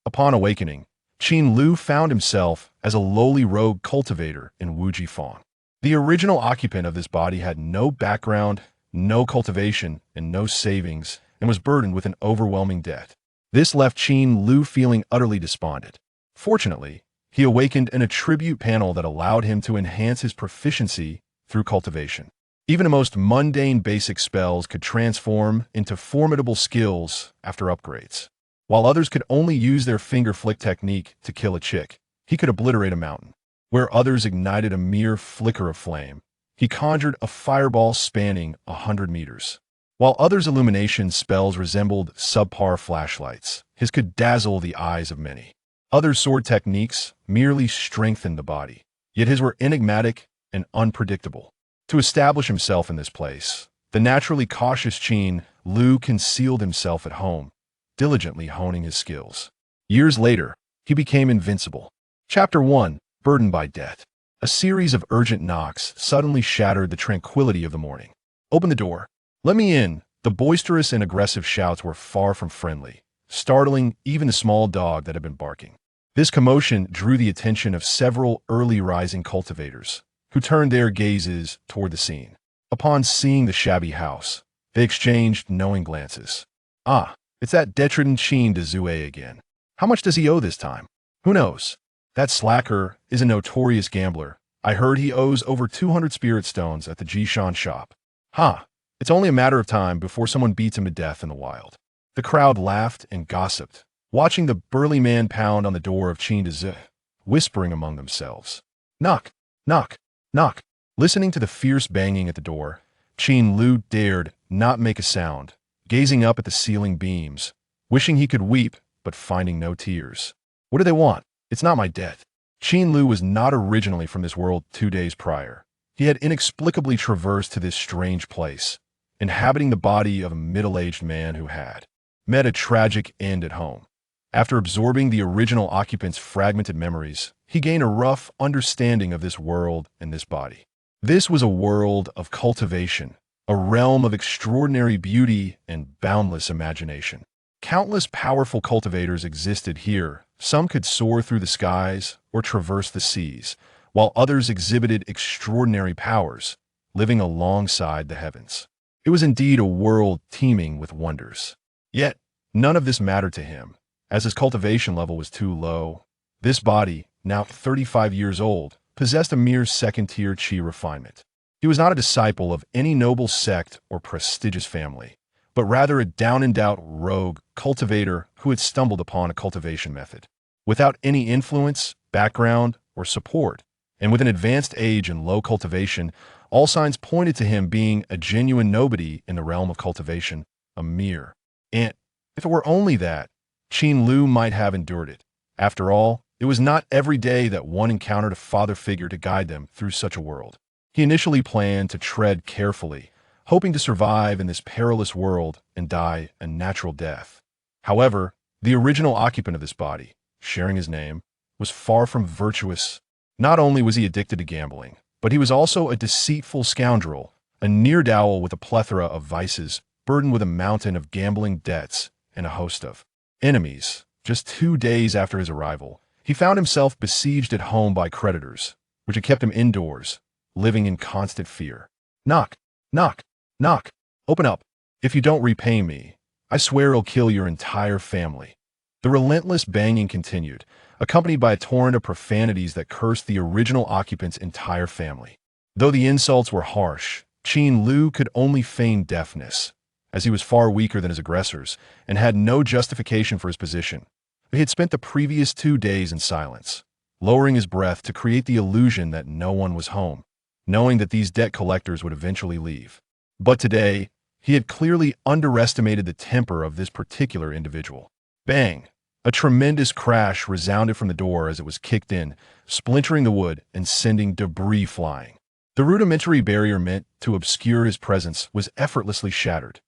Upon awakening, Qin Lu found himself as a lowly rogue cultivator in Wujifang. The original occupant of this body had no background, no cultivation, and no savings, and was burdened with an overwhelming debt. This left Qin Lu feeling utterly despondent. Fortunately, he awakened an attribute panel that allowed him to enhance his proficiency through cultivation. Even the most mundane basic spells could transform into formidable skills after upgrades. While others could only use their finger flick technique to kill a chick, he could obliterate a mountain. Where others ignited a mere flicker of flame, he conjured a fireball spanning 100 meters. While others' illumination spells resembled subpar flashlights, his could dazzle the eyes of many. Other sword techniques merely strengthened the body, yet his were enigmatic and unpredictable. To establish himself in this place, the naturally cautious Qin Lu concealed himself at home, diligently honing his skills. Years later, he became invincible. Chapter 1. Burdened by Debt. A series of urgent knocks suddenly shattered the tranquility of the morning. "Open the door. Let me in." The boisterous and aggressive shouts were far from friendly, startling even the small dog that had been barking. This commotion drew the attention of several early rising cultivators, who turned their gazes toward the scene. Upon seeing the shabby house, they exchanged knowing glances. "Ah, it's that detritus Qin Dezue again. How much does he owe this time?" "Who knows? That slacker is a notorious gambler. I heard he owes over 200 spirit stones at the Jishan shop. Ha! It's only a matter of time before someone beats him to death in the wild." The crowd laughed and gossiped, watching the burly man pound on the door of Qin Dezue, whispering among themselves. "Knock! Knock! Knock!" Listening to the fierce banging at the door, Qin Lu dared not make a sound, gazing up at the ceiling beams, wishing he could weep, but finding no tears. "What do they want? It's not my debt." Qin Lu was not originally from this world 2 days prior. He had inexplicably traversed to this strange place, inhabiting the body of a middle-aged man who had met a tragic end at home. After absorbing the original occupant's fragmented memories, he gained a rough understanding of this world and this body. This was a world of cultivation, a realm of extraordinary beauty and boundless imagination. Countless powerful cultivators existed here. Some could soar through the skies or traverse the seas, while others exhibited extraordinary powers, living alongside the heavens. It was indeed a world teeming with wonders. Yet, none of this mattered to him, as his cultivation level was too low. This body, now 35 years old, possessed a mere second-tier qi refinement. He was not a disciple of any noble sect or prestigious family, but rather a down-and-out rogue cultivator who had stumbled upon a cultivation method. Without any influence, background, or support, and with an advanced age and low cultivation, all signs pointed to him being a genuine nobody in the realm of cultivation, a mere ant. If it were only that, Qin Lu might have endured it. After all, it was not every day that one encountered a father figure to guide them through such a world. He initially planned to tread carefully, hoping to survive in this perilous world and die a natural death. However, the original occupant of this body, sharing his name, was far from virtuous. Not only was he addicted to gambling, but he was also a deceitful scoundrel, a near-dowel with a plethora of vices, burdened with a mountain of gambling debts and a host of enemies. Just 2 days after his arrival, he found himself besieged at home by creditors, which had kept him indoors, living in constant fear. "Knock! Knock! Knock! Open up! If you don't repay me, I swear I'll kill your entire family." The relentless banging continued, accompanied by a torrent of profanities that cursed the original occupant's entire family. Though the insults were harsh, Qin Lu could only feign deafness, as he was far weaker than his aggressors and had no justification for his position. He had spent the previous 2 days in silence, lowering his breath to create the illusion that no one was home, knowing that these debt collectors would eventually leave. But today, he had clearly underestimated the temper of this particular individual. Bang! A tremendous crash resounded from the door as it was kicked in, splintering the wood and sending debris flying. The rudimentary barrier meant to obscure his presence was effortlessly shattered.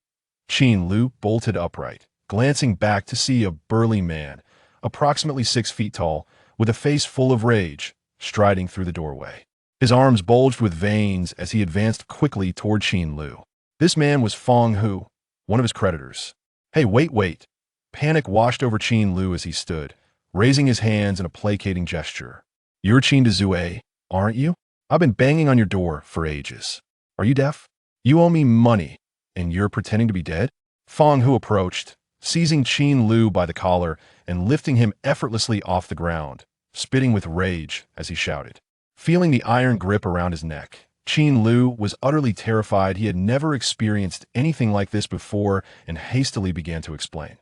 Qin Lu bolted upright, glancing back to see a burly man, approximately 6 feet tall, with a face full of rage, striding through the doorway. His arms bulged with veins as he advanced quickly toward Qin Lu. This man was Fong Hu, one of his creditors. "Hey, wait! Panic washed over Qin Lu as he stood, raising his hands in a placating gesture. "You're Qin Lu, aren't you? I've been banging on your door for ages. Are you deaf? You owe me money, and you're pretending to be dead?" Fang Hu approached, seizing Qin Lu by the collar and lifting him effortlessly off the ground, spitting with rage as he shouted. Feeling the iron grip around his neck, Qin Lu was utterly terrified. He had never experienced anything like this before and hastily began to explain.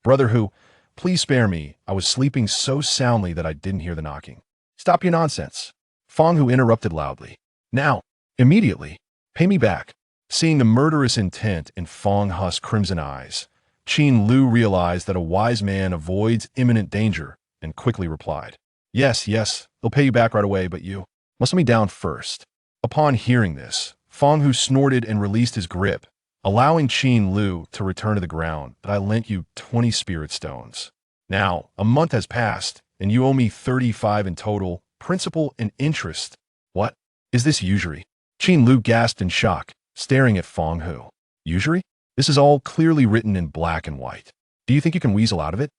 "Brother Hu, please spare me. I was sleeping so soundly that I didn't hear the knocking." "Stop your nonsense." Fang Hu interrupted loudly. "Now, immediately, pay me back." Seeing the murderous intent in Fang Hu's crimson eyes, Qin Lu realized that a wise man avoids imminent danger and quickly replied, Yes, they'll pay you back right away, but you must let me down first." Upon hearing this, Fang Hu snorted and released his grip, allowing Qin Lu to return to the ground. "But I lent you 20 spirit stones. Now, a month has passed, and you owe me 35 in total, principal and interest. What? Is this usury?" Qin Lu gasped in shock, staring at Fang Hu. "Usury? This is all clearly written in black and white. Do you think you can weasel out of it?"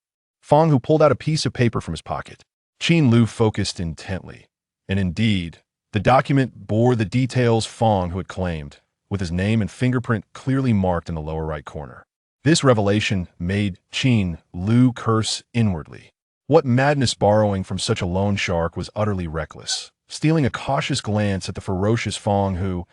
Fang Hu pulled out a piece of paper from his pocket. Qin Lu focused intently, and indeed, the document bore the details Fang Hu had claimed, with his name and fingerprint clearly marked in the lower right corner. This revelation made Qin Lu curse inwardly. What madness! Borrowing from such a loan shark was utterly reckless. Stealing a cautious glance at the ferocious Fang Hu,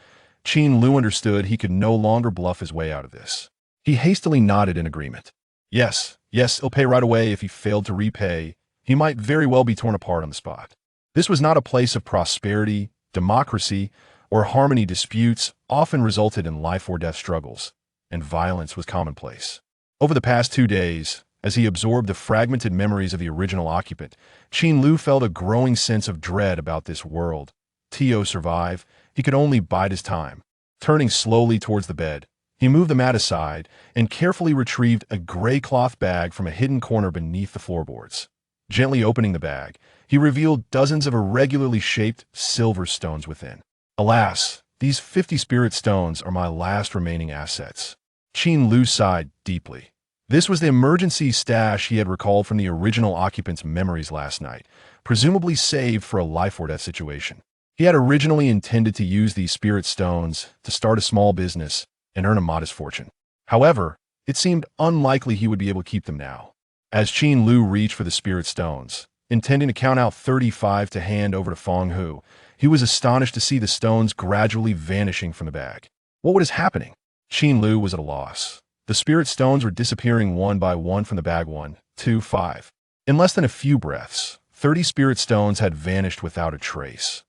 Qin Lu understood he could no longer bluff his way out of this. He hastily nodded in agreement. Yes, he'll pay right away. If he failed to repay, he might very well be torn apart on the spot. This was not a place of prosperity, democracy, or harmony. Disputes often resulted in life or death struggles, and violence was commonplace. Over the past 2 days, as he absorbed the fragmented memories of the original occupant, Qin Lu felt a growing sense of dread about this world. To survive, he could only bide his time. Turning slowly towards the bed, he moved the mat aside and carefully retrieved a gray cloth bag from a hidden corner beneath the floorboards. Gently opening the bag, he revealed dozens of irregularly shaped silver stones within. Alas, these 50 spirit stones are my last remaining assets. Qin Lu sighed deeply. This was the emergency stash he had recalled from the original occupant's memories last night, presumably saved for a life or death situation. He had originally intended to use these spirit stones to start a small business and earn a modest fortune. However, it seemed unlikely he would be able to keep them now. As Qin Lu reached for the spirit stones, intending to count out 35 to hand over to Fang Hu, he was astonished to see the stones gradually vanishing from the bag. What was happening? Qin Lu was at a loss. The spirit stones were disappearing one by one from the bag. 1, 2, 5. In less than a few breaths, 30 spirit stones had vanished without a trace.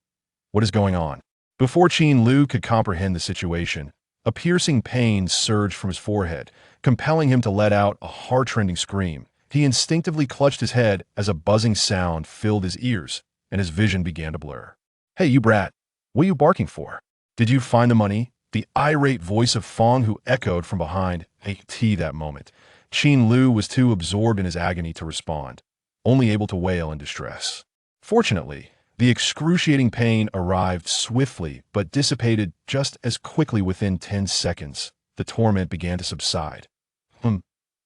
What is going on? Before Qin Lu could comprehend the situation, a piercing pain surged from his forehead, compelling him to let out a heart-rending scream. He instinctively clutched his head as a buzzing sound filled his ears, and his vision began to blur. "Hey, you brat! What are you barking for? Did you find the money?" The irate voice of Fang Hu echoed from behind that moment. Qin Lu was too absorbed in his agony to respond, only able to wail in distress. Fortunately, the excruciating pain arrived swiftly but dissipated just as quickly. Within 10 seconds, the torment began to subside.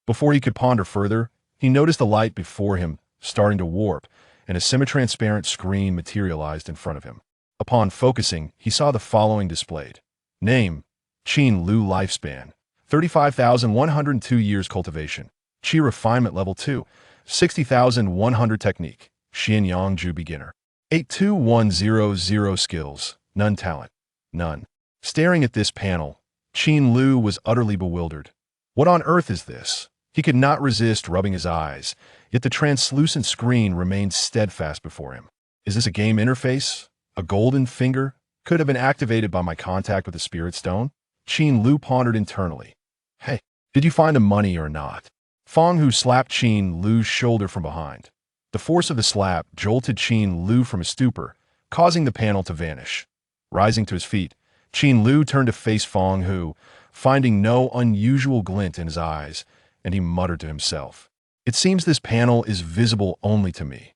Before he could ponder further, he noticed the light before him starting to warp, and a semi-transparent screen materialized in front of him. Upon focusing, he saw the following displayed. Name: Qin Lu. Lifespan: 35,102 years. Cultivation: Qi Refinement Level 2. 60,100. Technique: Xianxiaaudiobooks Beginner. 82100. Skills: None. Talent: None. Staring at this panel, Qin Lu was utterly bewildered. What on earth is this? He could not resist rubbing his eyes, yet the translucent screen remained steadfast before him. Is this a game interface? A golden finger? Could have been activated by my contact with the spirit stone? Qin Lu pondered internally. Hey, did you find the money or not? Fang Hu slapped Qin Lu's shoulder from behind. The force of the slap jolted Qin Lu from his stupor, causing the panel to vanish. Rising to his feet, Qin Lu turned to face Fang Hu, finding no unusual glint in his eyes, and he muttered to himself. It seems this panel is visible only to me.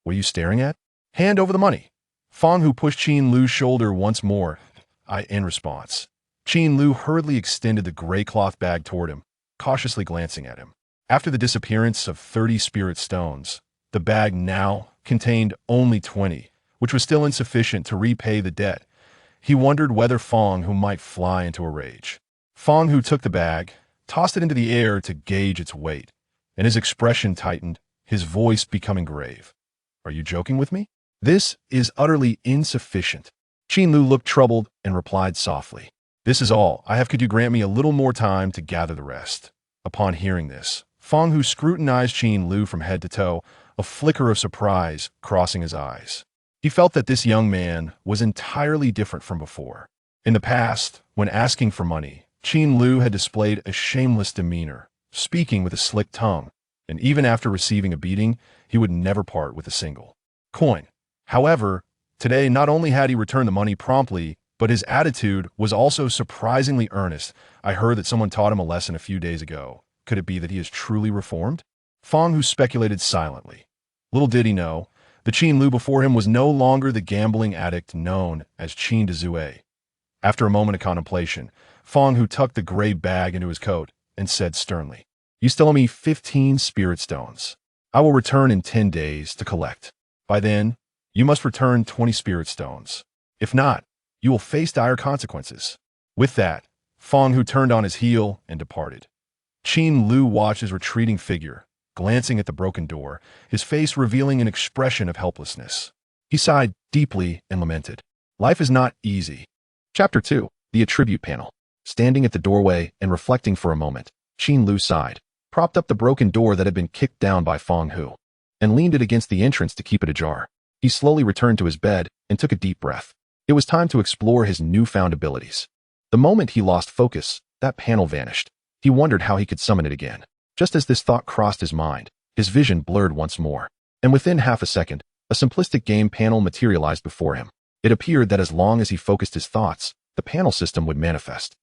What are you staring at? Hand over the money. Fang Hu pushed Qin Lu's shoulder once more, in response. Qin Lu hurriedly extended the gray cloth bag toward him, cautiously glancing at him. After the disappearance of 30 spirit stones, The bag now contained only 20, which was still insufficient to repay the debt. He wondered whether Fong Hu might fly into a rage. Fong Hu took the bag, tossed it into the air to gauge its weight, and his expression tightened, his voice becoming grave. Are you joking with me? This is utterly insufficient. Qin Lu looked troubled and replied softly. This is all I have. Could you grant me a little more time to gather the rest? Upon hearing this, Fong Hu scrutinized Qin Lu from head to toe, a flicker of surprise crossing his eyes. He felt that this young man was entirely different from before. In the past, when asking for money, Qin Lu had displayed a shameless demeanor, speaking with a slick tongue, and even after receiving a beating, he would never part with a single coin. However, today not only had he returned the money promptly, but his attitude was also surprisingly earnest. I heard that someone taught him a lesson a few days ago. Could it be that he is truly reformed? Fong Hu speculated silently. Little did he know, the Qin Lu before him was no longer the gambling addict known as Qin Dezue. After a moment of contemplation, Fong Hu tucked the gray bag into his coat and said sternly, You still owe me 15 spirit stones. I will return in 10 days to collect. By then, you must return 20 spirit stones. If not, you will face dire consequences. With that, Fong Hu turned on his heel and departed. Qin Lu watched his retreating figure, glancing at the broken door, his face revealing an expression of helplessness. He sighed deeply and lamented. Life is not easy. Chapter 2. The Attribute Panel. Standing at the doorway and reflecting for a moment, Qin Lu sighed, propped up the broken door that had been kicked down by Fong Hu, and leaned it against the entrance to keep it ajar. He slowly returned to his bed and took a deep breath. It was time to explore his newfound abilities. The moment he lost focus, that panel vanished. He wondered how he could summon it again. Just as this thought crossed his mind, his vision blurred once more, and within half a second, a simplistic game panel materialized before him. It appeared that as long as he focused his thoughts, the panel system would manifest.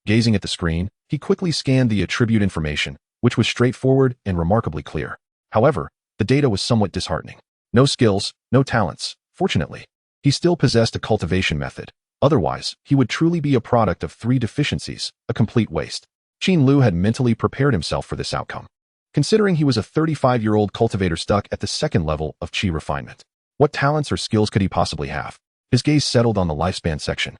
Gazing at the screen, he quickly scanned the attribute information, which was straightforward and remarkably clear. However, the data was somewhat disheartening. No skills, no talents. Fortunately, he still possessed a cultivation method. Otherwise, he would truly be a product of 3 deficiencies, a complete waste. Qin Lu had mentally prepared himself for this outcome, considering he was a 35-year-old cultivator stuck at the 2nd level of Qi refinement. What talents or skills could he possibly have? His gaze settled on the lifespan section.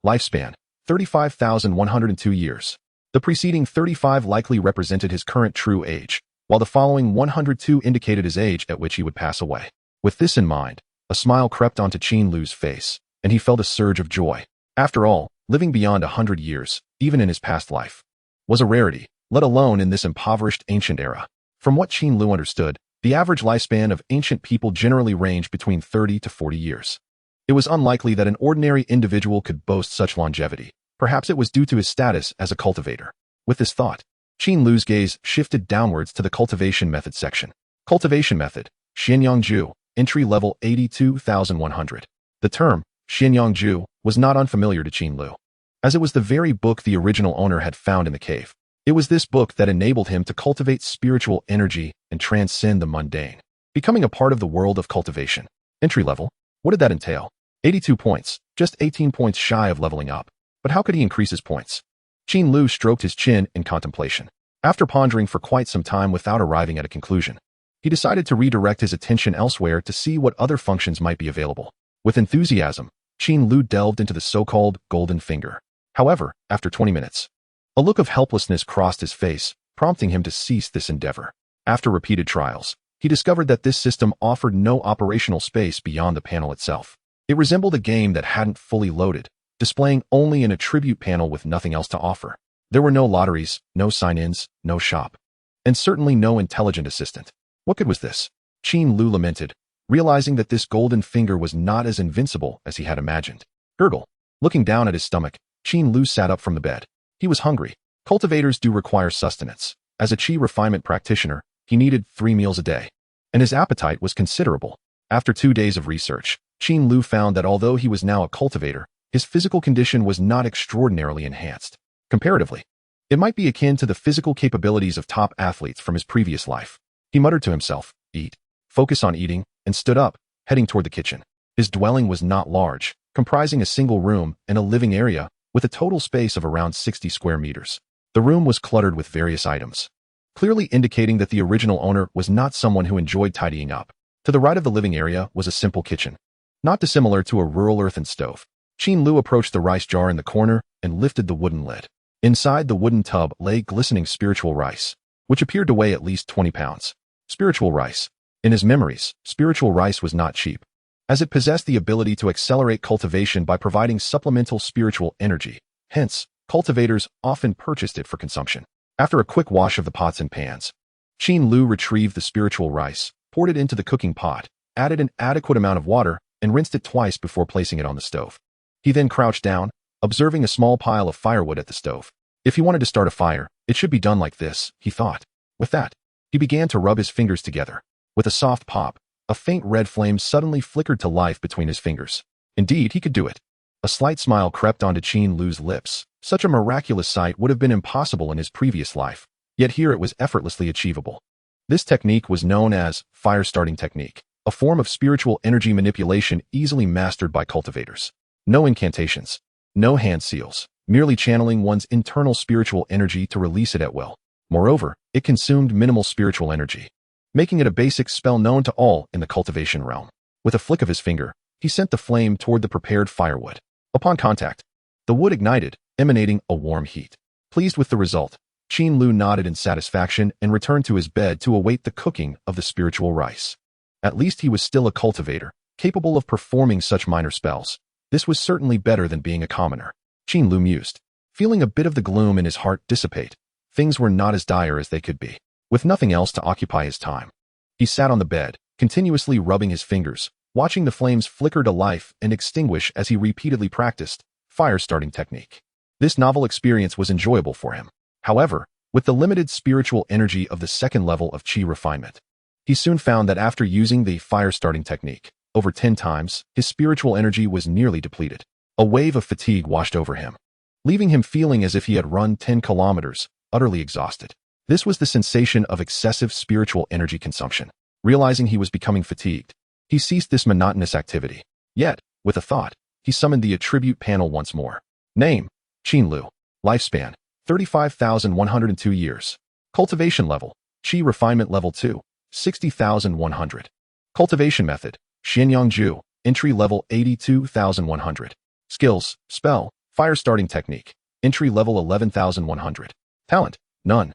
Lifespan, 35,102 years. The preceding 35 likely represented his current true age, while the following 102 indicated his age at which he would pass away. With this in mind, a smile crept onto Qin Lu's face, and he felt a surge of joy. After all, living beyond 100 years, even in his past life, was a rarity, let alone in this impoverished ancient era. From what Qin Lu understood, the average lifespan of ancient people generally ranged between 30 to 40 years. It was unlikely that an ordinary individual could boast such longevity. Perhaps it was due to his status as a cultivator. With this thought, Qin Lu's gaze shifted downwards to the cultivation method section. Cultivation method, xianxiaaudiobooks, entry level 82,100. The term, xianxiaaudiobooks, was not unfamiliar to Qin Lu, as it was the very book the original owner had found in the cave. It was this book that enabled him to cultivate spiritual energy and transcend the mundane, becoming a part of the world of cultivation. Entry level, what did that entail? 82 points, just 18 points shy of leveling up. But how could he increase his points? Qin Lu stroked his chin in contemplation. After pondering for quite some time without arriving at a conclusion, he decided to redirect his attention elsewhere to see what other functions might be available. With enthusiasm, Qin Lu delved into the so-called golden finger. However, after 20 minutes, a look of helplessness crossed his face, prompting him to cease this endeavor. After repeated trials, he discovered that this system offered no operational space beyond the panel itself. It resembled a game that hadn't fully loaded, displaying only an attribute panel with nothing else to offer. There were no lotteries, no sign-ins, no shop, and certainly no intelligent assistant. What good was this? Qin Lu lamented, realizing that this golden finger was not as invincible as he had imagined. Gurgle. Looking down at his stomach, Qin Lu sat up from the bed. He was hungry. Cultivators do require sustenance. As a Qi refinement practitioner, he needed 3 meals a day, and his appetite was considerable. After 2 days of research, Qin Lu found that although he was now a cultivator, his physical condition was not extraordinarily enhanced. Comparatively, it might be akin to the physical capabilities of top athletes from his previous life. He muttered to himself, eat, focus on eating, and stood up, heading toward the kitchen. His dwelling was not large, comprising a single room and a living area with a total space of around 60 square meters. The room was cluttered with various items, clearly indicating that the original owner was not someone who enjoyed tidying up. To the right of the living area was a simple kitchen, not dissimilar to a rural earthen stove. Qin Lu approached the rice jar in the corner and lifted the wooden lid. Inside the wooden tub lay glistening spiritual rice, which appeared to weigh at least 20 pounds. Spiritual rice. In his memories, spiritual rice was not cheap, as it possessed the ability to accelerate cultivation by providing supplemental spiritual energy. Hence, cultivators often purchased it for consumption. After a quick wash of the pots and pans, Qin Lu retrieved the spiritual rice, poured it into the cooking pot, added an adequate amount of water, and rinsed it twice before placing it on the stove. He then crouched down, observing a small pile of firewood at the stove. If he wanted to start a fire, it should be done like this, he thought. With that, he began to rub his fingers together. With a soft pop, a faint red flame suddenly flickered to life between his fingers. Indeed, he could do it. A slight smile crept onto Qin Lu's lips. Such a miraculous sight would have been impossible in his previous life, yet here it was effortlessly achievable. This technique was known as fire-starting technique, a form of spiritual energy manipulation easily mastered by cultivators. No incantations, no hand seals, merely channeling one's internal spiritual energy to release it at will. Moreover, it consumed minimal spiritual energy, making it a basic spell known to all in the cultivation realm. With a flick of his finger, he sent the flame toward the prepared firewood. Upon contact, the wood ignited, emanating a warm heat. Pleased with the result, Qin Lu nodded in satisfaction and returned to his bed to await the cooking of the spiritual rice. At least he was still a cultivator, capable of performing such minor spells. This was certainly better than being a commoner. Qin Lu mused, feeling a bit of the gloom in his heart dissipate. Things were not as dire as they could be. With nothing else to occupy his time, he sat on the bed, continuously rubbing his fingers, watching the flames flicker to life and extinguish as he repeatedly practiced fire-starting technique. This novel experience was enjoyable for him. However, with the limited spiritual energy of the second level of Qi refinement, he soon found that after using the fire-starting technique over 10 times, his spiritual energy was nearly depleted. A wave of fatigue washed over him, leaving him feeling as if he had run 10 kilometers, utterly exhausted. This was the sensation of excessive spiritual energy consumption. Realizing he was becoming fatigued, he ceased this monotonous activity. Yet, with a thought, he summoned the attribute panel once more. Name: Qin Lu. Lifespan: 35,102 years. Cultivation level: Qi refinement level 2, 60,100. Cultivation method: xianxiaaudiobooks. Entry level 82,100. Skills: spell, fire starting technique. Entry level 11,100. Talent: none.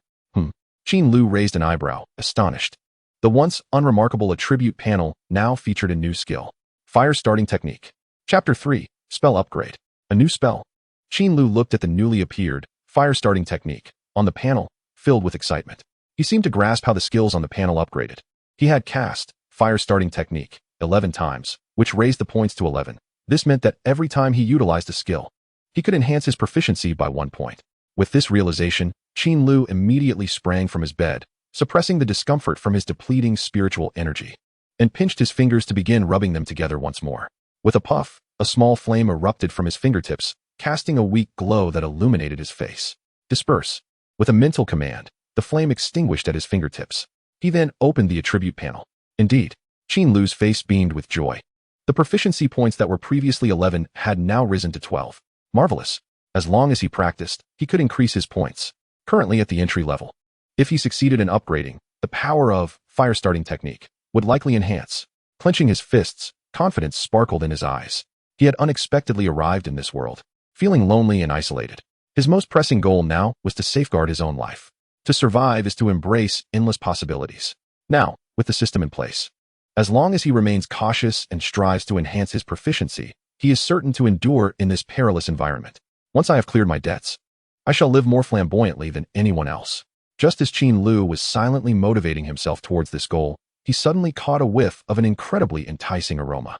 Qin Lu raised an eyebrow, astonished. The once unremarkable attribute panel now featured a new skill: fire starting technique. Chapter 3, Spell Upgrade. A new spell. Qin Lu looked at the newly appeared fire starting technique on the panel, filled with excitement. He seemed to grasp how the skills on the panel upgraded. He had cast fire starting technique 11 times, which raised the points to 11. This meant that every time he utilized a skill, he could enhance his proficiency by 1 point. With this realization, Qin Lu immediately sprang from his bed, suppressing the discomfort from his depleting spiritual energy, and pinched his fingers to begin rubbing them together once more. With a puff, a small flame erupted from his fingertips, casting a weak glow that illuminated his face. Disperse. With a mental command, the flame extinguished at his fingertips. He then opened the attribute panel. Indeed, Qin Lu's face beamed with joy. The proficiency points that were previously 11 had now risen to 12. Marvelous. As long as he practiced, he could increase his points. Currently at the entry level, if he succeeded in upgrading, the power of fire starting technique would likely enhance. Clenching his fists, confidence sparkled in his eyes. He had unexpectedly arrived in this world, feeling lonely and isolated. His most pressing goal now was to safeguard his own life. To survive is to embrace endless possibilities. Now, with the system in place, as long as he remains cautious and strives to enhance his proficiency, he is certain to endure in this perilous environment. Once I have cleared my debts, I shall live more flamboyantly than anyone else. Just as Qin Lu was silently motivating himself towards this goal, he suddenly caught a whiff of an incredibly enticing aroma.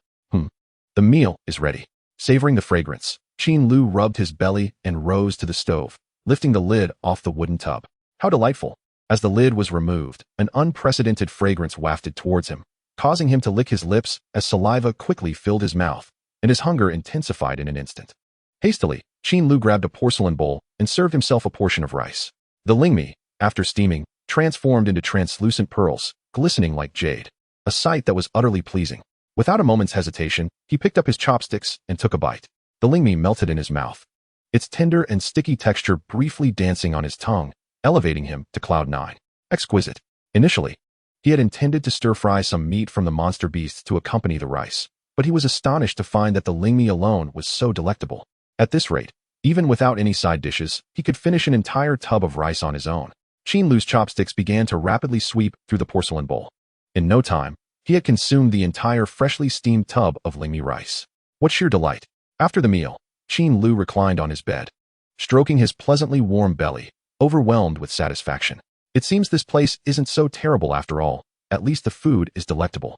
The meal is ready. Savoring the fragrance, Qin Lu rubbed his belly and rose to the stove, lifting the lid off the wooden tub. How delightful! As the lid was removed, an unprecedented fragrance wafted towards him, causing him to lick his lips as saliva quickly filled his mouth, and his hunger intensified in an instant. Hastily, Qin Lu grabbed a porcelain bowl and served himself a portion of rice. The lingmi, after steaming, transformed into translucent pearls, glistening like jade, a sight that was utterly pleasing. Without a moment's hesitation, he picked up his chopsticks and took a bite. The lingmi melted in his mouth, its tender and sticky texture briefly dancing on his tongue, elevating him to cloud 9. Exquisite. Initially, He had intended to stir-fry some meat from the monster beasts to accompany the rice, but he was astonished to find that the lingmi alone was so delectable. At this rate, even without any side dishes, he could finish an entire tub of rice on his own. Qin Lu's chopsticks began to rapidly sweep through the porcelain bowl. In no time, he had consumed the entire freshly steamed tub of lingmi rice. What sheer delight! After the meal, Qin Lu reclined on his bed, stroking his pleasantly warm belly, overwhelmed with satisfaction. It seems this place isn't so terrible after all. At least the food is delectable.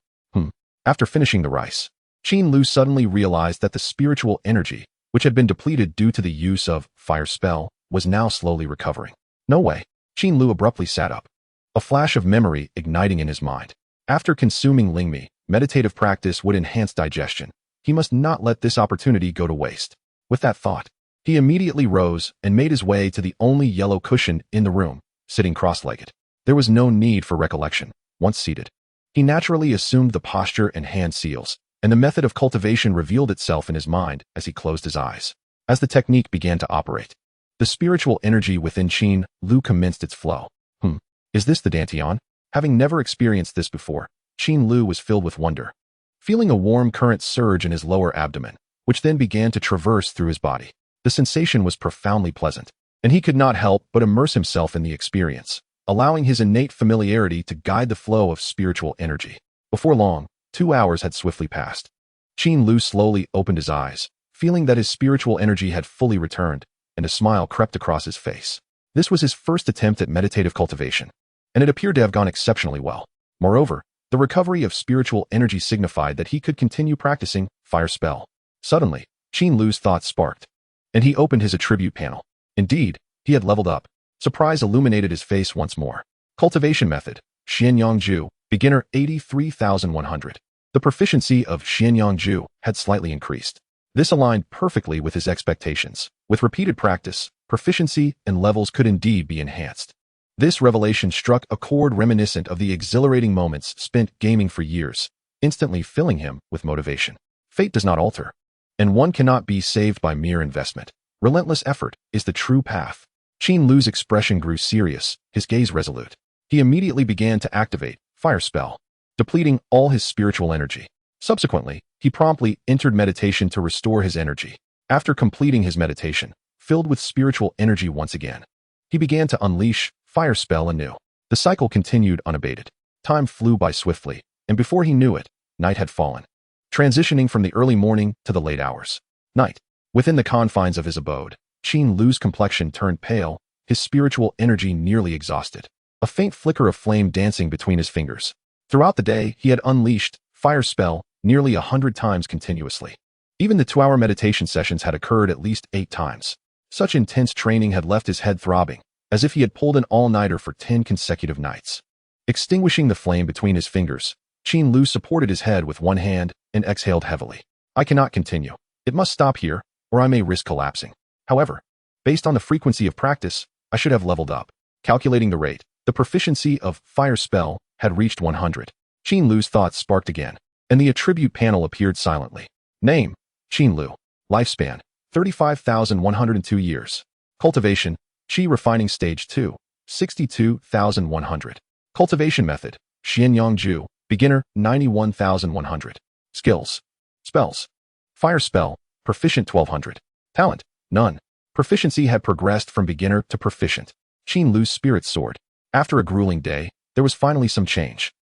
After finishing the rice, Qin Lu suddenly realized that the spiritual energy, which had been depleted due to the use of fire spell, was now slowly recovering. No way. Qin Lu abruptly sat up, a flash of memory igniting in his mind. After consuming lingmi, meditative practice would enhance digestion. He must not let this opportunity go to waste. With that thought, he immediately rose and made his way to the only yellow cushion in the room, sitting cross-legged. There was no need for recollection. Once seated, he naturally assumed the posture and hand seals, and the method of cultivation revealed itself in his mind as he closed his eyes. As the technique began to operate, the spiritual energy within Qin Lu commenced its flow. Is this the dantian? Having never experienced this before, Qin Lu was filled with wonder, feeling a warm current surge in his lower abdomen, which then began to traverse through his body. The sensation was profoundly pleasant, and he could not help but immerse himself in the experience, allowing his innate familiarity to guide the flow of spiritual energy. Before long, 2 hours had swiftly passed. Qin Lu slowly opened his eyes, feeling that his spiritual energy had fully returned, and a smile crept across his face. This was his first attempt at meditative cultivation, and it appeared to have gone exceptionally well. Moreover, the recovery of spiritual energy signified that he could continue practicing fire spell. Suddenly, Qin Lu's thoughts sparked, and he opened his attribute panel. Indeed, he had leveled up. Surprise illuminated his face once more. Cultivation method, xianxiaaudiobooks, beginner 83,100. The proficiency of xianxiaaudiobooks had slightly increased. This aligned perfectly with his expectations. With repeated practice, proficiency and levels could indeed be enhanced. This revelation struck a chord reminiscent of the exhilarating moments spent gaming for years, instantly filling him with motivation. Fate does not alter, and one cannot be saved by mere investment. Relentless effort is the true path. Qin Lu's expression grew serious, his gaze resolute. He immediately began to activate fire spell, depleting all his spiritual energy. Subsequently, he promptly entered meditation to restore his energy. After completing his meditation, filled with spiritual energy once again, he began to unleash fire spell anew. The cycle continued unabated. Time flew by swiftly, and before he knew it, night had fallen, transitioning from the early morning to the late hours. Night. Within the confines of his abode, Qin Lu's complexion turned pale, his spiritual energy nearly exhausted. A faint flicker of flame dancing between his fingers. Throughout the day, he had unleashed fire spell nearly 100 times continuously. Even the 2-hour meditation sessions had occurred at least 8 times. Such intense training had left his head throbbing, as if he had pulled an all-nighter for 10 consecutive nights. Extinguishing the flame between his fingers, Qin Lu supported his head with one hand and exhaled heavily. I cannot continue. It must stop here, or I may risk collapsing. However, based on the frequency of practice, I should have leveled up. Calculating the rate, the proficiency of fire spell had reached 100. Qin Lu's thoughts sparked again, and the attribute panel appeared silently. Name, Qin Lu. Lifespan, 35,102 years. Cultivation, Qi Refining Stage 2, 62,100. Cultivation Method, xianxiaaudiobooks, Beginner, 91,100. Skills. Spells. Fire Spell, Proficient 1200. Talent, none. Proficiency had progressed from beginner to proficient. Qin Lu's spirit soared. After a grueling day, there was finally some change.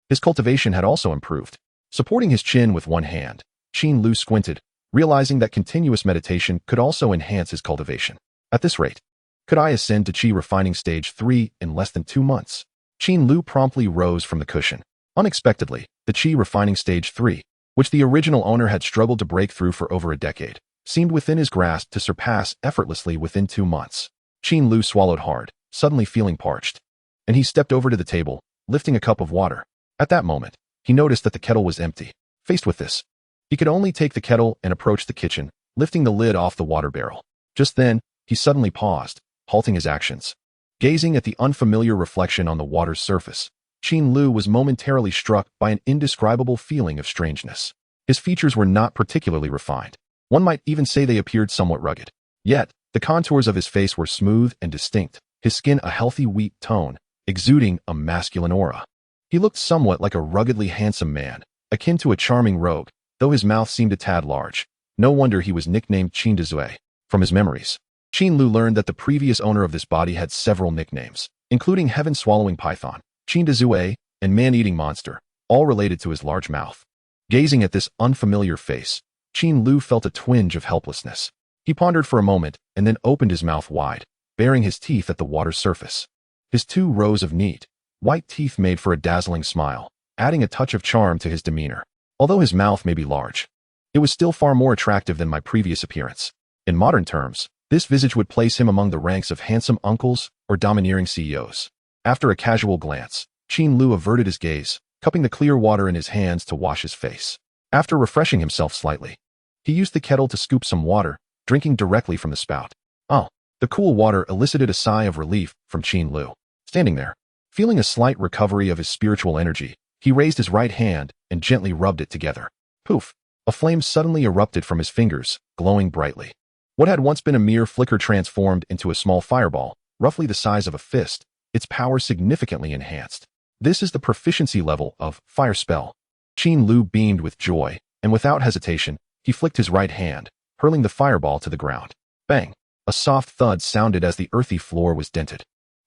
His cultivation had also improved. Supporting his chin with one hand, Qin Lu squinted, realizing that continuous meditation could also enhance his cultivation. At this rate, could I ascend to Qi Refining Stage 3 in less than 2 months? Qin Lu promptly rose from the cushion. Unexpectedly, the Qi Refining Stage 3, which the original owner had struggled to break through for over a decade, seemed within his grasp to surpass effortlessly within 2 months. Qin Lu swallowed hard, suddenly feeling parched, and he stepped over to the table, lifting a cup of water. At that moment, he noticed that the kettle was empty. Faced with this, he could only take the kettle and approach the kitchen, lifting the lid off the water barrel. Just then, he suddenly paused, halting his actions. Gazing at the unfamiliar reflection on the water's surface, Qin Lu was momentarily struck by an indescribable feeling of strangeness. His features were not particularly refined. One might even say they appeared somewhat rugged. Yet, the contours of his face were smooth and distinct, his skin a healthy wheat tone, exuding a masculine aura. He looked somewhat like a ruggedly handsome man, akin to a charming rogue, though his mouth seemed a tad large. No wonder he was nicknamed Qin Lu. From his memories, Qin Lu learned that the previous owner of this body had several nicknames, including Heaven-Swallowing Python, Qin Lu, and Man-Eating Monster, all related to his large mouth. Gazing at this unfamiliar face, Qin Lu felt a twinge of helplessness. He pondered for a moment and then opened his mouth wide, baring his teeth at the water's surface. His 2 rows of neat, white teeth made for a dazzling smile, adding a touch of charm to his demeanor. Although his mouth may be large, it was still far more attractive than my previous appearance. In modern terms, this visage would place him among the ranks of handsome uncles or domineering CEOs. After a casual glance, Qin Lu averted his gaze, cupping the clear water in his hands to wash his face. After refreshing himself slightly, he used the kettle to scoop some water, drinking directly from the spout. Oh, the cool water elicited a sigh of relief from Qin Lu. Standing there, feeling a slight recovery of his spiritual energy, he raised his right hand and gently rubbed it together. Poof! A flame suddenly erupted from his fingers, glowing brightly. What had once been a mere flicker transformed into a small fireball, roughly the size of a fist, its power significantly enhanced. This is the proficiency level of fire spell. Qin Lu beamed with joy, and without hesitation, he flicked his right hand, hurling the fireball to the ground. Bang! A soft thud sounded as the earthy floor was dented.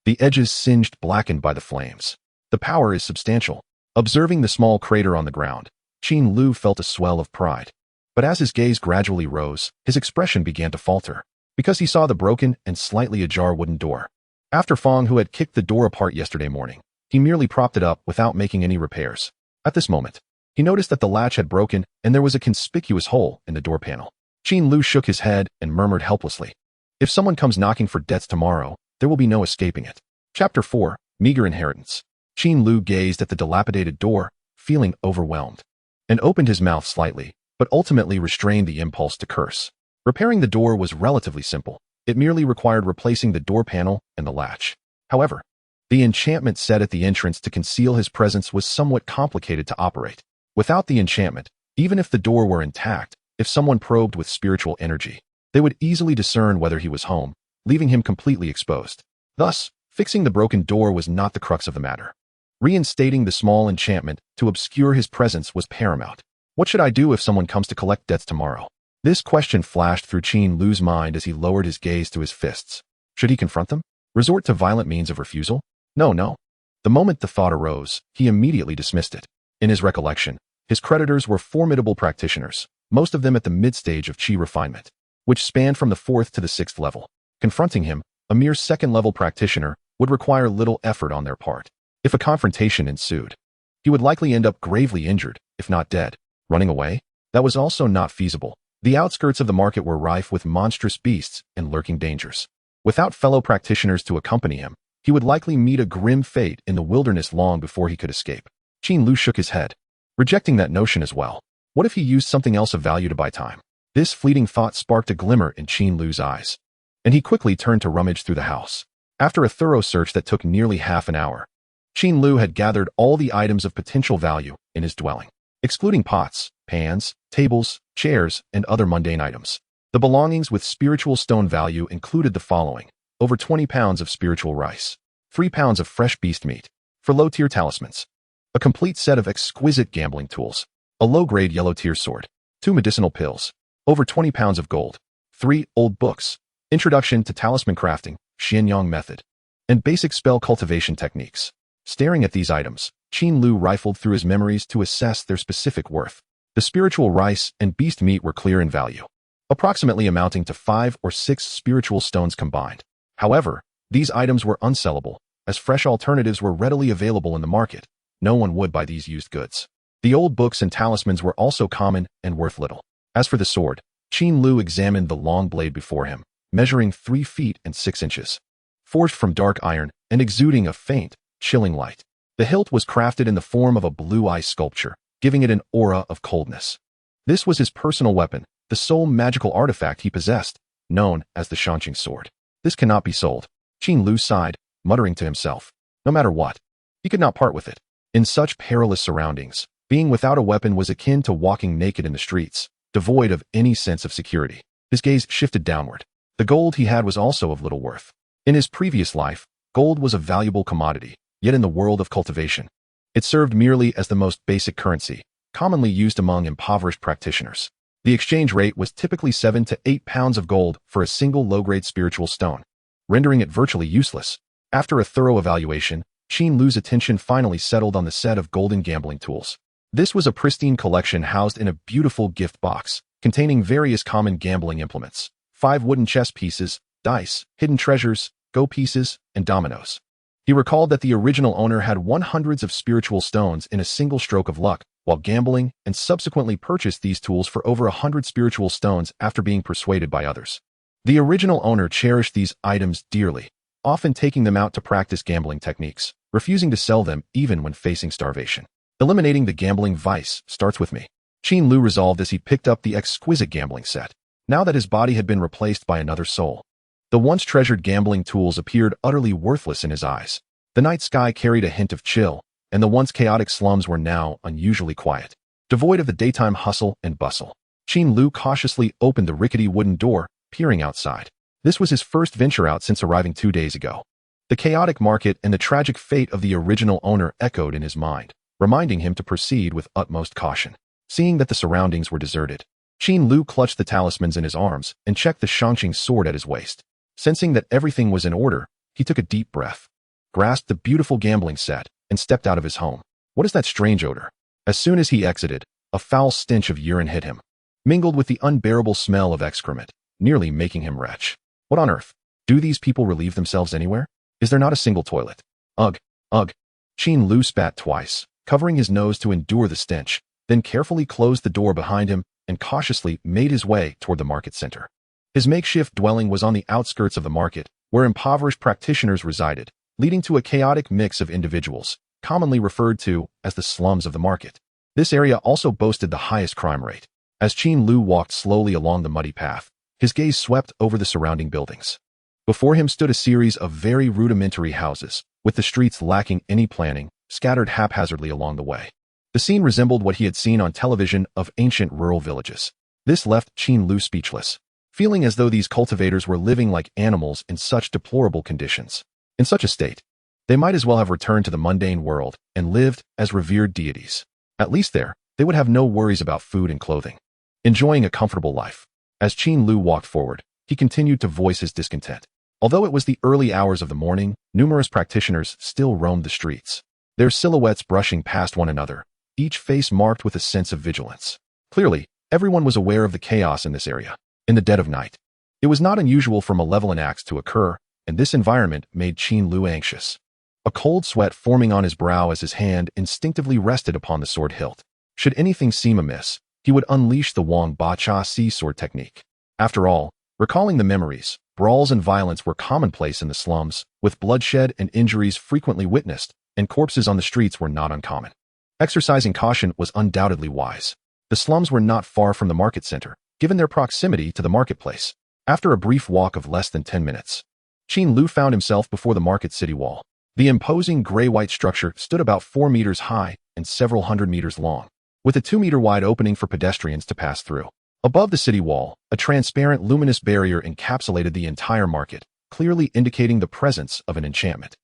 The edges singed, blackened by the flames. The power is substantial. Observing the small crater on the ground, Qin Lu felt a swell of pride. But as his gaze gradually rose, his expression began to falter, because he saw the broken and slightly ajar wooden door. After Fong, who had kicked the door apart yesterday morning, he merely propped it up without making any repairs. At this moment, he noticed that the latch had broken and there was a conspicuous hole in the door panel. Qin Lu shook his head and murmured helplessly, "If someone comes knocking for debts tomorrow, there will be no escaping it." Chapter 4, Meager Inheritance. Qin Lu gazed at the dilapidated door, feeling overwhelmed, and opened his mouth slightly, but ultimately restrained the impulse to curse. Repairing the door was relatively simple. It merely required replacing the door panel and the latch. However, the enchantment set at the entrance to conceal his presence was somewhat complicated to operate. Without the enchantment, even if the door were intact, if someone probed with spiritual energy, they would easily discern whether he was home, leaving him completely exposed. Thus, fixing the broken door was not the crux of the matter. Reinstating the small enchantment to obscure his presence was paramount. What should I do if someone comes to collect debts tomorrow? This question flashed through Qin Lu's mind as he lowered his gaze to his fists. Should he confront them? Resort to violent means of refusal? No. The moment the thought arose, he immediately dismissed it. In his recollection, his creditors were formidable practitioners, most of them at the mid-stage of Qi refinement, which spanned from the 4th to the 6th level. Confronting him, a mere 2nd-level practitioner, would require little effort on their part. If a confrontation ensued, he would likely end up gravely injured, if not dead. Running away? That was also not feasible. The outskirts of the market were rife with monstrous beasts and lurking dangers. Without fellow practitioners to accompany him, he would likely meet a grim fate in the wilderness long before he could escape. Qin Lu shook his head, rejecting that notion as well. What if he used something else of value to buy time? This fleeting thought sparked a glimmer in Qin Lu's eyes, and he quickly turned to rummage through the house. After a thorough search that took nearly half an hour, Qin Lu had gathered all the items of potential value in his dwelling, excluding pots, pans, tables, chairs, and other mundane items. The belongings with spiritual stone value included the following: over 20 pounds of spiritual rice, 3 pounds of fresh beast meat, for low-tier talismans, a complete set of exquisite gambling tools, a low-grade yellow-tier sword, 2 medicinal pills, over 20 pounds of gold, 3 old books, Introduction to Talisman Crafting, Xianxiang Method, and basic spell cultivation techniques. Staring at these items, Qin Lu rifled through his memories to assess their specific worth. The spiritual rice and beast meat were clear in value, approximately amounting to 5 or 6 spiritual stones combined. However, these items were unsellable, as fresh alternatives were readily available in the market. No one would buy these used goods. The old books and talismans were also common and worth little. As for the sword, Qin Lu examined the long blade before him, measuring 3 feet and 6 inches, forged from dark iron and exuding a faint, chilling light. The hilt was crafted in the form of a blue eye sculpture, giving it an aura of coldness. This was his personal weapon, the sole magical artifact he possessed, known as the Xianxiang sword. This cannot be sold. Qin Lu sighed, muttering to himself. No matter what, he could not part with it. In such perilous surroundings, being without a weapon was akin to walking naked in the streets, devoid of any sense of security. His gaze shifted downward. The gold he had was also of little worth. In his previous life, gold was a valuable commodity, yet in the world of cultivation, It served merely as the most basic currency, commonly used among impoverished practitioners. The exchange rate was typically 7 to 8 pounds of gold for a single low-grade spiritual stone, rendering it virtually useless. After a thorough evaluation, Qin Lu's attention finally settled on the set of golden gambling tools. This was a pristine collection housed in a beautiful gift box, containing various common gambling implements, 5 wooden chess pieces, dice, hidden treasures, go pieces, and dominoes. He recalled that the original owner had won hundreds of spiritual stones in a single stroke of luck while gambling, and subsequently purchased these tools for over 100 spiritual stones after being persuaded by others. The original owner cherished these items dearly, often taking them out to practice gambling techniques, refusing to sell them even when facing starvation. Eliminating the gambling vice starts with me, Qin Lu resolved as he picked up the exquisite gambling set. Now that his body had been replaced by another soul, the once treasured gambling tools appeared utterly worthless in his eyes. The night sky carried a hint of chill, and the once chaotic slums were now unusually quiet, devoid of the daytime hustle and bustle. Qin Lu cautiously opened the rickety wooden door, peering outside. This was his first venture out since arriving 2 days ago. The chaotic market and the tragic fate of the original owner echoed in his mind, reminding him to proceed with utmost caution. Seeing that the surroundings were deserted, Qin Lu clutched the talismans in his arms and checked the xianxia sword at his waist. Sensing that everything was in order, he took a deep breath, grasped the beautiful gambling set, and stepped out of his home. What is that strange odor? As soon as he exited, a foul stench of urine hit him, mingled with the unbearable smell of excrement, nearly making him retch. What on earth? Do these people relieve themselves anywhere? Is there not a single toilet? Ugh, ugh. Qin Lu spat twice, covering his nose to endure the stench, then carefully closed the door behind him and cautiously made his way toward the market center. His makeshift dwelling was on the outskirts of the market, where impoverished practitioners resided, leading to a chaotic mix of individuals, commonly referred to as the slums of the market. This area also boasted the highest crime rate. As Qin Lu walked slowly along the muddy path, his gaze swept over the surrounding buildings. Before him stood a series of very rudimentary houses, with the streets lacking any planning, scattered haphazardly along the way. The scene resembled what he had seen on television of ancient rural villages. This left Qin Lu speechless, feeling as though these cultivators were living like animals in such deplorable conditions. In such a state, they might as well have returned to the mundane world and lived as revered deities. At least there, they would have no worries about food and clothing, enjoying a comfortable life. As Qin Lu walked forward, he continued to voice his discontent. Although it was the early hours of the morning, numerous practitioners still roamed the streets, their silhouettes brushing past one another, each face marked with a sense of vigilance. Clearly, everyone was aware of the chaos in this area. In the dead of night, it was not unusual for malevolent acts to occur, and this environment made Qin Lu anxious. A cold sweat forming on his brow as his hand instinctively rested upon the sword hilt. Should anything seem amiss, he would unleash the Wang Ba Cha Si sword technique. After all, recalling the memories, brawls and violence were commonplace in the slums, with bloodshed and injuries frequently witnessed, and corpses on the streets were not uncommon. Exercising caution was undoubtedly wise. The slums were not far from the market center, given their proximity to the marketplace. After a brief walk of less than 10 minutes, Qin Lu found himself before the market city wall. The imposing gray-white structure stood about 4 meters high and several hundred meters long, with a 2-meter-wide opening for pedestrians to pass through. Above the city wall, a transparent luminous barrier encapsulated the entire market, clearly indicating the presence of an enchantment.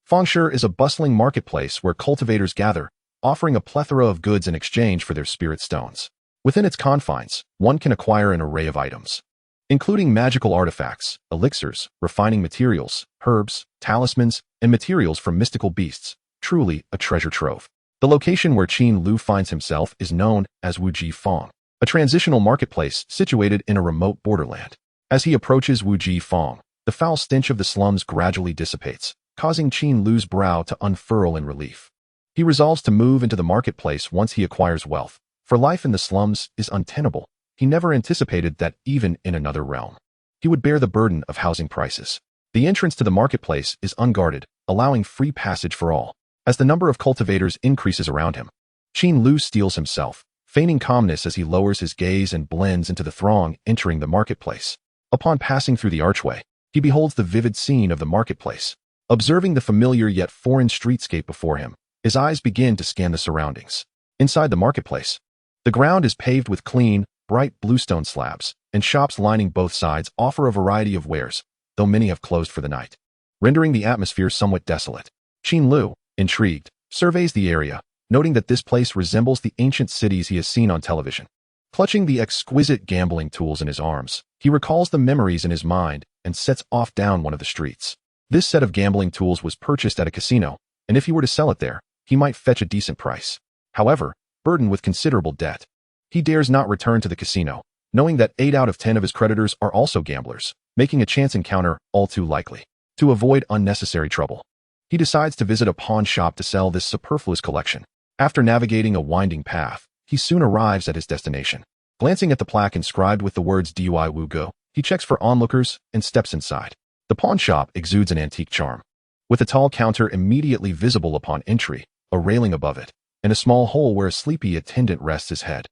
Fengshi is a bustling marketplace where cultivators gather, offering a plethora of goods in exchange for their spirit stones. Within its confines, one can acquire an array of items, including magical artifacts, elixirs, refining materials, herbs, talismans, and materials from mystical beasts. Truly a treasure trove. The location where Qin Lu finds himself is known as Wuji Fong, a transitional marketplace situated in a remote borderland. As he approaches Wuji Fong, the foul stench of the slums gradually dissipates, causing Qin Lu's brow to unfurl in relief. He resolves to move into the marketplace once he acquires wealth, for life in the slums is untenable. He never anticipated that even in another realm, he would bear the burden of housing prices. The entrance to the marketplace is unguarded, allowing free passage for all. As the number of cultivators increases around him, Qin Lu steels himself, feigning calmness as he lowers his gaze and blends into the throng entering the marketplace. Upon passing through the archway, he beholds the vivid scene of the marketplace. Observing the familiar yet foreign streetscape before him, his eyes begin to scan the surroundings. Inside the marketplace, the ground is paved with clean, bright bluestone slabs, and shops lining both sides offer a variety of wares, though many have closed for the night, rendering the atmosphere somewhat desolate. Qin Lu, intrigued, surveys the area, noting that this place resembles the ancient cities he has seen on television. Clutching the exquisite gambling tools in his arms, he recalls the memories in his mind and sets off down one of the streets. This set of gambling tools was purchased at a casino, and if he were to sell it there, he might fetch a decent price. However, burdened with considerable debt, he dares not return to the casino, knowing that 8 out of 10 of his creditors are also gamblers, making a chance encounter all too likely. To avoid unnecessary trouble, he decides to visit a pawn shop to sell this superfluous collection. After navigating a winding path, he soon arrives at his destination. Glancing at the plaque inscribed with the words "Dui Wu Go," he checks for onlookers and steps inside. The pawn shop exudes an antique charm. With a tall counter immediately visible upon entry, a railing above it, and a small hole where a sleepy attendant rests his head.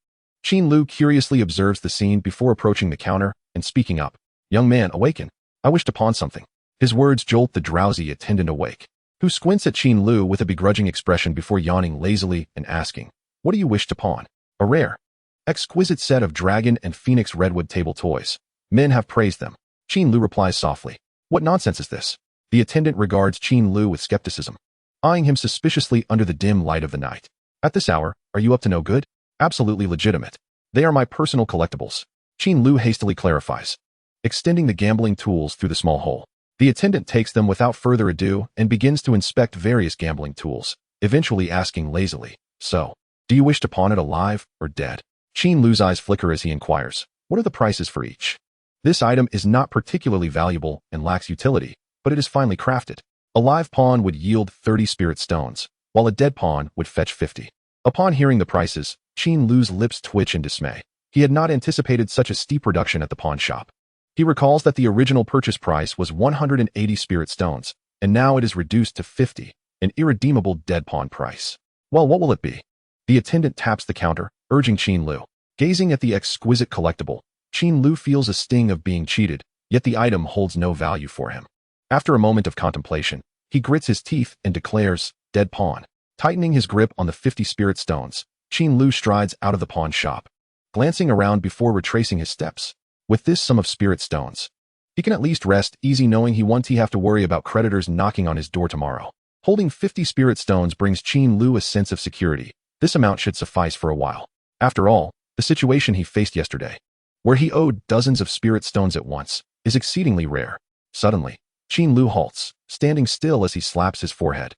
Qin Lu curiously observes the scene before approaching the counter and speaking up. "Young man, awaken. I wish to pawn something." His words jolt the drowsy attendant awake, who squints at Qin Lu with a begrudging expression before yawning lazily and asking, "What do you wish to pawn?" "A rare, exquisite set of dragon and phoenix redwood table toys. Men have praised them." Qin Lu replies softly. "What nonsense is this?" The attendant regards Qin Lu with skepticism, eyeing him suspiciously under the dim light of the night. "At this hour, are you up to no good?" "Absolutely legitimate. They are my personal collectibles," Qin Lu hastily clarifies, extending the gambling tools through the small hole. The attendant takes them without further ado and begins to inspect various gambling tools, eventually asking lazily, "So, do you wish to pawn it alive or dead?" Qin Lu's eyes flicker as he inquires, "What are the prices for each?" This item is not particularly valuable and lacks utility, but it is finely crafted. A live pawn would yield 30 spirit stones, while a dead pawn would fetch 50. Upon hearing the prices, Qin Lu's lips twitch in dismay. He had not anticipated such a steep reduction at the pawn shop. He recalls that the original purchase price was 180 spirit stones, and now it is reduced to 50, an irredeemable dead pawn price. Well, what will it be? The attendant taps the counter, urging Qin Lu. Gazing at the exquisite collectible, Qin Lu feels a sting of being cheated, yet the item holds no value for him. After a moment of contemplation, he grits his teeth and declares, "Dead pawn." Tightening his grip on the 50 spirit stones, Qin Lu strides out of the pawn shop, glancing around before retracing his steps. With this sum of spirit stones, he can at least rest easy knowing he won't have to worry about creditors knocking on his door tomorrow. Holding 50 spirit stones brings Qin Lu a sense of security. This amount should suffice for a while. After all, the situation he faced yesterday, where he owed dozens of spirit stones at once, is exceedingly rare. Suddenly, Qin Lu halts, standing still as he slaps his forehead.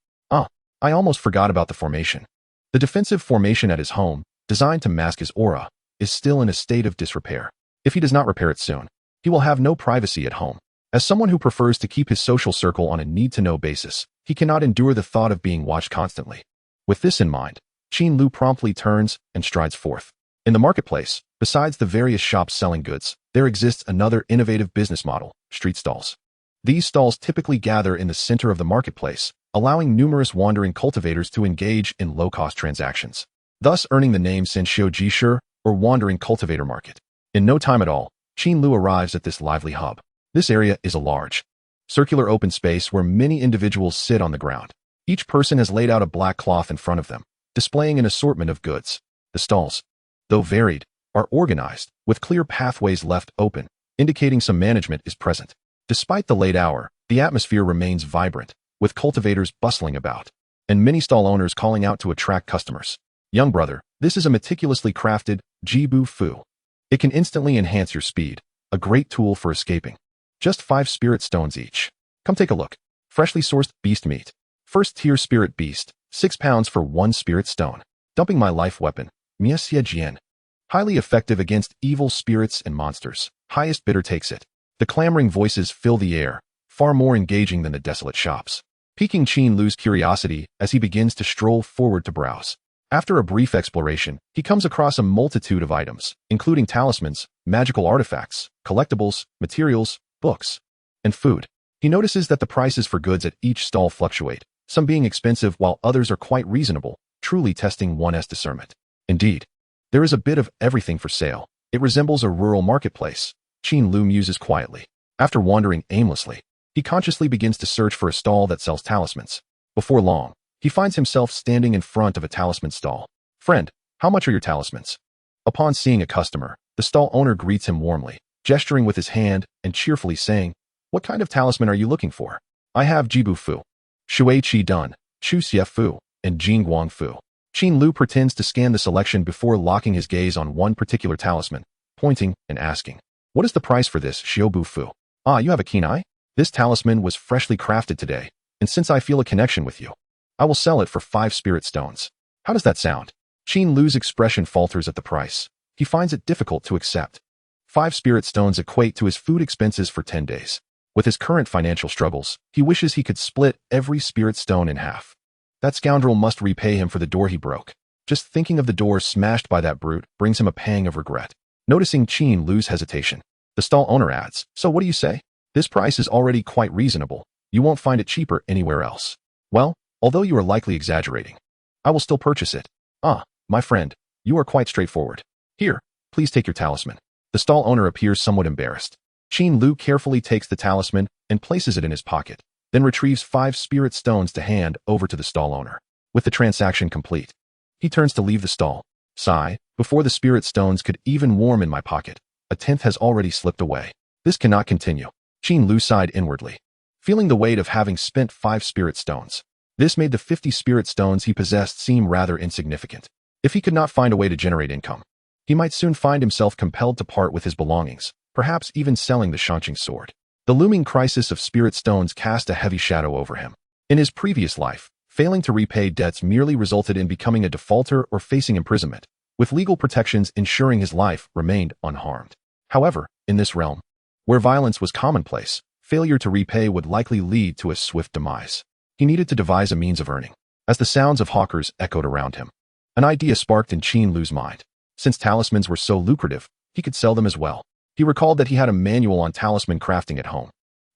I almost forgot about the formation. The defensive formation at his home, designed to mask his aura, is still in a state of disrepair. If he does not repair it soon, he will have no privacy at home. As someone who prefers to keep his social circle on a need-to-know basis, he cannot endure the thought of being watched constantly. With this in mind, Qin Lu promptly turns and strides forth. In the marketplace, besides the various shops selling goods, there exists another innovative business model, street stalls. These stalls typically gather in the center of the marketplace, allowing numerous wandering cultivators to engage in low-cost transactions, thus earning the name xianxiaaudiobooks or wandering cultivator market. In no time at all, Qin Lu arrives at this lively hub. This area is a large, circular open space where many individuals sit on the ground. Each person has laid out a black cloth in front of them, displaying an assortment of goods. The stalls, though varied, are organized, with clear pathways left open, indicating some management is present. Despite the late hour, the atmosphere remains vibrant, with cultivators bustling about, and many stall owners calling out to attract customers. "Young brother, this is a meticulously crafted jibu fu. It can instantly enhance your speed, a great tool for escaping. Just 5 spirit stones each. Come take a look. Freshly sourced beast meat. First tier spirit beast, 6 pounds for 1 spirit stone. Dumping my life weapon, martialartstraining. Highly effective against evil spirits and monsters. Highest bidder takes it." The clamoring voices fill the air, far more engaging than the desolate shops, piquing Qin Lu's curiosity as he begins to stroll forward to browse. After a brief exploration, he comes across a multitude of items, including talismans, magical artifacts, collectibles, materials, books, and food. He notices that the prices for goods at each stall fluctuate, some being expensive while others are quite reasonable, truly testing one's discernment. Indeed, there is a bit of everything for sale. It resembles a rural marketplace, Qin Lu muses quietly. After wandering aimlessly, he consciously begins to search for a stall that sells talismans. Before long, he finds himself standing in front of a talisman stall. "Friend, how much are your talismans?" Upon seeing a customer, the stall owner greets him warmly, gesturing with his hand and cheerfully saying, "What kind of talisman are you looking for?" "I have jibu fu, shui qi dun, chu xie fu, and jing guang fu." Qin Lu pretends to scan the selection before locking his gaze on one particular talisman, pointing and asking, "What is the price for this, Xiaobu Fu?" "Ah, you have a keen eye? This talisman was freshly crafted today, and since I feel a connection with you, I will sell it for 5 spirit stones. How does that sound?" Qin Lu's expression falters at the price. He finds it difficult to accept. 5 spirit stones equate to his food expenses for 10 days. With his current financial struggles, he wishes he could split every spirit stone in half. That scoundrel must repay him for the door he broke. Just thinking of the door smashed by that brute brings him a pang of regret. Noticing Qin Lu's hesitation, the stall owner adds, "So what do you say? This price is already quite reasonable. You won't find it cheaper anywhere else." "Well, although you are likely exaggerating, I will still purchase it." "Ah, my friend, you are quite straightforward. Here, please take your talisman." The stall owner appears somewhat embarrassed. Qin Lu carefully takes the talisman and places it in his pocket, then retrieves 5 spirit stones to hand over to the stall owner. With the transaction complete, he turns to leave the stall. "Sigh, before the spirit stones could even warm in my pocket, a 10th has already slipped away. This cannot continue." Qin Lu sighed inwardly, feeling the weight of having spent 5 spirit stones. This made the 50 spirit stones he possessed seem rather insignificant. If he could not find a way to generate income, he might soon find himself compelled to part with his belongings, perhaps even selling the Xianxia sword. The looming crisis of spirit stones cast a heavy shadow over him. In his previous life, failing to repay debts merely resulted in becoming a defaulter or facing imprisonment, with legal protections ensuring his life remained unharmed. However, in this realm, where violence was commonplace, failure to repay would likely lead to a swift demise. He needed to devise a means of earning. As the sounds of hawkers echoed around him, an idea sparked in Qin Lu's mind. Since talismans were so lucrative, he could sell them as well. He recalled that he had a manual on talisman crafting at home.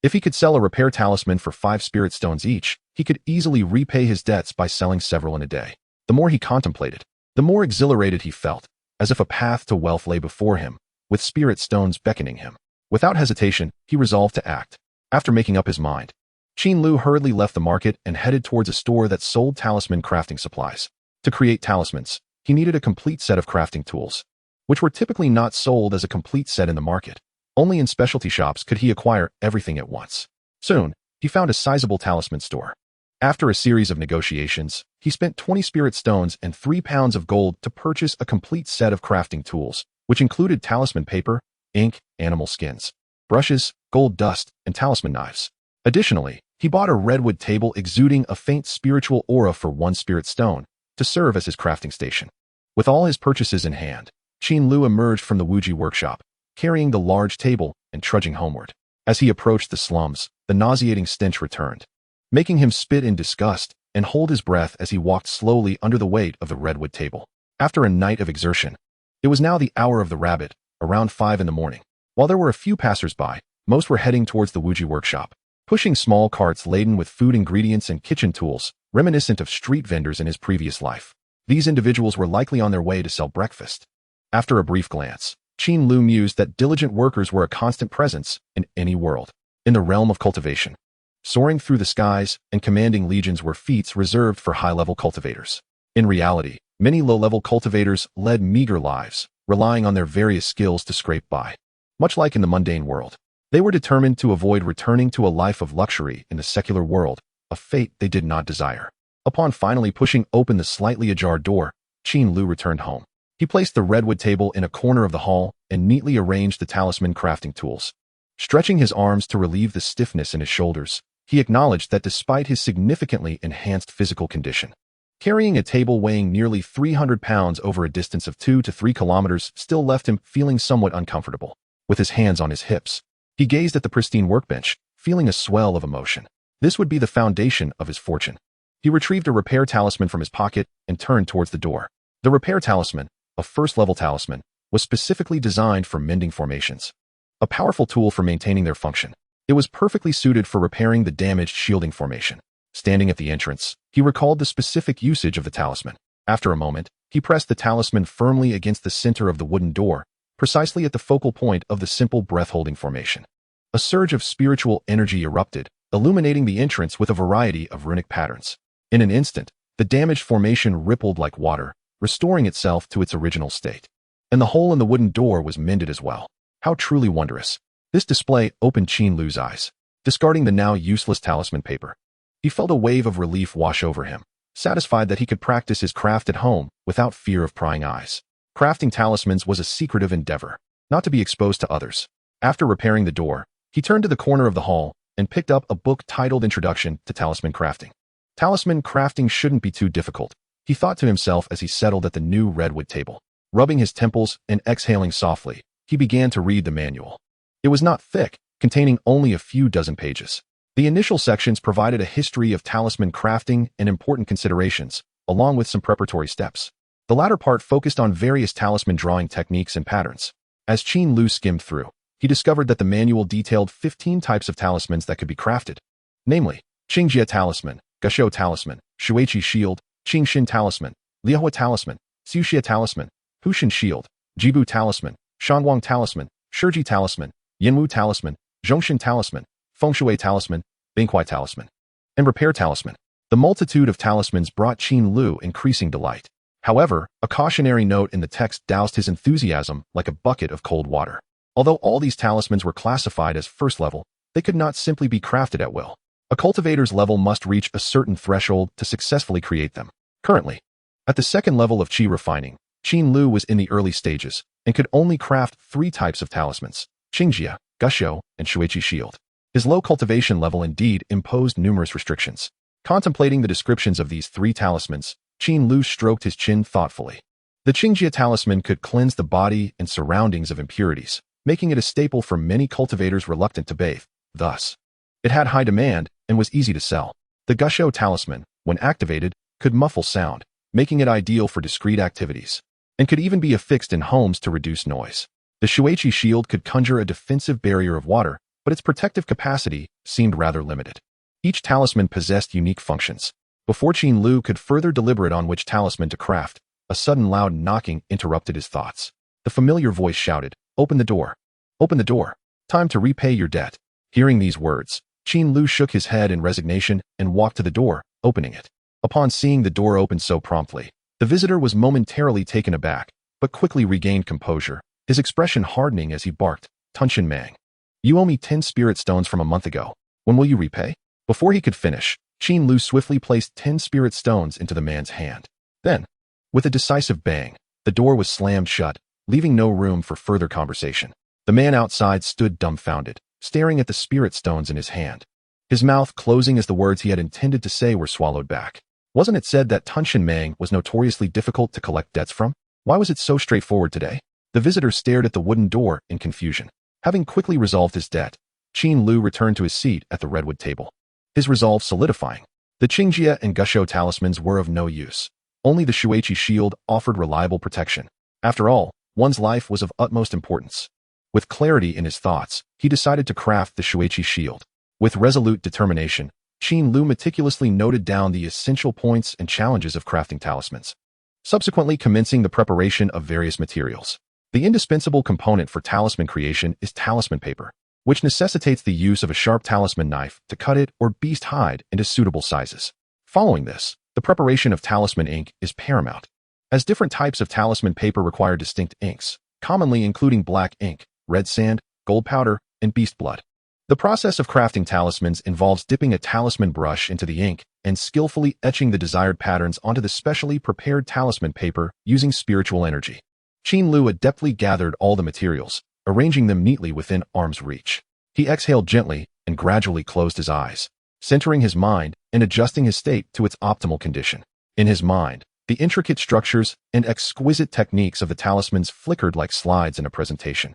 If he could sell a repair talisman for 5 spirit stones each, he could easily repay his debts by selling several in a day. The more he contemplated, the more exhilarated he felt, as if a path to wealth lay before him, with spirit stones beckoning him. Without hesitation, he resolved to act. After making up his mind, Qin Lu hurriedly left the market and headed towards a store that sold talisman crafting supplies. To create talismans, he needed a complete set of crafting tools, which were typically not sold as a complete set in the market. Only in specialty shops could he acquire everything at once. Soon, he found a sizable talisman store. After a series of negotiations, he spent 20 spirit stones and 3 pounds of gold to purchase a complete set of crafting tools, which included talisman paper, ink, animal skins, brushes, gold dust, and talisman knives. Additionally, he bought a redwood table exuding a faint spiritual aura for 1 spirit stone to serve as his crafting station. With all his purchases in hand, Qin Lu emerged from the Wuji workshop, carrying the large table and trudging homeward. As he approached the slums, the nauseating stench returned, making him spit in disgust and hold his breath as he walked slowly under the weight of the redwood table. After a night of exertion, it was now the hour of the rabbit, around 5 in the morning. While there were a few passers-by, most were heading towards the Wuji workshop, pushing small carts laden with food ingredients and kitchen tools, reminiscent of street vendors in his previous life. These individuals were likely on their way to sell breakfast. After a brief glance, Qin Lu mused that diligent workers were a constant presence in any world. In the realm of cultivation, soaring through the skies and commanding legions were feats reserved for high-level cultivators. In reality, many low-level cultivators led meager lives, relying on their various skills to scrape by. Much like in the mundane world, they were determined to avoid returning to a life of luxury in the secular world, a fate they did not desire. Upon finally pushing open the slightly ajar door, Qin Lu returned home. He placed the redwood table in a corner of the hall and neatly arranged the talisman crafting tools. Stretching his arms to relieve the stiffness in his shoulders, he acknowledged that despite his significantly enhanced physical condition, carrying a table weighing nearly 300 pounds over a distance of 2 to 3 kilometers still left him feeling somewhat uncomfortable. With his hands on his hips, he gazed at the pristine workbench, feeling a swell of emotion. This would be the foundation of his fortune. He retrieved a repair talisman from his pocket and turned towards the door. The repair talisman, a first-level talisman, was specifically designed for mending formations, a powerful tool for maintaining their function. It was perfectly suited for repairing the damaged shielding formation. Standing at the entrance, he recalled the specific usage of the talisman. After a moment, he pressed the talisman firmly against the center of the wooden door, precisely at the focal point of the simple breath-holding formation. A surge of spiritual energy erupted, illuminating the entrance with a variety of runic patterns. In an instant, the damaged formation rippled like water, restoring itself to its original state. And the hole in the wooden door was mended as well. How truly wondrous. This display opened Qin Lu's eyes. Discarding the now useless talisman paper, he felt a wave of relief wash over him. satisfied that he could practice his craft at home without fear of prying eyes. Crafting talismans was a secretive endeavor, not to be exposed to others. After repairing the door, he turned to the corner of the hall and picked up a book titled Introduction to Talisman Crafting. Talisman crafting shouldn't be too difficult, he thought to himself as he settled at the new redwood table. Rubbing his temples and exhaling softly, he began to read the manual. It was not thick, containing only a few dozen pages. The initial sections provided a history of talisman crafting and important considerations, along with some preparatory steps. The latter part focused on various talisman drawing techniques and patterns. As Qin Lu skimmed through, he discovered that the manual detailed 15 types of talismans that could be crafted, namely, Xianxia talisman, Gushou talisman, Shuiqi shield, Qingxin talisman, Liahua talisman, Xiuxia talisman, Hushin shield, Jibu talisman, Shanguang talisman, Shiji talisman, Yinwu talisman, Zhongshin talisman, Fengshui talisman, Binghuai talisman, and repair talisman. The multitude of talismans brought Qin Lu increasing delight. However, a cautionary note in the text doused his enthusiasm like a bucket of cold water. Although all these talismans were classified as first level, they could not simply be crafted at will. A cultivator's level must reach a certain threshold to successfully create them. Currently, at the second level of Qi refining, Qin Lu was in the early stages and could only craft 3 types of talismans, Xianxia, Gushou, and Shuiqi shield. His low cultivation level indeed imposed numerous restrictions. Contemplating the descriptions of these 3 talismans, Qin Lu stroked his chin thoughtfully. The Xianxia talisman could cleanse the body and surroundings of impurities, making it a staple for many cultivators reluctant to bathe. Thus, it had high demand and was easy to sell. The Gushou talisman, when activated, could muffle sound, making it ideal for discreet activities, and could even be affixed in homes to reduce noise. The Shuiqi shield could conjure a defensive barrier of water, but its protective capacity seemed rather limited. Each talisman possessed unique functions. Before Qin Lu could further deliberate on which talisman to craft, a sudden loud knocking interrupted his thoughts. The familiar voice shouted, "Open the door! Open the door! Time to repay your debt." Hearing these words, Qin Lu shook his head in resignation and walked to the door, opening it. Upon seeing the door open so promptly, the visitor was momentarily taken aback, but quickly regained composure, his expression hardening as he barked, "Tunshin Mang, you owe me 10 spirit stones from a month ago. When will you repay?" Before he could finish, Qin Lu swiftly placed 10 spirit stones into the man's hand. Then, with a decisive bang, the door was slammed shut, leaving no room for further conversation. The man outside stood dumbfounded, staring at the spirit stones in his hand, his mouth closing as the words he had intended to say were swallowed back. Wasn't it said that Tunshin Mang was notoriously difficult to collect debts from? Why was it so straightforward today? The visitor stared at the wooden door in confusion. Having quickly resolved his debt, Qin Lu returned to his seat at the redwood table, his resolve solidifying. The Xianxia and Gushou talismans were of no use. Only the Shuiqi shield offered reliable protection. After all, one's life was of utmost importance. With clarity in his thoughts, he decided to craft the Shuiqi shield. With resolute determination, Qin Lu meticulously noted down the essential points and challenges of crafting talismans, subsequently commencing the preparation of various materials. The indispensable component for talisman creation is talisman paper, which necessitates the use of a sharp talisman knife to cut it or beast hide into suitable sizes. Following this, the preparation of talisman ink is paramount, as different types of talisman paper require distinct inks, commonly including black ink, red sand, gold powder, and beast blood. The process of crafting talismans involves dipping a talisman brush into the ink and skillfully etching the desired patterns onto the specially prepared talisman paper using spiritual energy. Qin Lu adeptly gathered all the materials, arranging them neatly within arm's reach. He exhaled gently and gradually closed his eyes, centering his mind and adjusting his state to its optimal condition. In his mind, the intricate structures and exquisite techniques of the talismans flickered like slides in a presentation,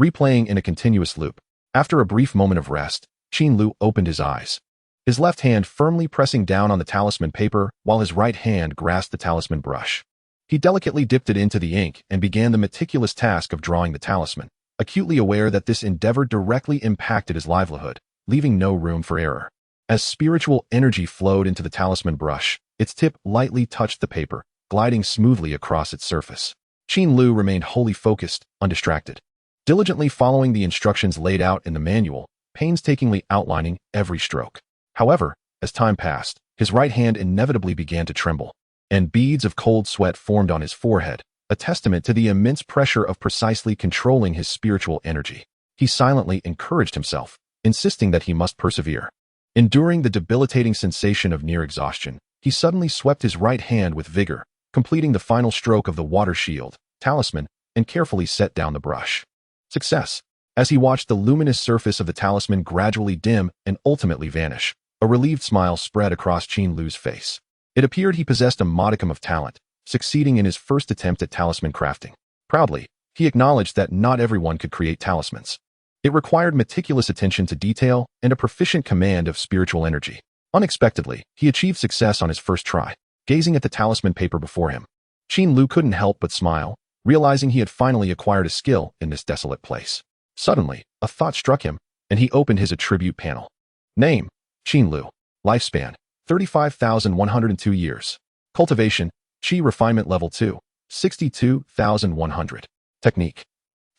replaying in a continuous loop. After a brief moment of rest, Qin Lu opened his eyes, his left hand firmly pressing down on the talisman paper while his right hand grasped the talisman brush. He delicately dipped it into the ink and began the meticulous task of drawing the talisman, acutely aware that this endeavor directly impacted his livelihood, leaving no room for error. As spiritual energy flowed into the talisman brush, its tip lightly touched the paper, gliding smoothly across its surface. Qin Lu remained wholly focused, undistracted, diligently following the instructions laid out in the manual, painstakingly outlining every stroke. However, as time passed, his right hand inevitably began to tremble, and beads of cold sweat formed on his forehead, a testament to the immense pressure of precisely controlling his spiritual energy. He silently encouraged himself, insisting that he must persevere. Enduring the debilitating sensation of near exhaustion, he suddenly swept his right hand with vigor, completing the final stroke of the water shield, talisman, and carefully set down the brush. Success! As he watched the luminous surface of the talisman gradually dim and ultimately vanish, a relieved smile spread across Qin Lu's face. It appeared he possessed a modicum of talent, succeeding in his first attempt at talisman crafting. Proudly, he acknowledged that not everyone could create talismans. It required meticulous attention to detail and a proficient command of spiritual energy. Unexpectedly, he achieved success on his first try. Gazing at the talisman paper before him, Qin Lu couldn't help but smile, realizing he had finally acquired a skill in this desolate place. Suddenly, a thought struck him, and he opened his attribute panel. Name: Qin Lu. Lifespan: 35,102 years. Cultivation: Qi Refinement Level 2, 62,100. Technique: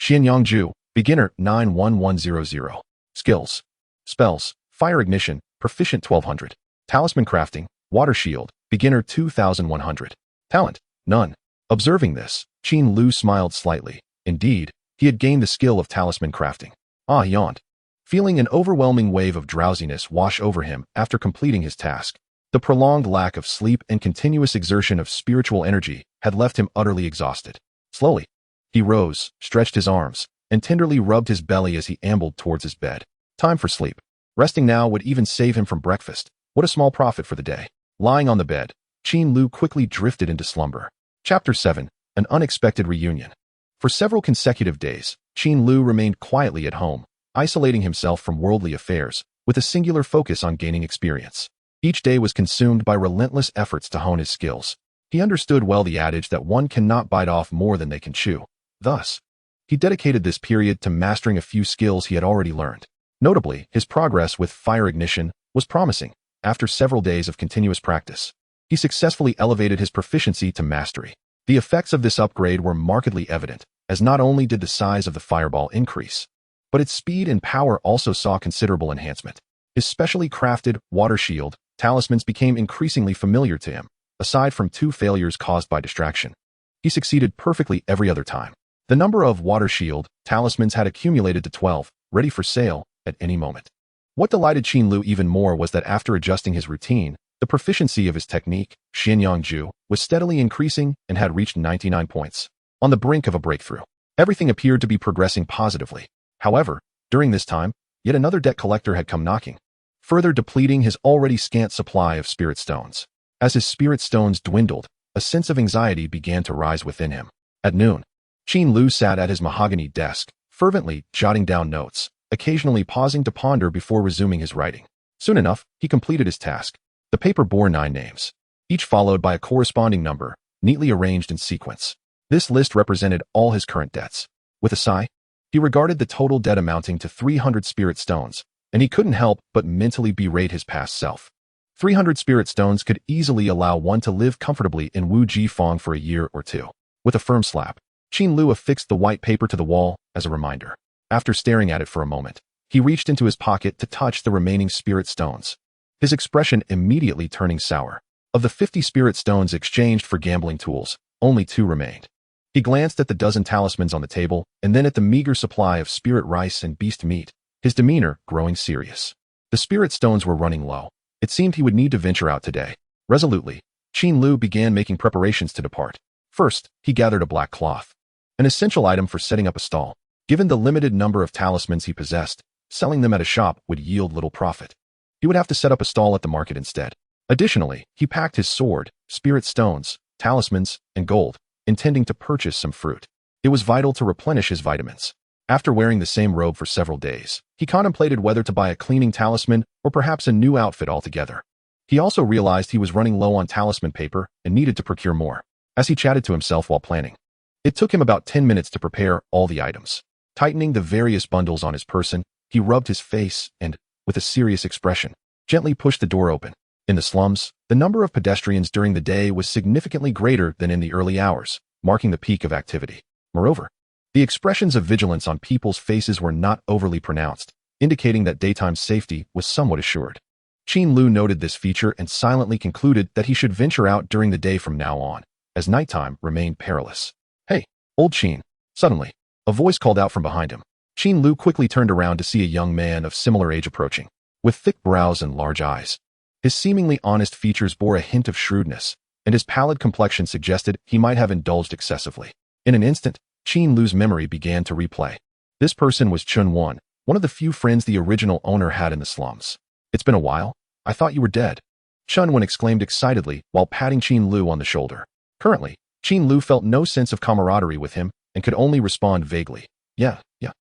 Xianxiaaudiobooks, Beginner 91100. Skills: Spells: Fire Ignition, Proficient 1200. Talisman Crafting, Water Shield, Beginner 2100. Talent: None. Observing this, Qin Lu smiled slightly. Indeed, he had gained the skill of talisman crafting. He yawned, feeling an overwhelming wave of drowsiness wash over him after completing his task. The prolonged lack of sleep and continuous exertion of spiritual energy had left him utterly exhausted. Slowly, he rose, stretched his arms, and tenderly rubbed his belly as he ambled towards his bed. Time for sleep. Resting now would even save him from breakfast. What a small profit for the day. Lying on the bed, Qin Lu quickly drifted into slumber. Chapter 7. An Unexpected Reunion. For several consecutive days, Qin Lu remained quietly at home, isolating himself from worldly affairs, with a singular focus on gaining experience. Each day was consumed by relentless efforts to hone his skills. He understood well the adage that one cannot bite off more than they can chew. Thus, he dedicated this period to mastering a few skills he had already learned. Notably, his progress with fire ignition was promising. After several days of continuous practice, he successfully elevated his proficiency to mastery. The effects of this upgrade were markedly evident, as not only did the size of the fireball increase, but its speed and power also saw considerable enhancement. His specially crafted water shield talismans became increasingly familiar to him. Aside from 2 failures caused by distraction, he succeeded perfectly every other time. The number of water shield talismans had accumulated to 12, ready for sale at any moment. What delighted Qin Lu even more was that after adjusting his routine, the proficiency of his technique, Xianxiaaudiobooks, was steadily increasing and had reached 99 points. On the brink of a breakthrough, everything appeared to be progressing positively. However, during this time, yet another debt collector had come knocking, further depleting his already scant supply of spirit stones. As his spirit stones dwindled, a sense of anxiety began to rise within him. At noon, Qin Lu sat at his mahogany desk, fervently jotting down notes, occasionally pausing to ponder before resuming his writing. Soon enough, he completed his task. The paper bore 9 names, each followed by a corresponding number, neatly arranged in sequence. This list represented all his current debts. With a sigh, he regarded the total debt amounting to 300 spirit stones, and he couldn't help but mentally berate his past self. 300 spirit stones could easily allow one to live comfortably in Wu Jifang for a year or two. With a firm slap, Qin Lu affixed the white paper to the wall as a reminder. After staring at it for a moment, he reached into his pocket to touch the remaining spirit stones, his expression immediately turning sour. Of the 50 spirit stones exchanged for gambling tools, only 2 remained. He glanced at the dozen talismans on the table and then at the meager supply of spirit rice and beast meat, his demeanor growing serious. The spirit stones were running low. It seemed he would need to venture out today. Resolutely, Qin Lu began making preparations to depart. First, he gathered a black cloth, an essential item for setting up a stall. Given the limited number of talismans he possessed, selling them at a shop would yield little profit. He would have to set up a stall at the market instead. Additionally, he packed his sword, spirit stones, talismans, and gold, intending to purchase some fruit. It was vital to replenish his vitamins. After wearing the same robe for several days, he contemplated whether to buy a cleaning talisman or perhaps a new outfit altogether. He also realized he was running low on talisman paper and needed to procure more. As he chatted to himself while planning, it took him about 10 minutes to prepare all the items. Tightening the various bundles on his person, he rubbed his face and, with a serious expression, gently pushed the door open. In the slums, the number of pedestrians during the day was significantly greater than in the early hours, marking the peak of activity. Moreover, the expressions of vigilance on people's faces were not overly pronounced, indicating that daytime safety was somewhat assured. Qin Lu noted this feature and silently concluded that he should venture out during the day from now on, as nighttime remained perilous. "Hey, old Qin!" Suddenly, a voice called out from behind him. Qin Lu quickly turned around to see a young man of similar age approaching, with thick brows and large eyes. His seemingly honest features bore a hint of shrewdness, and his pallid complexion suggested he might have indulged excessively. In an instant, Qin Lu's memory began to replay. This person was Chun Wan, one of the few friends the original owner had in the slums. "It's been a while. I thought you were dead," Chun Wan exclaimed excitedly while patting Qin Lu on the shoulder. Currently, Qin Lu felt no sense of camaraderie with him and could only respond vaguely. Yeah,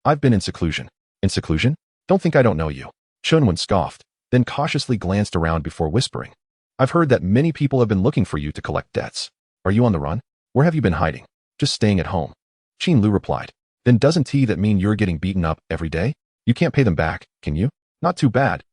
I've been in seclusion." "In seclusion? Don't think I don't know you." Chun Wan scoffed, then cautiously glanced around before whispering. "I've heard that many people have been looking for you to collect debts. Are you on the run? Where have you been hiding?" "Just staying at home," Qin Lu replied. "Then doesn't that mean you're getting beaten up every day? You can't pay them back, can you?" Not too bad.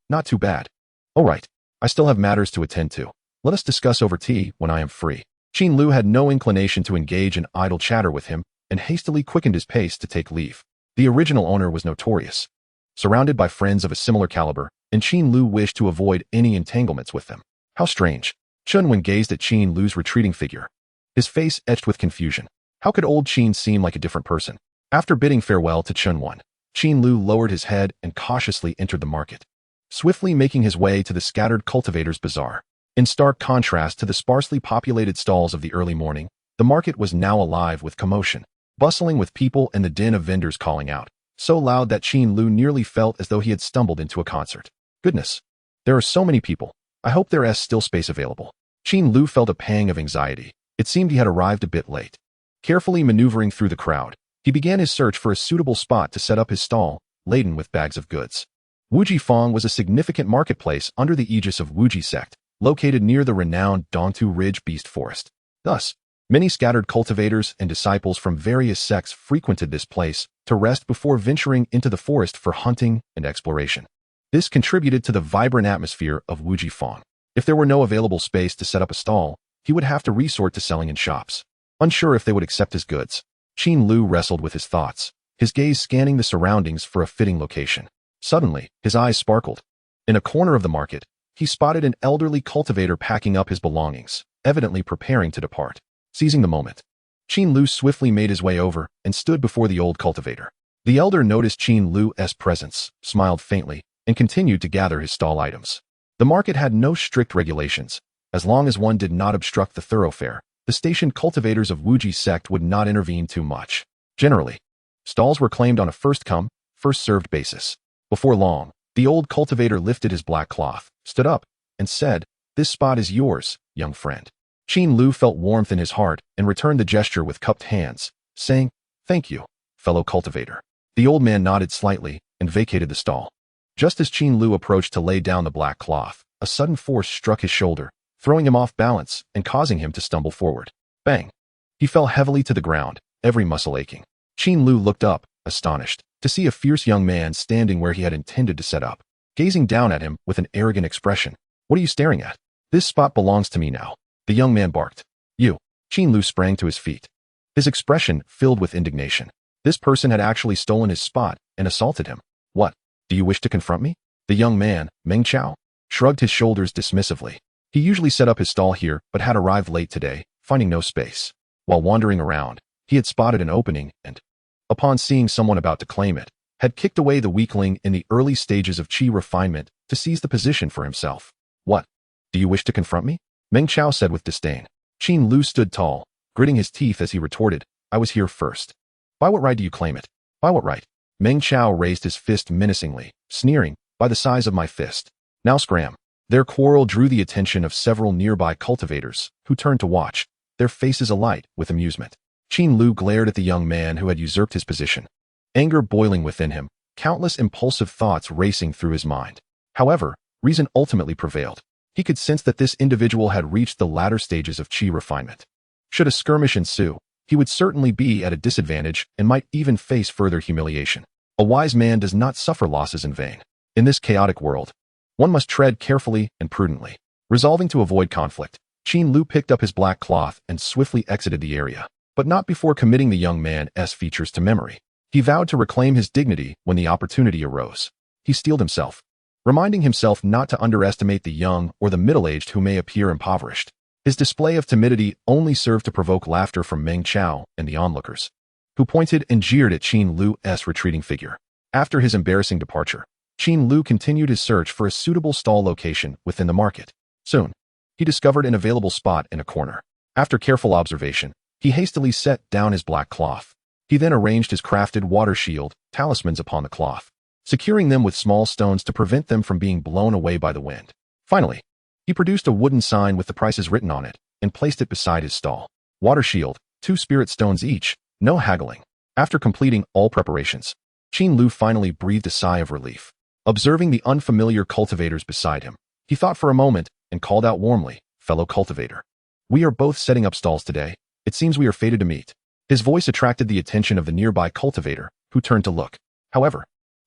"All right, I still have matters to attend to. Let us discuss over tea when I am free." Qin Lu had no inclination to engage in idle chatter with him and hastily quickened his pace to take leave. The original owner was notorious, surrounded by friends of a similar caliber, and Qin Lu wished to avoid any entanglements with them. How strange. Chun Wan gazed at Qin Lu's retreating figure, his face etched with confusion. How could old Qin seem like a different person? After bidding farewell to Chun Wan, Qin Lu lowered his head and cautiously entered the market, swiftly making his way to the scattered cultivators' bazaar. In stark contrast to the sparsely populated stalls of the early morning, the market was now alive with commotion, bustling with people and the din of vendors calling out, so loud that Qin Lu nearly felt as though he had stumbled into a concert. Goodness, there are so many people. I hope there is still space available. Qin Lu felt a pang of anxiety. It seemed he had arrived a bit late. Carefully maneuvering through the crowd, he began his search for a suitable spot to set up his stall, laden with bags of goods. Wujifang was a significant marketplace under the aegis of Wuji sect, located near the renowned Dongtu Ridge Beast Forest. Thus, many scattered cultivators and disciples from various sects frequented this place to rest before venturing into the forest for hunting and exploration. This contributed to the vibrant atmosphere of Wujifang. If there were no available space to set up a stall, he would have to resort to selling in shops. Unsure if they would accept his goods, Qin Lu wrestled with his thoughts, his gaze scanning the surroundings for a fitting location. Suddenly, his eyes sparkled. In a corner of the market, he spotted an elderly cultivator packing up his belongings, evidently preparing to depart. Seizing the moment, Qin Lu swiftly made his way over and stood before the old cultivator. The elder noticed Qin Lu's presence, smiled faintly, and continued to gather his stall items. The market had no strict regulations. As long as one did not obstruct the thoroughfare, the stationed cultivators of Wuji sect would not intervene too much. Generally, stalls were claimed on a first-come, first-served basis. Before long, the old cultivator lifted his black cloth, stood up, and said, "This spot is yours, young friend." Qin Lu felt warmth in his heart and returned the gesture with cupped hands, saying, "Thank you, fellow cultivator." The old man nodded slightly and vacated the stall. Just as Qin Lu approached to lay down the black cloth, a sudden force struck his shoulder, throwing him off balance and causing him to stumble forward. Bang! He fell heavily to the ground, every muscle aching. Qin Lu looked up, astonished, to see a fierce young man standing where he had intended to set up, gazing down at him with an arrogant expression. "What are you staring at? This spot belongs to me now," the young man barked. "You." Qin Lu sprang to his feet, his expression filled with indignation. This person had actually stolen his spot and assaulted him. "What? Do you wish to confront me?" The young man, Meng Chao, shrugged his shoulders dismissively. He usually set up his stall here but had arrived late today, finding no space. While wandering around, he had spotted an opening and, upon seeing someone about to claim it, had kicked away the weakling in the early stages of qi refinement to seize the position for himself. "What? Do you wish to confront me?" Meng Chao said with disdain. Qin Lu stood tall, gritting his teeth as he retorted, "I was here first." "By what right do you claim it?" "By what right?" Meng Chao raised his fist menacingly, sneering, "By the size of my fist. Now scram." Their quarrel drew the attention of several nearby cultivators, who turned to watch, their faces alight with amusement. Qin Lu glared at the young man who had usurped his position, anger boiling within him, countless impulsive thoughts racing through his mind. However, reason ultimately prevailed. He could sense that this individual had reached the latter stages of qi refinement. Should a skirmish ensue, he would certainly be at a disadvantage and might even face further humiliation. A wise man does not suffer losses in vain. In this chaotic world, one must tread carefully and prudently. Resolving to avoid conflict, Qin Lu picked up his black cloth and swiftly exited the area, but not before committing the young man's features to memory. He vowed to reclaim his dignity when the opportunity arose. He steeled himself, reminding himself not to underestimate the young or the middle-aged who may appear impoverished. His display of timidity only served to provoke laughter from Meng Chao and the onlookers, who pointed and jeered at Qin Lu's retreating figure. After his embarrassing departure, Qin Lu continued his search for a suitable stall location within the market. Soon, he discovered an available spot in a corner. After careful observation, he hastily set down his black cloth. He then arranged his crafted water shield talismans upon the cloth, securing them with small stones to prevent them from being blown away by the wind. Finally, he produced a wooden sign with the prices written on it and placed it beside his stall. Water shield, 2 spirit stones each, no haggling. After completing all preparations, Qin Lu finally breathed a sigh of relief. Observing the unfamiliar cultivators beside him, he thought for a moment and called out warmly, "Fellow cultivator. We are both setting up stalls today. It seems we are fated to meet." His voice attracted the attention of the nearby cultivator, who turned to look. However,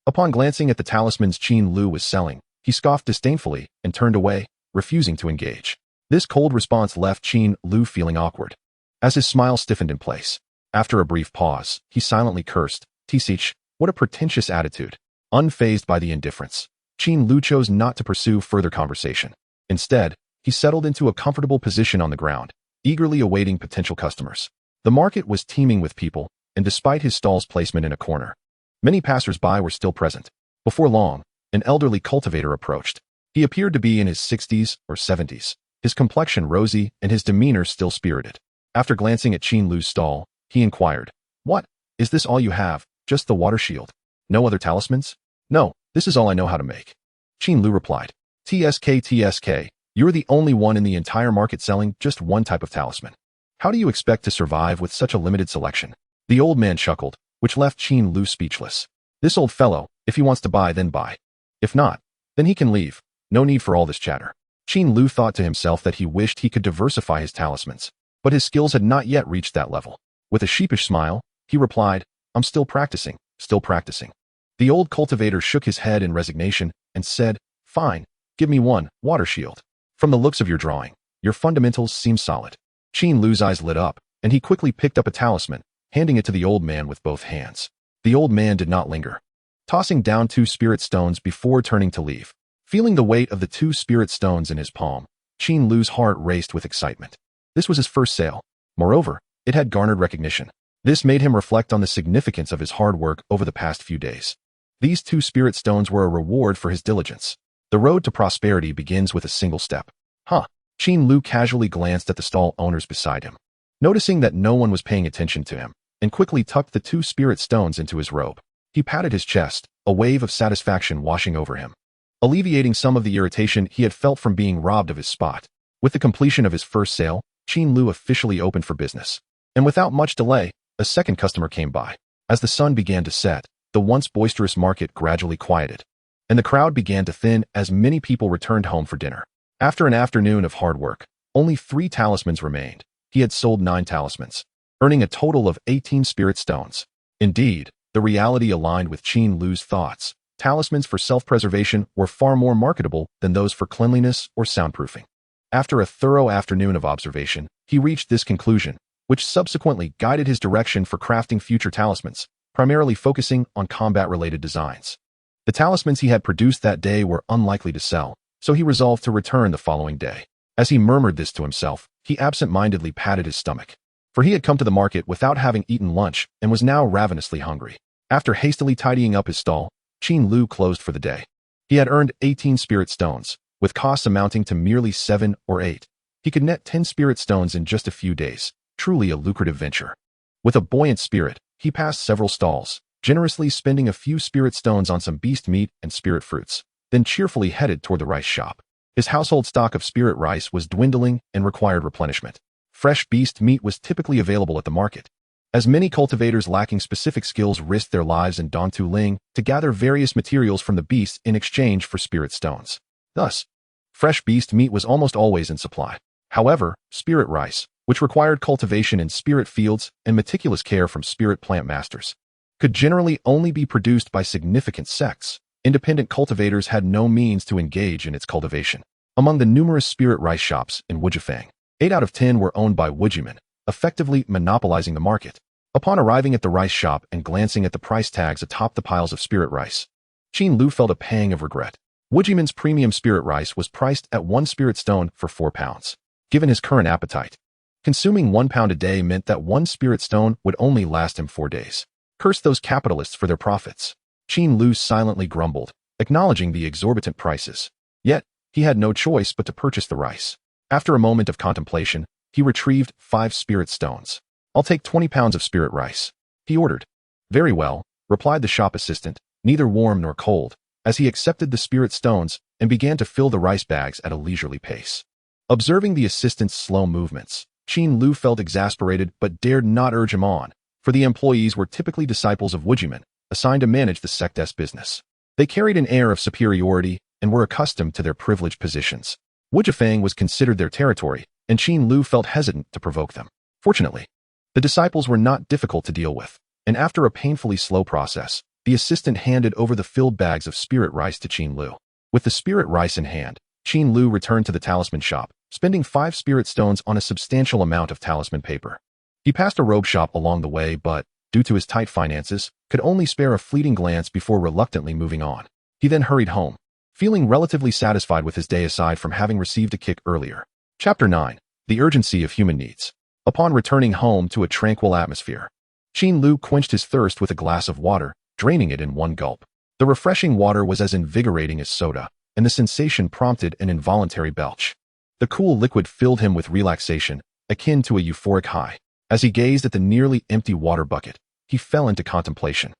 upon glancing at the talismans Qin Lu was selling, he scoffed disdainfully and turned away, refusing to engage. This cold response left Qin Lu feeling awkward, as his smile stiffened in place. After a brief pause, he silently cursed, "Tisich, what a pretentious attitude." Unfazed by the indifference, Qin Lu chose not to pursue further conversation. Instead, he settled into a comfortable position on the ground, eagerly awaiting potential customers. The market was teeming with people, and despite his stall's placement in a corner, many passers-by were still present. Before long, an elderly cultivator approached. He appeared to be in his 60s or 70s, his complexion rosy and his demeanor still spirited. After glancing at Qin Lu's stall, he inquired, "What? Is this all you have, just the water shield? No other talismans?" "No, this is all I know how to make." Qin Lu replied, TSK, you're the only one in the entire market selling just one type of talisman. How do you expect to survive with such a limited selection?" The old man chuckled, which left Qin Lu speechless. This old fellow, if he wants to buy, then buy. If not, then he can leave. No need for all this chatter. Qin Lu thought to himself that he wished he could diversify his talismans, but his skills had not yet reached that level. With a sheepish smile, he replied, "I'm still practicing, still practicing." The old cultivator shook his head in resignation and said, "Fine, give me one, water shield. From the looks of your drawing, your fundamentals seem solid." Qin Lu's eyes lit up, and he quickly picked up a talisman, handing it to the old man with both hands. The old man did not linger, tossing down 2 spirit stones before turning to leave. Feeling the weight of the 2 spirit stones in his palm, Qin Lu's heart raced with excitement. This was his first sale. Moreover, it had garnered recognition. This made him reflect on the significance of his hard work over the past few days. These 2 spirit stones were a reward for his diligence. The road to prosperity begins with a single step. Qin Lu casually glanced at the stall owners beside him, noticing that no one was paying attention to him, and quickly tucked the 2 spirit stones into his robe. He patted his chest, a wave of satisfaction washing over him, alleviating some of the irritation he had felt from being robbed of his spot. With the completion of his first sale, Qin Lu officially opened for business. And without much delay, a second customer came by. As the sun began to set, the once boisterous market gradually quieted, and the crowd began to thin as many people returned home for dinner. After an afternoon of hard work, only 3 talismans remained. He had sold 9 talismans, earning a total of 18 spirit stones. Indeed, the reality aligned with Qin Lu's thoughts. Talismans for self-preservation were far more marketable than those for cleanliness or soundproofing. After a thorough afternoon of observation, he reached this conclusion, which subsequently guided his direction for crafting future talismans, primarily focusing on combat-related designs. The talismans he had produced that day were unlikely to sell, so he resolved to return the following day. As he murmured this to himself, he absent-mindedly patted his stomach, for he had come to the market without having eaten lunch and was now ravenously hungry. After hastily tidying up his stall, Qin Lu closed for the day. He had earned 18 spirit stones, with costs amounting to merely 7 or 8. He could net 10 spirit stones in just a few days, truly a lucrative venture. With a buoyant spirit, he passed several stalls, generously spending a few spirit stones on some beast meat and spirit fruits, then cheerfully headed toward the rice shop. His household stock of spirit rice was dwindling and required replenishment. Fresh beast meat was typically available at the market, as many cultivators lacking specific skills risked their lives in Dantu Ling to gather various materials from the beasts in exchange for spirit stones. Thus, fresh beast meat was almost always in supply. However, spirit rice, which required cultivation in spirit fields and meticulous care from spirit plant masters, could generally only be produced by significant sects. Independent cultivators had no means to engage in its cultivation. Among the numerous spirit rice shops in Wujifang, 8 out of 10 were owned by Wujimen, effectively monopolizing the market. Upon arriving at the rice shop and glancing at the price tags atop the piles of spirit rice, Qin Lu felt a pang of regret. Wujimen's premium spirit rice was priced at 1 spirit stone for 4 pounds. Given his current appetite, consuming 1 pound a day meant that 1 spirit stone would only last him 4 days. Curse those capitalists for their profits. Qin Lu silently grumbled, acknowledging the exorbitant prices. Yet, he had no choice but to purchase the rice. After a moment of contemplation, he retrieved 5 spirit stones. "I'll take 20 pounds of spirit rice," he ordered. "Very well," replied the shop assistant, neither warm nor cold, as he accepted the spirit stones and began to fill the rice bags at a leisurely pace. Observing the assistant's slow movements, Qin Lu felt exasperated but dared not urge him on, for the employees were typically disciples of Wujiman, assigned to manage the sect's business. They carried an air of superiority and were accustomed to their privileged positions. Wujifang was considered their territory, and Qin Lu felt hesitant to provoke them. Fortunately, the disciples were not difficult to deal with, and after a painfully slow process, the assistant handed over the filled bags of spirit rice to Qin Lu. With the spirit rice in hand, Qin Lu returned to the talisman shop, spending 5 spirit stones on a substantial amount of talisman paper. He passed a robe shop along the way but, due to his tight finances, could only spare a fleeting glance before reluctantly moving on. He then hurried home, feeling relatively satisfied with his day aside from having received a kick earlier. Chapter 9. The Urgency of Human Needs. Upon returning home to a tranquil atmosphere, Qin Lu quenched his thirst with a glass of water, draining it in one gulp. The refreshing water was as invigorating as soda, and the sensation prompted an involuntary belch. The cool liquid filled him with relaxation, akin to a euphoric high. As he gazed at the nearly empty water bucket, he fell into contemplation.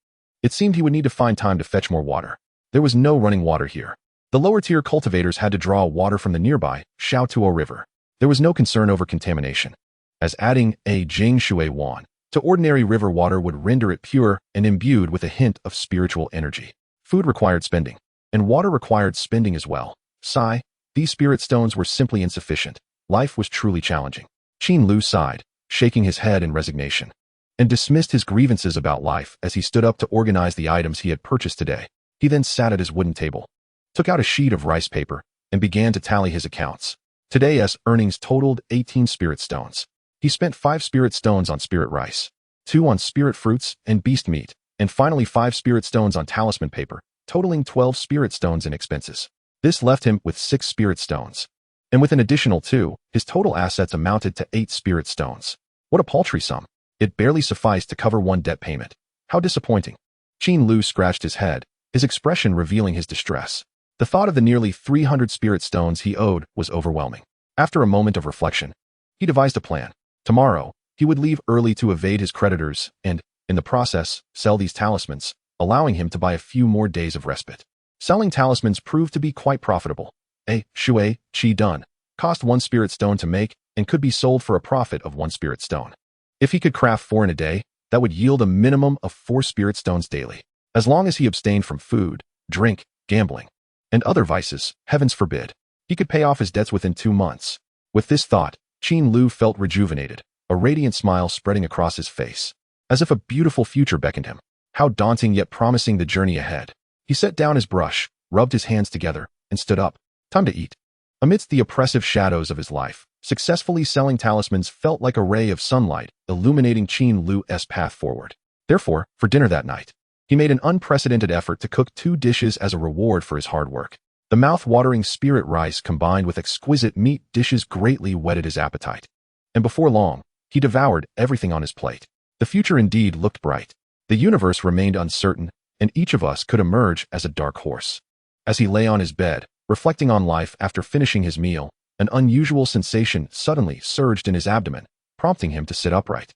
It seemed he would need to find time to fetch more water. There was no running water here. The lower-tier cultivators had to draw water from the nearby Xiaotuo River. There was no concern over contamination, as adding a xianxiawan to ordinary river water would render it pure and imbued with a hint of spiritual energy. Food required spending, and water required spending as well. Sigh, these spirit stones were simply insufficient. Life was truly challenging. Qin Lu sighed, shaking his head in resignation, and dismissed his grievances about life as he stood up to organize the items he had purchased today. He then sat at his wooden table, took out a sheet of rice paper, and began to tally his accounts. Today's earnings totaled 18 spirit stones. He spent 5 spirit stones on spirit rice, 2 on spirit fruits and beast meat, and finally 5 spirit stones on talisman paper, totaling 12 spirit stones in expenses. This left him with 6 spirit stones. And with an additional 2, his total assets amounted to 8 spirit stones. What a paltry sum. It barely sufficed to cover one debt payment. How disappointing. Qin Lu scratched his head, his expression revealing his distress. The thought of the nearly 300 spirit stones he owed was overwhelming. After a moment of reflection, he devised a plan. Tomorrow, he would leave early to evade his creditors and, in the process, sell these talismans, allowing him to buy a few more days of respite. Selling talismans proved to be quite profitable. A shui qi dun cost 1 spirit stone to make and could be sold for a profit of 1 spirit stone. If he could craft 4 in a day, that would yield a minimum of 4 spirit stones daily. As long as he abstained from food, drink, gambling, and other vices, heavens forbid, he could pay off his debts within 2 months. With this thought, Qin Lu felt rejuvenated, a radiant smile spreading across his face, as if a beautiful future beckoned him. How daunting yet promising the journey ahead. He set down his brush, rubbed his hands together, and stood up. Time to eat. Amidst the oppressive shadows of his life, successfully selling talismans felt like a ray of sunlight, illuminating Qin Lu's path forward. Therefore, for dinner that night, he made an unprecedented effort to cook 2 dishes as a reward for his hard work. The mouth-watering spirit rice combined with exquisite meat dishes greatly whetted his appetite. And before long, he devoured everything on his plate. The future indeed looked bright. The universe remained uncertain, and each of us could emerge as a dark horse. As he lay on his bed, reflecting on life after finishing his meal, an unusual sensation suddenly surged in his abdomen, prompting him to sit upright.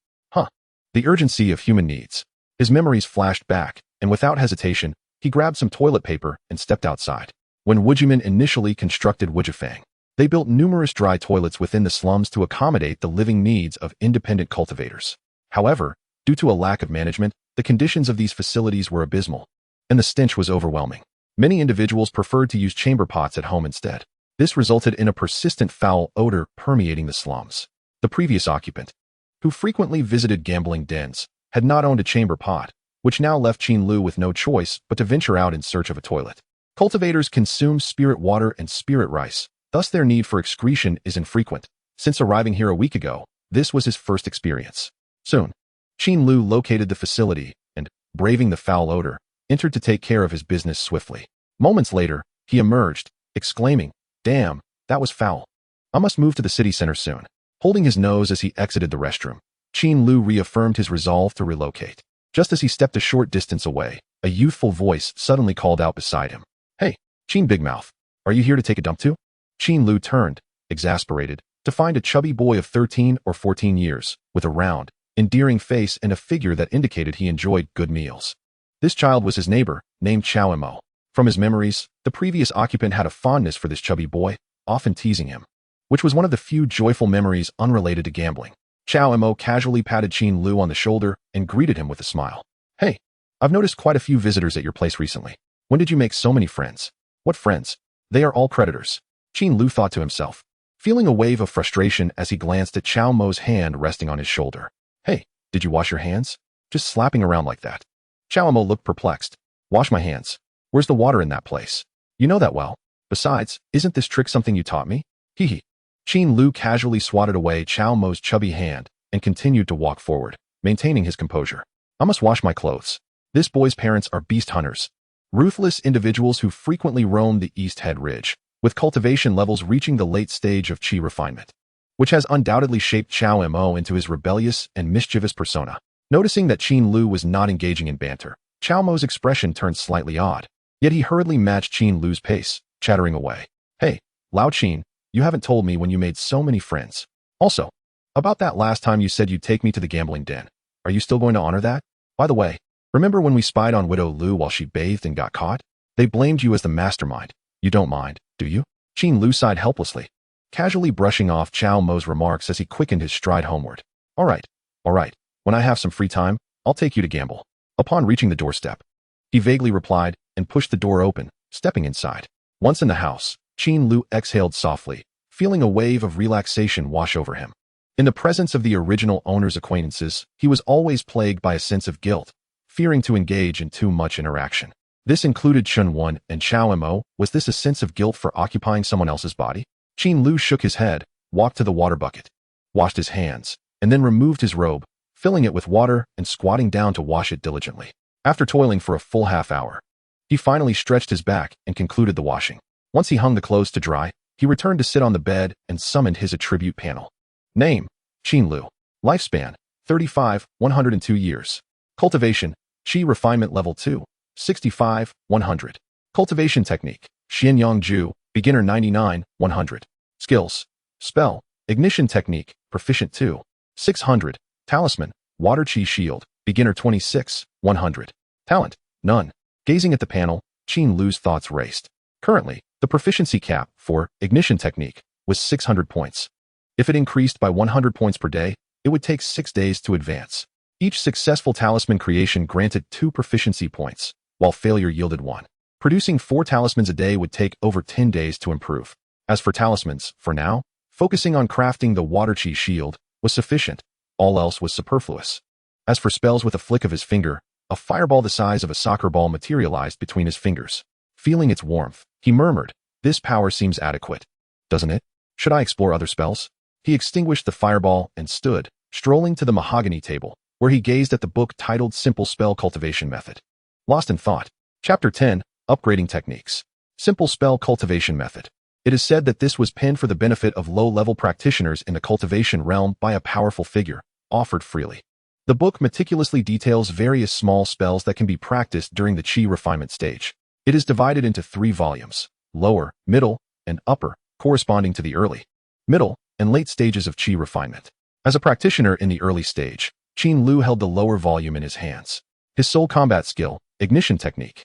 The urgency of human needs. His memories flashed back, and without hesitation, he grabbed some toilet paper and stepped outside. When Wujiman initially constructed Wujifang, they built numerous dry toilets within the slums to accommodate the living needs of independent cultivators. However, due to a lack of management, the conditions of these facilities were abysmal, and the stench was overwhelming. Many individuals preferred to use chamber pots at home instead. This resulted in a persistent foul odor permeating the slums. The previous occupant, who frequently visited gambling dens, had not owned a chamber pot, which now left Qin Lu with no choice but to venture out in search of a toilet. Cultivators consume spirit water and spirit rice, thus their need for excretion is infrequent. Since arriving here a week ago, this was his first experience. Soon, Qin Lu located the facility and, braving the foul odor, entered to take care of his business swiftly. Moments later, he emerged, exclaiming, "Damn, that was foul. I must move to the city center soon." Holding his nose as he exited the restroom, Qin Lu reaffirmed his resolve to relocate. Just as he stepped a short distance away, a youthful voice suddenly called out beside him. Hey, Qin Big Mouth, are you here to take a dump too? Qin Lu turned, exasperated, to find a chubby boy of 13 or 14 years, with a round, endearing face and a figure that indicated he enjoyed good meals. This child was his neighbor, named Xiao Mo. From his memories, the previous occupant had a fondness for this chubby boy, often teasing him, which was one of the few joyful memories unrelated to gambling. Xiao Mo casually patted Qin Lu on the shoulder and greeted him with a smile. Hey, I've noticed quite a few visitors at your place recently. When did you make so many friends? What friends? They are all creditors. Qin Lu thought to himself, feeling a wave of frustration as he glanced at Xiao Mo's hand resting on his shoulder. Hey, did you wash your hands? Just slapping around like that. Xiao Mo looked perplexed. Wash my hands. Where's the water in that place? You know that well. Besides, isn't this trick something you taught me? Hee. Qin Lu casually swatted away Xiao Mo's chubby hand and continued to walk forward, maintaining his composure. I must wash my clothes. This boy's parents are beast hunters, ruthless individuals who frequently roam the East Head Ridge, with cultivation levels reaching the late stage of qi refinement, which has undoubtedly shaped Xiao Mo into his rebellious and mischievous persona. Noticing that Qin Lu was not engaging in banter, Xiao Mo's expression turned slightly odd, yet he hurriedly matched Qin Lu's pace, chattering away. Hey, Lao Qin, you haven't told me when you made so many friends. Also, about that last time you said you'd take me to the gambling den. Are you still going to honor that? By the way, remember when we spied on Widow Lu while she bathed and got caught? They blamed you as the mastermind. You don't mind, do you? Qin Lu sighed helplessly, casually brushing off Xiao Mo's remarks as he quickened his stride homeward. All right. When I have some free time, I'll take you to gamble. Upon reaching the doorstep, he vaguely replied and pushed the door open, stepping inside. Once in the house, Qin Lu exhaled softly, feeling a wave of relaxation wash over him. In the presence of the original owner's acquaintances, he was always plagued by a sense of guilt, fearing to engage in too much interaction. This included Chun Wan and Xiao Mo. Was this a sense of guilt for occupying someone else's body? Qin Lu shook his head, walked to the water bucket, washed his hands, and then removed his robe, filling it with water and squatting down to wash it diligently. After toiling for a full half hour, he finally stretched his back and concluded the washing. Once he hung the clothes to dry, he returned to sit on the bed and summoned his attribute panel. Name, Qin Lu. Lifespan, 35, 102 years. Cultivation, Qi Refinement Level 2, 65, 100. Cultivation Technique, Xianxiaaudiobooks, Beginner 99, 100. Skills, Spell, Ignition Technique, Proficient 2, 600. Talisman, Water Qi Shield, Beginner 26, 100. Talent, None. Gazing at the panel, Qin Lu's thoughts raced. Currently, the proficiency cap for Ignition Technique was 600 points. If it increased by 100 points per day, it would take 6 days to advance. Each successful talisman creation granted 2 proficiency points, while failure yielded 1. Producing 4 talismans a day would take over 10 days to improve. As for talismans, for now, focusing on crafting the Water Qi Shield was sufficient. All else was superfluous. As for spells, with a flick of his finger, a fireball the size of a soccer ball materialized between his fingers. Feeling its warmth, he murmured, "This power seems adequate, doesn't it? Should I explore other spells?" He extinguished the fireball and stood, strolling to the mahogany table, where he gazed at the book titled Simple Spell Cultivation Method. Lost in thought. Chapter 10, Upgrading Techniques. Simple Spell Cultivation Method. It is said that this was penned for the benefit of low-level practitioners in the cultivation realm by a powerful figure, offered freely. The book meticulously details various small spells that can be practiced during the Qi refinement stage. It is divided into 3 volumes, lower, middle, and upper, corresponding to the early, middle, and late stages of Qi refinement. As a practitioner in the early stage, Qin Lu held the lower volume in his hands. His sole combat skill, Ignition Technique,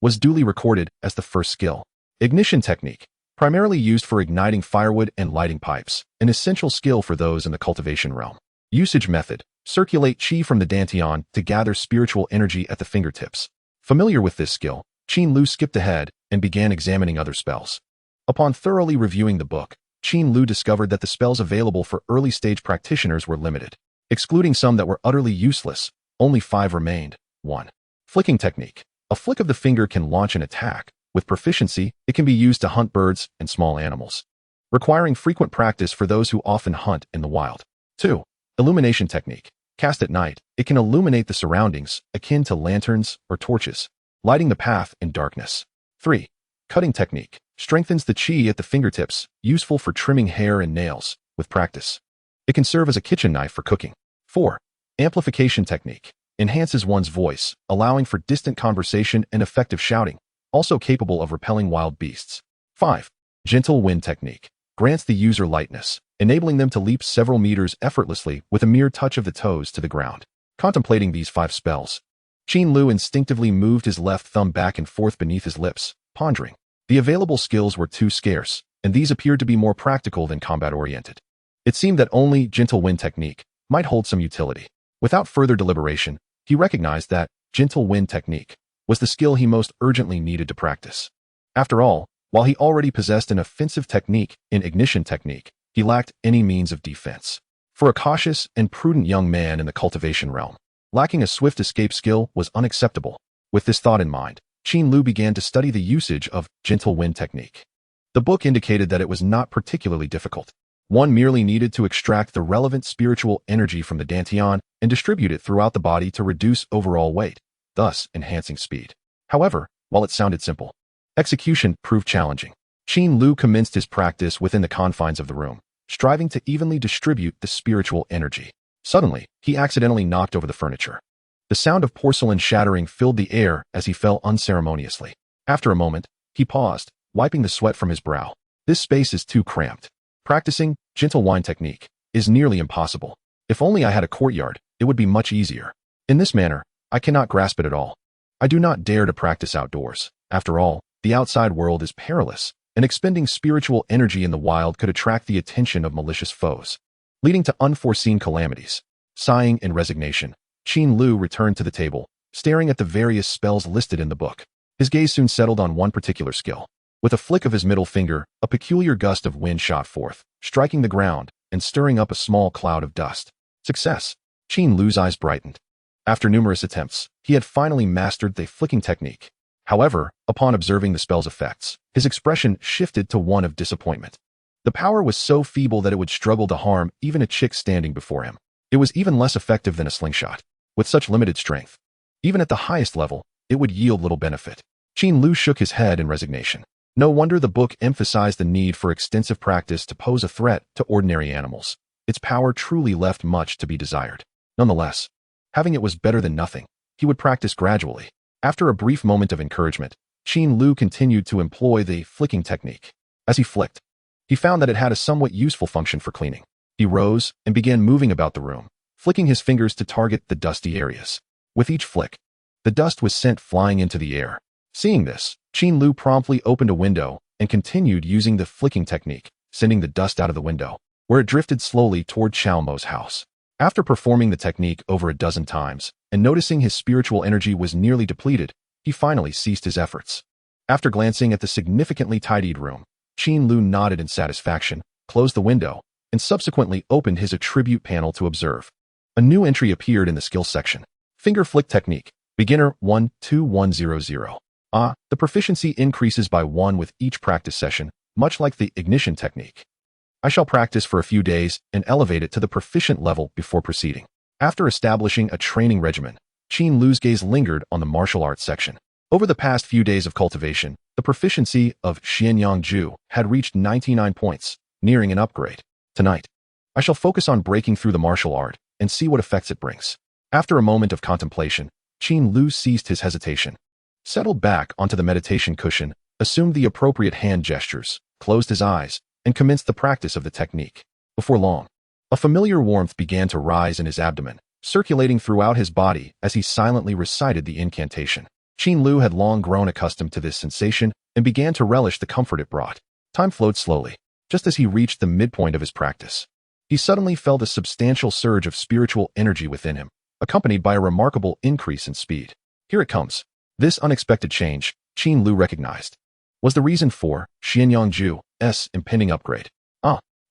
was duly recorded as the first skill. Ignition Technique, primarily used for igniting firewood and lighting pipes, an essential skill for those in the cultivation realm. Usage method, circulate qi from the dantian to gather spiritual energy at the fingertips. Familiar with this skill, Qin Lu skipped ahead and began examining other spells. Upon thoroughly reviewing the book, Qin Lu discovered that the spells available for early-stage practitioners were limited. Excluding some that were utterly useless, only 5 remained. 1. Flicking Technique. A flick of the finger can launch an attack. With proficiency, it can be used to hunt birds and small animals, requiring frequent practice for those who often hunt in the wild. 2. Illumination Technique. Cast at night, it can illuminate the surroundings, akin to lanterns or torches, lighting the path in darkness. 3. Cutting Technique. Strengthens the qi at the fingertips, useful for trimming hair and nails. With practice, it can serve as a kitchen knife for cooking. 4. Amplification Technique. Enhances one's voice, allowing for distant conversation and effective shouting. also capable of repelling wild beasts. 5. Gentle wind technique. Grants the user lightness, enabling them to leap several meters effortlessly with a mere touch of the toes to the ground. Contemplating these 5 spells, Qin Lu instinctively moved his left thumb back and forth beneath his lips, pondering. The available skills were too scarce, and these appeared to be more practical than combat-oriented. It seemed that only gentle wind technique might hold some utility. Without further deliberation, he recognized that gentle wind technique was the skill he most urgently needed to practice. After all, while he already possessed an offensive technique in ignition technique, he lacked any means of defense. For a cautious and prudent young man in the cultivation realm, lacking a swift escape skill was unacceptable. With this thought in mind, Qin Lu began to study the usage of gentle wind technique. The book indicated that it was not particularly difficult. One merely needed to extract the relevant spiritual energy from the dantian and distribute it throughout the body to reduce overall weight, thus enhancing speed. However, while it sounded simple, execution proved challenging. Qin Lu commenced his practice within the confines of the room, striving to evenly distribute the spiritual energy. Suddenly, he accidentally knocked over the furniture. The sound of porcelain shattering filled the air as he fell unceremoniously. After a moment, he paused, wiping the sweat from his brow. This space is too cramped. Practicing gentle wind technique is nearly impossible. If only I had a courtyard, it would be much easier. In this manner, I cannot grasp it at all. I do not dare to practice outdoors. After all, the outside world is perilous, and expending spiritual energy in the wild could attract the attention of malicious foes, leading to unforeseen calamities. Sighing in resignation, Qin Lu returned to the table, staring at the various spells listed in the book. His gaze soon settled on one particular skill. With a flick of his middle finger, a peculiar gust of wind shot forth, striking the ground and stirring up a small cloud of dust. Success! Qin Lu's eyes brightened. After numerous attempts, he had finally mastered the flicking technique. However, upon observing the spell's effects, his expression shifted to one of disappointment. The power was so feeble that it would struggle to harm even a chick standing before him. It was even less effective than a slingshot. With such limited strength, even at the highest level, it would yield little benefit. Qin Lu shook his head in resignation. No wonder the book emphasized the need for extensive practice to pose a threat to ordinary animals. Its power truly left much to be desired. Nonetheless, having it was better than nothing. He would practice gradually. After a brief moment of encouragement, Qin Lu continued to employ the flicking technique. As he flicked, he found that it had a somewhat useful function for cleaning. He rose and began moving about the room, flicking his fingers to target the dusty areas. With each flick, the dust was sent flying into the air. Seeing this, Qin Lu promptly opened a window and continued using the flicking technique, sending the dust out of the window, where it drifted slowly toward Xiao Mo's house. After performing the technique over a dozen times and noticing his spiritual energy was nearly depleted, he finally ceased his efforts. After glancing at the significantly tidied room, Qin Lu nodded in satisfaction, closed the window, and subsequently opened his attribute panel to observe. A new entry appeared in the skills section. Finger flick technique, beginner 12100. The proficiency increases by 1 with each practice session, much like the ignition technique. I shall practice for a few days and elevate it to the proficient level before proceeding. After establishing a training regimen, Qin Lu's gaze lingered on the martial arts section. Over the past few days of cultivation, the proficiency of xianxiaaudiobooks had reached 99 points, nearing an upgrade. Tonight, I shall focus on breaking through the martial art and see what effects it brings. After a moment of contemplation, Qin Lu ceased his hesitation, settled back onto the meditation cushion, assumed the appropriate hand gestures, closed his eyes, and commenced the practice of the technique. Before long, a familiar warmth began to rise in his abdomen, circulating throughout his body as he silently recited the incantation. Qin Lu had long grown accustomed to this sensation and began to relish the comfort it brought. Time flowed slowly. Just as he reached the midpoint of his practice, he suddenly felt a substantial surge of spiritual energy within him, accompanied by a remarkable increase in speed. Here it comes. This unexpected change, Qin Lu recognized, was the reason for xianxiaaudiobooks' impending upgrade.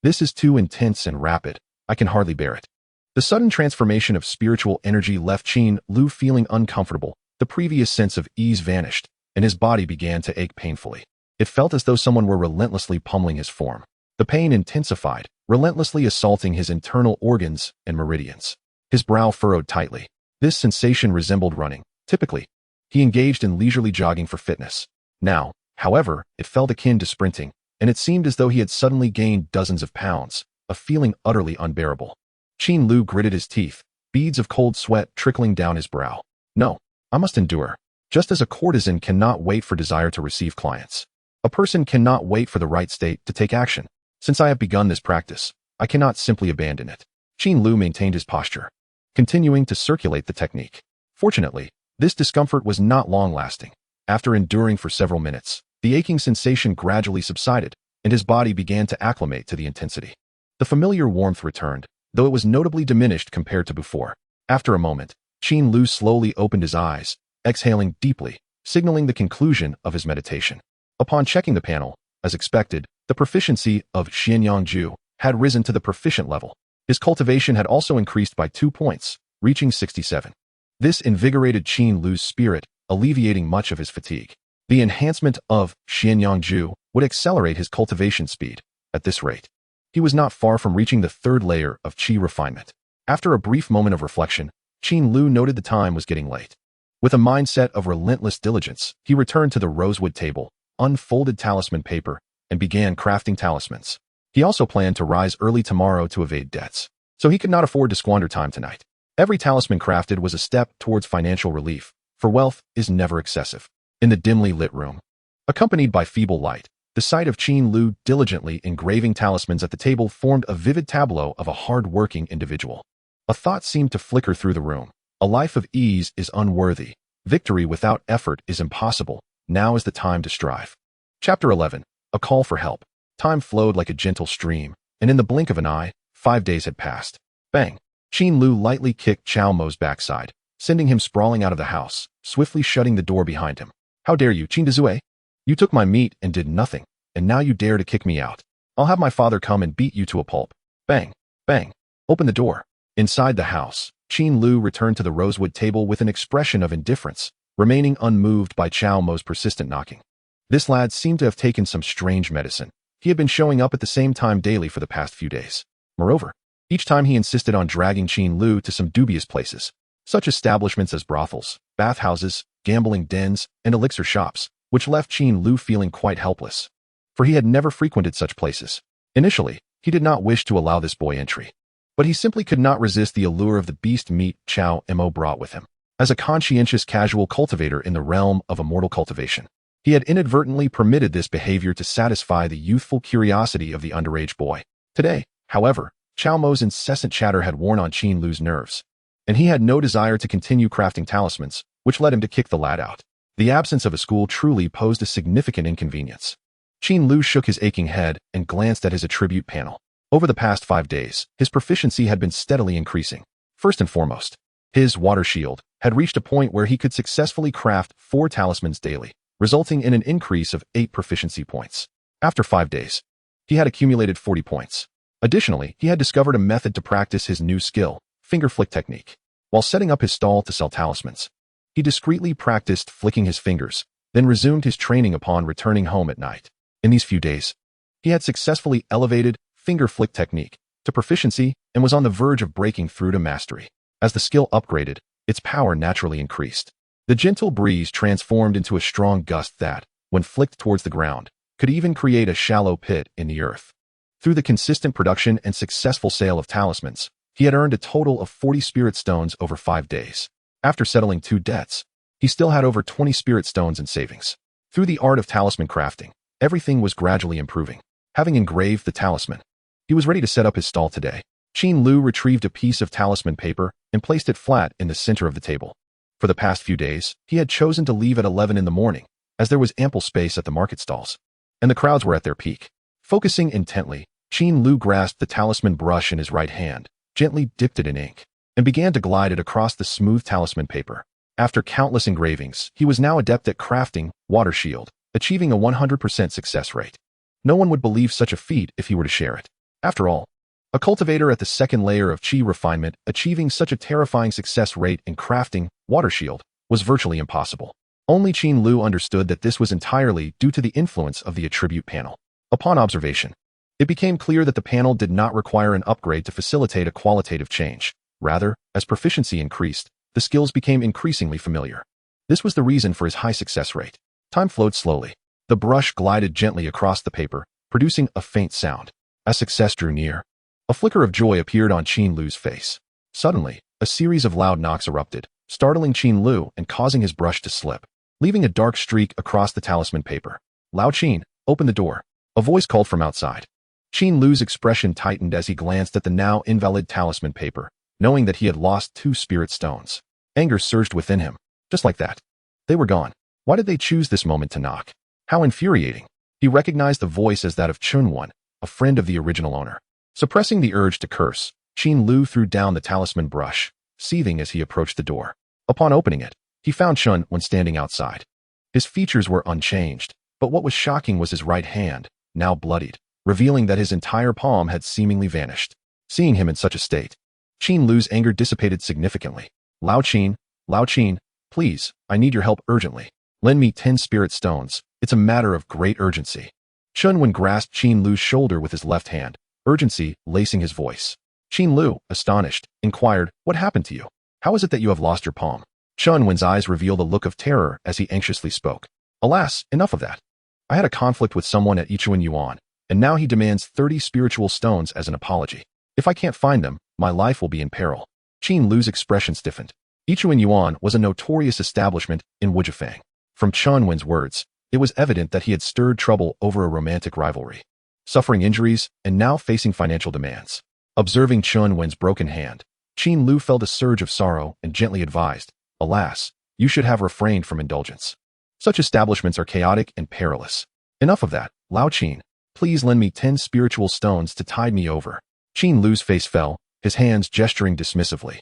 This is too intense and rapid. I can hardly bear it. The sudden transformation of spiritual energy left Qin Lu feeling uncomfortable. The previous sense of ease vanished, and his body began to ache painfully. It felt as though someone were relentlessly pummeling his form. The pain intensified, relentlessly assaulting his internal organs and meridians. His brow furrowed tightly. This sensation resembled running. Typically, he engaged in leisurely jogging for fitness. Now, however, it felt akin to sprinting, and it seemed as though he had suddenly gained dozens of pounds, a feeling utterly unbearable. Qin Lu gritted his teeth, beads of cold sweat trickling down his brow. No, I must endure. Just as a courtesan cannot wait for desire to receive clients, a person cannot wait for the right state to take action. Since I have begun this practice, I cannot simply abandon it. Qin Lu maintained his posture, continuing to circulate the technique. Fortunately, this discomfort was not long-lasting. After enduring for several minutes, the aching sensation gradually subsided, and his body began to acclimate to the intensity. The familiar warmth returned, though it was notably diminished compared to before. After a moment, Qin Lu slowly opened his eyes, exhaling deeply, signaling the conclusion of his meditation. Upon checking the panel, as expected, the proficiency of xianxiaaudiobooks had risen to the proficient level. His cultivation had also increased by 2 points, reaching 67. This invigorated Qin Lu's spirit, alleviating much of his fatigue. The enhancement of xianxiaaudiobooks would accelerate his cultivation speed. At this rate, he was not far from reaching the third layer of qi refinement. After a brief moment of reflection, Qin Lu noted the time was getting late. With a mindset of relentless diligence, he returned to the rosewood table, unfolded talisman paper, and began crafting talismans. He also planned to rise early tomorrow to evade debts, so he could not afford to squander time tonight. Every talisman crafted was a step towards financial relief, for wealth is never excessive. In the dimly lit room, accompanied by feeble light, the sight of Qin Lu diligently engraving talismans at the table formed a vivid tableau of a hard-working individual. A thought seemed to flicker through the room. A life of ease is unworthy. Victory without effort is impossible. Now is the time to strive. Chapter 11. A Call for Help. Time flowed like a gentle stream, and in the blink of an eye, 5 days had passed. Bang! Qin Lu lightly kicked Chao Mo's backside, sending him sprawling out of the house, swiftly shutting the door behind him. How dare you, Qin Dezue? You took my meat and did nothing, and now you dare to kick me out. I'll have my father come and beat you to a pulp. Bang! Bang! Open the door. Inside the house, Qin Lu returned to the rosewood table with an expression of indifference, remaining unmoved by Chao Mo's persistent knocking. This lad seemed to have taken some strange medicine. He had been showing up at the same time daily for the past few days. Moreover, each time he insisted on dragging Qin Lu to some dubious places, such establishments as brothels, bathhouses, gambling dens, and elixir shops, which left Qin Lu feeling quite helpless. For he had never frequented such places. Initially, he did not wish to allow this boy entry, but he simply could not resist the allure of the beast meat Chao Mo brought with him. As a conscientious casual cultivator in the realm of immortal cultivation, he had inadvertently permitted this behavior to satisfy the youthful curiosity of the underage boy. Today, however, Chao Mo's incessant chatter had worn on Qin Lu's nerves, and he had no desire to continue crafting talismans, which led him to kick the lad out. The absence of a school truly posed a significant inconvenience. Qin Lu shook his aching head and glanced at his attribute panel. Over the past 5 days, his proficiency had been steadily increasing. First and foremost, his water shield had reached a point where he could successfully craft 4 talismans daily, resulting in an increase of 8 proficiency points. After 5 days, he had accumulated 40 points. Additionally, he had discovered a method to practice his new skill, finger flick technique. While setting up his stall to sell talismans, he discreetly practiced flicking his fingers, then resumed his training upon returning home at night. In these few days, he had successfully elevated finger flick technique to proficiency and was on the verge of breaking through to mastery. As the skill upgraded, its power naturally increased. The gentle breeze transformed into a strong gust that, when flicked towards the ground, could even create a shallow pit in the earth. Through the consistent production and successful sale of talismans, he had earned a total of 40 spirit stones over 5 days. After settling 2 debts, he still had over 20 spirit stones in savings. Through the art of talisman crafting, everything was gradually improving. Having engraved the talisman, he was ready to set up his stall today. Qin Lu retrieved a piece of talisman paper and placed it flat in the center of the table. For the past few days, he had chosen to leave at 11 in the morning, as there was ample space at the market stalls, and the crowds were at their peak. Focusing intently, Qin Lu grasped the talisman brush in his right hand, gently dipped it in ink, and began to glide it across the smooth talisman paper. After countless engravings, he was now adept at crafting water shield, achieving a 100% success rate. No one would believe such a feat if he were to share it. After all, a cultivator at the second layer of qi refinement achieving such a terrifying success rate in crafting water shield was virtually impossible. Only Qin Lu understood that this was entirely due to the influence of the attribute panel. Upon observation, it became clear that the panel did not require an upgrade to facilitate a qualitative change. Rather, as proficiency increased, the skills became increasingly familiar. This was the reason for his high success rate. Time flowed slowly. The brush glided gently across the paper, producing a faint sound. As success drew near, a flicker of joy appeared on Qin Lu's face. Suddenly, a series of loud knocks erupted, startling Qin Lu and causing his brush to slip. leaving a dark streak across the talisman paper. "Lao Qin, open the door," a voice called from outside. Qin Lu's expression tightened as he glanced at the now invalid talisman paper, knowing that he had lost 2 spirit stones. Anger surged within him. Just like that. They were gone. Why did they choose this moment to knock? How infuriating. He recognized the voice as that of Chunwan, a friend of the original owner. Suppressing the urge to curse, Qin Lu threw down the talisman brush, seething as he approached the door. Upon opening it, he found Chunwan standing outside. His features were unchanged, but what was shocking was his right hand, now bloodied, revealing that his entire palm had seemingly vanished. Seeing him in such a state, Qin Lu's anger dissipated significantly. Lao Qin, please, I need your help urgently. Lend me 10 spirit stones. It's a matter of great urgency. Chunwan grasped Qin Lu's shoulder with his left hand, urgency lacing his voice. Qin Lu, astonished, inquired, "What happened to you? How is it that you have lost your palm?" Chunwan's eyes revealed a look of terror as he anxiously spoke. "Alas, enough of that. I had a conflict with someone at Yichuan Yuan, and now he demands 30 spiritual stones as an apology. If I can't find them, my life will be in peril." Qin Lu's expression stiffened. Yichuan Yuan was a notorious establishment in Wujifang. From Chunwan's words, it was evident that he had stirred trouble over a romantic rivalry, suffering injuries, and now facing financial demands. Observing Chunwan's broken hand, Qin Lu felt a surge of sorrow and gently advised, "Alas, you should have refrained from indulgence. Such establishments are chaotic and perilous. Enough of that, Lao Qin. Please lend me 10 spiritual stones to tide me over." Qin Lu's face fell, his hands gesturing dismissively.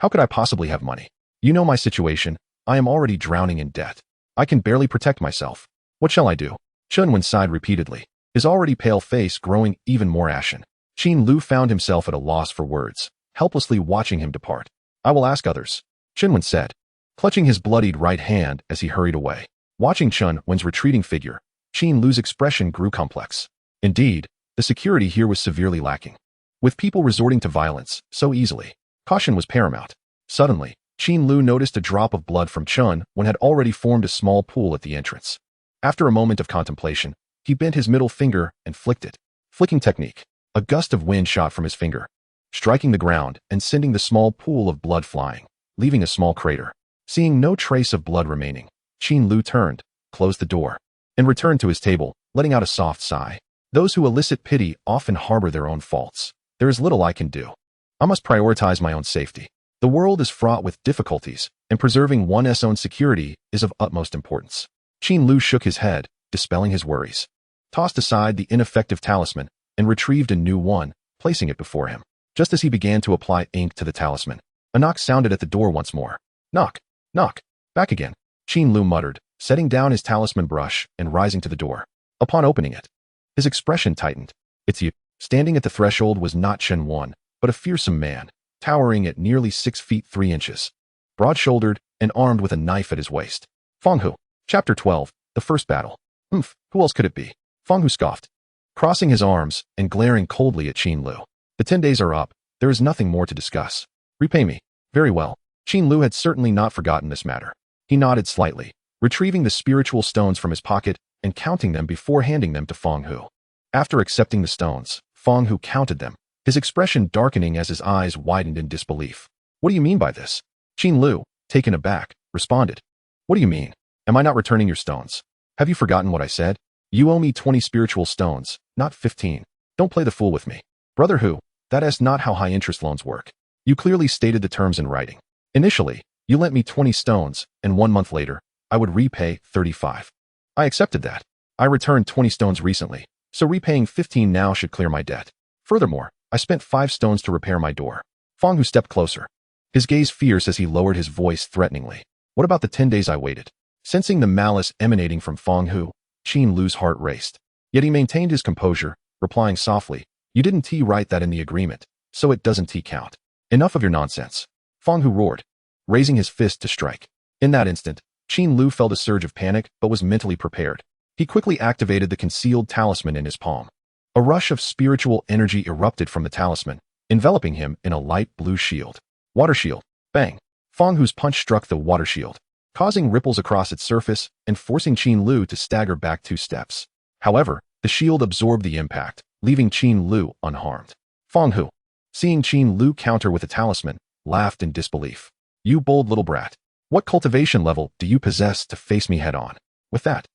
"How could I possibly have money? You know my situation. I am already drowning in debt. I can barely protect myself. What shall I do?" Chunwan sighed repeatedly, his already pale face growing even more ashen. Qin Lu found himself at a loss for words, helplessly watching him depart. "I will ask others," Chunwan said, clutching his bloodied right hand as he hurried away. Watching Chunwan's retreating figure, Qin Lu's expression grew complex. Indeed, the security here was severely lacking. With people resorting to violence so easily, caution was paramount. Suddenly, Qin Lu noticed a drop of blood from Chun when had already formed a small pool at the entrance. After a moment of contemplation, he bent his middle finger and flicked it. Flicking technique. A gust of wind shot from his finger, striking the ground and sending the small pool of blood flying, leaving a small crater. Seeing no trace of blood remaining, Qin Lu turned, closed the door, and returned to his table, letting out a soft sigh. Those who elicit pity often harbor their own faults. There is little I can do. I must prioritize my own safety. The world is fraught with difficulties, and preserving one's own security is of utmost importance. Qin Lu shook his head, dispelling his worries, tossed aside the ineffective talisman, and retrieved a new one, placing it before him. Just as he began to apply ink to the talisman, a knock sounded at the door once more. "Knock, knock, back again," Qin Lu muttered, setting down his talisman brush and rising to the door. Upon opening it, his expression tightened. "It's you." Standing at the threshold was not Chunwan, but a fearsome man, towering at nearly 6 feet 3 inches, broad-shouldered and armed with a knife at his waist. Feng Hu. Chapter 12, The First Battle. Who else could it be? Feng Hu scoffed, crossing his arms and glaring coldly at Qin Lu. "The 10 days are up. There is nothing more to discuss. Repay me." "Very well." Qin Lu had certainly not forgotten this matter. He nodded slightly, retrieving the spiritual stones from his pocket and counting them before handing them to Feng Hu. After accepting the stones, Feng Hu counted them, his expression darkening as his eyes widened in disbelief. "What do you mean by this?" Qin Lu, taken aback, responded. "What do you mean? Am I not returning your stones? Have you forgotten what I said? You owe me 20 spiritual stones, not 15. Don't play the fool with me. Brother Hu, that is not how high-interest loans work. You clearly stated the terms in writing. Initially, you lent me 20 stones, and 1 month later, I would repay 35. I accepted that. I returned 20 stones recently, so repaying 15 now should clear my debt. Furthermore, I spent 5 stones to repair my door." Feng Hu stepped closer, his gaze fierce as he lowered his voice threateningly. "What about the 10 days I waited?" Sensing the malice emanating from Feng Hu, Qin Lu's heart raced. Yet he maintained his composure, replying softly, "You didn't write that in the agreement, so it doesn't count. Enough of your nonsense." Feng Hu roared, raising his fist to strike. In that instant, Qin Lu felt a surge of panic but was mentally prepared. He quickly activated the concealed talisman in his palm. A rush of spiritual energy erupted from the talisman, enveloping him in a light blue shield. Water shield. Bang! Feng Hu's punch struck the water shield, causing ripples across its surface and forcing Qin Lu to stagger back 2 steps. However, the shield absorbed the impact, leaving Qin Lu unharmed. Feng Hu, seeing Qin Lu counter with a talisman, laughed in disbelief. "You bold little brat. What cultivation level do you possess to face me head-on? With that,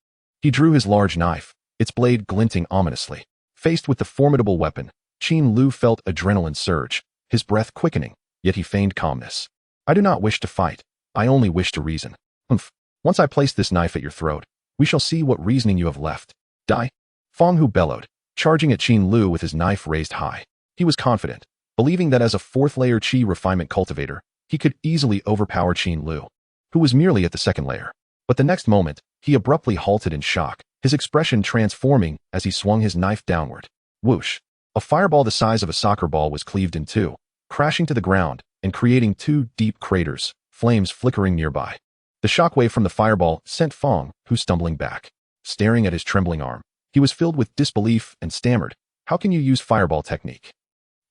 he drew his large knife, its blade glinting ominously. Faced with the formidable weapon, Qin Lu felt adrenaline surge, his breath quickening, yet he feigned calmness. I do not wish to fight. I only wish to reason. Humph. Once I place this knife at your throat, we shall see what reasoning you have left. Die. Fang Hu bellowed, charging at Qin Lu with his knife raised high. He was confident, believing that as a fourth-layer Qi refinement cultivator, he could easily overpower Qin Lu, who was merely at the second layer. But the next moment, he abruptly halted in shock, his expression transforming as he swung his knife downward. Whoosh! A fireball the size of a soccer ball was cleaved in two, crashing to the ground and creating two deep craters, flames flickering nearby. The shockwave from the fireball sent Fang Hu stumbling back. Staring at his trembling arm, he was filled with disbelief and stammered, "How can you use fireball technique?"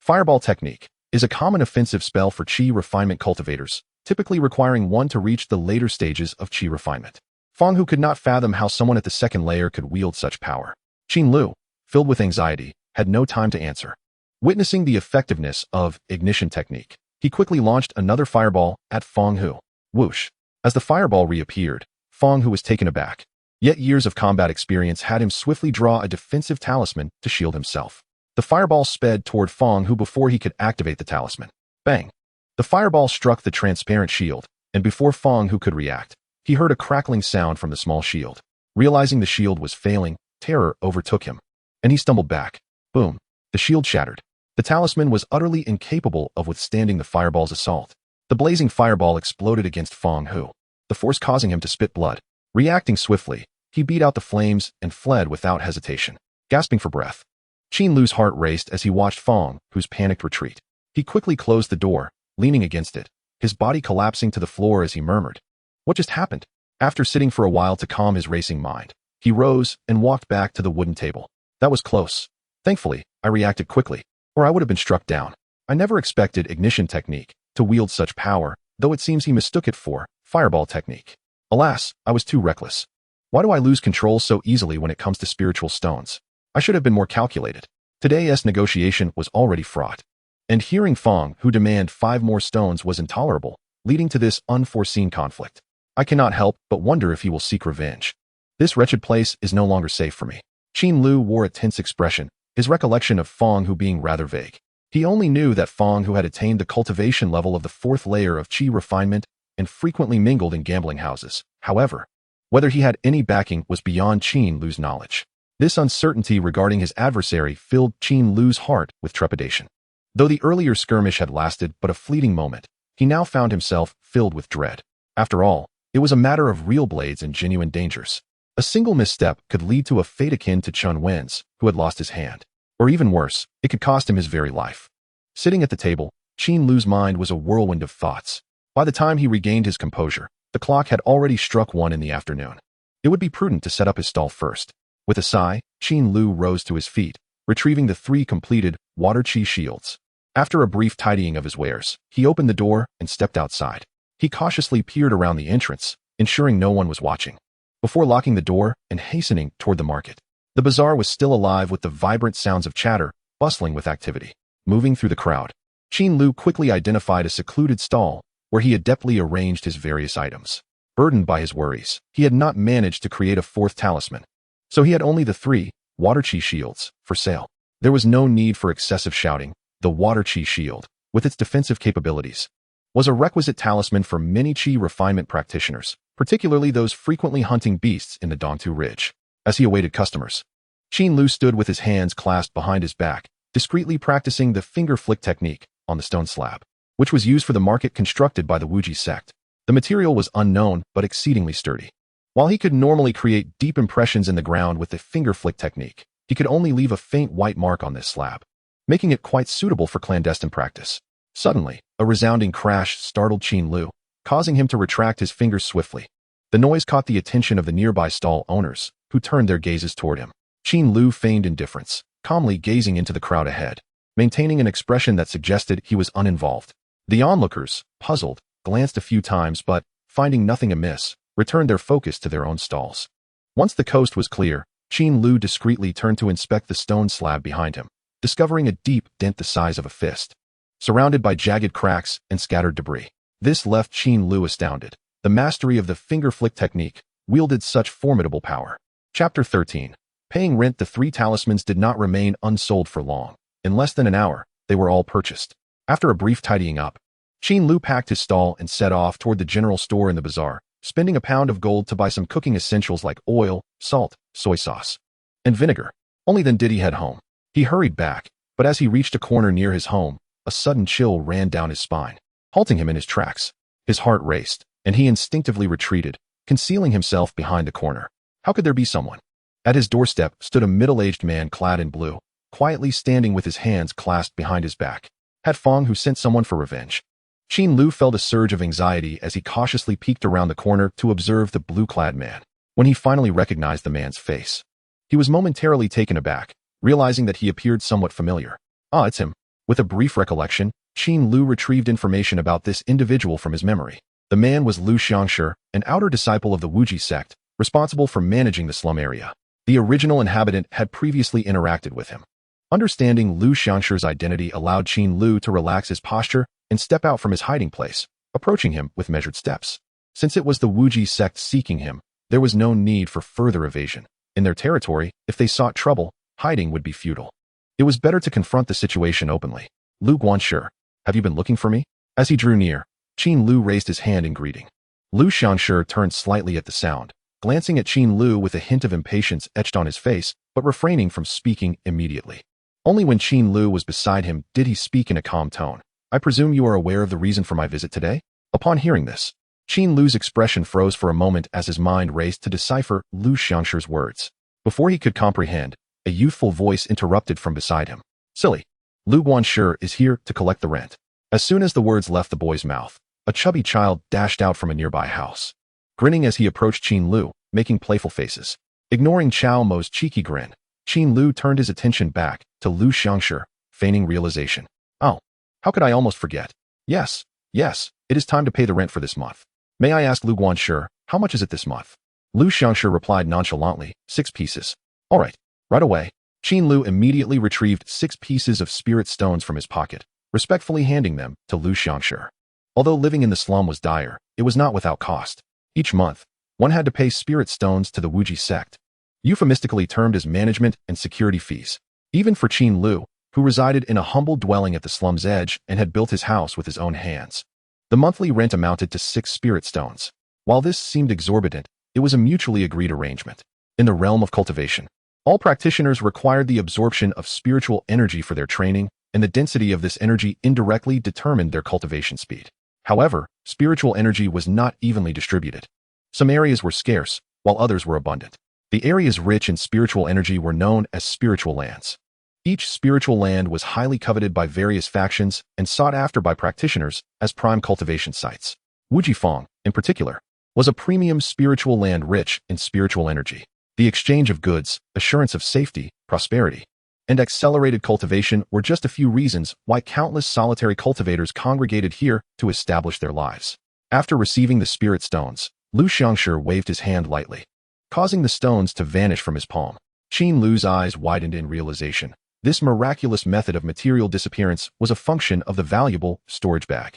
Fireball technique is a common offensive spell for Qi refinement cultivators, typically requiring one to reach the later stages of Qi refinement. Fang Hu could not fathom how someone at the second layer could wield such power. Qin Lu, filled with anxiety, had no time to answer. Witnessing the effectiveness of ignition technique, he quickly launched another fireball at Fang Hu. Whoosh! As the fireball reappeared, Fang Hu was taken aback. Yet years of combat experience had him swiftly draw a defensive talisman to shield himself. The fireball sped toward Fang Hu before he could activate the talisman. Bang! The fireball struck the transparent shield, and before Fang Hu could react, he heard a crackling sound from the small shield. Realizing the shield was failing, terror overtook him, and he stumbled back. Boom! The shield shattered. The talisman was utterly incapable of withstanding the fireball's assault. The blazing fireball exploded against Fang Hu, the force causing him to spit blood. Reacting swiftly, he beat out the flames and fled without hesitation, gasping for breath. Qin Lu's heart raced as he watched Fang Hu's panicked retreat. He quickly closed the door, leaning against it, his body collapsing to the floor as he murmured, "What just happened?" After sitting for a while to calm his racing mind, he rose and walked back to the wooden table. That was close. Thankfully, I reacted quickly, or I would have been struck down. I never expected ignition technique to wield such power, though it seems he mistook it for fireball technique. Alas, I was too reckless. Why do I lose control so easily when it comes to spiritual stones? I should have been more calculated. Today's negotiation was already fraught, and hearing Fang Hu demand 5 more stones was intolerable, leading to this unforeseen conflict. I cannot help but wonder if he will seek revenge. This wretched place is no longer safe for me. Qin Lu wore a tense expression, his recollection of Fang Hu being rather vague. He only knew that Fang Hu had attained the cultivation level of the 4th layer of Qi refinement and frequently mingled in gambling houses. However, whether he had any backing was beyond Qin Lu's knowledge. This uncertainty regarding his adversary filled Qin Lu's heart with trepidation. Though the earlier skirmish had lasted but a fleeting moment, he now found himself filled with dread. After all, it was a matter of real blades and genuine dangers. A single misstep could lead to a fate akin to Chun Wen's, who had lost his hand. Or even worse, it could cost him his very life. Sitting at the table, Qin Lu's mind was a whirlwind of thoughts. By the time he regained his composure, the clock had already struck 1 in the afternoon. It would be prudent to set up his stall first. With a sigh, Qin Lu rose to his feet, retrieving the 3 completed water Qi shields. After a brief tidying of his wares, he opened the door and stepped outside. He cautiously peered around the entrance, ensuring no one was watching, before locking the door and hastening toward the market. The bazaar was still alive with the vibrant sounds of chatter, bustling with activity. Moving through the crowd, Qin Lu quickly identified a secluded stall where he adeptly arranged his various items. Burdened by his worries, he had not managed to create a 4th talisman, so he had only the 3 water Qi shields for sale. There was no need for excessive shouting. The water Qi shield, with its defensive capabilities, was a requisite talisman for many Qi refinement practitioners, particularly those frequently hunting beasts in the Dongtu Ridge. As he awaited customers, Qin Lu stood with his hands clasped behind his back, discreetly practicing the finger flick technique on the stone slab, which was used for the market constructed by the Wuji sect. The material was unknown but exceedingly sturdy. While he could normally create deep impressions in the ground with the finger flick technique, he could only leave a faint white mark on this slab, making it quite suitable for clandestine practice. Suddenly, a resounding crash startled Qin Lu, causing him to retract his fingers swiftly. The noise caught the attention of the nearby stall owners, who turned their gazes toward him. Qin Lu feigned indifference, calmly gazing into the crowd ahead, maintaining an expression that suggested he was uninvolved. The onlookers, puzzled, glanced a few times but, finding nothing amiss, returned their focus to their own stalls. Once the coast was clear, Qin Lu discreetly turned to inspect the stone slab behind him, discovering a deep dent the size of a fist, surrounded by jagged cracks and scattered debris. This left Qin Lu astounded. the mastery of the finger flick technique wielded such formidable power. Chapter 13. Paying rent. The 3 talismans did not remain unsold for long. In less than an hour, they were all purchased. After a brief tidying up, Qin Lu packed his stall and set off toward the general store in the bazaar, spending £1 of gold to buy some cooking essentials like oil, salt, soy sauce, and vinegar. Only then did he head home. He hurried back, but as he reached a corner near his home, a sudden chill ran down his spine, halting him in his tracks. His heart raced, and he instinctively retreated, concealing himself behind the corner. How could there be someone? At his doorstep stood a middle-aged man clad in blue, quietly standing with his hands clasped behind his back. Had Fong Hu sent someone for revenge? Qin Lu felt a surge of anxiety as he cautiously peeked around the corner to observe the blue-clad man. When he finally recognized the man's face, he was momentarily taken aback, realizing that he appeared somewhat familiar. Ah, it's him. With a brief recollection, Qin Lu retrieved information about this individual from his memory. The man was Lu Xianxia, an outer disciple of the Wuji sect, responsible for managing the slum area. The original inhabitant had previously interacted with him. Understanding Lu Xianxia's identity allowed Qin Lu to relax his posture and step out from his hiding place, approaching him with measured steps. Since it was the Wuji sect seeking him, there was no need for further evasion. In their territory, if they sought trouble, hiding would be futile. It was better to confront the situation openly. Lu Guanshi, have you been looking for me? As he drew near, Qin Lu raised his hand in greeting. Lu Xianxia turned slightly at the sound, glancing at Qin Lu with a hint of impatience etched on his face, but refraining from speaking immediately. Only when Qin Lu was beside him did he speak in a calm tone. I presume you are aware of the reason for my visit today? Upon hearing this, Qin Lu's expression froze for a moment as his mind raced to decipher Lu Xianxia's words. Before he could comprehend, a youthful voice interrupted from beside him. Silly. Lu Guanshi is here to collect the rent. As soon as the words left the boy's mouth, a chubby child dashed out from a nearby house, grinning as he approached Qin Lu, making playful faces. Ignoring Chao Mo's cheeky grin, Qin Lu turned his attention back to Lu Xianxia, feigning realization. Oh, how could I almost forget? Yes, it is time to pay the rent for this month. May I ask Lu Guanshi, how much is it this month? Lu Xianxia replied nonchalantly, 6 pieces. All right, right away. Qin Lu immediately retrieved 6 pieces of spirit stones from his pocket, respectfully handing them to Lu Xianxia. Although living in the slum was dire, it was not without cost. Each month, one had to pay spirit stones to the Wuji sect, euphemistically termed as management and security fees. Even for Qin Lu, who resided in a humble dwelling at the slum's edge and had built his house with his own hands, the monthly rent amounted to 6 spirit stones. While this seemed exorbitant, it was a mutually agreed arrangement. In the realm of cultivation, all practitioners required the absorption of spiritual energy for their training, and the density of this energy indirectly determined their cultivation speed. However, spiritual energy was not evenly distributed. Some areas were scarce, while others were abundant. The areas rich in spiritual energy were known as spiritual lands. Each spiritual land was highly coveted by various factions and sought after by practitioners as prime cultivation sites. Wujifang, in particular, was a premium spiritual land rich in spiritual energy. The exchange of goods, assurance of safety, prosperity, and accelerated cultivation were just a few reasons why countless solitary cultivators congregated here to establish their lives. After receiving the spirit stones, Lu Xianxia waved his hand lightly, causing the stones to vanish from his palm. Qin Lu's eyes widened in realization. This miraculous method of material disappearance was a function of the valuable storage bag.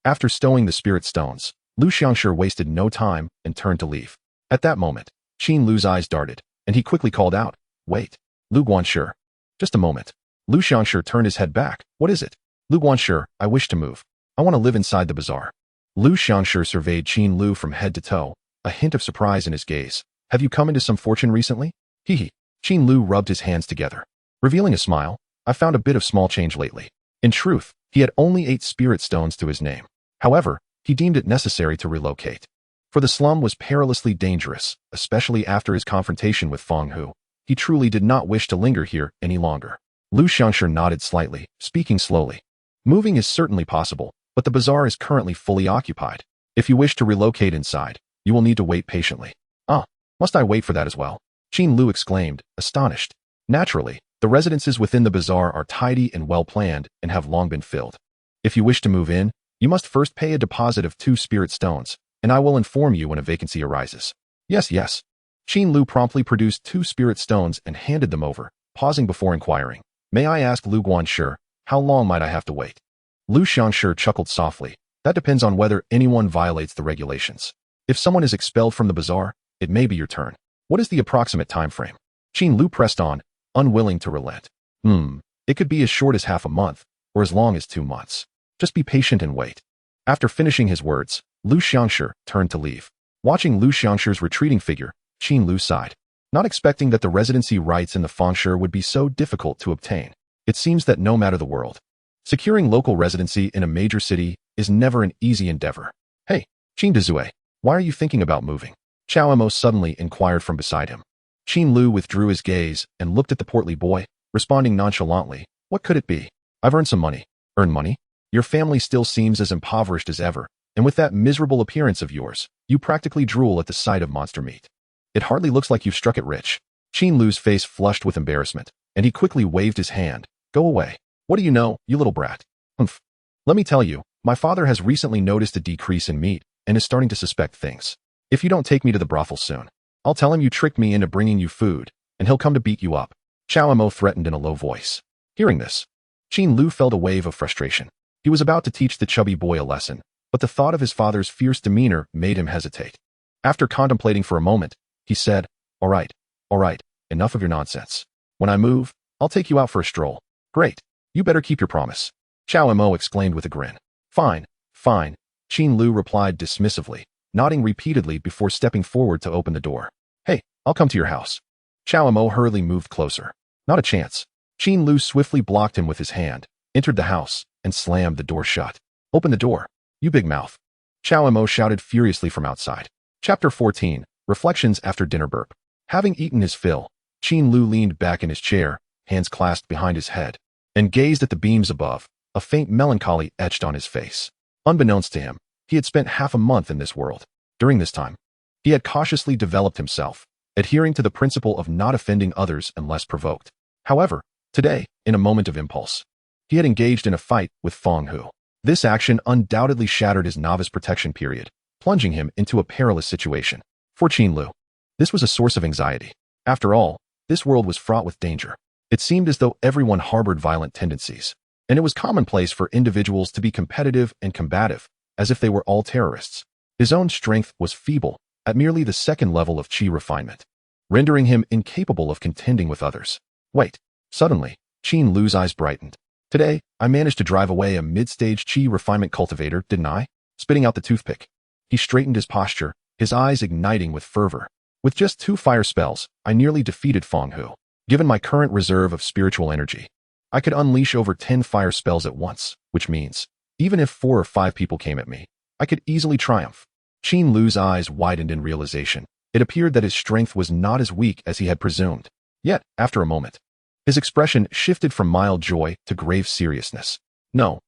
After stowing the spirit stones, Lu Xianxia wasted no time and turned to leave. At that moment, Qin Lu's eyes darted, and he quickly called out, "Wait, Lu Guanshi. Just a moment." Lu Xianxia turned his head back. "What is it?" "Lu Guanshi, I wish to move. I want to live inside the bazaar." Lu Xianxia surveyed Qin Lu from head to toe, a hint of surprise in his gaze. "Have you come into some fortune recently?" Hee. Qin Lu rubbed his hands together, revealing a smile. "I found a bit of small change lately." In truth, he had only 8 spirit stones to his name. However, he deemed it necessary to relocate. For the slum was perilously dangerous, especially after his confrontation with Fong Hu. He truly did not wish to linger here any longer. Lu Xianxia nodded slightly, speaking slowly. "Moving is certainly possible, but the bazaar is currently fully occupied. If you wish to relocate inside, you will need to wait patiently." "Ah, must I wait for that as well?" Qin Lu exclaimed, astonished. Naturally, the residences within the bazaar are tidy and well-planned and have long been filled. If you wish to move in, you must first pay a deposit of 2 spirit stones, and I will inform you when a vacancy arises. Yes. Qin Lu promptly produced 2 spirit stones and handed them over, pausing before inquiring, "May I ask Lu Guanshi, how long might I have to wait?" Lu Xianxia chuckled softly. "That depends on whether anyone violates the regulations. If someone is expelled from the bazaar, it may be your turn. What is the approximate time frame? Qin Lu pressed on, unwilling to relent. It could be as short as half a month, or as long as 2 months. Just be patient and wait. After finishing his words, Lu Xianxia turned to leave. Watching Lu Xianxia's retreating figure, Qin Lu sighed, not expecting that the residency rights in the Fengshi would be so difficult to obtain. It seems that no matter the world, securing local residency in a major city is never an easy endeavor. Hey, Qin Dezue, why are you thinking about moving? Xiaomo suddenly inquired from beside him. Qin Lu withdrew his gaze and looked at the portly boy, responding nonchalantly, what could it be? I've earned some money. Earn money? Your family still seems as impoverished as ever, and with that miserable appearance of yours, you practically drool at the sight of monster meat. It hardly looks like you've struck it rich. Qin Lu's face flushed with embarrassment, and he quickly waved his hand. Go away. What do you know, you little brat? Humph. Let me tell you, my father has recently noticed a decrease in meat and is starting to suspect things. If you don't take me to the brothel soon, I'll tell him you tricked me into bringing you food, and he'll come to beat you up. Xiaomo threatened in a low voice. Hearing this, Qin Lu felt a wave of frustration. He was about to teach the chubby boy a lesson, but the thought of his father's fierce demeanor made him hesitate. After contemplating for a moment, he said, all right, enough of your nonsense. When I move, I'll take you out for a stroll. Great. You better keep your promise. Xiaomo exclaimed with a grin. Fine. Qin Lu replied dismissively, nodding repeatedly before stepping forward to open the door. Hey, I'll come to your house. Xiaomo hurriedly moved closer. Not a chance. Qin Lu swiftly blocked him with his hand, entered the house, and slammed the door shut. Open the door, you big mouth. Xiaomo shouted furiously from outside. Chapter 14, Reflections After Dinner Burp. Having eaten his fill, Qin Lu leaned back in his chair, hands clasped behind his head, and gazed at the beams above, a faint melancholy etched on his face. Unbeknownst to him, he had spent half a month in this world. During this time, he had cautiously developed himself, adhering to the principle of not offending others unless provoked. However, today, in a moment of impulse, he had engaged in a fight with Feng Hu. This action undoubtedly shattered his novice protection period, plunging him into a perilous situation. For Qin Lu, this was a source of anxiety. After all, this world was fraught with danger. It seemed as though everyone harbored violent tendencies, and it was commonplace for individuals to be competitive and combative, as if they were all terrorists. His own strength was feeble, at merely the second level of qi refinement, rendering him incapable of contending with others. Wait. Suddenly, Qin Lu's eyes brightened. Today, I managed to drive away a mid-stage qi refinement cultivator, didn't I? Spitting out the toothpick. He straightened his posture, his eyes igniting with fervor. With just 2 fire spells, I nearly defeated Feng Hu. Given my current reserve of spiritual energy, I could unleash over 10 fire spells at once, which means, even if 4 or 5 people came at me, I could easily triumph. Qin Lu's eyes widened in realization. It appeared that his strength was not as weak as he had presumed. Yet, after a moment, his expression shifted from mild joy to grave seriousness. No,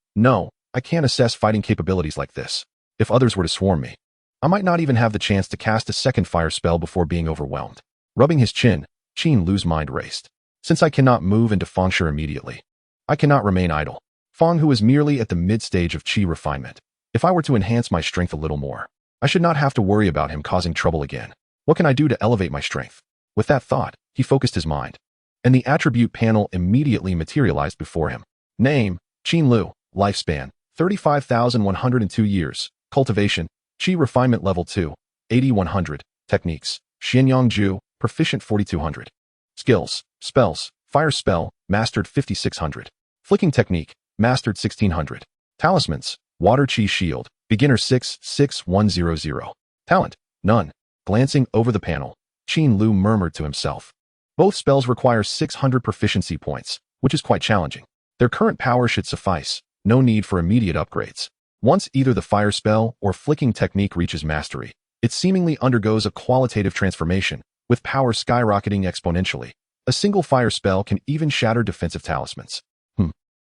I can't assess fighting capabilities like this. If others were to swarm me, I might not even have the chance to cast a second fire spell before being overwhelmed. Rubbing his chin, Qin Lu's mind raced. Since I cannot move into Fengshi immediately, I cannot remain idle. Feng Hu is merely at the mid-stage of qi refinement. If I were to enhance my strength a little more, I should not have to worry about him causing trouble again. What can I do to elevate my strength? With that thought, he focused his mind, and the attribute panel immediately materialized before him. Name, Qin Lu. Lifespan, 35,102 years. Cultivation, Qi Refinement Level 2, 8100. Techniques, Xianyangju, Proficient 4200. Skills, Spells, Fire Spell, Mastered 5600. Flicking Technique, Mastered 1600. Talismans, Water Qi Shield, Beginner 66100. Talent, None. Glancing over the panel, Qin Lu murmured to himself. Both spells require 600 proficiency points, which is quite challenging. Their current power should suffice, no need for immediate upgrades. Once either the fire spell or flicking technique reaches mastery, it seemingly undergoes a qualitative transformation, with power skyrocketing exponentially. A single fire spell can even shatter defensive talismans.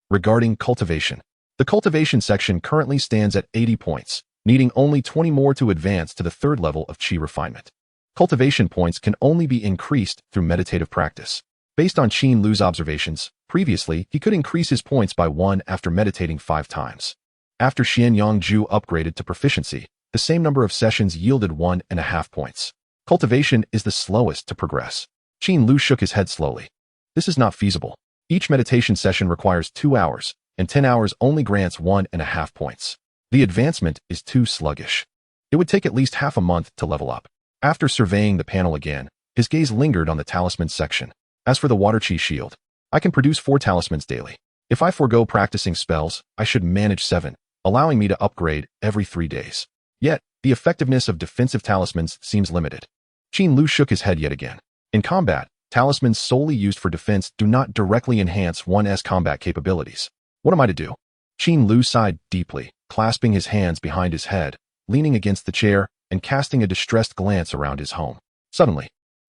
Regarding cultivation, the cultivation section currently stands at 80 points, needing only 20 more to advance to the 3rd level of qi refinement. Cultivation points can only be increased through meditative practice. Based on Qin Lu's observations, previously he could increase his points by 1 after meditating 5 times. After Xianyangju upgraded to proficiency, the same number of sessions yielded 1.5 points. Cultivation is the slowest to progress. Qin Lu shook his head slowly. This is not feasible. Each meditation session requires 2 hours, and 10 hours only grants 1.5 points. The advancement is too sluggish. It would take at least half a month to level up. After surveying the panel again, his gaze lingered on the talisman section. As for the water chi shield, I can produce 4 talismans daily. If I forego practicing spells, I should manage 7, allowing me to upgrade every 3 days. Yet, the effectiveness of defensive talismans seems limited. Qin Lu shook his head yet again. In combat, talismans solely used for defense do not directly enhance one's combat capabilities. What am I to do? Qin Lu sighed deeply, clasping his hands behind his head, leaning against the chair, and casting a distressed glance around his home. Suddenly,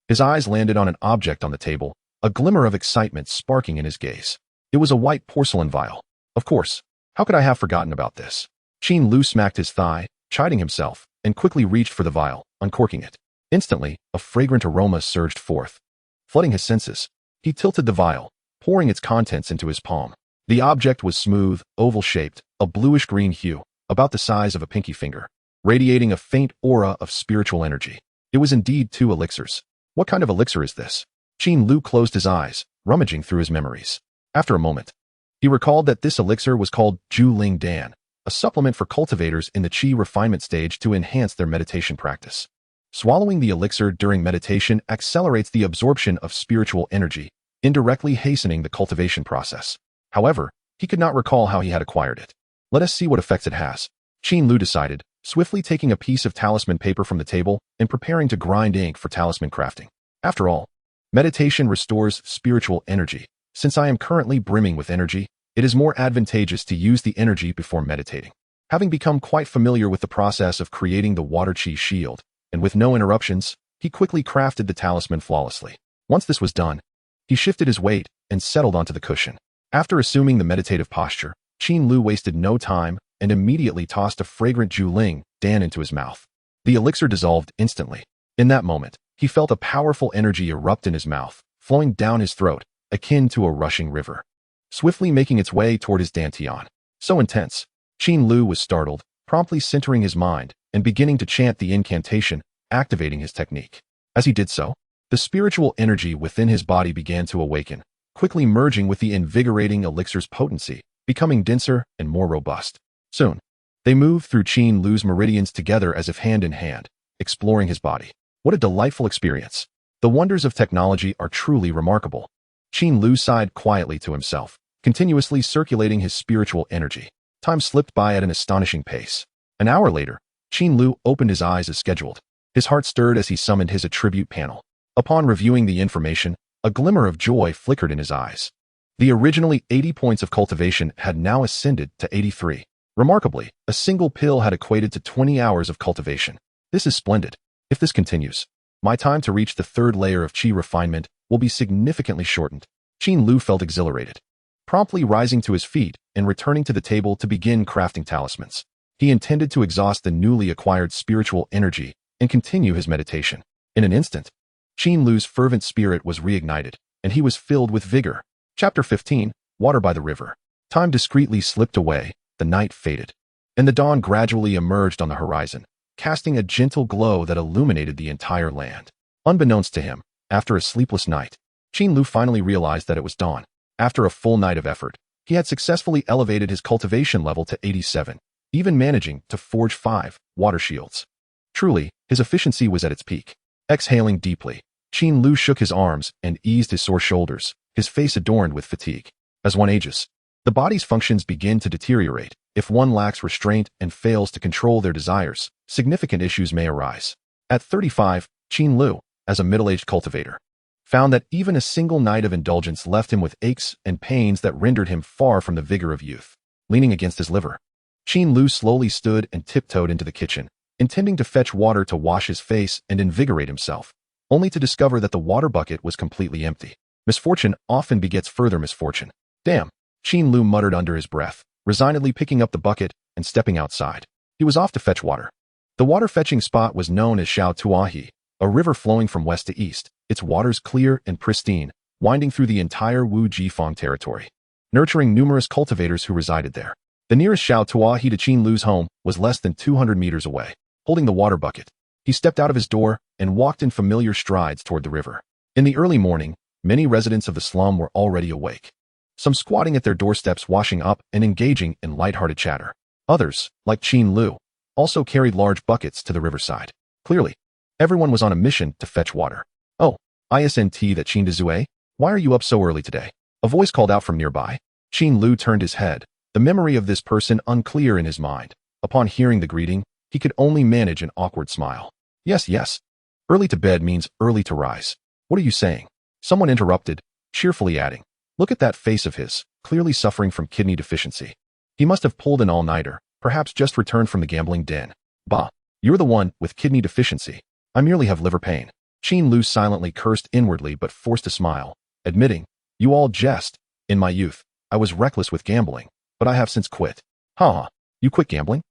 his eyes landed on an object on the table, a glimmer of excitement sparking in his gaze. It was a white porcelain vial. Of course, how could I have forgotten about this? Qin Lu smacked his thigh, chiding himself, and quickly reached for the vial, uncorking it. Instantly, a fragrant aroma surged forth. Flooding his senses, he tilted the vial, pouring its contents into his palm. The object was smooth, oval-shaped, a bluish-green hue, about the size of a pinky finger, radiating a faint aura of spiritual energy. It was indeed 2 elixirs. What kind of elixir is this? Qin Lu closed his eyes, rummaging through his memories. After a moment, he recalled that this elixir was called Zhu Ling Dan, a supplement for cultivators in the Qi refinement stage to enhance their meditation practice. Swallowing the elixir during meditation accelerates the absorption of spiritual energy, indirectly hastening the cultivation process. However, he could not recall how he had acquired it. Let us see what effects it has. Qin Lu decided, swiftly taking a piece of talisman paper from the table and preparing to grind ink for talisman crafting. After all, meditation restores spiritual energy. Since I am currently brimming with energy, it is more advantageous to use the energy before meditating. Having become quite familiar with the process of creating the water chi shield, and with no interruptions, he quickly crafted the talisman flawlessly. Once this was done, he shifted his weight and settled onto the cushion. After assuming the meditative posture, Qin Lu wasted no time and immediately tossed a fragrant Zhu Ling Dan into his mouth. The elixir dissolved instantly. In that moment, he felt a powerful energy erupt in his mouth, flowing down his throat, akin to a rushing river, swiftly making its way toward his dantian. So intense, Qin Lu was startled, promptly centering his mind and beginning to chant the incantation, activating his technique. As he did so, the spiritual energy within his body began to awaken, quickly merging with the invigorating elixir's potency, becoming denser and more robust. Soon, they moved through Qin Lu's meridians together as if hand in hand, exploring his body. What a delightful experience. The wonders of technology are truly remarkable. Qin Lu sighed quietly to himself, continuously circulating his spiritual energy. Time slipped by at an astonishing pace. An hour later, Qin Lu opened his eyes as scheduled. His heart stirred as he summoned his attribute panel. Upon reviewing the information, a glimmer of joy flickered in his eyes. The originally 80 points of cultivation had now ascended to 83. Remarkably, a single pill had equated to 20 hours of cultivation. This is splendid. If this continues, my time to reach the 3rd layer of Qi refinement will be significantly shortened. Qin Lu felt exhilarated, promptly rising to his feet and returning to the table to begin crafting talismans. He intended to exhaust the newly acquired spiritual energy and continue his meditation. In an instant, Qin Lu's fervent spirit was reignited, and he was filled with vigor. Chapter 15, Water by the River. Time discreetly slipped away, the night faded, and the dawn gradually emerged on the horizon, casting a gentle glow that illuminated the entire land. Unbeknownst to him, after a sleepless night, Qin Lu finally realized that it was dawn. After a full night of effort, he had successfully elevated his cultivation level to 87, even managing to forge 5 water shields. Truly, his efficiency was at its peak. Exhaling deeply, Qin Lu shook his arms and eased his sore shoulders, his face adorned with fatigue. As one ages, the body's functions begin to deteriorate. If one lacks restraint and fails to control their desires, significant issues may arise. At 35, Qin Lu, as a middle-aged cultivator, found that even a single night of indulgence left him with aches and pains that rendered him far from the vigor of youth. Leaning against his liver, Qin Lu slowly stood and tiptoed into the kitchen, intending to fetch water to wash his face and invigorate himself, only to discover that the water bucket was completely empty. Misfortune often begets further misfortune. Damn, Qin Lu muttered under his breath, resignedly picking up the bucket and stepping outside. He was off to fetch water. The water-fetching spot was known as Xiaotuahi, a river flowing from west to east, its waters clear and pristine, winding through the entire Wu Jifang territory, nurturing numerous cultivators who resided there. The nearest Xiaotuahi to Qin Lu's home was less than 200 meters away. Holding the water bucket, he stepped out of his door and walked in familiar strides toward the river. In the early morning, many residents of the slum were already awake, some squatting at their doorsteps washing up and engaging in light-hearted chatter. Others, like Qin Lu, also carried large buckets to the riverside. Clearly, everyone was on a mission to fetch water. "Oh, isn't that Qin? Why are you up so early today?" A voice called out from nearby. Qin Lu turned his head, the memory of this person unclear in his mind. Upon hearing the greeting, he could only manage an awkward smile. Yes. Early to bed means early to rise. What are you saying?" Someone interrupted, cheerfully adding, "Look at that face of his, clearly suffering from kidney deficiency. He must have pulled an all-nighter, perhaps just returned from the gambling den." "Bah, you're the one with kidney deficiency. I merely have liver pain." Qin Lu silently cursed inwardly but forced a smile, admitting, "You all jest. In my youth, I was reckless with gambling, but I have since quit." "Ha. You quit gambling?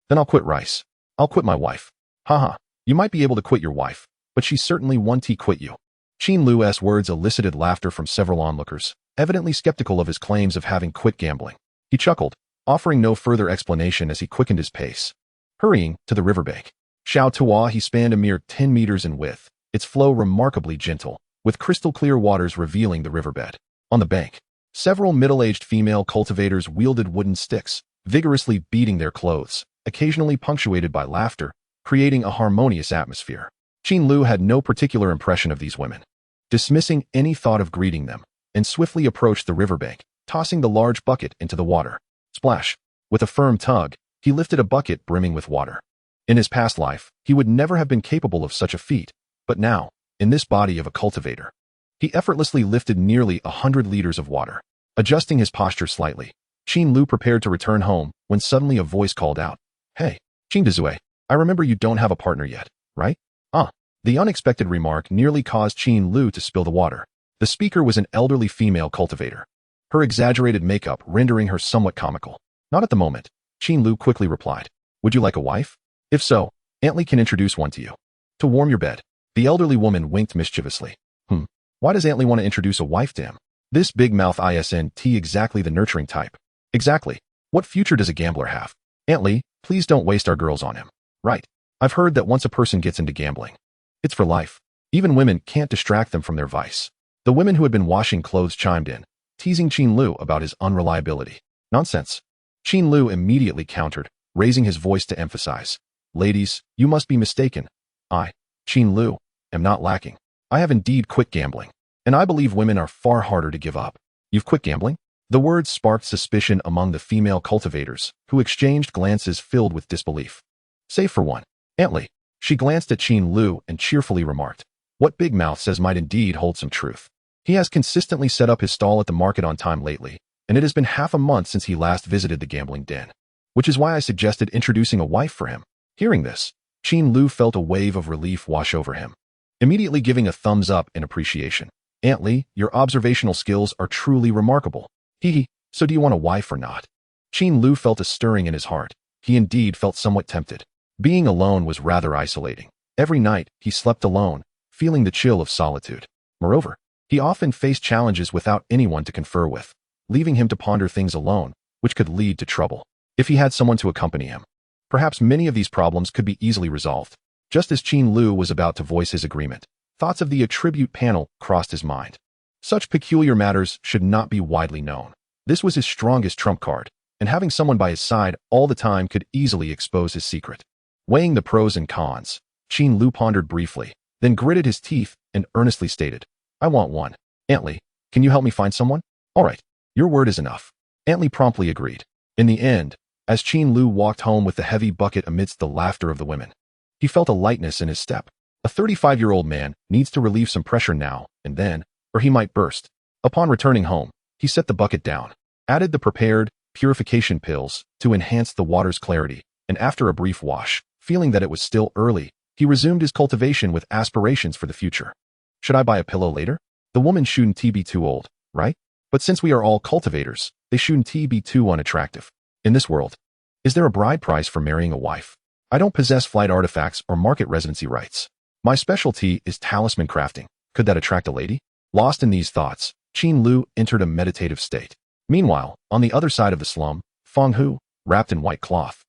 Then I'll quit rice. I'll quit my wife." "Ha. You might be able to quit your wife, but she certainly won't quit you." Qin Lu's words elicited laughter from several onlookers, evidently skeptical of his claims of having quit gambling. He chuckled, offering no further explanation as he quickened his pace. Hurrying to the riverbank. Xiao Tua he spanned a mere 10 meters in width, its flow remarkably gentle, with crystal-clear waters revealing the riverbed. On the bank, several middle-aged female cultivators wielded wooden sticks, vigorously beating their clothes, occasionally punctuated by laughter, creating a harmonious atmosphere. Qin Lu had no particular impression of these women, dismissing any thought of greeting them, and swiftly approached the riverbank, tossing the large bucket into the water. Splash! With a firm tug, he lifted a bucket brimming with water. In his past life, he would never have been capable of such a feat, but now, in this body of a cultivator, he effortlessly lifted nearly 100 liters of water. Adjusting his posture slightly, Qin Lu prepared to return home when suddenly a voice called out, "Hey, Qin, I remember you don't have a partner yet, right?" The unexpected remark nearly caused Qin Lu to spill the water. The speaker was an elderly female cultivator, her exaggerated makeup rendering her somewhat comical. "Not at the moment," Qin Lu quickly replied. "Would you like a wife? If so, Aunt Li can introduce one to you. To warm your bed." The elderly woman winked mischievously. Why does Aunt Li want to introduce a wife to him? This big mouth isn't exactly the nurturing type. Exactly. What future does a gambler have? "Aunt Li, please don't waste our girls on him." "Right. I've heard that once a person gets into gambling, it's for life. Even women can't distract them from their vice." The women who had been washing clothes chimed in, teasing Qin Lu about his unreliability. "Nonsense." Qin Lu immediately countered, raising his voice to emphasize, "Ladies, you must be mistaken. I, Qin Lu, am not lacking. I have indeed quit gambling, and I believe women are far harder to give up." "You've quit gambling?" The words sparked suspicion among the female cultivators, who exchanged glances filled with disbelief. "Save for one, Aunt Li." She glanced at Qin Lu and cheerfully remarked, "What Big Mouth says might indeed hold some truth. He has consistently set up his stall at the market on time lately, and it has been half a month since he last visited the gambling den, which is why I suggested introducing a wife for him." Hearing this, Qin Lu felt a wave of relief wash over him, immediately giving a thumbs up in appreciation. "Aunt Li, your observational skills are truly remarkable. So do you want a wife or not?" Qin Lu felt a stirring in his heart. He indeed felt somewhat tempted. Being alone was rather isolating. Every night, he slept alone, feeling the chill of solitude. Moreover, he often faced challenges without anyone to confer with, leaving him to ponder things alone, which could lead to trouble. If he had someone to accompany him, perhaps many of these problems could be easily resolved. Just as Qin Lu was about to voice his agreement, thoughts of the attribute panel crossed his mind. Such peculiar matters should not be widely known. This was his strongest trump card, and having someone by his side all the time could easily expose his secret. Weighing the pros and cons, Qin Lu pondered briefly, then gritted his teeth and earnestly stated, "I want one. Aunt Li, can you help me find someone?" "All right, your word is enough." Aunt Li promptly agreed. In the end, as Qin Lu walked home with the heavy bucket amidst the laughter of the women, he felt a lightness in his step. A 35-year-old man needs to relieve some pressure now and then, or he might burst. Upon returning home, he set the bucket down, added the prepared purification pills to enhance the water's clarity, and after a brief wash, feeling that it was still early, he resumed his cultivation with aspirations for the future. "Should I buy a pillow later? The woman shouldn't be too old, right? But since we are all cultivators, they shouldn't be too unattractive. In this world, is there a bride price for marrying a wife? I don't possess flight artifacts or market residency rights. My specialty is talisman crafting. Could that attract a lady?" Lost in these thoughts, Qin Lu entered a meditative state. Meanwhile, on the other side of the slum, Feng Hu, wrapped in white cloth,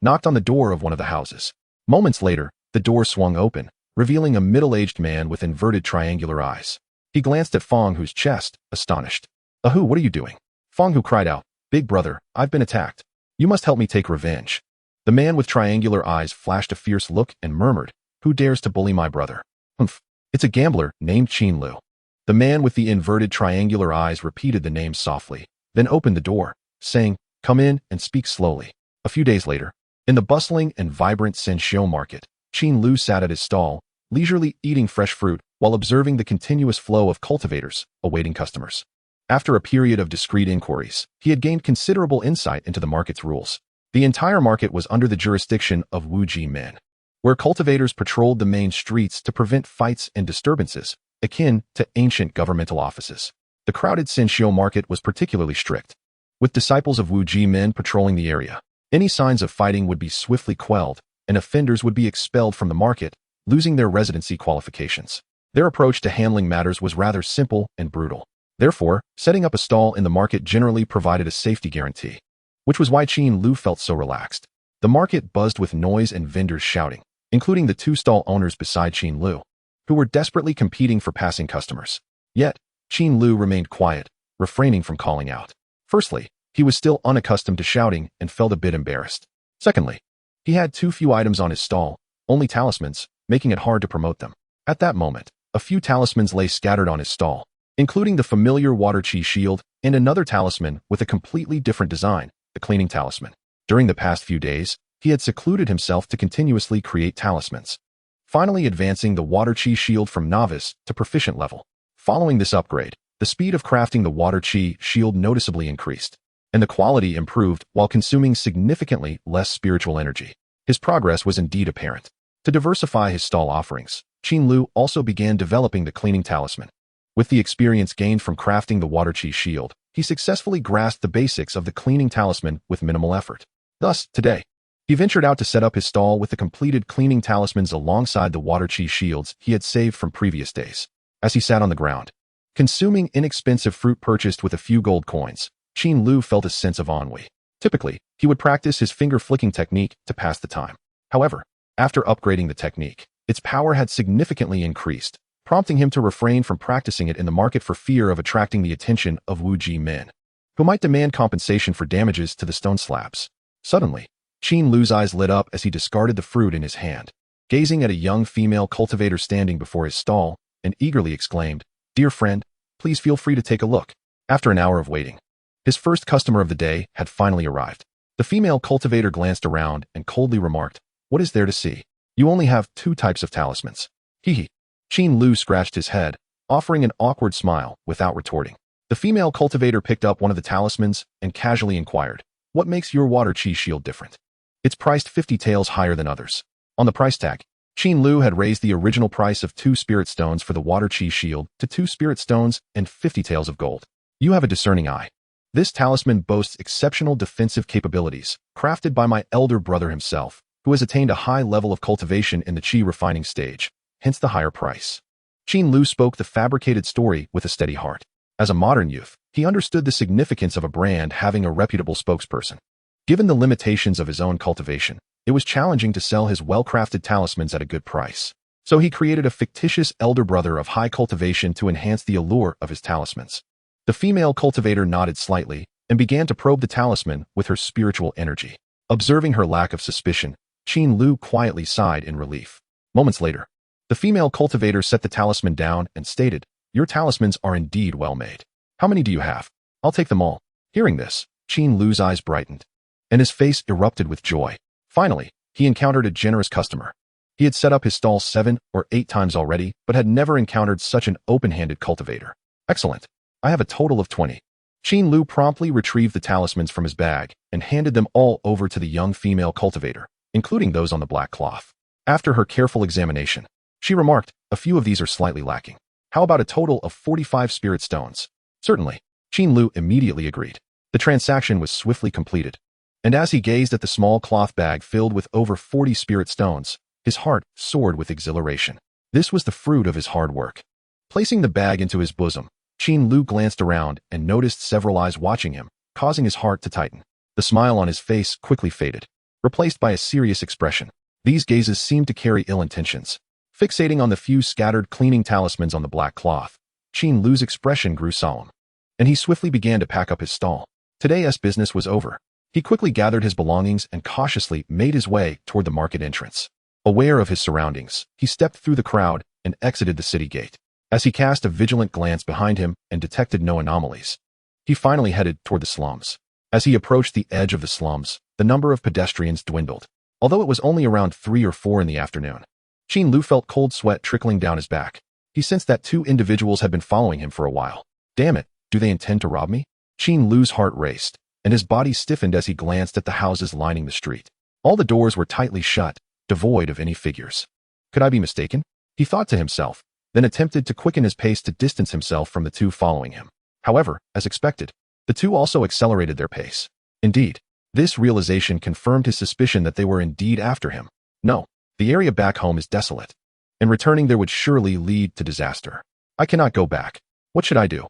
knocked on the door of one of the houses. Moments later, the door swung open, revealing a middle-aged man with inverted triangular eyes. He glanced at Feng Hu's chest, astonished. "Hu, what are you doing?" Feng Hu cried out, "Big brother, I've been attacked. You must help me take revenge." The man with triangular eyes flashed a fierce look and murmured, "Who dares to bully my brother?" "Humph, it's a gambler named Qin Lu." The man with the inverted triangular eyes repeated the name softly, then opened the door, saying, "Come in and speak slowly." A few days later, in the bustling and vibrant Xianxiao market, Qin Lu sat at his stall, leisurely eating fresh fruit while observing the continuous flow of cultivators awaiting customers. After a period of discreet inquiries, he had gained considerable insight into the market's rules. The entire market was under the jurisdiction of Wuji men, where cultivators patrolled the main streets to prevent fights and disturbances, akin to ancient governmental offices. The crowded Xianxiao market was particularly strict, with disciples of Wuji men patrolling the area. Any signs of fighting would be swiftly quelled, and offenders would be expelled from the market, losing their residency qualifications. Their approach to handling matters was rather simple and brutal. Therefore, setting up a stall in the market generally provided a safety guarantee, which was why Qin Lu felt so relaxed. The market buzzed with noise and vendors shouting, including the two stall owners beside Qin Lu, who were desperately competing for passing customers. Yet, Qin Lu remained quiet, refraining from calling out. Firstly, he was still unaccustomed to shouting and felt a bit embarrassed. Secondly, he had too few items on his stall, only talismans, making it hard to promote them. At that moment, a few talismans lay scattered on his stall, including the familiar water chi shield and another talisman with a completely different design, the cleaning talisman. During the past few days, he had secluded himself to continuously create talismans, finally advancing the water chi shield from novice to proficient level. Following this upgrade, the speed of crafting the water chi shield noticeably increased, and the quality improved while consuming significantly less spiritual energy. His progress was indeed apparent. To diversify his stall offerings, Qin Lu also began developing the cleaning talisman. With the experience gained from crafting the water chi shield, he successfully grasped the basics of the cleaning talisman with minimal effort. Thus, today, he ventured out to set up his stall with the completed cleaning talismans alongside the water chi shields he had saved from previous days. As he sat on the ground, consuming inexpensive fruit purchased with a few gold coins, Qin Lu felt a sense of ennui. Typically, he would practice his finger-flicking technique to pass the time. However, after upgrading the technique, its power had significantly increased, prompting him to refrain from practicing it in the market for fear of attracting the attention of Wuji men, who might demand compensation for damages to the stone slabs. Suddenly, Qin Lu's eyes lit up as he discarded the fruit in his hand, gazing at a young female cultivator standing before his stall, and eagerly exclaimed, "Dear friend, please feel free to take a look." After an hour of waiting, his first customer of the day had finally arrived. The female cultivator glanced around and coldly remarked, "What is there to see? You only have 2 types of talismans." Hee. Qin Lu scratched his head, offering an awkward smile without retorting. The female cultivator picked up one of the talismans and casually inquired, "What makes your water chi shield different?" "It's priced 50 taels higher than others." On the price tag, Qin Lu had raised the original price of 2 spirit stones for the water chi shield to 2 spirit stones and 50 taels of gold. "You have a discerning eye. This talisman boasts exceptional defensive capabilities, crafted by my elder brother himself, who has attained a high level of cultivation in the chi refining stage, hence the higher price." Qin Lu spoke the fabricated story with a steady heart. As a modern youth, he understood the significance of a brand having a reputable spokesperson. Given the limitations of his own cultivation, it was challenging to sell his well-crafted talismans at a good price. So he created a fictitious elder brother of high cultivation to enhance the allure of his talismans. The female cultivator nodded slightly and began to probe the talisman with her spiritual energy. Observing her lack of suspicion, Qin Lu quietly sighed in relief. Moments later, the female cultivator set the talisman down and stated, "Your talismans are indeed well made. How many do you have?" "I'll take them all." Hearing this, Qin Lu's eyes brightened, and his face erupted with joy. Finally, he encountered a generous customer. He had set up his stall 7 or 8 times already, but had never encountered such an open-handed cultivator. "Excellent. I have a total of 20. Qin Lu promptly retrieved the talismans from his bag and handed them all over to the young female cultivator, including those on the black cloth. After her careful examination, she remarked, "A few of these are slightly lacking. How about a total of 45 spirit stones?" "Certainly." Qin Lu immediately agreed. The transaction was swiftly completed, and as he gazed at the small cloth bag filled with over 40 spirit stones, his heart soared with exhilaration. This was the fruit of his hard work. Placing the bag into his bosom, Qin Lu glanced around and noticed several eyes watching him, causing his heart to tighten. The smile on his face quickly faded, replaced by a serious expression. These gazes seemed to carry ill intentions. Fixating on the few scattered cleaning talismans on the black cloth, Qin Lu's expression grew solemn, and he swiftly began to pack up his stall. Today's business was over. He quickly gathered his belongings and cautiously made his way toward the market entrance. Aware of his surroundings, he stepped through the crowd and exited the city gate. As he cast a vigilant glance behind him and detected no anomalies, he finally headed toward the slums. As he approached the edge of the slums, the number of pedestrians dwindled. Although it was only around 3 or 4 in the afternoon, Qin Lu felt cold sweat trickling down his back. He sensed that 2 individuals had been following him for a while. Damn it, do they intend to rob me? Qin Lu's heart raced, and his body stiffened as he glanced at the houses lining the street. All the doors were tightly shut, devoid of any figures. Could I be mistaken? He thought to himself, then attempted to quicken his pace to distance himself from the 2 following him. However, as expected, the 2 also accelerated their pace. Indeed, this realization confirmed his suspicion that they were indeed after him. No, the area back home is desolate, and returning there would surely lead to disaster. I cannot go back. What should I do?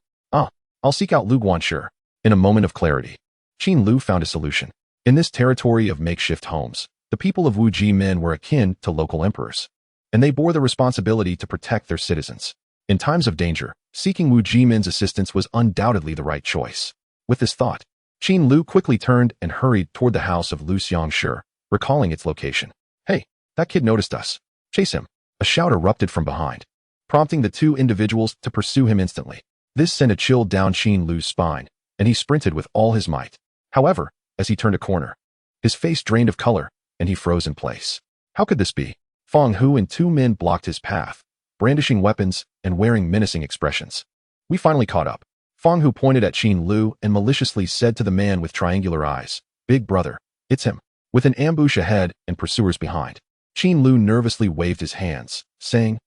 I'll seek out Lu Guanshi. In a moment of clarity, Qin Lu found a solution. In this territory of makeshift homes, the people of Wu Ji men were akin to local emperors, and they bore the responsibility to protect their citizens. In times of danger, seeking Wu Ji men's assistance was undoubtedly the right choice. With this thought, Qin Lu quickly turned and hurried toward the house of Lu Xianxia, recalling its location. Hey, that kid noticed us. Chase him. A shout erupted from behind, prompting the 2 individuals to pursue him instantly. This sent a chill down Qin Lu's spine, and he sprinted with all his might. However, as he turned a corner, his face drained of color, and he froze in place. How could this be? Fang Hu and 2 men blocked his path, brandishing weapons and wearing menacing expressions. We finally caught up. Fang Hu pointed at Qin Lu and maliciously said to the man with triangular eyes, "Big brother, it's him." With an ambush ahead and pursuers behind, Qin Lu nervously waved his hands, saying,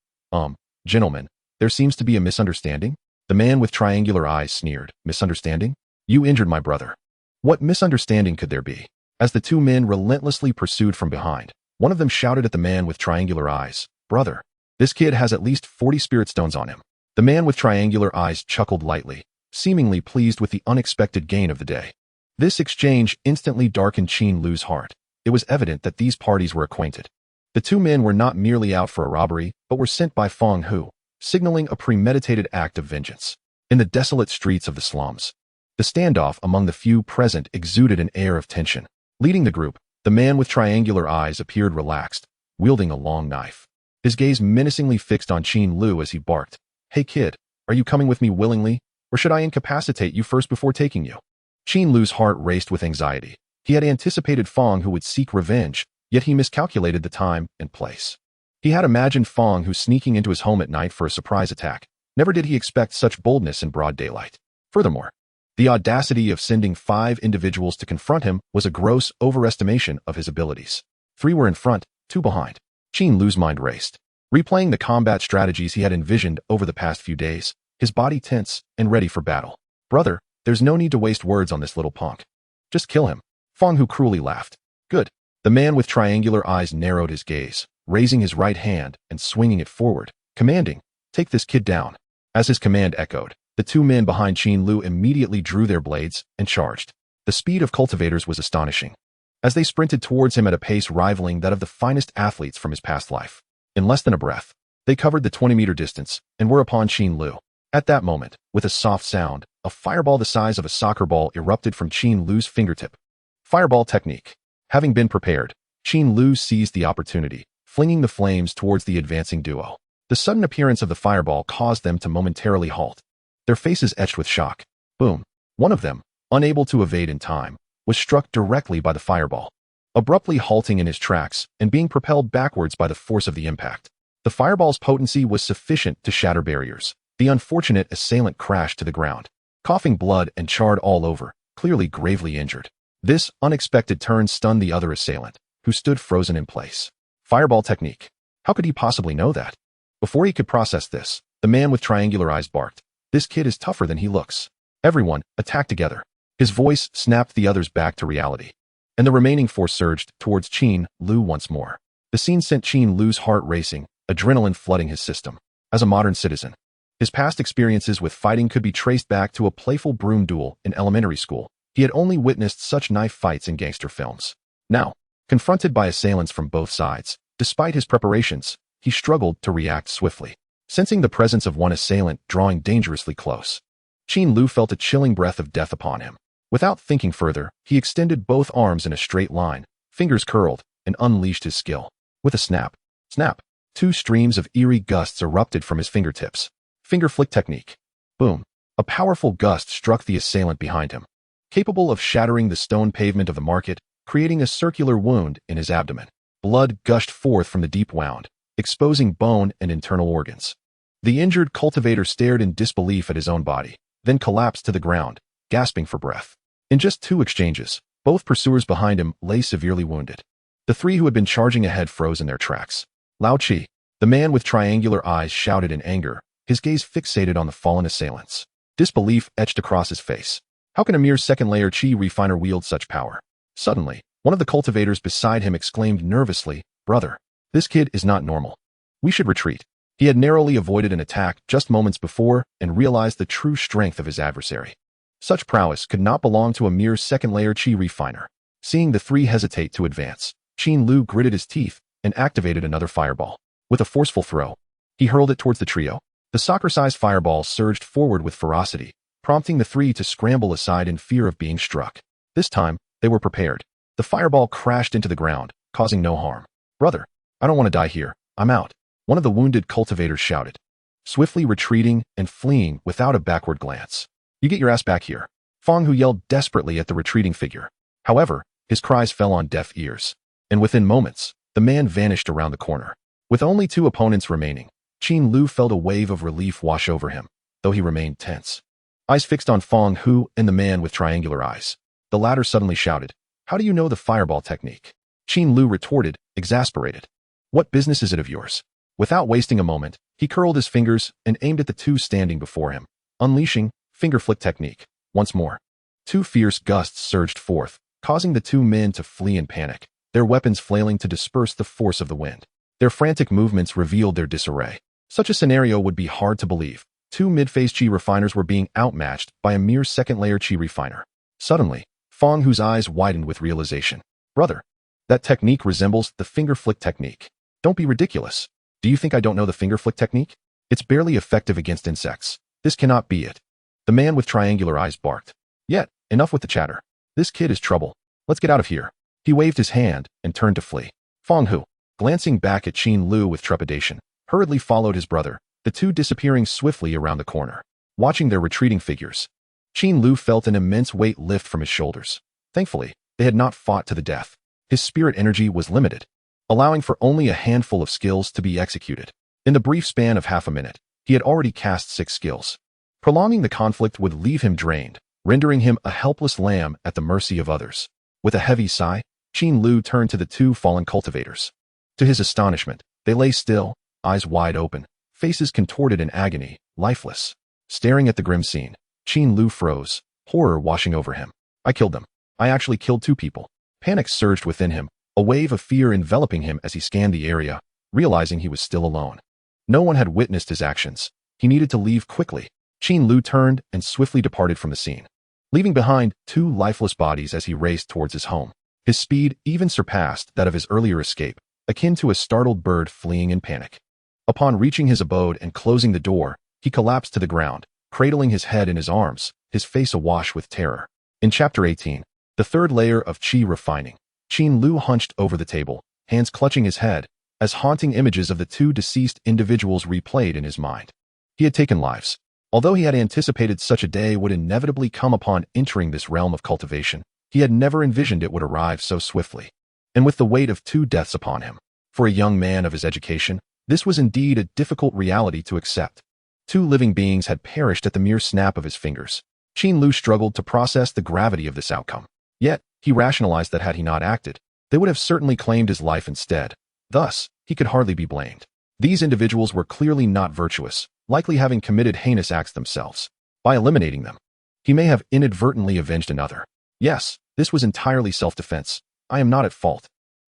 Gentlemen, there seems to be a misunderstanding." The man with triangular eyes sneered, "Misunderstanding? You injured my brother." What misunderstanding could there be? As the 2 men relentlessly pursued from behind, one of them shouted at the man with triangular eyes, "Brother, this kid has at least 40 spirit stones on him." The man with triangular eyes chuckled lightly, seemingly pleased with the unexpected gain of the day. This exchange instantly darkened Qin Lu's heart. It was evident that these parties were acquainted. The 2 men were not merely out for a robbery, but were sent by Fang Hu, signaling a premeditated act of vengeance. In the desolate streets of the slums, the standoff among the few present exuded an air of tension. Leading the group, the man with triangular eyes appeared relaxed, wielding a long knife. His gaze menacingly fixed on Qin Lu as he barked, "Hey kid, are you coming with me willingly, or should I incapacitate you first before taking you?" Qin Lu's heart raced with anxiety. He had anticipated Fang Hu would seek revenge, yet he miscalculated the time and place. He had imagined Fang Hu sneaking into his home at night for a surprise attack. Never did he expect such boldness in broad daylight. Furthermore, the audacity of sending 5 individuals to confront him was a gross overestimation of his abilities. 3 were in front, 2 behind. Qin Lu's mind raced. Replaying the combat strategies he had envisioned over the past few days, his body tense and ready for battle. "Brother, there's no need to waste words on this little punk. Just kill him." Fang Hu cruelly laughed. "Good." The man with triangular eyes narrowed his gaze, raising his right hand and swinging it forward, commanding, "Take this kid down." As his command echoed, the 2 men behind Qin Lu immediately drew their blades and charged. The speed of cultivators was astonishing, as they sprinted towards him at a pace rivaling that of the finest athletes from his past life. In less than a breath, they covered the 20-meter distance and were upon Qin Lu. At that moment, with a soft sound, a fireball the size of a soccer ball erupted from Qin Lu's fingertip. Fireball technique. Having been prepared, Qin Lu seized the opportunity, flinging the flames towards the advancing duo. The sudden appearance of the fireball caused them to momentarily halt, their faces etched with shock. Boom. One of them, unable to evade in time, was struck directly by the fireball, abruptly halting in his tracks and being propelled backwards by the force of the impact. The fireball's potency was sufficient to shatter barriers. The unfortunate assailant crashed to the ground, coughing blood and charred all over, clearly gravely injured. This unexpected turn stunned the other assailant, who stood frozen in place. Fireball technique. How could he possibly know that? Before he could process this, the man with triangular eyes barked, "This kid is tougher than he looks." Everyone, attack together. His voice snapped the others back to reality, and the remaining 4 surged towards Qin Lu once more. The scene sent Qin Lu's heart racing, adrenaline flooding his system. As a modern citizen, his past experiences with fighting could be traced back to a playful broom duel in elementary school. He had only witnessed such knife fights in gangster films. Now, confronted by assailants from both sides, despite his preparations, he struggled to react swiftly. Sensing the presence of one assailant drawing dangerously close, Qin Lu felt a chilling breath of death upon him. Without thinking further, he extended both arms in a straight line, fingers curled, and unleashed his skill. With a snap, snap, two streams of eerie gusts erupted from his fingertips. Finger flick technique. Boom. A powerful gust struck the assailant behind him, capable of shattering the stone pavement of the market, creating a circular wound in his abdomen. Blood gushed forth from the deep wound, exposing bone and internal organs. The injured cultivator stared in disbelief at his own body, then collapsed to the ground, gasping for breath. In just 2 exchanges, both pursuers behind him lay severely wounded. The 3 who had been charging ahead froze in their tracks. Lao Chi, the man with triangular eyes, shouted in anger, his gaze fixated on the fallen assailants. Disbelief etched across his face. How can a mere second-layer Qi refiner wield such power? Suddenly, one of the cultivators beside him exclaimed nervously, "Brother, this kid is not normal. We should retreat." He had narrowly avoided an attack just moments before and realized the true strength of his adversary. Such prowess could not belong to a mere second-layer Qi refiner. Seeing the 3 hesitate to advance, Qin Lu gritted his teeth and activated another fireball. With a forceful throw, he hurled it towards the trio. The soccer-sized fireball surged forward with ferocity, prompting the 3 to scramble aside in fear of being struck. This time, they were prepared. The fireball crashed into the ground, causing no harm. "Brother, I don't want to die here. I'm out," one of the wounded cultivators shouted, swiftly retreating and fleeing without a backward glance. "You get your ass back here," Fong Hu yelled desperately at the retreating figure. However, his cries fell on deaf ears, and within moments, the man vanished around the corner. With only 2 opponents remaining, Qin Lu felt a wave of relief wash over him, though he remained tense. Eyes fixed on Fong Hu and the man with triangular eyes. The latter suddenly shouted, "How do you know the fireball technique?" Qin Lu retorted, exasperated, "What business is it of yours?" Without wasting a moment, he curled his fingers and aimed at the 2 standing before him, unleashing finger flick technique. Once more, 2 fierce gusts surged forth, causing the 2 men to flee in panic, their weapons flailing to disperse the force of the wind. Their frantic movements revealed their disarray. Such a scenario would be hard to believe. 2 mid-phase Qi refiners were being outmatched by a mere second-layer Qi refiner. Suddenly, Fong Hu's eyes widened with realization. "Brother, that technique resembles the finger flick technique. Don't be ridiculous. Do you think I don't know the finger flick technique? It's barely effective against insects. This cannot be it." The man with triangular eyes barked. "Yet, enough with the chatter. This kid is trouble. Let's get out of here." He waved his hand and turned to flee. Fong Hu, glancing back at Qin Lu with trepidation, hurriedly followed his brother, the 2 disappearing swiftly around the corner. Watching their retreating figures, Qin Lu felt an immense weight lift from his shoulders. Thankfully, they had not fought to the death. His spirit energy was limited, allowing for only a handful of skills to be executed. In the brief span of half a minute, he had already cast 6 skills. Prolonging the conflict would leave him drained, rendering him a helpless lamb at the mercy of others. With a heavy sigh, Qin Lu turned to the 2 fallen cultivators. To his astonishment, they lay still, eyes wide open, faces contorted in agony, lifeless. Staring at the grim scene, Qin Lu froze, horror washing over him. "I killed them. I actually killed 2 people. Panic surged within him, a wave of fear enveloping him as he scanned the area, realizing he was still alone. No one had witnessed his actions. He needed to leave quickly. Qin Lu turned and swiftly departed from the scene, leaving behind 2 lifeless bodies as he raced towards his home. His speed even surpassed that of his earlier escape, akin to a startled bird fleeing in panic. Upon reaching his abode and closing the door, he collapsed to the ground, cradling his head in his arms, his face awash with terror. In Chapter 18, the 3rd layer of Qi refining, Qin Lu hunched over the table, hands clutching his head, as haunting images of the 2 deceased individuals replayed in his mind. He had taken lives. Although he had anticipated such a day would inevitably come upon entering this realm of cultivation, he had never envisioned it would arrive so swiftly, and with the weight of 2 deaths upon him. For a young man of his education, this was indeed a difficult reality to accept. 2 living beings had perished at the mere snap of his fingers. Qin Lu struggled to process the gravity of this outcome. Yet, he rationalized that had he not acted, they would have certainly claimed his life instead. Thus, he could hardly be blamed. These individuals were clearly not virtuous, likely having committed heinous acts themselves. By eliminating them, he may have inadvertently avenged another. Yes, this was entirely self-defense. I am not at fault.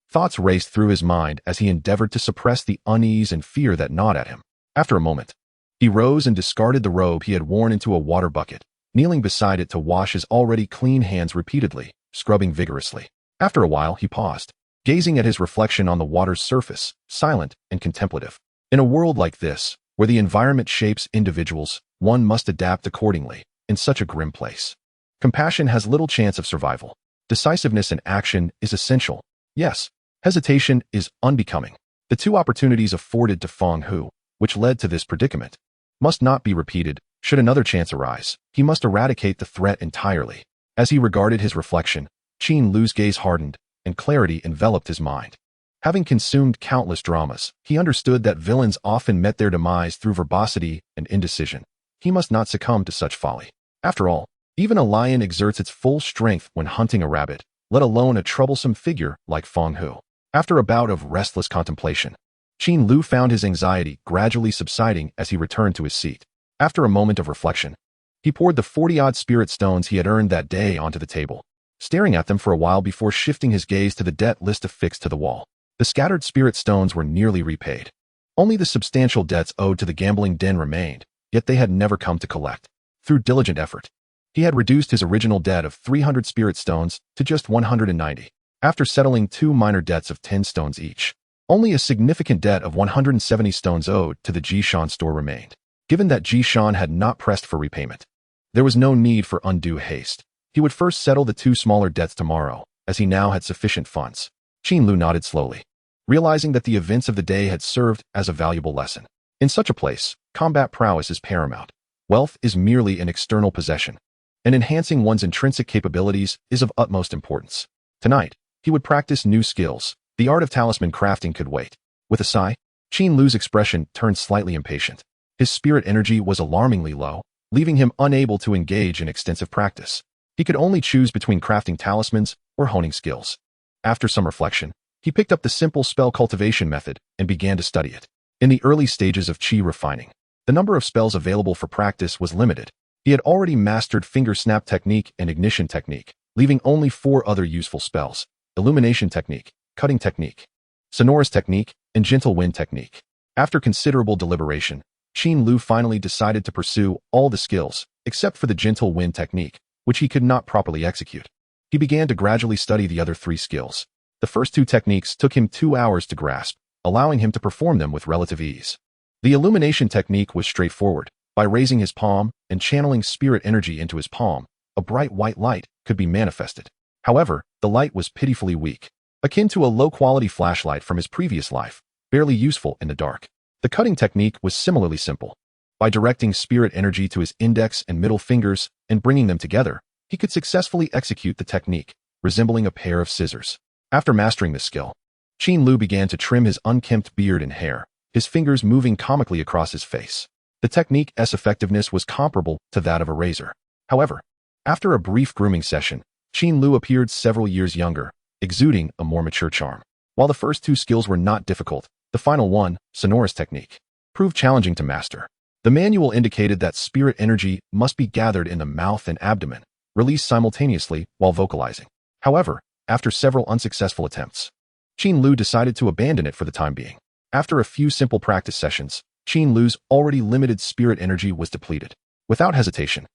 Thoughts raced through his mind as he endeavored to suppress the unease and fear that gnawed at him. After a moment, he rose and discarded the robe he had worn into a water bucket, kneeling beside it to wash his already clean hands repeatedly, scrubbing vigorously. After a while, he paused, gazing at his reflection on the water's surface, silent and contemplative. In a world like this, where the environment shapes individuals, one must adapt accordingly, in such a grim place. Compassion has little chance of survival. Decisiveness and action is essential. Yes, hesitation is unbecoming. The two opportunities afforded to Feng Hu, which led to this predicament, must not be repeated. Should another chance arise, he must eradicate the threat entirely. As he regarded his reflection, Qin Lu's gaze hardened, and clarity enveloped his mind. Having consumed countless dramas, he understood that villains often met their demise through verbosity and indecision. He must not succumb to such folly. After all, even a lion exerts its full strength when hunting a rabbit, let alone a troublesome figure like Feng Hu. After a bout of restless contemplation, Qin Lu found his anxiety gradually subsiding as he returned to his seat. After a moment of reflection, he poured the 40-odd spirit stones he had earned that day onto the table, staring at them for a while before shifting his gaze to the debt list affixed to the wall. The scattered spirit stones were nearly repaid. Only the substantial debts owed to the gambling den remained, yet they had never come to collect. Through diligent effort, he had reduced his original debt of 300 spirit stones to just 190. After settling 2 minor debts of 10 stones each, only a significant debt of 170 stones owed to the Jishan store remained. Given that Jishan had not pressed for repayment, there was no need for undue haste. He would first settle the 2 smaller debts tomorrow, as he now had sufficient funds. Qin Lu nodded slowly, realizing that the events of the day had served as a valuable lesson. In such a place, combat prowess is paramount. Wealth is merely an external possession, and enhancing one's intrinsic capabilities is of utmost importance. Tonight, he would practice new skills. The art of talisman crafting could wait. With a sigh, Qin Lu's expression turned slightly impatient. His spirit energy was alarmingly low, leaving him unable to engage in extensive practice. He could only choose between crafting talismans or honing skills. After some reflection, he picked up the simple spell cultivation method and began to study it. In the early stages of qi refining, the number of spells available for practice was limited. He had already mastered finger snap technique and ignition technique, leaving only 4 other useful spells: illumination technique, cutting technique, sonorous technique, and gentle wind technique. After considerable deliberation, Qin Lu finally decided to pursue all the skills, except for the gentle wind technique, which he could not properly execute. He began to gradually study the other 3 skills. The first 2 techniques took him 2 hours to grasp, allowing him to perform them with relative ease. The illumination technique was straightforward. By raising his palm and channeling spirit energy into his palm, a bright white light could be manifested. However, the light was pitifully weak, akin to a low-quality flashlight from his previous life, barely useful in the dark. The cutting technique was similarly simple. By directing spirit energy to his index and middle fingers and bringing them together, he could successfully execute the technique, resembling a pair of scissors. After mastering this skill, Qin Lu began to trim his unkempt beard and hair, his fingers moving comically across his face. The technique's effectiveness was comparable to that of a razor. However, after a brief grooming session, Qin Lu appeared several years younger, exuding a more mature charm. While the first 2 skills were not difficult, the final one, sonorous technique, proved challenging to master. The manual indicated that spirit energy must be gathered in the mouth and abdomen, released simultaneously while vocalizing. However, after several unsuccessful attempts, Qin Lu decided to abandon it for the time being. After a few simple practice sessions, Qin Lu's already limited spirit energy was depleted. Without hesitation,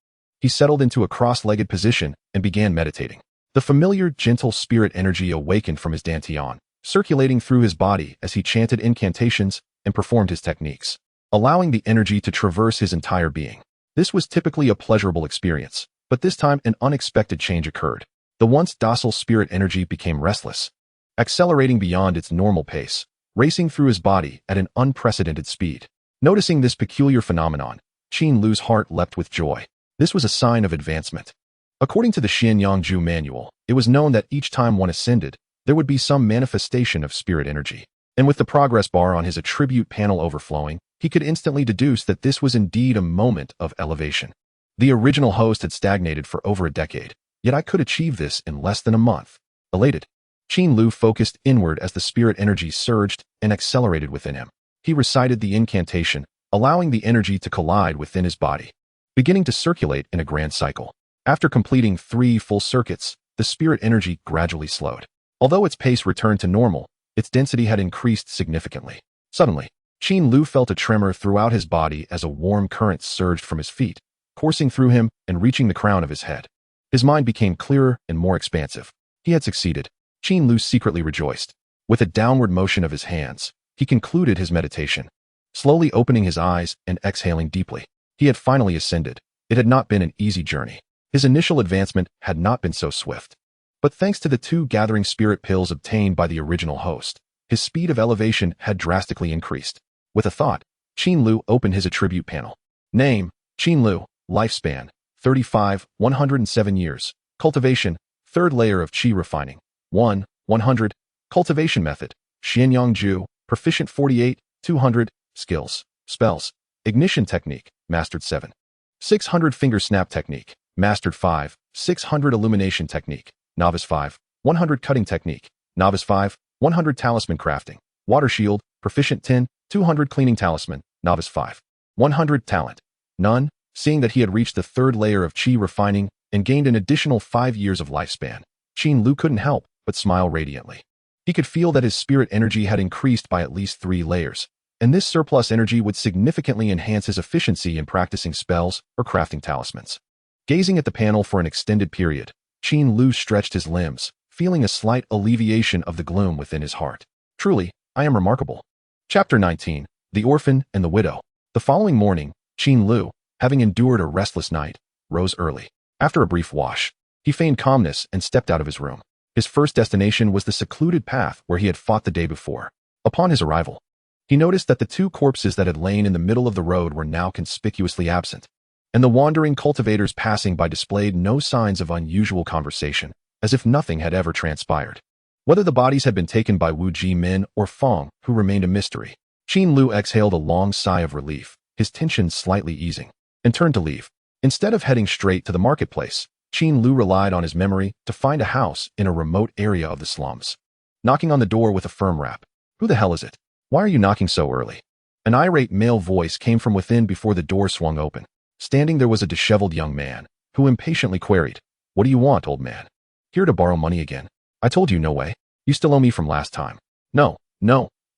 he settled into a cross-legged position and began meditating. The familiar, gentle spirit energy awakened from his dantian, circulating through his body as he chanted incantations and performed his techniques, allowing the energy to traverse his entire being. This was typically a pleasurable experience, but this time an unexpected change occurred. The once docile spirit energy became restless, accelerating beyond its normal pace, racing through his body at an unprecedented speed. Noticing this peculiar phenomenon, Qin Lu's heart leapt with joy. This was a sign of advancement. According to the Xianxiaaudiobooks manual, it was known that each time one ascended, there would be some manifestation of spirit energy. And with the progress bar on his attribute panel overflowing, he could instantly deduce that this was indeed a moment of elevation. The original host had stagnated for over a decade, yet I could achieve this in less than a month. Elated, Qin Lu focused inward as the spirit energy surged and accelerated within him. He recited the incantation, allowing the energy to collide within his body, beginning to circulate in a grand cycle. After completing 3 full circuits, the spirit energy gradually slowed. Although its pace returned to normal, its density had increased significantly. Suddenly, Qin Lu felt a tremor throughout his body as a warm current surged from his feet, coursing through him and reaching the crown of his head. His mind became clearer and more expansive. He had succeeded. Qin Lu secretly rejoiced. With a downward motion of his hands, he concluded his meditation, slowly opening his eyes and exhaling deeply. He had finally ascended. It had not been an easy journey. His initial advancement had not been so swift. But thanks to the 2 gathering spirit pills obtained by the original host, his speed of elevation had drastically increased. With a thought, Qin Lu opened his attribute panel. Name, Qin Lu, lifespan, 35, 107 years. Cultivation, 3rd layer of Qi refining. 1, 100. Cultivation method, xianxiaaudiobooks, proficient 48, 200. Skills, spells, ignition technique, mastered 7. 600 finger snap technique, mastered 5. 600 illumination technique, novice 5. 100 cutting technique, novice 5. 100 talisman crafting, water shield, proficient 10. 200 cleaning talisman, novice 5. 100 talent, none. Seeing that he had reached the 3rd layer of Qi refining and gained an additional 5 years of lifespan, Qin Lu couldn't help but smile radiantly. He could feel that his spirit energy had increased by at least 3 layers, and this surplus energy would significantly enhance his efficiency in practicing spells or crafting talismans. Gazing at the panel for an extended period, Qin Lu stretched his limbs, feeling a slight alleviation of the gloom within his heart. Truly, I am remarkable. Chapter 19, The Orphan and the Widow. The following morning, Qin Lu, having endured a restless night, rose early. After a brief wash, he feigned calmness and stepped out of his room. His first destination was the secluded path where he had fought the day before. Upon his arrival, he noticed that the 2 corpses that had lain in the middle of the road were now conspicuously absent, and the wandering cultivators passing by displayed no signs of unusual conversation, as if nothing had ever transpired. Whether the bodies had been taken by Wu Ji Min or Fong, who remained a mystery, Qin Lu exhaled a long sigh of relief, his tension slightly easing, and turned to leave. Instead of heading straight to the marketplace, Qin Lu relied on his memory to find a house in a remote area of the slums. Knocking on the door with a firm rap. Who the hell is it? Why are you knocking so early? An irate male voice came from within before the door swung open. Standing there was a disheveled young man, who impatiently queried, "What do you want, old man? Here to borrow money again? I told you no way. You still owe me from last time." No,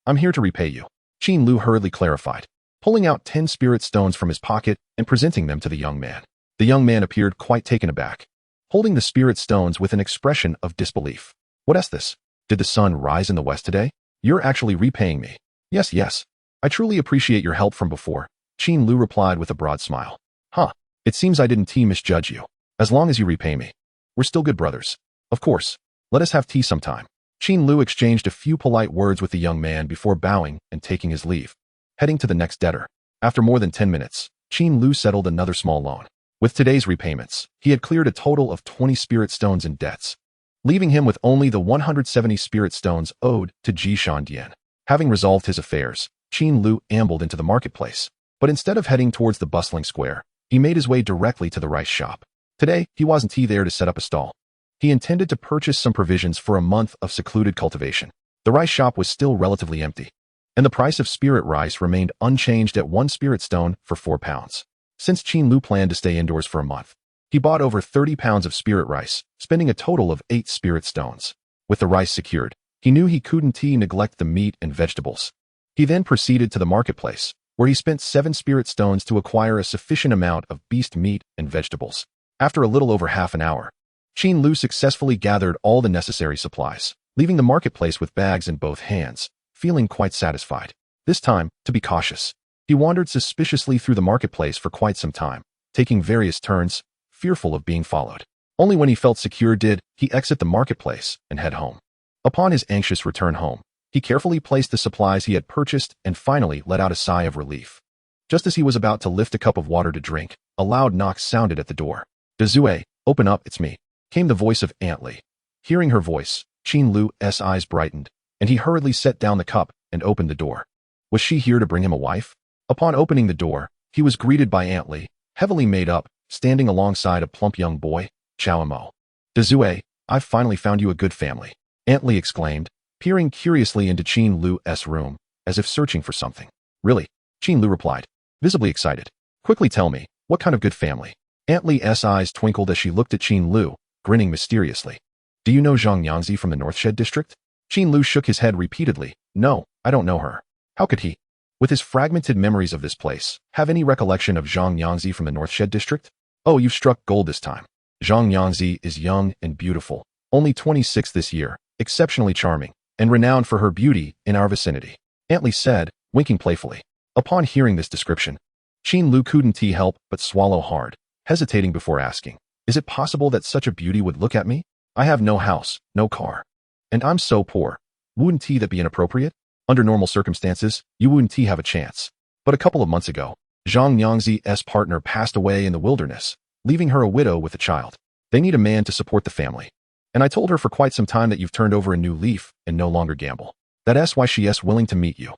I'm here to repay you," Qin Lu hurriedly clarified, pulling out 10 spirit stones from his pocket and presenting them to the young man. The young man appeared quite taken aback, holding the spirit stones with an expression of disbelief. "What is this? Did the sun rise in the west today? You're actually repaying me." Yes. I truly appreciate your help from before," Qin Lu replied with a broad smile. "Huh, it seems I didn't misjudge you. As long as you repay me, we're still good brothers. Of course, let us have tea sometime." Qin Lu exchanged a few polite words with the young man before bowing and taking his leave, heading to the next debtor. After more than 10 minutes, Qin Lu settled another small loan. With today's repayments, he had cleared a total of 20 spirit stones in debts, leaving him with only the 170 spirit stones owed to Ji Shandian. Having resolved his affairs, Qin Lu ambled into the marketplace, but instead of heading towards the bustling square, he made his way directly to the rice shop. Today, he wasn't there to set up a stall. He intended to purchase some provisions for a month of secluded cultivation. The rice shop was still relatively empty, and the price of spirit rice remained unchanged at 1 spirit stone for 4 pounds. Since Qin Lu planned to stay indoors for a month, he bought over 30 pounds of spirit rice, spending a total of 8 spirit stones. With the rice secured, he knew he couldn't neglect the meat and vegetables. He then proceeded to the marketplace, where he spent 7 spirit stones to acquire a sufficient amount of beast meat and vegetables. After a little over half an hour, Qin Lu successfully gathered all the necessary supplies, leaving the marketplace with bags in both hands, feeling quite satisfied. This time, to be cautious, he wandered suspiciously through the marketplace for quite some time, taking various turns, fearful of being followed. Only when he felt secure did he exit the marketplace and head home. Upon his anxious return home, he carefully placed the supplies he had purchased and finally let out a sigh of relief. Just as he was about to lift a cup of water to drink, a loud knock sounded at the door. "Dezue, open up, it's me," came the voice of Aunt Li. Hearing her voice, Qin Lu's eyes brightened, and he hurriedly set down the cup and opened the door. Was she here to bring him a wife? Upon opening the door, he was greeted by Aunt Li, heavily made up, standing alongside a plump young boy, Chao Mo. "Dezue, I've finally found you a good family," Aunt Li exclaimed, peering curiously into Qin Lu's room, as if searching for something. "Really?" Qin Lu replied, visibly excited. "Quickly tell me, what kind of good family?" Aunt Li's eyes twinkled as she looked at Qin Lu, grinning mysteriously. "Do you know Xianxiaaudiobooks from the Northshed district?" Qin Lu shook his head repeatedly. "No, I don't know her." How could he, with his fragmented memories of this place, have any recollection of Xianxiaaudiobooks from the Northshed district? "Oh, you've struck gold this time. Xianxiaaudiobooks is young and beautiful, only 26 this year, exceptionally charming, and renowned for her beauty in our vicinity," Aunt Li said, winking playfully. Upon hearing this description, Qin Lu couldn't help but swallow hard, hesitating before asking, Is it possible that such a beauty would look at me? I have no house, no car. And I'm so poor. Wouldn't that be inappropriate? Under normal circumstances, you wouldn't have a chance. But a couple of months ago, Zhang Yangzi's partner passed away in the wilderness, leaving her a widow with a child. They need a man to support the family. And I told her for quite some time that you've turned over a new leaf and no longer gamble. That's why she's willing to meet you.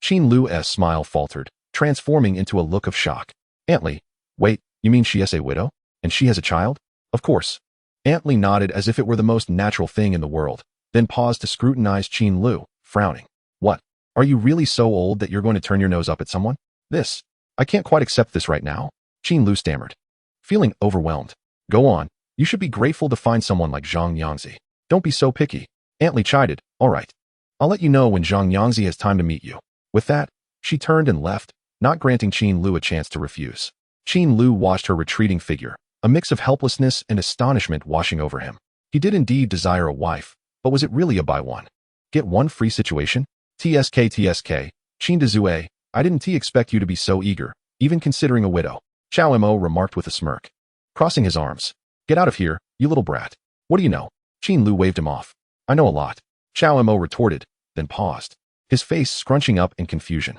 Qin Lu's smile faltered, transforming into a look of shock. Aunt Li, wait, you mean she's a widow? And she has a child? Of course. Aunt Li nodded as if it were the most natural thing in the world, then paused to scrutinize Qin Lu, frowning. What? Are you really so old that you're going to turn your nose up at someone? I can't quite accept this right now, Qin Lu stammered, feeling overwhelmed. Go on, you should be grateful to find someone like Zhang Yangzi. Don't be so picky. Aunt Li chided. All right. I'll let you know when Zhang Yangzi has time to meet you. With that, she turned and left, not granting Qin Lu a chance to refuse. Qin Lu watched her retreating figure, a mix of helplessness and astonishment washing over him. He did indeed desire a wife, but was it really a buy one, get one free situation? TSK, Qin Dezue, I didn't expect you to be so eager, even considering a widow, Xiao Mo remarked with a smirk, crossing his arms. Get out of here, you little brat. What do you know? Qin Lu waved him off. I know a lot, Xiao Mo retorted, then paused, his face scrunching up in confusion.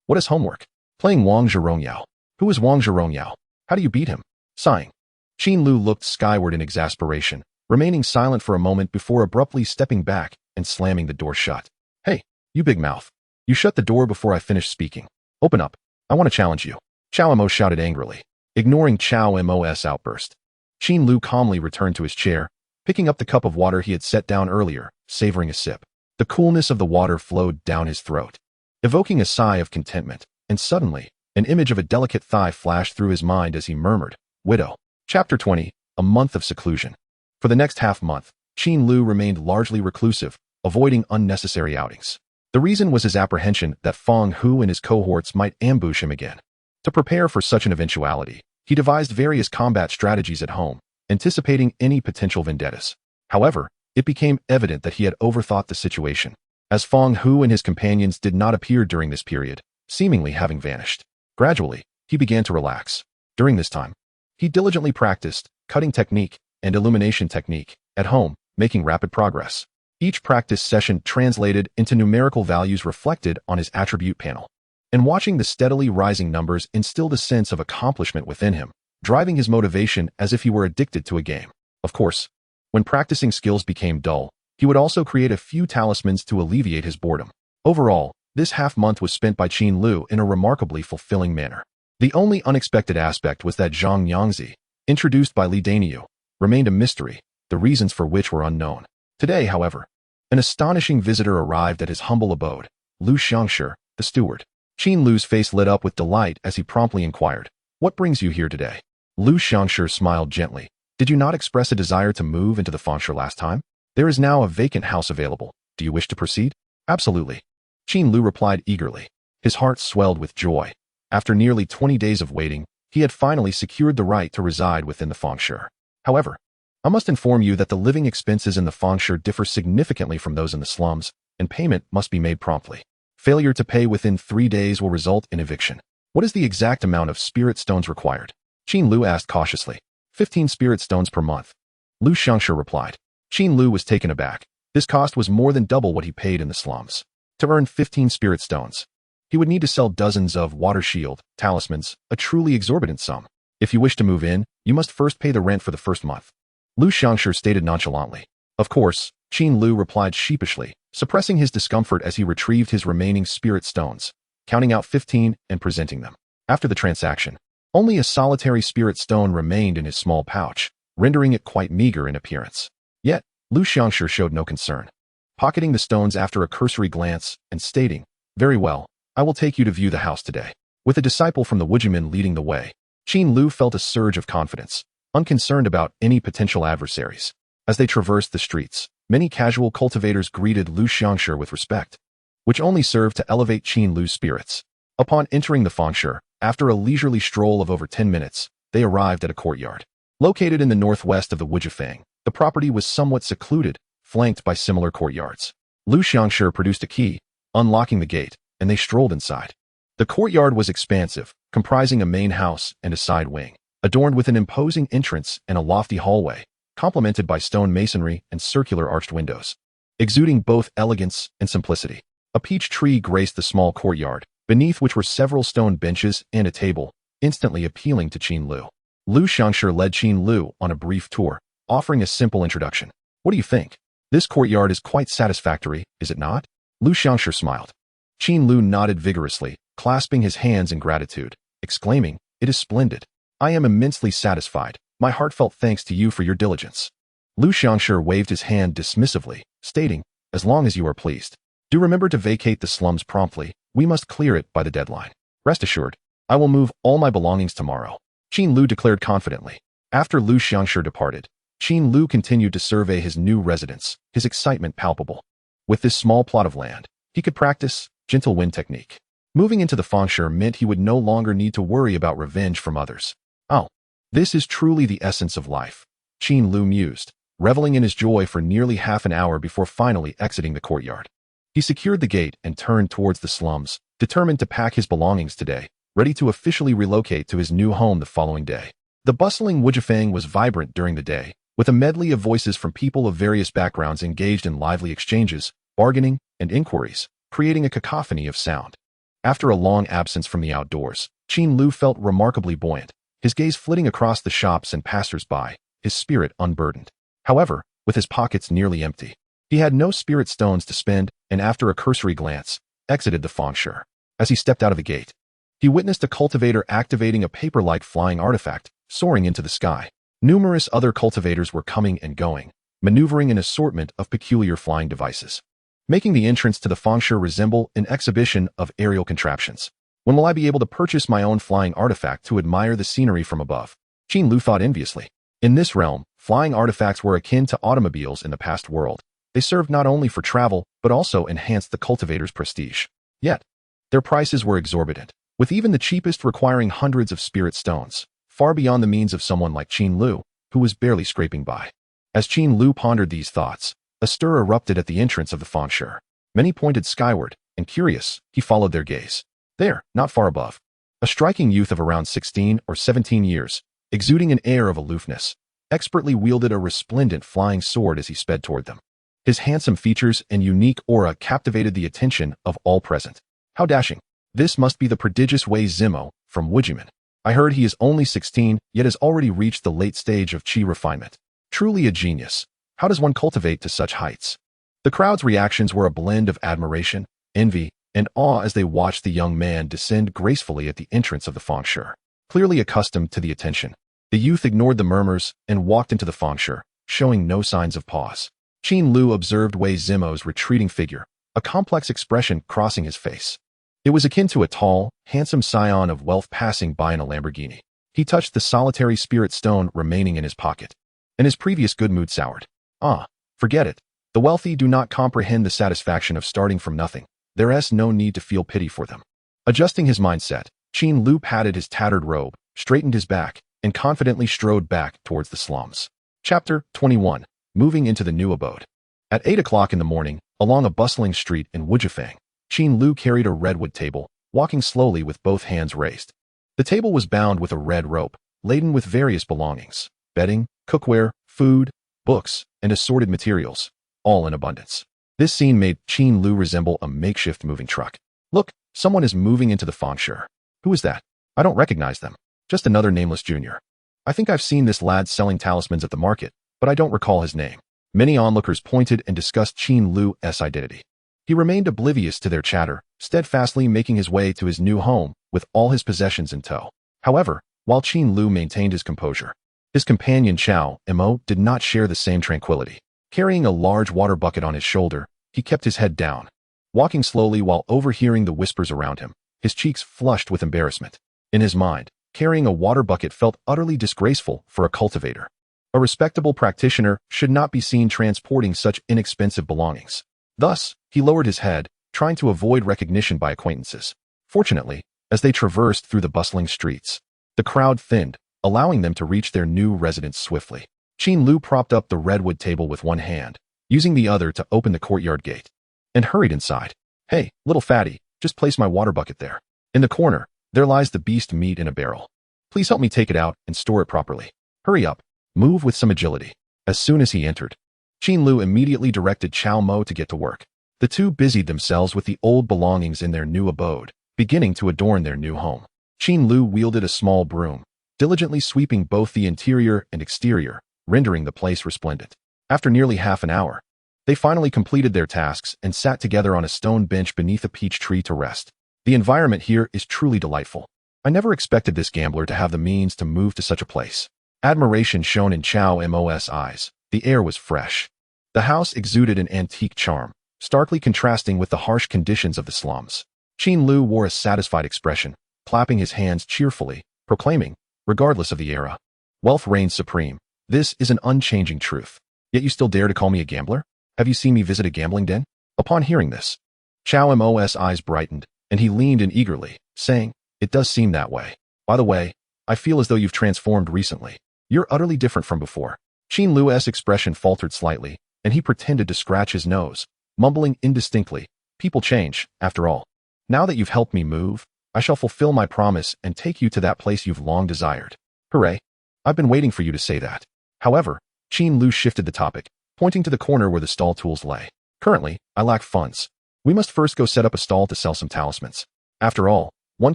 What is homework? Playing Wang Zhirongyao. Who is Wang Zhirongyao? How do you beat him? Sighing, Qin Lu looked skyward in exasperation, remaining silent for a moment before abruptly stepping back and slamming the door shut. Hey, you big mouth. You shut the door before I finish speaking. Open up. I want to challenge you. Xiao Mo shouted angrily, ignoring Xiao Mo's outburst. Qin Lu calmly returned to his chair, picking up the cup of water he had set down earlier, savoring a sip. The coolness of the water flowed down his throat, evoking a sigh of contentment, and suddenly, an image of a delicate thigh flashed through his mind as he murmured, Widow. Chapter 20, A Month of Seclusion. For the next half-month, Qin Lu remained largely reclusive, avoiding unnecessary outings. The reason was his apprehension that Feng Hu and his cohorts might ambush him again. To prepare for such an eventuality, he devised various combat strategies at home, anticipating any potential vendettas. However, it became evident that he had overthought the situation, as Feng Hu and his companions did not appear during this period, seemingly having vanished. Gradually, he began to relax. During this time, he diligently practiced cutting technique and illumination technique at home, making rapid progress. Each practice session translated into numerical values reflected on his attribute panel. And watching the steadily rising numbers instilled a sense of accomplishment within him, driving his motivation as if he were addicted to a game. Of course, when practicing skills became dull, he would also create a few talismans to alleviate his boredom. Overall, this half-month was spent by Qin Lu in a remarkably fulfilling manner. The only unexpected aspect was that Zhang Yangzi, introduced by Li Daniu, remained a mystery, the reasons for which were unknown. Today, however, an astonishing visitor arrived at his humble abode, Lu Xianxia, the steward. Qin Lu's face lit up with delight as he promptly inquired, What brings you here today? Lu Xianxia smiled gently. Did you not express a desire to move into the Fengshi last time? There is now a vacant house available. Do you wish to proceed? Absolutely. Qin Lu replied eagerly. His heart swelled with joy. After nearly 20 days of waiting, he had finally secured the right to reside within the Fengshi. However, I must inform you that the living expenses in the Fengshi differ significantly from those in the slums, and payment must be made promptly. Failure to pay within 3 days will result in eviction. What is the exact amount of spirit stones required? Qin Lu asked cautiously. 15 spirit stones per month. Lu Xianxia replied. Qin Lu was taken aback. This cost was more than double what he paid in the slums. To earn 15 spirit stones, he would need to sell dozens of water shield talismans, a truly exorbitant sum. If you wish to move in, you must first pay the rent for the first month. Lu Xianxia stated nonchalantly. Of course, Qin Lu replied sheepishly, suppressing his discomfort as he retrieved his remaining spirit stones, counting out 15 and presenting them. After the transaction, only a solitary spirit stone remained in his small pouch, rendering it quite meager in appearance. Yet, Lu Xianxia showed no concern, pocketing the stones after a cursory glance and stating, Very well, I will take you to view the house today. With a disciple from the Wujimin leading the way, Qin Lu felt a surge of confidence, unconcerned about any potential adversaries. As they traversed the streets, many casual cultivators greeted Lu Xianxia with respect, which only served to elevate Qin Lu's spirits. Upon entering the Fengshi, after a leisurely stroll of over 10 minutes, they arrived at a courtyard. Located in the northwest of the Wujifang, the property was somewhat secluded, flanked by similar courtyards. Lu Xianxia produced a key, unlocking the gate, and they strolled inside. The courtyard was expansive, comprising a main house and a side wing. adorned with an imposing entrance and a lofty hallway, complemented by stone masonry and circular arched windows, exuding both elegance and simplicity. A peach tree graced the small courtyard, beneath which were several stone benches and a table, instantly appealing to Qin Lu. Lu Xianxia led Qin Lu on a brief tour, offering a simple introduction. What do you think? This courtyard is quite satisfactory, is it not? Lu Xianxia smiled. Qin Lu nodded vigorously, clasping his hands in gratitude, exclaiming, "It is splendid. I am immensely satisfied. My heartfelt thanks to you for your diligence." Lu Xianxia waved his hand dismissively, stating, "As long as you are pleased. Do remember to vacate the slums promptly. We must clear it by the deadline. Rest assured, I will move all my belongings tomorrow," Qin Lu declared confidently. After Lu Xianxia departed, Qin Lu continued to survey his new residence, his excitement palpable. With this small plot of land, he could practice gentle wind technique. Moving into the fengshui meant he would no longer need to worry about revenge from others. Oh, this is truly the essence of life, Qin Lu mused, reveling in his joy for nearly half an hour before finally exiting the courtyard. He secured the gate and turned towards the slums, determined to pack his belongings today, ready to officially relocate to his new home the following day. The bustling Wujifang was vibrant during the day, with a medley of voices from people of various backgrounds engaged in lively exchanges, bargaining, and inquiries, creating a cacophony of sound. After a long absence from the outdoors, Qin Lu felt remarkably buoyant, his gaze flitting across the shops and passers-by, his spirit unburdened. However, with his pockets nearly empty, he had no spirit stones to spend, and after a cursory glance, exited the fengshui. As he stepped out of the gate, he witnessed a cultivator activating a paper-like flying artifact, soaring into the sky. Numerous other cultivators were coming and going, maneuvering an assortment of peculiar flying devices, making the entrance to the fengshui resemble an exhibition of aerial contraptions. When will I be able to purchase my own flying artifact to admire the scenery from above? Qin Lu thought enviously. In this realm, flying artifacts were akin to automobiles in the past world. They served not only for travel, but also enhanced the cultivator's prestige. Yet, their prices were exorbitant, with even the cheapest requiring hundreds of spirit stones, far beyond the means of someone like Qin Lu, who was barely scraping by. As Qin Lu pondered these thoughts, a stir erupted at the entrance of the fengshui. Many pointed skyward, and curious, he followed their gaze. There, not far above, a striking youth of around 16 or 17 years, exuding an air of aloofness, expertly wielded a resplendent flying sword as he sped toward them. His handsome features and unique aura captivated the attention of all present. How dashing! This must be the prodigious Wei Zimo from Wujiman. I heard he is only 16, yet has already reached the late stage of qi refinement. Truly a genius. How does one cultivate to such heights? The crowd's reactions were a blend of admiration, envy, and awe as they watched the young man descend gracefully at the entrance of the fengshui. Clearly accustomed to the attention, the youth ignored the murmurs and walked into the fengshui, showing no signs of pause. Qin Lu observed Wei Zimo's retreating figure, a complex expression crossing his face. It was akin to a tall, handsome scion of wealth passing by in a Lamborghini. He touched the solitary spirit stone remaining in his pocket, and his previous good mood soured. Ah, forget it. The wealthy do not comprehend the satisfaction of starting from nothing. There is no need to feel pity for them. Adjusting his mindset, Qin Lu patted his tattered robe, straightened his back, and confidently strode back towards the slums. Chapter 21. Moving into the new abode. At 8 o'clock in the morning, along a bustling street in Wujifang, Qin Lu carried a redwood table, walking slowly with both hands raised. The table was bound with a red rope, laden with various belongings, bedding, cookware, food, books, and assorted materials, all in abundance. This scene made Qin Lu resemble a makeshift moving truck. Look, someone is moving into the fengshui. Who is that? I don't recognize them. Just another nameless junior. I think I've seen this lad selling talismans at the market, but I don't recall his name. Many onlookers pointed and discussed Qin Lu's identity. He remained oblivious to their chatter, steadfastly making his way to his new home with all his possessions in tow. However, while Qin Lu maintained his composure, his companion Xiao Mo did not share the same tranquility. Carrying a large water bucket on his shoulder, he kept his head down, walking slowly while overhearing the whispers around him, his cheeks flushed with embarrassment. In his mind, carrying a water bucket felt utterly disgraceful for a cultivator. A respectable practitioner should not be seen transporting such inexpensive belongings. Thus, he lowered his head, trying to avoid recognition by acquaintances. Fortunately, as they traversed through the bustling streets, the crowd thinned, allowing them to reach their new residence swiftly. Qin Lu propped up the redwood table with one hand, using the other to open the courtyard gate, and hurried inside. Hey, little fatty, just place my water bucket there. In the corner, there lies the beast meat in a barrel. Please help me take it out and store it properly. Hurry up. Move with some agility. As soon as he entered, Qin Lu immediately directed Qiao Mo to get to work. The two busied themselves with the old belongings in their new abode, beginning to adorn their new home. Qin Lu wielded a small broom, diligently sweeping both the interior and exterior, rendering the place resplendent. After nearly half an hour, they finally completed their tasks and sat together on a stone bench beneath a peach tree to rest. The environment here is truly delightful. I never expected this gambler to have the means to move to such a place. Admiration shone in Qiao Mo's eyes. The air was fresh. The house exuded an antique charm, starkly contrasting with the harsh conditions of the slums. Qin Lu wore a satisfied expression, clapping his hands cheerfully, proclaiming, regardless of the era, wealth reigns supreme. This is an unchanging truth. Yet you still dare to call me a gambler? Have you seen me visit a gambling den? Upon hearing this, Qiao Mo's eyes brightened, and he leaned in eagerly, saying, it does seem that way. By the way, I feel as though you've transformed recently. You're utterly different from before. Qin Lu's expression faltered slightly, and he pretended to scratch his nose, mumbling indistinctly, people change, after all. Now that you've helped me move, I shall fulfill my promise and take you to that place you've long desired. Hooray. I've been waiting for you to say that. However, Qin Lu shifted the topic, pointing to the corner where the stall tools lay. Currently, I lack funds. We must first go set up a stall to sell some talismans. After all, one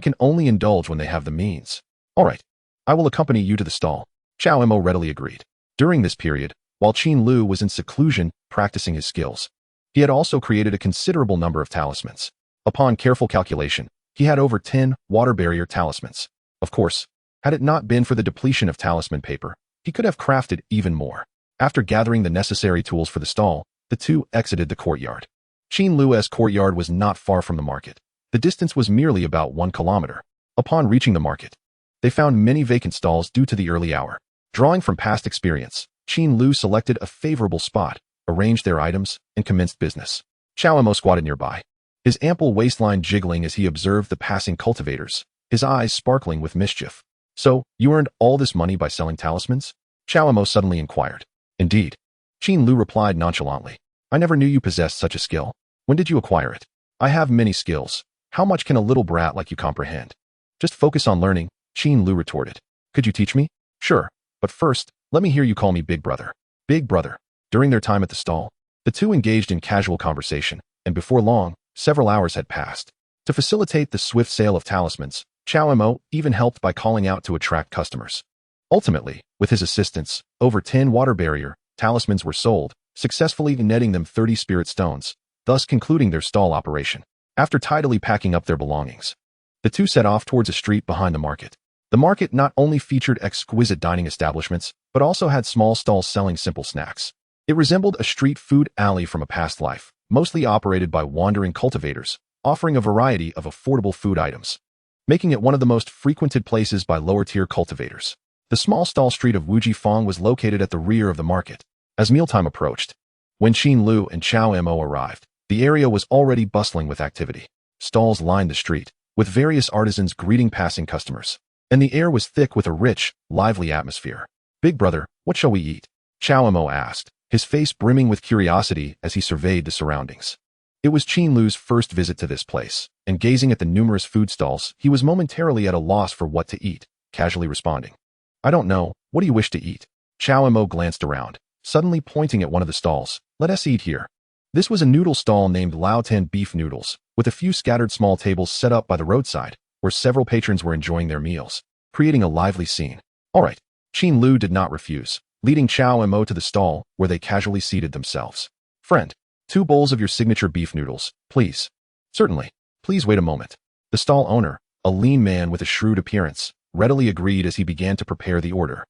can only indulge when they have the means. All right, I will accompany you to the stall. Qiao Mo readily agreed. During this period, while Qin Lu was in seclusion practicing his skills, he had also created a considerable number of talismans. Upon careful calculation, he had over 10 water barrier talismans. Of course, had it not been for the depletion of talisman paper, he could have crafted even more. After gathering the necessary tools for the stall, the two exited the courtyard. Qin Lu's courtyard was not far from the market. The distance was merely about 1 kilometer. Upon reaching the market, they found many vacant stalls due to the early hour. Drawing from past experience, Qin Lu selected a favorable spot, arranged their items, and commenced business. Qiao Mo squatted nearby, his ample waistline jiggling as he observed the passing cultivators, his eyes sparkling with mischief. So, you earned all this money by selling talismans? Qiao Mo suddenly inquired. Indeed. Qin Lu replied nonchalantly. I never knew you possessed such a skill. When did you acquire it? I have many skills. How much can a little brat like you comprehend? Just focus on learning, Qin Lu retorted. Could you teach me? Sure, but first, let me hear you call me Big Brother. Big Brother. During their time at the stall, the two engaged in casual conversation, and before long, several hours had passed. To facilitate the swift sale of talismans, Qiao Mo even helped by calling out to attract customers. Ultimately, with his assistance, over 10 water barrier talismans were sold, successfully netting them 30 spirit stones, thus concluding their stall operation. After tidily packing up their belongings, the two set off towards a street behind the market. The market not only featured exquisite dining establishments, but also had small stalls selling simple snacks. It resembled a street food alley from a past life, mostly operated by wandering cultivators, offering a variety of affordable food items, making it one of the most frequented places by lower-tier cultivators. The small stall street of Wujifang was located at the rear of the market. As mealtime approached, when Qin Lu and Qiao Mo arrived, the area was already bustling with activity. Stalls lined the street, with various artisans greeting passing customers, and the air was thick with a rich, lively atmosphere. Big Brother, what shall we eat? Qiao Mo asked, his face brimming with curiosity as he surveyed the surroundings. It was Qin Lu's first visit to this place, and gazing at the numerous food stalls, he was momentarily at a loss for what to eat, casually responding. I don't know, what do you wish to eat? Qiao Mo glanced around, suddenly pointing at one of the stalls. Let us eat here. This was a noodle stall named Lao Ten Beef Noodles, with a few scattered small tables set up by the roadside, where several patrons were enjoying their meals, creating a lively scene. All right, Qin Lu did not refuse, leading Qiao Mo to the stall, where they casually seated themselves. Friend, 2 bowls of your signature beef noodles, please. Certainly. Please wait a moment. The stall owner, a lean man with a shrewd appearance, readily agreed as he began to prepare the order.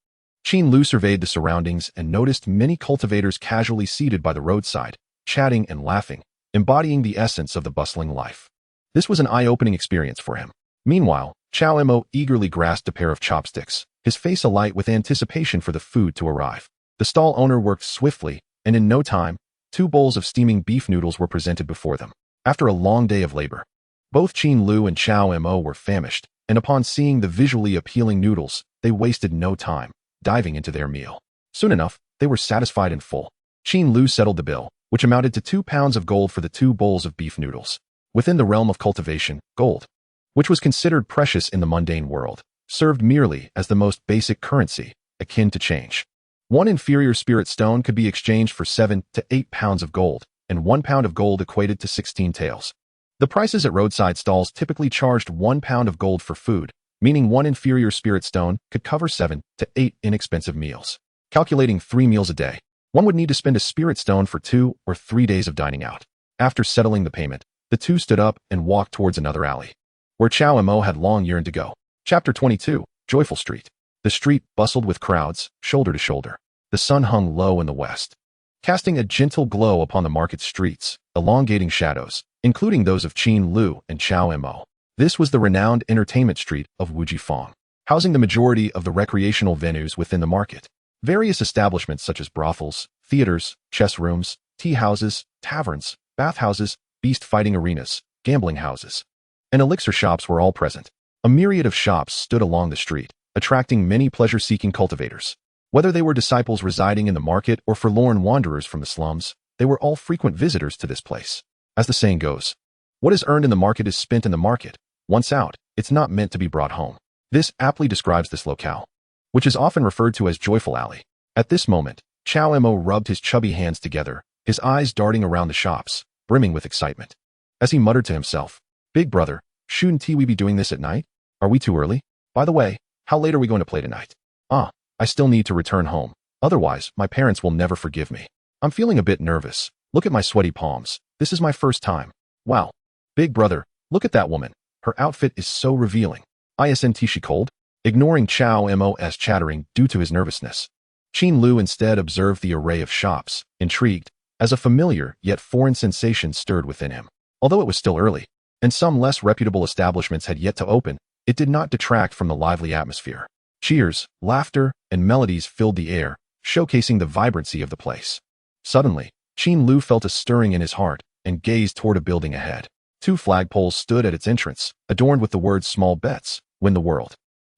Qin Lu surveyed the surroundings and noticed many cultivators casually seated by the roadside, chatting and laughing, embodying the essence of the bustling life. This was an eye-opening experience for him. Meanwhile, Qiao Mo eagerly grasped a pair of chopsticks, his face alight with anticipation for the food to arrive. The stall owner worked swiftly, and in no time, 2 bowls of steaming beef noodles were presented before them. After a long day of labor, both Qin Lu and Qiao Mo were famished, and upon seeing the visually appealing noodles, they wasted no time, diving into their meal. Soon enough, they were satisfied and full. Qin Lu settled the bill, which amounted to 2 pounds of gold for the 2 bowls of beef noodles. Within the realm of cultivation, gold, which was considered precious in the mundane world, served merely as the most basic currency, akin to change. One inferior spirit stone could be exchanged for 7 to 8 pounds of gold, and 1 pound of gold equated to 16 taels. The prices at roadside stalls typically charged 1 pound of gold for food, meaning one inferior spirit stone could cover 7 to 8 inexpensive meals. Calculating 3 meals a day, one would need to spend a spirit stone for 2 or 3 days of dining out. After settling the payment, the two stood up and walked towards another alley, where Chow Mo had long yearned to go. Chapter 22, Joyful Street. The street bustled with crowds, shoulder to shoulder. The sun hung low in the west, casting a gentle glow upon the market streets, elongating shadows, including those of Qin Lu and Chow Mo. This was the renowned entertainment street of Wujifang, housing the majority of the recreational venues within the market. Various establishments such as brothels, theaters, chess rooms, tea houses, taverns, bathhouses, beast fighting arenas, gambling houses, and elixir shops were all present. A myriad of shops stood along the street, attracting many pleasure-seeking cultivators. Whether they were disciples residing in the market or forlorn wanderers from the slums, they were all frequent visitors to this place. As the saying goes, what is earned in the market is spent in the market. Once out, it's not meant to be brought home. This aptly describes this locale, which is often referred to as Joyful Alley. At this moment, Chow Mo rubbed his chubby hands together, his eyes darting around the shops, brimming with excitement. As he muttered to himself, "Big brother, shouldn't we be doing this at night? Are we too early? By the way, how late are we going to play tonight? I still need to return home. Otherwise, my parents will never forgive me. I'm feeling a bit nervous. Look at my sweaty palms. This is my first time. Wow. Big brother, look at that woman. Her outfit is so revealing. Isn't she cold?" Ignoring Chow Mo's chattering due to his nervousness, Qin Lu instead observed the array of shops, intrigued, as a familiar yet foreign sensation stirred within him. Although it was still early, and some less reputable establishments had yet to open, it did not detract from the lively atmosphere. Cheers, laughter, and melodies filled the air, showcasing the vibrancy of the place. Suddenly, Qin Lu felt a stirring in his heart and gazed toward a building ahead. 2 flagpoles stood at its entrance, adorned with the words "Small Bets, Win the World."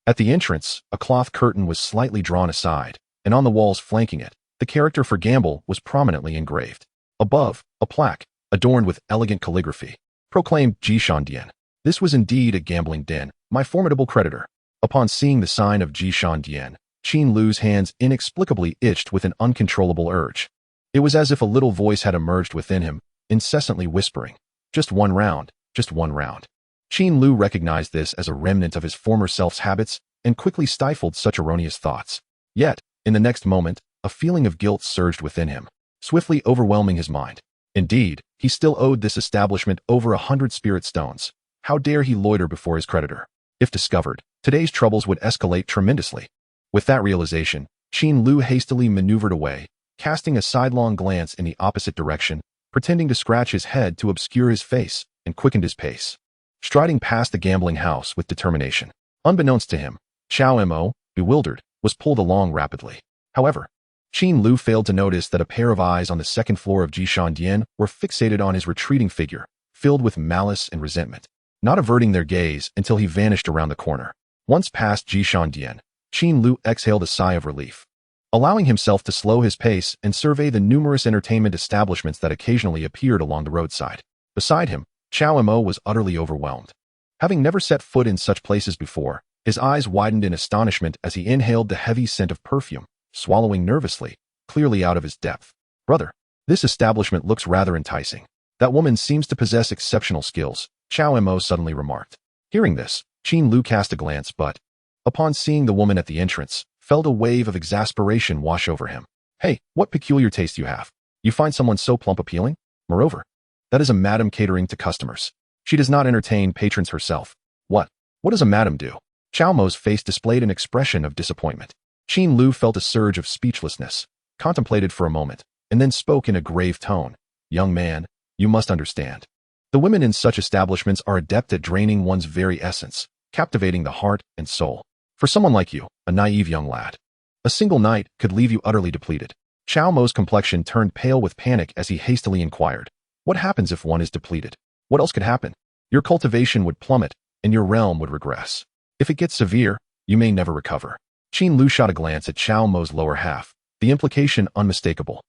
At the entrance, a cloth curtain was slightly drawn aside, and on the walls flanking it, the character for gamble was prominently engraved. Above, a plaque, adorned with elegant calligraphy, proclaimed Jishandian. This was indeed a gambling den, my formidable creditor. Upon seeing the sign of Jishandian, Qin Lu's hands inexplicably itched with an uncontrollable urge. It was as if a little voice had emerged within him, incessantly whispering, "Just one round, just one round." Qin Lu recognized this as a remnant of his former self's habits and quickly stifled such erroneous thoughts. Yet, in the next moment, a feeling of guilt surged within him, swiftly overwhelming his mind. Indeed, he still owed this establishment over 100 spirit stones. How dare he loiter before his creditor? If discovered, today's troubles would escalate tremendously. With that realization, Qin Lu hastily maneuvered away, casting a sidelong glance in the opposite direction, pretending to scratch his head to obscure his face, and quickened his pace, striding past the gambling house with determination. Unbeknownst to him, Chow Mo, bewildered, was pulled along rapidly. However, Qin Lu failed to notice that a pair of eyes on the second floor of Jishandian were fixated on his retreating figure, filled with malice and resentment, not averting their gaze until he vanished around the corner. Once past Jishandian, Qin Lu exhaled a sigh of relief, allowing himself to slow his pace and survey the numerous entertainment establishments that occasionally appeared along the roadside. Beside him, Chow Mo was utterly overwhelmed. Having never set foot in such places before, his eyes widened in astonishment as he inhaled the heavy scent of perfume, swallowing nervously, clearly out of his depth. "Brother, this establishment looks rather enticing. That woman seems to possess exceptional skills," Chow Mo suddenly remarked. Hearing this, Qin Lu cast a glance but, upon seeing the woman at the entrance, felt a wave of exasperation wash over him. "Hey, what peculiar taste you have. You find someone so plump appealing? Moreover, that is a madam catering to customers. She does not entertain patrons herself. What does a madam do?" Chow Mo's face displayed an expression of disappointment. Qin Lu felt a surge of speechlessness, contemplated for a moment, and then spoke in a grave tone. "Young man, you must understand. The women in such establishments are adept at draining one's very essence, captivating the heart and soul. For someone like you, a naive young lad, a single night could leave you utterly depleted." Chow Mo's complexion turned pale with panic as he hastily inquired, "What happens if one is depleted? What else could happen? Your cultivation would plummet, and your realm would regress. If it gets severe, you may never recover." Qin Lu shot a glance at Chow Mo's lower half, the implication unmistakable.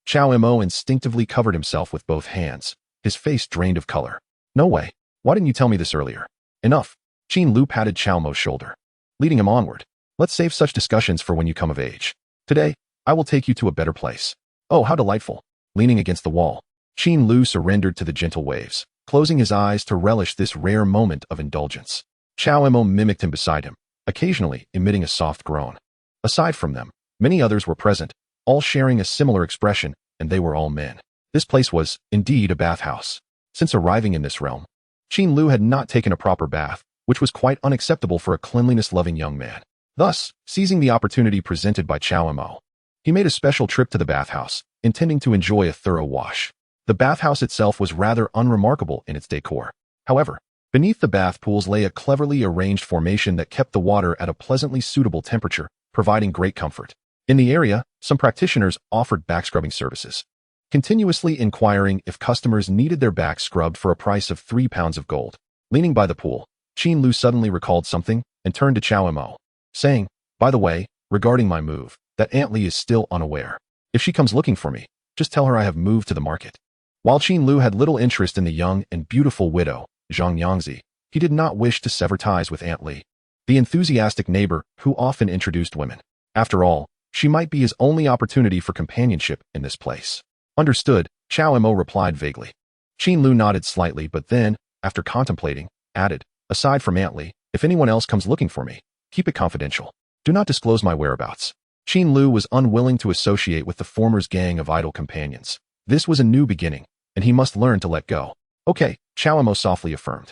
Chow Mo instinctively covered himself with both hands, his face drained of color. "No way. Why didn't you tell me this earlier?" "Enough." Qin Lu patted Chow Mo's shoulder. leading him onward. Let's save such discussions for when you come of age. Today, I will take you to a better place. Oh, how delightful. Leaning against the wall, Qin Lu surrendered to the gentle waves, closing his eyes to relish this rare moment of indulgence. Xiao Mo mimicked him beside him, occasionally emitting a soft groan. Aside from them, many others were present, all sharing a similar expression, and they were all men. This place was, indeed, a bathhouse. Since arriving in this realm, Qin Lu had not taken a proper bath, which was quite unacceptable for a cleanliness-loving young man. Thus, seizing the opportunity presented by Xiao Mo, he made a special trip to the bathhouse, intending to enjoy a thorough wash. The bathhouse itself was rather unremarkable in its decor. However, beneath the bath pools lay a cleverly arranged formation that kept the water at a pleasantly suitable temperature, providing great comfort. In the area, some practitioners offered back scrubbing services, continuously inquiring if customers needed their backs scrubbed for a price of 3 pounds of gold. Leaning by the pool, Qin Lu suddenly recalled something and turned to Xiao Mo, saying, "By the way, regarding my move, that Aunt Li is still unaware. If she comes looking for me, just tell her I have moved to the market." While Qin Lu had little interest in the young and beautiful widow, xianxiaaudiobooks, he did not wish to sever ties with Aunt Li, the enthusiastic neighbor who often introduced women. After all, she might be his only opportunity for companionship in this place. Understood, Xiao Mo replied vaguely. Qin Lu nodded slightly but then, after contemplating, added, "Aside from Aunt Li, if anyone else comes looking for me, keep it confidential. Do not disclose my whereabouts." Qin Lu was unwilling to associate with the former's gang of idle companions. This was a new beginning, and he must learn to let go. "Okay," Xiao Mo softly affirmed.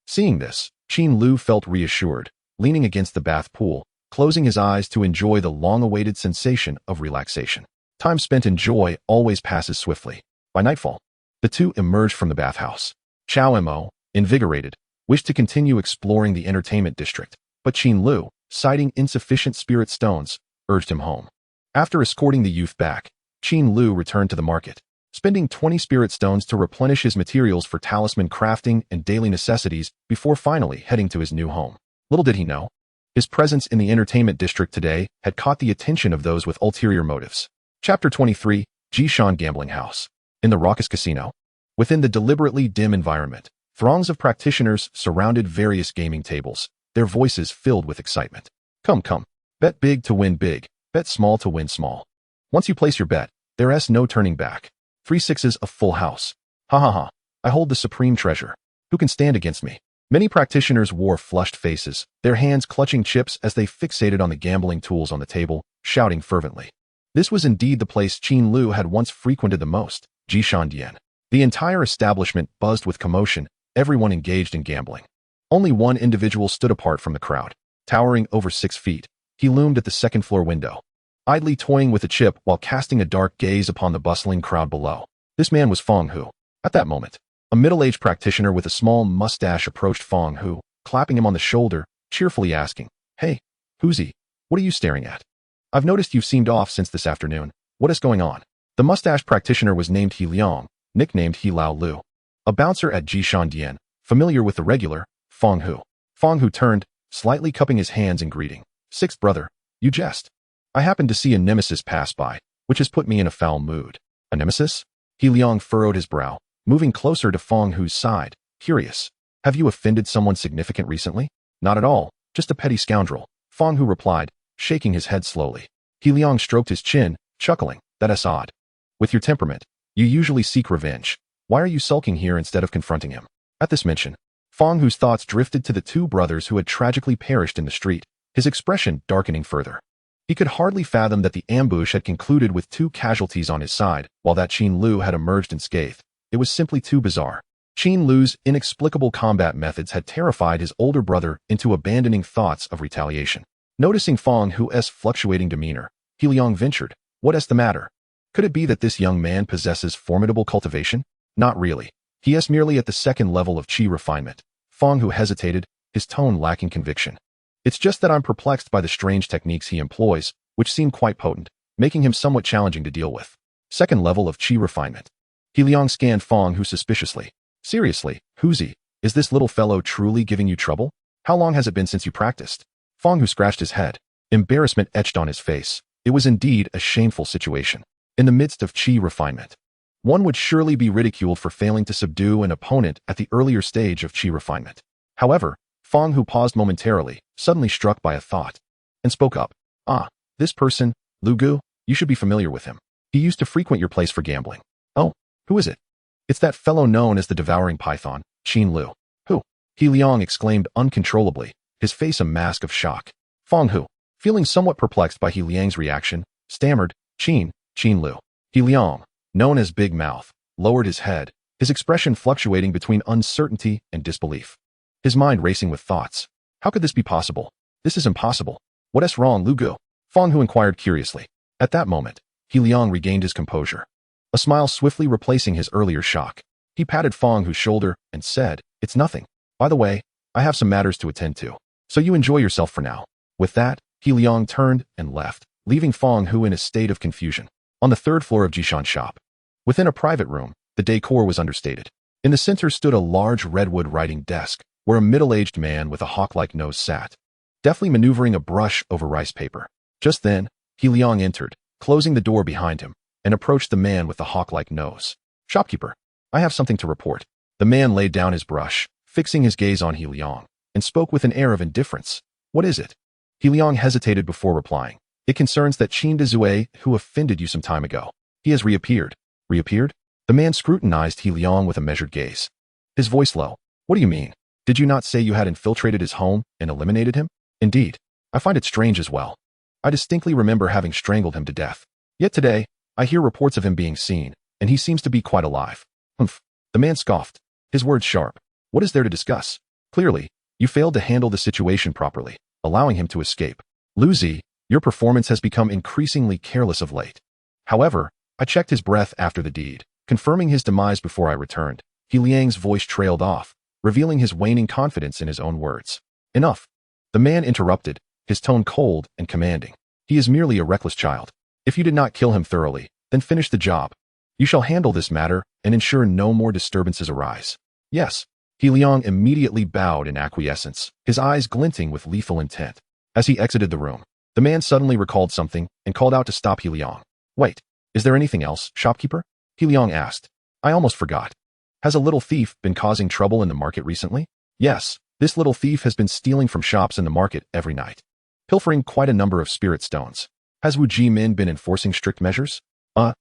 Seeing this, Qin Lu felt reassured, leaning against the bath pool, closing his eyes to enjoy the long-awaited sensation of relaxation. Time spent in joy always passes swiftly. By nightfall, the two emerged from the bathhouse. Xiao Mo, invigorated, wished to continue exploring the entertainment district, but Qin Lu, citing insufficient spirit stones, urged him home. After escorting the youth back, Qin Lu returned to the market, spending 20 spirit stones to replenish his materials for talisman crafting and daily necessities before finally heading to his new home. Little did he know, his presence in the entertainment district today had caught the attention of those with ulterior motives. Chapter 23, Jishan Gambling House. In the raucous casino, within the deliberately dim environment, throngs of practitioners surrounded various gaming tables, their voices filled with excitement. Come, come. Bet big to win big, bet small to win small. Once you place your bet, there's no turning back. 3 sixes of full house. Ha ha ha. I hold the supreme treasure. Who can stand against me? Many practitioners wore flushed faces, their hands clutching chips as they fixated on the gambling tools on the table, shouting fervently. This was indeed the place Qin Lu had once frequented the most, Jishan Dian. The entire establishment buzzed with commotion, everyone engaged in gambling. Only one individual stood apart from the crowd. Towering over 6 feet, he loomed at the second-floor window, idly toying with a chip while casting a dark gaze upon the bustling crowd below. This man was Feng Hu. At that moment, a middle-aged practitioner with a small mustache approached Feng Hu, clapping him on the shoulder, cheerfully asking, "Hey, Huzi, what are you staring at? I've noticed you've seemed off since this afternoon. What is going on?" The mustache practitioner was named He Liang, nicknamed He Lao Lu, a bouncer at Jishan Dian, familiar with the regular, Feng Hu. Feng Hu turned, slightly cupping his hands in greeting. "Sixth brother, you jest. I happened to see a nemesis pass by, which has put me in a foul mood." "A nemesis?" He Liang furrowed his brow, moving closer to Feng Hu's side, curious. "Have you offended someone significant recently?" "Not at all, just a petty scoundrel," Feng Hu replied, shaking his head slowly. He Liang stroked his chin, chuckling. "That's odd. With your temperament, you usually seek revenge. Why are you sulking here instead of confronting him?" At this mention, Feng Hu's thoughts drifted to the 2 brothers who had tragically perished in the street, his expression darkening further. He could hardly fathom that the ambush had concluded with 2 casualties on his side, while that Qin Lu had emerged unscathed. It was simply too bizarre. Qin Lu's inexplicable combat methods had terrified his older brother into abandoning thoughts of retaliation. Noticing Feng Hu's fluctuating demeanor, He Liang ventured, "What is the matter? Could it be that this young man possesses formidable cultivation?" "Not really. He is merely at the 2nd level of qi refinement." Feng Hu hesitated, his tone lacking conviction. "It's just that I'm perplexed by the strange techniques he employs, which seem quite potent, making him somewhat challenging to deal with." 2nd level of qi refinement. He Liang scanned Feng Hu suspiciously. "Seriously, Huzi, is this little fellow truly giving you trouble? How long has it been since you practiced?" Feng Hu scratched his head. Embarrassment etched on his face. It was indeed a shameful situation. In the midst of qi refinement, one would surely be ridiculed for failing to subdue an opponent at the earlier stage of qi refinement. However, Fang, who paused momentarily, suddenly struck by a thought, and spoke up. Ah, this person, Lu Gu, you should be familiar with him. He used to frequent your place for gambling. Oh, who is it? It's that fellow known as the Devouring Python, Qin Lu. Who? He Liang exclaimed uncontrollably, his face a mask of shock. Fang Hu, feeling somewhat perplexed by He Liang's reaction, stammered, Qin Lu. He Liang, known as Big Mouth, lowered his head, his expression fluctuating between uncertainty and disbelief. His mind racing with thoughts. How could this be possible? This is impossible. What is wrong, Lu Gu? Fang Hu inquired curiously. At that moment, He Liang regained his composure, a smile swiftly replacing his earlier shock. He patted Fang Hu's shoulder and said, It's nothing. By the way, I have some matters to attend to, so you enjoy yourself for now. With that, He Liang turned and left, leaving Fang Hu in a state of confusion. On the third floor of Jishan's shop, within a private room, the decor was understated. In the center stood a large redwood writing desk, where a middle-aged man with a hawk-like nose sat, deftly maneuvering a brush over rice paper. Just then, He Liang entered, closing the door behind him, and approached the man with the hawk-like nose. Shopkeeper, I have something to report. The man laid down his brush, fixing his gaze on He Liang, and spoke with an air of indifference. What is it? He Liang hesitated before replying. It concerns that Qin Dezue, who offended you some time ago. He has reappeared. Reappeared? The man scrutinized He Liang with a measured gaze, his voice low. What do you mean? Did you not say you had infiltrated his home and eliminated him? Indeed. I find it strange as well. I distinctly remember having strangled him to death. Yet today, I hear reports of him being seen, and he seems to be quite alive. Humph. The man scoffed, his words sharp. What is there to discuss? Clearly, you failed to handle the situation properly, allowing him to escape. Lu Zi, your performance has become increasingly careless of late. However, I checked his breath after the deed, confirming his demise before I returned. He Liang's voice trailed off, revealing his waning confidence in his own words. Enough. The man interrupted, his tone cold and commanding. He is merely a reckless child. If you did not kill him thoroughly, then finish the job. You shall handle this matter and ensure no more disturbances arise. Yes. He Liang immediately bowed in acquiescence, his eyes glinting with lethal intent. As he exited the room, the man suddenly recalled something and called out to stop He Liang. Wait, is there anything else, shopkeeper? He Liang asked. I almost forgot. Has a little thief been causing trouble in the market recently? Yes, this little thief has been stealing from shops in the market every night, pilfering quite a number of spirit stones. Has Wu Jimin been enforcing strict measures?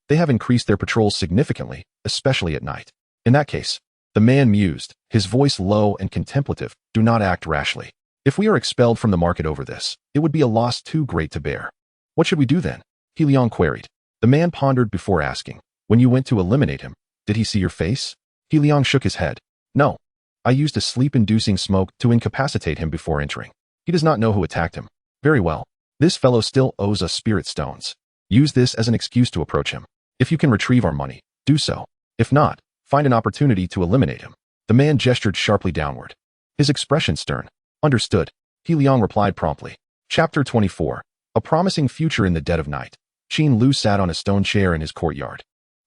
They have increased their patrols significantly, especially at night. In that case, the man mused, his voice low and contemplative, do not act rashly. If we are expelled from the market over this, it would be a loss too great to bear. What should we do then? He Liang queried. The man pondered before asking. When you went to eliminate him, did he see your face? He Liang shook his head. No. I used a sleep-inducing smoke to incapacitate him before entering. He does not know who attacked him. Very well. This fellow still owes us spirit stones. Use this as an excuse to approach him. If you can retrieve our money, do so. If not, find an opportunity to eliminate him. The man gestured sharply downward, his expression stern. Understood. He Liang replied promptly. Chapter 24. A promising future in the dead of night. Qin Lu sat on a stone chair in his courtyard,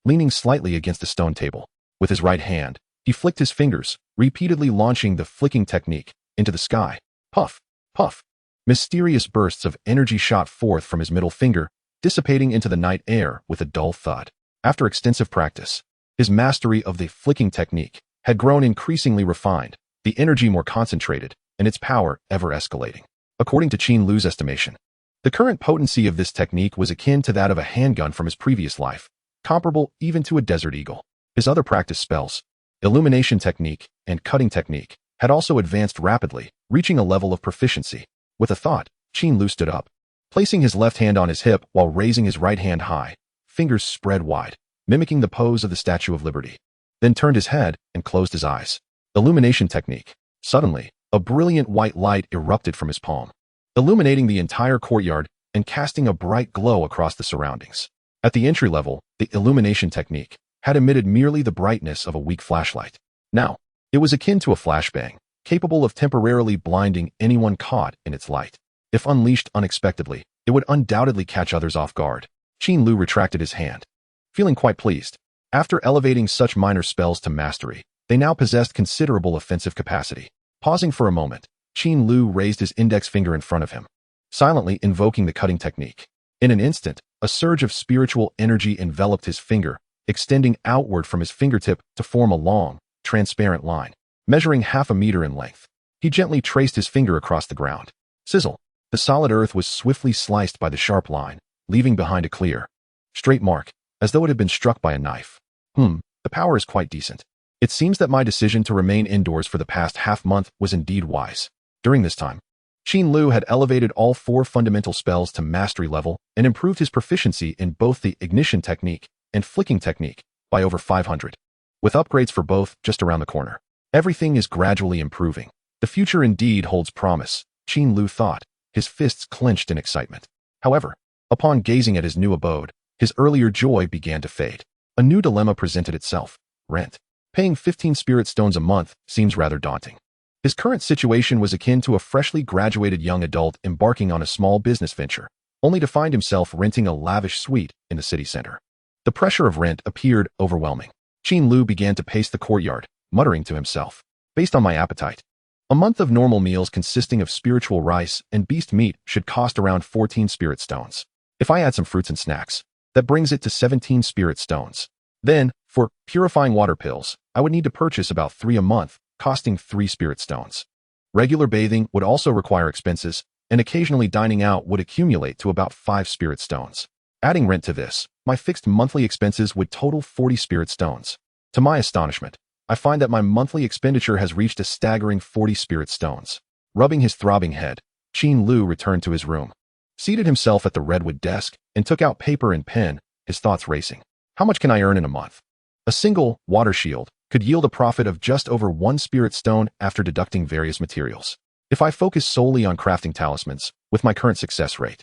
leaning slightly against a stone table. With his right hand, he flicked his fingers, repeatedly launching the flicking technique into the sky. Puff, puff. Mysterious bursts of energy shot forth from his middle finger, dissipating into the night air with a dull thud. After extensive practice, his mastery of the flicking technique had grown increasingly refined, the energy more concentrated, and its power ever escalating. According to Qin Lu's estimation, the current potency of this technique was akin to that of a handgun from his previous life, comparable even to a desert eagle. His other practice spells, illumination technique and cutting technique, had also advanced rapidly, reaching a level of proficiency. With a thought, Qin Lu stood up, placing his left hand on his hip while raising his right hand high, fingers spread wide, mimicking the pose of the Statue of Liberty. Then turned his head and closed his eyes. Illumination technique. Suddenly, a brilliant white light erupted from his palm, illuminating the entire courtyard and casting a bright glow across the surroundings. At the entry level, the illumination technique had emitted merely the brightness of a weak flashlight. Now, it was akin to a flashbang, capable of temporarily blinding anyone caught in its light. If unleashed unexpectedly, it would undoubtedly catch others off guard. Qin Lu retracted his hand, feeling quite pleased. After elevating such minor spells to mastery, they now possessed considerable offensive capacity. Pausing for a moment, Qin Lu raised his index finger in front of him, silently invoking the cutting technique. In an instant, a surge of spiritual energy enveloped his finger, extending outward from his fingertip to form a long, transparent line, measuring half a meter in length. He gently traced his finger across the ground. Sizzle. The solid earth was swiftly sliced by the sharp line, leaving behind a clear, straight mark, as though it had been struck by a knife. The power is quite decent. It seems that my decision to remain indoors for the past half-month was indeed wise. During this time, Qin Lu had elevated all 4 fundamental spells to mastery level and improved his proficiency in both the ignition technique and flicking technique by over 500. With upgrades for both just around the corner, everything is gradually improving. The future indeed holds promise, Qin Lu thought, his fists clenched in excitement. However, upon gazing at his new abode, his earlier joy began to fade. A new dilemma presented itself: rent. Paying 15 spirit stones a month seems rather daunting. His current situation was akin to a freshly graduated young adult embarking on a small business venture, only to find himself renting a lavish suite in the city center. The pressure of rent appeared overwhelming. Qin Lu began to pace the courtyard, muttering to himself, based on my appetite, a month of normal meals consisting of spiritual rice and beast meat should cost around 14 spirit stones. If I add some fruits and snacks, that brings it to 17 spirit stones. Then, for purifying water pills, I would need to purchase about 3 a month, costing 3 spirit stones. Regular bathing would also require expenses, and occasionally dining out would accumulate to about 5 spirit stones. Adding rent to this, my fixed monthly expenses would total 40 spirit stones. To my astonishment, I find that my monthly expenditure has reached a staggering 40 spirit stones. Rubbing his throbbing head, Qin Lu returned to his room, seated himself at the redwood desk, and took out paper and pen, his thoughts racing. How much can I earn in a month? A single water shield could yield a profit of just over 1 spirit stone after deducting various materials. If I focus solely on crafting talismans, with my current success rate,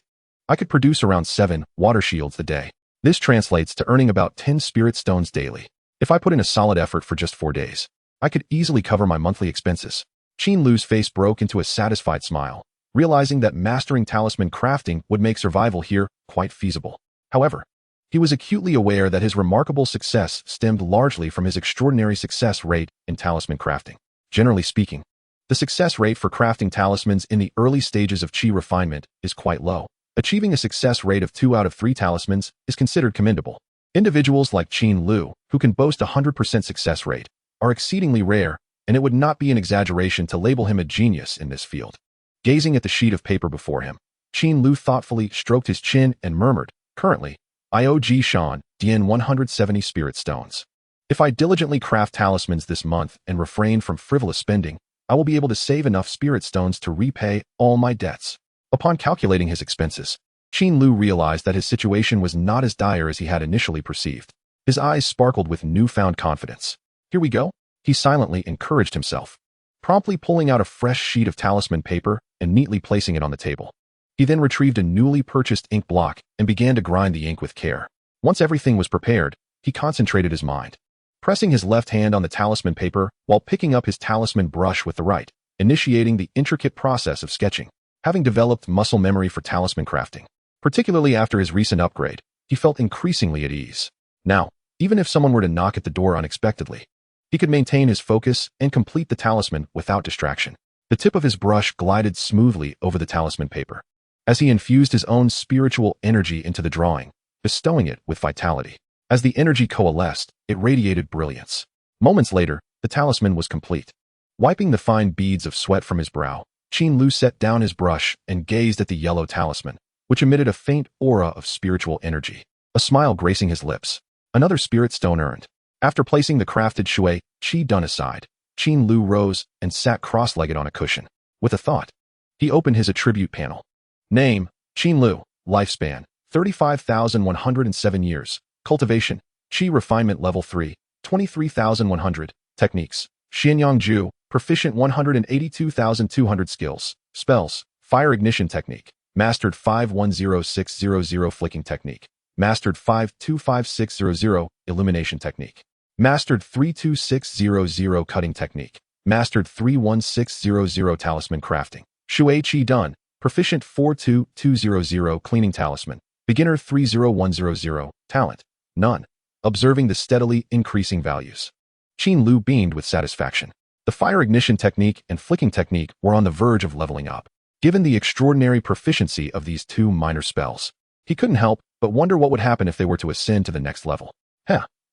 I could produce around 7 water shields a day. This translates to earning about 10 spirit stones daily. If I put in a solid effort for just 4 days, I could easily cover my monthly expenses. Qin Lu's face broke into a satisfied smile, realizing that mastering talisman crafting would make survival here quite feasible. However, he was acutely aware that his remarkable success stemmed largely from his extraordinary success rate in talisman crafting. Generally speaking, the success rate for crafting talismans in the early stages of Qi refinement is quite low. Achieving a success rate of 2 out of 3 talismans is considered commendable. Individuals like Qin Lu, who can boast a 100% success rate, are exceedingly rare, and it would not be an exaggeration to label him a genius in this field. Gazing at the sheet of paper before him, Qin Lu thoughtfully stroked his chin and murmured, "Currently, I owe Ji Shan Dian 170 spirit stones. If I diligently craft talismans this month and refrain from frivolous spending, I will be able to save enough spirit stones to repay all my debts." Upon calculating his expenses, Qin Lu realized that his situation was not as dire as he had initially perceived. His eyes sparkled with newfound confidence. "Here we go," he silently encouraged himself, promptly pulling out a fresh sheet of talisman paper and neatly placing it on the table. He then retrieved a newly purchased ink block and began to grind the ink with care. Once everything was prepared, he concentrated his mind, pressing his left hand on the talisman paper while picking up his talisman brush with the right, initiating the intricate process of sketching. Having developed muscle memory for talisman crafting, particularly after his recent upgrade, he felt increasingly at ease. Now, even if someone were to knock at the door unexpectedly, he could maintain his focus and complete the talisman without distraction. The tip of his brush glided smoothly over the talisman paper, as he infused his own spiritual energy into the drawing, bestowing it with vitality. As the energy coalesced, it radiated brilliance. Moments later, the talisman was complete. Wiping the fine beads of sweat from his brow, Qin Lu set down his brush and gazed at the yellow talisman, which emitted a faint aura of spiritual energy, a smile gracing his lips. Another spirit stone earned. After placing the crafted shui qi dun aside, Qin Lu rose and sat cross-legged on a cushion. With a thought, he opened his attribute panel. Name: Qin Lu. Lifespan: 35,107 years. Cultivation: Qi refinement level 3, 23,100. Techniques: xianxiaaudiobooks. Proficient 182,200 skills. Spells: Fire Ignition Technique. Mastered 510600 Flicking Technique. Mastered 525600 Illumination Technique. Mastered 32600 Cutting Technique. Mastered 31600 Talisman Crafting. Shui Qi Dun. Proficient 42200 Cleaning Talisman. Beginner 30100. Talent: None. Observing the steadily increasing values, Qin Lu beamed with satisfaction. The Fire Ignition Technique and Flicking Technique were on the verge of leveling up. Given the extraordinary proficiency of these 2 minor spells, he couldn't help but wonder what would happen if they were to ascend to the next level.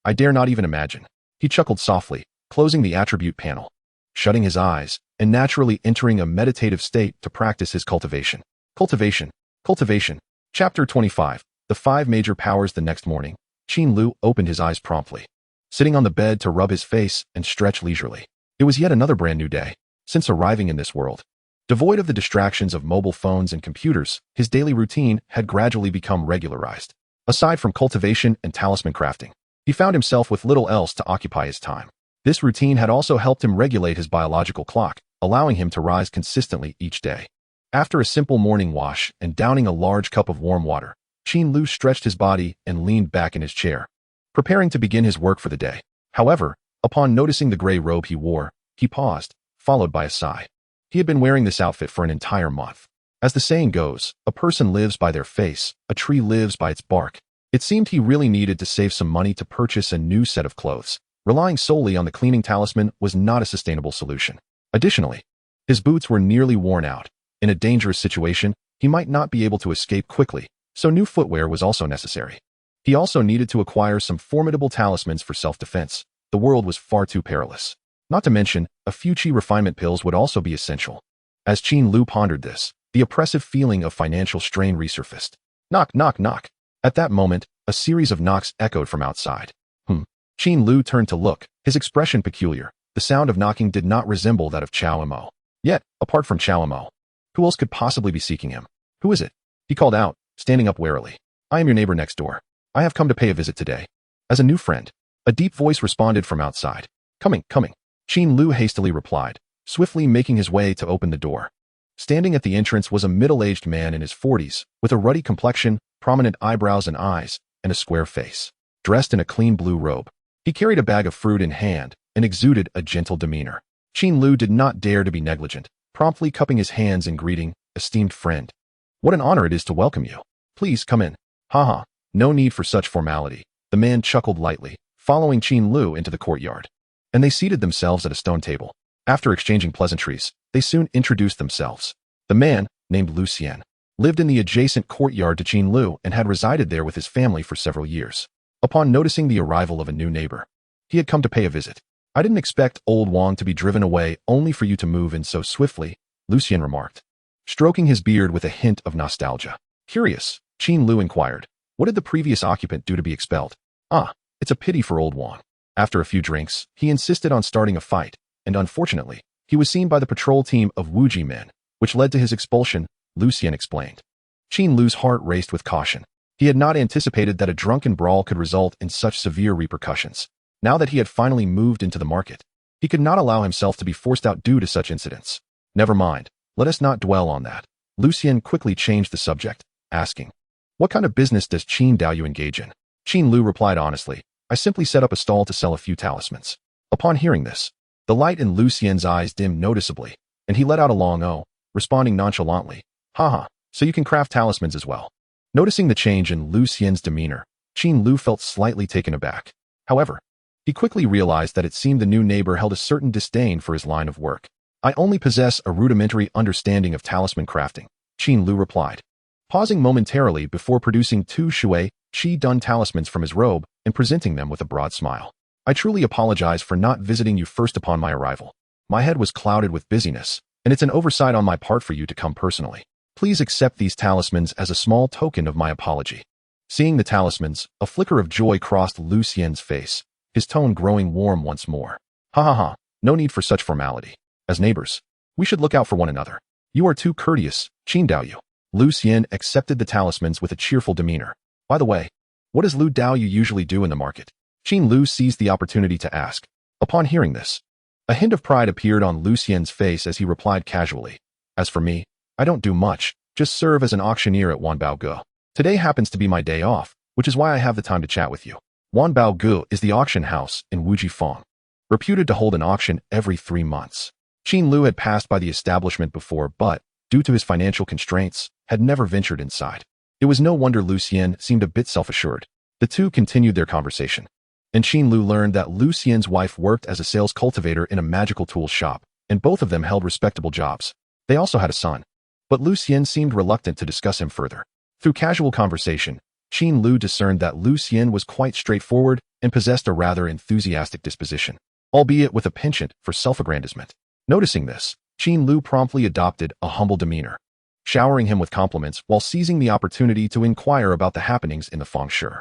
I dare not even imagine. He chuckled softly, closing the attribute panel. Shutting his eyes, and naturally entering a meditative state to practice his cultivation. Cultivation. Chapter 25. The 5 Major Powers. The next morning, Qin Lu opened his eyes promptly, sitting on the bed to rub his face and stretch leisurely. It was yet another brand new day. Since arriving in this world, devoid of the distractions of mobile phones and computers, his daily routine had gradually become regularized. Aside from cultivation and talisman crafting, he found himself with little else to occupy his time. This routine had also helped him regulate his biological clock, allowing him to rise consistently each day. After a simple morning wash and downing a large cup of warm water, Qin Lu stretched his body and leaned back in his chair, preparing to begin his work for the day. However, upon noticing the gray robe he wore, he paused, followed by a sigh. He had been wearing this outfit for an entire month. As the saying goes, a person lives by their face, a tree lives by its bark. It seemed he really needed to save some money to purchase a new set of clothes. Relying solely on the cleaning talisman was not a sustainable solution. Additionally, his boots were nearly worn out. In a dangerous situation, he might not be able to escape quickly, so new footwear was also necessary. He also needed to acquire some formidable talismans for self-defense. The world was far too perilous. Not to mention, a few qi refinement pills would also be essential. As Qin Lu pondered this, the oppressive feeling of financial strain resurfaced. Knock, knock, knock. At that moment, a series of knocks echoed from outside. Qin Lu turned to look, his expression peculiar. The sound of knocking did not resemble that of Chao Mo. Yet, apart from Chao Mo, who else could possibly be seeking him? Who is it? He called out, standing up warily. I am your neighbor next door. I have come to pay a visit today. As a new friend. A deep voice responded from outside. Coming. Qin Lu hastily replied, swiftly making his way to open the door. Standing at the entrance was a middle-aged man in his 40s, with a ruddy complexion, prominent eyebrows and eyes, and a square face. Dressed in a clean blue robe, he carried a bag of fruit in hand and exuded a gentle demeanor. Qin Lu did not dare to be negligent, promptly cupping his hands in greeting, esteemed friend. What an honor it is to welcome you. Please come in. Haha, no need for such formality. The man chuckled lightly, following Qin Lu into the courtyard. And they seated themselves at a stone table. After exchanging pleasantries, they soon introduced themselves. The man, named Lucien, lived in the adjacent courtyard to Qin Lu and had resided there with his family for several years. Upon noticing the arrival of a new neighbor, he had come to pay a visit. I didn't expect old Wang to be driven away only for you to move in so swiftly, Lucien remarked, stroking his beard with a hint of nostalgia. Curious, Qin Lu inquired, what did the previous occupant do to be expelled? It's a pity for old Wang. After a few drinks, he insisted on starting a fight, and unfortunately, he was seen by the patrol team of Wuji men, which led to his expulsion, Lucien explained. Qin Lu's heart raced with caution. He had not anticipated that a drunken brawl could result in such severe repercussions. Now that he had finally moved into the market, he could not allow himself to be forced out due to such incidents. Never mind, let us not dwell on that. Lucien quickly changed the subject, asking, what kind of business does Qin Dao engage in? Qin Lu replied honestly, I simply set up a stall to sell a few talismans. Upon hearing this, the light in Lucien's eyes dimmed noticeably, and he let out a long "oh," responding nonchalantly, haha, so you can craft talismans as well. Noticing the change in Lucien's demeanor, Qin Lu felt slightly taken aback. However, he quickly realized that it seemed the new neighbor held a certain disdain for his line of work. I only possess a rudimentary understanding of talisman crafting, Qin Lu replied, pausing momentarily before producing 2 Shui Qi-done talismans from his robe and presenting them with a broad smile. I truly apologize for not visiting you first upon my arrival. My head was clouded with busyness, and it's an oversight on my part for you to come personally. Please accept these talismans as a small token of my apology. Seeing the talismans, a flicker of joy crossed Lucien's face, his tone growing warm once more. Ha, no need for such formality. As neighbors, we should look out for one another. You are too courteous, Qin Dao. Lucien accepted the talismans with a cheerful demeanor. By the way, what does Lu Dao usually do in the market? Qin Lu seized the opportunity to ask. Upon hearing this, a hint of pride appeared on Lucien's face as he replied casually. As for me, I don't do much, just serve as an auctioneer at Wanbaoge. Today happens to be my day off, which is why I have the time to chat with you. Wanbaoge is the auction house in Wujifang, reputed to hold an auction every 3 months. Qin Lu had passed by the establishment before but, due to his financial constraints, had never ventured inside. It was no wonder Lucien seemed a bit self-assured. The two continued their conversation, and Qin Lu learned that Lucien's wife worked as a sales cultivator in a magical tools shop, and both of them held respectable jobs. They also had a son, but Lucien seemed reluctant to discuss him further. Through casual conversation, Qin Lu discerned that Lucien was quite straightforward and possessed a rather enthusiastic disposition, albeit with a penchant for self-aggrandizement. Noticing this, Qin Lu promptly adopted a humble demeanor, showering him with compliments while seizing the opportunity to inquire about the happenings in the fengshi.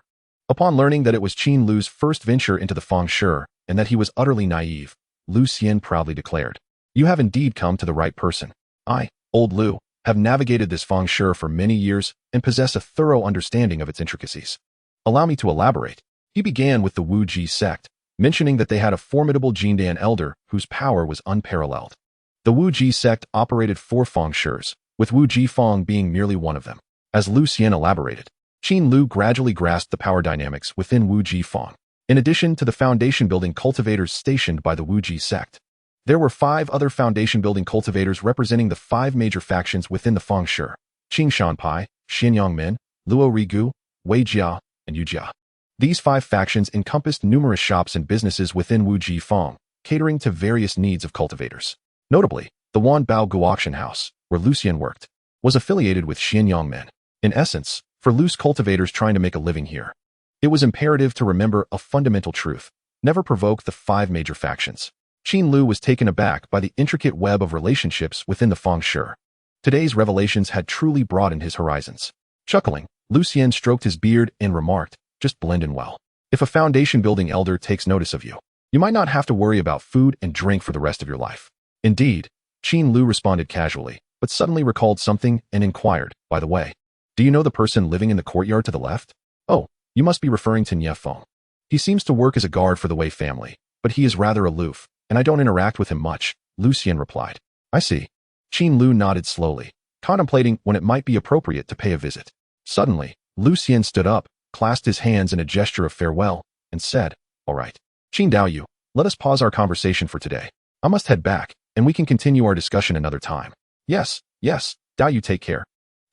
Upon learning that it was Qin Lu's first venture into the fengshi and that he was utterly naive, Lu Xian proudly declared, "You have indeed come to the right person. I, old Lu, have navigated this fengshi for many years and possess a thorough understanding of its intricacies. Allow me to elaborate." He began with the Wu Ji sect, mentioning that they had a formidable Jindan elder whose power was unparalleled. The Wu Ji sect operated 4 fengshis, with Wu Ji Feng being merely one of them. As Lu Xian elaborated, Qin Lu gradually grasped the power dynamics within Wu Ji Feng. In addition to the foundation-building cultivators stationed by the Wu Ji sect, there were 5 other foundation-building cultivators representing the 5 major factions within the fengshi: Qing Shanpai, Xianyangmen, Luo Rigu, Wei Jia, and Yu Jia. These 5 factions encompassed numerous shops and businesses within Wu Ji Feng, catering to various needs of cultivators. Notably, the Wanbao Gu auction house, where Lu Xian worked, was affiliated with Xianyangmen. In essence, for loose cultivators trying to make a living here, it was imperative to remember a fundamental truth: never provoke the 5 major factions. Qin Lu was taken aback by the intricate web of relationships within the fengshi. Today's revelations had truly broadened his horizons. Chuckling, Lu Xian stroked his beard and remarked, "Just blend in well. If a foundation-building elder takes notice of you, you might not have to worry about food and drink for the rest of your life." "Indeed," Qin Lu responded casually, but suddenly recalled something and inquired, "By the way, do you know the person living in the courtyard to the left?" "Oh, you must be referring to Nie Feng. He seems to work as a guard for the Wei family, but he is rather aloof, and I don't interact with him much," Lu Xian replied. "I see." Qin Lu nodded slowly, contemplating when it might be appropriate to pay a visit. Suddenly, Lu Xian stood up, clasped his hands in a gesture of farewell, and said, "All right, Qin Daoyu, let us pause our conversation for today. I must head back, and we can continue our discussion another time." Yes, Daoyu, take care."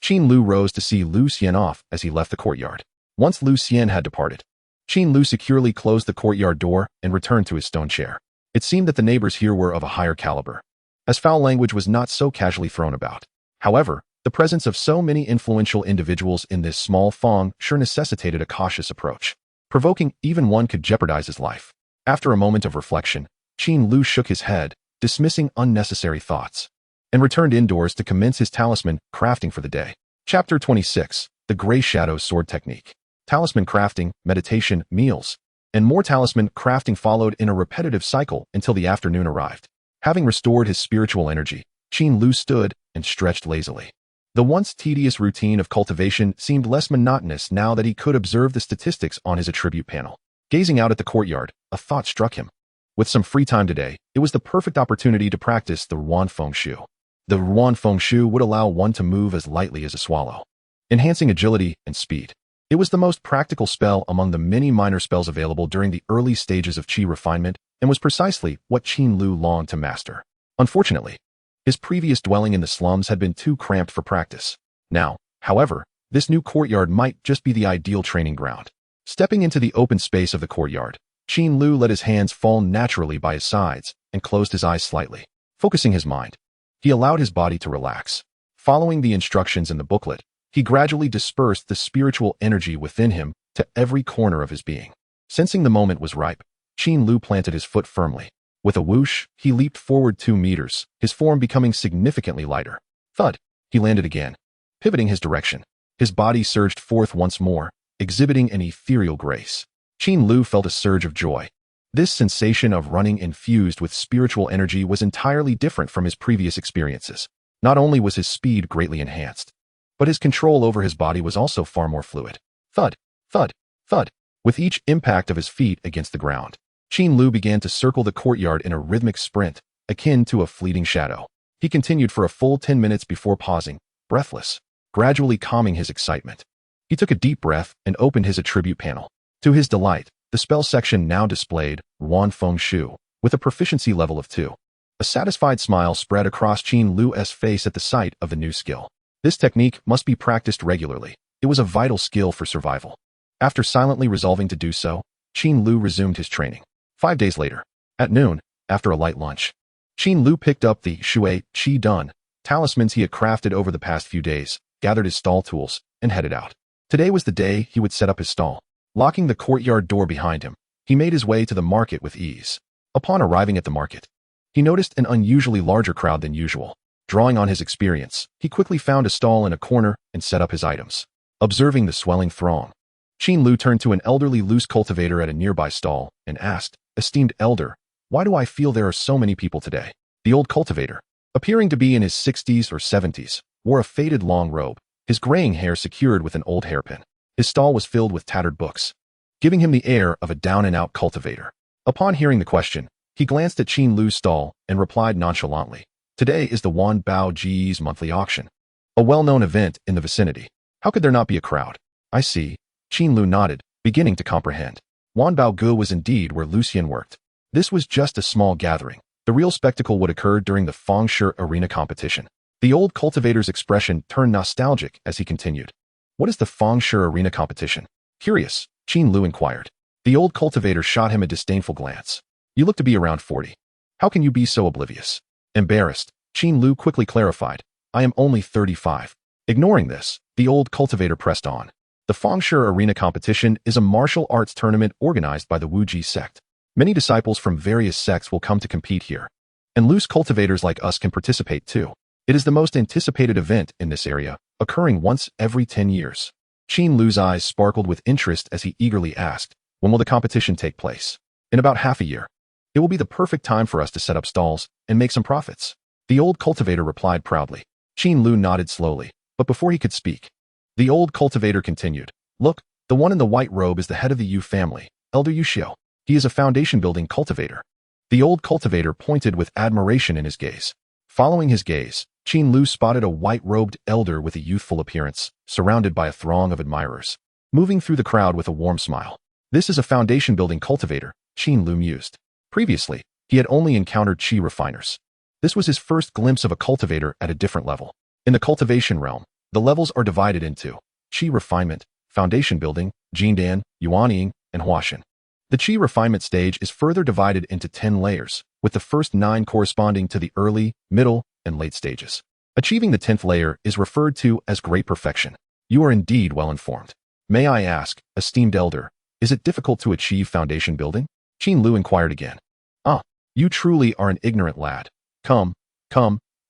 Qin Lu rose to see Lu Xian off as he left the courtyard. Once Lu Xian had departed, Qin Lu securely closed the courtyard door and returned to his stone chair. It seemed that the neighbors here were of a higher caliber, as foul language was not so casually thrown about. However, the presence of so many influential individuals in this small fong sure necessitated a cautious approach. Provoking even one could jeopardize his life. After a moment of reflection, Qin Lu shook his head, dismissing unnecessary thoughts, and returned indoors to commence his talisman crafting for the day. Chapter 26, The Gray Shadow Sword Technique. Talisman crafting, meditation, meals, and more talisman crafting followed in a repetitive cycle until the afternoon arrived. Having restored his spiritual energy, Qin Lu stood and stretched lazily. The once tedious routine of cultivation seemed less monotonous now that he could observe the statistics on his attribute panel. Gazing out at the courtyard, a thought struck him. With some free time today, it was the perfect opportunity to practice the Ruan Feng Shu. The Ruan Feng Shu would allow one to move as lightly as a swallow, enhancing agility and speed. It was the most practical spell among the many minor spells available during the early stages of Qi refinement and was precisely what Qin Lu longed to master. Unfortunately, his previous dwelling in the slums had been too cramped for practice. Now, however, this new courtyard might just be the ideal training ground. Stepping into the open space of the courtyard, Qin Lu let his hands fall naturally by his sides and closed his eyes slightly. Focusing his mind, he allowed his body to relax. Following the instructions in the booklet, he gradually dispersed the spiritual energy within him to every corner of his being. Sensing the moment was ripe, Qin Lu planted his foot firmly. With a whoosh, he leaped forward 2 meters, his form becoming significantly lighter. Thud! He landed again. Pivoting his direction, his body surged forth once more, exhibiting an ethereal grace. Qin Lu felt a surge of joy. This sensation of running infused with spiritual energy was entirely different from his previous experiences. Not only was his speed greatly enhanced, but his control over his body was also far more fluid. Thud! Thud! Thud! With each impact of his feet against the ground, Qin Lu began to circle the courtyard in a rhythmic sprint, akin to a fleeting shadow. He continued for a full 10 minutes before pausing, breathless, gradually calming his excitement. He took a deep breath and opened his attribute panel. To his delight, the spell section now displayed Ruan Feng Shu, with a proficiency level of 2. A satisfied smile spread across Qin Lu's face at the sight of the new skill. This technique must be practiced regularly. It was a vital skill for survival. After silently resolving to do so, Qin Lu resumed his training. 5 days later, at noon, after a light lunch, Qin Lu picked up the Shui Qi Dun talismans he had crafted over the past few days, gathered his stall tools, and headed out. Today was the day he would set up his stall. Locking the courtyard door behind him, he made his way to the market with ease. Upon arriving at the market, he noticed an unusually larger crowd than usual. Drawing on his experience, he quickly found a stall in a corner and set up his items. Observing the swelling throng, Qin Lu turned to an elderly loose cultivator at a nearby stall and asked, "Esteemed elder, why do I feel there are so many people today?" The old cultivator, appearing to be in his 60s or 70s, wore a faded long robe, his graying hair secured with an old hairpin. His stall was filled with tattered books, giving him the air of a down-and-out cultivator. Upon hearing the question, he glanced at Qin Lu's stall and replied nonchalantly, "Today is the Wan Bao Ji's monthly auction, a well-known event in the vicinity. How could there not be a crowd?" "I see." Qin Lu nodded, beginning to comprehend. Wan Bao Gu was indeed where Lucien worked. This was just a small gathering. The real spectacle would occur during the Fengshi arena competition. The old cultivator's expression turned nostalgic as he continued. "What is the Fengshi arena competition?" Curious, Qin Lu inquired. The old cultivator shot him a disdainful glance. "You look to be around 40. How can you be so oblivious?" Embarrassed, Qin Lu quickly clarified, "I am only 35. Ignoring this, the old cultivator pressed on. The Fengshi arena competition is a martial arts tournament organized by the Wuji sect. Many disciples from various sects will come to compete here, and loose cultivators like us can participate too. It is the most anticipated event in this area, occurring once every 10 years. Qin Lu's eyes sparkled with interest as he eagerly asked, "When will the competition take place?" "In about half a year. It will be the perfect time for us to set up stalls and make some profits," the old cultivator replied proudly. Qin Lu nodded slowly, but before he could speak, the old cultivator continued, "Look, the one in the white robe is the head of the Yu family, Elder Yu Xiao. He is a foundation-building cultivator." The old cultivator pointed with admiration in his gaze. Following his gaze, Qin Lu spotted a white-robed elder with a youthful appearance, surrounded by a throng of admirers, moving through the crowd with a warm smile. This is a foundation-building cultivator, Qin Lu mused. Previously, he had only encountered qi refiners. This was his first glimpse of a cultivator at a different level. In the cultivation realm, the levels are divided into qi refinement, foundation building, jindan, yuanying, and huashan. The qi refinement stage is further divided into 10 layers, with the first 9 corresponding to the early, middle, and late stages. Achieving the 10th layer is referred to as great perfection. You are indeed well informed. May I ask, esteemed elder, is it difficult to achieve foundation building? Qin Lu inquired again. "Ah, you truly are an ignorant lad. Come,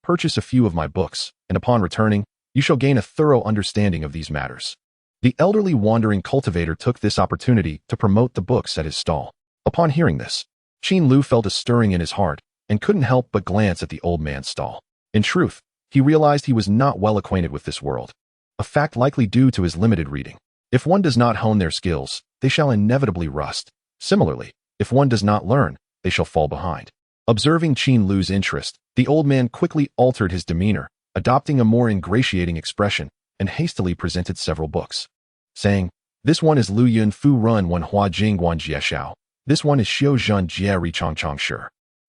purchase a few of my books, and upon returning, you shall gain a thorough understanding of these matters." The elderly wandering cultivator took this opportunity to promote the books at his stall. Upon hearing this, Qin Lu felt a stirring in his heart and couldn't help but glance at the old man's stall. In truth, he realized he was not well acquainted with this world, a fact likely due to his limited reading. If one does not hone their skills, they shall inevitably rust. Similarly, if one does not learn, they shall fall behind. Observing Qin Lu's interest, the old man quickly altered his demeanor, adopting a more ingratiating expression, and hastily presented several books, saying, "This one is Lu Yun Fu Run Wan Hua Jing Guan Jie Xiao. This one is Xiu Zhan Jie Ri Chong Chong Shi.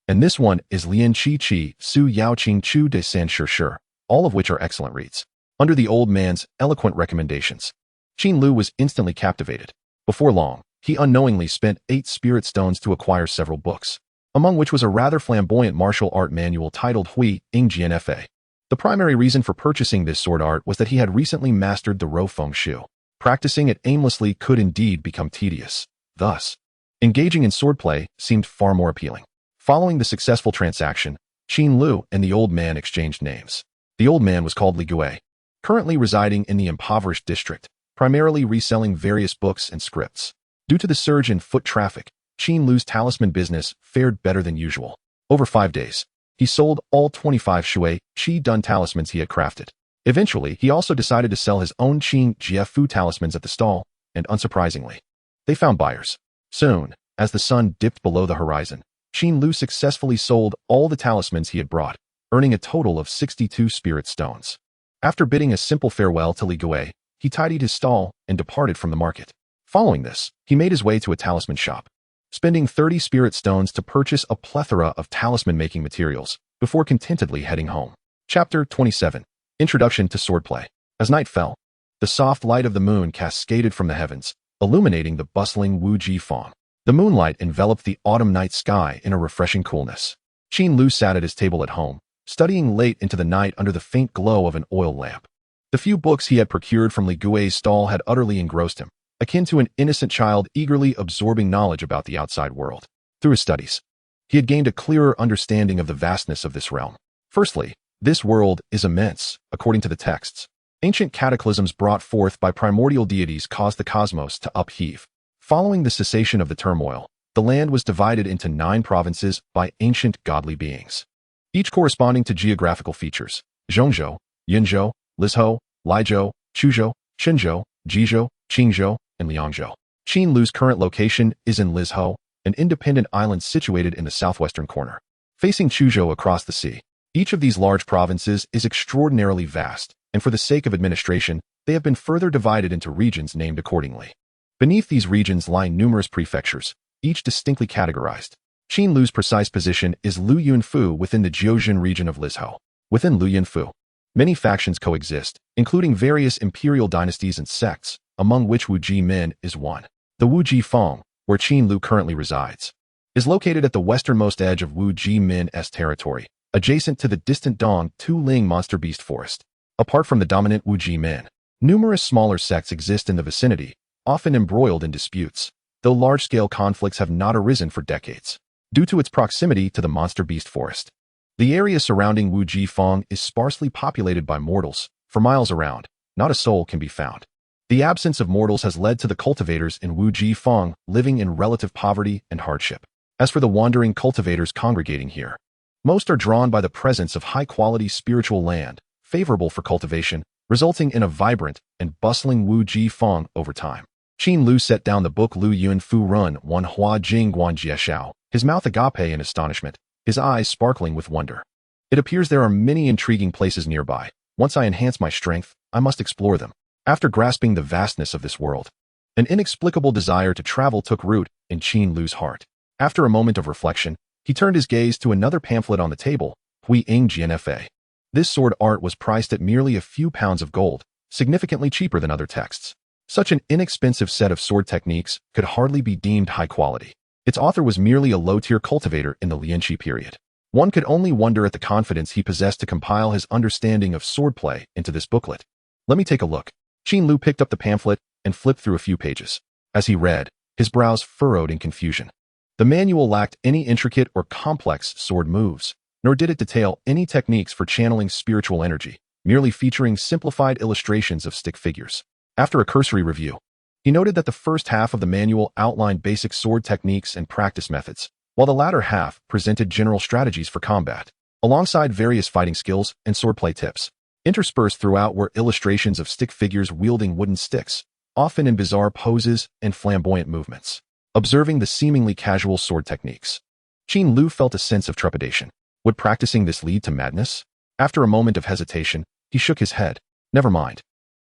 And this one is Lian Qi Qi Su Yao Qing Chu De San Shi Shi," all of which are excellent reads. Under the old man's eloquent recommendations, Qin Lu was instantly captivated. Before long, he unknowingly spent 8 spirit stones to acquire several books, among which was a rather flamboyant martial art manual titled Hui Ing Jianfa. The primary reason for purchasing this sword art was that he had recently mastered the Rou Feng Shu. Practicing it aimlessly could indeed become tedious. Thus, engaging in swordplay seemed far more appealing. Following the successful transaction, Qin Lu and the old man exchanged names. The old man was called Li Gui, currently residing in the impoverished district, primarily reselling various books and scripts. Due to the surge in foot traffic, Qin Lu's talisman business fared better than usual. Over 5 days, he sold all 25 Shui Qi Dun talismans he had crafted. Eventually, he also decided to sell his own Qin Jie Fu talismans at the stall, and unsurprisingly, they found buyers. Soon, as the sun dipped below the horizon, Qin Lu successfully sold all the talismans he had brought, earning a total of 62 spirit stones. After bidding a simple farewell to Li Gui, he tidied his stall and departed from the market. Following this, he made his way to a talisman shop, spending 30 spirit stones to purchase a plethora of talisman-making materials before contentedly heading home. Chapter 27. Introduction to Swordplay. As night fell, the soft light of the moon cascaded from the heavens, illuminating the bustling Wuji Fong. The moonlight enveloped the autumn night sky in a refreshing coolness. Qin Lu sat at his table at home, studying late into the night under the faint glow of an oil lamp. The few books he had procured from Li Gui's stall had utterly engrossed him, akin to an innocent child eagerly absorbing knowledge about the outside world. Through his studies, he had gained a clearer understanding of the vastness of this realm. Firstly, this world is immense, according to the texts. Ancient cataclysms brought forth by primordial deities caused the cosmos to upheave. Following the cessation of the turmoil, the land was divided into 9 provinces by ancient godly beings, each corresponding to geographical features: Zhongzhou, Yinzhou, Lizhou, Lizhou, Chuzhou, Shenzhou, Jizhou, Qingzhou, and Liangzhou. Qin Lu's current location is in Lizhou, an independent island situated in the southwestern corner, facing Chuzhou across the sea. Each of these large provinces is extraordinarily vast, and for the sake of administration, they have been further divided into regions named accordingly. Beneath these regions lie numerous prefectures, each distinctly categorized. Qin Lu's precise position is Lu Yunfu within the Jiuzhen region of Lizhou. Within Lu Yunfu, many factions coexist, including various imperial dynasties and sects, among which Wuji Min is one. The Wuji Feng, where Qin Lu currently resides, is located at the westernmost edge of Wuji Min's territory, adjacent to the distant Dong Tu Ling monster beast forest. Apart from the dominant Wuji Min, numerous smaller sects exist in the vicinity, often embroiled in disputes, though large-scale conflicts have not arisen for decades, due to its proximity to the monster beast forest. The area surrounding Wuji Feng is sparsely populated by mortals. For miles around, not a soul can be found. The absence of mortals has led to the cultivators in Wuji Feng living in relative poverty and hardship. As for the wandering cultivators congregating here, most are drawn by the presence of high-quality spiritual land, favorable for cultivation, resulting in a vibrant and bustling Wuji Feng over time. Qin Lu set down the book Lu Yun Fu Run Wan Hua Jing Guan Jie Xiao, his mouth agape in astonishment, his eyes sparkling with wonder. It appears there are many intriguing places nearby. Once I enhance my strength, I must explore them. After grasping the vastness of this world, an inexplicable desire to travel took root in Qin Lu's heart. After a moment of reflection, he turned his gaze to another pamphlet on the table, Hui Ying Jianfa. This sword art was priced at merely a few pounds of gold, significantly cheaper than other texts. Such an inexpensive set of sword techniques could hardly be deemed high quality. Its author was merely a low-tier cultivator in the Lianqi period. One could only wonder at the confidence he possessed to compile his understanding of swordplay into this booklet. Let me take a look. Qin Lu picked up the pamphlet and flipped through a few pages. As he read, his brows furrowed in confusion. The manual lacked any intricate or complex sword moves, nor did it detail any techniques for channeling spiritual energy, merely featuring simplified illustrations of stick figures. After a cursory review, he noted that the first half of the manual outlined basic sword techniques and practice methods, while the latter half presented general strategies for combat, alongside various fighting skills and swordplay tips. Interspersed throughout were illustrations of stick figures wielding wooden sticks, often in bizarre poses and flamboyant movements. Observing the seemingly casual sword techniques, Qin Lu felt a sense of trepidation. Would practicing this lead to madness? After a moment of hesitation, he shook his head. Never mind.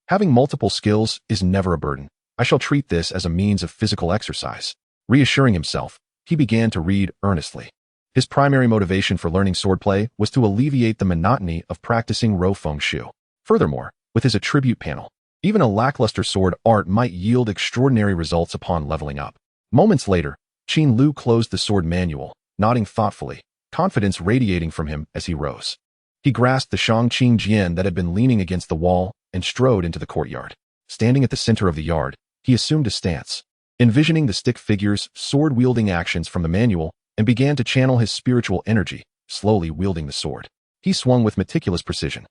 Having multiple skills is never a burden. I shall treat this as a means of physical exercise. Reassuring himself, he began to read earnestly. His primary motivation for learning swordplay was to alleviate the monotony of practicing Rou Feng Shu. Furthermore, with his attribute panel, even a lackluster sword art might yield extraordinary results upon leveling up. Moments later, Qin Lu closed the sword manual, nodding thoughtfully, confidence radiating from him as he rose. He grasped the Shangqing Jian that had been leaning against the wall and strode into the courtyard. Standing at the center of the yard, he assumed a stance, envisioning the stick figure's sword-wielding actions from the manual, and began to channel his spiritual energy, slowly wielding the sword. He swung with meticulous precision.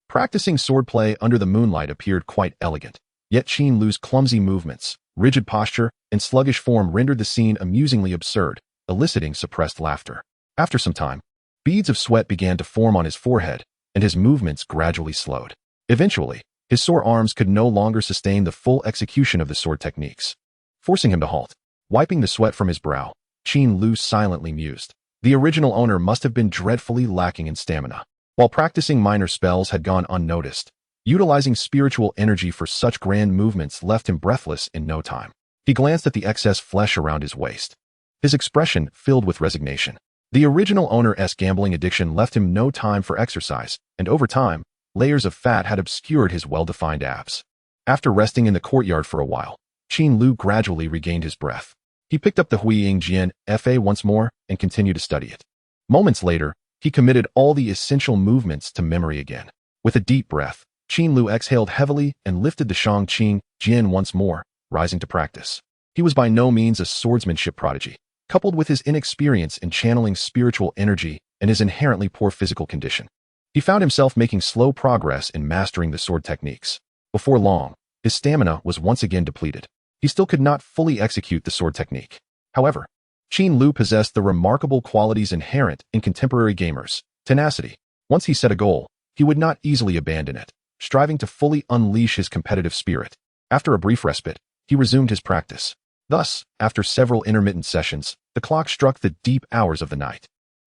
Practicing swordplay under the moonlight appeared quite elegant, yet Qin Lu's clumsy movements, rigid posture, and sluggish form rendered the scene amusingly absurd, eliciting suppressed laughter. After some time, beads of sweat began to form on his forehead, and his movements gradually slowed. Eventually, his sore arms could no longer sustain the full execution of the sword techniques, forcing him to halt. Wiping the sweat from his brow, Qin Lu silently mused. The original owner must have been dreadfully lacking in stamina. While practicing minor spells had gone unnoticed, utilizing spiritual energy for such grand movements left him breathless in no time. He glanced at the excess flesh around his waist, his expression filled with resignation. The original owner's gambling addiction left him no time for exercise, and over time, layers of fat had obscured his well-defined abs. After resting in the courtyard for a while, Qin Lu gradually regained his breath. He picked up the Huiying Jian Fa once more and continued to study it. Moments later, he committed all the essential movements to memory again. With a deep breath, Qin Lu exhaled heavily and lifted the Shangqing Jian once more, rising to practice. He was by no means a swordsmanship prodigy. coupled with his inexperience in channeling spiritual energy and his inherently poor physical condition. He found himself making slow progress in mastering the sword techniques. Before long, his stamina was once again depleted. He still could not fully execute the sword technique. However, Qin Lu possessed the remarkable qualities inherent in contemporary gamers: tenacity. Once he set a goal, he would not easily abandon it, striving to fully unleash his competitive spirit. After a brief respite, he resumed his practice. Thus, after several intermittent sessions, the clock struck the deep hours of the night.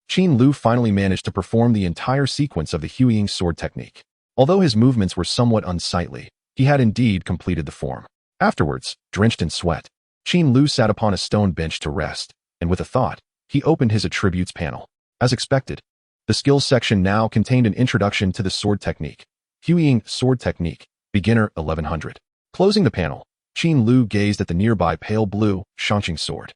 Qin Lu finally managed to perform the entire sequence of the Huiying sword technique. Although his movements were somewhat unsightly, he had indeed completed the form. Afterwards, drenched in sweat, Qin Lu sat upon a stone bench to rest, and with a thought, he opened his attributes panel. As expected, the skills section now contained an introduction to the sword technique. Huiying sword technique, beginner 1100. Closing the panel, Qin Lu gazed at the nearby pale blue, xianxia sword.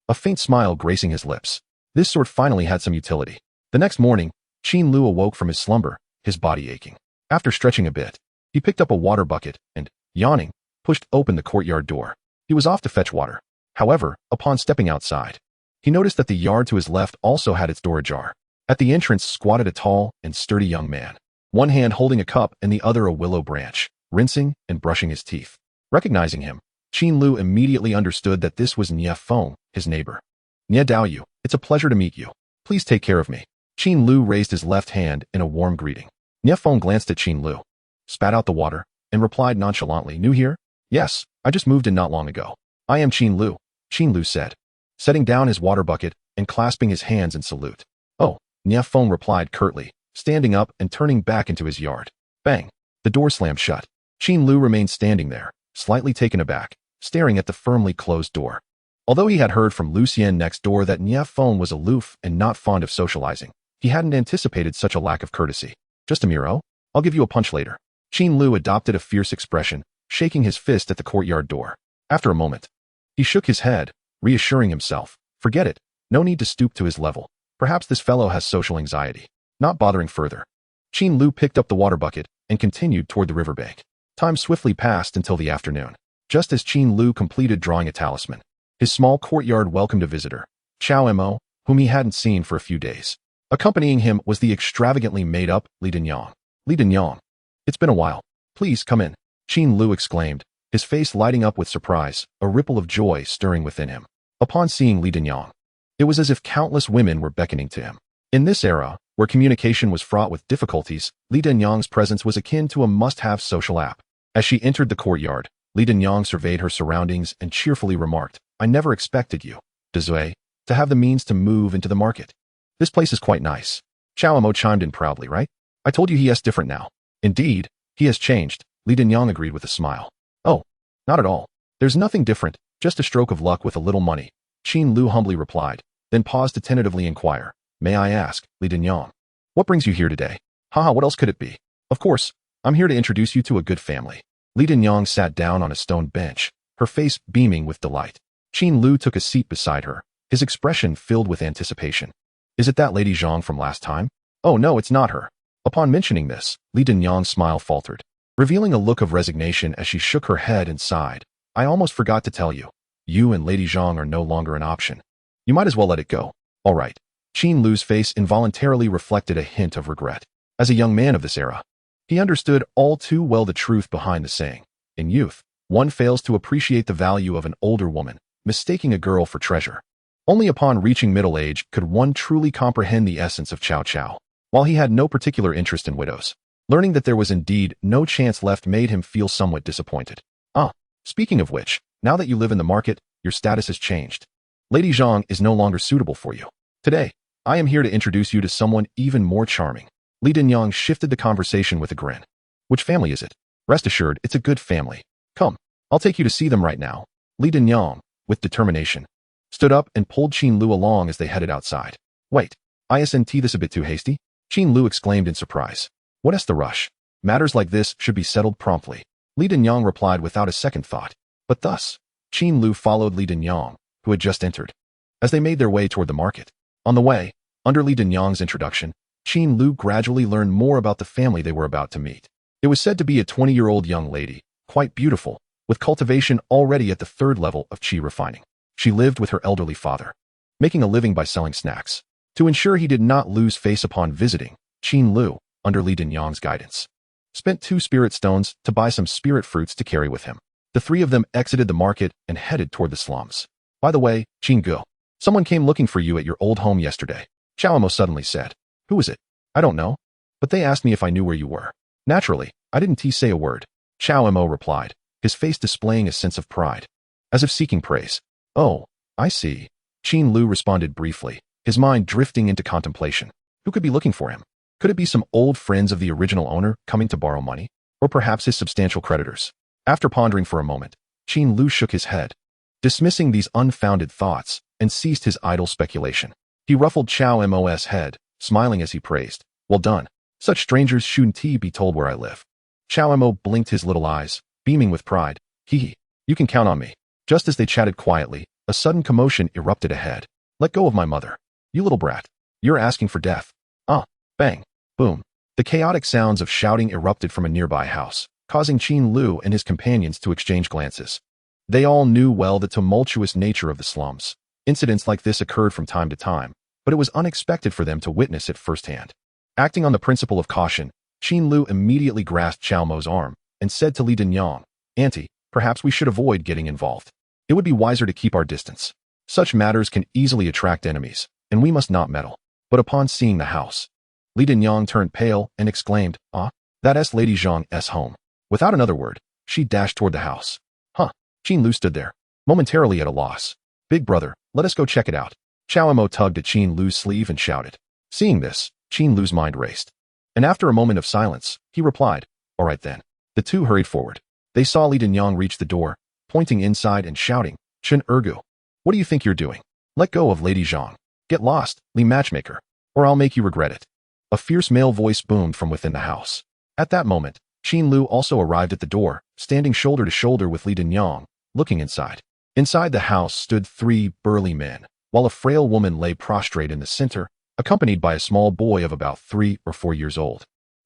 A faint smile gracing his lips. This sword finally had some utility. The next morning, Qin Lu awoke from his slumber, his body aching. After stretching a bit, he picked up a water bucket and, yawning, pushed open the courtyard door. He was off to fetch water. However, upon stepping outside, he noticed that the yard to his left also had its door ajar. At the entrance squatted a tall and sturdy young man, one hand holding a cup and the other a willow branch, rinsing and brushing his teeth. Recognizing him, Qin Lu immediately understood that this was Xianxiafan, his neighbor. "Nie Dao Yu, it's a pleasure to meet you. Please take care of me." Qin Lu raised his left hand in a warm greeting. Xianxiafan glanced at Qin Lu, spat out the water, and replied nonchalantly, "New here?" "Yes, I just moved in not long ago." "I am Qin Lu," Qin Lu said, setting down his water bucket and clasping his hands in salute. "Oh," Xianxiafan replied curtly, standing up and turning back into his yard. Bang! The door slammed shut. Qin Lu remained standing there, slightly taken aback, staring at the firmly closed door. Although he had heard from Lucien next door that Xianxiafan was aloof and not fond of socializing, he hadn't anticipated such a lack of courtesy. "Just a Miro? I'll give you a punch later." Qin Lu adopted a fierce expression, shaking his fist at the courtyard door. After a moment, he shook his head, reassuring himself. Forget it. No need to stoop to his level. Perhaps this fellow has social anxiety. Not bothering further, Qin Lu picked up the water bucket and continued toward the riverbank. Time swiftly passed until the afternoon. Just as Qin Lu completed drawing a talisman, his small courtyard welcomed a visitor, Chao Mo, whom he hadn't seen for a few days. Accompanying him was the extravagantly made-up Li Dinyang. "Li Dinyang, it's been a while. Please come in," Qin Lu exclaimed, his face lighting up with surprise, a ripple of joy stirring within him. Upon seeing Li Dinyang, it was as if countless women were beckoning to him. In this era, where communication was fraught with difficulties, Li Dinyang's presence was akin to a must-have social app. As she entered the courtyard, Li Dinyang surveyed her surroundings and cheerfully remarked, "I never expected you, Dezui, to have the means to move into the market. This place is quite nice." Chao Mo chimed in proudly, "Right? I told you he is different now." "Indeed, he has changed," Li Dinyang agreed with a smile. "Oh, not at all. There's nothing different, just a stroke of luck with a little money," Qin Lu humbly replied, then paused to tentatively inquire, "May I ask, Li Dinyang, what brings you here today?" "Haha, what else could it be? Of course, I'm here to introduce you to a good family." Li Dinyang sat down on a stone bench, her face beaming with delight. Qin Lu took a seat beside her, his expression filled with anticipation. "Is it that Lady Zhang from last time?" "Oh no, it's not her." Upon mentioning this, Li Dinyang's smile faltered, revealing a look of resignation as she shook her head and sighed. "I almost forgot to tell you. You and Lady Zhang are no longer an option. You might as well let it go." "All right." Qin Lu's face involuntarily reflected a hint of regret. As a young man of this era, he understood all too well the truth behind the saying. In youth, one fails to appreciate the value of an older woman, mistaking a girl for treasure. Only upon reaching middle age could one truly comprehend the essence of Cao Cao. While he had no particular interest in widows, learning that there was indeed no chance left made him feel somewhat disappointed. Speaking of which, now that you live in the market, your status has changed. Lady Zhang is no longer suitable for you. Today, I am here to introduce you to someone even more charming." Li Dinyang shifted the conversation with a grin. "Which family is it?" "Rest assured, it's a good family. Come, I'll take you to see them right now." Li Dinyang, with determination, stood up and pulled Qin Lu along as they headed outside. "Wait, isn't this a bit too hasty?" Qin Lu exclaimed in surprise. "What's the rush? Matters like this should be settled promptly." Li Dinyang replied without a second thought. But thus, Qin Lu followed Li Dinyang, who had just entered, as they made their way toward the market. On the way, under Li Dinyang's introduction, Qin Lu gradually learned more about the family they were about to meet. It was said to be a 20-year-old young lady, quite beautiful, with cultivation already at the 3rd level of qi refining. She lived with her elderly father, making a living by selling snacks. To ensure he did not lose face upon visiting, Qin Lu, under Li Dinyang's guidance, spent 2 spirit stones to buy some spirit fruits to carry with him. The 3 of them exited the market and headed toward the slums. By the way, Qin Gu, someone came looking for you at your old home yesterday, Xiaomo suddenly said. Who is it? I don't know. But they asked me if I knew where you were. Naturally, I didn't say a word, Xiaomo replied, his face displaying a sense of pride, as if seeking praise. Oh, I see. Qin Lu responded briefly, his mind drifting into contemplation. Who could be looking for him? Could it be some old friends of the original owner coming to borrow money? Or perhaps his substantial creditors? After pondering for a moment, Qin Lu shook his head, dismissing these unfounded thoughts, and ceased his idle speculation. He ruffled Xiao Mo's head, smiling as he praised. Well done. Such strangers shouldn't be told where I live. Xiao Mo blinked his little eyes, beaming with pride. Hee, you can count on me. Just as they chatted quietly, a sudden commotion erupted ahead. Let go of my mother. You little brat. You're asking for death. Ah, bang, boom. The chaotic sounds of shouting erupted from a nearby house, causing Qin Lu and his companions to exchange glances. They all knew well the tumultuous nature of the slums. Incidents like this occurred from time to time, but it was unexpected for them to witness it firsthand. Acting on the principle of caution, Qin Lu immediately grasped Xiao Mo's arm and said to Li Dinyang, Auntie, perhaps we should avoid getting involved. It would be wiser to keep our distance. Such matters can easily attract enemies, and we must not meddle. But upon seeing the house, Li Dinyang turned pale and exclaimed, Ah, that's Lady Zhang's home. Without another word, she dashed toward the house. Huh. Qin Lu stood there, momentarily at a loss. Big brother, let us go check it out. Xiao Mo tugged at Qin Lu's sleeve and shouted. Seeing this, Qin Lu's mind raced. And after a moment of silence, he replied, All right then. The two hurried forward. They saw Li Dinyang reach the door, pointing inside and shouting, Chen Ergu, what do you think you're doing? Let go of Lady Zhang. Get lost, Li Matchmaker, or I'll make you regret it. A fierce male voice boomed from within the house. At that moment, Qin Lu also arrived at the door, standing shoulder to shoulder with Li Dinyang, looking inside. Inside the house stood 3 burly men, while a frail woman lay prostrate in the center, accompanied by a small boy of about 3 or 4 years old,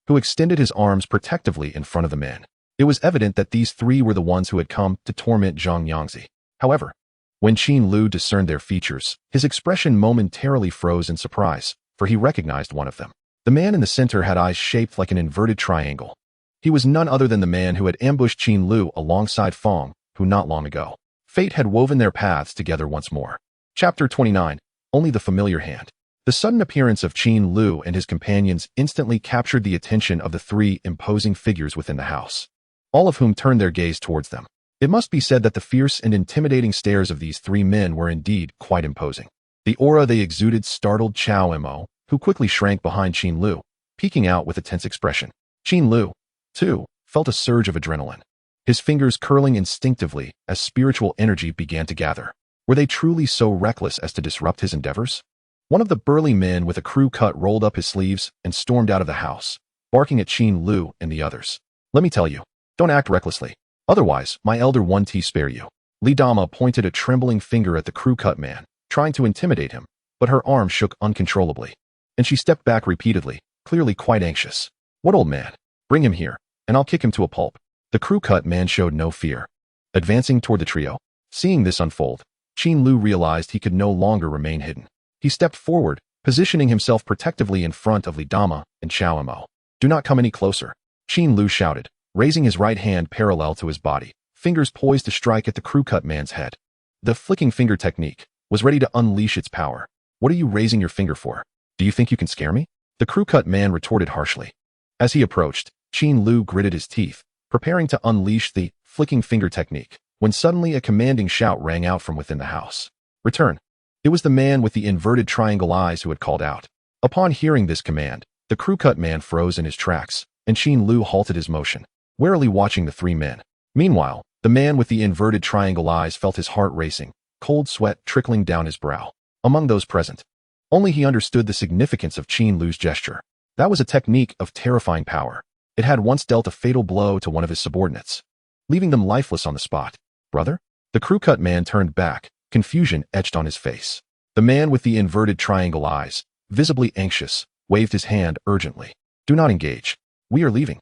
who extended his arms protectively in front of the men. It was evident that these 3 were the ones who had come to torment Zhang Yangzi. However, when Qin Lu discerned their features, his expression momentarily froze in surprise, for he recognized one of them. The man in the center had eyes shaped like an inverted triangle. He was none other than the man who had ambushed Qin Lu alongside Fong, who not long ago, fate had woven their paths together once more. Chapter 29, Only the Familiar Hand. The sudden appearance of Qin Lu and his companions instantly captured the attention of the 3 imposing figures within the house, all of whom turned their gaze towards them. It must be said that the fierce and intimidating stares of these 3 men were indeed quite imposing. The aura they exuded startled Xiao Mo, who quickly shrank behind Qin Lu, peeking out with a tense expression. Qin Lu, too, felt a surge of adrenaline, his fingers curling instinctively as spiritual energy began to gather. Were they truly so reckless as to disrupt his endeavors? One of the burly men with a crew cut rolled up his sleeves and stormed out of the house, barking at Qin Lu and the others. Let me tell you, don't act recklessly. Otherwise, my elder one spare you. Li Dama pointed a trembling finger at the crew-cut man, trying to intimidate him, but her arm shook uncontrollably, and she stepped back repeatedly, clearly quite anxious. What old man? Bring him here, and I'll kick him to a pulp. The crew-cut man showed no fear, advancing toward the trio. Seeing this unfold, Qin Lu realized he could no longer remain hidden. He stepped forward, positioning himself protectively in front of Li Dama and Xiao Mo. Do not come any closer, Qin Lu shouted, raising his right hand parallel to his body, fingers poised to strike at the crew-cut man's head. The flicking finger technique was ready to unleash its power. What are you raising your finger for? Do you think you can scare me? The crew-cut man retorted harshly. As he approached, Qin Lu gritted his teeth, preparing to unleash the flicking finger technique, when suddenly a commanding shout rang out from within the house. Return. It was the man with the inverted triangle eyes who had called out. Upon hearing this command, the crew-cut man froze in his tracks, and Qin Lu halted his motion, warily watching the 3 men. Meanwhile, the man with the inverted triangle eyes felt his heart racing, cold sweat trickling down his brow. Among those present, only he understood the significance of Qin Lu's gesture. That was a technique of terrifying power. It had once dealt a fatal blow to one of his subordinates, leaving them lifeless on the spot. Brother? The crew-cut man turned back, confusion etched on his face. The man with the inverted triangle eyes, visibly anxious, waved his hand urgently. Do not engage. We are leaving.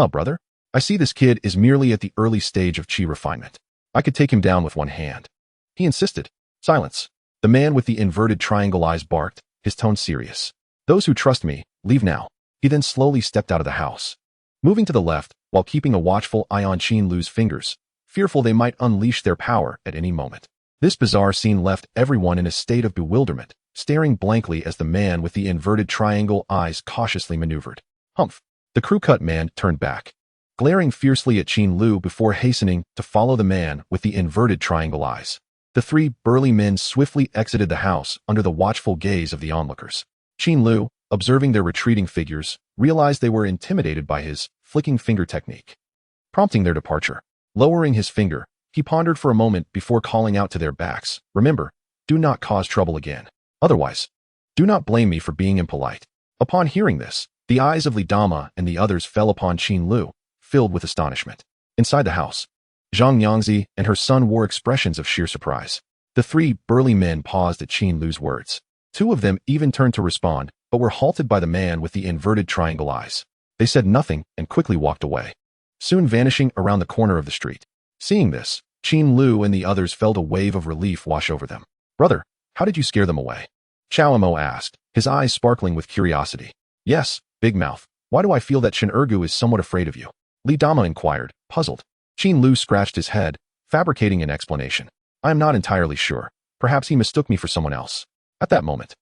Brother? I see this kid is merely at the early stage of chi refinement. I could take him down with one hand. He insisted. Silence. The man with the inverted triangle eyes barked, his tone serious. Those who trust me, leave now. He then slowly stepped out of the house. Moving to the left, while keeping a watchful eye on Qin Lu's fingers, fearful they might unleash their power at any moment. This bizarre scene left everyone in a state of bewilderment, staring blankly as the man with the inverted triangle eyes cautiously maneuvered. Humph! The crew-cut man turned back, glaring fiercely at Qin Lu before hastening to follow the man with the inverted triangle eyes. The three burly men swiftly exited the house under the watchful gaze of the onlookers. Qin Lu, observing their retreating figures, realized they were intimidated by his flicking finger technique, prompting their departure. Lowering his finger, he pondered for a moment before calling out to their backs, "Remember, do not cause trouble again. Otherwise, do not blame me for being impolite." Upon hearing this, the eyes of Lidama and the others fell upon Qin Lu, filled with astonishment. Inside the house, Xianxiaaudiobooks and her son wore expressions of sheer surprise. The three burly men paused at Qin Lu's words. Two of them even turned to respond, but were halted by the man with the inverted triangle eyes. They said nothing and quickly walked away, soon vanishing around the corner of the street. Seeing this, Qin Lu and the others felt a wave of relief wash over them. "Brother, how did you scare them away?" Xiaomo asked, his eyes sparkling with curiosity. "Yes, Big Mouth. Why do I feel that Qin is somewhat afraid of you?" Lidama inquired, puzzled. Qin Lu scratched his head, fabricating an explanation. "I am not entirely sure. Perhaps he mistook me for someone else." At that moment,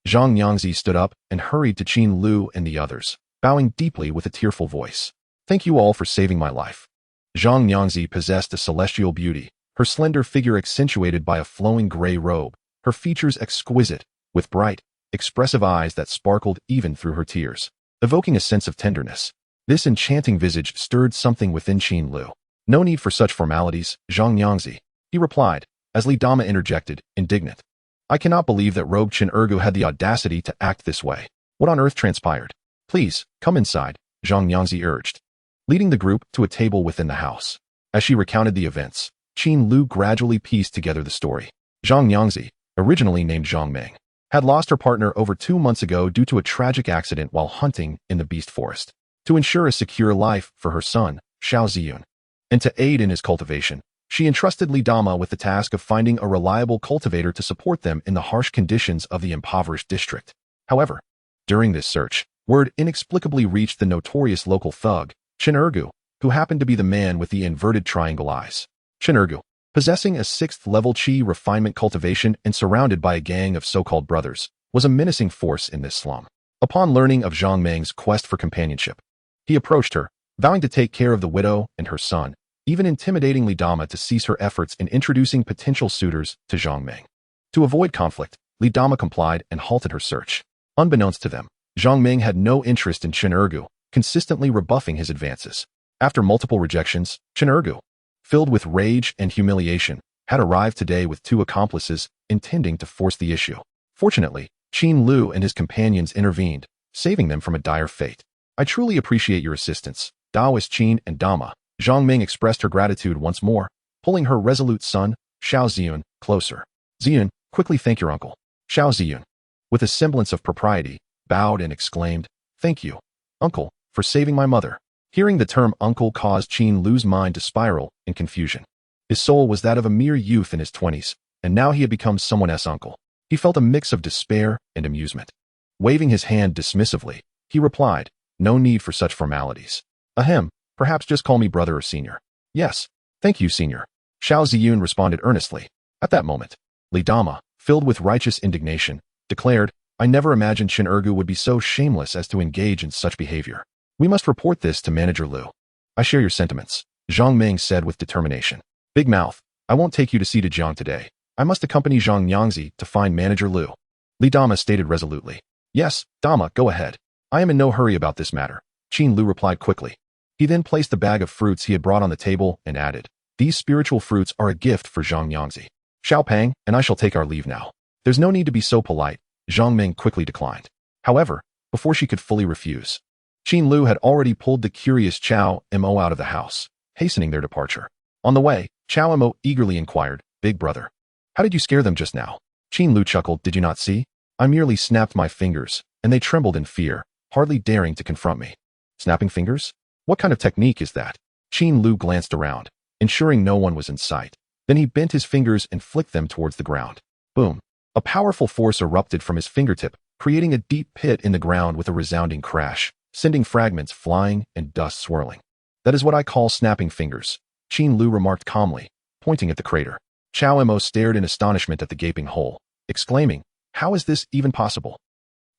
Xianxiaaudiobooks stood up and hurried to Qin Lu and the others, bowing deeply with a tearful voice. "Thank you all for saving my life." Xianxiaaudiobooks possessed a celestial beauty, her slender figure accentuated by a flowing gray robe, her features exquisite, with bright, expressive eyes that sparkled even through her tears, evoking a sense of tenderness. This enchanting visage stirred something within Qin Lu. "No need for such formalities, Xianxiaaudiobooks," he replied, as Lidama interjected, indignant. "I cannot believe that rogue Qin had the audacity to act this way. What on earth transpired?" "Please, come inside," Xianxiaaudiobooks urged, leading the group to a table within the house. As she recounted the events, Qin Lu gradually pieced together the story. Xianxiaaudiobooks, originally named Zhongmeng, had lost her partner over 2 months ago due to a tragic accident while hunting in the beast forest. To ensure a secure life for her son, Xiaoxian, and to aid in his cultivation, she entrusted Lidama with the task of finding a reliable cultivator to support them in the harsh conditions of the impoverished district. However, during this search, word inexplicably reached the notorious local thug, Qin, who happened to be the man with the inverted triangle eyes. Qin, possessing a 6th-level Qi refinement cultivation and surrounded by a gang of so-called brothers, was a menacing force in this slum. Upon learning of Zhongmeng's quest for companionship, he approached her, vowing to take care of the widow and her son, even intimidating Lidama to cease her efforts in introducing potential suitors to Zhongmeng. To avoid conflict, Lidama complied and halted her search. Unbeknownst to them, Zhongmeng had no interest in Qin, consistently rebuffing his advances. After multiple rejections, Qin, filled with rage and humiliation, had arrived today with 2 accomplices intending to force the issue. Fortunately, Qin Lu and his companions intervened, saving them from a dire fate. "I truly appreciate your assistance, Daoist Qin and Dama." Zhongmeng expressed her gratitude once more, pulling her resolute son, Xiaoxian, closer. "Xian, quickly thank your uncle." Xiaoxian, with a semblance of propriety, bowed and exclaimed, "Thank you, uncle, for saving my mother." Hearing the term uncle caused Qin Lu's mind to spiral in confusion. His soul was that of a mere youth in his 20s, and now he had become someone else's uncle. He felt a mix of despair and amusement. Waving his hand dismissively, he replied, "No need for such formalities. Ahem, perhaps just call me brother or senior." "Yes, thank you, senior," Xiaoxian responded earnestly. At that moment, Lidama, filled with righteous indignation, declared, "I never imagined Qin would be so shameless as to engage in such behavior. We must report this to Manager Lu." "I share your sentiments," Zhongmeng said with determination. "Big Mouth, I won't take you to Sitajiang today. I must accompany Xianxiaaudiobooks to find Manager Lu." Lidama stated resolutely. "Yes, Dama, go ahead. I am in no hurry about this matter," Qin Lu replied quickly. He then placed the bag of fruits he had brought on the table and added, "These spiritual fruits are a gift for Xianxiaaudiobooks. Xiaopang and I shall take our leave now." "There's no need to be so polite," Zhongmeng quickly declined. However, before she could fully refuse, Qin Lu had already pulled the curious Chao Mo out of the house, hastening their departure. On the way, Chao Mo eagerly inquired, "Big brother, how did you scare them just now?" Qin Lu chuckled, "Did you not see? I merely snapped my fingers, and they trembled in fear, hardly daring to confront me." "Snapping fingers? What kind of technique is that?" Qin Lu glanced around, ensuring no one was in sight. Then he bent his fingers and flicked them towards the ground. Boom. A powerful force erupted from his fingertip, creating a deep pit in the ground with a resounding crash, sending fragments flying and dust swirling. That is what I call snapping fingers, Qin Lu remarked calmly, pointing at the crater. Xiaomo stared in astonishment at the gaping hole, exclaiming, "How is this even possible?"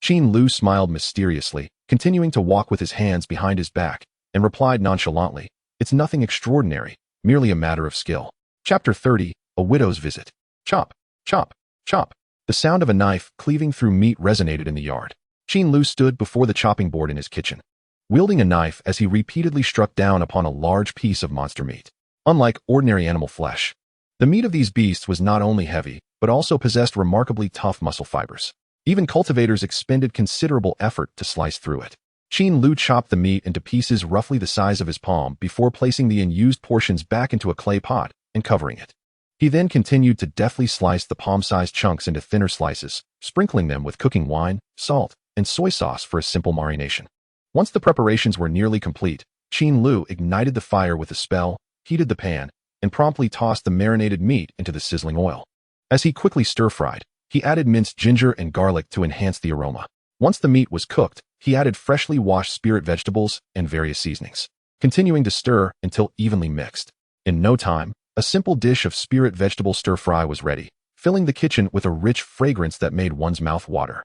Qin Lu smiled mysteriously, continuing to walk with his hands behind his back, and replied nonchalantly, "It's nothing extraordinary, merely a matter of skill." Chapter 30, A Widow's Visit. Chop, chop, chop. The sound of a knife cleaving through meat resonated in the yard. Qin Lu stood before the chopping board in his kitchen, wielding a knife as he repeatedly struck down upon a large piece of monster meat. Unlike ordinary animal flesh, the meat of these beasts was not only heavy, but also possessed remarkably tough muscle fibers. Even cultivators expended considerable effort to slice through it. Qin Lu chopped the meat into pieces roughly the size of his palm before placing the unused portions back into a clay pot and covering it. He then continued to deftly slice the palm-sized chunks into thinner slices, sprinkling them with cooking wine, salt, and soy sauce for a simple marination. Once the preparations were nearly complete, Qin Lu ignited the fire with a spell, heated the pan, and promptly tossed the marinated meat into the sizzling oil. As he quickly stir-fried, he added minced ginger and garlic to enhance the aroma. Once the meat was cooked, he added freshly washed spirit vegetables and various seasonings, continuing to stir until evenly mixed. In no time, a simple dish of spirit vegetable stir-fry was ready, filling the kitchen with a rich fragrance that made one's mouth water.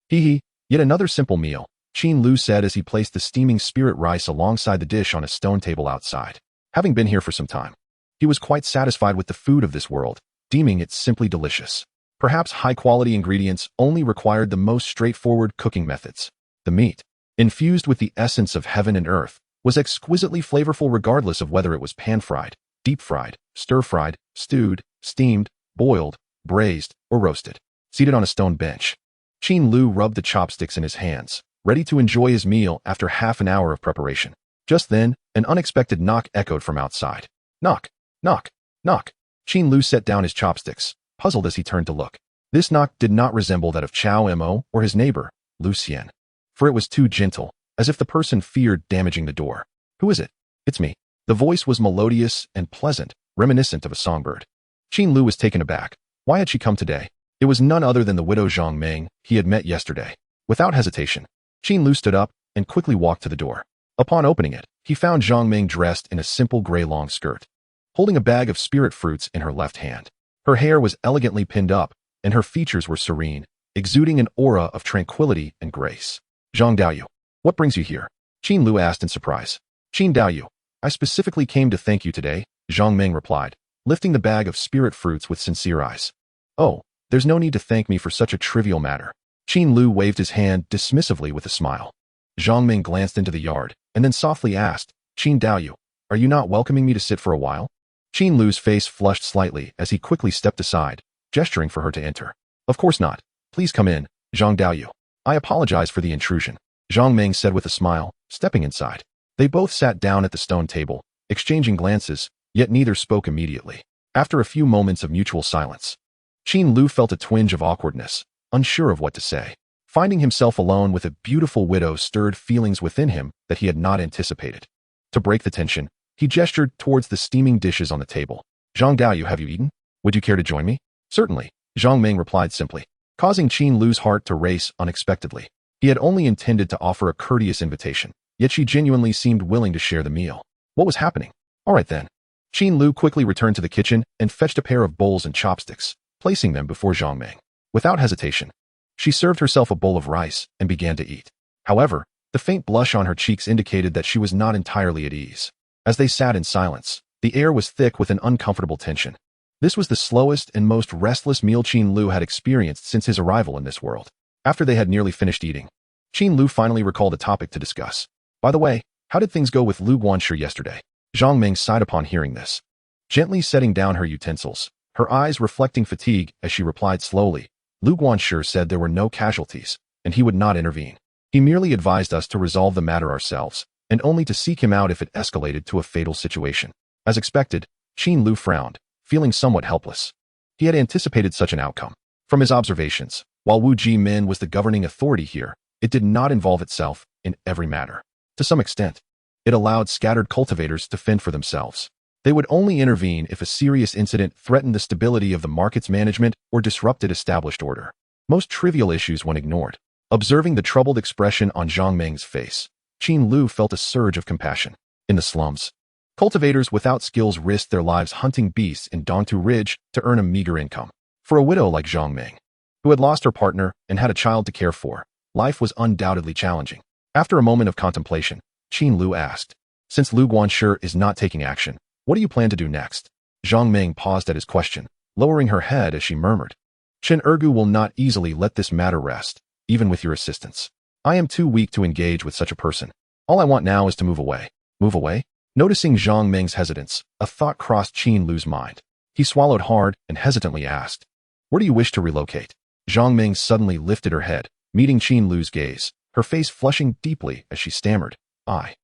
Hee, yet another simple meal, Qin Lu said as he placed the steaming spirit rice alongside the dish on a stone table outside. Having been here for some time, he was quite satisfied with the food of this world, deeming it simply delicious. Perhaps high-quality ingredients only required the most straightforward cooking methods. The meat, infused with the essence of heaven and earth, was exquisitely flavorful regardless of whether it was pan-fried, deep-fried, stir-fried, stewed, steamed, boiled, braised, or roasted. Seated on a stone bench, Qin Lu rubbed the chopsticks in his hands, ready to enjoy his meal after half an hour of preparation. Just then, an unexpected knock echoed from outside. Knock, knock, knock. Qin Lu set down his chopsticks, puzzled as he turned to look. This knock did not resemble that of Chao Mo or his neighbor, Lu Xian, for it was too gentle, as if the person feared damaging the door. "Who is it?" "It's me." The voice was melodious and pleasant, reminiscent of a songbird. Qin Lu was taken aback. Why had she come today? It was none other than the widow Zhang Meng he had met yesterday. Without hesitation, Qin Lu stood up and quickly walked to the door. Upon opening it, he found Zhang Meng dressed in a simple gray long skirt, holding a bag of spirit fruits in her left hand. Her hair was elegantly pinned up, and her features were serene, exuding an aura of tranquility and grace. "Zhang Daoyu, what brings you here?" Qin Lu asked in surprise. "Qin Daoyu, I specifically came to thank you today," Zhang Meng replied, lifting the bag of spirit fruits with sincere eyes. "Oh, there's no need to thank me for such a trivial matter." Qin Lu waved his hand dismissively with a smile. Zhang Meng glanced into the yard, and then softly asked, "Qin Daoyu, are you not welcoming me to sit for a while?" Qin Lu's face flushed slightly as he quickly stepped aside, gesturing for her to enter. "Of course not. Please come in, Zhang Daoyu. I apologize for the intrusion," Zhang Meng said with a smile, stepping inside. They both sat down at the stone table, exchanging glances, yet neither spoke immediately. After a few moments of mutual silence, Qin Lu felt a twinge of awkwardness, unsure of what to say. Finding himself alone with a beautiful widow stirred feelings within him that he had not anticipated. To break the tension, he gestured towards the steaming dishes on the table. "Zhang Daoyu, have you eaten? Would you care to join me?" "Certainly," Zhang Meng replied simply, causing Qin Lu's heart to race unexpectedly. He had only intended to offer a courteous invitation, yet she genuinely seemed willing to share the meal. What was happening? All right then. Qin Lu quickly returned to the kitchen and fetched a pair of bowls and chopsticks, placing them before Zhang Meng. Without hesitation, she served herself a bowl of rice and began to eat. However, the faint blush on her cheeks indicated that she was not entirely at ease. As they sat in silence, the air was thick with an uncomfortable tension. This was the slowest and most restless meal Qin Lu had experienced since his arrival in this world. After they had nearly finished eating, Qin Lu finally recalled a topic to discuss. "By the way, how did things go with Lu Guanshi yesterday?" Zhang Meng sighed upon hearing this, gently setting down her utensils, her eyes reflecting fatigue as she replied slowly. "Lu Guanshi said there were no casualties, and he would not intervene. He merely advised us to resolve the matter ourselves, and only to seek him out if it escalated to a fatal situation." As expected, Qin Lu frowned, feeling somewhat helpless. He had anticipated such an outcome. From his observations, while Wu Ji-min was the governing authority here, it did not involve itself in every matter. To some extent, it allowed scattered cultivators to fend for themselves. They would only intervene if a serious incident threatened the stability of the market's management or disrupted established order. Most trivial issues went ignored. Observing the troubled expression on Zhang Meng's face, Qin Lu felt a surge of compassion. In the slums, cultivators without skills risked their lives hunting beasts in Dongtu Ridge to earn a meager income. For a widow like Zhang Meng, who had lost her partner and had a child to care for, life was undoubtedly challenging. After a moment of contemplation, Qin Lu asked, "Since Lu Guanshi is not taking action, what do you plan to do next?" Zhang Meng paused at his question, lowering her head as she murmured, "Chen Ergu will not easily let this matter rest, even with your assistance. I am too weak to engage with such a person. All I want now is to move away." Move away? Noticing Zhang Meng's hesitance, a thought crossed Qin Lu's mind. He swallowed hard and hesitantly asked, "Where do you wish to relocate?" Zhang Meng suddenly lifted her head, meeting Qin Lu's gaze, her face flushing deeply as she stammered, I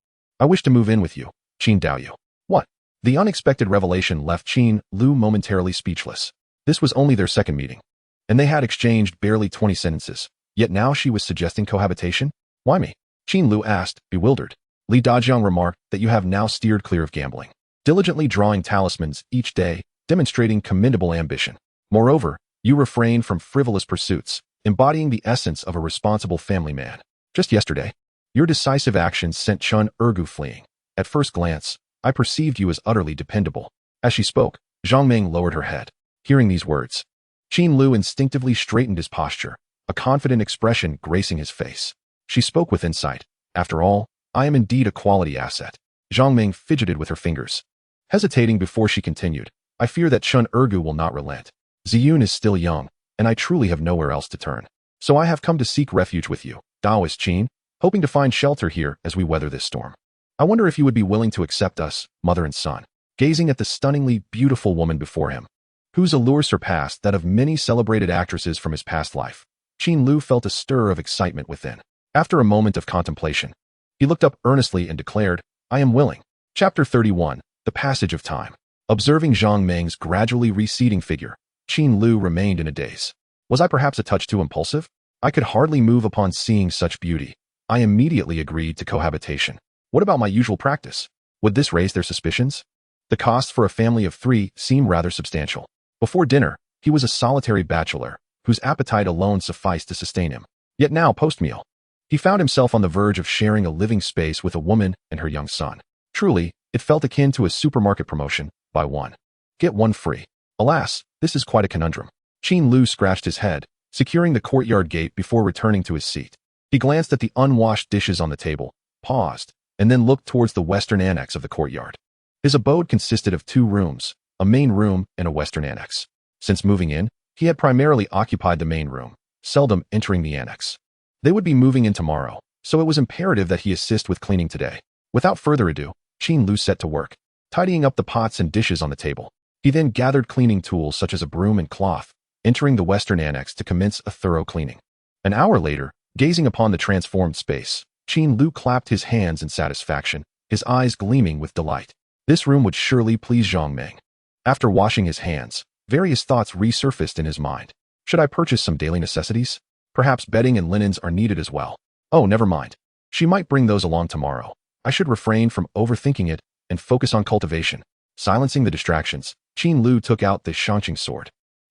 wish to move in with you, Qin Daoyu." "What?" The unexpected revelation left Qin Lu momentarily speechless. This was only their second meeting, and they had exchanged barely 20 sentences, yet now she was suggesting cohabitation? "Why me?" Qin Lu asked, bewildered. Li Dajiang remarked that you have now steered clear of gambling, diligently drawing talismans each day, demonstrating commendable ambition. Moreover, you refrain from frivolous pursuits, embodying the essence of a responsible family man. Just yesterday, your decisive actions sent Chen Ergu fleeing. At first glance, I perceived you as utterly dependable." As she spoke, Zhang Meng lowered her head. Hearing these words, Qin Lu instinctively straightened his posture, a confident expression gracing his face. She spoke with insight. "After all, I am indeed a quality asset." Zhang Meng fidgeted with her fingers. Hesitating before she continued, "I fear that Chen Ergu will not relent. Ziyun is still young, and I truly have nowhere else to turn. So I have come to seek refuge with you, Taoist Qin, hoping to find shelter here as we weather this storm. I wonder if you would be willing to accept us, mother and son." Gazing at the stunningly beautiful woman before him, whose allure surpassed that of many celebrated actresses from his past life, Qin Lu felt a stir of excitement within. After a moment of contemplation, he looked up earnestly and declared, "I am willing." Chapter 31, The Passage of Time. Observing Zhang Meng's gradually receding figure, Qin Lu remained in a daze. Was I perhaps a touch too impulsive? I could hardly move upon seeing such beauty. I immediately agreed to cohabitation. What about my usual practice? Would this raise their suspicions? The costs for a family of 3 seemed rather substantial. Before dinner, he was a solitary bachelor, whose appetite alone sufficed to sustain him. Yet now, post-meal, he found himself on the verge of sharing a living space with a woman and her young son. Truly, it felt akin to a supermarket promotion, buy one, get one free. Alas, this is quite a conundrum. Qin Lu scratched his head, securing the courtyard gate before returning to his seat. He glanced at the unwashed dishes on the table, paused, and then looked towards the western annex of the courtyard. His abode consisted of 2 rooms, a main room and a western annex. Since moving in, he had primarily occupied the main room, seldom entering the annex. They would be moving in tomorrow, so it was imperative that he assist with cleaning today. Without further ado, Qin Lu set to work, tidying up the pots and dishes on the table. He then gathered cleaning tools such as a broom and cloth, entering the western annex to commence a thorough cleaning. An hour later, gazing upon the transformed space, Qin Lu clapped his hands in satisfaction, his eyes gleaming with delight. This room would surely please Zhang Meng. After washing his hands, various thoughts resurfaced in his mind. Should I purchase some daily necessities? Perhaps bedding and linens are needed as well. Oh, never mind. She might bring those along tomorrow. I should refrain from overthinking it and focus on cultivation. Silencing the distractions, Qin Lu took out the xianxia sword.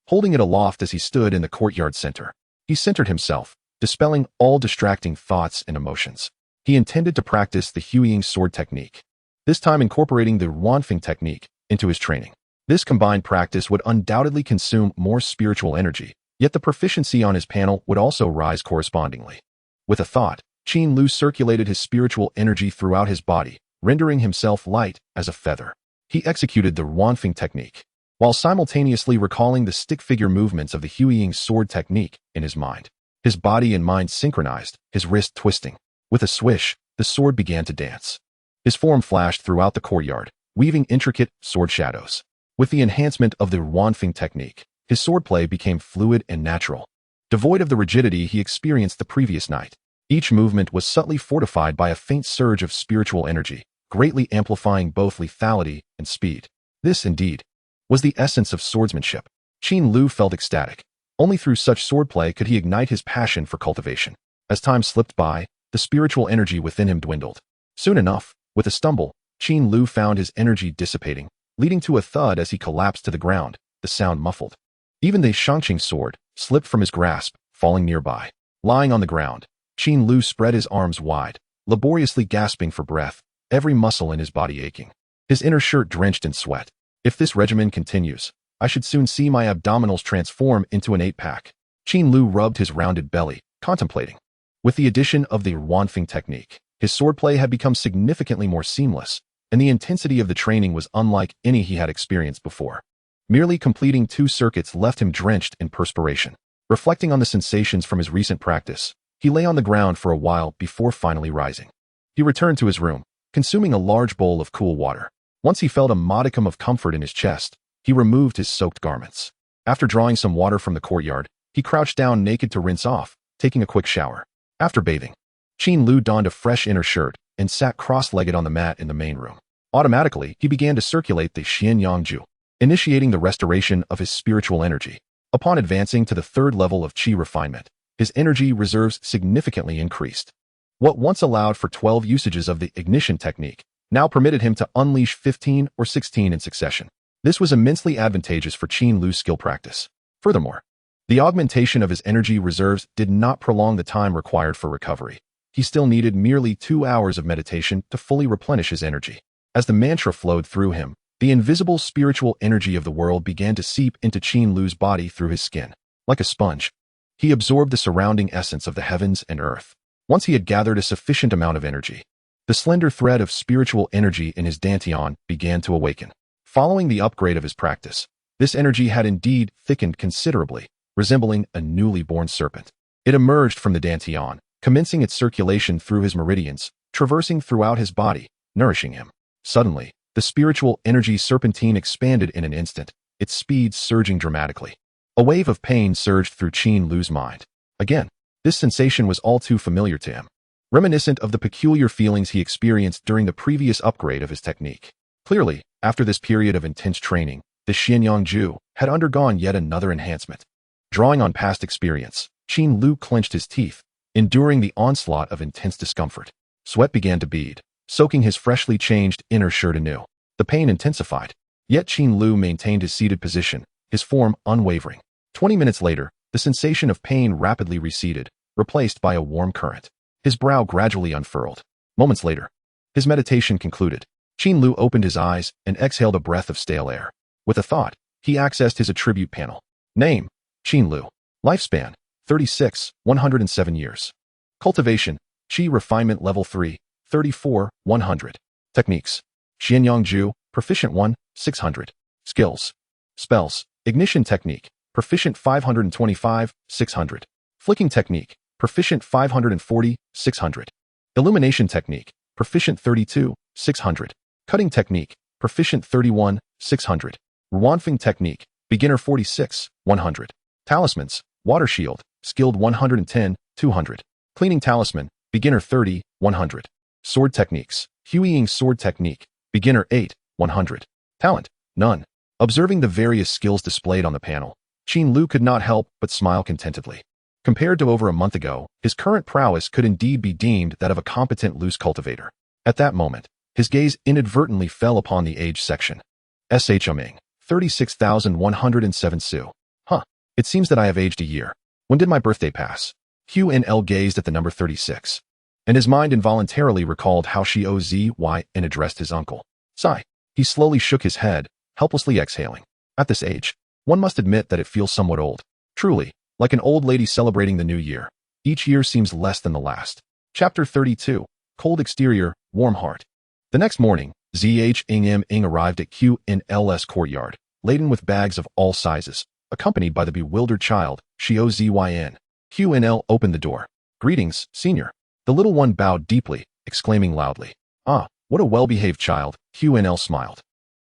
Holding it aloft as he stood in the courtyard center, he centered himself, dispelling all distracting thoughts and emotions. He intended to practice the Huiying sword technique, this time incorporating the Ruanfeng technique into his training. This combined practice would undoubtedly consume more spiritual energy, yet the proficiency on his panel would also rise correspondingly. With a thought, Qin Lu circulated his spiritual energy throughout his body, rendering himself light as a feather. He executed the Ruanfeng technique, while simultaneously recalling the stick-figure movements of the Huiying sword technique in his mind. His body and mind synchronized, his wrist twisting. With a swish, the sword began to dance. His form flashed throughout the courtyard, weaving intricate sword shadows. With the enhancement of the Ruanfeng technique, his swordplay became fluid and natural, devoid of the rigidity he experienced the previous night. Each movement was subtly fortified by a faint surge of spiritual energy, greatly amplifying both lethality and speed. This, indeed, was the essence of swordsmanship. Qin Lu felt ecstatic. Only through such swordplay could he ignite his passion for cultivation. As time slipped by, the spiritual energy within him dwindled. Soon enough, with a stumble, Qin Lu found his energy dissipating, leading to a thud as he collapsed to the ground, the sound muffled. Even the xianxia sword slipped from his grasp, falling nearby. Lying on the ground, Qin Lu spread his arms wide, laboriously gasping for breath, every muscle in his body aching. His inner shirt drenched in sweat. If this regimen continues, I should soon see my abdominals transform into an 8-pack. Qin Lu rubbed his rounded belly, contemplating. With the addition of the Confronting technique, his swordplay had become significantly more seamless, and the intensity of the training was unlike any he had experienced before. Merely completing 2 circuits left him drenched in perspiration. Reflecting on the sensations from his recent practice, he lay on the ground for a while before finally rising. He returned to his room, consuming a large bowl of cool water. Once he felt a modicum of comfort in his chest, he removed his soaked garments. After drawing some water from the courtyard, he crouched down naked to rinse off, taking a quick shower. After bathing, Qin Lu donned a fresh inner shirt and sat cross-legged on the mat in the main room. Automatically, he began to circulate the xianxiaaudiobooks, initiating the restoration of his spiritual energy. Upon advancing to the 3rd level of qi refinement, his energy reserves significantly increased. What once allowed for 12 usages of the ignition technique now permitted him to unleash 15 or 16 in succession. This was immensely advantageous for Qin Lu's skill practice. Furthermore, the augmentation of his energy reserves did not prolong the time required for recovery. He still needed merely 2 hours of meditation to fully replenish his energy. As the mantra flowed through him, the invisible spiritual energy of the world began to seep into Qin Lu's body through his skin. Like a sponge, he absorbed the surrounding essence of the heavens and earth. Once he had gathered a sufficient amount of energy, the slender thread of spiritual energy in his dantian began to awaken. Following the upgrade of his practice, this energy had indeed thickened considerably, resembling a newly born serpent. It emerged from the dantian, commencing its circulation through his meridians, traversing throughout his body, nourishing him. Suddenly, the spiritual energy serpentine expanded in an instant, its speed surging dramatically. A wave of pain surged through Qin Lu's mind. Again, this sensation was all too familiar to him, reminiscent of the peculiar feelings he experienced during the previous upgrade of his technique. Clearly, after this period of intense training, the xianxiaaudiobooks had undergone yet another enhancement. Drawing on past experience, Qin Lu clenched his teeth, enduring the onslaught of intense discomfort. Sweat began to bead, soaking his freshly changed inner shirt anew. The pain intensified, yet Qin Lu maintained his seated position, his form unwavering. 20 minutes later, the sensation of pain rapidly receded, replaced by a warm current. His brow gradually unfurled. Moments later, his meditation concluded. Qin Lu opened his eyes and exhaled a breath of stale air. With a thought, he accessed his attribute panel. Name: Qin Lu. Lifespan: 36, 107 years. Cultivation: Qi Refinement Level 3, 34, 100. Techniques: xianxiaaudiobooks, Proficient 1, 600. Skills: Spells: Ignition Technique, Proficient 525, 600. Flicking Technique, Proficient 540, 600. Illumination Technique, Proficient 32, 600. Cutting Technique, Proficient 31, 600. Confronting Technique, Beginner 46, 100. Talismans: Water Shield, Skilled 110, 200. Cleaning Talisman, Beginner 30, 100. Sword Techniques: Huiying Sword Technique, Beginner 8, 100. Talent: None. Observing the various skills displayed on the panel, Qin Lu could not help but smile contentedly. Compared to over a month ago, his current prowess could indeed be deemed that of a competent loose cultivator. At that moment, his gaze inadvertently fell upon the age section. Shming, 36,107 Su. Huh, it seems that I have aged a year. When did my birthday pass? Qin gazed at the number 36, and his mind involuntarily recalled how Xiaozy and addressed his uncle. Sigh. He slowly shook his head, helplessly exhaling. At this age, one must admit that it feels somewhat old. Truly, like an old lady celebrating the new year. Each year seems less than the last. Chapter 32. Cold Exterior, Warm Heart. The next morning, Xianxiaaudiobooks arrived at Qin's courtyard, laden with bags of all sizes, accompanied by the bewildered child, Xiaozy. Qin opened the door. Greetings, senior. The little one bowed deeply, exclaiming loudly. Ah, what a well-behaved child, Qin smiled,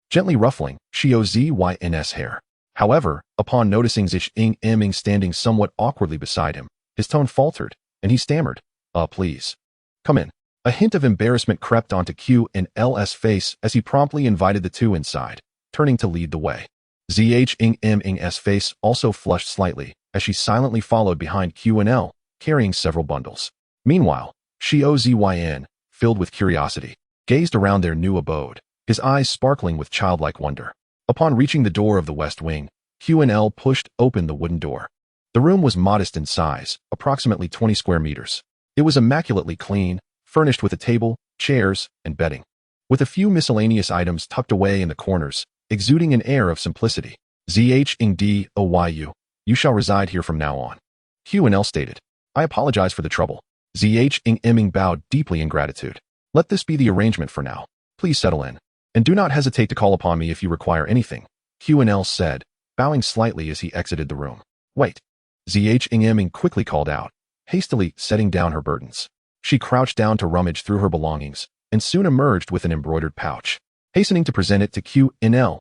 gently ruffling Xiaozy's hair. However, upon noticing Xianxiaaudiobooks standing somewhat awkwardly beside him, his tone faltered, and he stammered, please. Come in. A hint of embarrassment crept onto Qin's face as he promptly invited the two inside, turning to lead the way. Xianxiaaudiobooks' face also flushed slightly as she silently followed behind Qin, carrying several bundles. Meanwhile, Xiaozy, filled with curiosity, gazed around their new abode. his eyes sparkling with childlike wonder. Upon reaching the door of the west wing, Qin pushed open the wooden door. The room was modest in size, approximately 20 square meters. It was immaculately clean, furnished with a table, chairs, and bedding, with a few miscellaneous items tucked away in the corners, exuding an air of simplicity. Zhengdoyu, you shall reside here from now on, Qin stated. I apologize for the trouble. Zhengming bowed deeply in gratitude. Let this be the arrangement for now. Please settle in. And do not hesitate to call upon me if you require anything, Qin said, bowing slightly as he exited the room. Wait. Zhengming quickly called out, hastily setting down her burdens. She crouched down to rummage through her belongings, and soon emerged with an embroidered pouch. Hastening to present it to Qin,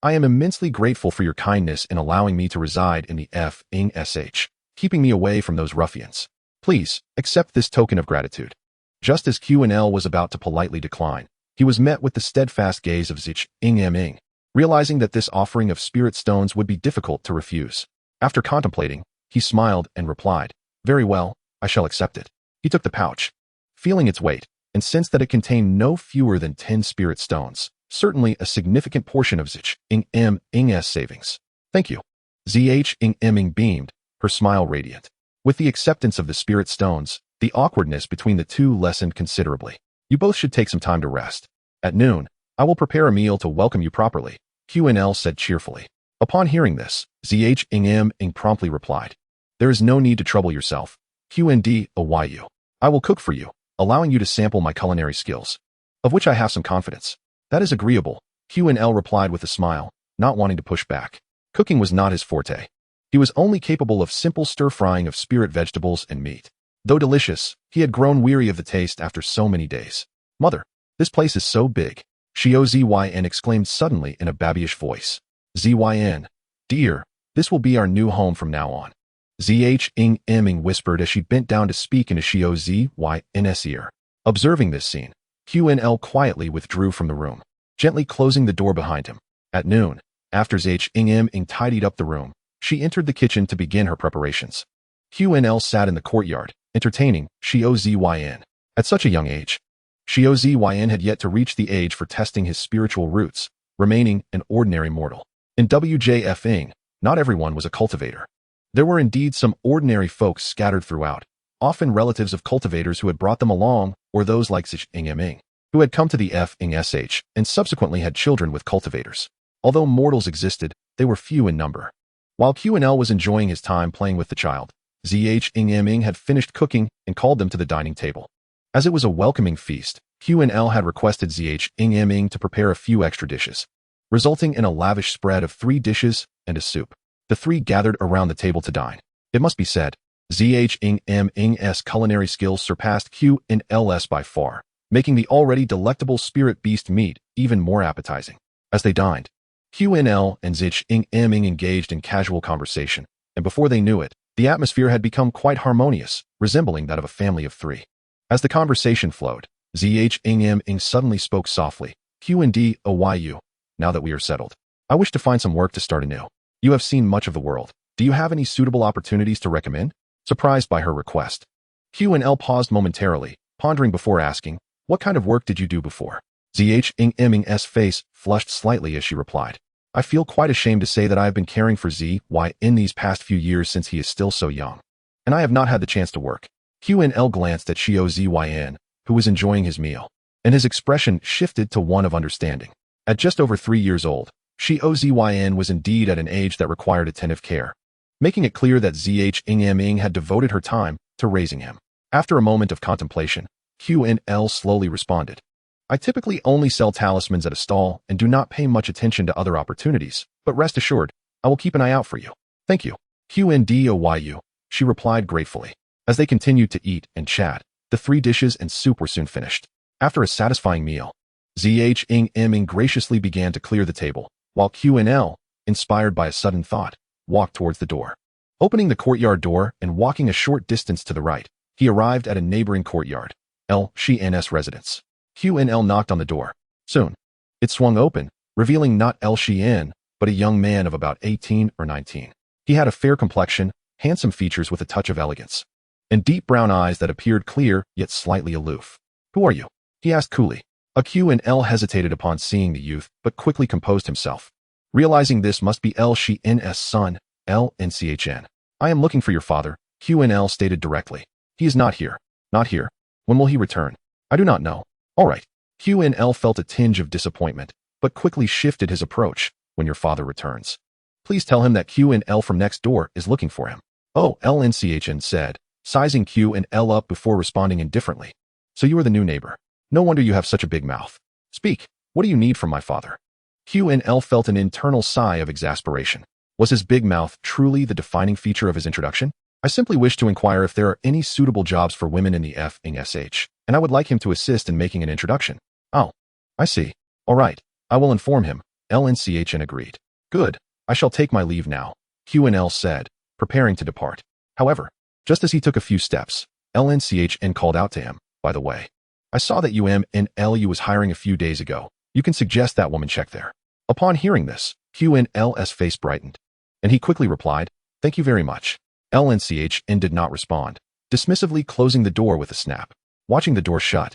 I am immensely grateful for your kindness in allowing me to reside in the xianxiash, keeping me away from those ruffians. Please, accept this token of gratitude. Just as Qin was about to politely decline, he was met with the steadfast gaze of Zhengming, realizing that this offering of spirit stones would be difficult to refuse. After contemplating, he smiled and replied, Very well, I shall accept it. He took the pouch, feeling its weight, and sensed that it contained no fewer than 10 spirit stones, certainly a significant portion of Zhengming's savings. Thank you. Zhengming beamed, her smile radiant. With the acceptance of the spirit stones, the awkwardness between the two lessened considerably. You both should take some time to rest. At noon, I will prepare a meal to welcome you properly, Qin said cheerfully. Upon hearing this, Zhengming promptly replied, There is no need to trouble yourself, Qin. I will cook for you, allowing you to sample my culinary skills, of which I have some confidence. That is agreeable, Qin replied with a smile, not wanting to push back. Cooking was not his forte. He was only capable of simple stir-frying of spirit vegetables and meat. Though delicious, he had grown weary of the taste after so many days. Mother, this place is so big, Zyn exclaimed suddenly in a babyish voice. Zyn, dear, this will be our new home from now on, Zhengming whispered as she bent down to speak into Zyn's ear. Observing this scene, Qin quietly withdrew from the room, gently closing the door behind him. At noon, after Zhengming tidied up the room, she entered the kitchen to begin her preparations. Qin sat in the courtyard, entertaining Zyn. At such a young age, Zyn had yet to reach the age for testing his spiritual roots, remaining an ordinary mortal. In WJFing, not everyone was a cultivator. There were indeed some ordinary folks scattered throughout, often relatives of cultivators who had brought them along, or those like Zhengming, who had come to the xianxiash and subsequently had children with cultivators. Although mortals existed, they were few in number. While Qin was enjoying his time playing with the child, Zhengming had finished cooking and called them to the dining table. As it was a welcoming feast, Qin had requested Zhengming to prepare a few extra dishes, resulting in a lavish spread of 3 dishes and a soup. The three gathered around the table to dine. It must be said, Zhengming's culinary skills surpassed Qin's by far, making the already delectable spirit beast meat even more appetizing. As they dined, Qin and Zhengming engaged in casual conversation, and before they knew it, the atmosphere had become quite harmonious, resembling that of a family of 3. As the conversation flowed, Zhengming suddenly spoke softly, Qin, now that we are settled, I wish to find some work to start anew. You have seen much of the world. Do you have any suitable opportunities to recommend? Surprised by her request, Qin paused momentarily, pondering before asking, What kind of work did you do before? Zhengming's face flushed slightly as she replied, I feel quite ashamed to say that I have been caring for Zyn these past few years since he is still so young, and I have not had the chance to work. Qin glanced at Zyn, who was enjoying his meal, and his expression shifted to one of understanding. At just over 3 years old, Zyn was indeed at an age that required attentive care, making it clear that Zhengming had devoted her time to raising him. After a moment of contemplation, Qin slowly responded, I typically only sell talismans at a stall and do not pay much attention to other opportunities, but rest assured, I will keep an eye out for you. Thank you, Qin, she replied gratefully. As they continued to eat and chat, the 3 dishes and soup were soon finished. After a satisfying meal, Zhengming graciously began to clear the table, while Qin, inspired by a sudden thought, walked towards the door. Opening the courtyard door and walking a short distance to the right, he arrived at a neighboring courtyard, Xian's residence. Qin knocked on the door. Soon, it swung open, revealing not Xian, but a young man of about 18 or 19. He had a fair complexion, handsome features with a touch of elegance, and deep brown eyes that appeared clear yet slightly aloof. Who are you? He asked coolly. Qin hesitated upon seeing the youth, but quickly composed himself. Realizing this must be Xian's son, Lnchn. I am looking for your father, Qin stated directly. He is not here. Not here. When will he return? I do not know. All right. Qin felt a tinge of disappointment, but quickly shifted his approach. When your father returns, please tell him that Qin from next door is looking for him. Oh, Lnchn said, sizing Qin up before responding indifferently. So you are the new neighbor. No wonder you have such a big mouth. Speak. What do you need from my father? Qin felt an internal sigh of exasperation. Was his big mouth truly the defining feature of his introduction? I simply wish to inquire if there are any suitable jobs for women in the FNSH, and I would like him to assist in making an introduction. Oh, I see. All right. I will inform him. Lnchn agreed. Good. I shall take my leave now, Qin said, preparing to depart. However, just as he took a few steps, Lnchn called out to him, by the way, I saw that UMNLU was hiring a few days ago. You can suggest that woman check there. Upon hearing this, Qin's face brightened, and he quickly replied, thank you very much. Lnchn did not respond, dismissively closing the door with a snap. Watching the door shut,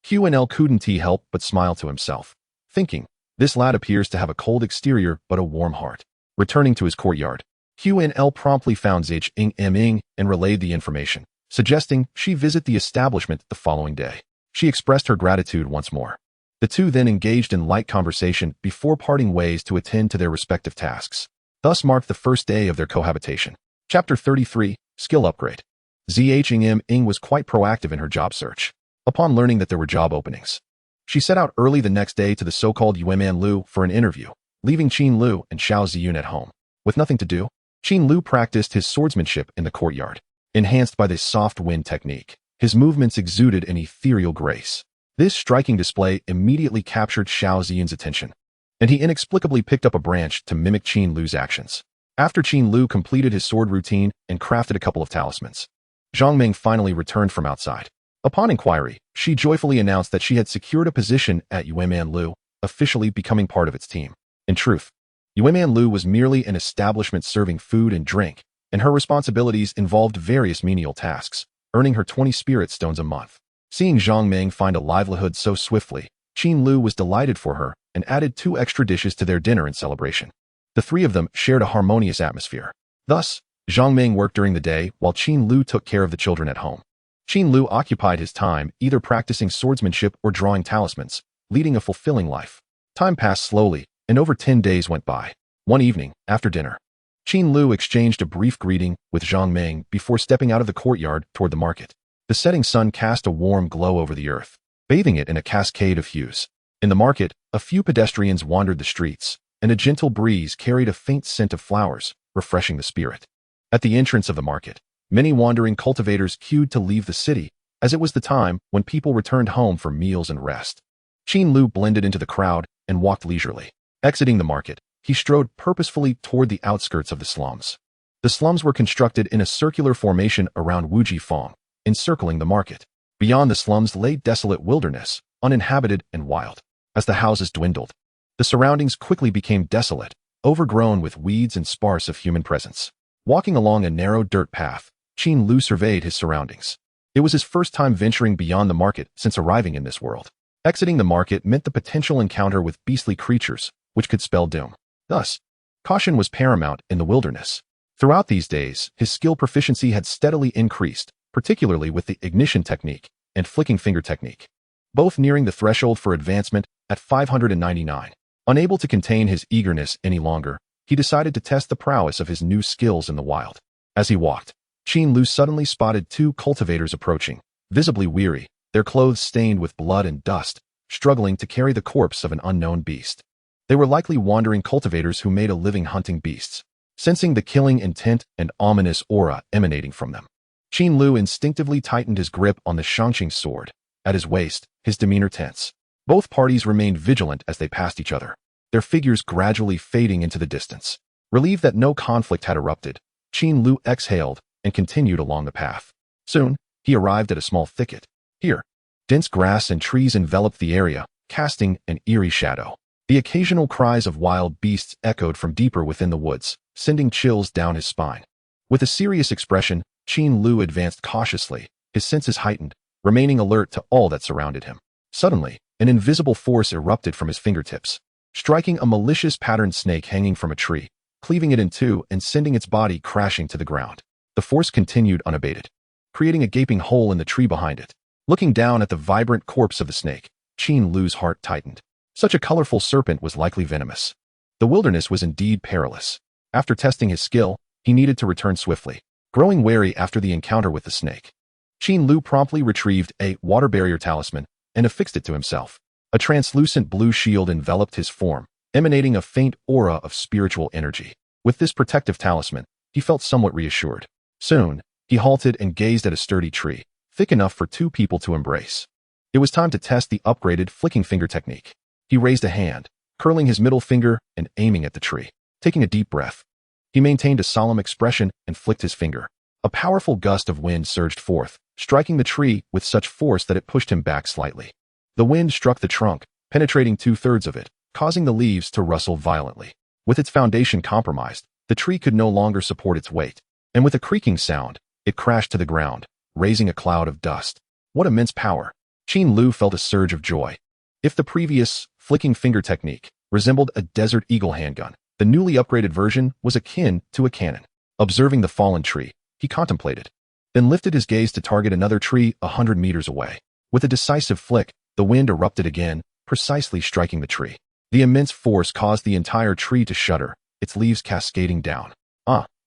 Qin couldn't help but smile to himself, thinking, this lad appears to have a cold exterior but a warm heart. Returning to his courtyard, Qin promptly found Xianxiaaudiobooks and relayed the information, suggesting she visit the establishment the following day. She expressed her gratitude once more. The two then engaged in light conversation before parting ways to attend to their respective tasks. Thus marked the first day of their cohabitation. Chapter 33, Skill Upgrade. Xianxiaaudiobooks was quite proactive in her job search. Upon learning that there were job openings, she set out early the next day to the so-called Qin Lu for an interview, leaving Qin Lu and Xiao Ziyun at home. With nothing to do, Qin Lu practiced his swordsmanship in the courtyard. Enhanced by this soft wind technique, his movements exuded an ethereal grace. This striking display immediately captured Xiao Ziyun's attention, and he inexplicably picked up a branch to mimic Qin Lu's actions. After Qin Lu completed his sword routine and crafted a couple of talismans, Zhang Ming finally returned from outside. Upon inquiry, she joyfully announced that she had secured a position at Qin Lu, officially becoming part of its team. In truth, Qin Lu was merely an establishment serving food and drink, and her responsibilities involved various menial tasks, earning her 20 spirit stones a month. Seeing Zhang Ming find a livelihood so swiftly, Qin Lu was delighted for her and added 2 extra dishes to their dinner in celebration. The 3 of them shared a harmonious atmosphere. Thus, Zhang Ming worked during the day while Qin Lu took care of the children at home. Qin Lu occupied his time either practicing swordsmanship or drawing talismans, leading a fulfilling life. Time passed slowly, and over 10 days went by. One evening, after dinner, Qin Lu exchanged a brief greeting with Zhang Ming before stepping out of the courtyard toward the market. The setting sun cast a warm glow over the earth, bathing it in a cascade of hues. In the market, a few pedestrians wandered the streets, and a gentle breeze carried a faint scent of flowers, refreshing the spirit. At the entrance of the market, many wandering cultivators queued to leave the city, as it was the time when people returned home for meals and rest. Qin Lu blended into the crowd and walked leisurely. Exiting the market, he strode purposefully toward the outskirts of the slums. The slums were constructed in a circular formation around Wujifang, encircling the market. Beyond the slums lay desolate wilderness, uninhabited and wild. As the houses dwindled, the surroundings quickly became desolate, overgrown with weeds and sparse of human presence. Walking along a narrow dirt path, Qin Lu surveyed his surroundings. It was his first time venturing beyond the market since arriving in this world. Exiting the market meant the potential encounter with beastly creatures, which could spell doom. Thus, caution was paramount in the wilderness. Throughout these days, his skill proficiency had steadily increased, particularly with the ignition technique and flicking finger technique, both nearing the threshold for advancement at 599. Unable to contain his eagerness any longer, he decided to test the prowess of his new skills in the wild. As he walked, Qin Lu suddenly spotted 2 cultivators approaching, visibly weary, their clothes stained with blood and dust, struggling to carry the corpse of an unknown beast. They were likely wandering cultivators who made a living hunting beasts. Sensing the killing intent and ominous aura emanating from them, Qin Lu instinctively tightened his grip on the xianxia sword. At his waist, his demeanor tense. Both parties remained vigilant as they passed each other, their figures gradually fading into the distance. Relieved that no conflict had erupted, Qin Lu exhaled and continued along the path. Soon, he arrived at a small thicket. Here, dense grass and trees enveloped the area, casting an eerie shadow. The occasional cries of wild beasts echoed from deeper within the woods, sending chills down his spine. With a serious expression, Qin Lu advanced cautiously, his senses heightened, remaining alert to all that surrounded him. Suddenly, An invisible force erupted from his fingertips, striking a malicious patterned snake hanging from a tree, cleaving it in two and sending its body crashing to the ground. The force continued unabated, creating a gaping hole in the tree behind it. Looking down at the vibrant corpse of the snake, Qin Lu's heart tightened. Such a colorful serpent was likely venomous. The wilderness was indeed perilous. After testing his skill, he needed to return swiftly. Growing wary after the encounter with the snake, Qin Lu promptly retrieved a water barrier talisman and affixed it to himself. A translucent blue shield enveloped his form, emanating a faint aura of spiritual energy. With this protective talisman, he felt somewhat reassured. Soon, he halted and gazed at a sturdy tree, thick enough for two people to embrace. It was time to test the upgraded flicking finger technique. He raised a hand, curling his middle finger and aiming at the tree. Taking a deep breath, he maintained a solemn expression and flicked his finger. A powerful gust of wind surged forth, striking the tree with such force that it pushed him back slightly. The wind struck the trunk, penetrating 2/3 of it, causing the leaves to rustle violently. With its foundation compromised, the tree could no longer support its weight, and with a creaking sound, it crashed to the ground, raising a cloud of dust. What immense power! Qin Lu felt a surge of joy. If the previous flicking finger technique resembled a Desert Eagle handgun, the newly upgraded version was akin to a cannon. Observing the fallen tree, he contemplated, then lifted his gaze to target another tree 100 meters away. With a decisive flick, the wind erupted again, precisely striking the tree. The immense force caused the entire tree to shudder, its leaves cascading down.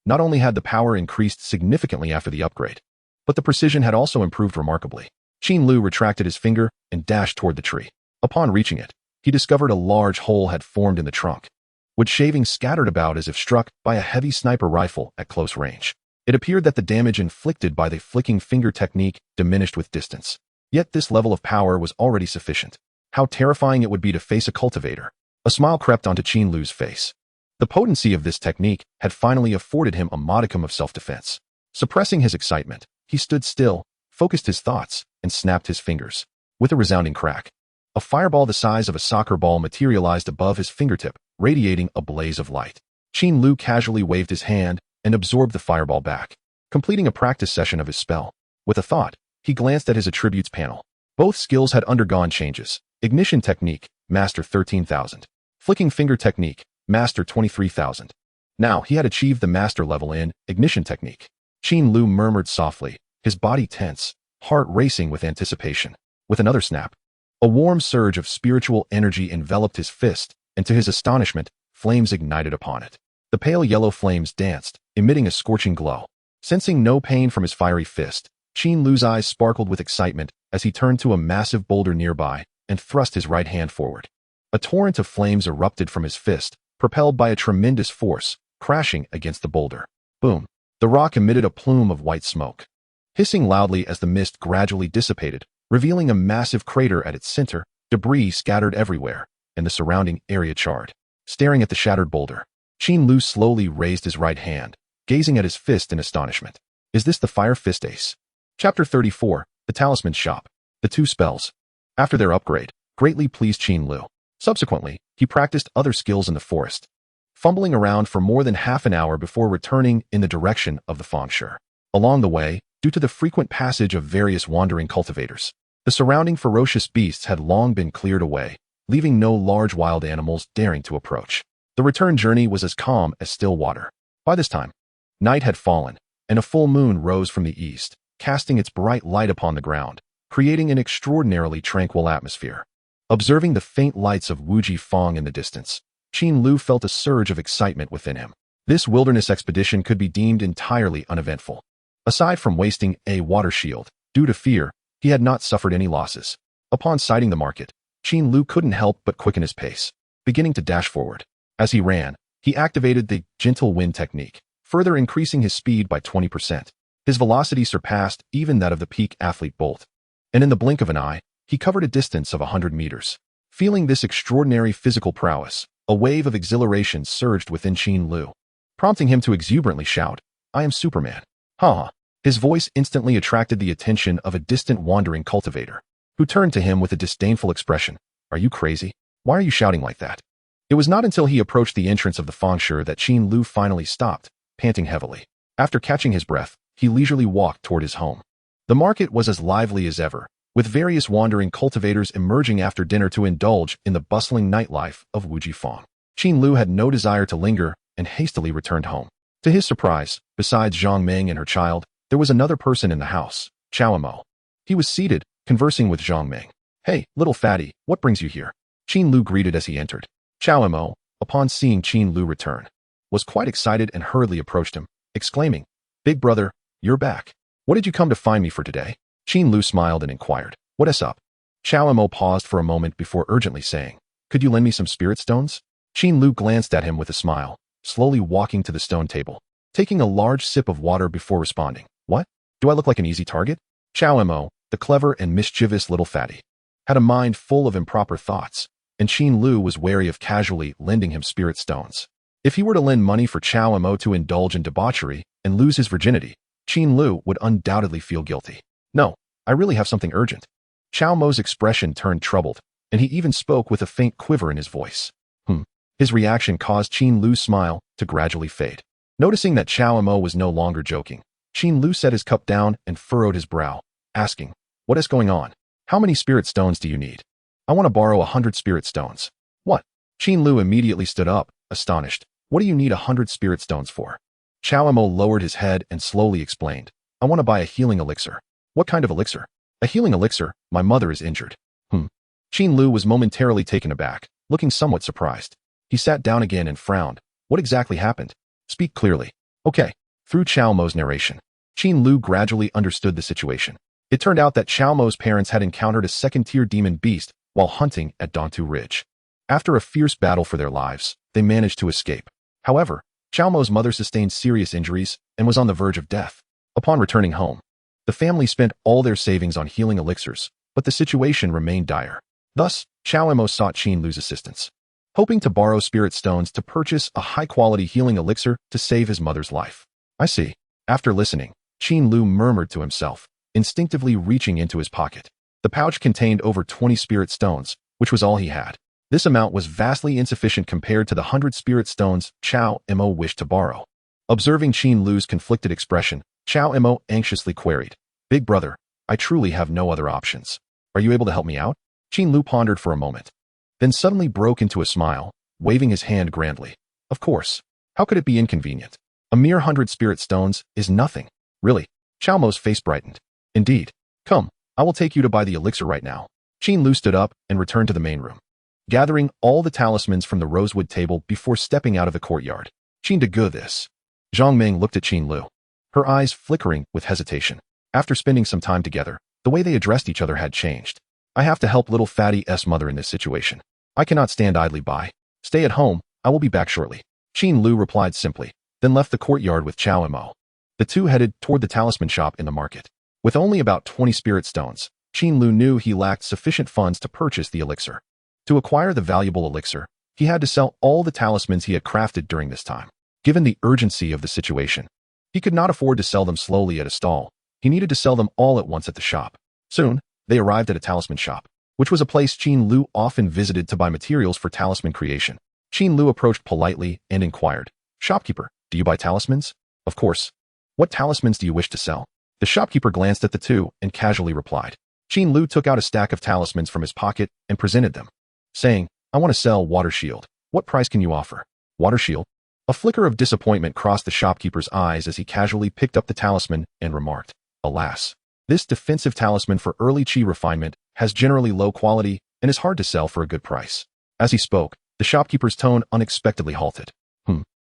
Not only had the power increased significantly after the upgrade, but the precision had also improved remarkably. Qin Lu retracted his finger and dashed toward the tree. Upon reaching it, he discovered a large hole had formed in the trunk, wood shavings scattered about as if struck by a heavy sniper rifle at close range. It appeared that the damage inflicted by the flicking finger technique diminished with distance. Yet this level of power was already sufficient. How terrifying it would be to face a cultivator. A smile crept onto Qin Lu's face. The potency of this technique had finally afforded him a modicum of self-defense. Suppressing his excitement, he stood still, focused his thoughts, and snapped his fingers. With a resounding crack, a fireball the size of a soccer ball materialized above his fingertip, radiating a blaze of light. Qin Lu casually waved his hand and absorbed the fireball back, completing a practice session of his spell. With a thought, he glanced at his attributes panel. Both skills had undergone changes. Ignition technique, Master 13,000. Flicking finger technique, Master 23,000. Now he had achieved the master level in ignition technique. Qin Lu murmured softly, his body tense, heart racing with anticipation. With another snap, a warm surge of spiritual energy enveloped his fist, and to his astonishment, flames ignited upon it. The pale yellow flames danced, emitting a scorching glow. Sensing no pain from his fiery fist, Qin Lu's eyes sparkled with excitement as he turned to a massive boulder nearby and thrust his right hand forward. A torrent of flames erupted from his fist, propelled by a tremendous force, crashing against the boulder. Boom! The rock emitted a plume of white smoke, hissing loudly as the mist gradually dissipated, revealing a massive crater at its center. Debris scattered everywhere, and the surrounding area charred. Staring at the shattered boulder, Qin Lu slowly raised his right hand, gazing at his fist in astonishment. Is this the Fire Fist Ace? Chapter 34, The Talisman Shop. The two spells, after their upgrade, greatly pleased Qin Lu. Subsequently, he practiced other skills in the forest, fumbling around for more than half an hour before returning in the direction of the Fangshi. Along the way, due to the frequent passage of various wandering cultivators, the surrounding ferocious beasts had long been cleared away, leaving no large wild animals daring to approach. The return journey was as calm as still water. By this time, night had fallen, and a full moon rose from the east, casting its bright light upon the ground, creating an extraordinarily tranquil atmosphere. Observing the faint lights of Wuji Fang in the distance, Qin Lu felt a surge of excitement within him. This wilderness expedition could be deemed entirely uneventful. Aside from wasting a water shield, due to fear, he had not suffered any losses. Upon sighting the market, Qin Lu couldn't help but quicken his pace, beginning to dash forward. As he ran, he activated the gentle wind technique, further increasing his speed by 20%. His velocity surpassed even that of the peak athlete Bolt, and in the blink of an eye, he covered a distance of 100 meters. Feeling this extraordinary physical prowess, a wave of exhilaration surged within Qin Lu, prompting him to exuberantly shout, "I am Superman." Ha! His voice instantly attracted the attention of a distant wandering cultivator, who turned to him with a disdainful expression. "Are you crazy? Why are you shouting like that?" It was not until he approached the entrance of the Fangshi that Qin Lu finally stopped, panting heavily. After catching his breath, he leisurely walked toward his home. The market was as lively as ever, with various wandering cultivators emerging after dinner to indulge in the bustling nightlife of Wujifang. Qin Lu had no desire to linger and hastily returned home. To his surprise, besides Zhang Meng and her child, there was another person in the house, Chao Mo. He was seated, conversing with Zhang Meng. "Hey, little fatty, what brings you here?" Qin Lu greeted as he entered. Chao Mo, upon seeing Qin Lu return, was quite excited and hurriedly approached him, exclaiming, "Big brother, you're back. What did you come to find me for today?" Qin Lu smiled and inquired, "What's up?" Chao Mo paused for a moment before urgently saying, "Could you lend me some spirit stones?" Qin Lu glanced at him with a smile, slowly walking to the stone table, taking a large sip of water before responding, "What? Do I look like an easy target?" Chao Mo, the clever and mischievous little fatty, had a mind full of improper thoughts, and Qin Lu was wary of casually lending him spirit stones. If he were to lend money for Chao Mo to indulge in debauchery and lose his virginity, Qin Lu would undoubtedly feel guilty. "No, I really have something urgent." Chao Mo's expression turned troubled, and he even spoke with a faint quiver in his voice. His reaction caused Qin Lu's smile to gradually fade. Noticing that Chao Mo was no longer joking, Qin Lu set his cup down and furrowed his brow, asking, "What is going on? How many spirit stones do you need?" "I want to borrow 100 spirit stones." "What?" Qin Lu immediately stood up, astonished. "What do you need 100 spirit stones for?" Chao Mo lowered his head and slowly explained, "I want to buy a healing elixir." "What kind of elixir?" "A healing elixir. My mother is injured." Qin Lu was momentarily taken aback, looking somewhat surprised. He sat down again and frowned. "What exactly happened? Speak clearly." "Okay." Through Chao Mo's narration, Qin Lu gradually understood the situation. It turned out that Chao Mo's parents had encountered a second-tier demon beast while hunting at Dontu Ridge. After a fierce battle for their lives, they managed to escape. However, Chao Mo's mother sustained serious injuries and was on the verge of death. Upon returning home, the family spent all their savings on healing elixirs, but the situation remained dire. Thus, Chao Mo sought Qin Lu's assistance, hoping to borrow spirit stones to purchase a high-quality healing elixir to save his mother's life. "I see." After listening, Qin Lu murmured to himself, instinctively reaching into his pocket. The pouch contained over 20 spirit stones, which was all he had. This amount was vastly insufficient compared to the 100 spirit stones Chao Mo wished to borrow. Observing Qin Lu's conflicted expression, Chao Mo anxiously queried, "Big brother, I truly have no other options. Are you able to help me out?" Qin Lu pondered for a moment, then suddenly broke into a smile, waving his hand grandly. "Of course. How could it be inconvenient? A mere 100 spirit stones is nothing." "Really?" Chao Mo's face brightened. "Indeed. Come, I will take you to buy the elixir right now." Qin Lu stood up and returned to the main room, gathering all the talismans from the rosewood table before stepping out of the courtyard. "Qin de Gu this." Zhang Meng looked at Qin Lu, her eyes flickering with hesitation. After spending some time together, the way they addressed each other had changed. "I have to help little fatty S mother in this situation. I cannot stand idly by. Stay at home, I will be back shortly." Qin Lu replied simply, then left the courtyard with Chao Mo. The two headed toward the talisman shop in the market. With only about 20 spirit stones, Qin Lu knew he lacked sufficient funds to purchase the elixir. To acquire the valuable elixir, he had to sell all the talismans he had crafted during this time. Given the urgency of the situation, he could not afford to sell them slowly at a stall. He needed to sell them all at once at the shop. Soon, they arrived at a talisman shop, which was a place Qin Lu often visited to buy materials for talisman creation. Qin Lu approached politely and inquired, "Shopkeeper, do you buy talismans?" "Of course." "What talismans do you wish to sell?" The shopkeeper glanced at the two and casually replied. Qin Lu took out a stack of talismans from his pocket and presented them, saying, "I want to sell Water Shield. What price can you offer?" "Water Shield?" A flicker of disappointment crossed the shopkeeper's eyes as he casually picked up the talisman and remarked, "Alas, this defensive talisman for early chi refinement has generally low quality and is hard to sell for a good price." As he spoke, the shopkeeper's tone unexpectedly halted.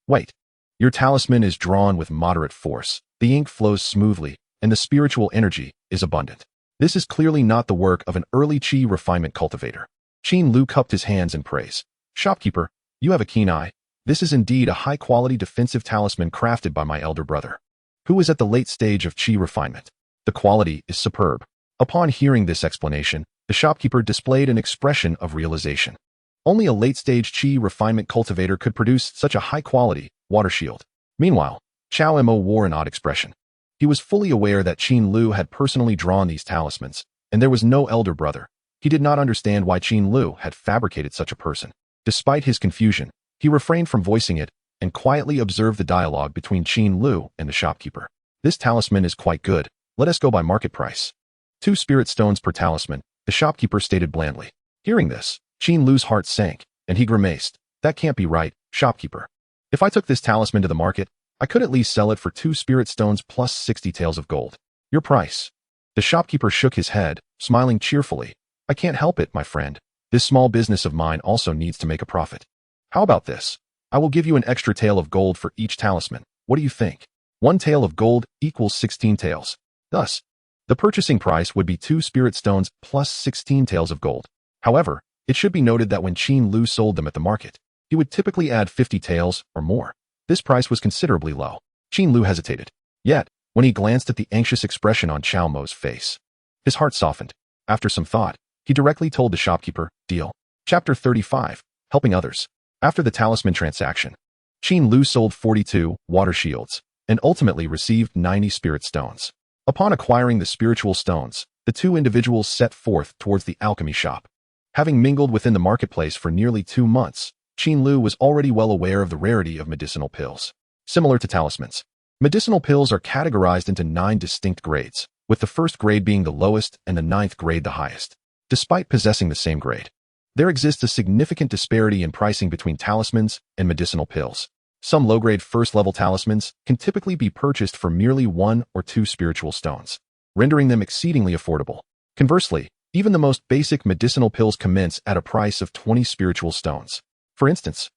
Wait. Your talisman is drawn with moderate force, the ink flows smoothly, and the spiritual energy is abundant. This is clearly not the work of an early chi refinement cultivator." Qin Lu cupped his hands in praise. "Shopkeeper, you have a keen eye. This is indeed a high-quality defensive talisman crafted by my elder brother, who is at the late stage of chi refinement. The quality is superb." Upon hearing this explanation, the shopkeeper displayed an expression of realization. Only a late-stage chi refinement cultivator could produce such a high-quality water shield. Meanwhile, Chao Mo wore an odd expression. He was fully aware that Qin Lu had personally drawn these talismans, and there was no elder brother. He did not understand why Qin Lu had fabricated such a person. Despite his confusion, he refrained from voicing it and quietly observed the dialogue between Qin Lu and the shopkeeper. "This talisman is quite good. Let us go by market price." 2 spirit stones per talisman, the shopkeeper stated blandly. Hearing this, Qin Lu's heart sank, and he grimaced. That can't be right, shopkeeper. If I took this talisman to the market, I could at least sell it for 2 spirit stones plus 60 taels of gold. Your price. The shopkeeper shook his head, smiling cheerfully. I can't help it, my friend. This small business of mine also needs to make a profit. How about this? I will give you an extra tael of gold for each talisman. What do you think? 1 tael of gold equals 16 taels. Thus, the purchasing price would be 2 spirit stones plus 16 taels of gold. However, it should be noted that when Qin Lu sold them at the market, he would typically add 50 taels or more. This price was considerably low. Qin Lu hesitated. Yet, when he glanced at the anxious expression on Xiao Mo's face, his heart softened. After some thought, he directly told the shopkeeper, deal. Chapter 35, Helping Others. After the talisman transaction, Qin Lu sold 42 water shields and ultimately received 90 spirit stones. Upon acquiring the spiritual stones, the 2 individuals set forth towards the alchemy shop. Having mingled within the marketplace for nearly 2 months, Qin Lu was already well aware of the rarity of medicinal pills. Similar to talismans, medicinal pills are categorized into 9 distinct grades, with the first grade being the lowest and the 9th grade the highest. Despite possessing the same grade, there exists a significant disparity in pricing between talismans and medicinal pills. Some low-grade first-level talismans can typically be purchased for merely 1 or 2 spiritual stones, rendering them exceedingly affordable. Conversely, even the most basic medicinal pills commence at a price of 20 spiritual stones. For instance,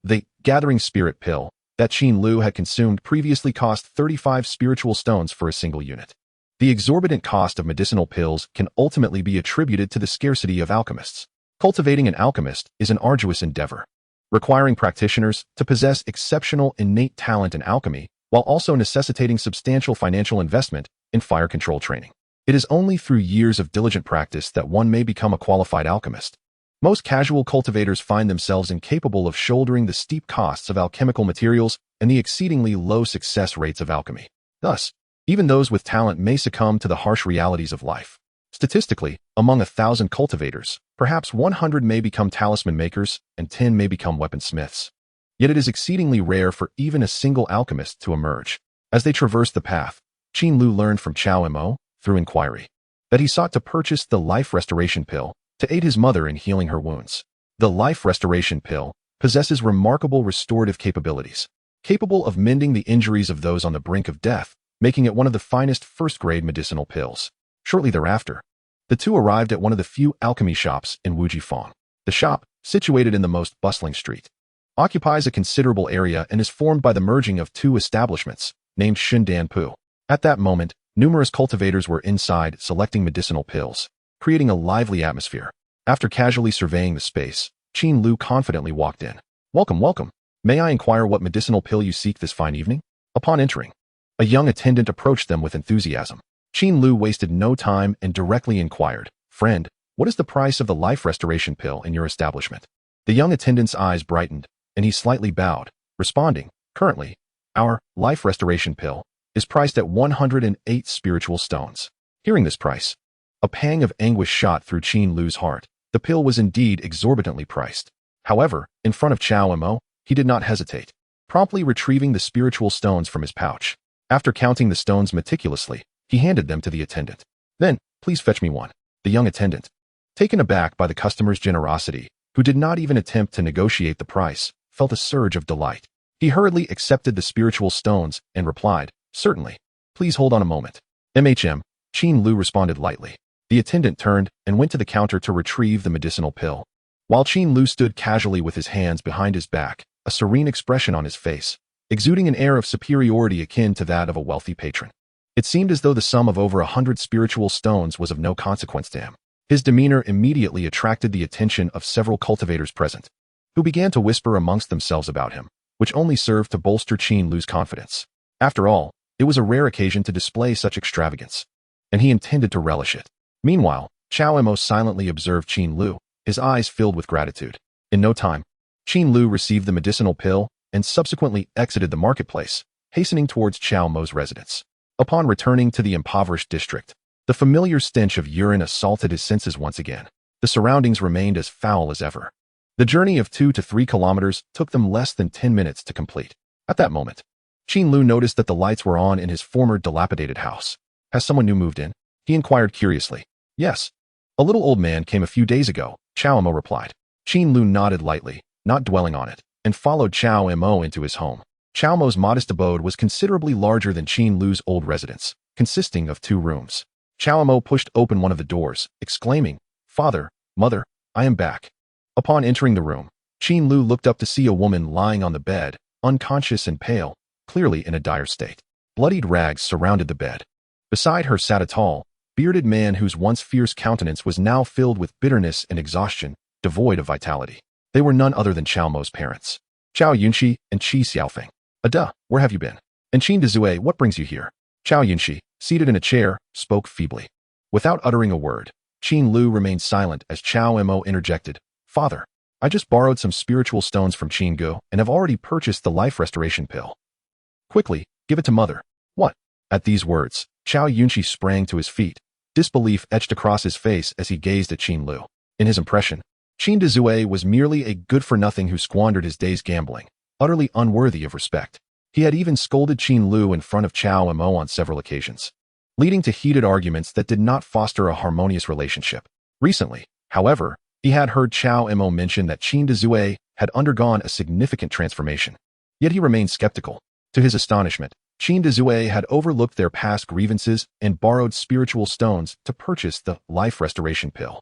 the Gathering Spirit pill that Qin Lu had consumed previously cost 35 spiritual stones for a single unit. The exorbitant cost of medicinal pills can ultimately be attributed to the scarcity of alchemists. Cultivating an alchemist is an arduous endeavor, requiring practitioners to possess exceptional innate talent in alchemy while also necessitating substantial financial investment in fire control training. It is only through years of diligent practice that one may become a qualified alchemist. Most casual cultivators find themselves incapable of shouldering the steep costs of alchemical materials and the exceedingly low success rates of alchemy. Thus, even those with talent may succumb to the harsh realities of life. Statistically, among 1,000 cultivators, perhaps 100 may become talisman makers and 10 may become weaponsmiths. Yet it is exceedingly rare for even a single alchemist to emerge. As they traversed the path, Qin Lu learned from Xiao Mo, through inquiry, that he sought to purchase the life restoration pill to aid his mother in healing her wounds. The life restoration pill possesses remarkable restorative capabilities, capable of mending the injuries of those on the brink of death, making it one of the finest first-grade medicinal pills. Shortly thereafter, the 2 arrived at one of the few alchemy shops in Wujifang. The shop, situated in the most bustling street, occupies a considerable area and is formed by the merging of 2 establishments, named Shundanpu. At that moment, numerous cultivators were inside selecting medicinal pills, creating a lively atmosphere. After casually surveying the space, Qin Lu confidently walked in. Welcome, welcome. May I inquire what medicinal pill you seek this fine evening? Upon entering, a young attendant approached them with enthusiasm. Qin Lu wasted no time and directly inquired, Friend, what is the price of the life restoration pill in your establishment? The young attendant's eyes brightened, and he slightly bowed, responding, Currently, our life restoration pill is priced at 108 spiritual stones. Hearing this price, a pang of anguish shot through Qin Lu's heart. The pill was indeed exorbitantly priced. However, in front of Xiao Mo, he did not hesitate, promptly retrieving the spiritual stones from his pouch. After counting the stones meticulously, he handed them to the attendant. Then, please fetch me one. The young attendant, taken aback by the customer's generosity, who did not even attempt to negotiate the price, felt a surge of delight. He hurriedly accepted the spiritual stones and replied, Certainly. Please hold on a moment. Qin Lu responded lightly. The attendant turned and went to the counter to retrieve the medicinal pill. While Qin Lu stood casually with his hands behind his back, a serene expression on his face, exuding an air of superiority akin to that of a wealthy patron. It seemed as though the sum of over 100 spiritual stones was of no consequence to him. His demeanor immediately attracted the attention of several cultivators present, who began to whisper amongst themselves about him, which only served to bolster Qin Lu's confidence. After all, it was a rare occasion to display such extravagance, and he intended to relish it. Meanwhile, Xiao Mo silently observed Qin Lu, his eyes filled with gratitude. In no time, Qin Lu received the medicinal pill and subsequently exited the marketplace, hastening towards Xiao Mo's residence. Upon returning to the impoverished district, the familiar stench of urine assaulted his senses once again. The surroundings remained as foul as ever. The journey of 2 to 3 kilometers took them less than 10 minutes to complete. At that moment, Qin Lu noticed that the lights were on in his former dilapidated house. Has someone new moved in? He inquired curiously. Yes. A little old man came a few days ago, Chao Mo replied. Qin Lu nodded lightly, not dwelling on it, and followed Chao Mo into his home. Chao Mo's modest abode was considerably larger than Qin Lu's old residence, consisting of 2 rooms. Chao Mo pushed open one of the doors, exclaiming, "Father, Mother, I am back." Upon entering the room, Qin Lu looked up to see a woman lying on the bed, unconscious and pale, clearly in a dire state. Bloodied rags surrounded the bed. Beside her sat a tall, bearded man whose once fierce countenance was now filled with bitterness and exhaustion, devoid of vitality. They were none other than Chao Mo's parents, Chao Yunxi and Qi Xiaofeng. "Ada, where have you been? And Qin Dezue, what brings you here?" Chao Yunxi, seated in a chair, spoke feebly. Without uttering a word, Qin Lu remained silent as Chao Mo interjected, "Father, I just borrowed some spiritual stones from Qin Gu and have already purchased the life restoration pill. Quickly, give it to Mother." "What?" At these words, Chao Yunxi sprang to his feet, disbelief etched across his face as he gazed at Qin Lu. In his impression, Qin Dezue was merely a good-for-nothing who squandered his days gambling, utterly unworthy of respect. He had even scolded Qin Lu in front of Chao Mo on several occasions, leading to heated arguments that did not foster a harmonious relationship. Recently, however, he had heard Chao Mo mention that Qin Dezue had undergone a significant transformation. Yet he remained skeptical. To his astonishment, Qin Dezue had overlooked their past grievances and borrowed spiritual stones to purchase the life restoration pill.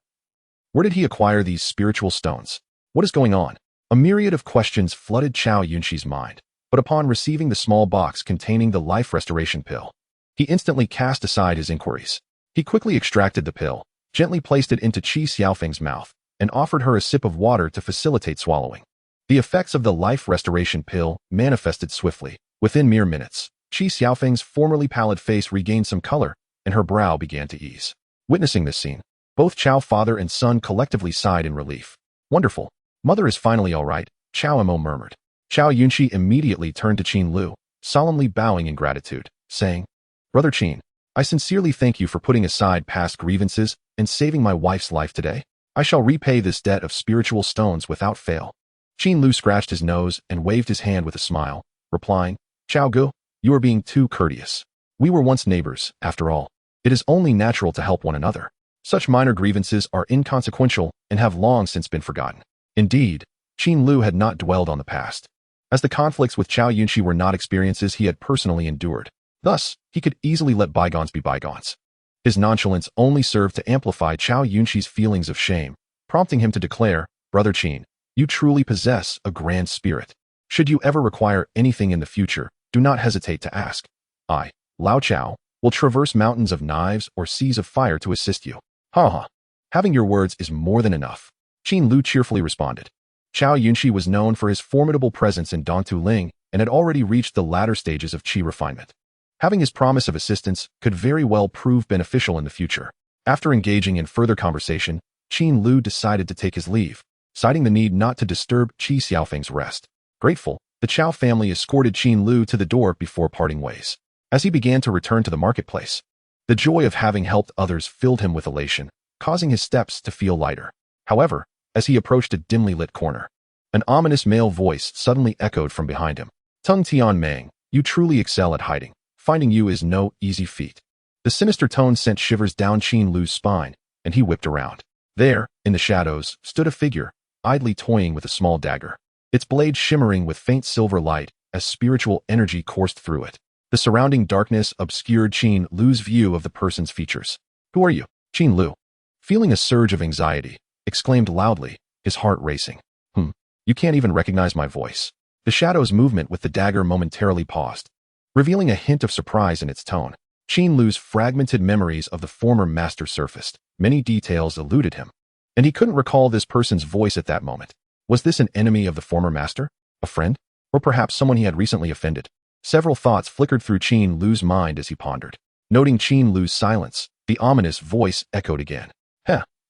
Where did he acquire these spiritual stones? What is going on? A myriad of questions flooded Chao Yunxi's mind, but upon receiving the small box containing the life restoration pill, he instantly cast aside his inquiries. He quickly extracted the pill, gently placed it into Qi Xiaofeng's mouth, and offered her a sip of water to facilitate swallowing. The effects of the life restoration pill manifested swiftly. Within mere minutes, Qi Xiaofeng's formerly pallid face regained some color, and her brow began to ease. Witnessing this scene, both Chao father and son collectively sighed in relief. "Wonderful. Mother is finally all right," Chao Mo murmured. Chao Yunxi immediately turned to Qin Lu, solemnly bowing in gratitude, saying, "Brother Qin, I sincerely thank you for putting aside past grievances and saving my wife's life today. I shall repay this debt of spiritual stones without fail." Qin Lu scratched his nose and waved his hand with a smile, replying, "Chao Gu, you are being too courteous. We were once neighbors, after all. It is only natural to help one another. Such minor grievances are inconsequential and have long since been forgotten." Indeed, Qin Lu had not dwelled on the past, as the conflicts with Chao Yunxi were not experiences he had personally endured. Thus, he could easily let bygones be bygones. His nonchalance only served to amplify Chao Yunxi's feelings of shame, prompting him to declare, "Brother Qin, you truly possess a grand spirit. Should you ever require anything in the future, do not hesitate to ask. I, Lao Chao, will traverse mountains of knives or seas of fire to assist you." "Ha ha. Having your words is more than enough," Qin Lu cheerfully responded. Chao Yunxi was known for his formidable presence in Dongtu Ling and had already reached the latter stages of qi refinement. Having his promise of assistance could very well prove beneficial in the future. After engaging in further conversation, Qin Lu decided to take his leave, citing the need not to disturb Qi Xiaofeng's rest. Grateful, the Chao family escorted Qin Lu to the door before parting ways. As he began to return to the marketplace, the joy of having helped others filled him with elation, causing his steps to feel lighter. However, as he approached a dimly lit corner, an ominous male voice suddenly echoed from behind him. "Tung Tian Mang, you truly excel at hiding. Finding you is no easy feat." The sinister tone sent shivers down Qin Lu's spine, and he whipped around. There, in the shadows, stood a figure, idly toying with a small dagger, its blade shimmering with faint silver light as spiritual energy coursed through it. The surrounding darkness obscured Qin Lu's view of the person's features. "Who are you?" Qin Lu, feeling a surge of anxiety, exclaimed loudly, his heart racing. You can't even recognize my voice." The shadow's movement with the dagger momentarily paused, revealing a hint of surprise in its tone. Qin Lu's fragmented memories of the former master surfaced. Many details eluded him, and he couldn't recall this person's voice at that moment. Was this an enemy of the former master? A friend? Or perhaps someone he had recently offended? Several thoughts flickered through Qin Lu's mind as he pondered. Noting Qin Lu's silence, the ominous voice echoed again.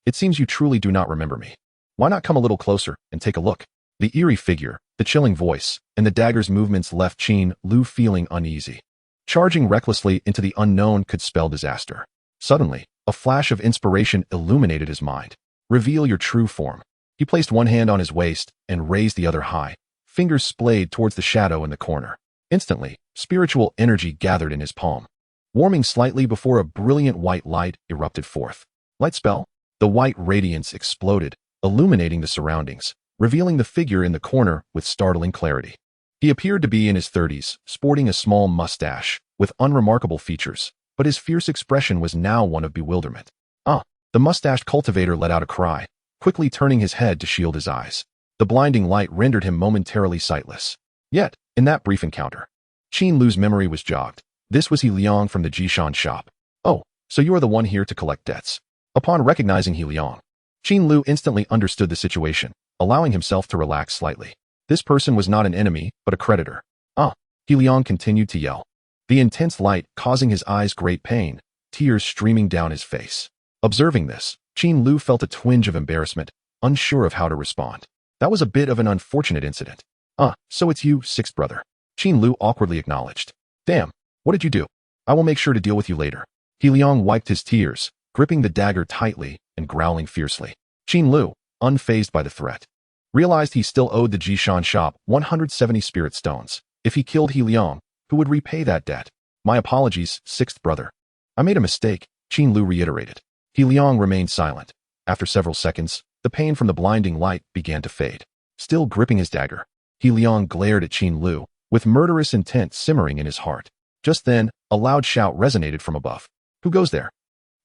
It seems you truly do not remember me. Why not come a little closer and take a look?" The eerie figure, the chilling voice, and the dagger's movements left Qin Lu feeling uneasy. Charging recklessly into the unknown could spell disaster. Suddenly, a flash of inspiration illuminated his mind. "Reveal your true form." He placed one hand on his waist and raised the other high, fingers splayed towards the shadow in the corner. Instantly, spiritual energy gathered in his palm. warming slightly before a brilliant white light erupted forth. Light spell? The white radiance exploded, illuminating the surroundings, revealing the figure in the corner with startling clarity. He appeared to be in his 30s, sporting a small mustache, with unremarkable features, but his fierce expression was now one of bewilderment. Ah! The mustached cultivator let out a cry, quickly turning his head to shield his eyes. The blinding light rendered him momentarily sightless. Yet, in that brief encounter, Qin Lu's memory was jogged. This was He Liang from the Jishan shop. Oh, so you are the one here to collect debts. Upon recognizing He Liang, Qin Lu instantly understood the situation, allowing himself to relax slightly. This person was not an enemy, but a creditor. Ah! He Liang continued to yell, the intense light causing his eyes great pain, tears streaming down his face. Observing this, Qin Lu felt a twinge of embarrassment, unsure of how to respond. That was a bit of an unfortunate incident. Ah, so it's you, sixth brother. Qin Lu awkwardly acknowledged. Damn, what did you do? I will make sure to deal with you later. He Liang wiped his tears, gripping the dagger tightly and growling fiercely. Qin Lu, unfazed by the threat, realized he still owed the Jishan shop 170 spirit stones. If he killed He Liang, who would repay that debt? My apologies, sixth brother. I made a mistake, Qin Lu reiterated. He Liang remained silent. After several seconds, the pain from the blinding light began to fade. Still gripping his dagger, He Liang glared at Qin Lu, with murderous intent simmering in his heart. Just then, a loud shout resonated from above. Who goes there?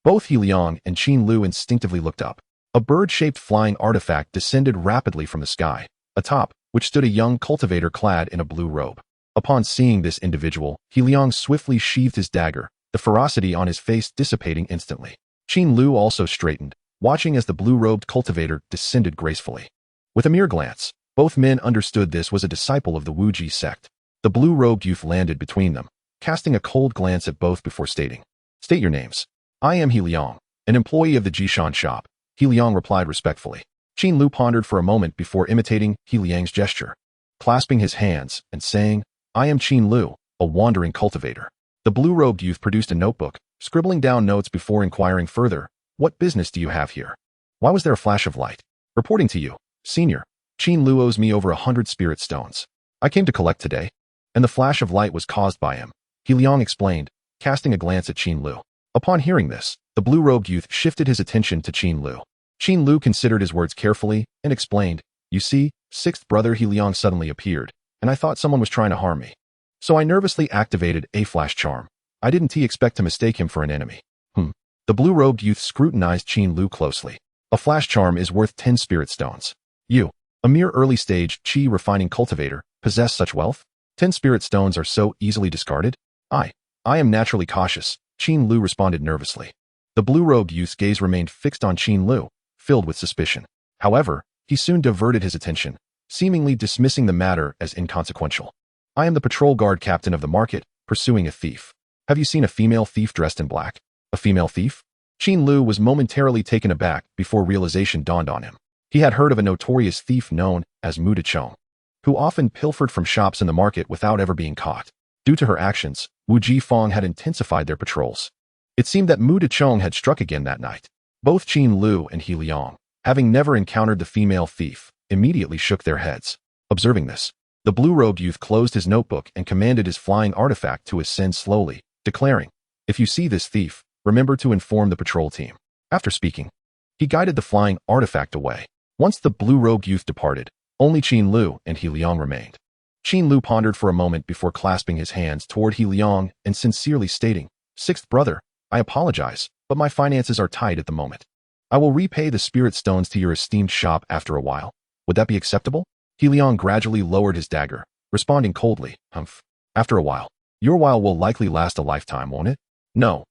Both He Liang and Qin Lu instinctively looked up. A bird-shaped flying artifact descended rapidly from the sky, atop which stood a young cultivator clad in a blue robe. Upon seeing this individual, He Liang swiftly sheathed his dagger, the ferocity on his face dissipating instantly. Qin Lu also straightened, watching as the blue-robed cultivator descended gracefully. With a mere glance, both men understood this was a disciple of the Wuji sect. The blue-robed youth landed between them, casting a cold glance at both before stating, State your names. I am He Liang, an employee of the Jishan shop. He Liang replied respectfully. Qin Lu pondered for a moment before imitating He Liang's gesture, clasping his hands and saying, I am Qin Lu, a wandering cultivator. The blue-robed youth produced a notebook, scribbling down notes before inquiring further, What business do you have here? Why was there a flash of light? Reporting to you, senior, Qin Lu owes me over 100 spirit stones. I came to collect today, and the flash of light was caused by him, He Liang explained, casting a glance at Qin Lu. Upon hearing this, the blue-robed youth shifted his attention to Qin Lu. Qin Lu considered his words carefully and explained, You see, sixth brother He Liang suddenly appeared, and I thought someone was trying to harm me. So I nervously activated a flash charm. I didn't expect to mistake him for an enemy. The blue-robed youth scrutinized Qin Lu closely. A flash charm is worth 10 spirit stones. You, a mere early-stage chi refining cultivator, possess such wealth? 10 spirit stones are so easily discarded? I am naturally cautious, Qin Lu responded nervously. The blue-robed youth's gaze remained fixed on Qin Lu, filled with suspicion. However, he soon diverted his attention, seemingly dismissing the matter as inconsequential. I am the patrol guard captain of the market, pursuing a thief. Have you seen a female thief dressed in black? A female thief? Qin Lu was momentarily taken aback before realization dawned on him. He had heard of a notorious thief known as Mu Dechong, who often pilfered from shops in the market without ever being caught. Due to her actions, Wu Jifang had intensified their patrols. It seemed that Mu Dechong had struck again that night. Both Qin Lu and He Liang, having never encountered the female thief, immediately shook their heads. Observing this, the blue-robed youth closed his notebook and commanded his flying artifact to ascend slowly, declaring, If you see this thief, remember to inform the patrol team. After speaking, he guided the flying artifact away. Once the blue-robed youth departed, only Qin Lu and He Liang remained. Qin Lu pondered for a moment before clasping his hands toward He Liang and sincerely stating, Sixth brother, I apologize, but my finances are tight at the moment. I will repay the spirit stones to your esteemed shop after a while. Would that be acceptable? He Liang gradually lowered his dagger, responding coldly, Humph. After a while. Your while will likely last a lifetime, won't it? No.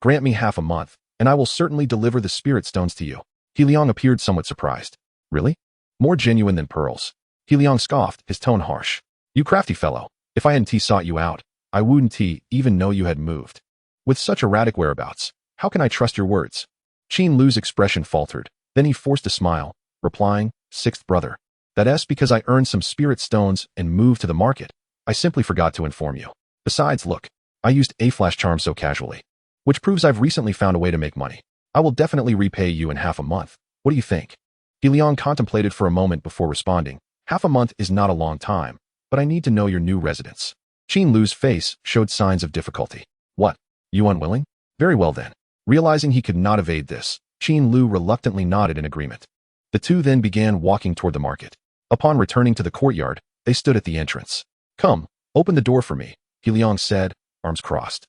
Grant me half a month, and I will certainly deliver the spirit stones to you. He Liang appeared somewhat surprised. Really? More genuine than pearls. He Liang scoffed, his tone harsh. You crafty fellow, if I hadn't sought you out, I wouldn't even know you had moved. With such erratic whereabouts, how can I trust your words? Qin Lu's expression faltered, then he forced a smile, replying, Sixth brother. That's because I earned some spirit stones and moved to the market. I simply forgot to inform you. Besides, look, I used a flash charm so casually, which proves I've recently found a way to make money. I will definitely repay you in half a month. What do you think? He Liang contemplated for a moment before responding. Half a month is not a long time, but I need to know your new residence. Qin Lu's face showed signs of difficulty. What? You unwilling? Very well then. Realizing he could not evade this, Qin Lu reluctantly nodded in agreement. The two then began walking toward the market. Upon returning to the courtyard, they stood at the entrance. Come, open the door for me, Liang said, arms crossed.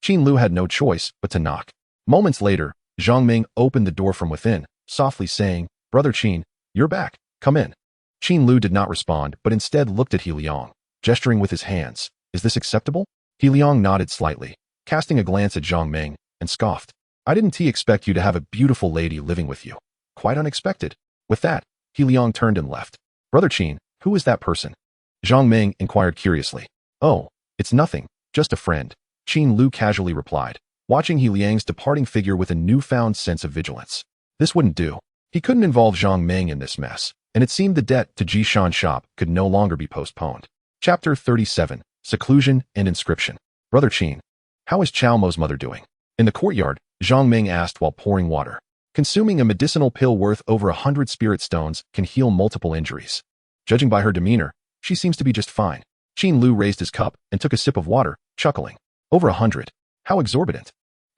Qin Lu had no choice but to knock. Moments later, Zhang Ming opened the door from within, softly saying, Brother Qin, you're back, come in. Qin Lu did not respond, but instead looked at Liang, gesturing with his hands. Is this acceptable? Liang nodded slightly, casting a glance at Zhang Ming, and scoffed. I didn't expect you to have a beautiful lady living with you. Quite unexpected. With that, Liang turned and left. Brother Qin, who is that person? Zhang Ming inquired curiously. Oh, it's nothing, just a friend, Qin Lu casually replied, watching Liang's departing figure with a newfound sense of vigilance. This wouldn't do. He couldn't involve Zhang Ming in this mess, and it seemed the debt to Jishan shop could no longer be postponed. Chapter 37, Seclusion and Inscription. Brother Qin, how is Chao Mo's mother doing? In the courtyard, Zhang Ming asked while pouring water. Consuming a medicinal pill worth over 100 spirit stones can heal multiple injuries. Judging by her demeanor, she seems to be just fine. Qin Lu raised his cup and took a sip of water, chuckling. Over 100. How exorbitant.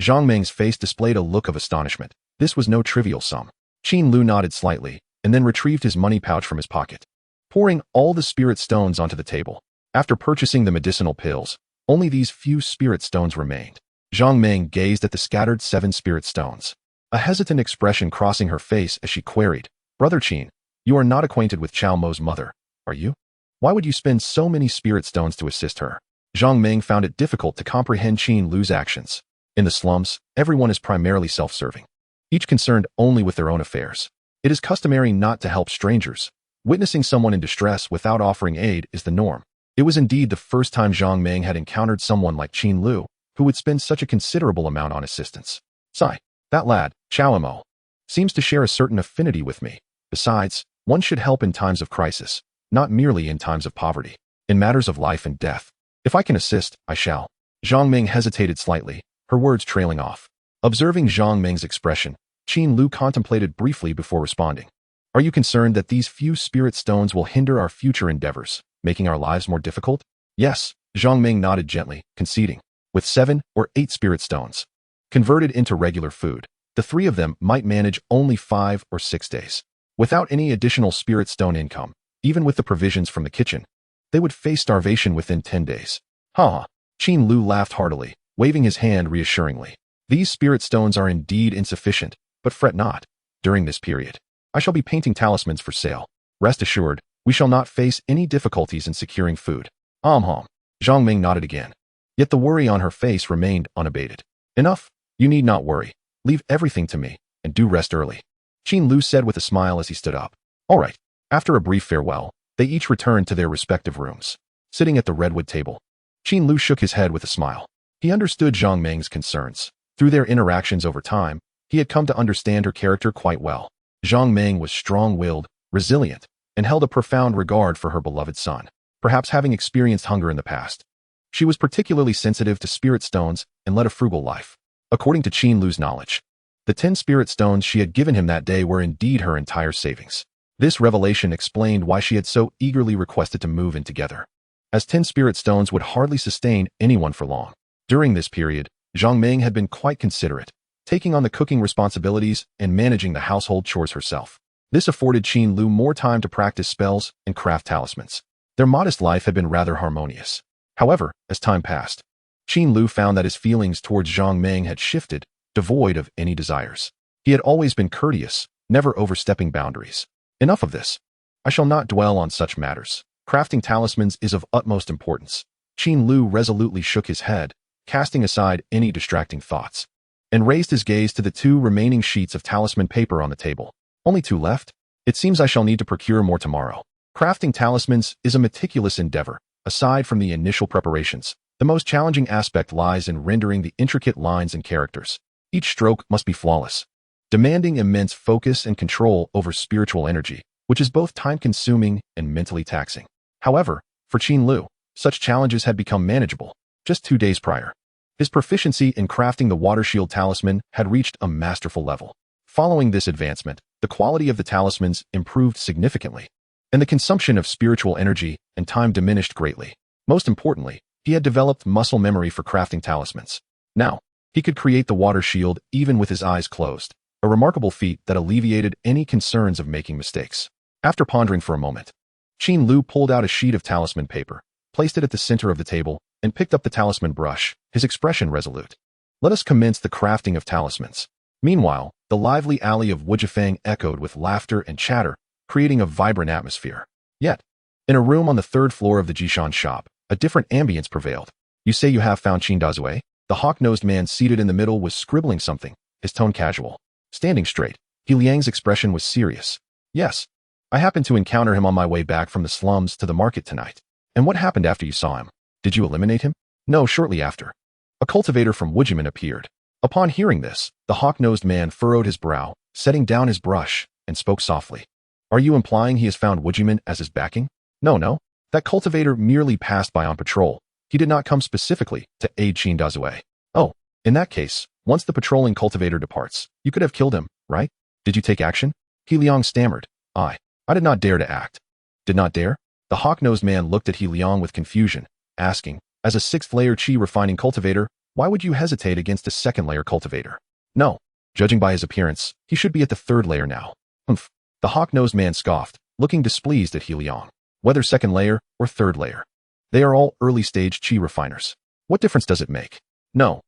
Zhang Ming's face displayed a look of astonishment. This was no trivial sum. Qin Lu nodded slightly, and then retrieved his money pouch from his pocket. Pouring all the spirit stones onto the table. After purchasing the medicinal pills, only these few spirit stones remained. Zhang Ming gazed at the scattered 7 spirit stones. A hesitant expression crossing her face as she queried, Brother Qin, you are not acquainted with Chao Mo's mother, are you? Why would you spend so many spirit stones to assist her? Zhang Ming found it difficult to comprehend Qin Lu's actions. In the slums, everyone is primarily self-serving, each concerned only with their own affairs. It is customary not to help strangers. Witnessing someone in distress without offering aid is the norm. It was indeed the first time Zhang Ming had encountered someone like Qin Lu, who would spend such a considerable amount on assistance. Sigh. That lad, Chao Mo, seems to share a certain affinity with me. Besides, one should help in times of crisis, not merely in times of poverty. In matters of life and death, if I can assist, I shall. Zhang Ming hesitated slightly, her words trailing off. Observing Zhang Ming's expression, Qin Lu contemplated briefly before responding. Are you concerned that these few spirit stones will hinder our future endeavors, making our lives more difficult? Yes, Zhang Ming nodded gently, conceding. With 7 or 8 spirit stones converted into regular food, the 3 of them might manage only 5 or 6 days. Without any additional spirit stone income, even with the provisions from the kitchen, they would face starvation within 10 days. Ha! Qin Lu laughed heartily, waving his hand reassuringly. These spirit stones are indeed insufficient, but fret not. During this period, I shall be painting talismans for sale. Rest assured, we shall not face any difficulties in securing food. Zhang Ming nodded again. Yet the worry on her face remained unabated. Enough. You need not worry. Leave everything to me, and do rest early. Qin Lu said with a smile as he stood up. All right. After a brief farewell, they each returned to their respective rooms. Sitting at the redwood table, Qin Lu shook his head with a smile. He understood Zhang Ming's concerns. Through their interactions over time, he had come to understand her character quite well. Zhang Ming was strong-willed, resilient, and held a profound regard for her beloved son, perhaps having experienced hunger in the past. She was particularly sensitive to spirit stones and led a frugal life. According to Qin Lu's knowledge, the 10 spirit stones she had given him that day were indeed her entire savings. This revelation explained why she had so eagerly requested to move in together, as 10 spirit stones would hardly sustain anyone for long. During this period, Zhang Ming had been quite considerate, taking on the cooking responsibilities and managing the household chores herself. This afforded Qin Lu more time to practice spells and craft talismans. Their modest life had been rather harmonious. However, as time passed, Qin Lu found that his feelings towards Zhang Ming had shifted, devoid of any desires. He had always been courteous, never overstepping boundaries. Enough of this. I shall not dwell on such matters. Crafting talismans is of utmost importance. Qin Lu resolutely shook his head, casting aside any distracting thoughts, and raised his gaze to the 2 remaining sheets of talisman paper on the table. Only 2 left? It seems I shall need to procure more tomorrow. Crafting talismans is a meticulous endeavor. Aside from the initial preparations, the most challenging aspect lies in rendering the intricate lines and characters. Each stroke must be flawless, demanding immense focus and control over spiritual energy, which is both time-consuming and mentally taxing. However, for Qin Lu, such challenges had become manageable. Just 2 days prior, his proficiency in crafting the water shield talisman had reached a masterful level. Following this advancement, the quality of the talismans improved significantly, and the consumption of spiritual energy and time diminished greatly. Most importantly, he had developed muscle memory for crafting talismans. Now, he could create the water shield even with his eyes closed, a remarkable feat that alleviated any concerns of making mistakes. After pondering for a moment, Qin Lu pulled out a sheet of talisman paper, placed it at the center of the table, and picked up the talisman brush, his expression resolute. Let us commence the crafting of talismans. Meanwhile, the lively alley of Wujifang echoed with laughter and chatter, creating a vibrant atmosphere. Yet, in a room on the third floor of the Jishan shop, a different ambience prevailed. You say you have found Qin Dazue? The hawk-nosed man seated in the middle was scribbling something, his tone casual. Standing straight, He Liang's expression was serious. Yes, I happened to encounter him on my way back from the slums to the market tonight. And what happened after you saw him? Did you eliminate him? No, shortly after. A cultivator from Wujiman appeared. Upon hearing this, the hawk-nosed man furrowed his brow, setting down his brush, and spoke softly. Are you implying he has found Wujiman as his backing? No. That cultivator merely passed by on patrol. He did not come specifically to aid Qin Dazue. Oh, in that case, once the patrolling cultivator departs, you could have killed him, right? Did you take action? He Liang stammered. I did not dare to act. Did not dare? The hawk-nosed man looked at He Liang with confusion, asking, as a sixth-layer qi refining cultivator, why would you hesitate against a second-layer cultivator? No. Judging by his appearance, he should be at the third layer now. Humph. The hawk-nosed man scoffed, looking displeased at He Liang. Whether second layer or third layer, they are all early-stage qi refiners. What difference does it make? No.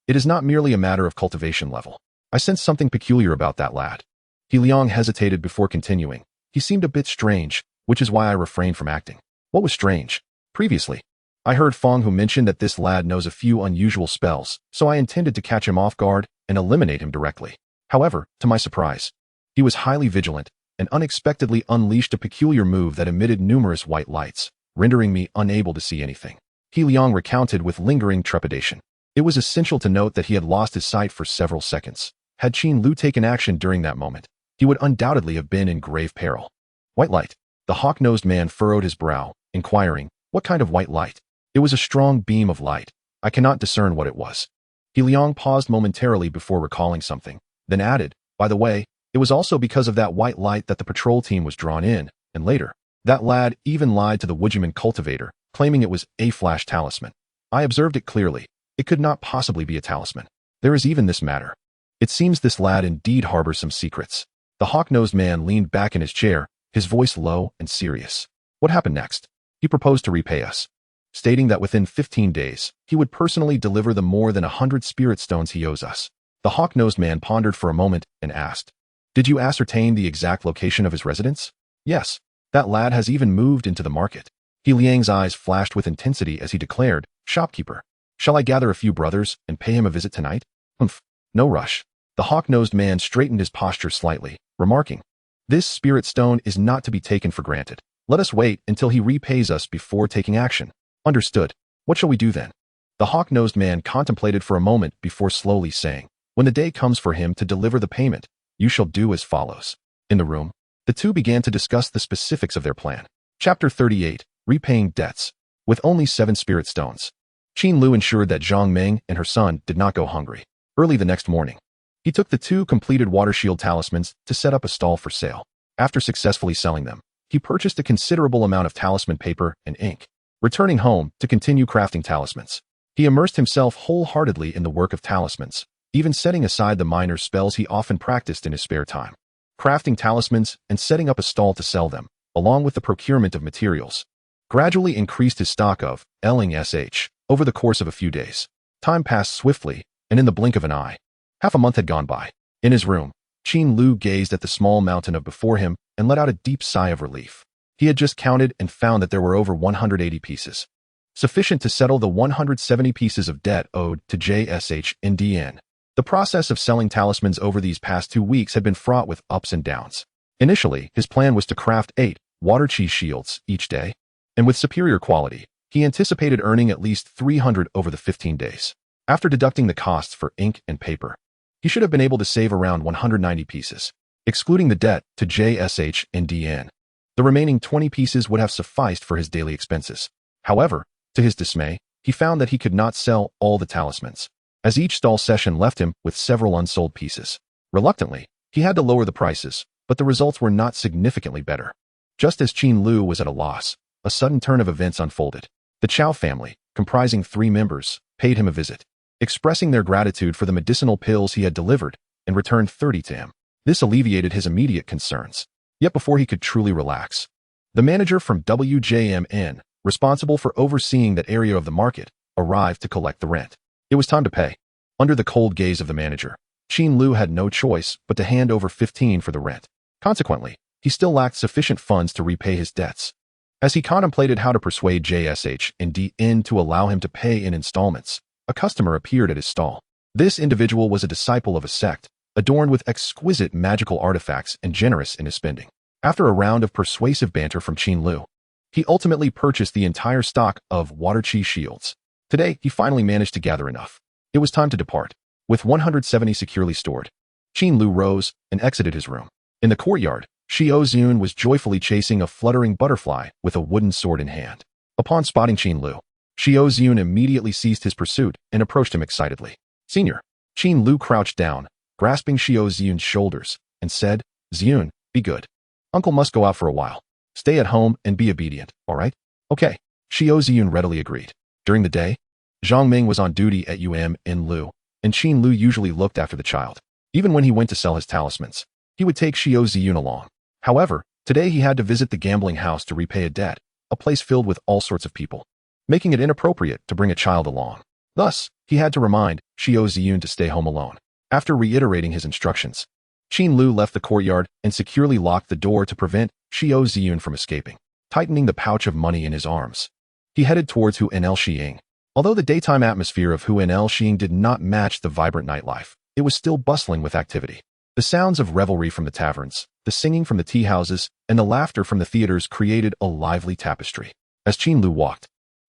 It is not merely a matter of cultivation level. I sense something peculiar about that lad. He Liang hesitated before continuing. He seemed a bit strange, which is why I refrained from acting. What was strange? Previously, I heard Fong who mentioned that this lad knows a few unusual spells, so I intended to catch him off guard and eliminate him directly. However, to my surprise, he was highly vigilant and unexpectedly unleashed a peculiar move that emitted numerous white lights, rendering me unable to see anything. He Liang recounted with lingering trepidation. It was essential to note that he had lost his sight for several seconds. Had Qin Lu taken action during that moment, he would undoubtedly have been in grave peril. White light. The hawk-nosed man furrowed his brow, inquiring, what kind of white light? It was a strong beam of light. I cannot discern what it was. He Liang paused momentarily before recalling something, then added, by the way, it was also because of that white light that the patrol team was drawn in, and later, that lad even lied to the Wujiman cultivator, claiming it was a flash talisman. I observed it clearly. It could not possibly be a talisman. There is even this matter. It seems this lad indeed harbors some secrets. The hawk-nosed man leaned back in his chair, his voice low and serious. What happened next? He proposed to repay us, stating that within 15 days, he would personally deliver the more than 100 spirit stones he owes us. The hawk-nosed man pondered for a moment and asked, did you ascertain the exact location of his residence? Yes. That lad has even moved into the market. He Liang's eyes flashed with intensity as he declared, shopkeeper, shall I gather a few brothers and pay him a visit tonight? Humph. No rush. The hawk-nosed man straightened his posture slightly, remarking, this spirit stone is not to be taken for granted. Let us wait until he repays us before taking action. Understood. What shall we do then? The hawk-nosed man contemplated for a moment before slowly saying, when the day comes for him to deliver the payment, you shall do as follows. In the room, the two began to discuss the specifics of their plan. Chapter 38, Repaying Debts. With only 7 spirit stones, Qin Lu ensured that Zhang Meng and her son did not go hungry. Early the next morning, he took the 2 completed water shield talismans to set up a stall for sale. After successfully selling them, he purchased a considerable amount of talisman paper and ink. Returning home to continue crafting talismans, he immersed himself wholeheartedly in the work of talismans, even setting aside the minor spells he often practiced in his spare time. Crafting talismans and setting up a stall to sell them, along with the procurement of materials, gradually increased his stock of xianxiaaudiobooks over the course of a few days. Time passed swiftly, and in the blink of an eye, half a month had gone by. In his room, Qin Lu gazed at the small mountain of before him and let out a deep sigh of relief. He had just counted and found that there were over 180 pieces, sufficient to settle the 170 pieces of debt owed to xianxiaaudiobooks. The process of selling talismans over these past 2 weeks had been fraught with ups and downs. Initially, his plan was to craft 8 water chi shields each day, and with superior quality, he anticipated earning at least 300 over the 15 days. After deducting the costs for ink and paper, he should have been able to save around 190 pieces, excluding the debt to xianxiaaudiobooks. The remaining 20 pieces would have sufficed for his daily expenses. However, to his dismay, he found that he could not sell all the talismans, as each stall session left him with several unsold pieces. Reluctantly, he had to lower the prices, but the results were not significantly better. Just as Qin Lu was at a loss, a sudden turn of events unfolded. The Chow family, comprising 3 members, paid him a visit. expressing their gratitude for the medicinal pills he had delivered and returned 30 to him. This alleviated his immediate concerns. Yet before he could truly relax, the manager from WJMN, responsible for overseeing that area of the market, arrived to collect the rent. It was time to pay. Under the cold gaze of the manager, Qin Lu had no choice but to hand over 15 for the rent. Consequently, he still lacked sufficient funds to repay his debts. As he contemplated how to persuade JSH and DN to allow him to pay in installments, a customer appeared at his stall. This individual was a disciple of a sect, adorned with exquisite magical artifacts and generous in his spending. After a round of persuasive banter from Qin Lu, he ultimately purchased the entire stock of water chi shields. Today, he finally managed to gather enough. It was time to depart. With 170 securely stored, Qin Lu rose and exited his room. In the courtyard, Xiao Zun was joyfully chasing a fluttering butterfly with a wooden sword in hand. Upon spotting Qin Lu, Xiao Zun immediately ceased his pursuit and approached him excitedly. "Senior." Qin Lu crouched down, grasping Xiao Zun's shoulders, and said, "Zun, be good. Uncle must go out for a while. Stay at home and be obedient, all right?" "Okay." Xiao Zun readily agreed. During the day, Zhang Ming was on duty at in Lu, and Qin Lu usually looked after the child. Even when he went to sell his talismans, he would take Xiao Zun along. However, today he had to visit the gambling house to repay a debt, a place filled with all sorts of people, making it inappropriate to bring a child along. Thus, he had to remind Xiao Zun to stay home alone. After reiterating his instructions, Qin Lu left the courtyard and securely locked the door to prevent Xiao Zun from escaping. Tightening the pouch of money in his arms, he headed towards Huan'el. Although the daytime atmosphere of Huan'el did not match the vibrant nightlife, it was still bustling with activity. The sounds of revelry from the taverns, the singing from the tea houses, and the laughter from the theaters created a lively tapestry. As Qin Lu walked,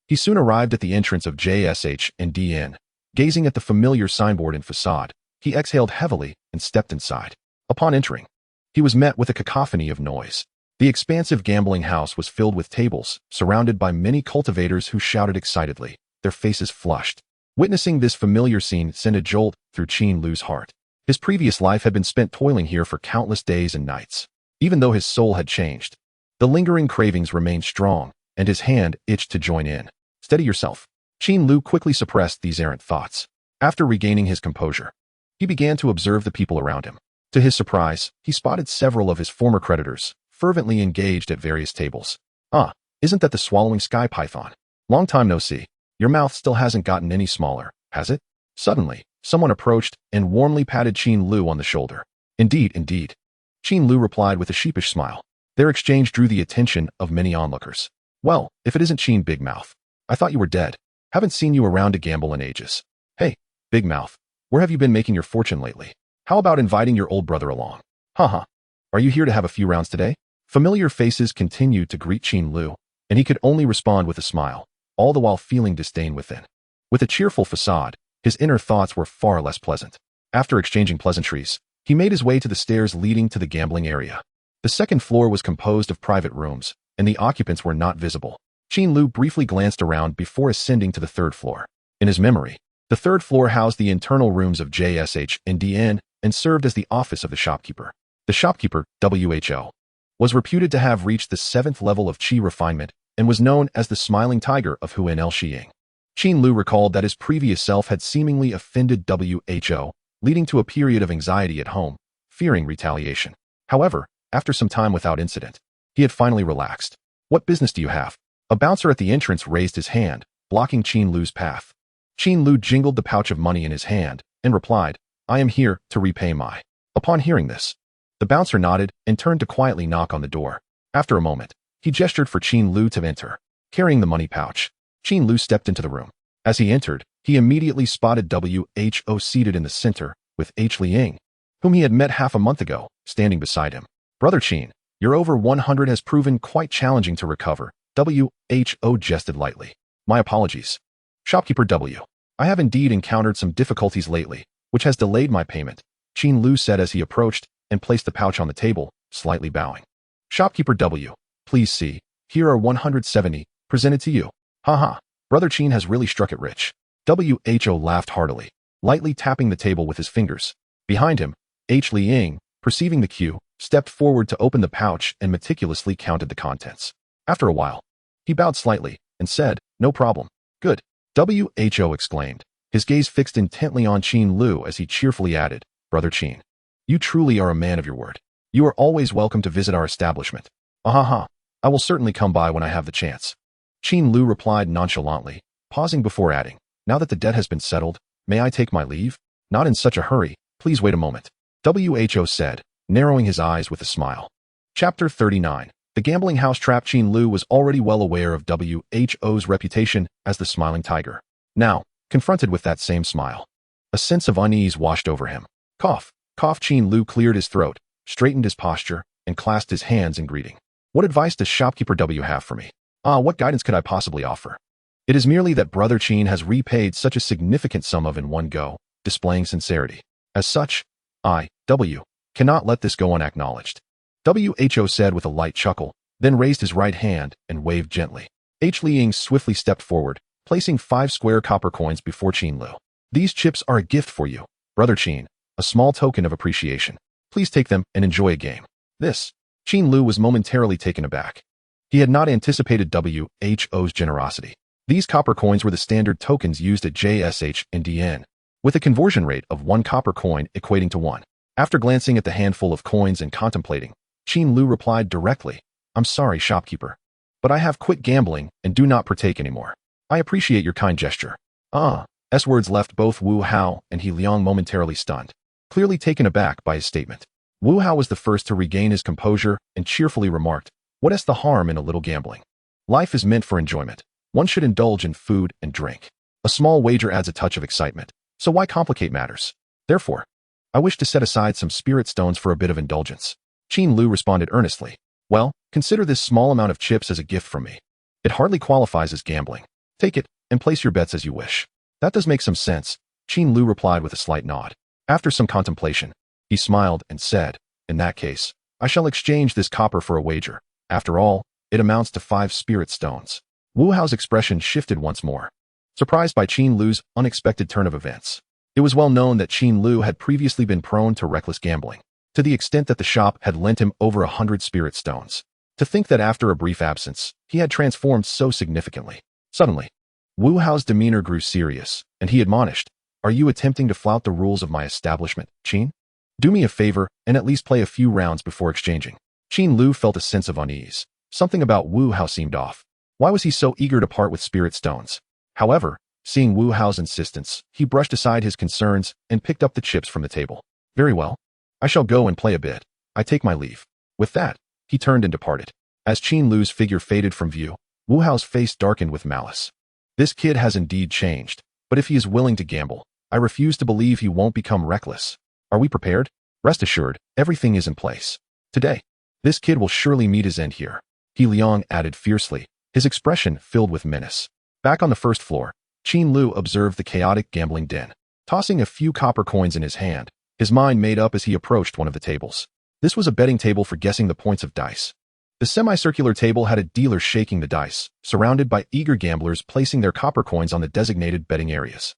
he soon arrived at the entrance of JSH and DN. Gazing at the familiar signboard and facade, he exhaled heavily and stepped inside. Upon entering, he was met with a cacophony of noise. The expansive gambling house was filled with tables, surrounded by many cultivators who shouted excitedly, their faces flushed. Witnessing this familiar scene sent a jolt through Qin Lu's heart. His previous life had been spent toiling here for countless days and nights. Even though his soul had changed, the lingering cravings remained strong, and his hand itched to join in. "Steady yourself." Qin Lu quickly suppressed these errant thoughts. After regaining his composure, he began to observe the people around him. To his surprise, he spotted several of his former creditors, fervently engaged at various tables. "Ah, isn't that the swallowing sky python? Long time no see. Your mouth still hasn't gotten any smaller, has it?" Suddenly, someone approached and warmly patted Qin Lu on the shoulder. "Indeed, indeed." Qin Lu replied with a sheepish smile. Their exchange drew the attention of many onlookers. "Well, if it isn't Qin Big Mouth. I thought you were dead. Haven't seen you around to gamble in ages. Hey, Big Mouth, where have you been making your fortune lately? How about inviting your old brother along? Haha. Are you here to have a few rounds today?" Familiar faces continued to greet Qin Lu, and he could only respond with a smile, all the while feeling disdain within. With a cheerful facade, his inner thoughts were far less pleasant. After exchanging pleasantries, he made his way to the stairs leading to the gambling area. The second floor was composed of private rooms, and the occupants were not visible. Qin Lu briefly glanced around before ascending to the third floor. In his memory, the third floor housed the internal rooms of JSH and DN and served as the office of the shopkeeper. The shopkeeper, WHO, was reputed to have reached the 7th level of qi refinement and was known as the Smiling Tiger of Huan'el. Qin Lu recalled that his previous self had seemingly offended WHO, leading to a period of anxiety at home, fearing retaliation. However, after some time without incident, he had finally relaxed. "What business do you have?" A bouncer at the entrance raised his hand, blocking Qin Lu's path. Qin Lu jingled the pouch of money in his hand and replied, "I am here to repay my." Upon hearing this, the bouncer nodded and turned to quietly knock on the door. After a moment, he gestured for Qin Lu to enter. Carrying the money pouch, Qin Lu stepped into the room. As he entered, he immediately spotted WHO seated in the center, with H. Liang, whom he had met half a month ago, standing beside him. "Brother Qin, your over 100 has proven quite challenging to recover," WHO jested lightly. "My apologies. Shopkeeper W. I have indeed encountered some difficulties lately, which has delayed my payment," Qin Lu said as he approached and placed the pouch on the table, slightly bowing. "Shopkeeper W. Please see, here are 170, presented to you." "Haha, Brother Qin has really struck it rich." WHO laughed heartily, lightly tapping the table with his fingers. Behind him, H. Liang, perceiving the cue, stepped forward to open the pouch and meticulously counted the contents. After a while, he bowed slightly and said, "No problem." "Good," WHO exclaimed. his gaze fixed intently on Qin Lu as he cheerfully added, "Brother Qin, you truly are a man of your word. You are always welcome to visit our establishment." "Ahaha, I will certainly come by when I have the chance." Qin Lu replied nonchalantly, pausing before adding, "Now that the debt has been settled, may I take my leave?" "Not in such a hurry, please wait a moment," Who said, narrowing his eyes with a smile. Chapter 39. The gambling house trap. Qin Lu was already well aware of Who's reputation as the smiling tiger. Now, confronted with that same smile, a sense of unease washed over him. Cough, cough. Qin Lu cleared his throat, straightened his posture, and clasped his hands in greeting. "What advice does shopkeeper W have for me?" What guidance could I possibly offer? It is merely that Brother Qin has repaid such a significant sum in one go, displaying sincerity. As such, I, W, cannot let this go unacknowledged." Who said with a light chuckle, then raised his right hand and waved gently. Liang swiftly stepped forward, placing 5 square copper coins before Qin Lu. "These chips are a gift for you, Brother Qin, a small token of appreciation. Please take them and enjoy a game." This, Qin Lu was momentarily taken aback. He had not anticipated Who's generosity. These copper coins were the standard tokens used at JSH and DN, with a conversion rate of 1 copper coin equating to 1. After glancing at the handful of coins and contemplating, Qin Lu replied directly, "I'm sorry, shopkeeper, but I have quit gambling and do not partake anymore. I appreciate your kind gesture." S words left both Wu Hao and He Liang momentarily stunned, clearly taken aback by his statement. Wu Hao was the first to regain his composure and cheerfully remarked, "What is the harm in a little gambling? Life is meant for enjoyment. One should indulge in food and drink. A small wager adds a touch of excitement, so why complicate matters? Therefore, I wish to set aside some spirit stones for a bit of indulgence." Qin Lu responded earnestly, "Well, consider this small amount of chips as a gift from me. It hardly qualifies as gambling. Take it and place your bets as you wish." "That does make some sense," Qin Lu replied with a slight nod. After some contemplation, he smiled and said, "In that case, I shall exchange this copper for a wager. After all, it amounts to 5 spirit stones." Wu Hao's expression shifted once more, surprised by Qin Lu's unexpected turn of events. It was well known that Qin Lu had previously been prone to reckless gambling, to the extent that the shop had lent him over 100 spirit stones. To think that after a brief absence, he had transformed so significantly. Suddenly, Wu Hao's demeanor grew serious, and he admonished, "Are you attempting to flout the rules of my establishment, Qin? Do me a favor and at least play a few rounds before exchanging." Qin Lu felt a sense of unease. Something about Wu Hao seemed off. Why was he so eager to part with spirit stones? However, seeing Wu Hao's insistence, he brushed aside his concerns and picked up the chips from the table. "Very well. I shall go and play a bit. I take my leave." With that, he turned and departed. As Qin Lu's figure faded from view, Wu Hao's face darkened with malice. "This kid has indeed changed, but if he is willing to gamble, I refuse to believe he won't become reckless. Are we prepared? Rest assured, everything is in place. Today, this kid will surely meet his end here." He Liang added fiercely, his expression filled with menace. Back on the first floor, Qin Lu observed the chaotic gambling den. Tossing a few copper coins in his hand, his mind made up as he approached one of the tables. This was a betting table for guessing the points of dice. The semicircular table had a dealer shaking the dice, surrounded by eager gamblers placing their copper coins on the designated betting areas.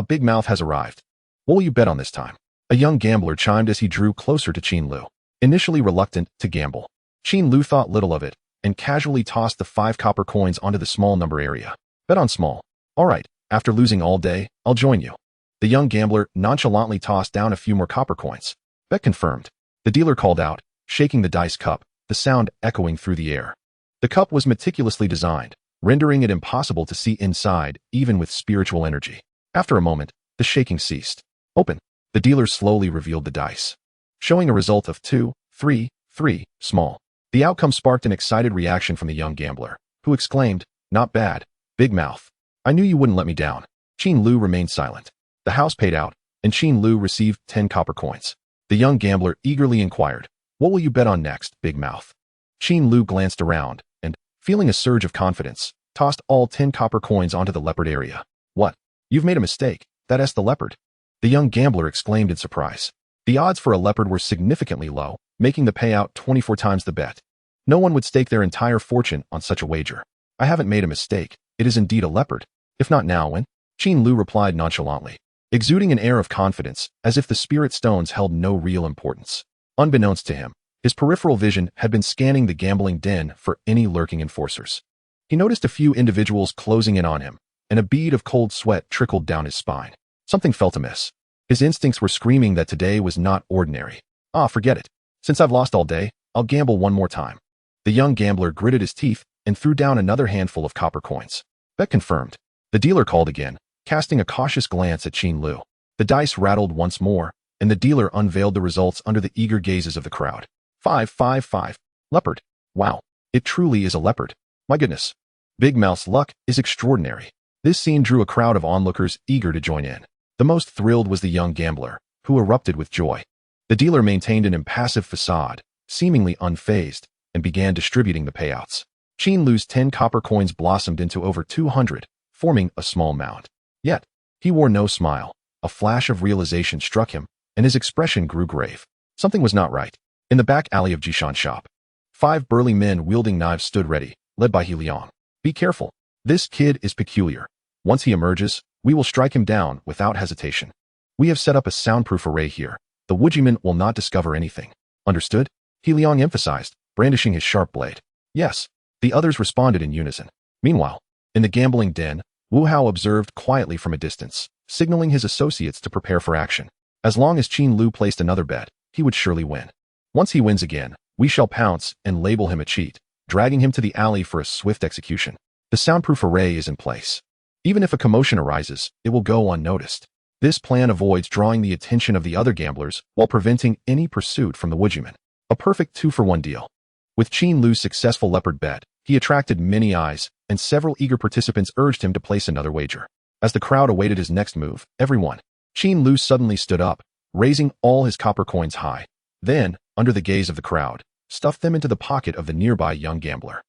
Big Mouth has arrived. What will you bet on this time?" A young gambler chimed as he drew closer to Qin Lu. Initially reluctant to gamble, Qin Lu thought little of it and casually tossed the 5 copper coins onto the small number area. "Bet on small. All right, after losing all day, I'll join you." The young gambler nonchalantly tossed down a few more copper coins. "Bet confirmed," the dealer called out, shaking the dice cup, the sound echoing through the air. The cup was meticulously designed, rendering it impossible to see inside, even with spiritual energy. After a moment, the shaking ceased. "Open." The dealer slowly revealed the dice, showing a result of 2, 3, 3, small. The outcome sparked an excited reaction from the young gambler, who exclaimed, "Not bad, Big Mouth. I knew you wouldn't let me down." Qin Lu remained silent. The house paid out, and Qin Lu received 10 copper coins. The young gambler eagerly inquired, "What will you bet on next, Big Mouth?" Qin Lu glanced around, and, feeling a surge of confidence, tossed all 10 copper coins onto the leopard area. "What? You've made a mistake. That's the leopard." The young gambler exclaimed in surprise. The odds for a leopard were significantly low, making the payout 24 times the bet. No one would stake their entire fortune on such a wager. "I haven't made a mistake. It is indeed a leopard. If not now, when?" Qin Lu replied nonchalantly, exuding an air of confidence, as if the spirit stones held no real importance. Unbeknownst to him, his peripheral vision had been scanning the gambling den for any lurking enforcers. He noticed a few individuals closing in on him, and a bead of cold sweat trickled down his spine. Something felt amiss. His instincts were screaming that today was not ordinary. Ah, forget it. Since I've lost all day, I'll gamble one more time. The young gambler gritted his teeth and threw down another handful of copper coins. Bet confirmed. The dealer called again, casting a cautious glance at Qin Lu. The dice rattled once more, and the dealer unveiled the results under the eager gazes of the crowd. 555. Leopard. Wow. It truly is a leopard. My goodness. Big Mouth's luck is extraordinary. This scene drew a crowd of onlookers eager to join in. The most thrilled was the young gambler, who erupted with joy. The dealer maintained an impassive facade, seemingly unfazed, and began distributing the payouts. Qin Lu's 10 copper coins blossomed into over 200, forming a small mound. Yet, he wore no smile. A flash of realization struck him, and his expression grew grave. Something was not right. In the back alley of Jishan's shop, 5 burly men wielding knives stood ready, led by He Liang. Be careful. This kid is peculiar. Once he emerges, we will strike him down without hesitation. We have set up a soundproof array here. The woodjiman will not discover anything. Understood? He Liang emphasized, brandishing his sharp blade. Yes. The others responded in unison. Meanwhile, in the gambling den, Wu Hao observed quietly from a distance, signaling his associates to prepare for action. As long as Qin Lu placed another bet, he would surely win. Once he wins again, we shall pounce and label him a cheat, dragging him to the alley for a swift execution. The soundproof array is in place. Even if a commotion arises, it will go unnoticed. This plan avoids drawing the attention of the other gamblers while preventing any pursuit from the woodjiman. A perfect 2-for-1 deal. With Qin Lu's successful leopard bet, he attracted many eyes, and several eager participants urged him to place another wager. As the crowd awaited his next move, Qin Lu suddenly stood up, raising all his copper coins high. Then, under the gaze of the crowd, stuffed them into the pocket of the nearby young gambler.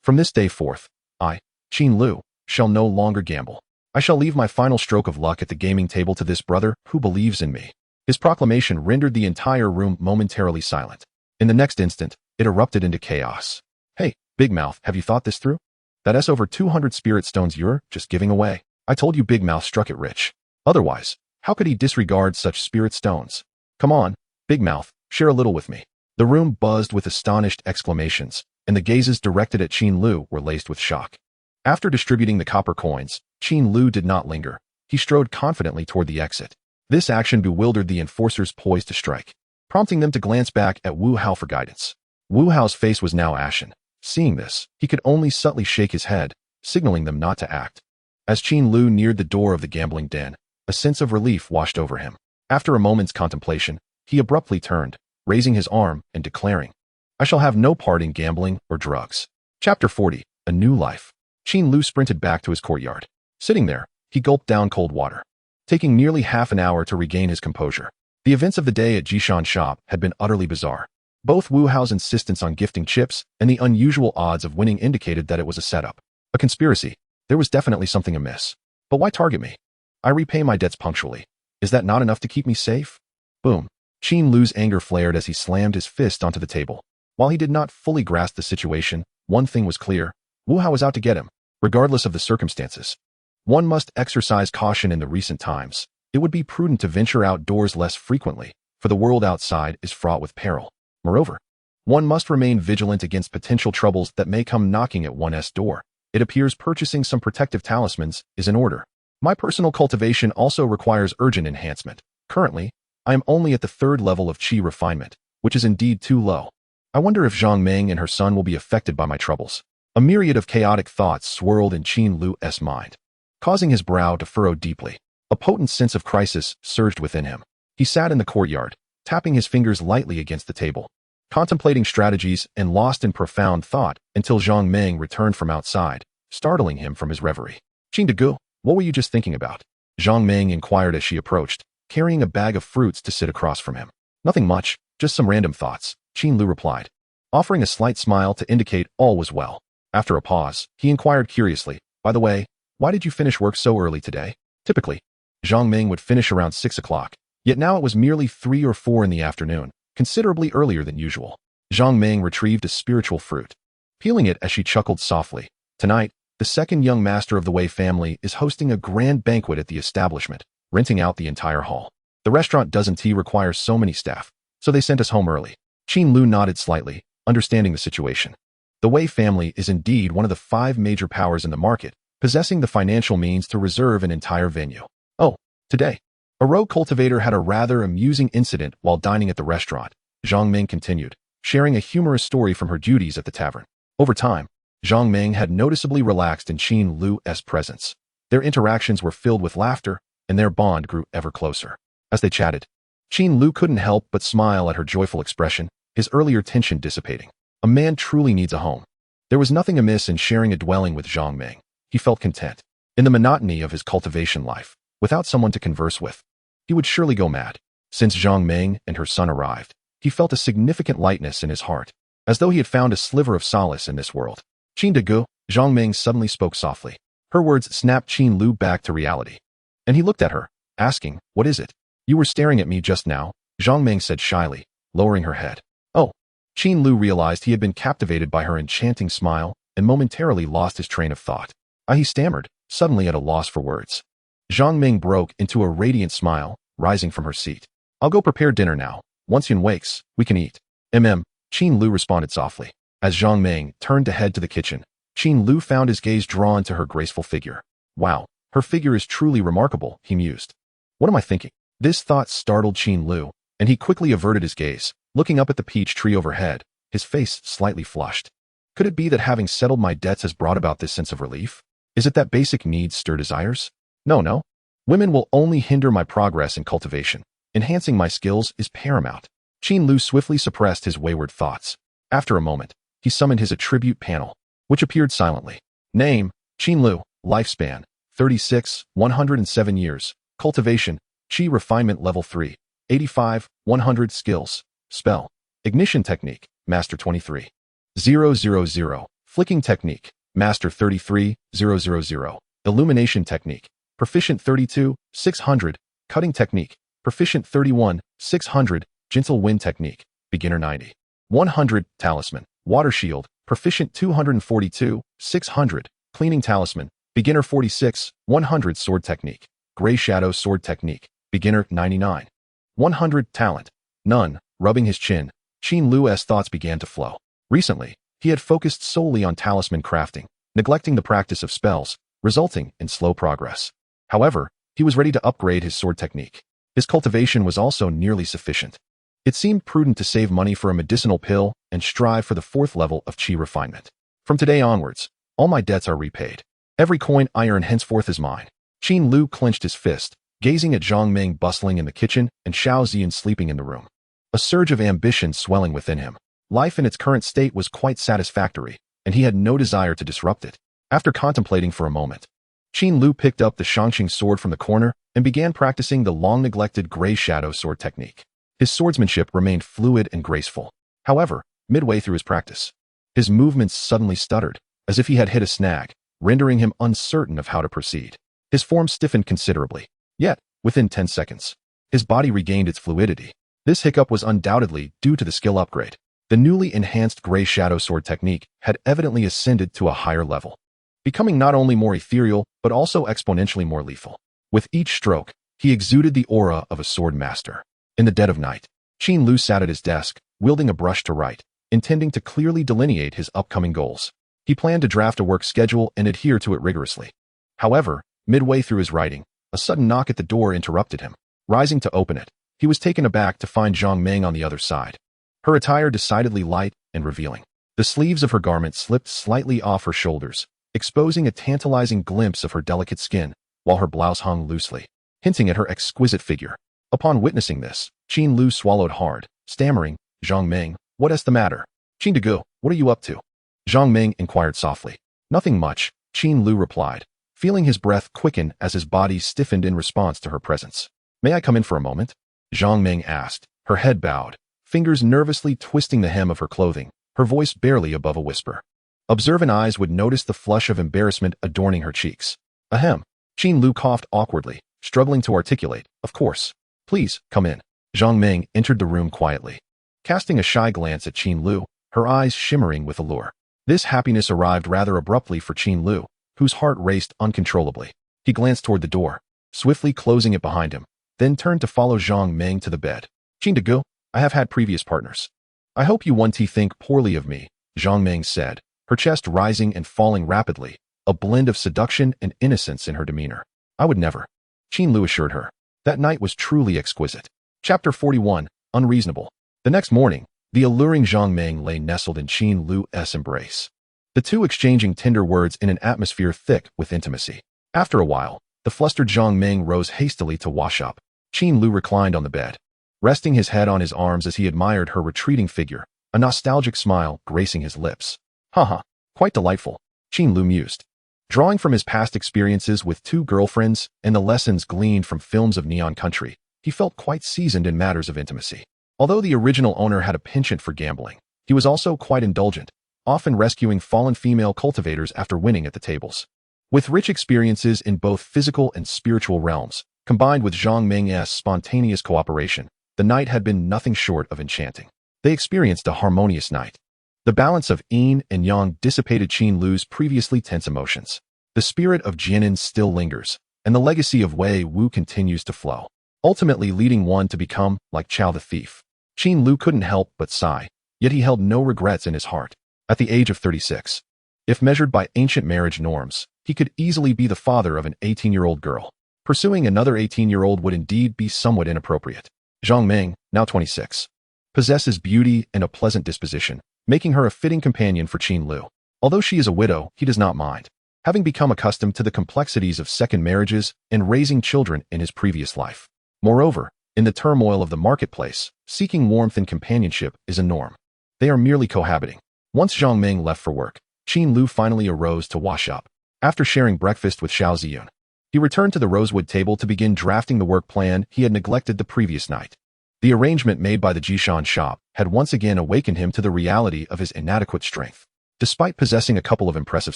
From this day forth, I, Qin Lu, shall no longer gamble. I shall leave my final stroke of luck at the gaming table to this brother who believes in me. His proclamation rendered the entire room momentarily silent. In the next instant, it erupted into chaos. Hey, Big Mouth, have you thought this through? That's over 200 spirit stones you're just giving away. I told you Big Mouth struck it rich. Otherwise, how could he disregard such spirit stones? Come on, Big Mouth, share a little with me. The room buzzed with astonished exclamations, and the gazes directed at Qin Lu were laced with shock. After distributing the copper coins, Qin Lu did not linger. He strode confidently toward the exit. This action bewildered the enforcers poised to strike, prompting them to glance back at Wu Hao for guidance. Wu Hao's face was now ashen. Seeing this, he could only subtly shake his head, signaling them not to act. As Qin Lu neared the door of the gambling den, a sense of relief washed over him. After a moment's contemplation, he abruptly turned, raising his arm and declaring, I shall have no part in gambling or drugs. Chapter 40, A New Life. Qin Lu sprinted back to his courtyard. Sitting there, he gulped down cold water, taking nearly half an hour to regain his composure. The events of the day at Jishan's shop had been utterly bizarre. Both Wu Hao's insistence on gifting chips and the unusual odds of winning indicated that it was a setup. A conspiracy. There was definitely something amiss. But why target me? I repay my debts punctually. Is that not enough to keep me safe? Boom. Qin Lu's anger flared as he slammed his fist onto the table. While he did not fully grasp the situation, one thing was clear. Wu Hao was out to get him, regardless of the circumstances. One must exercise caution in the recent times. It would be prudent to venture outdoors less frequently, for the world outside is fraught with peril. Moreover, one must remain vigilant against potential troubles that may come knocking at one's door. It appears purchasing some protective talismans is in order. My personal cultivation also requires urgent enhancement. Currently, I am only at the 3rd level of qi refinement, which is indeed too low. I wonder if Zhang Meng and her son will be affected by my troubles. A myriad of chaotic thoughts swirled in Qin Lu's mind, causing his brow to furrow deeply. A potent sense of crisis surged within him. He sat in the courtyard, tapping his fingers lightly against the table, contemplating strategies and lost in profound thought until Zhang Meng returned from outside, startling him from his reverie. Qin Degu, what were you just thinking about? Zhang Meng inquired as she approached, carrying a bag of fruits to sit across from him. Nothing much, just some random thoughts, Qin Lu replied, offering a slight smile to indicate all was well. After a pause, he inquired curiously, by the way, why did you finish work so early today? Typically, Zhang Meng would finish around 6 o'clock, yet now it was merely 3 or 4 in the afternoon, considerably earlier than usual. Zhang Meng retrieved a spiritual fruit, peeling it as she chuckled softly. Tonight, the second young master of the Wei family is hosting a grand banquet at the establishment, renting out the entire hall. The restaurant doesn't require so many staff, so they sent us home early. Qin Lu nodded slightly, understanding the situation. The Wei family is indeed one of the 5 major powers in the market, possessing the financial means to reserve an entire venue. Oh, today, A rogue cultivator had a rather amusing incident while dining at the restaurant, Zhang Ming continued, sharing a humorous story from her duties at the tavern. Over time, Zhang Ming had noticeably relaxed in Qin Lu's presence. Their interactions were filled with laughter, and their bond grew ever closer. As they chatted, Qin Lu couldn't help but smile at her joyful expression, his earlier tension dissipating. A man truly needs a home. There was nothing amiss in sharing a dwelling with Zhang Ming. He felt content. In the monotony of his cultivation life, without someone to converse with, he would surely go mad. Since Zhang Ming and her son arrived, he felt a significant lightness in his heart, as though he had found a sliver of solace in this world. Qin Gu, Zhang Ming suddenly spoke softly. Her words snapped Qin Lu back to reality. And he looked at her, asking, "What is it?" "You were staring at me just now," Zhang Ming said shyly, lowering her head. "Oh." Qin Lu realized he had been captivated by her enchanting smile and momentarily lost his train of thought. He stammered, suddenly at a loss for words. Zhang Ming broke into a radiant smile, rising from her seat. "I'll go prepare dinner now. Once Yin wakes, we can eat." Qin Lu responded softly. As Zhang Ming turned to head to the kitchen, Qin Lu found his gaze drawn to her graceful figure. "Wow, her figure is truly remarkable," he mused. "What am I thinking?" This thought startled Qin Lu, and he quickly averted his gaze, looking up at the peach tree overhead, his face slightly flushed. Could it be that having settled my debts has brought about this sense of relief? Is it that basic needs stir desires? No. Women will only hinder my progress in cultivation. Enhancing my skills is paramount. Qin Lu swiftly suppressed his wayward thoughts. After a moment, he summoned his attribute panel, which appeared silently. Name, Qin Lu. Lifespan, 36, 107 years. Cultivation, Qi Refinement Level 3, 85, 100 Skills. Spell, Ignition Technique, Master 23. 000. Flicking Technique, Master 33, 000. Illumination Technique, Proficient 32, 600. Cutting Technique, Proficient 31, 600. Gentle Wind Technique, Beginner 90. 100. Talisman, Water Shield, Proficient 242, 600. Cleaning Talisman, Beginner 46, 100. Sword Technique, Gray Shadow Sword Technique, Beginner 99. 100. Talent, None. Rubbing his chin, Qin Lu's thoughts began to flow. Recently, he had focused solely on talisman crafting, neglecting the practice of spells, resulting in slow progress. However, he was ready to upgrade his sword technique. His cultivation was also nearly sufficient. It seemed prudent to save money for a medicinal pill and strive for the 4th level of Qi refinement. From today onwards, all my debts are repaid. Every coin I earn henceforth is mine. Qin Lu clenched his fist, gazing at Zhang Ming bustling in the kitchen and Xiao Ziyan sleeping in the room. A surge of ambition swelling within him. Life in its current state was quite satisfactory, and he had no desire to disrupt it. After contemplating for a moment, Qin Lu picked up the xianxia sword from the corner and began practicing the long-neglected gray shadow sword technique. His swordsmanship remained fluid and graceful. However, midway through his practice, his movements suddenly stuttered, as if he had hit a snag, rendering him uncertain of how to proceed. His form stiffened considerably. Yet, within 10 seconds, his body regained its fluidity. This hiccup was undoubtedly due to the skill upgrade. The newly enhanced gray shadow sword technique had evidently ascended to a higher level, becoming not only more ethereal, but also exponentially more lethal. With each stroke, he exuded the aura of a sword master. In the dead of night, Qin Lu sat at his desk, wielding a brush to write, intending to clearly delineate his upcoming goals. He planned to draft a work schedule and adhere to it rigorously. However, midway through his writing, a sudden knock at the door interrupted him. Rising to open it, he was taken aback to find Zhang Ming on the other side. Her attire decidedly light and revealing. The sleeves of her garment slipped slightly off her shoulders, exposing a tantalizing glimpse of her delicate skin, while her blouse hung loosely, hinting at her exquisite figure. Upon witnessing this, Qin Lu swallowed hard, stammering, "Zhang Ming, what is the matter?" "Qin Gu, what are you up to?" Zhang Ming inquired softly. "Nothing much," Qin Lu replied, feeling his breath quicken as his body stiffened in response to her presence. "May I come in for a moment?" Zhang Ming asked, her head bowed, fingers nervously twisting the hem of her clothing, her voice barely above a whisper. Observant eyes would notice the flush of embarrassment adorning her cheeks. Ahem. Qin Lu coughed awkwardly, struggling to articulate, "Of course. Please, come in." Zhang Ming entered the room quietly. Casting a shy glance at Qin Lu, her eyes shimmering with allure. This happiness arrived rather abruptly for Qin Lu, whose heart raced uncontrollably. He glanced toward the door, swiftly closing it behind him, then turned to follow Zhang Ming to the bed. "Qin Gu, I have had previous partners. I hope you won't think poorly of me," Zhang Ming said, her chest rising and falling rapidly, a blend of seduction and innocence in her demeanor. "I would never," Qin Lu assured her. That night was truly exquisite. Chapter 41, Unreasonable. The next morning, the alluring Zhang Ming lay nestled in Qin Lu's embrace. The two exchanging tender words in an atmosphere thick with intimacy. After a while, the flustered Zhang Ming rose hastily to wash up. Qin Lu reclined on the bed, resting his head on his arms as he admired her retreating figure, a nostalgic smile gracing his lips. Haha, quite delightful, Qin Lu mused. Drawing from his past experiences with two girlfriends and the lessons gleaned from films of Neon Country, he felt quite seasoned in matters of intimacy. Although the original owner had a penchant for gambling, he was also quite indulgent, often rescuing fallen female cultivators after winning at the tables. With rich experiences in both physical and spiritual realms, combined with Zhang Ming's spontaneous cooperation, the night had been nothing short of enchanting. They experienced a harmonious night. The balance of yin and yang dissipated Qin Lu's previously tense emotions. The spirit of Jianan still lingers, and the legacy of Wei Wu continues to flow, ultimately leading one to become like Chao the Thief. Qin Lu couldn't help but sigh, yet he held no regrets in his heart. At the age of 36, if measured by ancient marriage norms, he could easily be the father of an 18-year-old girl. Pursuing another 18-year-old would indeed be somewhat inappropriate. Zhang Ming, now 26, possesses beauty and a pleasant disposition, making her a fitting companion for Qin Lu. Although she is a widow, he does not mind, having become accustomed to the complexities of second marriages and raising children in his previous life. Moreover, in the turmoil of the marketplace, seeking warmth and companionship is a norm. They are merely cohabiting. Once Zhang Ming left for work, Qin Lu finally arose to wash up. After sharing breakfast with Xiao Ziyun, he returned to the rosewood table to begin drafting the work plan he had neglected the previous night. The arrangement made by the Jishan shop had once again awakened him to the reality of his inadequate strength. Despite possessing a couple of impressive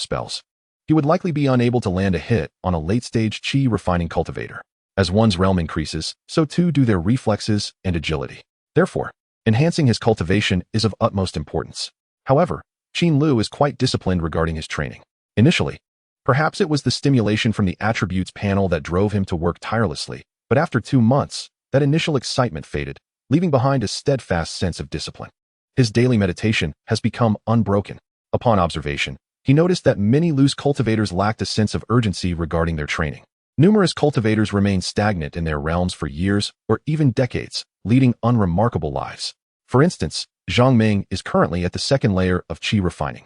spells, he would likely be unable to land a hit on a late-stage qi refining cultivator. As one's realm increases, so too do their reflexes and agility. Therefore, enhancing his cultivation is of utmost importance. However, Qin Lu is quite disciplined regarding his training. Initially, perhaps it was the stimulation from the attributes panel that drove him to work tirelessly, but after 2 months, that initial excitement faded, leaving behind a steadfast sense of discipline. His daily meditation has become unbroken. Upon observation, he noticed that many loose cultivators lacked a sense of urgency regarding their training. Numerous cultivators remain stagnant in their realms for years or even decades, leading unremarkable lives. For instance, Zhang Ming is currently at the second layer of qi refining.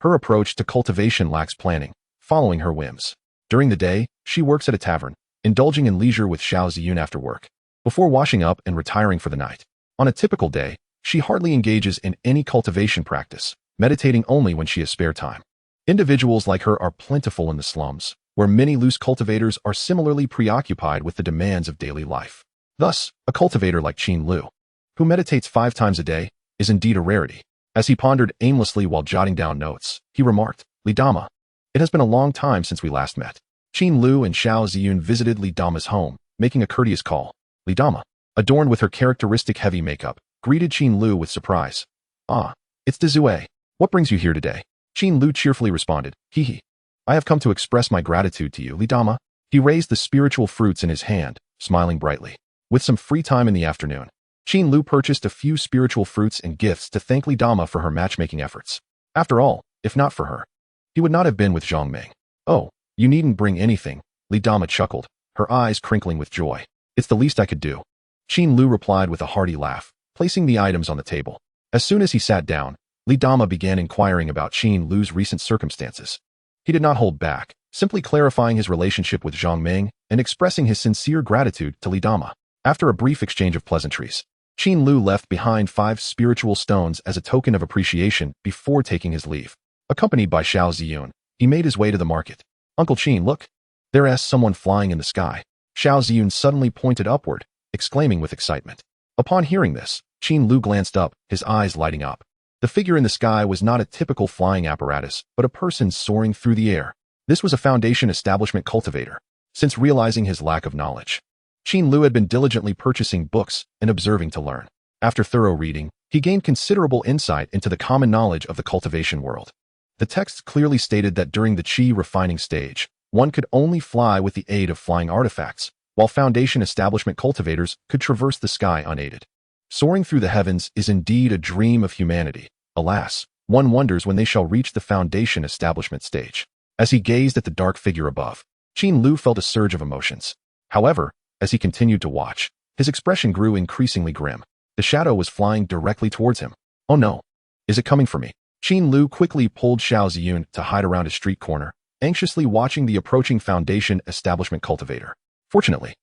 Her approach to cultivation lacks planning, following her whims. During the day, she works at a tavern, indulging in leisure with Xiao Ziyun after work, before washing up and retiring for the night. On a typical day, she hardly engages in any cultivation practice, meditating only when she has spare time. Individuals like her are plentiful in the slums, where many loose cultivators are similarly preoccupied with the demands of daily life. Thus, a cultivator like Qin Lu, who meditates 5 times a day, is indeed a rarity. As he pondered aimlessly while jotting down notes, he remarked, "Lidama, it has been a long time since we last met." Qin Lu and Xiao Ziyun visited Lidama's home, making a courteous call. Lidama, adorned with her characteristic heavy makeup, greeted Qin Lu with surprise. "Ah, it's Dezue. What brings you here today?" Qin Lu cheerfully responded, "Hee. I have come to express my gratitude to you, Lidama." He raised the spiritual fruits in his hand, smiling brightly. With some free time in the afternoon, Qin Lu purchased a few spiritual fruits and gifts to thank Lidama for her matchmaking efforts. After all, if not for her, he would not have been with Zhang Ming. "Oh, you needn't bring anything," Lidama chuckled, her eyes crinkling with joy. "It's the least I could do." Qin Lu replied with a hearty laugh, placing the items on the table. As soon as he sat down, Lidama began inquiring about Qin Lu's recent circumstances. He did not hold back, simply clarifying his relationship with Zhang Ming and expressing his sincere gratitude to Lidama. After a brief exchange of pleasantries, Qin Lu left behind 5 spiritual stones as a token of appreciation before taking his leave. Accompanied by Xiao Ziyun, he made his way to the market. "Uncle Qin, look! There's someone flying in the sky." Xiao Ziyun suddenly pointed upward, exclaiming with excitement. Upon hearing this, Qin Lu glanced up, his eyes lighting up. The figure in the sky was not a typical flying apparatus, but a person soaring through the air. This was a Foundation establishment cultivator. Since realizing his lack of knowledge, Qin Lu had been diligently purchasing books and observing to learn. After thorough reading, he gained considerable insight into the common knowledge of the cultivation world. The text clearly stated that during the qi refining stage, one could only fly with the aid of flying artifacts, while Foundation establishment cultivators could traverse the sky unaided. Soaring through the heavens is indeed a dream of humanity. Alas, one wonders when they shall reach the Foundation establishment stage. As he gazed at the dark figure above, Qin Lu felt a surge of emotions. However, As he continued to watch, his expression grew increasingly grim. The shadow was flying directly towards him. Oh no! Is it coming for me? Qin Lu quickly pulled Xiao Ziyun to hide around a street corner, anxiously watching the approaching Foundation establishment cultivator. Fortunately,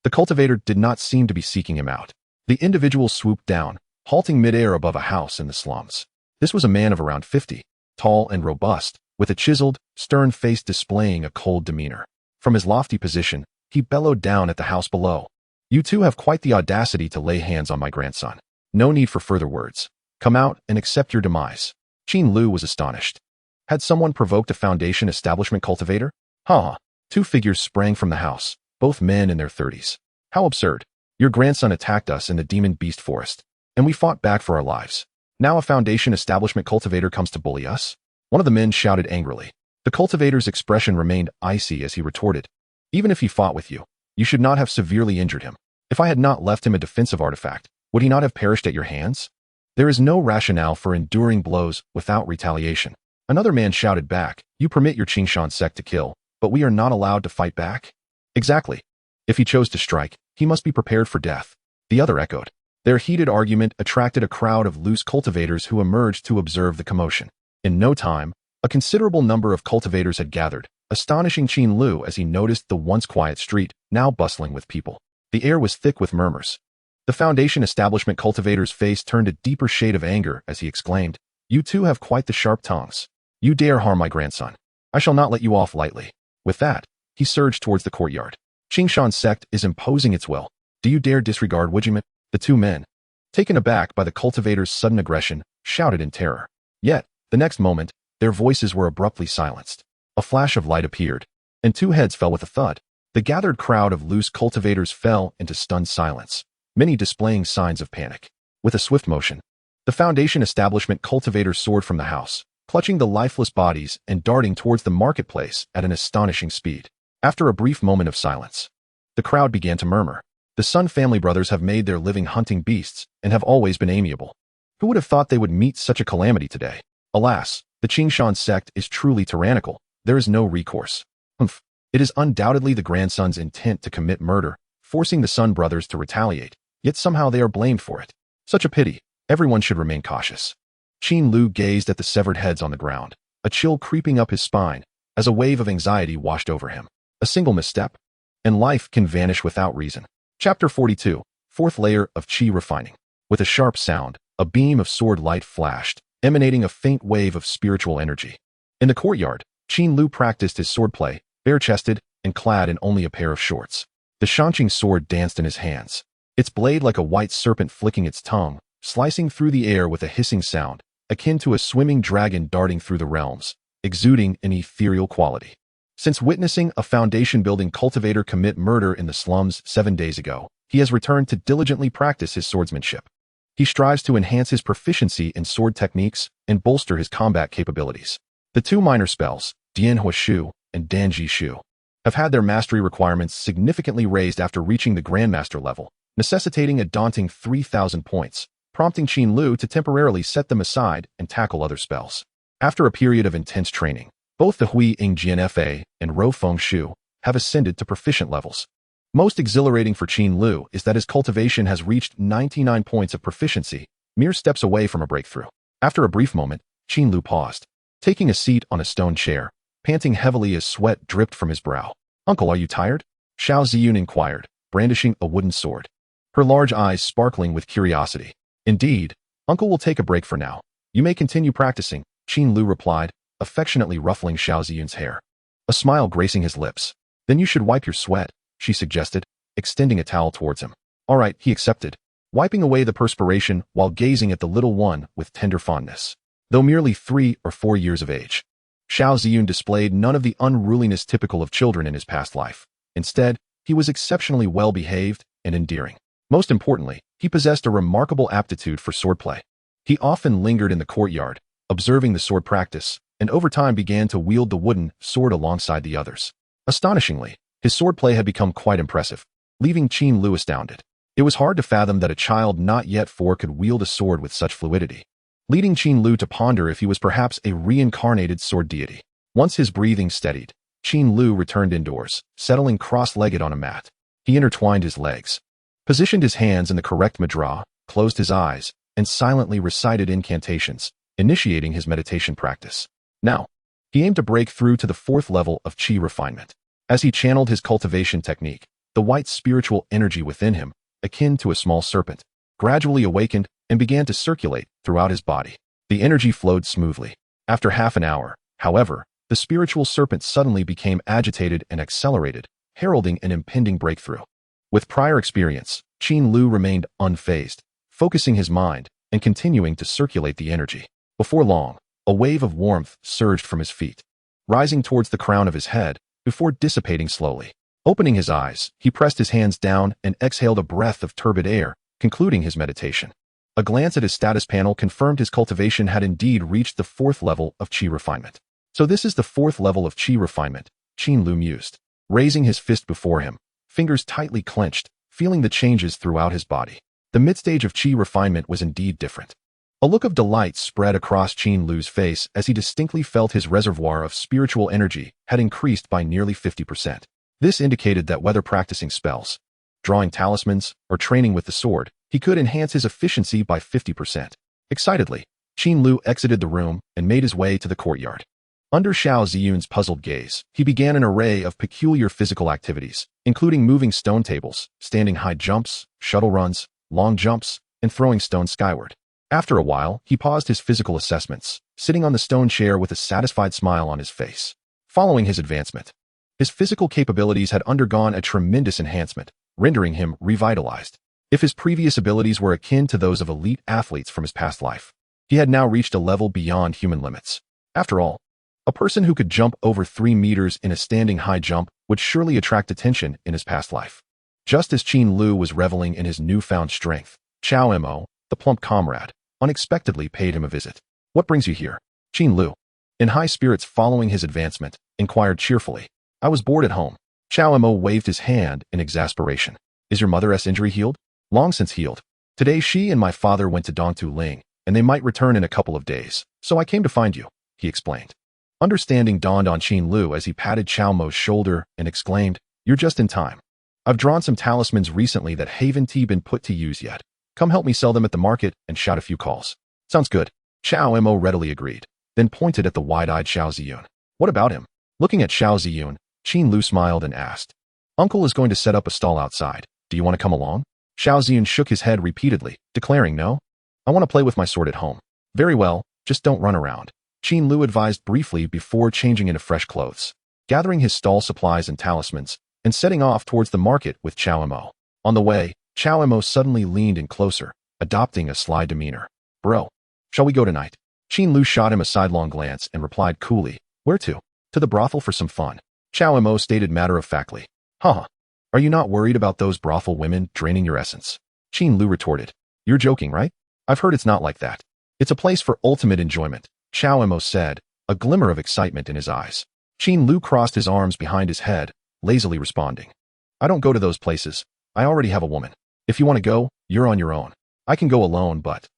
the cultivator did not seem to be seeking him out. The individual swooped down, halting midair above a house in the slums. This was a man of around 50, tall and robust, with a chiseled, stern face displaying a cold demeanor. From his lofty position, he bellowed down at the house below. You two have quite the audacity to lay hands on my grandson. No need for further words. Come out and accept your demise. Qin Lu was astonished. Had someone provoked a Foundation establishment cultivator? Ha! Two figures sprang from the house, both men in their 30s. How absurd. Your grandson attacked us in the demon beast forest, and we fought back for our lives. Now a Foundation establishment cultivator comes to bully us? One of the men shouted angrily. The cultivator's expression remained icy as he retorted. Even if he fought with you, you should not have severely injured him. If I had not left him a defensive artifact, would he not have perished at your hands? There is no rationale for enduring blows without retaliation. Another man shouted back, you permit your Qingshan sect to kill, but we are not allowed to fight back? Exactly. If he chose to strike, he must be prepared for death. The other echoed. Their heated argument attracted a crowd of loose cultivators who emerged to observe the commotion. In no time, a considerable number of cultivators had gathered, astonishing Qin Lu as he noticed the once quiet street, now bustling with people. The air was thick with murmurs. The Foundation establishment cultivator's face turned a deeper shade of anger as he exclaimed, you two have quite the sharp tongues. You dare harm my grandson. I shall not let you off lightly. With that, he surged towards the courtyard. Qingshan sect is imposing its will. Do you dare disregard Wujiment? The two men, taken aback by the cultivator's sudden aggression, shouted in terror. Yet, the next moment, their voices were abruptly silenced. A flash of light appeared, and two heads fell with a thud. The gathered crowd of loose cultivators fell into stunned silence, many displaying signs of panic. With a swift motion, the Foundation establishment cultivators soared from the house, clutching the lifeless bodies and darting towards the marketplace at an astonishing speed. After a brief moment of silence, the crowd began to murmur. The Sun family brothers have made their living hunting beasts and have always been amiable. Who would have thought they would meet such a calamity today? Alas, the Qingshan sect is truly tyrannical. There is no recourse. Humph. It is undoubtedly the grandson's intent to commit murder, forcing the Sun brothers to retaliate, yet somehow they are blamed for it. Such a pity. Everyone should remain cautious. Qin Lu gazed at the severed heads on the ground, a chill creeping up his spine as a wave of anxiety washed over him. A single misstep, and life can vanish without reason. Chapter 42, Fourth Layer of Qi Refining. With a sharp sound, a beam of sword light flashed, emanating a faint wave of spiritual energy. In the courtyard, Qin Lu practiced his swordplay, bare-chested and clad in only a pair of shorts. The Xianxia sword danced in his hands, its blade like a white serpent flicking its tongue, slicing through the air with a hissing sound, akin to a swimming dragon darting through the realms, exuding an ethereal quality. Since witnessing a Foundation-building cultivator commit murder in the slums 7 days ago, he has returned to diligently practice his swordsmanship. He strives to enhance his proficiency in sword techniques and bolster his combat capabilities. The two minor spells, Dianhua Shu and Danji Shu, have had their mastery requirements significantly raised after reaching the Grandmaster level, necessitating a daunting 3,000 points, prompting Qin Lu to temporarily set them aside and tackle other spells. After a period of intense training, both the Hui Ying Jianfa and Rou Feng Shu have ascended to proficient levels. Most exhilarating for Qin Lu is that his cultivation has reached 99 points of proficiency, mere steps away from a breakthrough. After a brief moment, Qin Lu paused, taking a seat on a stone chair, panting heavily as sweat dripped from his brow. Uncle, are you tired? Xiao Ziyun inquired, brandishing a wooden sword, her large eyes sparkling with curiosity. Indeed, Uncle will take a break for now. You may continue practicing, Qin Lu replied, affectionately ruffling Xiao Ziyun's hair, a smile gracing his lips. Then you should wipe your sweat, she suggested, extending a towel towards him. All right, he accepted, wiping away the perspiration while gazing at the little one with tender fondness. Though merely 3 or 4 years of age, Xiao Ziyun displayed none of the unruliness typical of children in his past life. Instead, he was exceptionally well-behaved and endearing. Most importantly, he possessed a remarkable aptitude for swordplay. He often lingered in the courtyard, observing the sword practice, and over time began to wield the wooden sword alongside the others. Astonishingly, his swordplay had become quite impressive, leaving Qin Lu astounded. It was hard to fathom that a child not yet 4 could wield a sword with such fluidity, leading Qin Lu to ponder if he was perhaps a reincarnated sword deity. Once his breathing steadied, Qin Lu returned indoors, settling cross-legged on a mat. He intertwined his legs, positioned his hands in the correct mudra, closed his eyes, and silently recited incantations, initiating his meditation practice. Now, he aimed to break through to the fourth level of Qi refinement. As he channeled his cultivation technique, the white spiritual energy within him, akin to a small serpent, gradually awakened and began to circulate throughout his body. The energy flowed smoothly. After half an hour, however, the spiritual serpent suddenly became agitated and accelerated, heralding an impending breakthrough. With prior experience, Qin Lu remained unfazed, focusing his mind and continuing to circulate the energy. Before long, a wave of warmth surged from his feet, rising towards the crown of his head before dissipating slowly. Opening his eyes, he pressed his hands down and exhaled a breath of turbid air, concluding his meditation. A glance at his status panel confirmed his cultivation had indeed reached the fourth level of Qi refinement. So this is the fourth level of Qi refinement, Qin Lu mused, raising his fist before him, fingers tightly clenched, feeling the changes throughout his body. The mid-stage of Qi refinement was indeed different. A look of delight spread across Qin Lu's face as he distinctly felt his reservoir of spiritual energy had increased by nearly 50%. This indicated that whether practicing spells, drawing talismans, or training with the sword, he could enhance his efficiency by 50%. Excitedly, Qin Lu exited the room and made his way to the courtyard. Under Xiao Ziyun's puzzled gaze, he began an array of peculiar physical activities, including moving stone tables, standing high jumps, shuttle runs, long jumps, and throwing stones skyward. After a while, he paused his physical assessments, sitting on the stone chair with a satisfied smile on his face. Following his advancement, his physical capabilities had undergone a tremendous enhancement, rendering him revitalized. If his previous abilities were akin to those of elite athletes from his past life, he had now reached a level beyond human limits. After all, a person who could jump over 3 meters in a standing high jump would surely attract attention in his past life. Just as Qin Lu was reveling in his newfound strength, Xiao Mo, the plump comrade, unexpectedly paid him a visit. "What brings you here?" Qin Lu, in high spirits following his advancement, inquired cheerfully. "I was bored at home." Xiao Mo waved his hand in exasperation. "Is your mother's injury healed?" "Long since healed. Today she and my father went to Dongtu Ling, and they might return in a couple of days, so I came to find you," he explained. Understanding dawned on Qin Lu as he patted Xiao Mo's shoulder and exclaimed, "You're just in time. I've drawn some talismans recently that haven't been put to use yet. Come help me sell them at the market and shout a few calls." "Sounds good." Xiao Mo readily agreed, then pointed at the wide-eyed Xiao Ziyun. "What about him?" Looking at Xiao Ziyun, Qin Lu smiled and asked, "Uncle is going to set up a stall outside. Do you want to come along?" Xiao Ziyun shook his head repeatedly, declaring no. "I want to play with my sword at home." "Very well, just don't run around," Qin Lu advised briefly before changing into fresh clothes, gathering his stall supplies and talismans, and setting off towards the market with Xiao Mo. On the way, Xiao Mo suddenly leaned in closer, adopting a sly demeanor. "Bro, shall we go tonight?" Qin Lu shot him a sidelong glance and replied coolly, "Where to?" "To the brothel for some fun," Xiao Mo stated matter-of-factly. "Huh. Are you not worried about those brothel women draining your essence?" Qin Lu retorted. "You're joking, right? I've heard it's not like that. It's a place for ultimate enjoyment," Xiao Mo said, a glimmer of excitement in his eyes. Qin Lu crossed his arms behind his head, lazily responding, "I don't go to those places. I already have a woman. If you want to go, you're on your own. I can go alone, but..."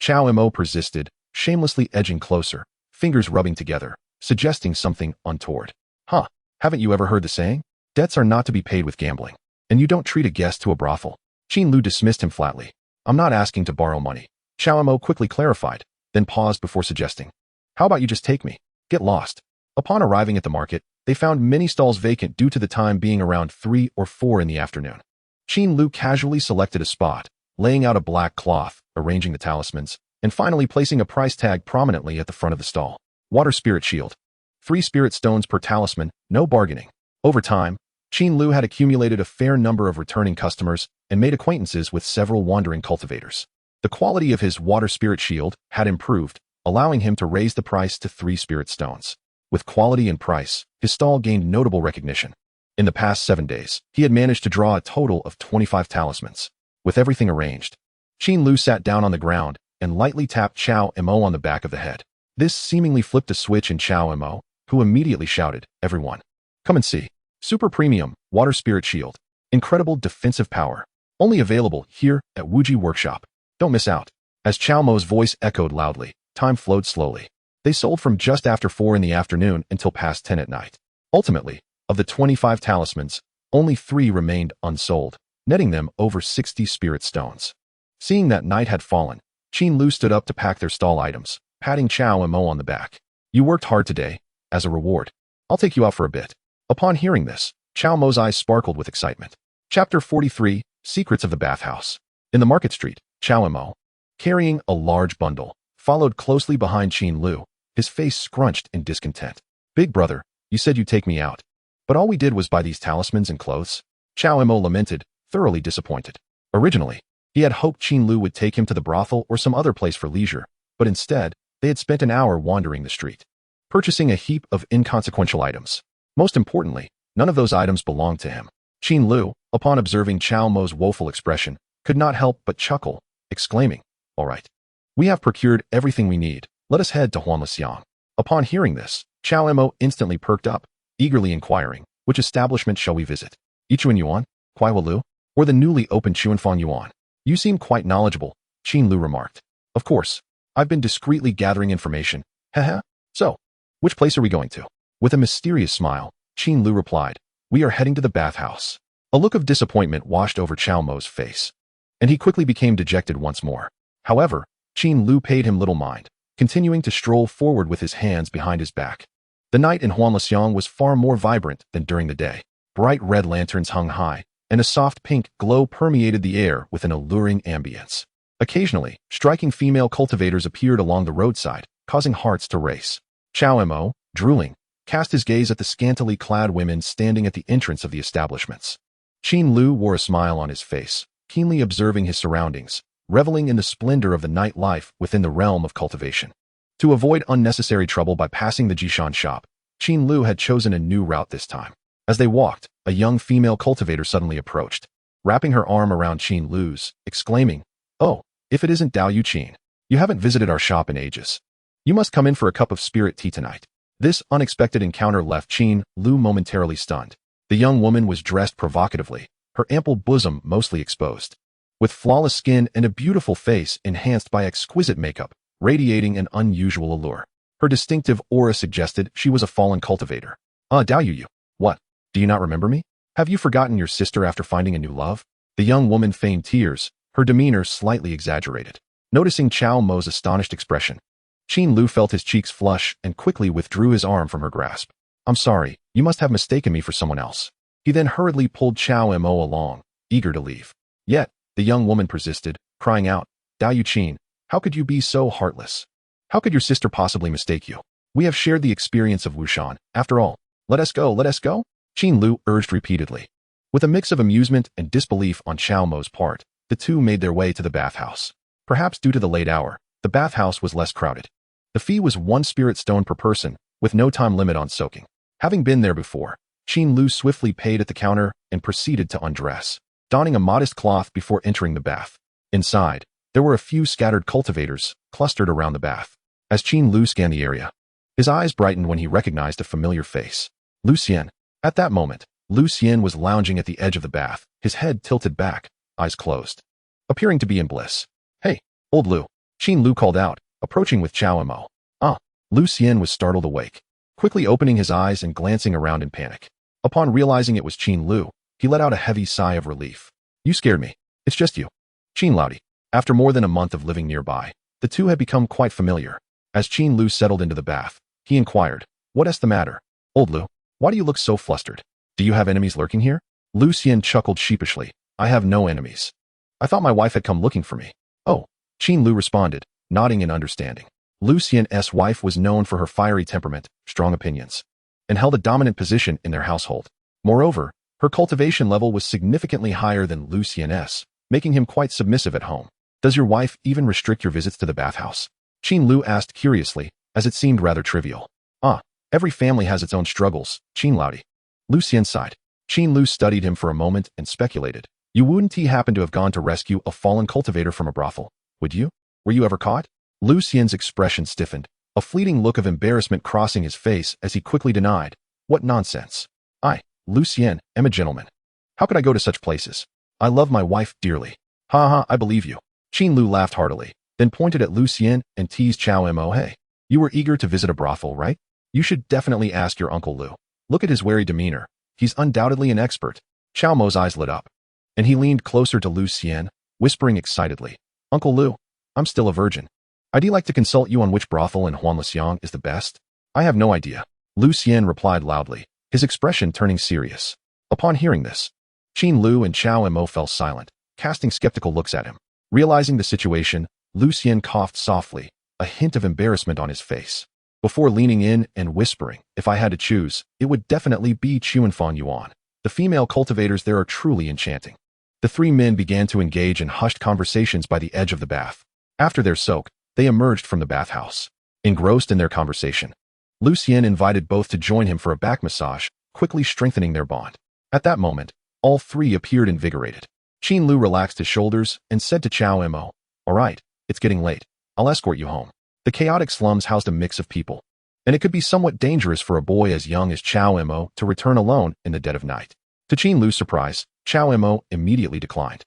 Xiao Mo persisted, shamelessly edging closer, fingers rubbing together, suggesting something untoward. "Huh, haven't you ever heard the saying? Debts are not to be paid with gambling. And you don't treat a guest to a brothel." Qin Lu dismissed him flatly. "I'm not asking to borrow money," Xiao Mo quickly clarified, then paused before suggesting, "How about you just take me? Get lost." Upon arriving at the market, they found many stalls vacant due to the time being around 3 or 4 in the afternoon. Qin Lu casually selected a spot, laying out a black cloth, arranging the talismans, and finally placing a price tag prominently at the front of the stall. Water Spirit Shield. 3 spirit stones per talisman, no bargaining. Over time, Qin Lu had accumulated a fair number of returning customers and made acquaintances with several wandering cultivators. The quality of his Water Spirit Shield had improved, allowing him to raise the price to 3 spirit stones. With quality and price, his stall gained notable recognition. In the past 7 days, he had managed to draw a total of 25 talismans. With everything arranged, Qin Lu sat down on the ground and lightly tapped Xiao Mo on the back of the head. This seemingly flipped a switch in Xiao Mo, who immediately shouted, "Everyone, come and see. Super Premium Water Spirit Shield. Incredible defensive power. Only available here at Wuji Workshop. Don't miss out." As Xiao Mo's voice echoed loudly, time flowed slowly. They sold from just after 4 in the afternoon until past 10 at night. Ultimately, of the 25 talismans, Only 3 remained unsold, netting them over 60 spirit stones. Seeing that night had fallen, Qin Lu stood up to pack their stall items, patting Chao and Mo on the back. You worked hard today. As a reward, I'll take you out for a bit. Upon hearing this, Chao Mo's eyes sparkled with excitement. Chapter 43, Secrets of the Bathhouse. In the market street, Chao and Mo, carrying a large bundle, followed closely behind Qin Lu, his face scrunched in discontent. Big brother, you said you'd take me out. But all we did was buy these talismans and clothes. Chao and Mo lamented, thoroughly disappointed. Originally, he had hoped Qin Lu would take him to the brothel or some other place for leisure, but instead, they had spent an hour wandering the street, purchasing a heap of inconsequential items. Most importantly, none of those items belonged to him. Qin Lu, upon observing Chao Mo's woeful expression, could not help but chuckle, exclaiming, all right. We have procured everything we need. Let us head to Huanlixiang. Upon hearing this, Chao Mo instantly perked up, eagerly inquiring, which establishment shall we visit? Yichuan Yuan, Kuaiwa Lu, or the newly opened Chuanfang Yuan? You seem quite knowledgeable, Qin Lu remarked. Of course. I've been discreetly gathering information. Haha. So, which place are we going to? With a mysterious smile, Qin Lu replied, we are heading to the bathhouse. A look of disappointment washed over Chao Mo's face, and he quickly became dejected once more. However, Qin Lu paid him little mind, continuing to stroll forward with his hands behind his back. The night in Huanlixiang was far more vibrant than during the day. Bright red lanterns hung high, and a soft pink glow permeated the air with an alluring ambience. Occasionally, striking female cultivators appeared along the roadside, causing hearts to race. Chao Mo, drooling, cast his gaze at the scantily clad women standing at the entrance of the establishments. Qin Lu wore a smile on his face, keenly observing his surroundings, reveling in the splendor of the nightlife within the realm of cultivation. To avoid unnecessary trouble by passing the Jishan shop, Qin Lu had chosen a new route this time. As they walked, a young female cultivator suddenly approached, wrapping her arm around Qin Lu's, exclaiming, oh, if it isn't Dao Yuqin, you haven't visited our shop in ages. You must come in for a cup of spirit tea tonight. This unexpected encounter left Qin Lu momentarily stunned. The young woman was dressed provocatively, her ample bosom mostly exposed, with flawless skin and a beautiful face enhanced by exquisite makeup, radiating an unusual allure. Her distinctive aura suggested she was a fallen cultivator. Dao Yu. What? Do you not remember me? Have you forgotten your sister after finding a new love? The young woman feigned tears, her demeanor slightly exaggerated. Noticing Chao Mo's astonished expression, Qin Lu felt his cheeks flush and quickly withdrew his arm from her grasp. I'm sorry, you must have mistaken me for someone else. He then hurriedly pulled Chao Mo along, eager to leave. Yet, the young woman persisted, crying out, Dao Yuqin, how could you be so heartless? How could your sister possibly mistake you? We have shared the experience of Wushan. After all, let us go, let us go? Qin Lu urged repeatedly. With a mix of amusement and disbelief on Chao Mo's part, the two made their way to the bathhouse. Perhaps due to the late hour, the bathhouse was less crowded. The fee was 1 spirit stone per person, with no time limit on soaking. Having been there before, Qin Lu swiftly paid at the counter and proceeded to undress, donning a modest cloth before entering the bath. Inside, there were a few scattered cultivators clustered around the bath. As Qin Lu scanned the area, his eyes brightened when he recognized a familiar face. Lu Xian. At that moment, Lu Xian was lounging at the edge of the bath, his head tilted back, eyes closed, appearing to be in bliss. Hey, old Lu, Qin Lu called out, approaching with Chao Mo. Lu Xian was startled awake, quickly opening his eyes and glancing around in panic. Upon realizing it was Qin Lu, he let out a heavy sigh of relief. You scared me. It's just you. Qin Laudi. After more than a month of living nearby, the two had become quite familiar. As Qin Lu settled into the bath, he inquired, what is the matter? Old Lu, why do you look so flustered? Do you have enemies lurking here? Lu Xian chuckled sheepishly. I have no enemies. I thought my wife had come looking for me. Oh, Qin Lu responded, nodding in understanding. Lu Xian's wife was known for her fiery temperament, strong opinions, and held a dominant position in their household. Moreover, her cultivation level was significantly higher than Lu Xian's, making him quite submissive at home. Does your wife even restrict your visits to the bathhouse? Qin Lu asked curiously, as it seemed rather trivial. Every family has its own struggles, Qin Laudi. Lu Xian sighed. Qin Lu studied him for a moment and speculated. You wouldn't happen to have gone to rescue a fallen cultivator from a brothel, would you? Were you ever caught? Lu Xian's expression stiffened, a fleeting look of embarrassment crossing his face as he quickly denied. What nonsense. I, Lu Xian, am a gentleman. How could I go to such places? I love my wife dearly. I believe you. Qin Lu laughed heartily, then pointed at Lu Xian and teased Chao Mo. Hey, you were eager to visit a brothel, right? You should definitely ask your Uncle Lu. Look at his wary demeanor. He's undoubtedly an expert. Xiao Mo's eyes lit up, and he leaned closer to Lu Xian, whispering excitedly, Uncle Lu, I'm still a virgin. I'd like to consult you on which brothel in Huanlixiang is the best. I have no idea. Lu Xian replied loudly, his expression turning serious. Upon hearing this, Qin Lu and Xiao Mo fell silent, casting skeptical looks at him. Realizing the situation, Lu Xian coughed softly, a hint of embarrassment on his face. Before leaning in and whispering, if I had to choose, it would definitely be Qianfan Yuan. The female cultivators there are truly enchanting. The three men began to engage in hushed conversations by the edge of the bath. After their soak, they emerged from the bathhouse. Engrossed in their conversation, Lu Xian invited both to join him for a back massage, quickly strengthening their bond. At that moment, all three appeared invigorated. Qin Lu relaxed his shoulders and said to Xiao Mo, all right, it's getting late. I'll escort you home. The chaotic slums housed a mix of people, and it could be somewhat dangerous for a boy as young as Xiao Mo to return alone in the dead of night. To Qin Lu's surprise, Xiao Mo immediately declined.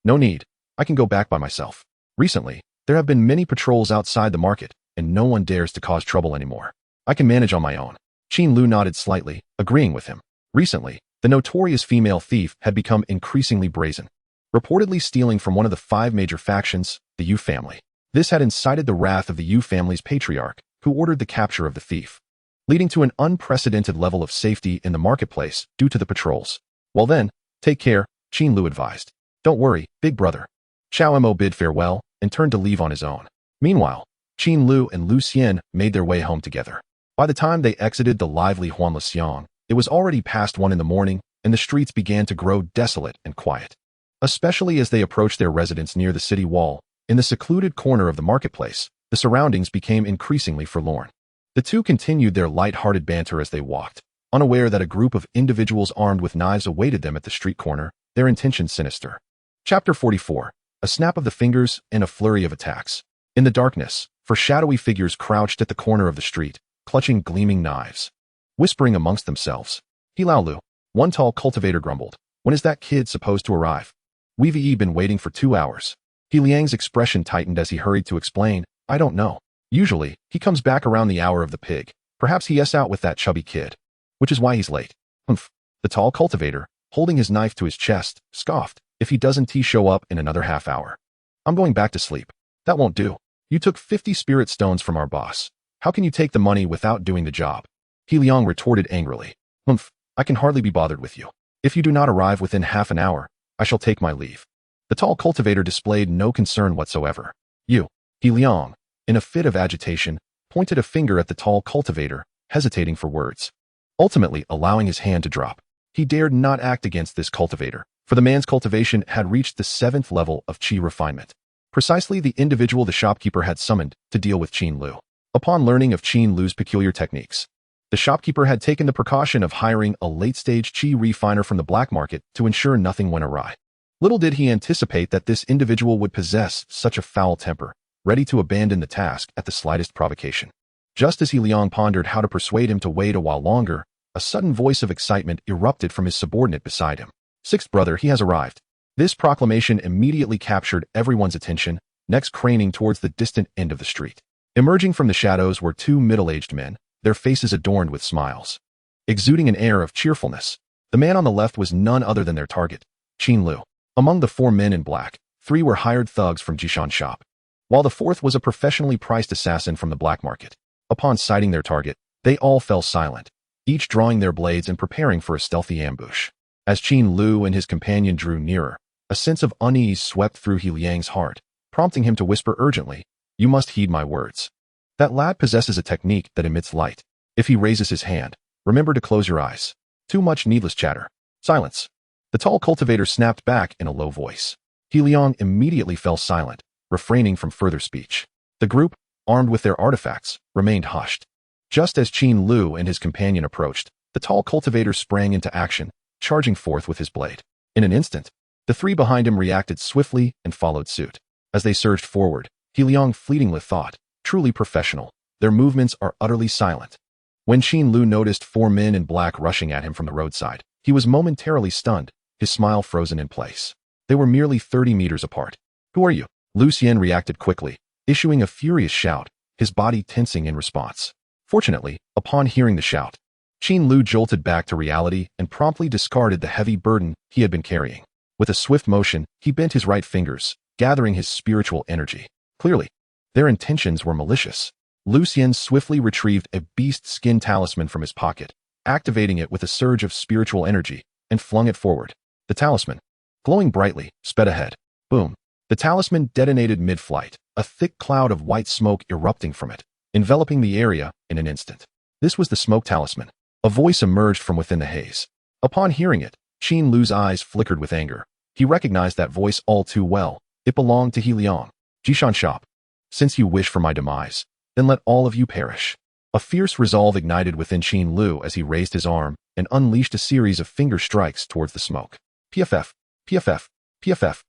No need, I can go back by myself. Recently, there have been many patrols outside the market, and no one dares to cause trouble anymore. I can manage on my own. Qin Lu nodded slightly, agreeing with him. Recently, the notorious female thief had become increasingly brazen, reportedly stealing from one of the 5 major factions, the Yu family. This had incited the wrath of the Yu family's patriarch, who ordered the capture of the thief, leading to an unprecedented level of safety in the marketplace due to the patrols. Well then, take care, Qin Lu advised. Don't worry, big brother. Xiao Mo bid farewell and turned to leave on his own. Meanwhile, Qin Lu and Lu Xian made their way home together. By the time they exited the lively Huanlixiang, it was already past 1 in the morning, and the streets began to grow desolate and quiet. Especially as they approached their residence near the city wall, in the secluded corner of the marketplace, the surroundings became increasingly forlorn. The two continued their light-hearted banter as they walked, unaware that a group of individuals armed with knives awaited them at the street corner, their intentions sinister. Chapter 44. A snap of the fingers and a flurry of attacks. In the darkness, 4 shadowy figures crouched at the corner of the street, clutching gleaming knives. Whispering amongst themselves, Hilaolu, one tall cultivator grumbled, when is that kid supposed to arrive? We've been waiting for 2 hours. He Liang's expression tightened as he hurried to explain, I don't know. Usually, he comes back around the hour of the pig. Perhaps he out with that chubby kid. Which is why he's late. Humph. The tall cultivator, holding his knife to his chest, scoffed, if he doesn't show up in another half hour. I'm going back to sleep. That won't do. You took 50 spirit stones from our boss. How can you take the money without doing the job? He Liang retorted angrily. Humph. I can hardly be bothered with you. If you do not arrive within half an hour, I shall take my leave. The tall cultivator displayed no concern whatsoever. You, He Liang, in a fit of agitation, pointed a finger at the tall cultivator, hesitating for words. Ultimately allowing his hand to drop. He dared not act against this cultivator, for the man's cultivation had reached the 7th level of qi refinement. Precisely the individual the shopkeeper had summoned to deal with Qin Lu. Upon learning of Qin Lu's peculiar techniques, the shopkeeper had taken the precaution of hiring a late-stage qi refiner from the black market to ensure nothing went awry. Little did he anticipate that this individual would possess such a foul temper, ready to abandon the task at the slightest provocation. Just as He Liang pondered how to persuade him to wait a while longer, a sudden voice of excitement erupted from his subordinate beside him. 6th brother, he has arrived. This proclamation immediately captured everyone's attention, next craning towards the distant end of the street. Emerging from the shadows were 2 middle-aged men, their faces adorned with smiles, exuding an air of cheerfulness. The man on the left was none other than their target, Qin Lu. Among the 4 men in black, 3 were hired thugs from Jishan shop, while the 4th was a professionally priced assassin from the black market. Upon sighting their target, they all fell silent, each drawing their blades and preparing for a stealthy ambush. As Qin Lu and his companion drew nearer, a sense of unease swept through He Liang's heart, prompting him to whisper urgently, you must heed my words. That lad possesses a technique that emits light. If he raises his hand, remember to close your eyes. Too much needless chatter. Silence. The tall cultivator snapped back in a low voice. He Liang immediately fell silent, refraining from further speech. The group, armed with their artifacts, remained hushed. Just as Qin Lu and his companion approached, the tall cultivator sprang into action, charging forth with his blade. In an instant, the 3 behind him reacted swiftly and followed suit. As they surged forward, He Liang fleetingly thought, truly professional, their movements are utterly silent. When Qin Lu noticed 4 men in black rushing at him from the roadside, he was momentarily stunned, his smile frozen in place. They were merely 30 meters apart. Who are you? Lu Xian reacted quickly, issuing a furious shout, his body tensing in response. Fortunately, upon hearing the shout, Qin Lu jolted back to reality and promptly discarded the heavy burden he had been carrying. With a swift motion, he bent his right fingers, gathering his spiritual energy. Clearly, their intentions were malicious. Lu Xian swiftly retrieved a beast skin talisman from his pocket, activating it with a surge of spiritual energy, and flung it forward. The talisman, glowing brightly, sped ahead. Boom. The talisman detonated mid-flight, a thick cloud of white smoke erupting from it, enveloping the area in an instant. This was the smoke talisman. A voice emerged from within the haze. Upon hearing it, Qin Lu's eyes flickered with anger. He recognized that voice all too well. It belonged to Liang. Xianxiaaudiobooks. Since you wish for my demise, then let all of you perish. A fierce resolve ignited within Qin Lu as he raised his arm and unleashed a series of finger strikes towards the smoke. PFF, PFF, PFF.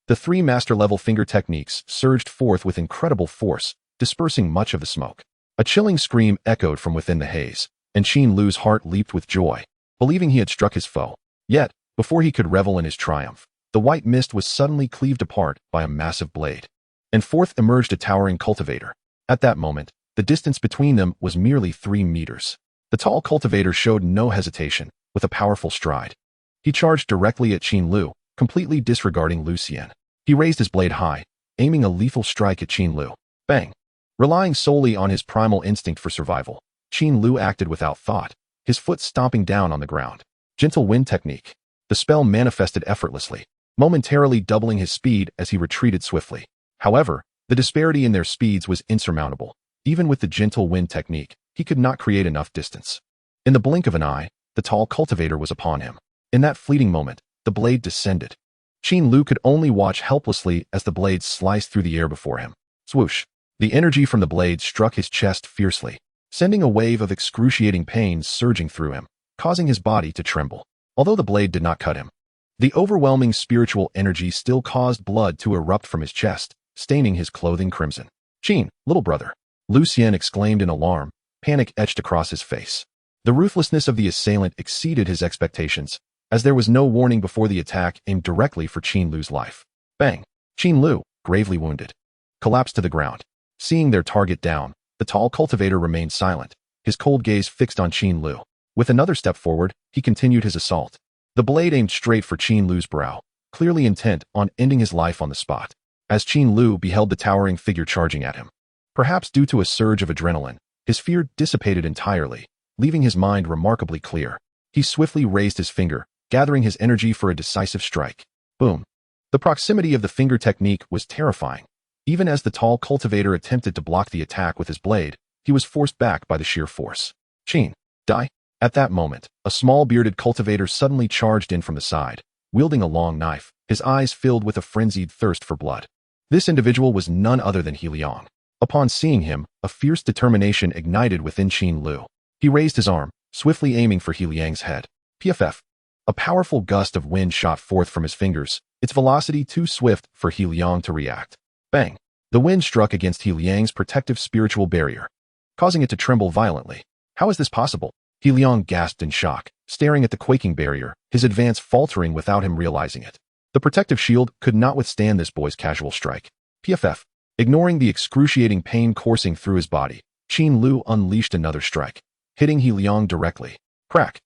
The three master-level finger techniques surged forth with incredible force, dispersing much of the smoke. A chilling scream echoed from within the haze, and Qin Lu's heart leaped with joy, believing he had struck his foe. Yet, before he could revel in his triumph, the white mist was suddenly cleaved apart by a massive blade. And forth emerged a towering cultivator. At that moment, the distance between them was merely 3 meters. The tall cultivator showed no hesitation, with a powerful stride. He charged directly at Qin Lu, completely disregarding Lu Xian. He raised his blade high, aiming a lethal strike at Qin Lu. Bang! Relying solely on his primal instinct for survival, Qin Lu acted without thought, his foot stomping down on the ground. Gentle wind technique. The spell manifested effortlessly, momentarily doubling his speed as he retreated swiftly. However, the disparity in their speeds was insurmountable. Even with the gentle wind technique, he could not create enough distance. In the blink of an eye, the tall cultivator was upon him. In that fleeting moment, the blade descended. Qin Lu could only watch helplessly as the blade sliced through the air before him. Swoosh! The energy from the blade struck his chest fiercely, sending a wave of excruciating pain surging through him, causing his body to tremble. Although the blade did not cut him, the overwhelming spiritual energy still caused blood to erupt from his chest, staining his clothing crimson. Qin, little brother! Lu Xian exclaimed in alarm, panic etched across his face. The ruthlessness of the assailant exceeded his expectations, as there was no warning before the attack aimed directly for Qin Lu's life. Bang! Qin Lu, gravely wounded, collapsed to the ground. Seeing their target down, the tall cultivator remained silent, his cold gaze fixed on Qin Lu. With another step forward, he continued his assault. The blade aimed straight for Qin Lu's brow, clearly intent on ending his life on the spot. As Qin Lu beheld the towering figure charging at him, perhaps due to a surge of adrenaline, his fear dissipated entirely, leaving his mind remarkably clear. He swiftly raised his finger, gathering his energy for a decisive strike. Boom! The proximity of the finger technique was terrifying. Even as the tall cultivator attempted to block the attack with his blade, he was forced back by the sheer force. Qin, die! At that moment, a small bearded cultivator suddenly charged in from the side, wielding a long knife, his eyes filled with a frenzied thirst for blood. This individual was none other than Liang. Upon seeing him, a fierce determination ignited within Qin Lu. He raised his arm, swiftly aiming for Liang's head. PFF. A powerful gust of wind shot forth from his fingers, its velocity too swift for Liang to react. Bang! The wind struck against Liang's protective spiritual barrier, causing it to tremble violently. How is this possible? Liang gasped in shock, staring at the quaking barrier, his advance faltering without him realizing it. The protective shield could not withstand this boy's casual strike. PFF. Ignoring the excruciating pain coursing through his body, Qin Lu unleashed another strike, hitting Liang directly. Crack!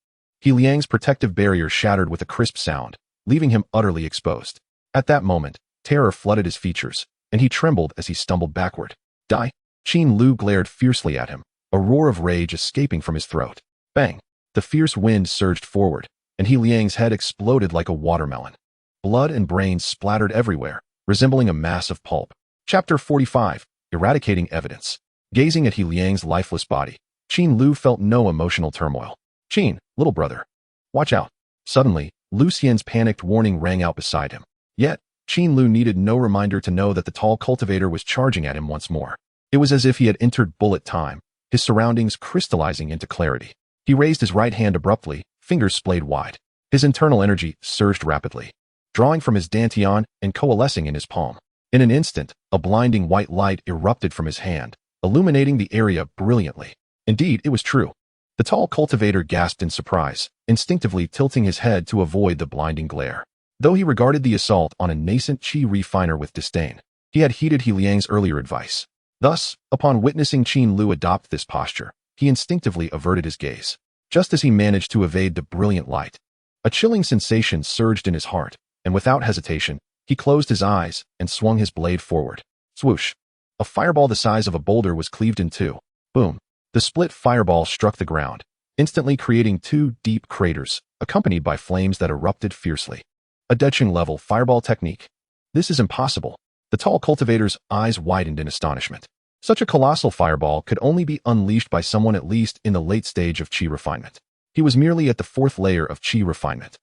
Liang's protective barrier shattered with a crisp sound, leaving him utterly exposed. At that moment, terror flooded his features, and he trembled as he stumbled backward. Die! Qin Lu glared fiercely at him, a roar of rage escaping from his throat. Bang! The fierce wind surged forward, and Liang's head exploded like a watermelon. Blood and brains splattered everywhere, resembling a mass of pulp. Chapter 45, Eradicating Evidence. Gazing at Liang's lifeless body, Qin Lu felt no emotional turmoil. Qin, little brother. Watch out. Suddenly, Lu Xian's panicked warning rang out beside him. Yet, Qin Lu needed no reminder to know that the tall cultivator was charging at him once more. It was as if he had entered bullet time, his surroundings crystallizing into clarity. He raised his right hand abruptly, fingers splayed wide. His internal energy surged rapidly, drawing from his dantian and coalescing in his palm. In an instant, a blinding white light erupted from his hand, illuminating the area brilliantly. Indeed, it was true. The tall cultivator gasped in surprise, instinctively tilting his head to avoid the blinding glare. Though he regarded the assault on a nascent qi refiner with disdain, he had heeded Liang's earlier advice. Thus, upon witnessing Qin Lu adopt this posture, he instinctively averted his gaze. just as he managed to evade the brilliant light. A chilling sensation surged in his heart, and without hesitation, he closed his eyes and swung his blade forward. Swoosh! A fireball the size of a boulder was cleaved in two. Boom! The split fireball struck the ground, instantly creating two deep craters, accompanied by flames that erupted fiercely. A Deqing-level fireball technique. This is impossible. The tall cultivator's eyes widened in astonishment. Such a colossal fireball could only be unleashed by someone at least in the late stage of Qi refinement. He was merely at the fourth layer of Qi refinement.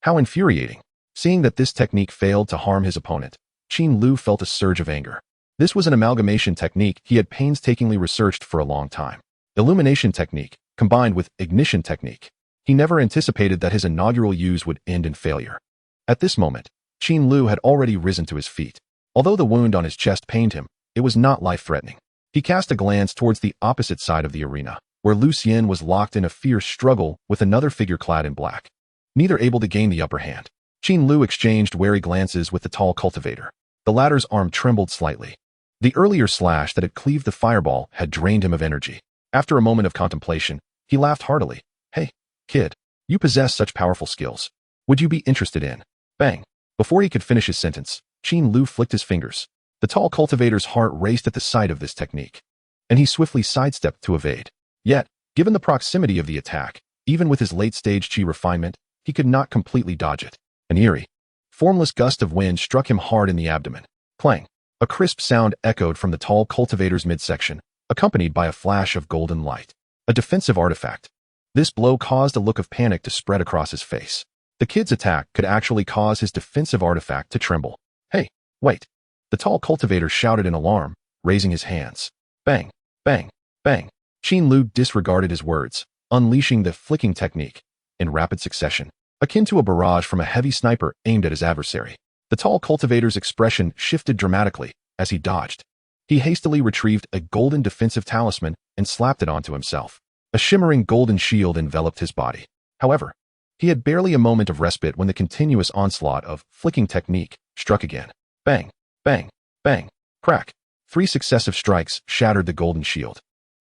How infuriating! Seeing that this technique failed to harm his opponent, Qin Lu felt a surge of anger. This was an amalgamation technique he had painstakingly researched for a long time. Illumination technique, combined with ignition technique. He never anticipated that his inaugural use would end in failure. At this moment, Qin Lu had already risen to his feet. Although the wound on his chest pained him, it was not life-threatening. He cast a glance towards the opposite side of the arena, where Lu Xian was locked in a fierce struggle with another figure clad in black. Neither able to gain the upper hand, Qin Lu exchanged wary glances with the tall cultivator. The latter's arm trembled slightly. The earlier slash that had cleaved the fireball had drained him of energy. After a moment of contemplation, he laughed heartily. Hey, kid, you possess such powerful skills. Would you be interested in? Bang! Before he could finish his sentence, Qin Lu flicked his fingers. The tall cultivator's heart raced at the sight of this technique, and he swiftly sidestepped to evade. Yet, given the proximity of the attack, even with his late-stage Qi refinement, he could not completely dodge it. An eerie, formless gust of wind struck him hard in the abdomen. Clang! A crisp sound echoed from the tall cultivator's midsection, accompanied by a flash of golden light. A defensive artifact. This blow caused a look of panic to spread across his face. The kid's attack could actually cause his defensive artifact to tremble. Hey, wait! The tall cultivator shouted in alarm, raising his hands. Bang! Bang! Bang! Qin Lu disregarded his words, unleashing the flicking technique in rapid succession, akin to a barrage from a heavy sniper aimed at his adversary. The tall cultivator's expression shifted dramatically as he dodged. He hastily retrieved a golden defensive talisman and slapped it onto himself. A shimmering golden shield enveloped his body. However, he had barely a moment of respite when the continuous onslaught of flicking technique struck again. Bang! Bang! Bang! Crack! 3 successive strikes shattered the golden shield.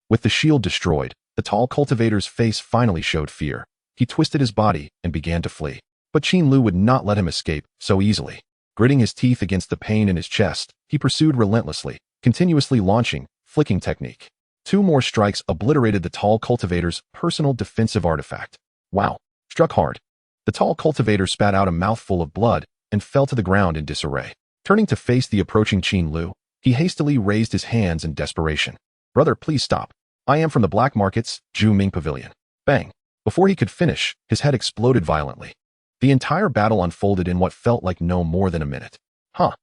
With the shield destroyed, the tall cultivator's face finally showed fear. He twisted his body and began to flee. But Qin Lu would not let him escape so easily. Gritting his teeth against the pain in his chest, he pursued relentlessly, continuously launching flicking technique. 2 more strikes obliterated the tall cultivator's personal defensive artifact. Wow! Struck hard. The tall cultivator spat out a mouthful of blood and fell to the ground in disarray. Turning to face the approaching Qin Lu, he hastily raised his hands in desperation. Brother, please stop. I am from the black market's Zhu Ming Pavilion. Bang! Before he could finish, his head exploded violently. The entire battle unfolded in what felt like no more than a minute. Huh.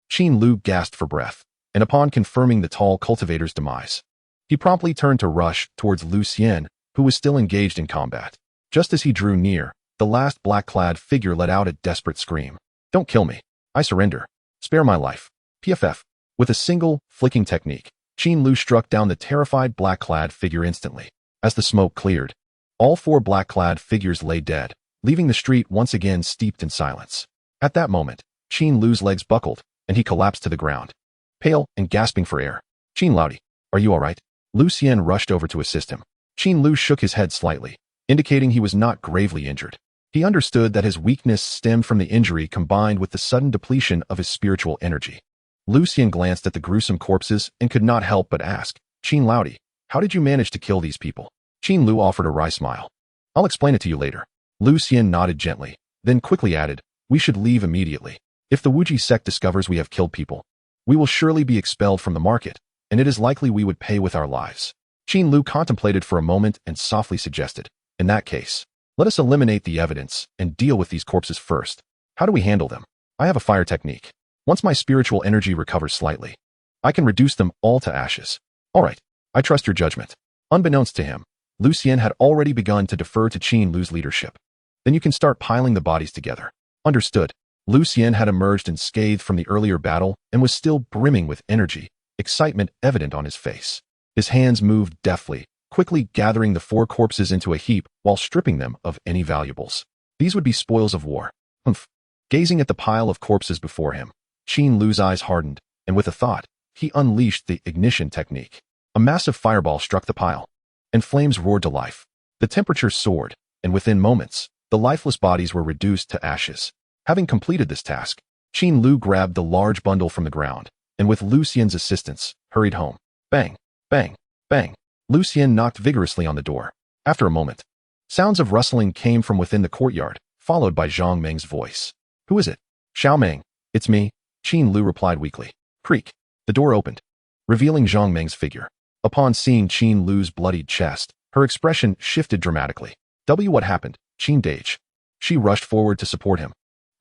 Qin Lu gasped for breath, and upon confirming the tall cultivator's demise, he promptly turned to rush towards Lu Xian, who was still engaged in combat. Just as he drew near, the last black-clad figure let out a desperate scream. Don't kill me. I surrender. Spare my life. PFF. With a single, flicking technique, Qin Lu struck down the terrified black-clad figure instantly. As the smoke cleared, all 4 black-clad figures lay dead, leaving the street once again steeped in silence. At that moment, Qin Lu's legs buckled, and he collapsed to the ground. Pale and gasping for air. Qin Laudi, are you all right? Lu Xian rushed over to assist him. Qin Lu shook his head slightly, indicating he was not gravely injured. He understood that his weakness stemmed from the injury combined with the sudden depletion of his spiritual energy. Lu Xian glanced at the gruesome corpses and could not help but ask, Qin Laudi, how did you manage to kill these people? Qin Lu offered a wry smile. I'll explain it to you later. Lu Xian nodded gently, then quickly added, we should leave immediately. If the Wuji sect discovers we have killed people, we will surely be expelled from the market, and it is likely we would pay with our lives. Qin Lu contemplated for a moment and softly suggested, in that case, let us eliminate the evidence and deal with these corpses first. How do we handle them? I have a fire technique. Once my spiritual energy recovers slightly, I can reduce them all to ashes. All right, I trust your judgment. Unbeknownst to him, Lu Xian had already begun to defer to Qin Lu's leadership. Then you can start piling the bodies together. Understood. Lu Xian had emerged unscathed from the earlier battle and was still brimming with energy, excitement evident on his face. His hands moved deftly, quickly gathering the 4 corpses into a heap while stripping them of any valuables. These would be spoils of war. Humph. Gazing at the pile of corpses before him, Qin Lu's eyes hardened, and with a thought, he unleashed the ignition technique. A massive fireball struck the pile, and flames roared to life. The temperature soared, and within moments, the lifeless bodies were reduced to ashes. Having completed this task, Qin Lu grabbed the large bundle from the ground, and with Lucien's assistance, hurried home. Bang, bang, bang. Lucien knocked vigorously on the door. After a moment, sounds of rustling came from within the courtyard, followed by Zhang Meng's voice. Who is it? Xiao Meng. It's me, Qin Lu replied weakly. Creak. The door opened, revealing Zhang Meng's figure. Upon seeing Qin Lu's bloodied chest, her expression shifted dramatically. What happened, Qin Dage? She rushed forward to support him,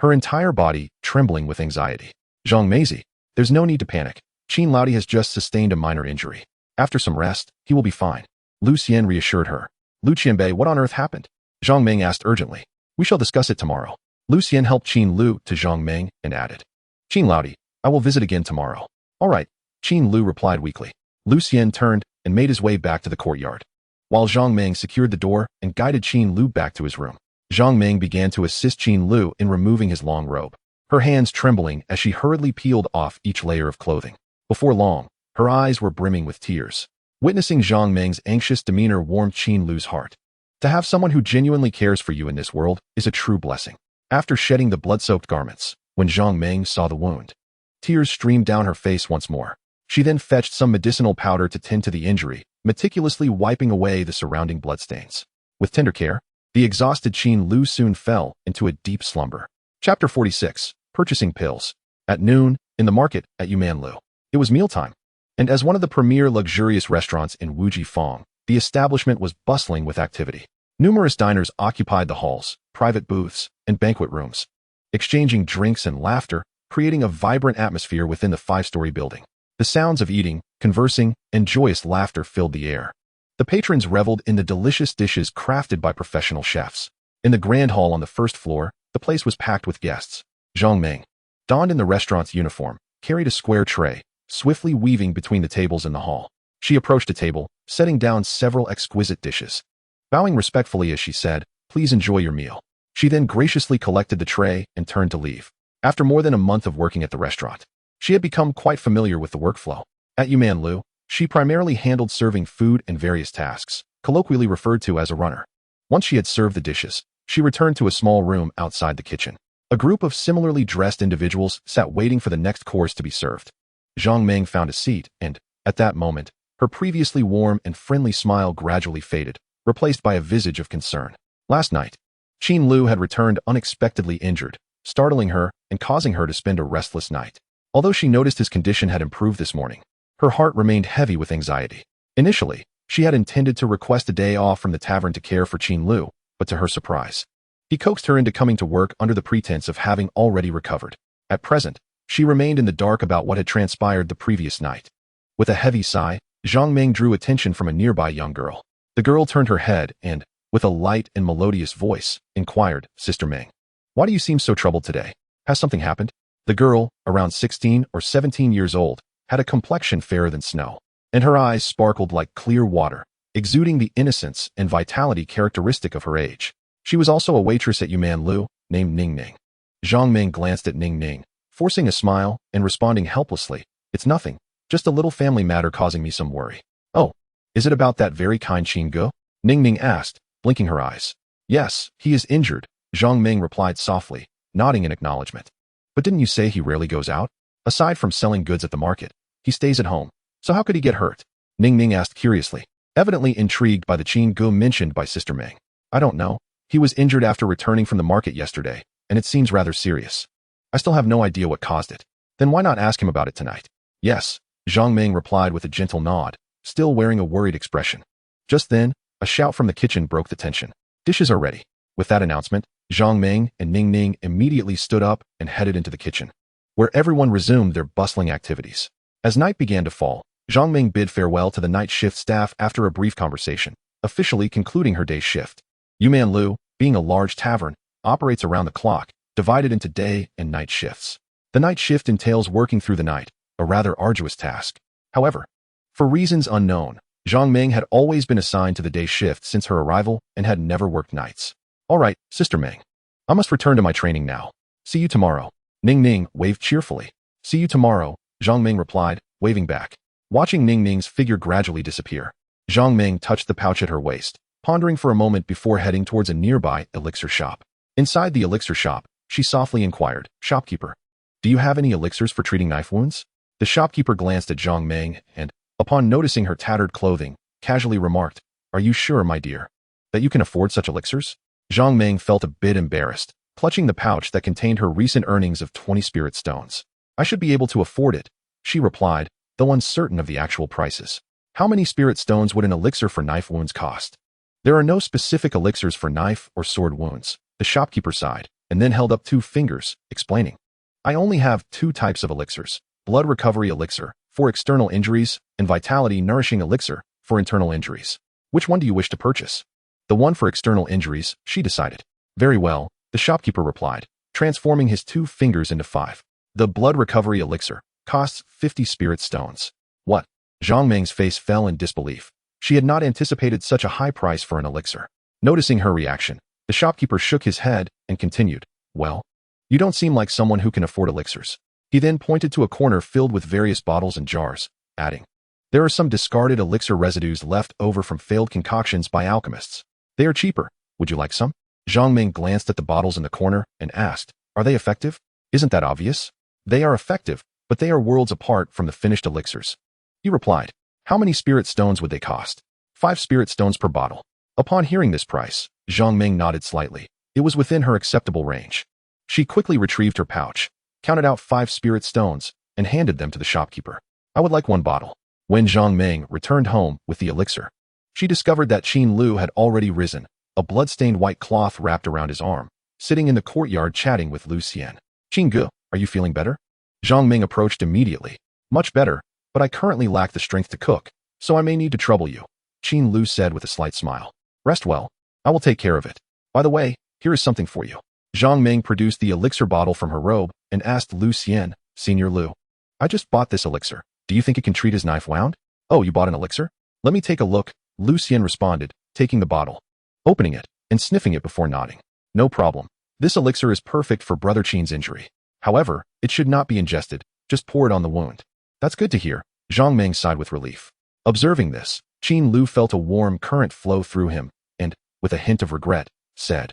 her entire body trembling with anxiety. Zhang Meizi, there's no need to panic. Qin Laudi has just sustained a minor injury. After some rest, he will be fine. Lucien reassured her. Lu Qianbei, what on earth happened? Zhang Meng asked urgently. We shall discuss it tomorrow. Lucien helped Qin Lu to Zhang Meng and added. Qin Laudi, I will visit again tomorrow. All right, Qin Lu replied weakly. Lucien turned and made his way back to the courtyard, while Zhang Meng secured the door and guided Qin Lu back to his room. Zhang Meng began to assist Qin Lu in removing his long robe, her hands trembling as she hurriedly peeled off each layer of clothing. Before long, her eyes were brimming with tears. Witnessing Zhang Meng's anxious demeanor warmed Qin Lu's heart. To have someone who genuinely cares for you in this world is a true blessing. After shedding the blood-soaked garments, when Zhang Meng saw the wound, tears streamed down her face once more. She then fetched some medicinal powder to tend to the injury, meticulously wiping away the surrounding bloodstains. With tender care, the exhausted Qin Lu soon fell into a deep slumber. Chapter 46. Purchasing Pills. At noon, in the market at Yumanlu. It was mealtime, and as one of the premier luxurious restaurants in Wujifang, the establishment was bustling with activity. Numerous diners occupied the halls, private booths, and banquet rooms, exchanging drinks and laughter, creating a vibrant atmosphere within the 5-story building. The sounds of eating, conversing, and joyous laughter filled the air. The patrons reveled in the delicious dishes crafted by professional chefs. In the grand hall on the first floor, the place was packed with guests. Zhang Meng, donned in the restaurant's uniform, carried a square tray, swiftly weaving between the tables in the hall. She approached a table, setting down several exquisite dishes. Bowing respectfully as she said, "Please enjoy your meal." She then graciously collected the tray and turned to leave. After more than a month of working at the restaurant, she had become quite familiar with the workflow. At Yumanlu, she primarily handled serving food and various tasks, colloquially referred to as a runner. Once she had served the dishes, she returned to a small room outside the kitchen. A group of similarly dressed individuals sat waiting for the next course to be served. Zhang Meng found a seat and, at that moment, her previously warm and friendly smile gradually faded, replaced by a visage of concern. Last night, Qin Lu had returned unexpectedly injured, startling her and causing her to spend a restless night. Although she noticed his condition had improved this morning, her heart remained heavy with anxiety. Initially, she had intended to request a day off from the tavern to care for Qin Lu, but to her surprise, he coaxed her into coming to work under the pretense of having already recovered. At present, she remained in the dark about what had transpired the previous night. With a heavy sigh, Zhang Meng drew attention from a nearby young girl. The girl turned her head and, with a light and melodious voice, inquired, "Sister Meng, why do you seem so troubled today? Has something happened?" The girl, around 16 or 17 years old, had a complexion fairer than snow, and her eyes sparkled like clear water, exuding the innocence and vitality characteristic of her age. She was also a waitress at Yumanlu, named Ning Ning. Zhang Meng glanced at Ning Ning, forcing a smile and responding helplessly, "It's nothing, just a little family matter causing me some worry." "Oh, is it about that very kind Qin Gu?" Ning Ning asked, blinking her eyes. "Yes, he is injured," Zhang Meng replied softly, nodding in acknowledgement. "But didn't you say he rarely goes out? Aside from selling goods at the market, he stays at home. So how could he get hurt?" Ning Ning asked curiously, evidently intrigued by the Qin Gu mentioned by Sister Meng. "I don't know. He was injured after returning from the market yesterday, and it seems rather serious. I still have no idea what caused it." "Then why not ask him about it tonight?" "Yes," Zhang Meng replied with a gentle nod, still wearing a worried expression. Just then, a shout from the kitchen broke the tension. "Dishes are ready." With that announcement, Zhang Meng and Ning Ning immediately stood up and headed into the kitchen, where everyone resumed their bustling activities. As night began to fall, Zhang Meng bid farewell to the night shift staff after a brief conversation, officially concluding her day's shift. Yumanlu, being a large tavern, operates around the clock, divided into day and night shifts. The night shift entails working through the night, a rather arduous task. However, for reasons unknown, Zhang Meng had always been assigned to the day shift since her arrival and had never worked nights. "All right, Sister Meng. I must return to my training now. See you tomorrow." Ning Ning waved cheerfully. "See you tomorrow," Zhang Meng replied, waving back. Watching Ning Ning's figure gradually disappear, Zhang Meng touched the pouch at her waist, pondering for a moment before heading towards a nearby elixir shop. Inside the elixir shop, she softly inquired, "Shopkeeper, do you have any elixirs for treating knife wounds?" The shopkeeper glanced at Zhang Meng and, upon noticing her tattered clothing, casually remarked, "Are you sure, my dear, that you can afford such elixirs?" Zhang Meng felt a bit embarrassed, clutching the pouch that contained her recent earnings of 20 spirit stones. "I should be able to afford it," she replied, though uncertain of the actual prices. "How many spirit stones would an elixir for knife wounds cost?" "There are no specific elixirs for knife or sword wounds," the shopkeeper sighed, and then held up 2 fingers, explaining, "I only have 2 types of elixirs: blood recovery elixir, for external injuries, and vitality nourishing elixir, for internal injuries. Which one do you wish to purchase?" "The one for external injuries," she decided. "Very well," the shopkeeper replied, transforming his 2 fingers into 5. "The blood recovery elixir costs 50 spirit stones." "What?" Zhang Meng's face fell in disbelief. She had not anticipated such a high price for an elixir. Noticing her reaction, the shopkeeper shook his head and continued, "Well, you don't seem like someone who can afford elixirs." He then pointed to a corner filled with various bottles and jars, adding, "There are some discarded elixir residues left over from failed concoctions by alchemists. They are cheaper. Would you like some?" Zhang Meng glanced at the bottles in the corner and asked, "Are they effective?" "Isn't that obvious?" "They are effective, but they are worlds apart from the finished elixirs," he replied. "How many spirit stones would they cost?" 5 spirit stones per bottle." Upon hearing this price, Zhang Meng nodded slightly. It was within her acceptable range. She quickly retrieved her pouch, counted out 5 spirit stones, and handed them to the shopkeeper. "I would like 1 bottle." When Zhang Meng returned home with the elixir, she discovered that Qin Lu had already risen, a blood-stained white cloth wrapped around his arm, sitting in the courtyard chatting with Lu Xian. "Qin Gu, are you feeling better?" Zhang Meng approached immediately. "Much better, but I currently lack the strength to cook, so I may need to trouble you," Qin Lu said with a slight smile. "Rest well. I will take care of it. By the way, here is something for you." Zhang Meng produced the elixir bottle from her robe and asked Lu Xian, "Senior Lu, I just bought this elixir. Do you think it can treat his knife wound?" "Oh, you bought an elixir? Let me take a look," Lu Xian responded, taking the bottle, opening it, and sniffing it before nodding. "No problem. This elixir is perfect for Brother Qin's injury. However, it should not be ingested, just pour it on the wound." "That's good to hear," Zhang Meng sighed with relief. Observing this, Qin Lu felt a warm current flow through him, and, with a hint of regret, said,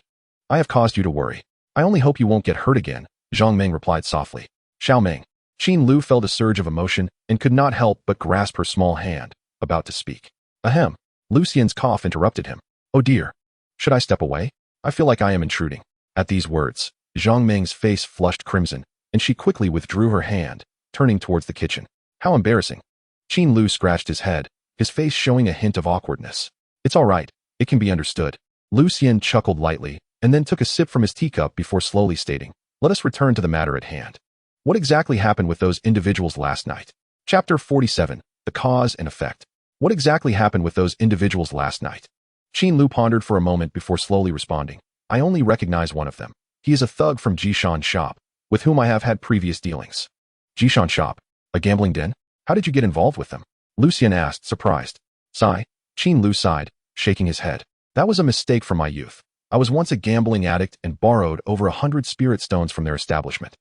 "I have caused you to worry. I only hope you won't get hurt again," Zhang Meng replied softly. "Xiao Meng." Qin Lu felt a surge of emotion and could not help but grasp her small hand, about to speak. Ahem. Lu Xian's cough interrupted him. "Oh dear. Should I step away? I feel like I am intruding." At these words, Zhang Meng's face flushed crimson, and she quickly withdrew her hand, turning towards the kitchen. "How embarrassing." Qin Lu scratched his head, his face showing a hint of awkwardness. "It's all right. It can be understood." Lu Xian chuckled lightly, and then took a sip from his teacup before slowly stating, "Let us return to the matter at hand. What exactly happened with those individuals last night?" Chapter 47, The Cause and Effect. What exactly happened with those individuals last night? Qin Lu pondered for a moment before slowly responding, "I only recognize one of them. He is a thug from Jishan shop, with whom I have had previous dealings." "Jishan shop? A gambling den? How did you get involved with them?" Lu Xian asked, surprised. "Sigh." Qin Lu sighed, shaking his head. "That was a mistake from my youth. I was once a gambling addict and borrowed over 100 spirit stones from their establishment."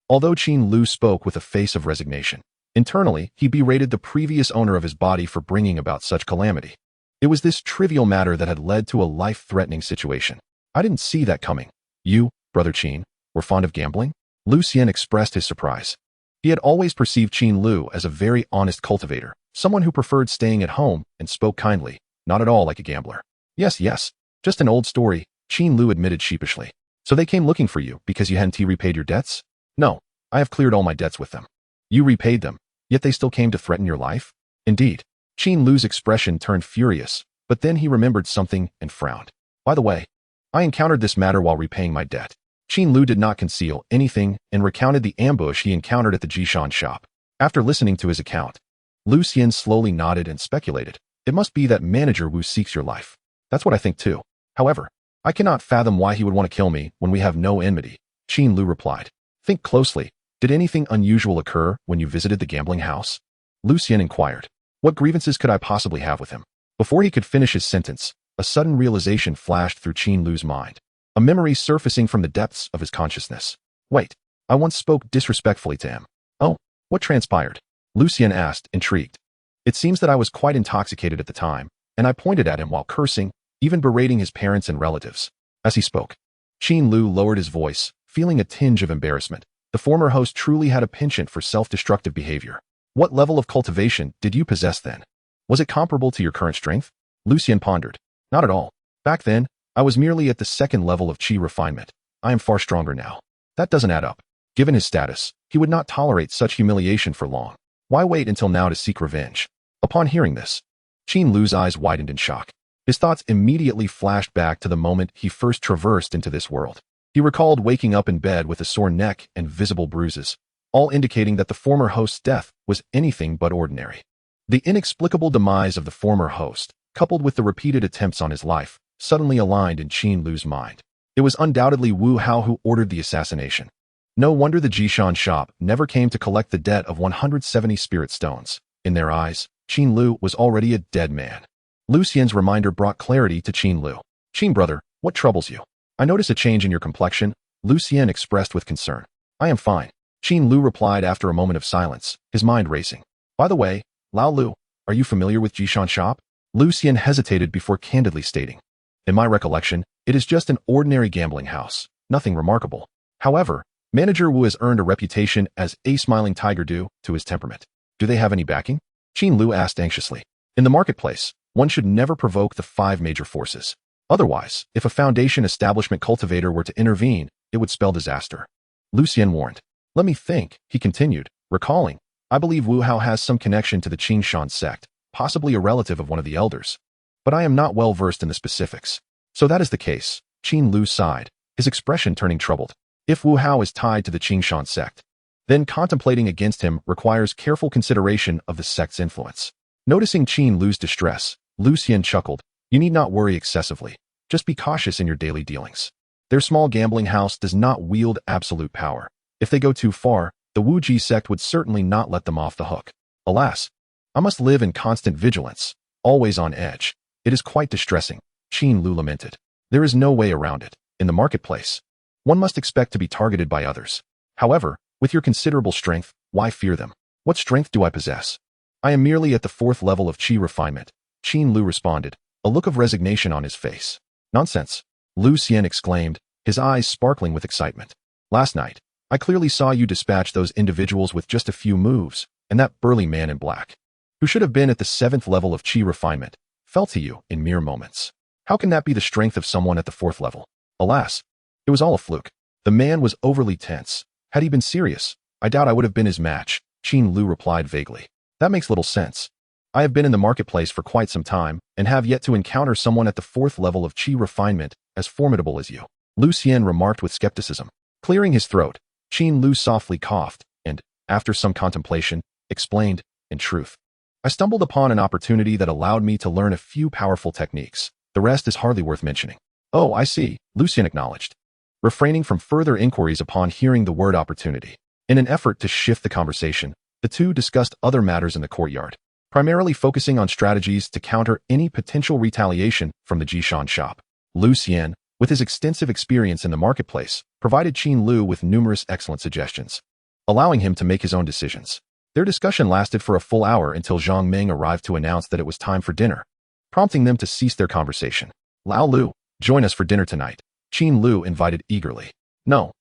Although Qin Lu spoke with a face of resignation, internally he berated the previous owner of his body for bringing about such calamity. It was this trivial matter that had led to a life-threatening situation. "I didn't see that coming. You, Brother Qin, were fond of gambling?" Lu Xian expressed his surprise. He had always perceived Qin Lu as a very honest cultivator, someone who preferred staying at home and spoke kindly, not at all like a gambler. Yes, just an old story," Qin Lu admitted sheepishly. "So they came looking for you because you hadn't repaid your debts?" "No, I have cleared all my debts with them." "You repaid them, yet they still came to threaten your life?" "Indeed." Qin Lu's expression turned furious, but then he remembered something and frowned. "By the way, I encountered this matter while repaying my debt." Qin Lu did not conceal anything and recounted the ambush he encountered at the Jishan shop. After listening to his account, Lu Xian slowly nodded and speculated, "It must be that Manager Wu seeks your life." "That's what I think too. However, I cannot fathom why he would want to kill me when we have no enmity," Qin Lu replied. "Think closely. Did anything unusual occur when you visited the gambling house?" Lu Xian inquired. "What grievances could I possibly have with him?" Before he could finish his sentence, a sudden realization flashed through Qin Lu's mind, a memory surfacing from the depths of his consciousness. "Wait, I once spoke disrespectfully to him." "Oh, what transpired?" Lu Xian asked, intrigued. "It seems that I was quite intoxicated at the time, and I pointed at him while cursing, even berating his parents and relatives. As he spoke, Qin Lu lowered his voice, feeling a tinge of embarrassment. The former host truly had a penchant for self-destructive behavior. What level of cultivation did you possess then? Was it comparable to your current strength? Lucian pondered. Not at all. Back then, I was merely at the second level of qi refinement. I am far stronger now. That doesn't add up. Given his status, he would not tolerate such humiliation for long. Why wait until now to seek revenge? Upon hearing this, Qin Lu's eyes widened in shock. His thoughts immediately flashed back to the moment he first traversed into this world. He recalled waking up in bed with a sore neck and visible bruises, all indicating that the former host's death was anything but ordinary. The inexplicable demise of the former host, coupled with the repeated attempts on his life, suddenly aligned in Qin Lu's mind. It was undoubtedly Wu Hao who ordered the assassination. No wonder the Jishan shop never came to collect the debt of 170 spirit stones. In their eyes, Qin Lu was already a dead man. Lucian's reminder brought clarity to Qin Lu. Qin brother, what troubles you? I notice a change in your complexion, Lucian expressed with concern. I am fine. Qin Lu replied after a moment of silence, his mind racing. By the way, Lao Lu, are you familiar with Jishan shop? Lucian hesitated before candidly stating. In my recollection, it is just an ordinary gambling house, nothing remarkable. However, Manager Wu has earned a reputation as a smiling tiger due to his temperament. Do they have any backing? Qin Lu asked anxiously. In the marketplace, one should never provoke the 5 major forces. Otherwise, if a foundation establishment cultivator were to intervene, it would spell disaster. Lucian warned. Let me think, he continued, recalling. I believe Wu Hao has some connection to the Qingshan sect, possibly a relative of one of the elders. But I am not well versed in the specifics. So that is the case. Qin Lu sighed, his expression turning troubled. If Wu Hao is tied to the Qingshan sect, then contemplating against him requires careful consideration of the sect's influence. Noticing Qin Lu's distress, Lucian chuckled. You need not worry excessively. Just be cautious in your daily dealings. Their small gambling house does not wield absolute power. If they go too far, the Wu Ji sect would certainly not let them off the hook. Alas, I must live in constant vigilance, always on edge. It is quite distressing, Qin Lu lamented. There is no way around it. In the marketplace, one must expect to be targeted by others. However, with your considerable strength, why fear them? What strength do I possess? I am merely at the 4th level of qi refinement, Qin Lu responded, a look of resignation on his face. Nonsense, Lucian exclaimed, his eyes sparkling with excitement. Last night, I clearly saw you dispatch those individuals with just a few moves, and that burly man in black, who should have been at the 7th level of qi refinement, fell to you in mere moments. How can that be the strength of someone at the 4th level? Alas, it was all a fluke. The man was overly tense. Had he been serious, I doubt I would have been his match, Qin Lu replied vaguely. That makes little sense. I have been in the marketplace for quite some time, and have yet to encounter someone at the 4th level of qi refinement as formidable as you, Lucian remarked with skepticism. Clearing his throat, Qin Lu softly coughed, and, after some contemplation, explained, in truth, I stumbled upon an opportunity that allowed me to learn a few powerful techniques. The rest is hardly worth mentioning. Oh, I see, Lucian acknowledged, refraining from further inquiries upon hearing the word opportunity. In an effort to shift the conversation, the two discussed other matters in the courtyard, primarily focusing on strategies to counter any potential retaliation from the Jishan shop. Lucian, with his extensive experience in the marketplace, provided Qin Lu with numerous excellent suggestions, allowing him to make his own decisions. Their discussion lasted for a full hour until Zhang Meng arrived to announce that it was time for dinner, prompting them to cease their conversation. Lao Lu, join us for dinner tonight, Qin Lu invited eagerly. No,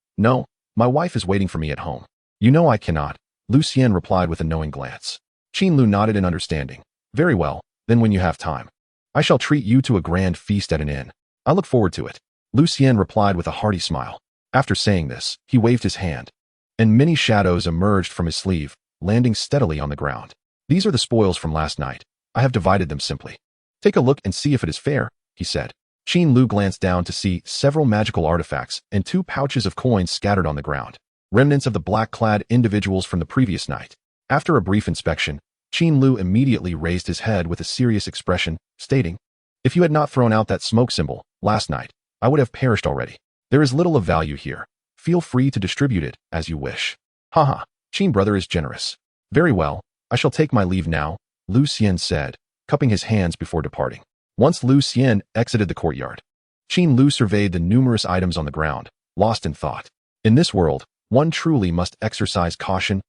my wife is waiting for me at home. You know I cannot, Lucian replied with a knowing glance. Qin Lu nodded in understanding. Very well, then when you have time, I shall treat you to a grand feast at an inn. I look forward to it, Lucian replied with a hearty smile. After saying this, he waved his hand, and many shadows emerged from his sleeve, landing steadily on the ground. These are the spoils from last night. I have divided them simply. Take a look and see if it is fair, he said. Qin Lu glanced down to see several magical artifacts and 2 pouches of coins scattered on the ground, remnants of the black-clad individuals from the previous night. After a brief inspection, Qin Lu immediately raised his head with a serious expression, stating, If you had not thrown out that smoke symbol last night, I would have perished already. There is little of value here. Feel free to distribute it as you wish. Haha, Qin brother is generous. Very well, I shall take my leave now, Lucian said, cupping his hands before departing. Once Lucian exited the courtyard, Qin Lu surveyed the numerous items on the ground, lost in thought. In this world, one truly must exercise caution,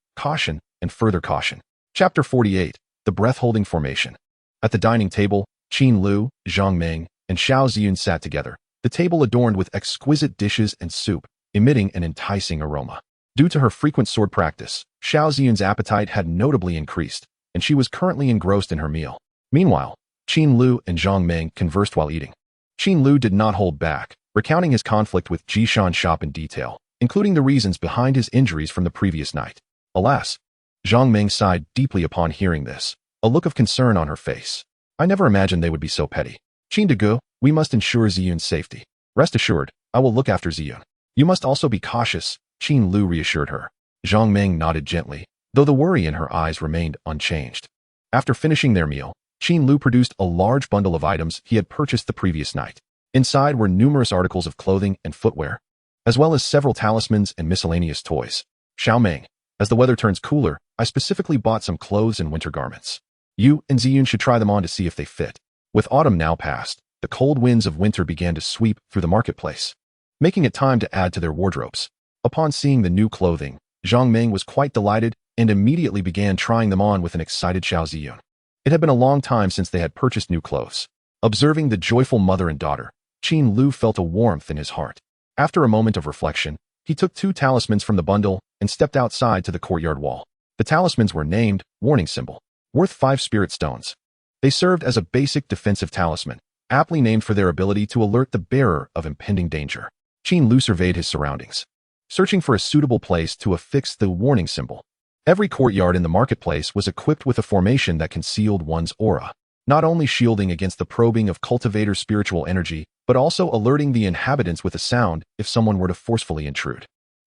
and further caution. Chapter 48, The Breath-Holding Formation. At the dining table, Qin Lu, Zhang Meng, and Xiao Ziyun sat together, the table adorned with exquisite dishes and soup, emitting an enticing aroma. Due to her frequent sword practice, Xiao Ziyun's appetite had notably increased, and she was currently engrossed in her meal. Meanwhile, Qin Lu and Zhang Meng conversed while eating. Qin Lu did not hold back, recounting his conflict with Jishan Shop in detail, including the reasons behind his injuries from the previous night. Alas, Zhang Meng sighed deeply upon hearing this, a look of concern on her face. I never imagined they would be so petty. Qin Degu, we must ensure Ziyun's safety. Rest assured, I will look after Ziyun. You must also be cautious, Qin Lu reassured her. Zhang Meng nodded gently, though the worry in her eyes remained unchanged. After finishing their meal, Qin Lu produced a large bundle of items he had purchased the previous night. Inside were numerous articles of clothing and footwear, as well as several talismans and miscellaneous toys. Xiao Meng, as the weather turns cooler, I specifically bought some clothes and winter garments. You and Ziyun should try them on to see if they fit. With autumn now past, the cold winds of winter began to sweep through the marketplace, making it time to add to their wardrobes. Upon seeing the new clothing, Zhang Meng was quite delighted and immediately began trying them on with an excited Xiao Ziyun. It had been a long time since they had purchased new clothes. Observing the joyful mother and daughter, Qin Lu felt a warmth in his heart. After a moment of reflection, he took 2 talismans from the bundle and stepped outside to the courtyard wall. The talismans were named Warning Symbol, worth 5 spirit stones. They served as a basic defensive talisman, aptly named for their ability to alert the bearer of impending danger. Qin Lu surveyed his surroundings, searching for a suitable place to affix the warning symbol. Every courtyard in the marketplace was equipped with a formation that concealed one's aura, not only shielding against the probing of cultivator spiritual energy, but also alerting the inhabitants with a sound if someone were to forcefully intrude.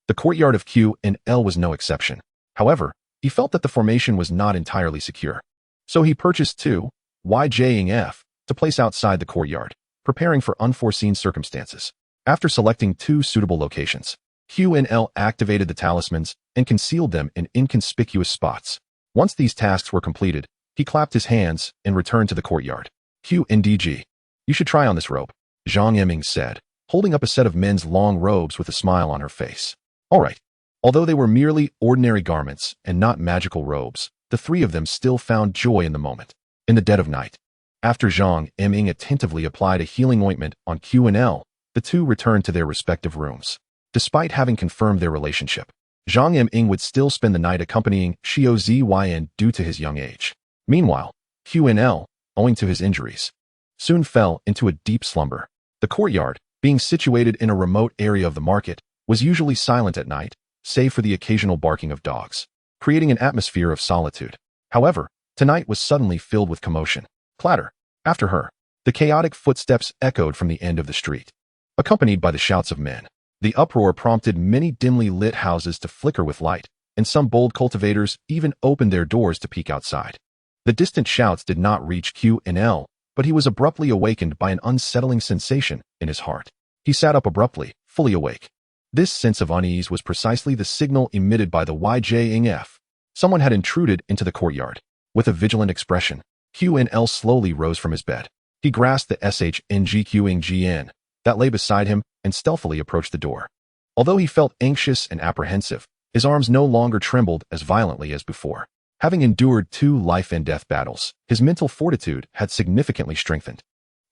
The courtyard of Qin Lu was no exception. However, he felt that the formation was not entirely secure. So he purchased 2 xianxiaaudiobooks to place outside the courtyard, preparing for unforeseen circumstances. After selecting 2 suitable locations, Qin Lu activated the talismans and concealed them in inconspicuous spots. Once these tasks were completed, he clapped his hands and returned to the courtyard. QNDG. You should try on this robe, Zhang Yiming said, holding up a set of men's long robes with a smile on her face. All right. Although they were merely ordinary garments and not magical robes, the 3 of them still found joy in the moment. In the dead of night, after Zhang Yiming attentively applied a healing ointment on Qin Lu, the 2 returned to their respective rooms. Despite having confirmed their relationship, Zhang Yiming would still spend the night accompanying Xiao Ziyun due to his young age. Meanwhile, Qin Lu, owing to his injuries, soon fell into a deep slumber. The courtyard, being situated in a remote area of the market, was usually silent at night, save for the occasional barking of dogs, creating an atmosphere of solitude. However, tonight was suddenly filled with commotion. Clatter. After her, the chaotic footsteps echoed from the end of the street, accompanied by the shouts of men. The uproar prompted many dimly lit houses to flicker with light, and some bold cultivators even opened their doors to peek outside. The distant shouts did not reach Qin Lu, but he was abruptly awakened by an unsettling sensation in his heart. He sat up abruptly, fully awake. This sense of unease was precisely the signal emitted by the xianxiaf. Someone had intruded into the courtyard. With a vigilant expression, Qin Lu slowly rose from his bed. He grasped the shangqiaugn that lay beside him and stealthily approached the door. Although he felt anxious and apprehensive, his arms no longer trembled as violently as before. Having endured 2 life-and-death battles, his mental fortitude had significantly strengthened.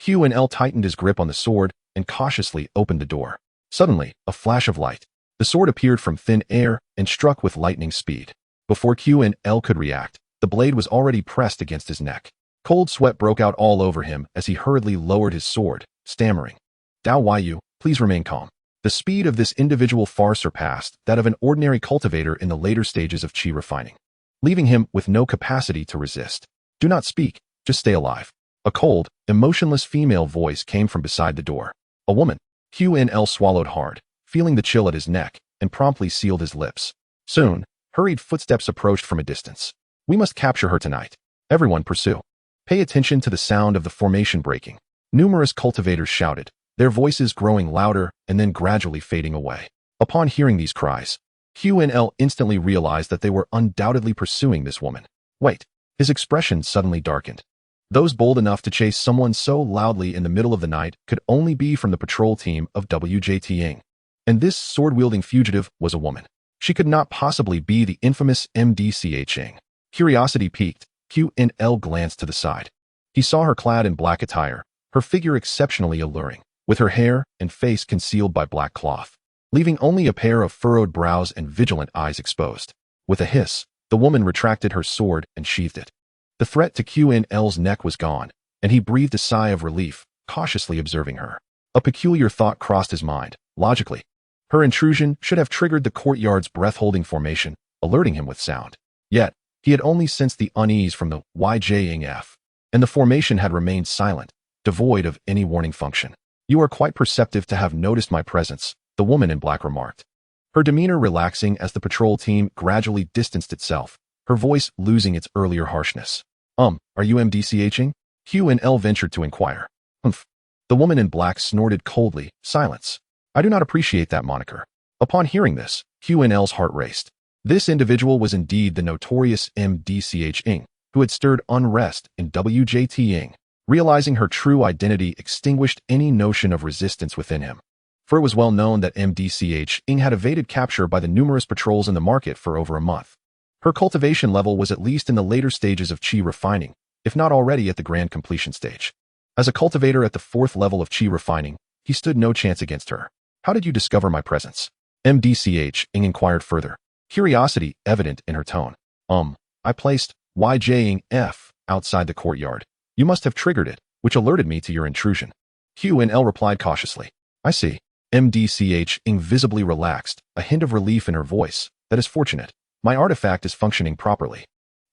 Qin Lu tightened his grip on the sword and cautiously opened the door. Suddenly, a flash of light. The sword appeared from thin air and struck with lightning speed. Before Qin Lu could react, the blade was already pressed against his neck. Cold sweat broke out all over him as he hurriedly lowered his sword, stammering, "Dao Yu, please remain calm." The speed of this individual far surpassed that of an ordinary cultivator in the later stages of qi refining, leaving him with no capacity to resist. "Do not speak, just stay alive." A cold, emotionless female voice came from beside the door. A woman. Qin Lu swallowed hard, feeling the chill at his neck, and promptly sealed his lips. Soon, hurried footsteps approached from a distance. "We must capture her tonight. Everyone pursue." Pay attention to the sound of the formation breaking. Numerous cultivators shouted, their voices growing louder and then gradually fading away. Upon hearing these cries, Qin Lu instantly realized that they were undoubtedly pursuing this woman. Wait. His expression suddenly darkened. Those bold enough to chase someone so loudly in the middle of the night could only be from the patrol team of WJTing. And this sword-wielding fugitive was a woman. She could not possibly be the infamous MDCHing. Curiosity piqued, Qin Lu glanced to the side. He saw her clad in black attire, her figure exceptionally alluring, with her hair and face concealed by black cloth, leaving only a pair of furrowed brows and vigilant eyes exposed. With a hiss, the woman retracted her sword and sheathed it. The threat to Qin Lu's neck was gone, and he breathed a sigh of relief, cautiously observing her. A peculiar thought crossed his mind. Logically, her intrusion should have triggered the courtyard's breath-holding formation, alerting him with sound. Yet, he had only sensed the unease from the xianxiaf, and the formation had remained silent, devoid of any warning function. "You are quite perceptive to have noticed my presence," the woman in black remarked, her demeanor relaxing as the patrol team gradually distanced itself, her voice losing its earlier harshness. Are you MDCHing? Qin Lu ventured to inquire. Humph. The woman in black snorted coldly. Silence. I do not appreciate that moniker. Upon hearing this, Qin Lu's heart raced. This individual was indeed the notorious MDCHing, who had stirred unrest in WJTing. Realizing her true identity extinguished any notion of resistance within him. For it was well known that MDCHing had evaded capture by the numerous patrols in the market for over a month. Her cultivation level was at least in the later stages of qi refining, if not already at the grand completion stage. As a cultivator at the 4th level of qi refining, he stood no chance against her. How did you discover my presence? MDCHing inquired further, curiosity evident in her tone. I placed YJing-F outside the courtyard. You must have triggered it, which alerted me to your intrusion. Qin Lu replied cautiously. I see. MDCHing visibly relaxed, a hint of relief in her voice. That is fortunate. My artifact is functioning properly.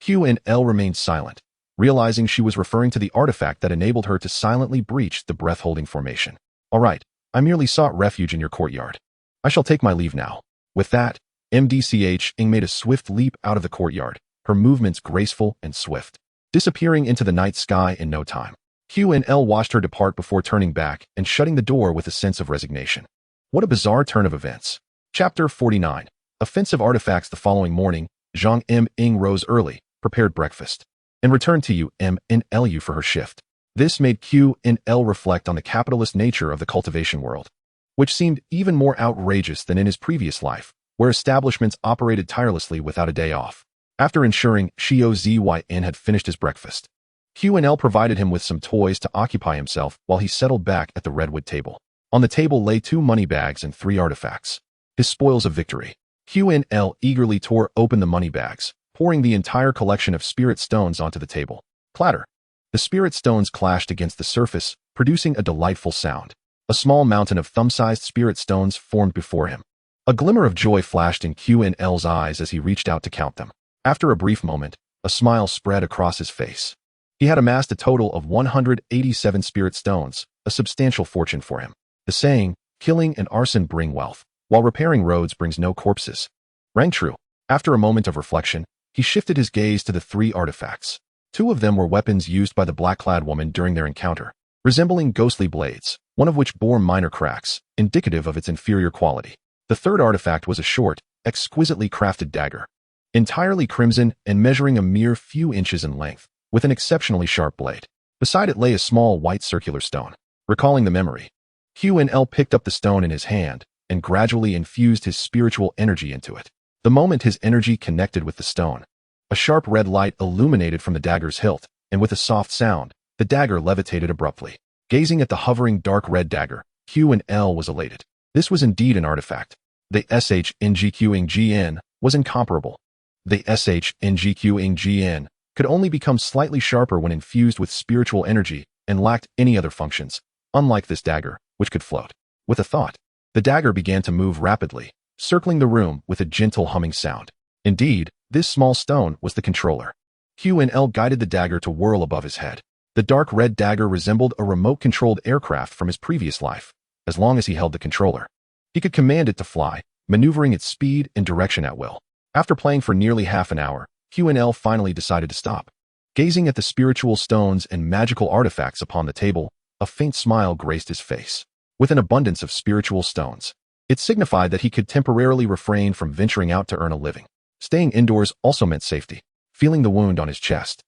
Qin Lu remained silent, realizing she was referring to the artifact that enabled her to silently breach the breath-holding formation. All right, I merely sought refuge in your courtyard. I shall take my leave now. With that, MDCHing made a swift leap out of the courtyard, her movements graceful and swift, disappearing into the night sky in no time. Qin Lu watched her depart before turning back and shutting the door with a sense of resignation. What a bizarre turn of events. Chapter 49. Offensive artifacts. The following morning, Zhang Im-ing rose early, prepared breakfast, and returned to Qin Lu for her shift. This made Qin Lu reflect on the capitalist nature of the cultivation world, which seemed even more outrageous than in his previous life, where establishments operated tirelessly without a day off. After ensuring Xiao Zyin had finished his breakfast, Qin Lu provided him with some toys to occupy himself while he settled back at the redwood table. On the table lay 2 money bags and 3 artifacts, his spoils of victory. Qin Lu eagerly tore open the money bags, pouring the entire collection of spirit stones onto the table. Clatter. The spirit stones clashed against the surface, producing a delightful sound. A small mountain of thumb-sized spirit stones formed before him. A glimmer of joy flashed in Qin Lu's eyes as he reached out to count them. After a brief moment, a smile spread across his face. He had amassed a total of 187 spirit stones, a substantial fortune for him. The saying, killing and arson bring wealth, while repairing roads brings no corpses, rang true. After a moment of reflection, he shifted his gaze to the 3 artifacts. 2 of them were weapons used by the black-clad woman during their encounter, resembling ghostly blades, one of which bore minor cracks, indicative of its inferior quality. The 3rd artifact was a short, exquisitely crafted dagger, entirely crimson and measuring a mere few inches in length, with an exceptionally sharp blade. Beside it lay a small white circular stone. Recalling the memory, Qin Lu picked up the stone in his hand and gradually infused his spiritual energy into it. The moment his energy connected with the stone, a sharp red light illuminated from the dagger's hilt, and with a soft sound, the dagger levitated abruptly. Gazing at the hovering dark red dagger, Qin Lu was elated. This was indeed an artifact. The SHNGQing was incomparable. The SHNGQing could only become slightly sharper when infused with spiritual energy and lacked any other functions, unlike this dagger, which could float. With a thought, the dagger began to move rapidly, circling the room with a gentle humming sound. Indeed, this small stone was the controller. Qin Lu guided the dagger to whirl above his head. The dark red dagger resembled a remote-controlled aircraft from his previous life. As long as he held the controller, he could command it to fly, maneuvering its speed and direction at will. After playing for nearly half an hour, Qin Lu finally decided to stop. Gazing at the spiritual stones and magical artifacts upon the table, a faint smile graced his face. With an abundance of spiritual stones, it signified that he could temporarily refrain from venturing out to earn a living. Staying indoors also meant safety. Feeling the wound on his chest,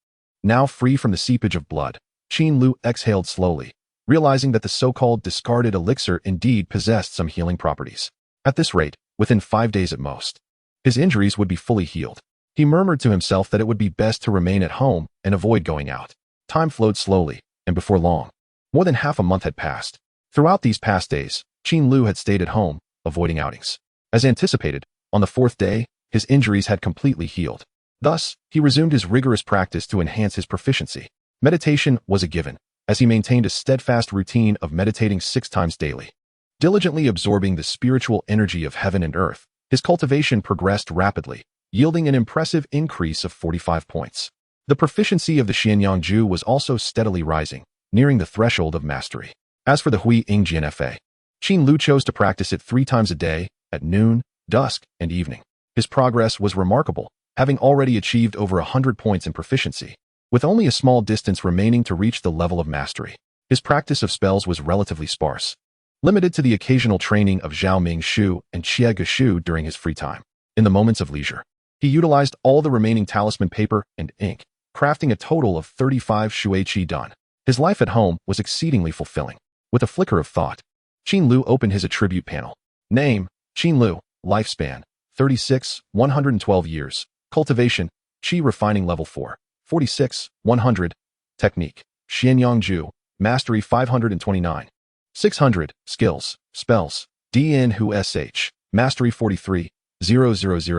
now free from the seepage of blood, Qin Lu exhaled slowly, realizing that the so-called discarded elixir indeed possessed some healing properties. At this rate, within 5 days at most, his injuries would be fully healed. He murmured to himself that it would be best to remain at home and avoid going out. Time flowed slowly, and before long, More than half a month had passed. Throughout these past days, Qin Lu had stayed at home, avoiding outings. As anticipated, on the fourth day, his injuries had completely healed. Thus, he resumed his rigorous practice to enhance his proficiency. Meditation was a given, as he maintained a steadfast routine of meditating 6 times daily. Diligently absorbing the spiritual energy of heaven and earth, his cultivation progressed rapidly, yielding an impressive increase of 45 points. The proficiency of the xianxiaaudiobooks was also steadily rising, nearing the threshold of mastery. As for the xianxiafanfa, Qin Lu chose to practice it 3 times a day, at noon, dusk, and evening. His progress was remarkable, having already achieved over 100 points in proficiency. With only a small distance remaining to reach the level of mastery, his practice of spells was relatively sparse, limited to the occasional training of Zhao Ming Shu and Xie Ge Shu during his free time. In the moments of leisure, he utilized all the remaining talisman paper and ink, crafting a total of 35 shuai done. His life at home was exceedingly fulfilling. With a flicker of thought, Qin Lu opened his attribute panel. Name, Qin Lu. Lifespan, 36, 112 years. Cultivation, Qi refining level 4, 46, 100. Technique, xianxiaaudiobooks, mastery 529. 600, skills, spells, DN Hu SH, mastery 43, 000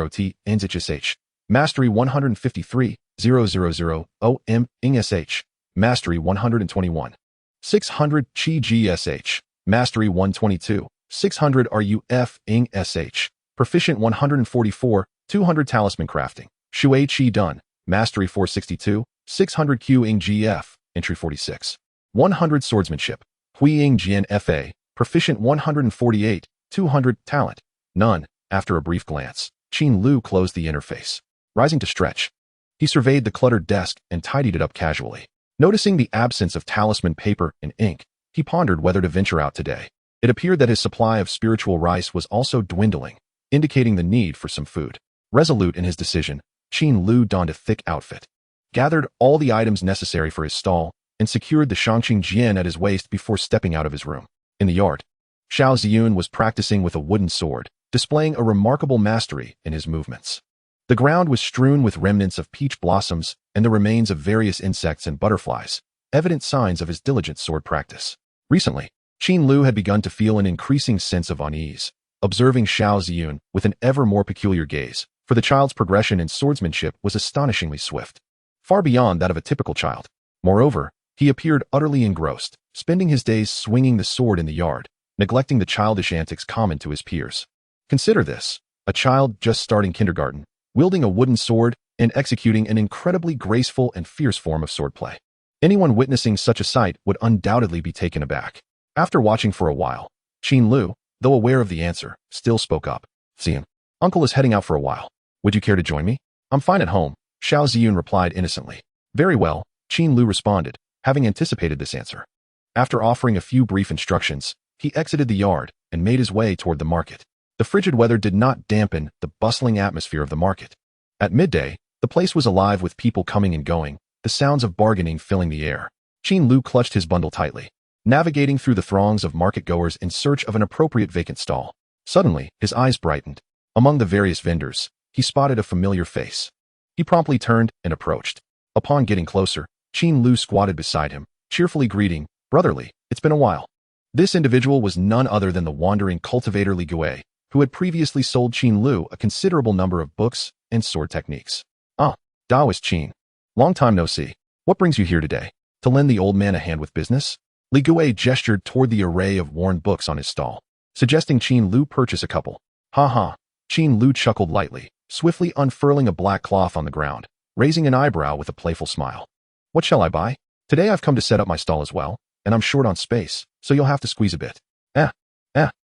T, NZSH, mastery 153, 000 OM, Ing SH, mastery 121. 600, Qi GSH, mastery 122, 600 RUF, Ing SH, proficient 144, 200 talisman crafting, Shuai Qi done, mastery 462, 600 Q Ing GF, entry 46. 100 swordsmanship, Hui Ing Jian FA, proficient 148, 200 talent, none. After a brief glance, Qin Lu closed the interface. Rising to stretch, he surveyed the cluttered desk and tidied it up casually. Noticing the absence of talisman paper and ink, he pondered whether to venture out today. It appeared that his supply of spiritual rice was also dwindling, indicating the need for some food. Resolute in his decision, Qin Lu donned a thick outfit, gathered all the items necessary for his stall, and secured the Shangqing Jian at his waist before stepping out of his room. In the yard, Xiao Ziyun was practicing with a wooden sword, displaying a remarkable mastery in his movements. The ground was strewn with remnants of peach blossoms and the remains of various insects and butterflies, evident signs of his diligent sword practice. Recently, Qin Lu had begun to feel an increasing sense of unease, observing Xiao Ziyun with an ever more peculiar gaze, for the child's progression in swordsmanship was astonishingly swift, far beyond that of a typical child. Moreover, he appeared utterly engrossed, spending his days swinging the sword in the yard, neglecting the childish antics common to his peers. Consider this, a child just starting kindergarten, wielding a wooden sword and executing an incredibly graceful and fierce form of swordplay. Anyone witnessing such a sight would undoubtedly be taken aback. After watching for a while, Qin Lu, though aware of the answer, still spoke up. Ziyun, Uncle is heading out for a while. Would you care to join me? I'm fine at home, Xiao Ziyun replied innocently. Very well, Qin Lu responded, having anticipated this answer. After offering a few brief instructions, he exited the yard and made his way toward the market. The frigid weather did not dampen the bustling atmosphere of the market. At midday, the place was alive with people coming and going, the sounds of bargaining filling the air. Qin Lu clutched his bundle tightly, navigating through the throngs of market-goers in search of an appropriate vacant stall. Suddenly, his eyes brightened. Among the various vendors, he spotted a familiar face. He promptly turned and approached. Upon getting closer, Qin Lu squatted beside him, cheerfully greeting, "Brotherly, it's been a while." This individual was none other than the wandering cultivator Li Gui, who had previously sold Qin Lu a considerable number of books and sword techniques. "Ah, Taoist Qin. Long time no see. What brings you here today? To lend the old man a hand with business?" Li Gui gestured toward the array of worn books on his stall, suggesting Qin Lu purchase a couple. "Ha ha." Qin Lu chuckled lightly, swiftly unfurling a black cloth on the ground, raising an eyebrow with a playful smile. "What shall I buy? Today I've come to set up my stall as well, and I'm short on space, so you'll have to squeeze a bit."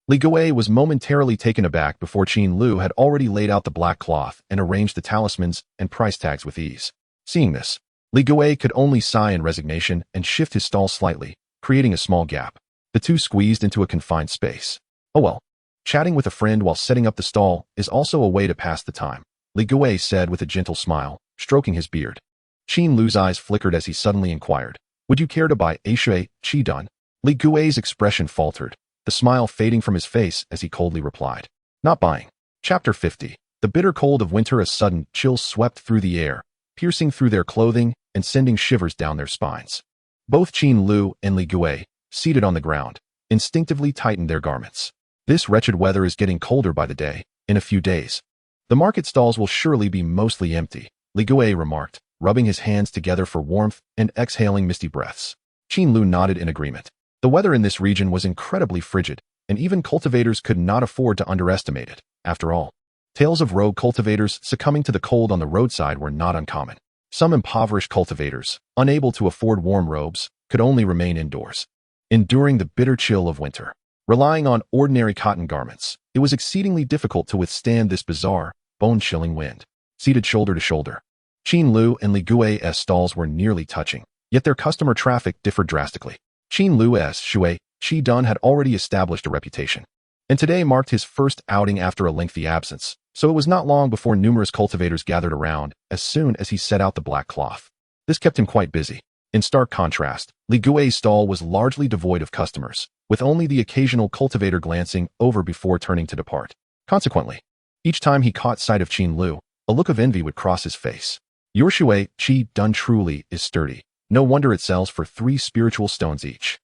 Li Gui was momentarily taken aback before Qin Lu had already laid out the black cloth and arranged the talismans and price tags with ease. Seeing this, Li Gui could only sigh in resignation and shift his stall slightly, creating a small gap. The two squeezed into a confined space. "Oh well, chatting with a friend while setting up the stall is also a way to pass the time," Li Gui said with a gentle smile, stroking his beard. Qin Lu's eyes flickered as he suddenly inquired, "Would you care to buy a shuai qi done?" Li Gui's expression faltered, the smile fading from his face as he coldly replied, "Not buying." Chapter 50. The bitter cold of winter. A sudden chill swept through the air, piercing through their clothing and sending shivers down their spines. Both Qin Lu and Li Gui, seated on the ground, instinctively tightened their garments. This wretched weather is getting colder by the day. In a few days, the market stalls will surely be mostly empty, Li Gui remarked, rubbing his hands together for warmth and exhaling misty breaths. Qin Lu nodded in agreement. The weather in this region was incredibly frigid, and even cultivators could not afford to underestimate it. After all, tales of rogue cultivators succumbing to the cold on the roadside were not uncommon. Some impoverished cultivators, unable to afford warm robes, could only remain indoors, enduring the bitter chill of winter. Relying on ordinary cotton garments, it was exceedingly difficult to withstand this bizarre, bone-chilling wind. Seated shoulder to shoulder, Qin Lu and Li Gui's stalls were nearly touching, yet their customer traffic differed drastically. Qin Lu's shui, Qi Dun had already established a reputation, and today marked his first outing after a lengthy absence, so it was not long before numerous cultivators gathered around as soon as he set out the black cloth. This kept him quite busy. In stark contrast, Li Gui's stall was largely devoid of customers, with only the occasional cultivator glancing over before turning to depart. Consequently, each time he caught sight of Qin Lu, a look of envy would cross his face. Your shui, Qi Dun truly is sturdy. No wonder it sells for 3 spiritual stones each.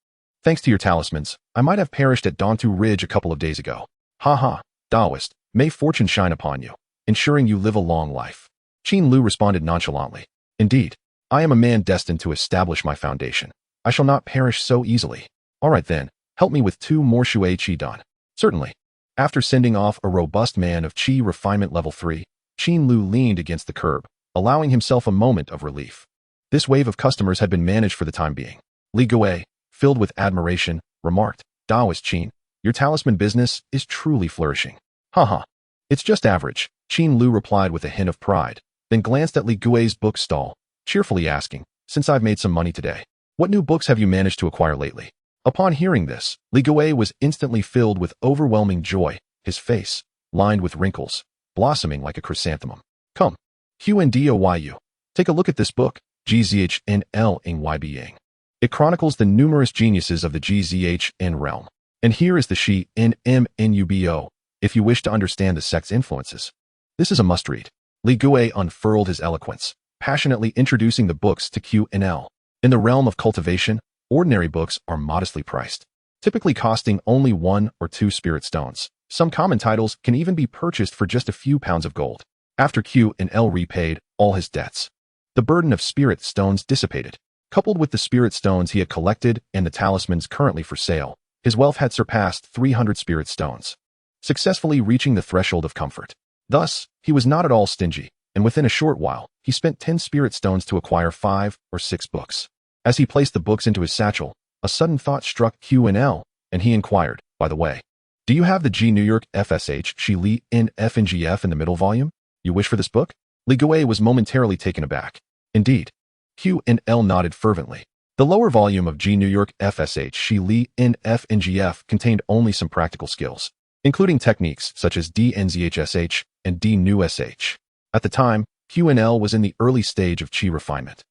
Thanks to your talismans, I might have perished at Dontu Ridge a couple of days ago. Ha ha, Taoist, may fortune shine upon you, ensuring you live a long life. Qin Lu responded nonchalantly. Indeed, I am a man destined to establish my foundation. I shall not perish so easily. All right then, help me with 2 more shui Qi Dun. Certainly. After sending off a robust man of Qi refinement level 3, Qin Lu leaned against the curb, allowing himself a moment of relief. This wave of customers had been managed for the time being. Li Gui, filled with admiration, remarked, Taoist Qin, your talisman business is truly flourishing. Haha. It's just average, Qin Lu replied with a hint of pride, then glanced at Li Gui's bookstall, cheerfully asking, since I've made some money today, what new books have you managed to acquire lately? Upon hearing this, Li Gui was instantly filled with overwhelming joy, his face, lined with wrinkles, blossoming like a chrysanthemum. Come, Huandoyu, take a look at this book, Gzhnlying. It chronicles the numerous geniuses of the Gzhn realm. And here is the Xianxiaudiobooks, if you wish to understand the sect's influences. This is a must-read. Li Gui unfurled his eloquence, passionately introducing the books to QNL. In the realm of cultivation, ordinary books are modestly priced, typically costing only 1 or 2 spirit stones. Some common titles can even be purchased for just a few pounds of gold. After QNL repaid all his debts, the burden of spirit stones dissipated. Coupled with the spirit stones he had collected and the talismans currently for sale, his wealth had surpassed 300 spirit stones, successfully reaching the threshold of comfort. Thus, he was not at all stingy, and within a short while, he spent 10 spirit stones to acquire 5 or 6 books. As he placed the books into his satchel, a sudden thought struck QNL, and he inquired, by the way, do you have the G New York FSH Shi Li in FNGF in the middle volume? You wish for this book? Li Gui was momentarily taken aback. Indeed. QNL nodded fervently. The lower volume of G New York FSH Shi Li in FNGF contained only some practical skills, including techniques such as DNZHSH and DNUSH. At the time, QNL was in the early stage of Qi refinement,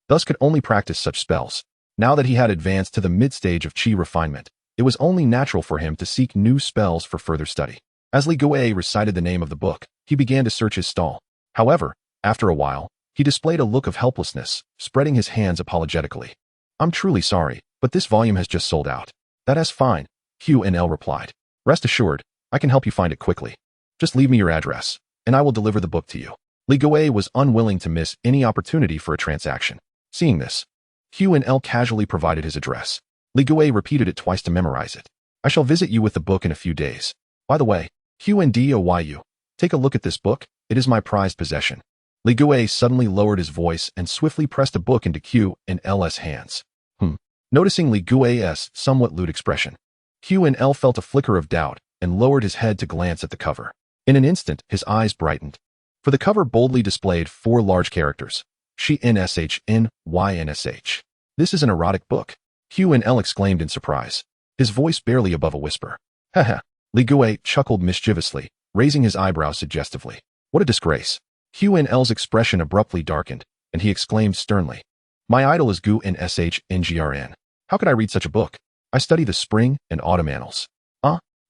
thus could only practice such spells. Now that he had advanced to the mid-stage of Qi refinement, it was only natural for him to seek new spells for further study. As Li Gui recited the name of the book, he began to search his stall. However, after a while, he displayed a look of helplessness, spreading his hands apologetically. I'm truly sorry, but this volume has just sold out. That is fine, QNL replied. Rest assured, I can help you find it quickly. Just leave me your address, and I will deliver the book to you. Li Gui was unwilling to miss any opportunity for a transaction. Seeing this, QNL casually provided his address. Li Gui repeated it twice to memorize it. I shall visit you with the book in a few days. By the way, Huandoyu, take a look at this book, it is my prized possession. Li Gui suddenly lowered his voice and swiftly pressed a book into QNL's hands. Noticing Li Gui's somewhat lewd expression, QNL felt a flicker of doubt and lowered his head to glance at the cover. In an instant, his eyes brightened, for the cover boldly displayed 4 large characters, Xianxiaaudiobooks. This is an erotic book, QNL exclaimed in surprise, his voice barely above a whisper. Haha, Li Gui chuckled mischievously, raising his eyebrows suggestively. What a disgrace. QNL's expression abruptly darkened, and he exclaimed sternly, my idol is Gu Nshngrn. How could I read such a book? I study the spring and autumn annals.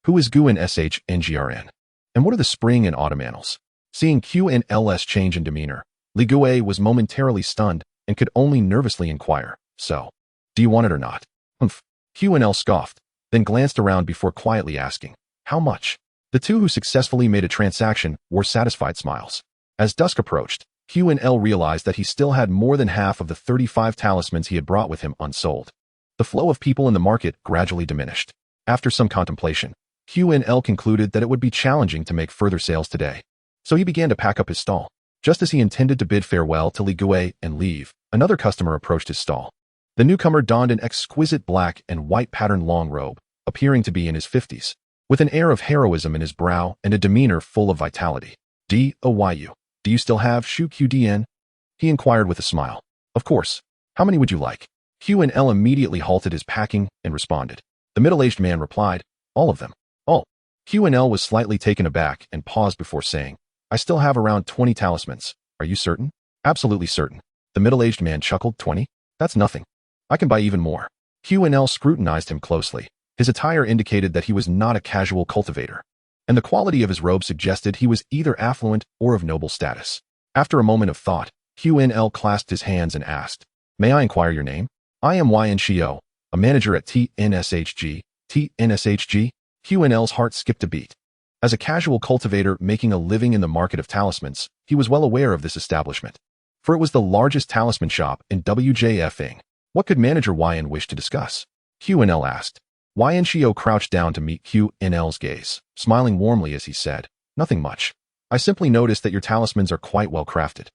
Who is Gu Nshngrn? And what are the spring and autumn annals? Seeing QNL's change in demeanor, Li Gui was momentarily stunned and could only nervously inquire, so, Do you want it or not? Humph. Qin scoffed, then glanced around before quietly asking, how much? The two who successfully made a transaction wore satisfied smiles. As dusk approached, Qin realized that he still had more than half of the 35 talismans he had brought with him unsold. The flow of people in the market gradually diminished. After some contemplation, Qin concluded that it would be challenging to make further sales today. So he began to pack up his stall. Just as he intended to bid farewell to Li Gui and leave, another customer approached his stall. The newcomer donned an exquisite black and white patterned long robe, appearing to be in his 50s, with an air of heroism in his brow and a demeanor full of vitality. Do you still have Shu Qdn? He inquired with a smile. Of course. How many would you like? Qin immediately halted his packing and responded. The middle-aged man replied, all of them. All. Qin was slightly taken aback and paused before saying, I still have around 20 talismans. Are you certain? Absolutely certain. The middle-aged man chuckled. 20? That's nothing. I can buy even more. Qin scrutinized him closely. His attire indicated that he was not a casual cultivator, and the quality of his robe suggested he was either affluent or of noble status. After a moment of thought, Qin clasped his hands and asked, May I inquire your name? I am Xianxiao, a manager at TNSHG. TNSHG? Qin's heart skipped a beat. As a casual cultivator making a living in the market of talismans, he was well aware of this establishment, for it was the largest talisman shop in WJFing. What could Manager Yin wish to discuss? Qin asked. Xianxiao crouched down to meet Qin's gaze, smiling warmly as he said, Nothing much. I simply noticed that your talismans are quite well crafted,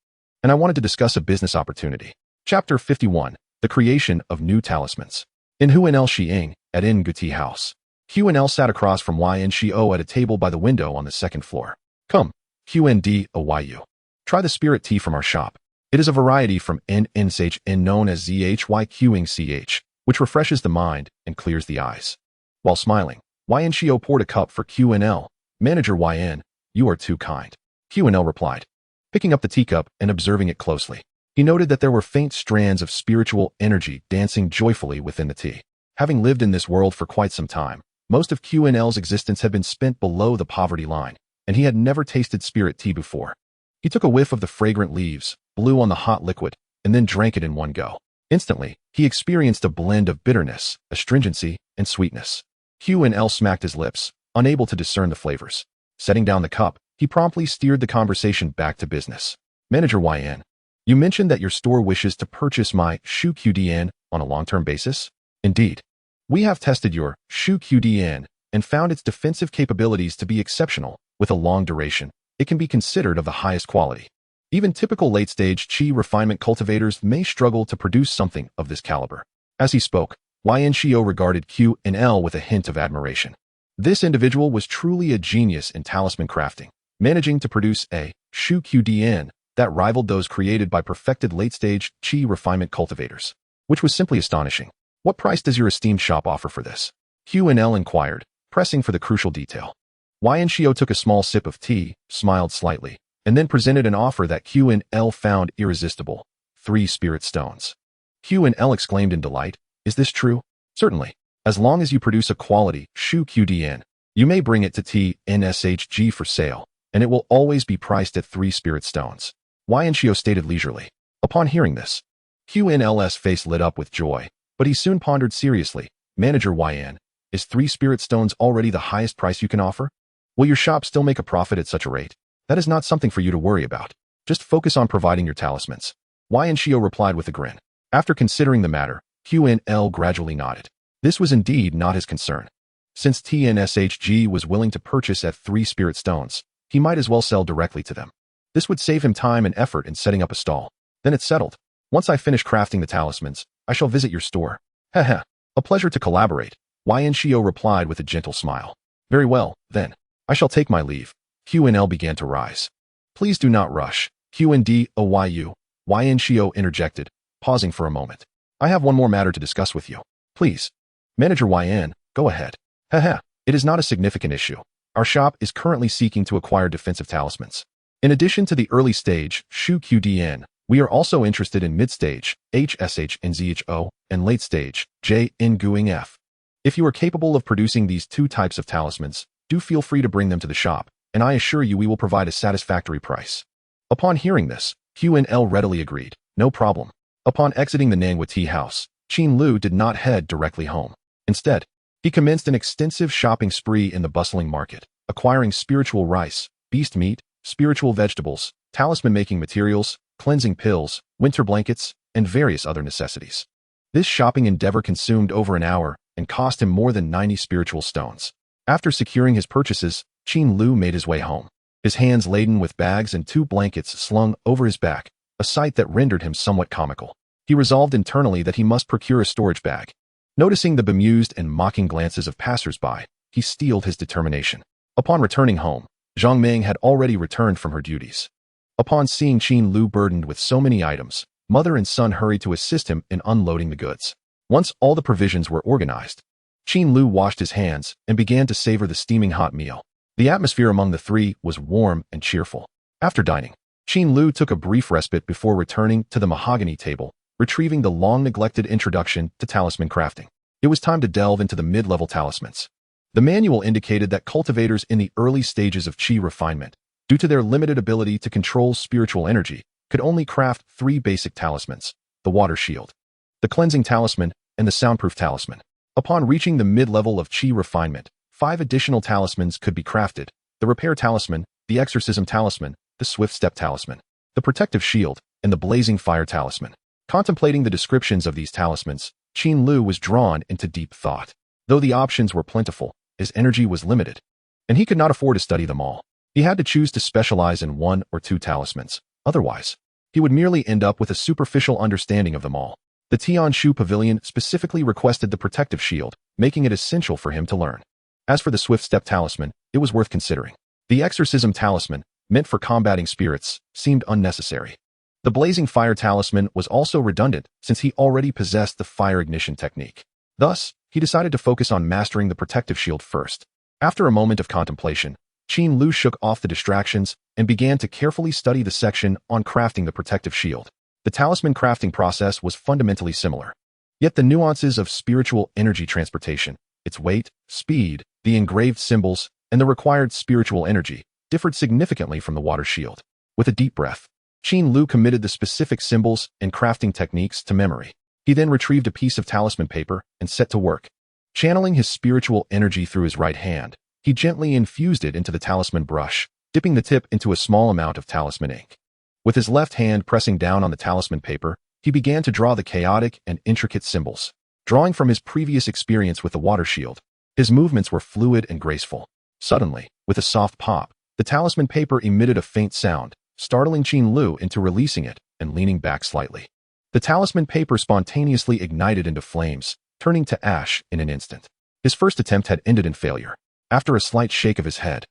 and I wanted to discuss a business opportunity. Chapter 51. The Creation of New Talismans. In Huanel Xing, at In Guti House. Qin sat across from Xianxiao at a table by the window on the second floor. Come, Qin. Try the spirit tea from our shop. It is a variety from NSH known as ZHYQing, which refreshes the mind and clears the eyes. While smiling, Xianxiao poured a cup for Qin. Manager Yin, you are too kind. Qin replied, picking up the teacup and observing it closely. He noted that there were faint strands of spiritual energy dancing joyfully within the tea. Having lived in this world for quite some time, most of Qin's existence had been spent below the poverty line, and he had never tasted spirit tea before. He took a whiff of the fragrant leaves, blew on the hot liquid, and then drank it in one go. Instantly, he experienced a blend of bitterness, astringency, and sweetness. Qin smacked his lips, unable to discern the flavors. Setting down the cup, he promptly steered the conversation back to business. Manager Yin, you mentioned that your store wishes to purchase my Shu Qdn on a long-term basis? Indeed. We have tested your Shu Qdn and found its defensive capabilities to be exceptional. With a long duration, it can be considered of the highest quality. Even typical late-stage qi refinement cultivators may struggle to produce something of this caliber. As he spoke, Xianxiao regarded Qin with a hint of admiration. This individual was truly a genius in talisman crafting, managing to produce a Shu Qdn that rivaled those created by perfected late-stage qi refinement cultivators, which was simply astonishing. What price does your esteemed shop offer for this? Qin inquired, pressing for the crucial detail. Xianxiao took a small sip of tea, smiled slightly, and then presented an offer that Qin found irresistible. 3 spirit stones. Qin exclaimed in delight, Is this true? Certainly. As long as you produce a quality Shu Qdn, you may bring it to TNSHG for sale, and it will always be priced at 3 spirit stones. Xianxiao stated leisurely. Upon hearing this, Qin's face lit up with joy, but he soon pondered seriously. Manager Yin, is 3 spirit stones already the highest price you can offer? Will your shop still make a profit at such a rate? That is not something for you to worry about. Just focus on providing your talismans. Xianxiao replied with a grin. After considering the matter, Qin gradually nodded. This was indeed not his concern. Since TNSHG was willing to purchase at 3 spirit stones, he might as well sell directly to them. This would save him time and effort in setting up a stall. Then it's settled. Once I finish crafting the talismans, I shall visit your store. Heh. A pleasure to collaborate. Xianxiao replied with a gentle smile. Very well, then. I shall take my leave. Qin began to rise. Please do not rush. Xianxiao interjected, pausing for a moment. I have one more matter to discuss with you. Please. Manager Yin, go ahead. Heh. It is not a significant issue. Our shop is currently seeking to acquire defensive talismans. In addition to the early stage, Shu Qdn, we are also interested in mid-stage, HSH and ZHO, and late-stage, J Nguing F. If you are capable of producing these 2 types of talismans, do feel free to bring them to the shop, and I assure you we will provide a satisfactory price. Upon hearing this, Qin readily agreed. No problem. Upon exiting the Nangwa tea house, Qin Lu did not head directly home. Instead, he commenced an extensive shopping spree in the bustling market, acquiring spiritual rice, beast meat, spiritual vegetables, talisman-making materials, cleansing pills, winter blankets, and various other necessities. This shopping endeavor consumed over an hour and cost him more than 90 spiritual stones. After securing his purchases, Qin Lu made his way home, his hands laden with bags and 2 blankets slung over his back, a sight that rendered him somewhat comical. He resolved internally that he must procure a storage bag. Noticing the bemused and mocking glances of passers-by, he steeled his determination. Upon returning home, Zhang Ming had already returned from her duties. Upon seeing Qin Lu burdened with so many items, mother and son hurried to assist him in unloading the goods. Once all the provisions were organized, Qin Lu washed his hands and began to savor the steaming hot meal. The atmosphere among the three was warm and cheerful. After dining, Qin Lu took a brief respite before returning to the mahogany table, retrieving the long-neglected introduction to talisman crafting. It was time to delve into the mid-level talismans. The manual indicated that cultivators in the early stages of qi refinement, due to their limited ability to control spiritual energy, could only craft 3 basic talismans: the water shield, the cleansing talisman, and the soundproof talisman. Upon reaching the mid-level of qi refinement, 5 additional talismans could be crafted: the repair talisman, the exorcism talisman, the swift step talisman, the protective shield, and the blazing fire talisman. Contemplating the descriptions of these talismans, Qin Lu was drawn into deep thought. Though the options were plentiful, his energy was limited, and he could not afford to study them all. He had to choose to specialize in 1 or 2 talismans. Otherwise, he would merely end up with a superficial understanding of them all. The Tianshu Pavilion specifically requested the protective shield, making it essential for him to learn. As for the swift step talisman, it was worth considering. The exorcism talisman, meant for combating spirits, seemed unnecessary. The blazing fire talisman was also redundant since he already possessed the fire ignition technique. Thus, he decided to focus on mastering the protective shield first. After a moment of contemplation, Qin Lu shook off the distractions and began to carefully study the section on crafting the protective shield. The talisman crafting process was fundamentally similar. Yet the nuances of spiritual energy transportation, its weight, speed, the engraved symbols, and the required spiritual energy differed significantly from the water shield. With a deep breath, Qin Lu committed the specific symbols and crafting techniques to memory. He then retrieved a piece of talisman paper and set to work. Channeling his spiritual energy through his right hand, he gently infused it into the talisman brush, dipping the tip into a small amount of talisman ink. With his left hand pressing down on the talisman paper, he began to draw the chaotic and intricate symbols. Drawing from his previous experience with the water shield, his movements were fluid and graceful. Suddenly, with a soft pop, the talisman paper emitted a faint sound, startling Qin Lu into releasing it and leaning back slightly. The talisman paper spontaneously ignited into flames, turning to ash in an instant. His first attempt had ended in failure. After a slight shake of his head,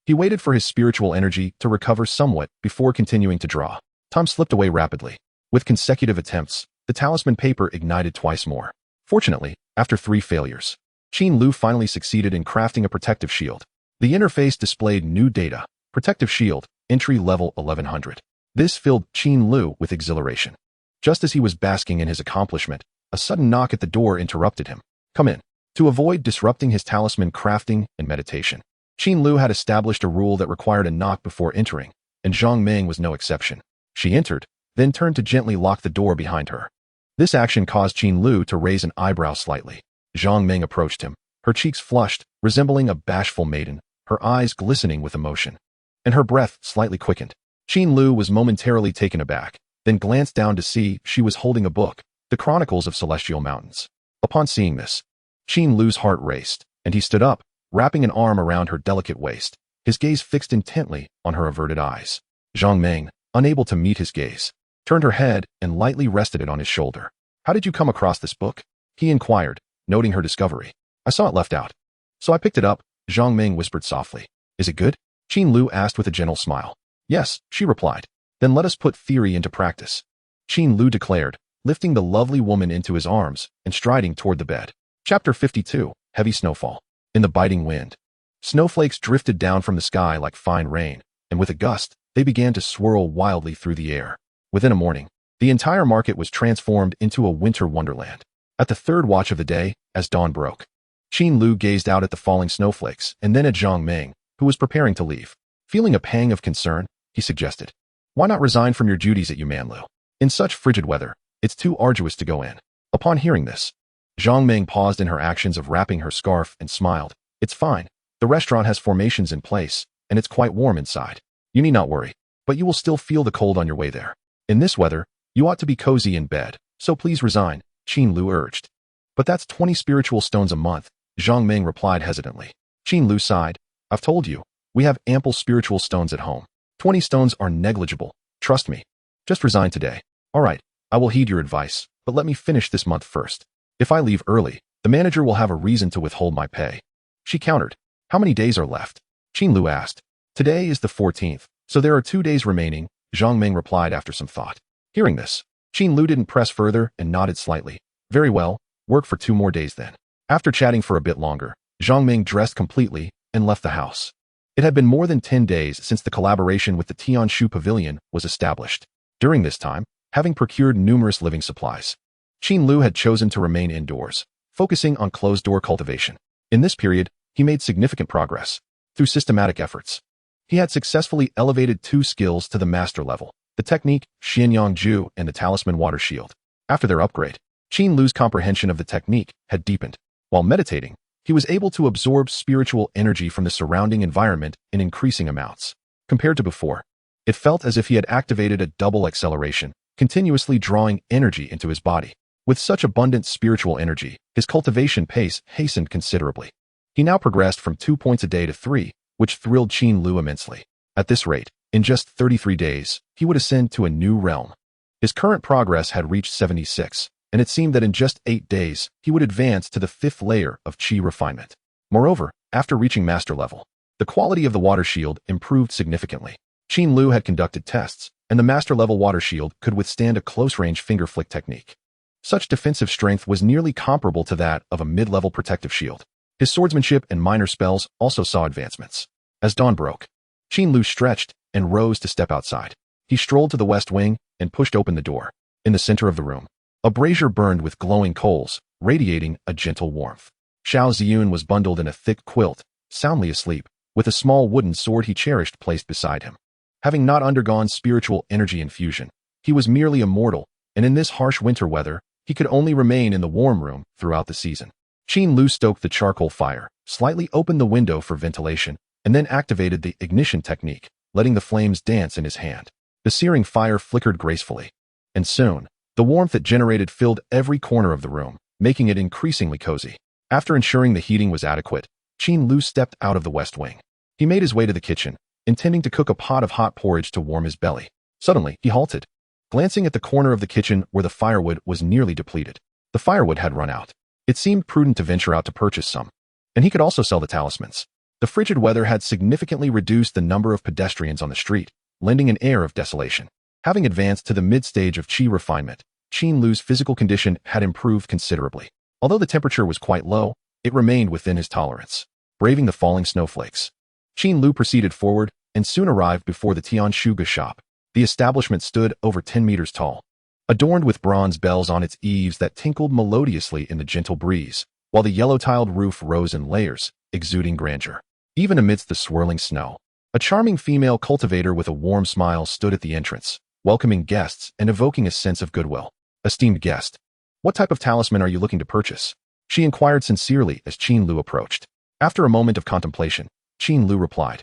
he waited for his spiritual energy to recover somewhat before continuing to draw. Time slipped away rapidly. With consecutive attempts, the talisman paper ignited twice more. Fortunately, after 3 failures, Qin Lu finally succeeded in crafting a protective shield. The interface displayed new data: protective shield, entry level 1100. This filled Qin Lu with exhilaration. Just as he was basking in his accomplishment, a sudden knock at the door interrupted him. "Come in." To avoid disrupting his talisman crafting and meditation, Qin Lu had established a rule that required a knock before entering, and Zhang Ming was no exception. She entered, then turned to gently lock the door behind her. This action caused Qin Lu to raise an eyebrow slightly. Zhang Ming approached him, her cheeks flushed, resembling a bashful maiden, her eyes glistening with emotion, and her breath slightly quickened. Qin Lu was momentarily taken aback, then glanced down to see she was holding a book, The Chronicles of Celestial Mountains. Upon seeing this, Qin Lu's heart raced, and he stood up, wrapping an arm around her delicate waist, his gaze fixed intently on her averted eyes. Zhang Ming, unable to meet his gaze, turned her head and lightly rested it on his shoulder. "How did you come across this book?" he inquired, noting her discovery. "I saw it left out, so I picked it up," Zhang Ming whispered softly. "Is it good?" Qin Lu asked with a gentle smile. "Yes," she replied. "Then let us put theory into practice," Qin Lu declared, lifting the lovely woman into his arms and striding toward the bed. Chapter 52, Heavy Snowfall. In the biting wind, snowflakes drifted down from the sky like fine rain, and with a gust, they began to swirl wildly through the air. Within a morning, the entire market was transformed into a winter wonderland. At the 3rd watch of the day, as dawn broke, Qin Lu gazed out at the falling snowflakes and then at Zhang Ming, who was preparing to leave. Feeling a pang of concern, he suggested, "Why not resign from your duties at Yumanlu? In such frigid weather, it's too arduous to go in." Upon hearing this, Zhang Ming paused in her actions of wrapping her scarf and smiled. It's fine. The restaurant has formations in place, and it's quite warm inside. You need not worry, but you will still feel the cold on your way there. In this weather, you ought to be cozy in bed, so please resign, Qin Lu urged. But that's 20 spiritual stones a month, Zhang Ming replied hesitantly. Qin Lu sighed. I've told you, we have ample spiritual stones at home. 20 stones are negligible, trust me. Just resign today. All right, I will heed your advice, but let me finish this month first. If I leave early, the manager will have a reason to withhold my pay. She countered. How many days are left? Qin Lu asked. Today is the 14th, so there are 2 days remaining, Zhang Ming replied after some thought. Hearing this, Qin Lu didn't press further and nodded slightly. Very well, work for 2 more days then. After chatting for a bit longer, Zhang Ming dressed completely and left the house. It had been more than 10 days since the collaboration with the Tianshu Pavilion was established. During this time, having procured numerous living supplies, Qin Lu had chosen to remain indoors, focusing on closed-door cultivation. In this period, he made significant progress. Through systematic efforts, he had successfully elevated 2 skills to the master level, the technique xianxiaaudiobooks and the talisman water shield. After their upgrade, Qin Lu's comprehension of the technique had deepened. While meditating, he was able to absorb spiritual energy from the surrounding environment in increasing amounts. Compared to before, it felt as if he had activated a double acceleration, continuously drawing energy into his body. With such abundant spiritual energy, his cultivation pace hastened considerably. He now progressed from 2 points a day to 3, which thrilled Qin Lu immensely. At this rate, in just 33 days, he would ascend to a new realm. His current progress had reached 76, and it seemed that in just 8 days, he would advance to the 5th layer of Qi refinement. Moreover, after reaching master level, the quality of the water shield improved significantly. Qin Lu had conducted tests, and the master level water shield could withstand a close-range finger flick technique. Such defensive strength was nearly comparable to that of a mid-level protective shield. His swordsmanship and minor spells also saw advancements. As dawn broke, Qin Lu stretched and rose to step outside. He strolled to the west wing and pushed open the door. In the center of the room, a brazier burned with glowing coals, radiating a gentle warmth. Xiao Ziyun was bundled in a thick quilt, soundly asleep, with a small wooden sword he cherished placed beside him. Having not undergone spiritual energy infusion, he was merely a mortal, and in this harsh winter weather, he could only remain in the warm room throughout the season. Qin Lu stoked the charcoal fire, slightly opened the window for ventilation, and then activated the ignition technique, letting the flames dance in his hand. The searing fire flickered gracefully, and soon, the warmth it generated filled every corner of the room, making it increasingly cozy. After ensuring the heating was adequate, Qin Lu stepped out of the west wing. He made his way to the kitchen, intending to cook a pot of hot porridge to warm his belly. Suddenly, he halted, glancing at the corner of the kitchen where the firewood was nearly depleted. The firewood had run out. It seemed prudent to venture out to purchase some, and he could also sell the talismans. The frigid weather had significantly reduced the number of pedestrians on the street, lending an air of desolation. Having advanced to the mid-stage of Qi refinement, Qin Lu's physical condition had improved considerably. Although the temperature was quite low, it remained within his tolerance. Braving the falling snowflakes, Qin Lu proceeded forward and soon arrived before the Tianshu shop. The establishment stood over 10 meters tall, adorned with bronze bells on its eaves that tinkled melodiously in the gentle breeze, while the yellow-tiled roof rose in layers, exuding grandeur. Even amidst the swirling snow, a charming female cultivator with a warm smile stood at the entrance, welcoming guests and evoking a sense of goodwill. Esteemed guest, what type of talisman are you looking to purchase? She inquired sincerely as Qin Lu approached. After a moment of contemplation, Qin Lu replied,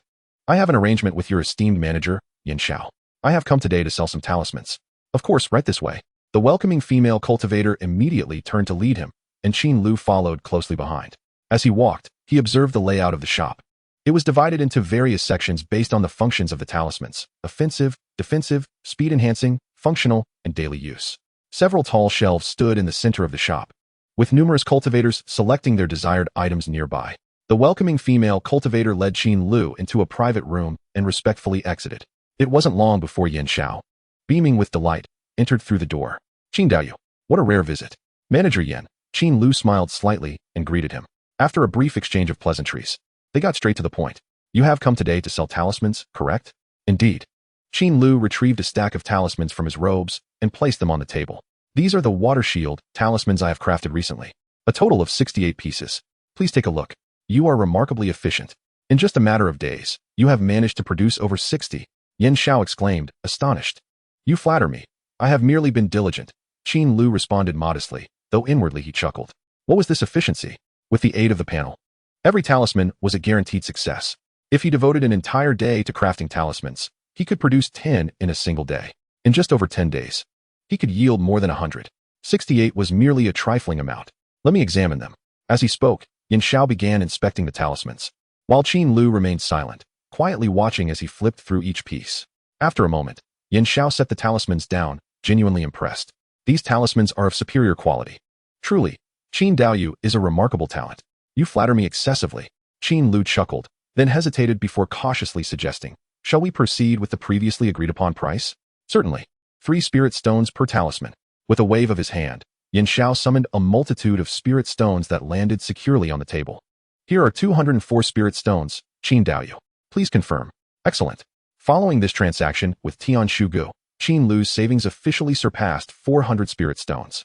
I have an arrangement with your esteemed manager, Xianxiao. I have come today to sell some talismans. Of course, right this way. The welcoming female cultivator immediately turned to lead him, and Qin Lu followed closely behind. As he walked, he observed the layout of the shop. It was divided into various sections based on the functions of the talismans: offensive, defensive, speed-enhancing, functional, and daily use. Several tall shelves stood in the center of the shop, with numerous cultivators selecting their desired items nearby. The welcoming female cultivator led Qin Lu into a private room and respectfully exited. It wasn't long before Xianxiao, beaming with delight, entered through the door. Qin Daoyu, what a rare visit. Manager Yan. Qin Lu smiled slightly and greeted him. After a brief exchange of pleasantries, they got straight to the point. You have come today to sell talismans, correct? Indeed. Qin Lu retrieved a stack of talismans from his robes and placed them on the table. These are the water shield talismans I have crafted recently. A total of 68 pieces. Please take a look. You are remarkably efficient. In just a matter of days, you have managed to produce over 60. Xianxiao exclaimed, astonished. You flatter me. I have merely been diligent. Qin Lu responded modestly, though inwardly he chuckled. What was this efficiency? With the aid of the panel, every talisman was a guaranteed success. If he devoted an entire day to crafting talismans, he could produce 10 in a single day. In just over 10 days, he could yield more than 100. 68 was merely a trifling amount. Let me examine them. As he spoke, Xianxiao began inspecting the talismans, while Qin Lu remained silent, quietly watching as he flipped through each piece. After a moment, Xianxiao set the talismans down, genuinely impressed. These talismans are of superior quality. Truly, Qin Daoyu is a remarkable talent. You flatter me excessively. Qin Lu chuckled, then hesitated before cautiously suggesting, shall we proceed with the previously agreed upon price? Certainly. 3 spirit stones per talisman. With a wave of his hand, Xianxiao summoned a multitude of spirit stones that landed securely on the table. Here are 204 spirit stones, Qin Daoyu. Please confirm. Excellent. Following this transaction with Tian Shugu, Qin Lu's savings officially surpassed 400 spirit stones.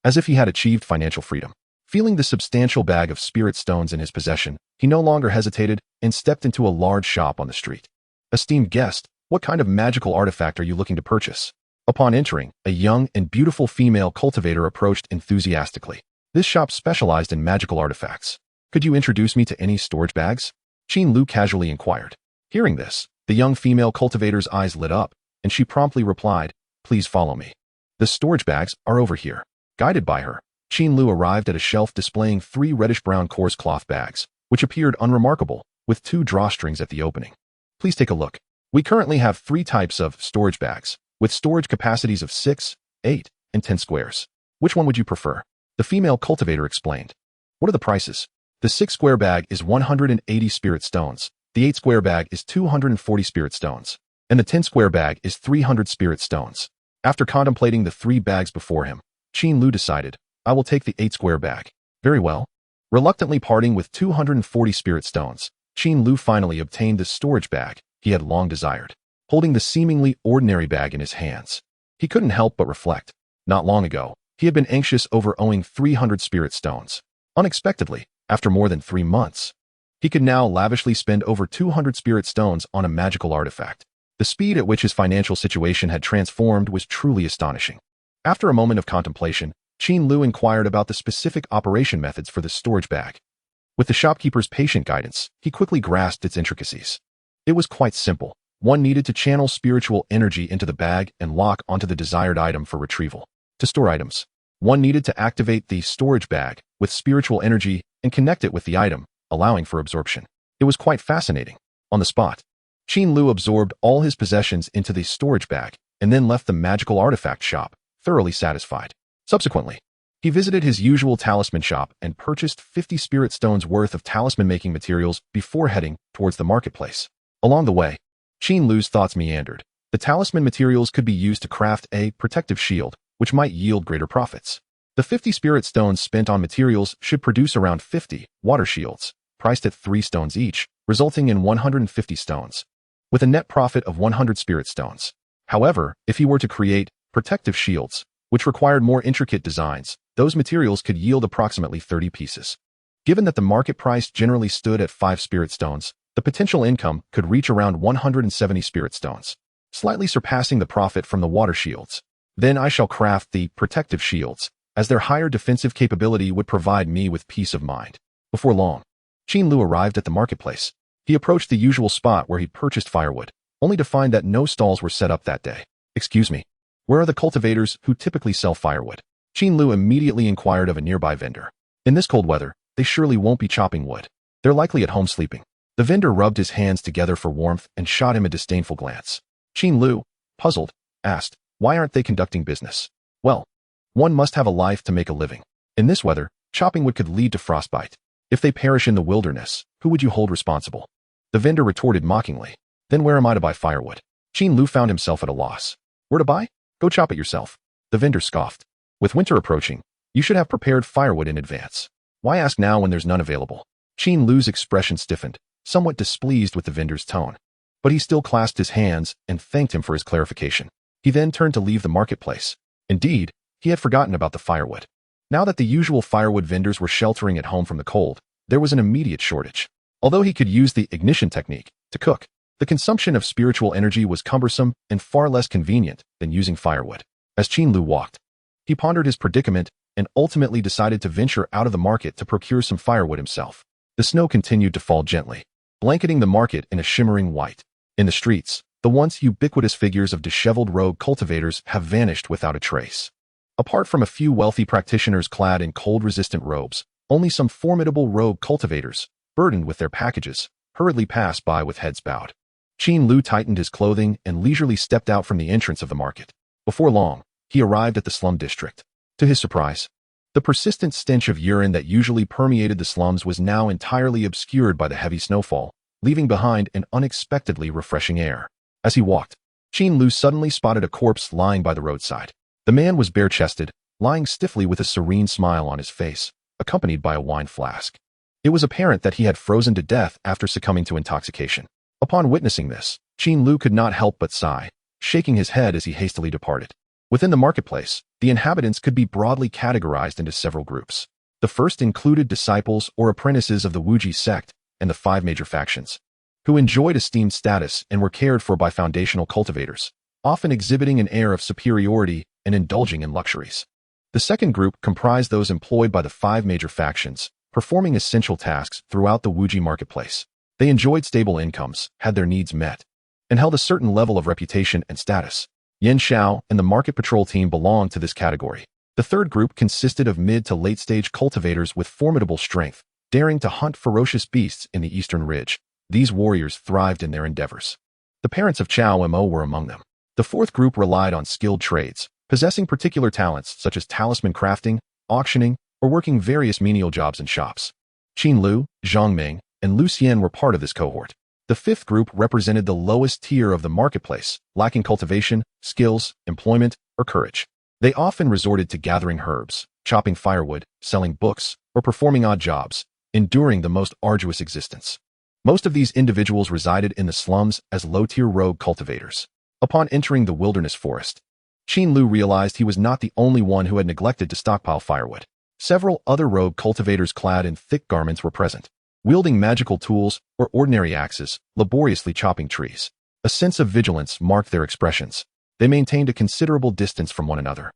As if he had achieved financial freedom. Feeling the substantial bag of spirit stones in his possession, he no longer hesitated and stepped into a large shop on the street. Esteemed guest, what kind of magical artifact are you looking to purchase? Upon entering, a young and beautiful female cultivator approached enthusiastically. This shop specialized in magical artifacts. Could you introduce me to any storage bags? Qin Lu casually inquired. Hearing this, the young female cultivator's eyes lit up, and she promptly replied, please follow me. The storage bags are over here. Guided by her, Qin Lu arrived at a shelf displaying 3 reddish-brown coarse cloth bags, which appeared unremarkable, with 2 drawstrings at the opening. Please take a look. We currently have 3 types of storage bags, with storage capacities of 6, 8, and 10 squares. Which one would you prefer? The female cultivator explained. What are the prices? The 6-square bag is 180 spirit stones, the 8-square bag is 240 spirit stones, and the 10-square bag is 300 spirit stones. After contemplating the 3 bags before him, Qin Lu decided, I will take the 8-square bag. Very well. Reluctantly parting with 240 spirit stones, Qin Lu finally obtained the storage bag he had long desired. Holding the seemingly ordinary bag in his hands, he couldn't help but reflect. Not long ago, he had been anxious over owing 300 spirit stones. Unexpectedly, after more than 3 months, he could now lavishly spend over 200 spirit stones on a magical artifact. The speed at which his financial situation had transformed was truly astonishing. After a moment of contemplation, Qin Lu inquired about the specific operation methods for the storage bag. With the shopkeeper's patient guidance, he quickly grasped its intricacies. It was quite simple. One needed to channel spiritual energy into the bag and lock onto the desired item for retrieval. To store items, one needed to activate the storage bag with spiritual energy and connect it with the item, allowing for absorption. It was quite fascinating. On the spot, Qin Lu absorbed all his possessions into the storage bag and then left the magical artifact shop, thoroughly satisfied. Subsequently, he visited his usual talisman shop and purchased 50 spirit stones worth of talisman-making materials before heading towards the marketplace. Along the way, Qin Lu's thoughts meandered. The talisman materials could be used to craft a protective shield, which might yield greater profits. The 50 spirit stones spent on materials should produce around 50 water shields, priced at 3 stones each, resulting in 150 stones, with a net profit of 100 spirit stones. However, if he were to create protective shields, which required more intricate designs, those materials could yield approximately 30 pieces. Given that the market price generally stood at 5 spirit stones, the potential income could reach around 170 spirit stones, slightly surpassing the profit from the water shields. Then I shall craft the protective shields, as their higher defensive capability would provide me with peace of mind. Before long, Qin Lu arrived at the marketplace. He approached the usual spot where he'd purchased firewood, only to find that no stalls were set up that day. Excuse me, where are the cultivators who typically sell firewood? Qin Lu immediately inquired of a nearby vendor. In this cold weather, they surely won't be chopping wood. They're likely at home sleeping. The vendor rubbed his hands together for warmth and shot him a disdainful glance. Qin Lu, puzzled, asked, why aren't they conducting business? Well, one must have a life to make a living. In this weather, chopping wood could lead to frostbite. If they perish in the wilderness, who would you hold responsible? The vendor retorted mockingly. Then where am I to buy firewood? Qin Lu found himself at a loss. Where to buy? Go chop it yourself. The vendor scoffed. With winter approaching, you should have prepared firewood in advance. Why ask now when there's none available? Qin Lu's expression stiffened, somewhat displeased with the vendor's tone. But he still clasped his hands and thanked him for his clarification. He then turned to leave the marketplace. Indeed, he had forgotten about the firewood. Now that the usual firewood vendors were sheltering at home from the cold, there was an immediate shortage. Although he could use the ignition technique to cook, the consumption of spiritual energy was cumbersome and far less convenient than using firewood. As Qin Lu walked, he pondered his predicament and ultimately decided to venture out of the market to procure some firewood himself. The snow continued to fall gently, blanketing the market in a shimmering white. In the streets, the once ubiquitous figures of disheveled rogue cultivators have vanished without a trace. Apart from a few wealthy practitioners clad in cold-resistant robes, only some formidable rogue cultivators, burdened with their packages, hurriedly passed by with heads bowed. Qin Lu tightened his clothing and leisurely stepped out from the entrance of the market. Before long, he arrived at the slum district. To his surprise, the persistent stench of urine that usually permeated the slums was now entirely obscured by the heavy snowfall, leaving behind an unexpectedly refreshing air. As he walked, Qin Lu suddenly spotted a corpse lying by the roadside. The man was bare-chested, lying stiffly with a serene smile on his face, accompanied by a wine flask. It was apparent that he had frozen to death after succumbing to intoxication. Upon witnessing this, Qin Lu could not help but sigh, shaking his head as he hastily departed. Within the marketplace, the inhabitants could be broadly categorized into several groups. The first included disciples or apprentices of the Wuji sect and the 5 major factions, who enjoyed esteemed status and were cared for by foundational cultivators, often exhibiting an air of superiority and indulging in luxuries. The second group comprised those employed by the 5 major factions, performing essential tasks throughout the Wuji marketplace. They enjoyed stable incomes, had their needs met, and held a certain level of reputation and status. Yan Xiao and the market patrol team belonged to this category. The third group consisted of mid to late-stage cultivators with formidable strength, daring to hunt ferocious beasts in the eastern ridge. These warriors thrived in their endeavors. The parents of Chao Mo were among them. The fourth group relied on skilled trades, possessing particular talents such as talisman crafting, auctioning, or working various menial jobs in shops. Qin Lu, Zhang Ming, and Lu Xian were part of this cohort. The fifth group represented the lowest tier of the marketplace, lacking cultivation, skills, employment, or courage. They often resorted to gathering herbs, chopping firewood, selling books, or performing odd jobs, enduring the most arduous existence. Most of these individuals resided in the slums as low-tier rogue cultivators. Upon entering the wilderness forest, Qin Lu realized he was not the only one who had neglected to stockpile firewood. Several other rogue cultivators clad in thick garments were present, wielding magical tools or ordinary axes, laboriously chopping trees. A sense of vigilance marked their expressions. They maintained a considerable distance from one another.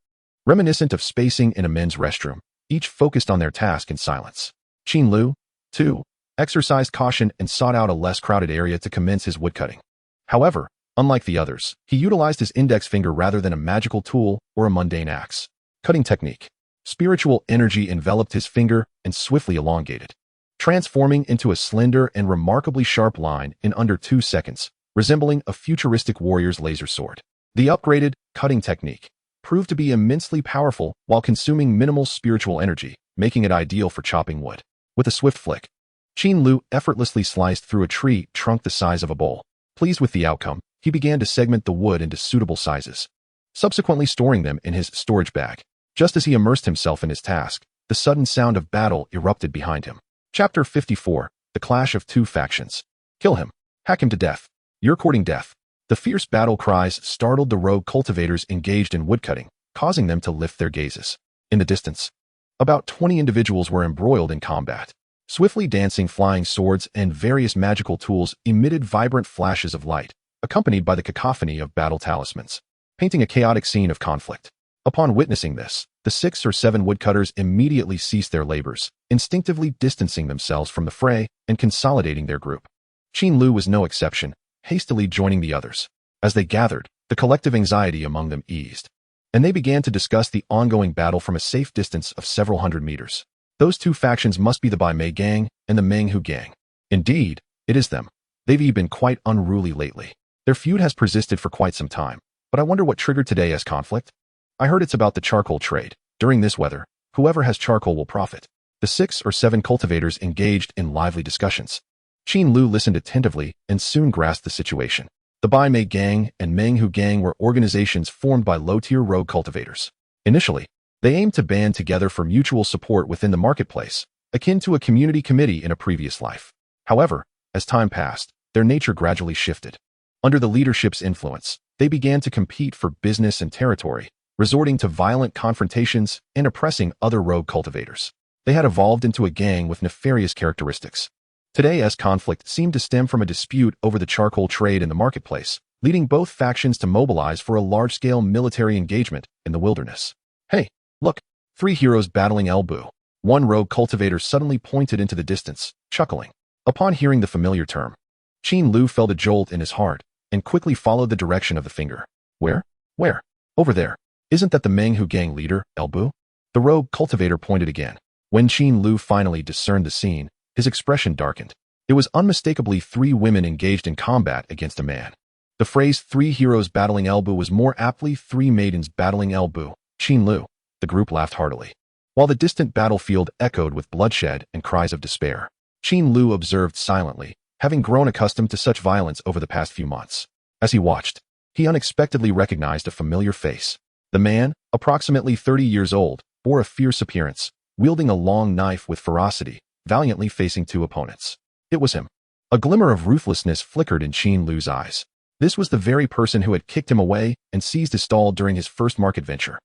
Reminiscent of spacing in a men's restroom, each focused on their task in silence. Qin Lu, too, exercised caution and sought out a less crowded area to commence his woodcutting. However, unlike the others, he utilized his index finger rather than a magical tool or a mundane axe. Cutting technique. Spiritual energy enveloped his finger and swiftly elongated, transforming into a slender and remarkably sharp line in under 2 seconds, resembling a futuristic warrior's laser sword. The upgraded cutting technique proved to be immensely powerful while consuming minimal spiritual energy, making it ideal for chopping wood. With a swift flick, Qin Lu effortlessly sliced through a tree trunk the size of a bowl. Pleased with the outcome, he began to segment the wood into suitable sizes, subsequently storing them in his storage bag. Just as he immersed himself in his task, the sudden sound of battle erupted behind him. Chapter 54, The Clash of Two Factions. Kill him. Hack him to death. You're courting death. The fierce battle cries startled the rogue cultivators engaged in woodcutting, causing them to lift their gazes. In the distance, about 20 individuals were embroiled in combat. Swiftly dancing flying swords and various magical tools emitted vibrant flashes of light, accompanied by the cacophony of battle talismans, painting a chaotic scene of conflict. Upon witnessing this, the 6 or 7 woodcutters immediately ceased their labors, instinctively distancing themselves from the fray and consolidating their group. Qin Lu was no exception, hastily joining the others. As they gathered, the collective anxiety among them eased, and they began to discuss the ongoing battle from a safe distance of several hundred meters. Those two factions must be the Bai Mei gang and the Meng Hu gang. Indeed, it is them. They've been quite unruly lately. Their feud has persisted for quite some time, but I wonder what triggered today's conflict? I heard it's about the charcoal trade. During this weather, whoever has charcoal will profit. The 6 or 7 cultivators engaged in lively discussions. Qin Lu listened attentively and soon grasped the situation. The Bai Mei gang and Meng Hu gang were organizations formed by low-tier rogue cultivators. Initially, they aimed to band together for mutual support within the marketplace, akin to a community committee in a previous life. However, as time passed, their nature gradually shifted. Under the leadership's influence, they began to compete for business and territory, resorting to violent confrontations and oppressing other rogue cultivators. They had evolved into a gang with nefarious characteristics. Today's conflict seemed to stem from a dispute over the charcoal trade in the marketplace, leading both factions to mobilize for a large-scale military engagement in the wilderness. Hey, look, Three heroes battling elbow. One rogue cultivator suddenly pointed into the distance, chuckling. Upon hearing the familiar term, Qin Lu felt a jolt in his heart and quickly followed the direction of the finger. Where? Where? Over there. Isn't that the Menghu gang leader, elbow? The rogue cultivator pointed again. When Qin Lu finally discerned the scene, his expression darkened. It was unmistakably three women engaged in combat against a man. The phrase three heroes battling elbow was more aptly three maidens battling elbow. Qin Lu. The group laughed heartily. While the distant battlefield echoed with bloodshed and cries of despair, Qin Lu observed silently, having grown accustomed to such violence over the past few months. As he watched, he unexpectedly recognized a familiar face. The man, approximately 30 years old, bore a fierce appearance, wielding a long knife with ferocity, valiantly facing two opponents. It was him. A glimmer of ruthlessness flickered in Qin Lu's eyes. This was the very person who had kicked him away and seized his stall during his first market venture.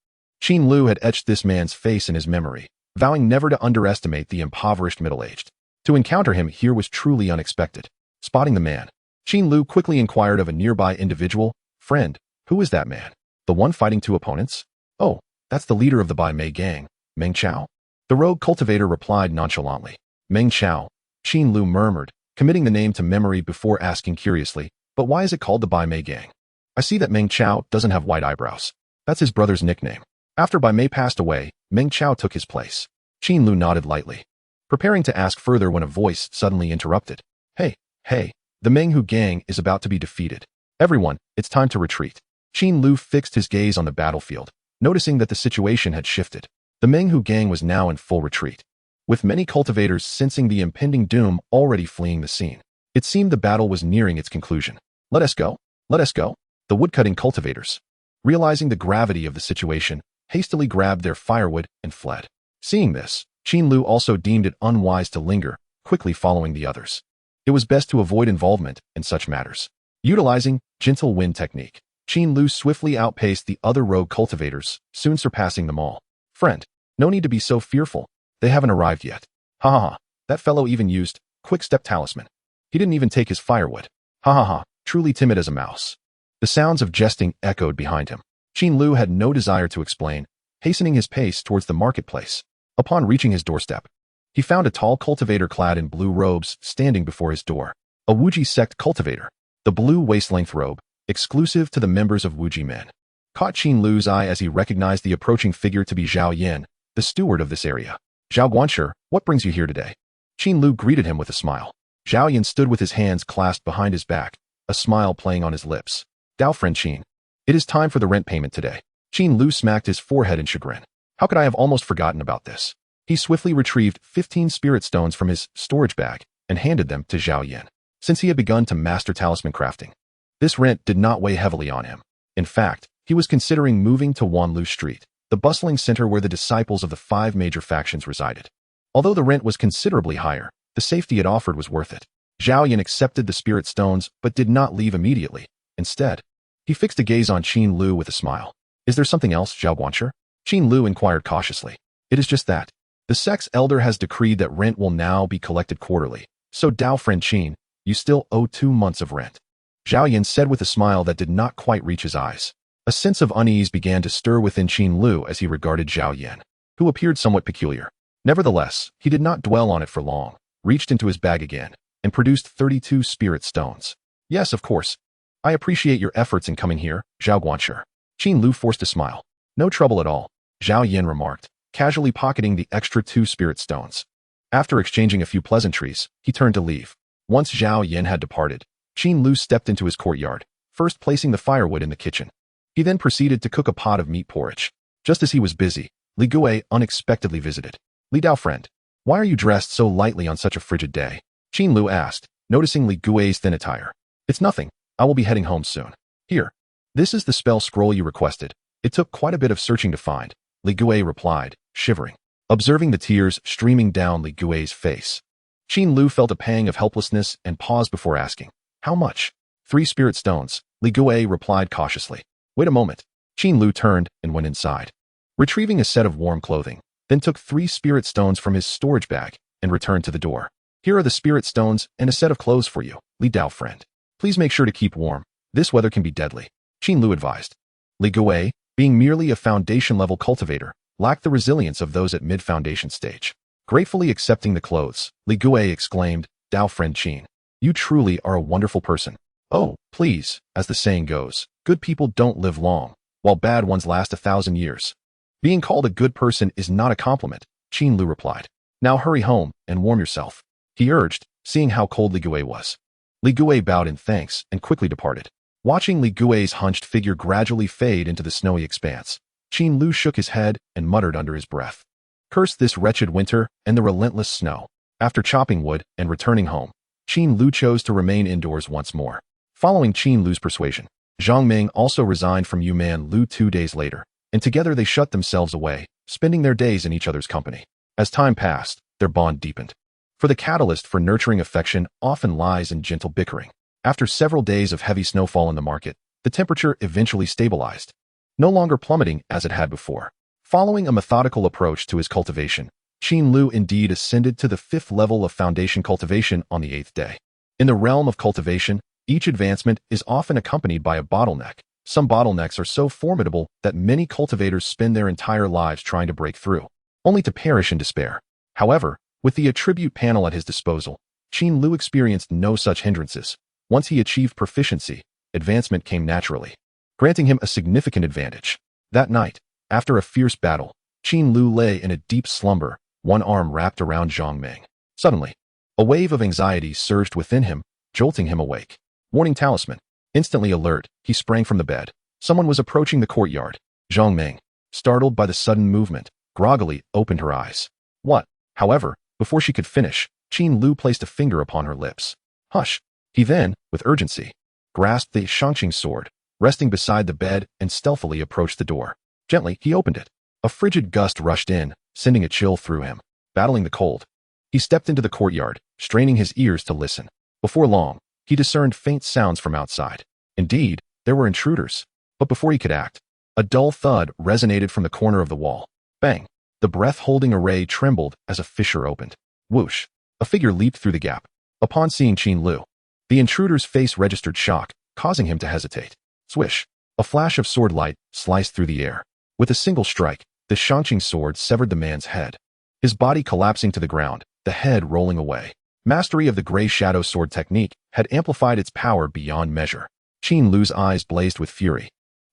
Qin Lu had etched this man's face in his memory, vowing never to underestimate the impoverished middle-aged. To encounter him here was truly unexpected. Spotting the man, Qin Lu quickly inquired of a nearby individual, "Friend, who is that man? The one fighting two opponents?" "Oh, that's the leader of the Bai Mei gang, Meng Chao." The rogue cultivator replied nonchalantly. "Meng Chao," Qin Lu murmured, committing the name to memory before asking curiously, "But why is it called the Bai Mei gang? I see that Meng Chao doesn't have white eyebrows." "That's his brother's nickname. After Bai Mei passed away, Meng Chao took his place." Qin Lu nodded lightly, preparing to ask further when a voice suddenly interrupted. Hey, the Menghu gang is about to be defeated. Everyone, it's time to retreat." Qin Lu fixed his gaze on the battlefield, noticing that the situation had shifted. The Menghu gang was now in full retreat, with many cultivators sensing the impending doom already fleeing the scene. It seemed the battle was nearing its conclusion. Let us go. Let us go." The woodcutting cultivators, realizing the gravity of the situation, hastily grabbed their firewood and fled. Seeing this, Qin Lu also deemed it unwise to linger, quickly following the others. It was best to avoid involvement in such matters. Utilizing gentle wind technique, Qin Lu swiftly outpaced the other rogue cultivators, soon surpassing them all. "Friend, no need to be so fearful. They haven't arrived yet. Ha ha ha. That fellow even used quick step talisman. He didn't even take his firewood. Ha ha ha. Truly timid as a mouse." The sounds of jesting echoed behind him. Qin Lu had no desire to explain, hastening his pace towards the marketplace. Upon reaching his doorstep, he found a tall cultivator clad in blue robes standing before his door. A Wuji sect cultivator. The blue waist-length robe, exclusive to the members of Wuji men, caught Qin Lu's eye as he recognized the approaching figure to be Zhao Yan, the steward of this area. "Zhao Guanshi, what brings you here today?" Qin Lu greeted him with a smile. Zhao Yan stood with his hands clasped behind his back, a smile playing on his lips. "Dao friend Qin, it is time for the rent payment today." Qin Lu smacked his forehead in chagrin. "How could I have almost forgotten about this?" He swiftly retrieved 15 spirit stones from his storage bag and handed them to Zhao Yan. Since he had begun to master talisman crafting, this rent did not weigh heavily on him. In fact, he was considering moving to Wanlu Street, the bustling center where the disciples of the 5 major factions resided. Although the rent was considerably higher, the safety it offered was worth it. Zhao Yan accepted the spirit stones but did not leave immediately. Instead, he fixed a gaze on Qin Lu with a smile. "Is there something else, Zhao Guanshi?" Qin Lu inquired cautiously. "It is just that. The sect's elder has decreed that rent will now be collected quarterly. So Dao friend Qin, you still owe 2 months of rent." Zhao Yan said with a smile that did not quite reach his eyes. A sense of unease began to stir within Qin Lu as he regarded Zhao Yan, who appeared somewhat peculiar. Nevertheless, he did not dwell on it for long, reached into his bag again, and produced 32 spirit stones. "Yes, of course. I appreciate your efforts in coming here, Zhao Guanshi." Qin Lu forced a smile. "No trouble at all," Zhao Yan remarked, casually pocketing the extra 2 spirit stones. After exchanging a few pleasantries, he turned to leave. Once Zhao Yan had departed, Qin Lu stepped into his courtyard, first placing the firewood in the kitchen. He then proceeded to cook a pot of meat porridge. Just as he was busy, Li Gui unexpectedly visited. "Li Dao friend, why are you dressed so lightly on such a frigid day?" Qin Lu asked, noticing Li Gui's thin attire. "It's nothing. I will be heading home soon. Here. This is the spell scroll you requested. It took quite a bit of searching to find," Li Gui replied, shivering, observing the tears streaming down Li Gui's face. Qin Lu felt a pang of helplessness and paused before asking, "How much?" 3 spirit stones, Li Gui replied cautiously. "Wait a moment." Qin Lu turned and went inside, retrieving a set of warm clothing, then took 3 spirit stones from his storage bag and returned to the door. "Here are the spirit stones and a set of clothes for you, Li Dao friend. Please make sure to keep warm. This weather can be deadly," Qin Lu advised. Li Gui, being merely a foundation-level cultivator, lacked the resilience of those at mid-foundation stage. Gratefully accepting the clothes, Li Gui exclaimed, "Dao friend Qin, you truly are a wonderful person. Oh, please, as the saying goes, good people don't live long, while bad ones last 1,000 years. Being called a good person is not a compliment," Qin Lu replied. "Now hurry home and warm yourself," he urged, seeing how cold Li Gui was. Li Gui bowed in thanks and quickly departed. Watching Li Gui's hunched figure gradually fade into the snowy expanse, Qin Lu shook his head and muttered under his breath, "Curse this wretched winter and the relentless snow." After chopping wood and returning home, Qin Lu chose to remain indoors once more. Following Qin Lu's persuasion, Zhang Ming also resigned from Yuman Lu 2 days later, and together they shut themselves away, spending their days in each other's company. As time passed, their bond deepened. For the catalyst for nurturing affection often lies in gentle bickering. After several days of heavy snowfall in the market, the temperature eventually stabilized, no longer plummeting as it had before. Following a methodical approach to his cultivation, Qin Lu indeed ascended to the 5th level of foundation cultivation on the 8th day. In the realm of cultivation, each advancement is often accompanied by a bottleneck. Some bottlenecks are so formidable that many cultivators spend their entire lives trying to break through, only to perish in despair. However, with the attribute panel at his disposal, Qin Lu experienced no such hindrances. Once he achieved proficiency, advancement came naturally, granting him a significant advantage. That night, after a fierce battle, Qin Lu lay in a deep slumber, one arm wrapped around Zhang Ming. Suddenly, a wave of anxiety surged within him, jolting him awake. Warning talisman. Instantly alert, he sprang from the bed. Someone was approaching the courtyard. Zhang Ming, startled by the sudden movement, groggily opened her eyes. "What?" However, before she could finish, Qin Lu placed a finger upon her lips. "Hush." He then, with urgency, grasped the xianxia sword, resting beside the bed, and stealthily approached the door. Gently, he opened it. A frigid gust rushed in, sending a chill through him. Battling the cold, he stepped into the courtyard, straining his ears to listen. Before long, he discerned faint sounds from outside. Indeed, there were intruders. But before he could act, a dull thud resonated from the corner of the wall. Bang! The breath-holding array trembled as a fissure opened. Whoosh! A figure leaped through the gap. Upon seeing Qin Lu, the intruder's face registered shock, causing him to hesitate. Swish! A flash of sword light sliced through the air. With a single strike, the xianxia sword severed the man's head, his body collapsing to the ground, the head rolling away. Mastery of the gray shadow sword technique had amplified its power beyond measure. Qin Lu's eyes blazed with fury.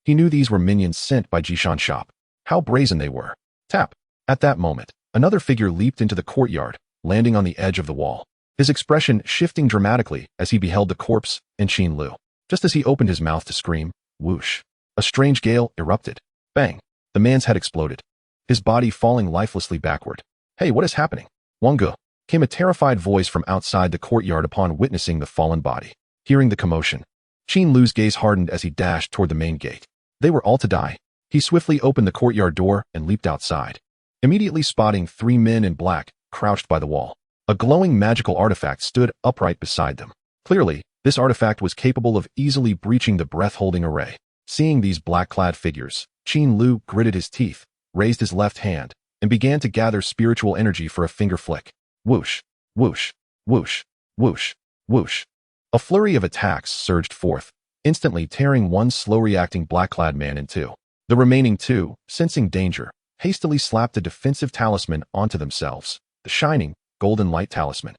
He knew these were minions sent by Jishan Shop. How brazen they were. Tap! At that moment, another figure leaped into the courtyard, landing on the edge of the wall, his expression shifting dramatically as he beheld the corpse and Qin Lu. Just as he opened his mouth to scream, whoosh! A strange gale erupted. Bang! The man's head exploded, his body falling lifelessly backward. "Hey, what is happening?" "Wangge," came a terrified voice from outside the courtyard upon witnessing the fallen body. Hearing the commotion, Qin Lu's gaze hardened as he dashed toward the main gate. They were all to die. He swiftly opened the courtyard door and leaped outside, immediately spotting 3 men in black crouched by the wall. A glowing magical artifact stood upright beside them. Clearly, this artifact was capable of easily breaching the breath-holding array. Seeing these black-clad figures, Qin Lu gritted his teeth, raised his left hand, and began to gather spiritual energy for a finger flick. Whoosh! Whoosh! Whoosh! Whoosh! Whoosh! A flurry of attacks surged forth, instantly tearing one slow-reacting black-clad man in two. The remaining 2, sensing danger, hastily slapped a defensive talisman onto themselves, the shining, golden light talisman.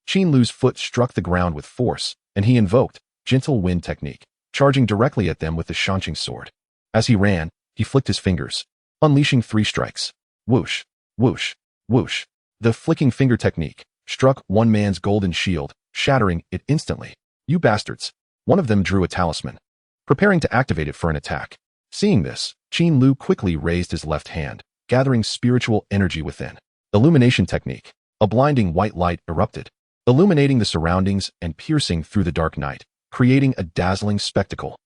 Qin Lu's foot struck the ground with force, and he invoked gentle wind technique, charging directly at them with the xianxia sword. As he ran, he flicked his fingers, unleashing 3 strikes. Whoosh! Whoosh! Whoosh! The flicking finger technique struck one man's golden shield, shattering it instantly. "You bastards!" One of them drew a talisman, preparing to activate it for an attack. Seeing this, Qin Lu quickly raised his left hand, gathering spiritual energy within. Illumination technique. A blinding white light erupted, illuminating the surroundings and piercing through the dark night, creating a dazzling spectacle.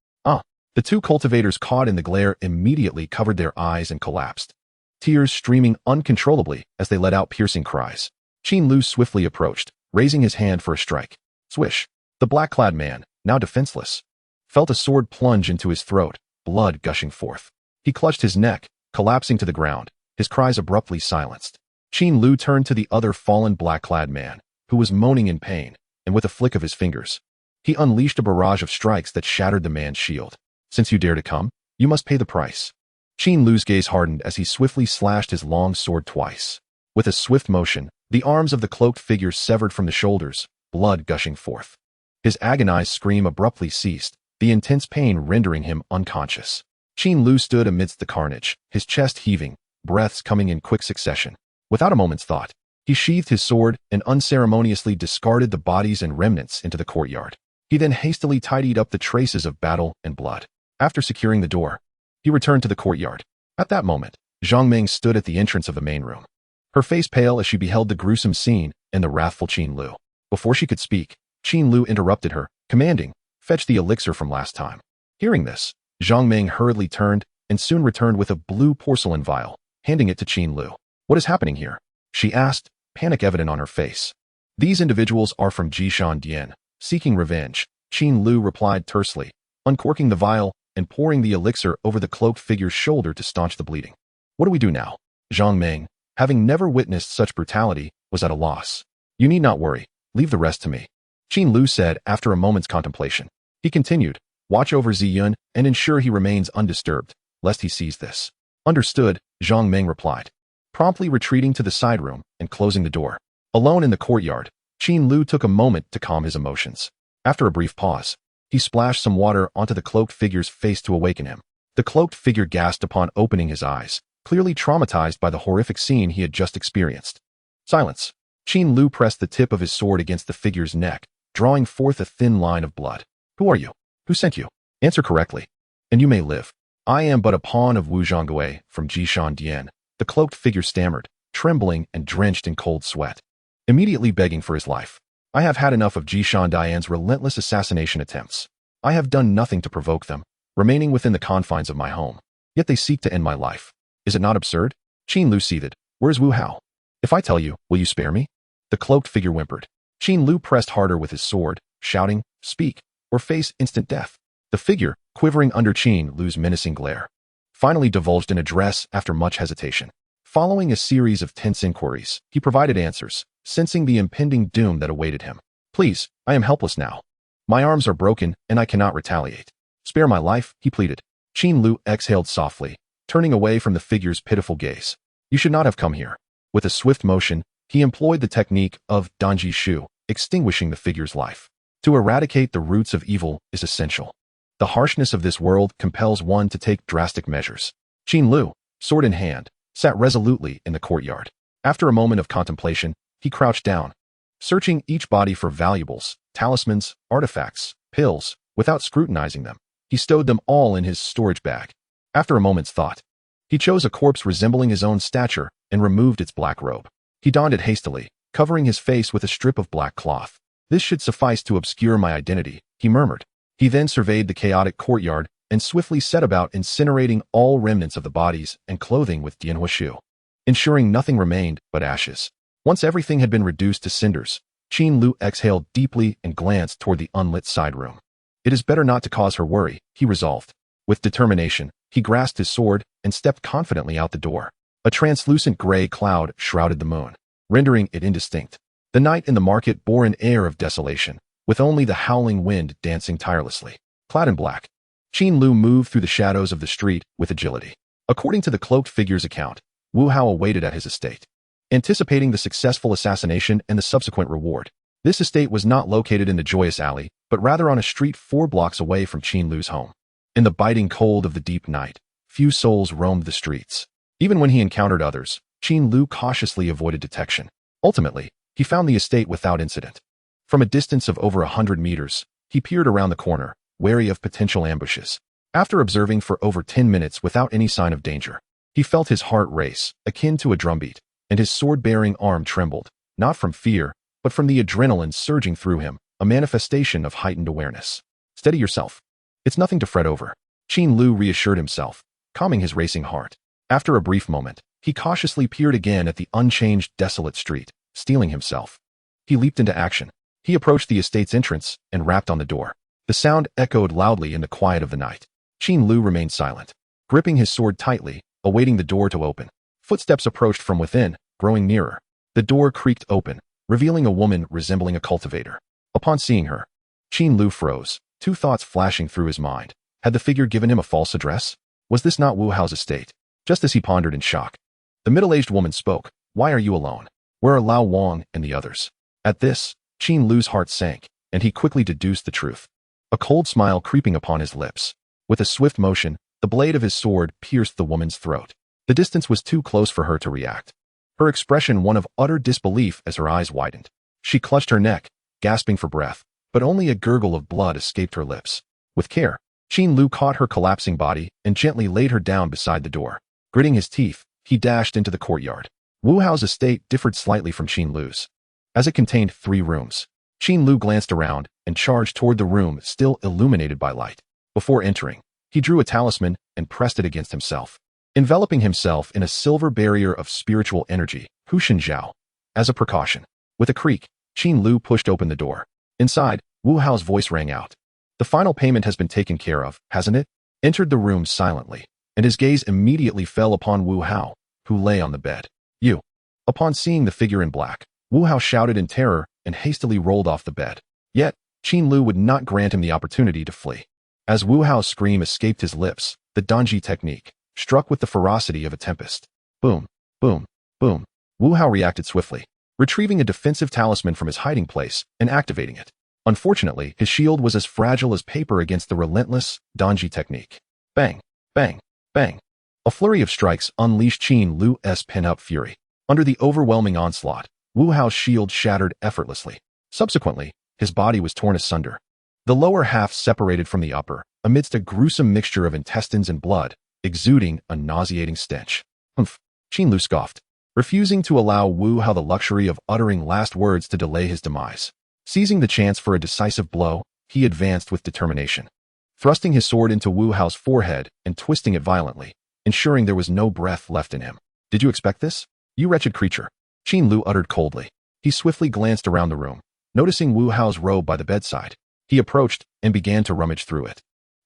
The 2 cultivators caught in the glare immediately covered their eyes and collapsed, tears streaming uncontrollably as they let out piercing cries. Qin Lu swiftly approached, raising his hand for a strike. Swish! The black-clad man, now defenseless, felt a sword plunge into his throat, blood gushing forth. He clutched his neck, collapsing to the ground, his cries abruptly silenced. Qin Lu turned to the other fallen black-clad man, who was moaning in pain, and with a flick of his fingers, he unleashed a barrage of strikes that shattered the man's shield. "Since you dare to come, you must pay the price." Qin Lu's gaze hardened as he swiftly slashed his long sword twice. With a swift motion, the arms of the cloaked figure severed from the shoulders, blood gushing forth. His agonized scream abruptly ceased, the intense pain rendering him unconscious. Qin Lu stood amidst the carnage, his chest heaving, breaths coming in quick succession. Without a moment's thought, he sheathed his sword and unceremoniously discarded the bodies and remnants into the courtyard. He then hastily tidied up the traces of battle and blood. After securing the door, he returned to the courtyard. At that moment, Zhang Ming stood at the entrance of the main room, her face pale as she beheld the gruesome scene and the wrathful Qin Lu. Before she could speak, Qin Lu interrupted her, commanding, "Fetch the elixir from last time." Hearing this, Zhang Ming hurriedly turned and soon returned with a blue porcelain vial, handing it to Qin Lu. "What is happening here?" she asked, panic evident on her face. "These individuals are from Xianxiaaudiobooks, seeking revenge," Qin Lu replied tersely, uncorking the vial and pouring the elixir over the cloaked figure's shoulder to staunch the bleeding. "What do we do now?" Zhang Ming, having never witnessed such brutality, was at a loss. "You need not worry. Leave the rest to me," Qin Lu said after a moment's contemplation. He continued, "Watch over Ziyun and ensure he remains undisturbed, lest he sees this." "Understood," Zhang Ming replied, promptly retreating to the side room and closing the door. Alone in the courtyard, Qin Lu took a moment to calm his emotions. After a brief pause, he splashed some water onto the cloaked figure's face to awaken him. The cloaked figure gasped upon opening his eyes, clearly traumatized by the horrific scene he had just experienced. "Silence." Qin Lu pressed the tip of his sword against the figure's neck, drawing forth a thin line of blood. "Who are you? Who sent you? Answer correctly, and you may live." "I am but a pawn of Wu Zhonggui from Jishan, the cloaked figure stammered, trembling and drenched in cold sweat, immediately begging for his life. "I have had enough of Jishan relentless assassination attempts. I have done nothing to provoke them, remaining within the confines of my home. Yet they seek to end my life. Is it not absurd?" Qin Lu seethed. "Where's Wu Hao? If I tell you, will you spare me?" The cloaked figure whimpered. Qin Lu pressed harder with his sword, shouting, "Speak, or face instant death." The figure, quivering under Qin Lu's menacing glare, finally divulged an address after much hesitation. Following a series of tense inquiries, he provided answers, sensing the impending doom that awaited him. "Please, I am helpless now. My arms are broken and I cannot retaliate. Spare my life," he pleaded. Qin Lu exhaled softly, turning away from the figure's pitiful gaze. "You should not have come here." With a swift motion, he employed the technique of Danji Shu, extinguishing the figure's life. To eradicate the roots of evil is essential. The harshness of this world compels one to take drastic measures. Qin Lu, sword in hand, sat resolutely in the courtyard. After a moment of contemplation, he crouched down, searching each body for valuables, talismans, artifacts, pills. Without scrutinizing them, he stowed them all in his storage bag. After a moment's thought, he chose a corpse resembling his own stature and removed its black robe. He donned it hastily, covering his face with a strip of black cloth. "This should suffice to obscure my identity," he murmured. He then surveyed the chaotic courtyard and swiftly set about incinerating all remnants of the bodies and clothing with Dianhuashu, ensuring nothing remained but ashes. Once everything had been reduced to cinders, Qin Lu exhaled deeply and glanced toward the unlit side room. It is better not to cause her worry, he resolved. With determination, he grasped his sword and stepped confidently out the door. A translucent gray cloud shrouded the moon, rendering it indistinct. The night in the market bore an air of desolation, with only the howling wind dancing tirelessly. Clad in black, Qin Lu moved through the shadows of the street with agility. According to the cloaked figure's account, Wu Hao awaited at his estate, anticipating the successful assassination and the subsequent reward. This estate was not located in the joyous alley, but rather on a street 4 blocks away from Qin Lu's home. In the biting cold of the deep night, few souls roamed the streets. Even when he encountered others, Qin Lu cautiously avoided detection. Ultimately, he found the estate without incident. From a distance of over 100 meters, he peered around the corner, wary of potential ambushes. After observing for over 10 minutes without any sign of danger, he felt his heart race, akin to a drumbeat, and his sword-bearing arm trembled, not from fear, but from the adrenaline surging through him, a manifestation of heightened awareness. "Steady yourself. It's nothing to fret over," Qin Lu reassured himself, calming his racing heart. After a brief moment, he cautiously peered again at the unchanged, desolate street, steeling himself. He leaped into action. He approached the estate's entrance and rapped on the door. The sound echoed loudly in the quiet of the night. Qin Lu remained silent, gripping his sword tightly, awaiting the door to open. Footsteps approached from within, growing nearer. The door creaked open, revealing a woman resembling a cultivator. Upon seeing her, Qin Lu froze, 2 thoughts flashing through his mind. Had the figure given him a false address? Was this not Wu Hao's estate? Just as he pondered in shock, the middle-aged woman spoke. Why are you alone? Where are Lao Wang and the others? At this, Qin Lu's heart sank, and he quickly deduced the truth. A cold smile creeping upon his lips. With a swift motion, the blade of his sword pierced the woman's throat. The distance was too close for her to react. Her expression one of utter disbelief as her eyes widened. She clutched her neck, gasping for breath, but only a gurgle of blood escaped her lips. With care, Qin Lu caught her collapsing body and gently laid her down beside the door. Gritting his teeth, he dashed into the courtyard. Wu Hao's estate differed slightly from Qin Lu's, as it contained 3 rooms. Qin Lu glanced around and charged toward the room still illuminated by light. Before entering, he drew a talisman and pressed it against himself, enveloping himself in a silver barrier of spiritual energy, Xianxiao. As a precaution, with a creak, Qin Lu pushed open the door. Inside, Wu Hao's voice rang out. The final payment has been taken care of, hasn't it? Entered the room silently, and his gaze immediately fell upon Wu Hao, who lay on the bed. You. Upon seeing the figure in black, Wu Hao shouted in terror and hastily rolled off the bed. Yet, Qin Lu would not grant him the opportunity to flee. As Wu Hao's scream escaped his lips, the Danji technique struck with the ferocity of a tempest. Boom, boom, boom. Wu Hao reacted swiftly, retrieving a defensive talisman from his hiding place and activating it. Unfortunately, his shield was as fragile as paper against the relentless Danji technique. Bang, bang, bang. A flurry of strikes unleashed Qin Lu's pent-up fury. Under the overwhelming onslaught, Wu Hao's shield shattered effortlessly. Subsequently, his body was torn asunder. The lower half separated from the upper, amidst a gruesome mixture of intestines and blood, exuding a nauseating stench. Humph, Qin Lu scoffed, refusing to allow Wu Hao the luxury of uttering last words to delay his demise. Seizing the chance for a decisive blow, he advanced with determination, thrusting his sword into Wu Hao's forehead and twisting it violently, ensuring there was no breath left in him. Did you expect this? You wretched creature, Qin Lu uttered coldly. He swiftly glanced around the room, noticing Wu Hao's robe by the bedside. He approached and began to rummage through it,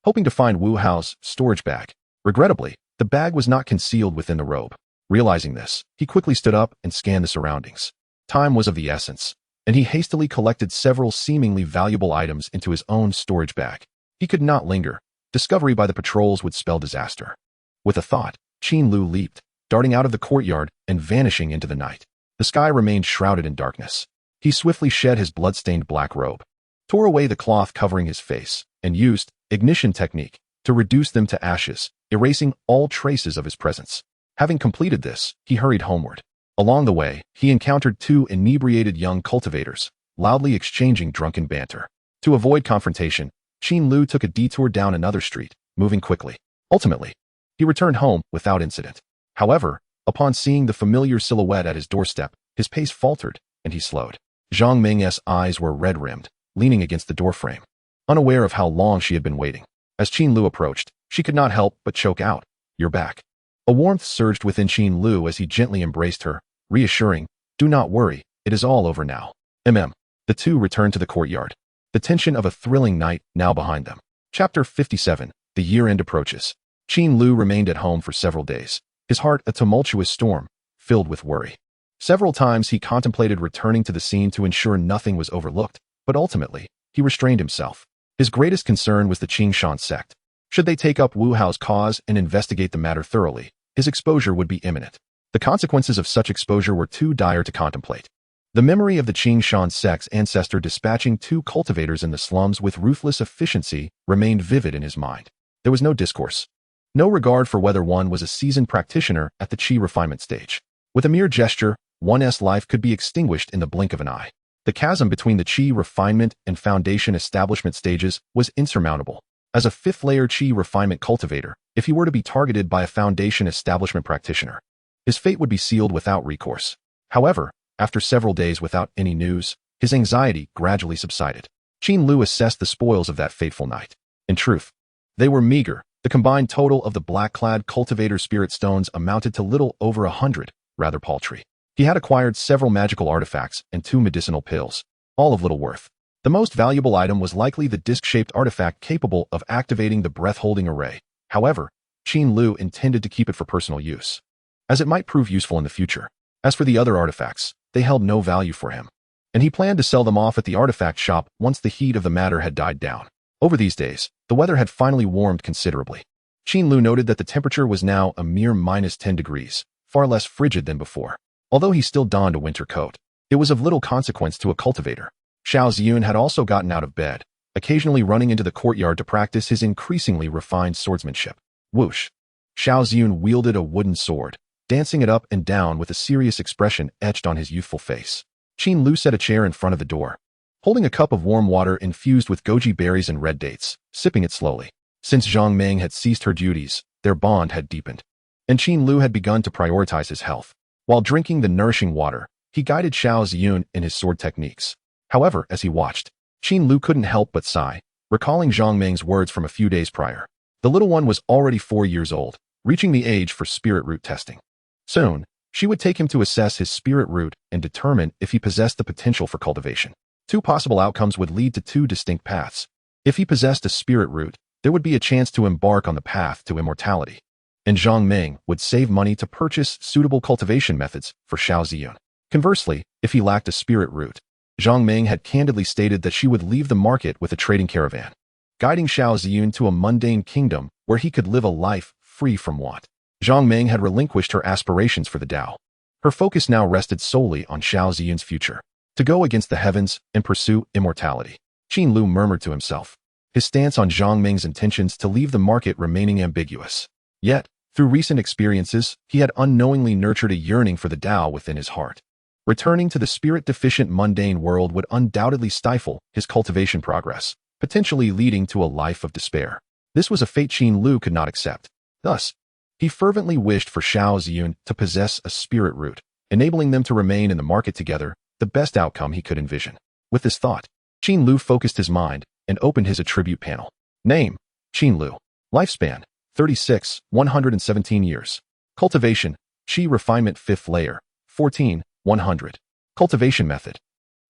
hoping to find Wu Hao's storage bag. Regrettably, the bag was not concealed within the robe. Realizing this, he quickly stood up and scanned the surroundings. Time was of the essence, and he hastily collected several seemingly valuable items into his own storage bag. He could not linger. Discovery by the patrols would spell disaster. With a thought, Qin Lu leaped, darting out of the courtyard and vanishing into the night. The sky remained shrouded in darkness. He swiftly shed his blood-stained black robe, tore away the cloth covering his face, and used ignition technique to reduce them to ashes, erasing all traces of his presence. Having completed this, he hurried homeward. Along the way, he encountered 2 inebriated young cultivators, loudly exchanging drunken banter. To avoid confrontation, Qin Lu took a detour down another street, moving quickly. Ultimately, he returned home without incident. However, upon seeing the familiar silhouette at his doorstep, his pace faltered, and he slowed. Zhang Ming's eyes were red-rimmed, leaning against the doorframe, unaware of how long she had been waiting. As Qin Lu approached, she could not help but choke out, "You're back." A warmth surged within Qin Lu as he gently embraced her, reassuring, "Do not worry, it is all over now." The 2 returned to the courtyard, the tension of a thrilling night now behind them. Chapter 57. The year-end approaches. Qin Lu remained at home for several days, his heart a tumultuous storm, filled with worry. Several times he contemplated returning to the scene to ensure nothing was overlooked, but ultimately, he restrained himself. His greatest concern was the Qingshan sect. Should they take up Wu Hao's cause and investigate the matter thoroughly, his exposure would be imminent. The consequences of such exposure were too dire to contemplate. The memory of the Qingshan sect's ancestor dispatching 2 cultivators in the slums with ruthless efficiency remained vivid in his mind. There was no discourse, no regard for whether one was a seasoned practitioner at the Qi refinement stage. With a mere gesture, one's life could be extinguished in the blink of an eye. The chasm between the Qi refinement and foundation establishment stages was insurmountable. As a 5th-layer Qi refinement cultivator, if he were to be targeted by a foundation establishment practitioner, his fate would be sealed without recourse. However, after several days without any news, his anxiety gradually subsided. Qin Lu assessed the spoils of that fateful night. In truth, they were meager. The combined total of the black-clad cultivator spirit stones amounted to little over 100, rather paltry. He had acquired several magical artifacts and 2 medicinal pills, all of little worth. The most valuable item was likely the disc-shaped artifact capable of activating the breath-holding array. However, Qin Lu intended to keep it for personal use, as it might prove useful in the future. As for the other artifacts, they held no value for him, and he planned to sell them off at the artifact shop once the heat of the matter had died down. Over these days, the weather had finally warmed considerably. Qin Lu noted that the temperature was now a mere -10 degrees, far less frigid than before. Although he still donned a winter coat, it was of little consequence to a cultivator. Xiao Ziyun had also gotten out of bed, occasionally running into the courtyard to practice his increasingly refined swordsmanship. Whoosh! Xiao Ziyun wielded a wooden sword, dancing it up and down with a serious expression etched on his youthful face. Qin Lu set a chair in front of the door, holding a cup of warm water infused with goji berries and red dates, sipping it slowly. Since Zhang Ming had ceased her duties, their bond had deepened, and Qin Lu had begun to prioritize his health. While drinking the nourishing water, he guided Xiao Ziyun in his sword techniques. However, as he watched, Qin Lu couldn't help but sigh, recalling Zhang Ming's words from a few days prior. The little one was already 4 years old, reaching the age for spirit root testing. Soon, she would take him to assess his spirit root and determine if he possessed the potential for cultivation. 2 possible outcomes would lead to 2 distinct paths. If he possessed a spirit root, there would be a chance to embark on the path to immortality, and Zhang Ming would save money to purchase suitable cultivation methods for Xiao Ziyun. Conversely, if he lacked a spirit root, Zhang Ming had candidly stated that she would leave the market with a trading caravan, guiding Xiao Ziyun to a mundane kingdom where he could live a life free from want. Zhang Ming had relinquished her aspirations for the Tao. Her focus now rested solely on Xiao Ziyun's future, to go against the heavens and pursue immortality. Qin Lu murmured to himself, his stance on Zhang Ming's intentions to leave the market remaining ambiguous. Yet, through recent experiences, he had unknowingly nurtured a yearning for the Tao within his heart. Returning to the spirit-deficient mundane world would undoubtedly stifle his cultivation progress, potentially leading to a life of despair. This was a fate Qin Lu could not accept. Thus, he fervently wished for Xiao Ziyun to possess a spirit root, enabling them to remain in the market together, the best outcome he could envision. With this thought, Qin Lu focused his mind and opened his attribute panel. Name: Qin Lu. Lifespan: 36, 117 years. Cultivation: Qi Refinement 5th Layer, 14, 100. Cultivation Method: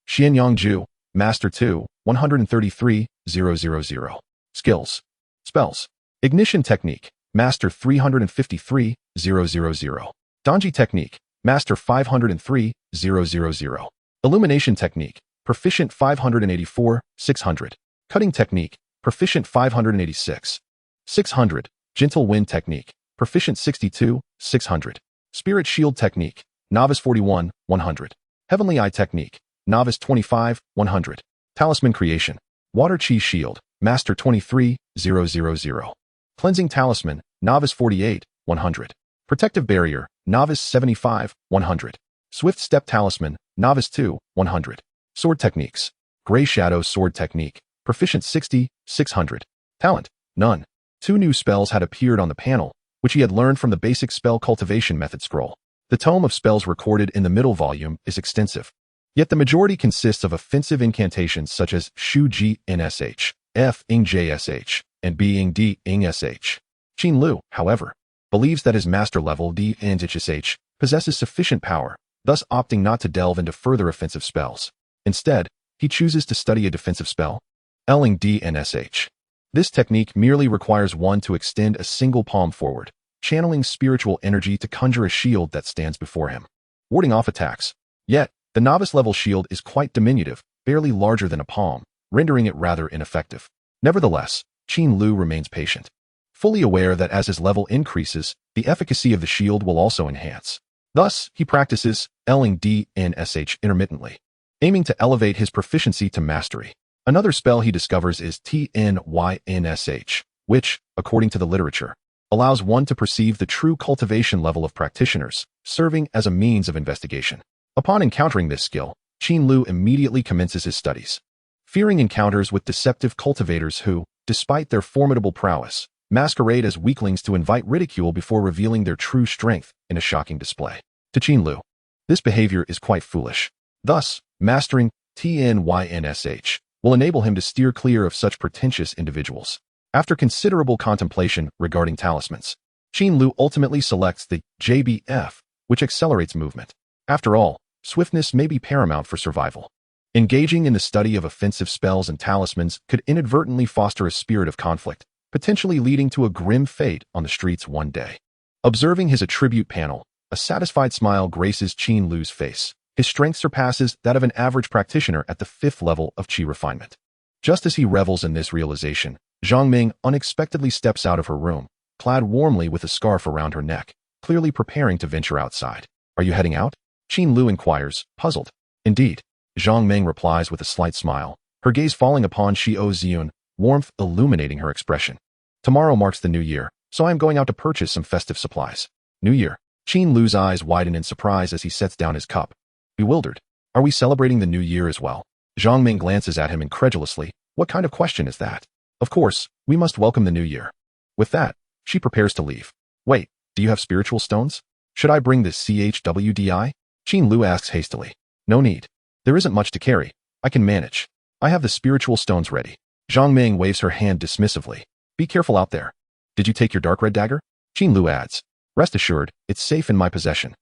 Xianxiaaudiobooks, Master 2, 133, 000. Skills: Spells: Ignition Technique, Master 353, 000. Danji Technique, Master 503, 000. Illumination Technique, Proficient 584, 600. Cutting Technique, Proficient 586, 600. Gentle Wind Technique, Proficient 62, 600. Spirit Shield Technique, Novice 41, 100. Heavenly Eye Technique, Novice 25, 100. Talisman Creation, Water Chi Shield, Master 23, 000. Cleansing Talisman, Novice 48, 100. Protective Barrier, Novice 75, 100. Swift Step Talisman, Novice 2, 100. Sword Techniques, Gray Shadow Sword Technique, Proficient 60, 600. Talent: None. 2 new spells had appeared on the panel, which he had learned from the basic spell cultivation method scroll. The tome of spells recorded in the middle volume is extensive, yet the majority consists of offensive incantations such as Shu Ji Nsh, F Ing Jsh, and B Ing D Ing Sh. Qin Lu, however, believes that his master level D Ing Sh possesses sufficient power, thus opting not to delve into further offensive spells. Instead, he chooses to study a defensive spell, Ling D Nsh. This technique merely requires one to extend a single palm forward, channeling spiritual energy to conjure a shield that stands before him, warding off attacks. Yet, the novice-level shield is quite diminutive, barely larger than a palm, rendering it rather ineffective. Nevertheless, Qin Lu remains patient, fully aware that as his level increases, the efficacy of the shield will also enhance. Thus, he practices Ling D Nsh intermittently, aiming to elevate his proficiency to mastery. Another spell he discovers is Tynynsh, which, according to the literature, allows one to perceive the true cultivation level of practitioners, serving as a means of investigation. Upon encountering this skill, Qin Lu immediately commences his studies, fearing encounters with deceptive cultivators who, despite their formidable prowess, masquerade as weaklings to invite ridicule before revealing their true strength in a shocking display. To Qin Lu, this behavior is quite foolish. Thus, mastering Tynynsh will enable him to steer clear of such pretentious individuals. After considerable contemplation regarding talismans, Qin Lu ultimately selects the JBF, which accelerates movement. After all, swiftness may be paramount for survival. Engaging in the study of offensive spells and talismans could inadvertently foster a spirit of conflict, potentially leading to a grim fate on the streets one day. Observing his attribute panel, a satisfied smile graces Qin Lu's face. His strength surpasses that of an average practitioner at the 5th level of Qi refinement. Just as he revels in this realization, Zhang Ming unexpectedly steps out of her room, clad warmly with a scarf around her neck, clearly preparing to venture outside. Are you heading out? Qin Lu inquires, puzzled. Indeed. Zhang Ming replies with a slight smile, her gaze falling upon Xiaoziun, warmth illuminating her expression. Tomorrow marks the new year, so I am going out to purchase some festive supplies. New year. Qin Lu's eyes widen in surprise as he sets down his cup. Bewildered. Are we celebrating the new year as well? Zhang Ming glances at him incredulously. What kind of question is that? Of course, we must welcome the new year. With that, she prepares to leave. Wait, do you have spiritual stones? Should I bring the CHWDI? Qin Lu asks hastily. No need. There isn't much to carry. I can manage. I have the spiritual stones ready. Zhang Ming waves her hand dismissively. Be careful out there. Did you take your dark red dagger? Qin Lu adds. Rest assured, it's safe in my possession.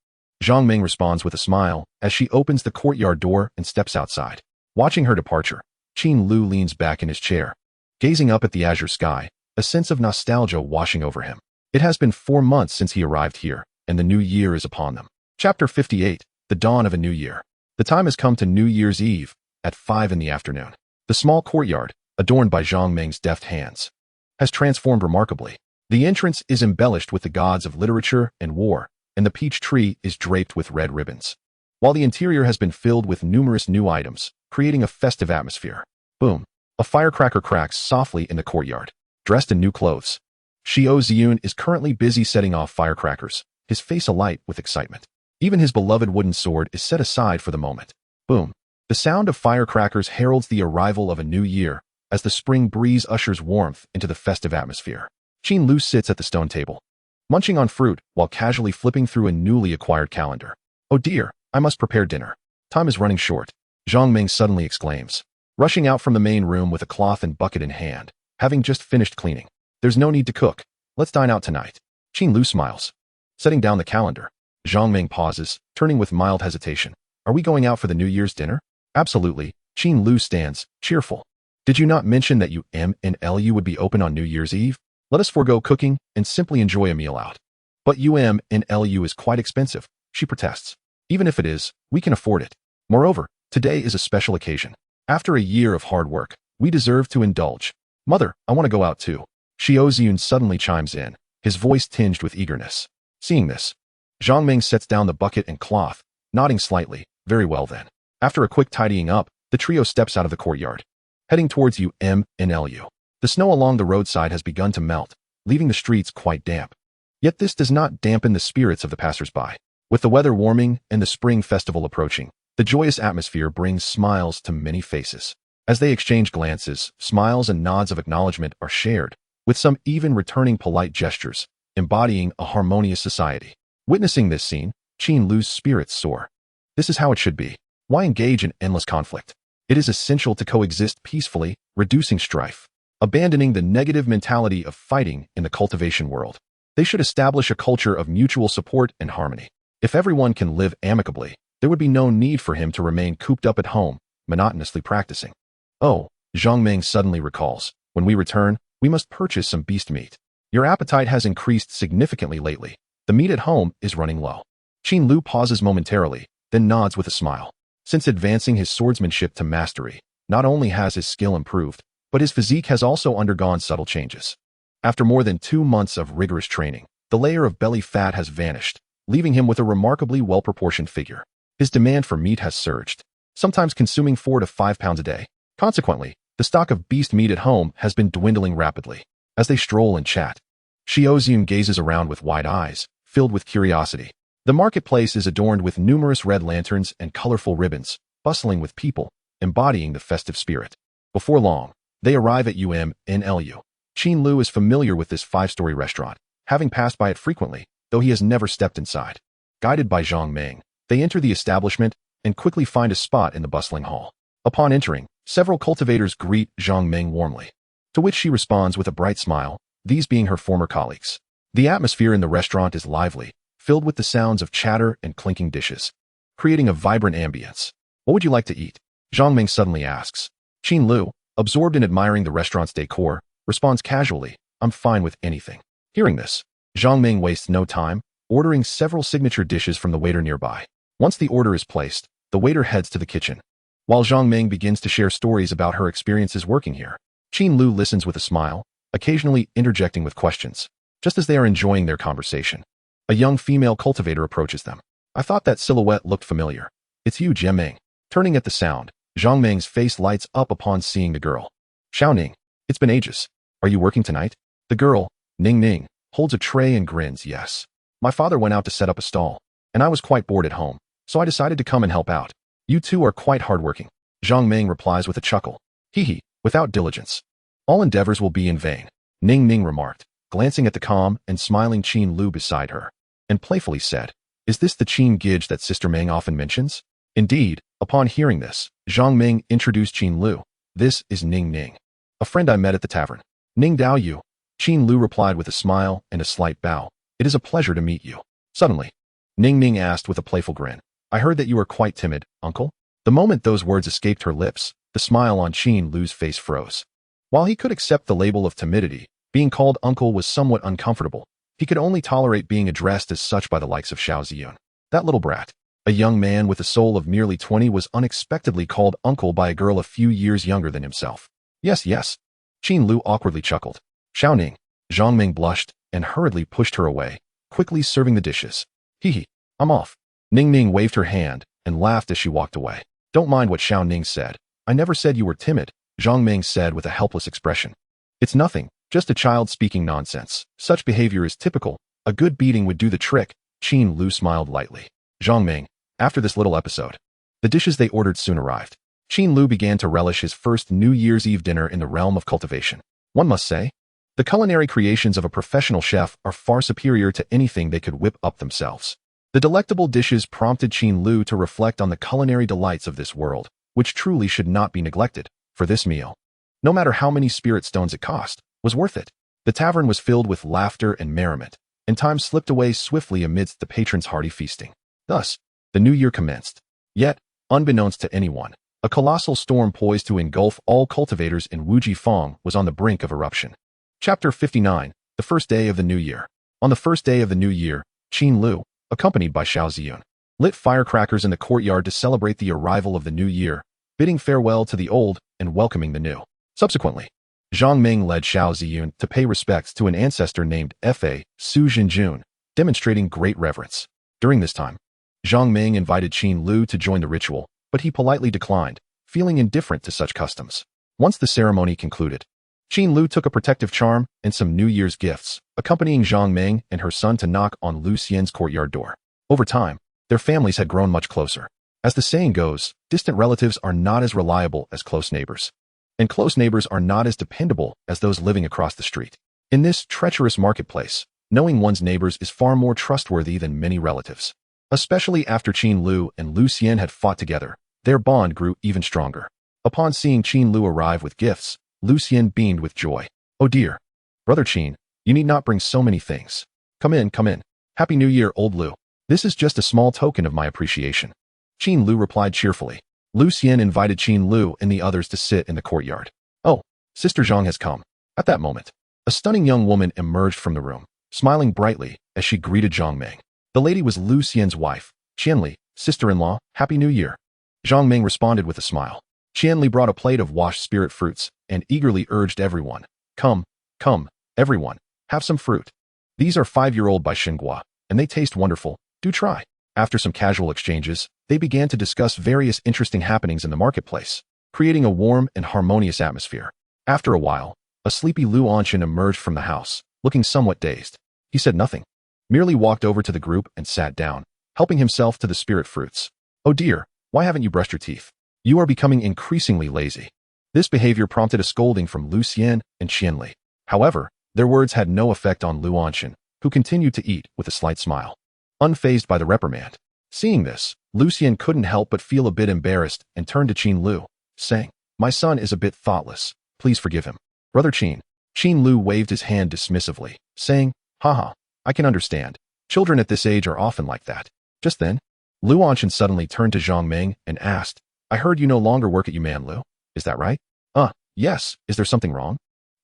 Zhang Ming responds with a smile as she opens the courtyard door and steps outside. Watching her departure, Qin Lu leans back in his chair, gazing up at the azure sky, a sense of nostalgia washing over him. It has been 4 months since he arrived here, and the new year is upon them. Chapter 58, The Dawn of a New Year. The time has come to New Year's Eve, at 5 in the afternoon. The small courtyard, adorned by Zhang Ming's deft hands, has transformed remarkably. The entrance is embellished with the gods of literature and war, and the peach tree is draped with red ribbons, while the interior has been filled with numerous new items, creating a festive atmosphere. Boom. A firecracker cracks softly in the courtyard. Dressed in new clothes, Xiaoziun is currently busy setting off firecrackers, his face alight with excitement. Even his beloved wooden sword is set aside for the moment. Boom. The sound of firecrackers heralds the arrival of a new year, as the spring breeze ushers warmth into the festive atmosphere. Qin Lu sits at the stone table, munching on fruit while casually flipping through a newly acquired calendar. Oh dear, I must prepare dinner. Time is running short. Zhang Ming suddenly exclaims, rushing out from the main room with a cloth and bucket in hand, having just finished cleaning. There's no need to cook. Let's dine out tonight. Qin Lu smiles, setting down the calendar. Zhang Ming pauses, turning with mild hesitation. Are we going out for the New Year's dinner? Absolutely. Qin Lu stands, cheerful. Did you not mention that UM&LU would be open on New Year's Eve? Let us forego cooking and simply enjoy a meal out. But UM&LU is quite expensive, she protests. Even if it is, we can afford it. Moreover, today is a special occasion. After a year of hard work, we deserve to indulge. Mother, I want to go out too. Xiaoziun suddenly chimes in, his voice tinged with eagerness. Seeing this, Zhang Ming sets down the bucket and cloth, nodding slightly. Very well then. After a quick tidying up, the trio steps out of the courtyard, heading towards UM&LU. The snow along the roadside has begun to melt, leaving the streets quite damp. Yet this does not dampen the spirits of the passers-by. With the weather warming and the spring festival approaching, the joyous atmosphere brings smiles to many faces. As they exchange glances, smiles and nods of acknowledgement are shared, with some even returning polite gestures, embodying a harmonious society. Witnessing this scene, Qin Lu's spirits soar. This is how it should be. Why engage in endless conflict? It is essential to coexist peacefully, reducing strife, abandoning the negative mentality of fighting in the cultivation world. They should establish a culture of mutual support and harmony. If everyone can live amicably, there would be no need for him to remain cooped up at home, monotonously practicing. Oh, Zhang Ming suddenly recalls, when we return, we must purchase some beast meat. Your appetite has increased significantly lately. The meat at home is running low. Qin Lu pauses momentarily, then nods with a smile. Since advancing his swordsmanship to mastery, not only has his skill improved, but his physique has also undergone subtle changes. After more than 2 months of rigorous training, the layer of belly fat has vanished, leaving him with a remarkably well-proportioned figure. His demand for meat has surged, sometimes consuming 4 to 5 pounds a day. Consequently, the stock of beast meat at home has been dwindling rapidly. As they stroll and chat, Xiaoziun gazes around with wide eyes, filled with curiosity. The marketplace is adorned with numerous red lanterns and colorful ribbons, bustling with people, embodying the festive spirit. Before long, they arrive at UM&LU. Qin Lu is familiar with this 5-story restaurant, having passed by it frequently, though he has never stepped inside. Guided by Zhang Ming, they enter the establishment and quickly find a spot in the bustling hall. Upon entering, several cultivators greet Zhang Ming warmly, to which she responds with a bright smile, these being her former colleagues. The atmosphere in the restaurant is lively, filled with the sounds of chatter and clinking dishes, creating a vibrant ambience. What would you like to eat? Zhang Ming suddenly asks. Qin Lu, absorbed in admiring the restaurant's decor, responds casually, I'm fine with anything. Hearing this, Zhang Ming wastes no time, ordering several signature dishes from the waiter nearby. Once the order is placed, the waiter heads to the kitchen. While Zhang Ming begins to share stories about her experiences working here, Qin Lu listens with a smile, occasionally interjecting with questions. Just as they are enjoying their conversation, a young female cultivator approaches them. I thought that silhouette looked familiar. It's you, Jiaming. Turning at the sound, Zhang Ming's face lights up upon seeing the girl. Xiaoning, it's been ages. Are you working tonight? The girl, Ning Ning, holds a tray and grins. Yes. My father went out to set up a stall, and I was quite bored at home, so I decided to come and help out. You two are quite hardworking. Zhang Ming replies with a chuckle. Hee, without diligence, all endeavors will be in vain, Ning Ning remarked, glancing at the calm and smiling Qin Lu beside her, and playfully said, is this the Qin Gij that Sister Ming often mentions? Indeed, upon hearing this, Zhang Ming introduced Qin Lu. This is Ning Ning, a friend I met at the tavern. Ning Dao Yu, Qin Lu replied with a smile and a slight bow. It is a pleasure to meet you. Suddenly, Ning Ning asked with a playful grin, I heard that you are quite timid, uncle? The moment those words escaped her lips, the smile on Qin Lu's face froze. While he could accept the label of timidity, being called uncle was somewhat uncomfortable. He could only tolerate being addressed as such by the likes of Xiao Ziyun. That little brat, a young man with a soul of merely 20, was unexpectedly called uncle by a girl a few years younger than himself. Yes, Qin Lu awkwardly chuckled. Xiaoning, Zhang Ming blushed and hurriedly pushed her away, quickly serving the dishes. Hee, I'm off. Ning Ning waved her hand and laughed as she walked away. Don't mind what Xiao Ning said. I never said you were timid, Zhang Ming said with a helpless expression. It's nothing, just a child speaking nonsense. Such behavior is typical. A good beating would do the trick. Qin Lu smiled lightly. Zhang Ming, after this little episode, the dishes they ordered soon arrived. Qin Lu began to relish his first New Year's Eve dinner in the realm of cultivation. One must say, the culinary creations of a professional chef are far superior to anything they could whip up themselves. The delectable dishes prompted Qin Lu to reflect on the culinary delights of this world, which truly should not be neglected, for this meal, no matter how many spirit stones it cost, was worth it. The tavern was filled with laughter and merriment, and time slipped away swiftly amidst the patrons' hearty feasting. Thus, the new year commenced. Yet, unbeknownst to anyone, a colossal storm poised to engulf all cultivators in Wujifang was on the brink of eruption. Chapter 59, The First Day of the New Year. On the first day of the new year, Qin Lu, accompanied by Xiao Ziyun, lit firecrackers in the courtyard to celebrate the arrival of the new year, bidding farewell to the old and welcoming the new. Subsequently, Zhang Ming led Xiao Ziyun to pay respects to an ancestor named Fa Su Jinjun, demonstrating great reverence. During this time, Zhang Ming invited Qin Lu to join the ritual, but he politely declined, feeling indifferent to such customs. Once the ceremony concluded, Qin Lu took a protective charm and some New Year's gifts, accompanying Zhang Ming and her son to knock on Lu Xian's courtyard door. Over time, their families had grown much closer. As the saying goes, distant relatives are not as reliable as close neighbors, and close neighbors are not as dependable as those living across the street. In this treacherous marketplace, knowing one's neighbors is far more trustworthy than many relatives. Especially after Qin Lu and Lu Xian had fought together, their bond grew even stronger. Upon seeing Qin Lu arrive with gifts, Lu Xian beamed with joy. Oh dear, Brother Qin, you need not bring so many things. Come in. Happy New Year, old Lu. This is just a small token of my appreciation. Qin Lu replied cheerfully. Lu Xian invited Qin Lu and the others to sit in the courtyard. Oh, Sister Zhang has come. At that moment, a stunning young woman emerged from the room, smiling brightly as she greeted Zhang Ming. The lady was Lu Xian's wife, Qianli, sister-in-law. Happy New Year. Zhang Ming responded with a smile. Qianli brought a plate of washed spirit fruits and eagerly urged everyone. Come, everyone, have some fruit. These are 5-year-old by Xinghua, and they taste wonderful. Do try. After some casual exchanges, they began to discuss various interesting happenings in the marketplace, creating a warm and harmonious atmosphere. After a while, a sleepy Lu Anshin emerged from the house, looking somewhat dazed. He said nothing, merely walked over to the group and sat down, helping himself to the spirit fruits. Oh dear, why haven't you brushed your teeth? You are becoming increasingly lazy. This behavior prompted a scolding from Lu Xian and Qianli. However, their words had no effect on Lu Anshin, who continued to eat with a slight smile, unfazed by the reprimand. Seeing this, Lu Xian couldn't help but feel a bit embarrassed and turned to Qin Lu, saying, My son is a bit thoughtless. Please forgive him. Brother Qin. Qin Lu waved his hand dismissively, saying, Haha, I can understand. Children at this age are often like that. Just then, Lu Anshin suddenly turned to Zhang Ming and asked, I heard you no longer work at Yuman Lu. Is that right? Yes. Is there something wrong?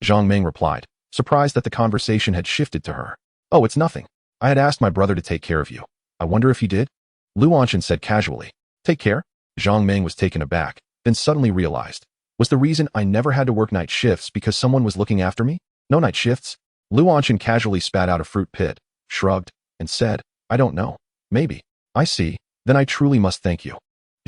Zhang Ming replied, surprised that the conversation had shifted to her. Oh, it's nothing. I had asked my brother to take care of you. I wonder if he did? Lu Anshin said casually. Take care? Zhang Ming was taken aback, then suddenly realized. Was the reason I never had to work night shifts because someone was looking after me? No night shifts? Lu Anchen casually spat out a fruit pit, shrugged, and said, I don't know. Maybe. I see. Then I truly must thank you.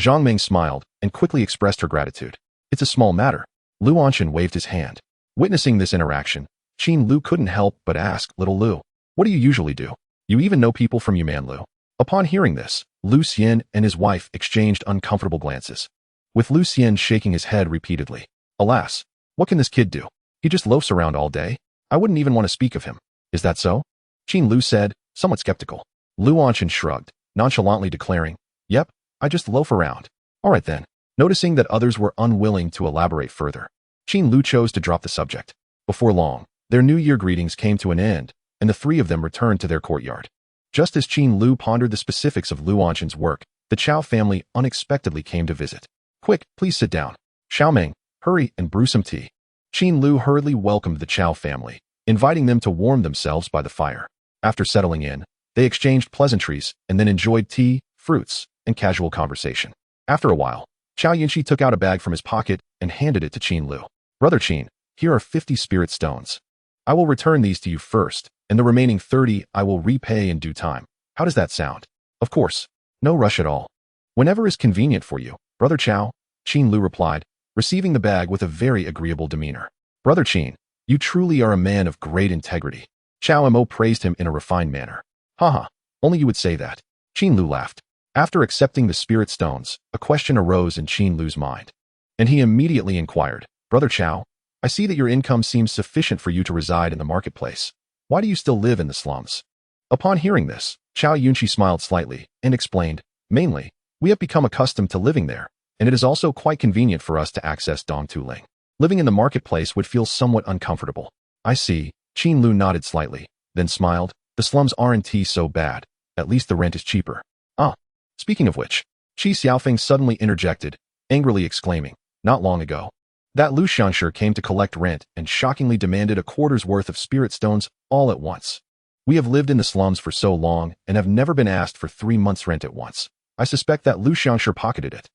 Zhang Ming smiled and quickly expressed her gratitude. It's a small matter. Lu Anchen waved his hand. Witnessing this interaction, Qin Lu couldn't help but ask, Little Lu, what do you usually do? You even know people from Yumanlu. Upon hearing this, Lu Xian and his wife exchanged uncomfortable glances, with Lu Xian shaking his head repeatedly. Alas, what can this kid do? He just loafs around all day. I wouldn't even want to speak of him. Is that so? Qin Lu said, somewhat skeptical. Lu Anchen shrugged, nonchalantly declaring, Yep, I just loaf around. All right then. Noticing that others were unwilling to elaborate further, Qin Lu chose to drop the subject. Before long, their New Year greetings came to an end, and the three of them returned to their courtyard. Just as Qin Lu pondered the specifics of Lu Anchen's work, the Chao family unexpectedly came to visit. Quick, please sit down. Xiaoming, hurry and brew some tea. Qin Lu hurriedly welcomed the Chao family, inviting them to warm themselves by the fire. After settling in, they exchanged pleasantries and then enjoyed tea, fruits, and casual conversation. After a while, Xianxia took out a bag from his pocket and handed it to Qin Lu. Brother Qin, here are 50 spirit stones. I will return these to you first, and the remaining 30 I will repay in due time. How does that sound? Of course. No rush at all. Whenever is convenient for you, Brother Chao, Qin Lu replied, receiving the bag with a very agreeable demeanor. Brother Qin, you truly are a man of great integrity. Chao Mo praised him in a refined manner. Haha, only you would say that. Qin Lu laughed. After accepting the spirit stones, a question arose in Qin Lu's mind. And he immediately inquired, Brother Chao, I see that your income seems sufficient for you to reside in the marketplace. Why do you still live in the slums? Upon hearing this, Chao Yunqi smiled slightly and explained, mainly, we have become accustomed to living there, and it is also quite convenient for us to access Dongtuling. Living in the marketplace would feel somewhat uncomfortable. I see. Qin Lu nodded slightly, then smiled. The slums aren't so bad. At least the rent is cheaper. Ah. Speaking of which, Qi Xiaofeng suddenly interjected, angrily exclaiming, not long ago, that Lu Xianxia came to collect rent and shockingly demanded a quarter's worth of spirit stones all at once. We have lived in the slums for so long and have never been asked for 3 months' rent at once. I suspect that Lu Xianxia pocketed it.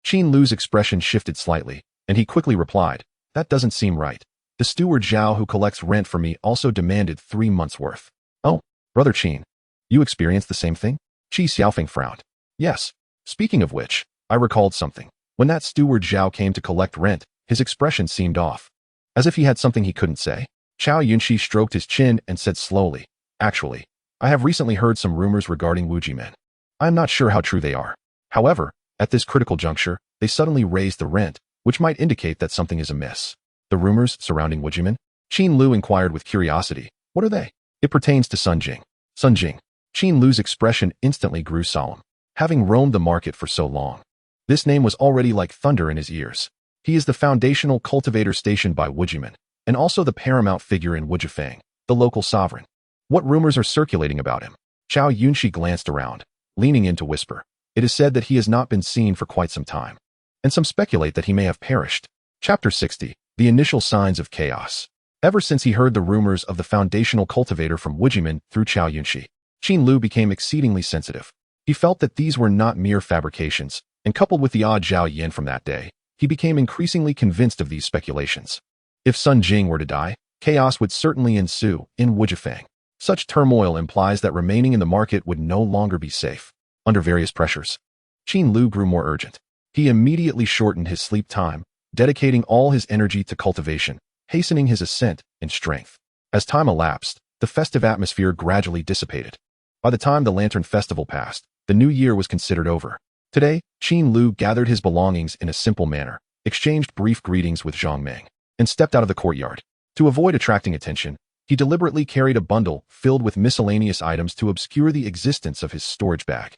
Qin Lu's expression shifted slightly, and he quickly replied, that doesn't seem right. The steward Zhao who collects rent for me also demanded 3 months' worth. Oh, Brother Qin, you experienced the same thing? Qi Xiaofeng frowned. Yes. Speaking of which, I recalled something. When that steward Zhao came to collect rent, his expression seemed off. As if he had something he couldn't say. Chao Yunqi stroked his chin and said slowly, actually, I have recently heard some rumors regarding Wujimen. I am not sure how true they are. However, at this critical juncture, they suddenly raised the rent, which might indicate that something is amiss. The rumors surrounding Wujimen? Qin Lu inquired with curiosity. What are they? It pertains to Sun Jing. Sun Jing. Qin Lu's expression instantly grew solemn. Having roamed the market for so long, this name was already like thunder in his ears. He is the foundational cultivator stationed by Wujimen, and also the paramount figure in Wujifang, the local sovereign. What rumors are circulating about him? Chao Yunqi glanced around, leaning in to whisper. It is said that he has not been seen for quite some time, and some speculate that he may have perished. Chapter 60. The initial signs of chaos. Ever since he heard the rumors of the foundational cultivator from Wujimen through Chao Yunqi, Qin Lu became exceedingly sensitive. He felt that these were not mere fabrications, and coupled with the odd Zhao Yin from that day, he became increasingly convinced of these speculations. If Sun Jing were to die, chaos would certainly ensue in Wujifang. Such turmoil implies that remaining in the market would no longer be safe. Under various pressures, Qin Lu grew more urgent. He immediately shortened his sleep time, dedicating all his energy to cultivation, hastening his ascent in strength. As time elapsed, the festive atmosphere gradually dissipated. By the time the Lantern Festival passed, the new year was considered over. Today, Qin Lu gathered his belongings in a simple manner, exchanged brief greetings with Zhang Ming, and stepped out of the courtyard. To avoid attracting attention, he deliberately carried a bundle filled with miscellaneous items to obscure the existence of his storage bag.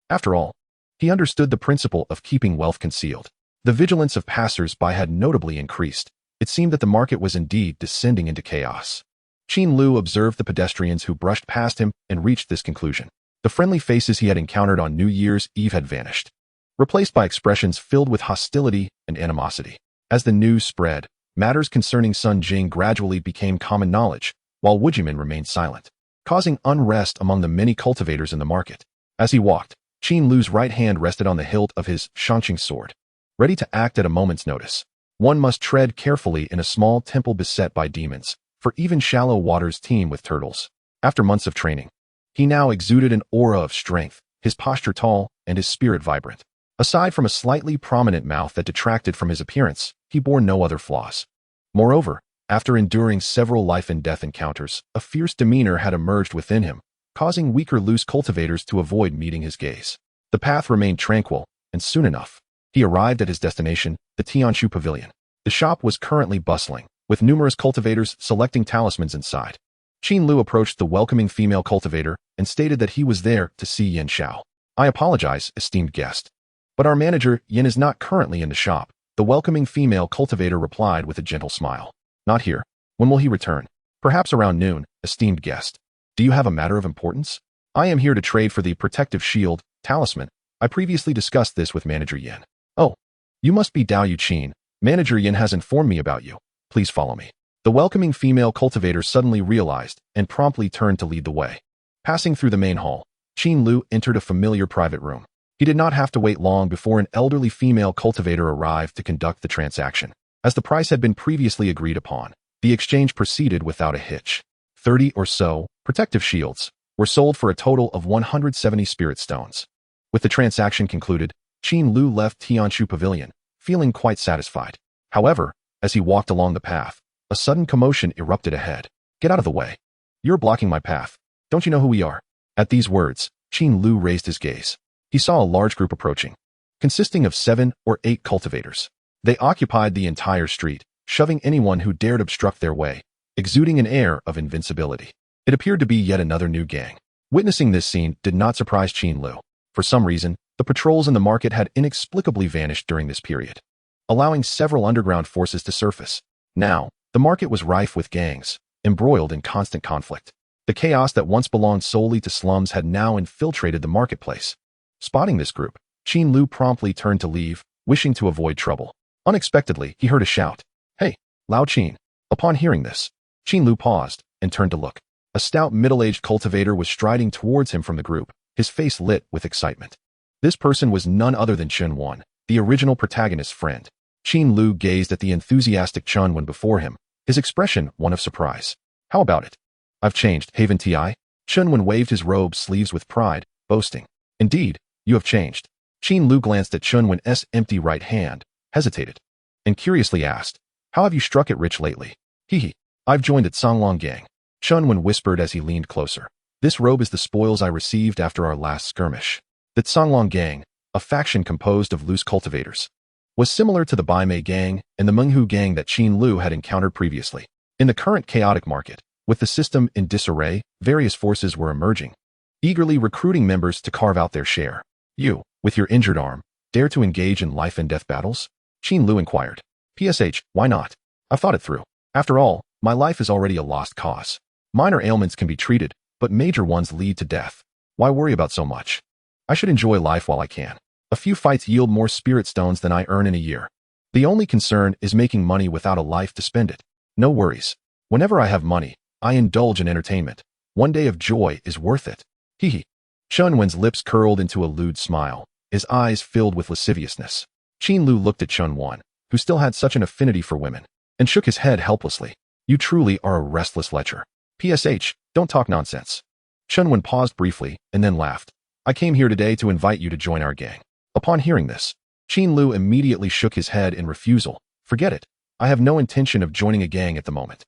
After all, he understood the principle of keeping wealth concealed. The vigilance of passers-by had notably increased. It seemed that the market was indeed descending into chaos. Qin Lu observed the pedestrians who brushed past him and reached this conclusion. The friendly faces he had encountered on New Year's Eve had vanished, replaced by expressions filled with hostility and animosity. As the news spread, matters concerning Sun Jing gradually became common knowledge, while Wujimen remained silent, causing unrest among the many cultivators in the market. As he walked, Qin Lu's right hand rested on the hilt of his xianxia sword, ready to act at a moment's notice. One must tread carefully in a small temple beset by demons, for even shallow waters teem with turtles. After months of training, he now exuded an aura of strength, his posture tall and his spirit vibrant. Aside from a slightly prominent mouth that detracted from his appearance, he bore no other flaws. Moreover, after enduring several life-and-death encounters, a fierce demeanor had emerged within him, causing weaker loose cultivators to avoid meeting his gaze. The path remained tranquil, and soon enough, he arrived at his destination, the Tianshu Pavilion. The shop was currently bustling, with numerous cultivators selecting talismans inside. Qin Lu approached the welcoming female cultivator and stated that he was there to see Yin Xiao. "I apologize, esteemed guest, but our manager, Yin, is not currently in the shop," the welcoming female cultivator replied with a gentle smile. "Not here. When will he return?" "Perhaps around noon, esteemed guest. Do you have a matter of importance?" "I am here to trade for the protective shield, talisman. I previously discussed this with Manager Yin." "Oh, you must be Dao Yuqin. Manager Yin has informed me about you. Please follow me." The welcoming female cultivator suddenly realized and promptly turned to lead the way. Passing through the main hall, Qin Lu entered a familiar private room. He did not have to wait long before an elderly female cultivator arrived to conduct the transaction. As the price had been previously agreed upon, the exchange proceeded without a hitch. 30 or so protective shields were sold for a total of 170 spirit stones. With the transaction concluded, Qin Lu left Tianshu Pavilion, feeling quite satisfied. However, as he walked along the path, a sudden commotion erupted ahead. "Get out of the way. You're blocking my path. Don't you know who we are?" At these words, Qin Lu raised his gaze. He saw a large group approaching, consisting of 7 or 8 cultivators. They occupied the entire street, shoving anyone who dared obstruct their way, exuding an air of invincibility. It appeared to be yet another new gang. Witnessing this scene did not surprise Qin Lu. For some reason, the patrols in the market had inexplicably vanished during this period, allowing several underground forces to surface. Now, the market was rife with gangs, embroiled in constant conflict. The chaos that once belonged solely to slums had now infiltrated the marketplace. Spotting this group, Qin Lu promptly turned to leave, wishing to avoid trouble. Unexpectedly, he heard a shout. "Hey, Lao Qin." Upon hearing this, Qin Lu paused and turned to look. A stout middle-aged cultivator was striding towards him from the group, his face lit with excitement. This person was none other than Chun Wan, the original protagonist's friend. Qin Lu gazed at the enthusiastic Chun Wan before him, his expression one of surprise. "How about it? I've changed, haven't I?" Chun Wan waved his robe sleeves with pride, boasting. "Indeed, you have changed." Qin Lu glanced at Chun Wan's empty right hand, hesitated, and curiously asked, "How have you struck it rich lately?" "Hee. I've joined the Songlong gang," Chun Wan whispered as he leaned closer. "This robe is the spoils I received after our last skirmish." The Songlong gang, a faction composed of loose cultivators, was similar to the Baimei gang and the Menghu gang that Qin Lu had encountered previously. In the current chaotic market, with the system in disarray, various forces were emerging, eagerly recruiting members to carve out their share. "You, with your injured arm, dare to engage in life-and-death battles?" Qin Lu inquired. "PSH, why not? I've thought it through. After all, my life is already a lost cause. Minor ailments can be treated, but major ones lead to death. Why worry about so much? I should enjoy life while I can. A few fights yield more spirit stones than I earn in a year. The only concern is making money without a life to spend it. No worries. Whenever I have money, I indulge in entertainment. One day of joy is worth it." Hee. Chun Wan's lips curled into a lewd smile, his eyes filled with lasciviousness. Qin Lu looked at Chun Wan, who still had such an affinity for women, and shook his head helplessly. "You truly are a restless lecher. PSH, don't talk nonsense." Chun Wan paused briefly and then laughed. "I came here today to invite you to join our gang." Upon hearing this, Qin Lu immediately shook his head in refusal. "Forget it. I have no intention of joining a gang at the moment."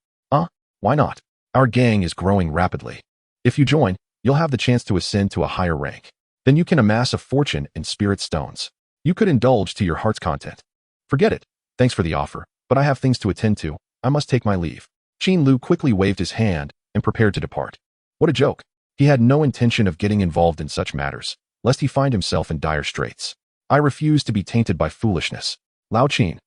Why not? Our gang is growing rapidly. If you join, you'll have the chance to ascend to a higher rank. Then you can amass a fortune in spirit stones. You could indulge to your heart's content." "Forget it. Thanks for the offer, but I have things to attend to. I must take my leave." Qin Lu quickly waved his hand and prepared to depart. What a joke. He had no intention of getting involved in such matters, lest he find himself in dire straits. "I refuse to be tainted by foolishness. Lao Qin,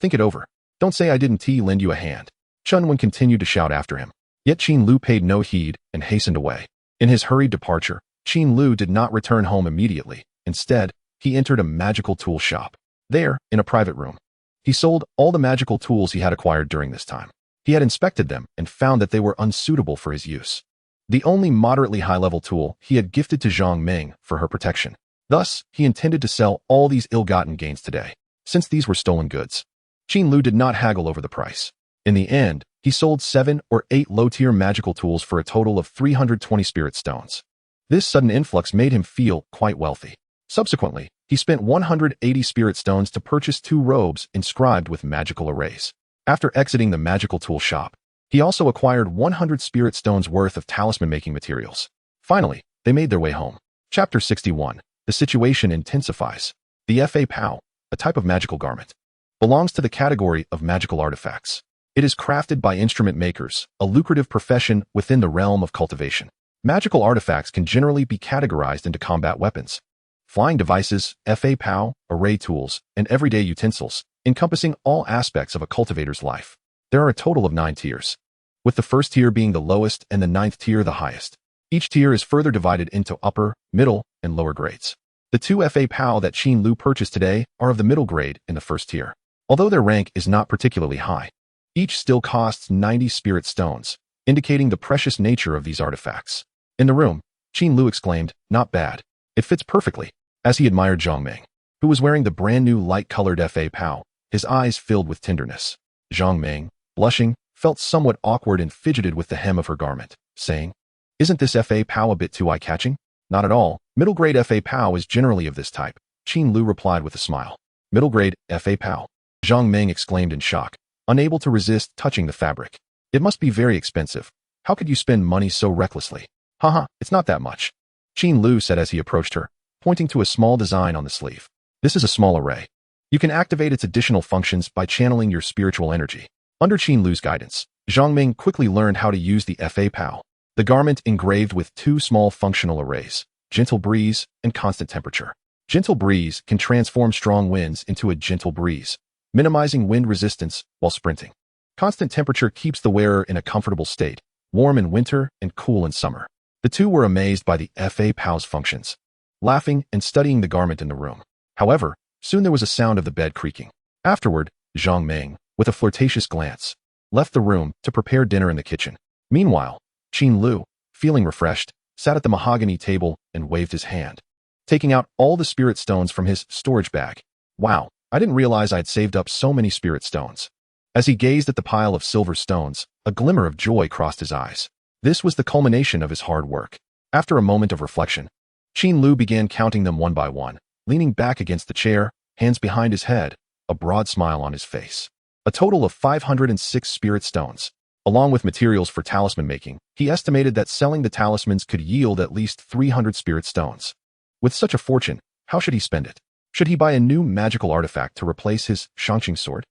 think it over. Don't say I didn't lend you a hand." Chun Wan continued to shout after him. Yet Qin Lu paid no heed and hastened away. In his hurried departure, Qin Lu did not return home immediately. Instead, he entered a magical tool shop. There, in a private room, he sold all the magical tools he had acquired during this time. He had inspected them and found that they were unsuitable for his use. The only moderately high-level tool he had gifted to Zhang Ming for her protection. Thus, he intended to sell all these ill-gotten gains today, since these were stolen goods. Qin Lu did not haggle over the price. In the end, He sold 7 or 8 low-tier magical tools for a total of 320 spirit stones. This sudden influx made him feel quite wealthy. Subsequently, he spent 180 spirit stones to purchase 2 robes inscribed with magical arrays. After exiting the magical tool shop, he also acquired 100 spirit stones worth of talisman-making materials. Finally, they made their way home. Chapter 61. The situation intensifies. The Fa Pao, a type of magical garment, belongs to the category of magical artifacts. It is crafted by instrument makers, a lucrative profession within the realm of cultivation. Magical artifacts can generally be categorized into combat weapons, flying devices, Fa Pao, array tools, and everyday utensils, encompassing all aspects of a cultivator's life. There are a total of 9 tiers, with the first tier being the lowest and the 9th tier the highest. Each tier is further divided into upper, middle, and lower grades. The 2 Fa Pao that Qin Lu purchased today are of the middle grade in the first tier. Although their rank is not particularly high, each still costs 90 spirit stones, indicating the precious nature of these artifacts. In the room, Qin Lu exclaimed, "Not bad. It fits perfectly," as he admired Zhang Ming, who was wearing the brand new light-colored Fa Pao, his eyes filled with tenderness. Zhang Ming, blushing, felt somewhat awkward and fidgeted with the hem of her garment, saying, "Isn't this Fa Pao a bit too eye-catching?" "Not at all. Middle-grade Fa Pao is generally of this type," Qin Lu replied with a smile. "Middle-grade Fa Pao?" Zhang Ming exclaimed in shock, unable to resist touching the fabric. "It must be very expensive. How could you spend money so recklessly?" "Haha, it's not that much," Qin Lu said as he approached her, pointing to a small design on the sleeve. "This is a small array. You can activate its additional functions by channeling your spiritual energy." Under Qin Lu's guidance, Zhang Ming quickly learned how to use the Fa Pao, the garment engraved with 2 small functional arrays, gentle breeze and constant temperature. Gentle breeze can transform strong winds into a gentle breeze, minimizing wind resistance while sprinting. Constant temperature keeps the wearer in a comfortable state, warm in winter and cool in summer. The 2 were amazed by the Fa Pao's functions, laughing and studying the garment in the room. However, soon there was a sound of the bed creaking. Afterward, Zhang Ming, with a flirtatious glance, left the room to prepare dinner in the kitchen. Meanwhile, Qin Lu, feeling refreshed, sat at the mahogany table and waved his hand, taking out all the spirit stones from his storage bag. "Wow, I didn't realize I had saved up so many spirit stones." As he gazed at the pile of silver stones, a glimmer of joy crossed his eyes. This was the culmination of his hard work. After a moment of reflection, Qin Lu began counting them one by one, leaning back against the chair, hands behind his head, a broad smile on his face. A total of 506 spirit stones. Along with materials for talisman making, he estimated that selling the talismans could yield at least 300 spirit stones. With such a fortune, how should he spend it? Should he buy a new magical artifact to replace his xianxia sword?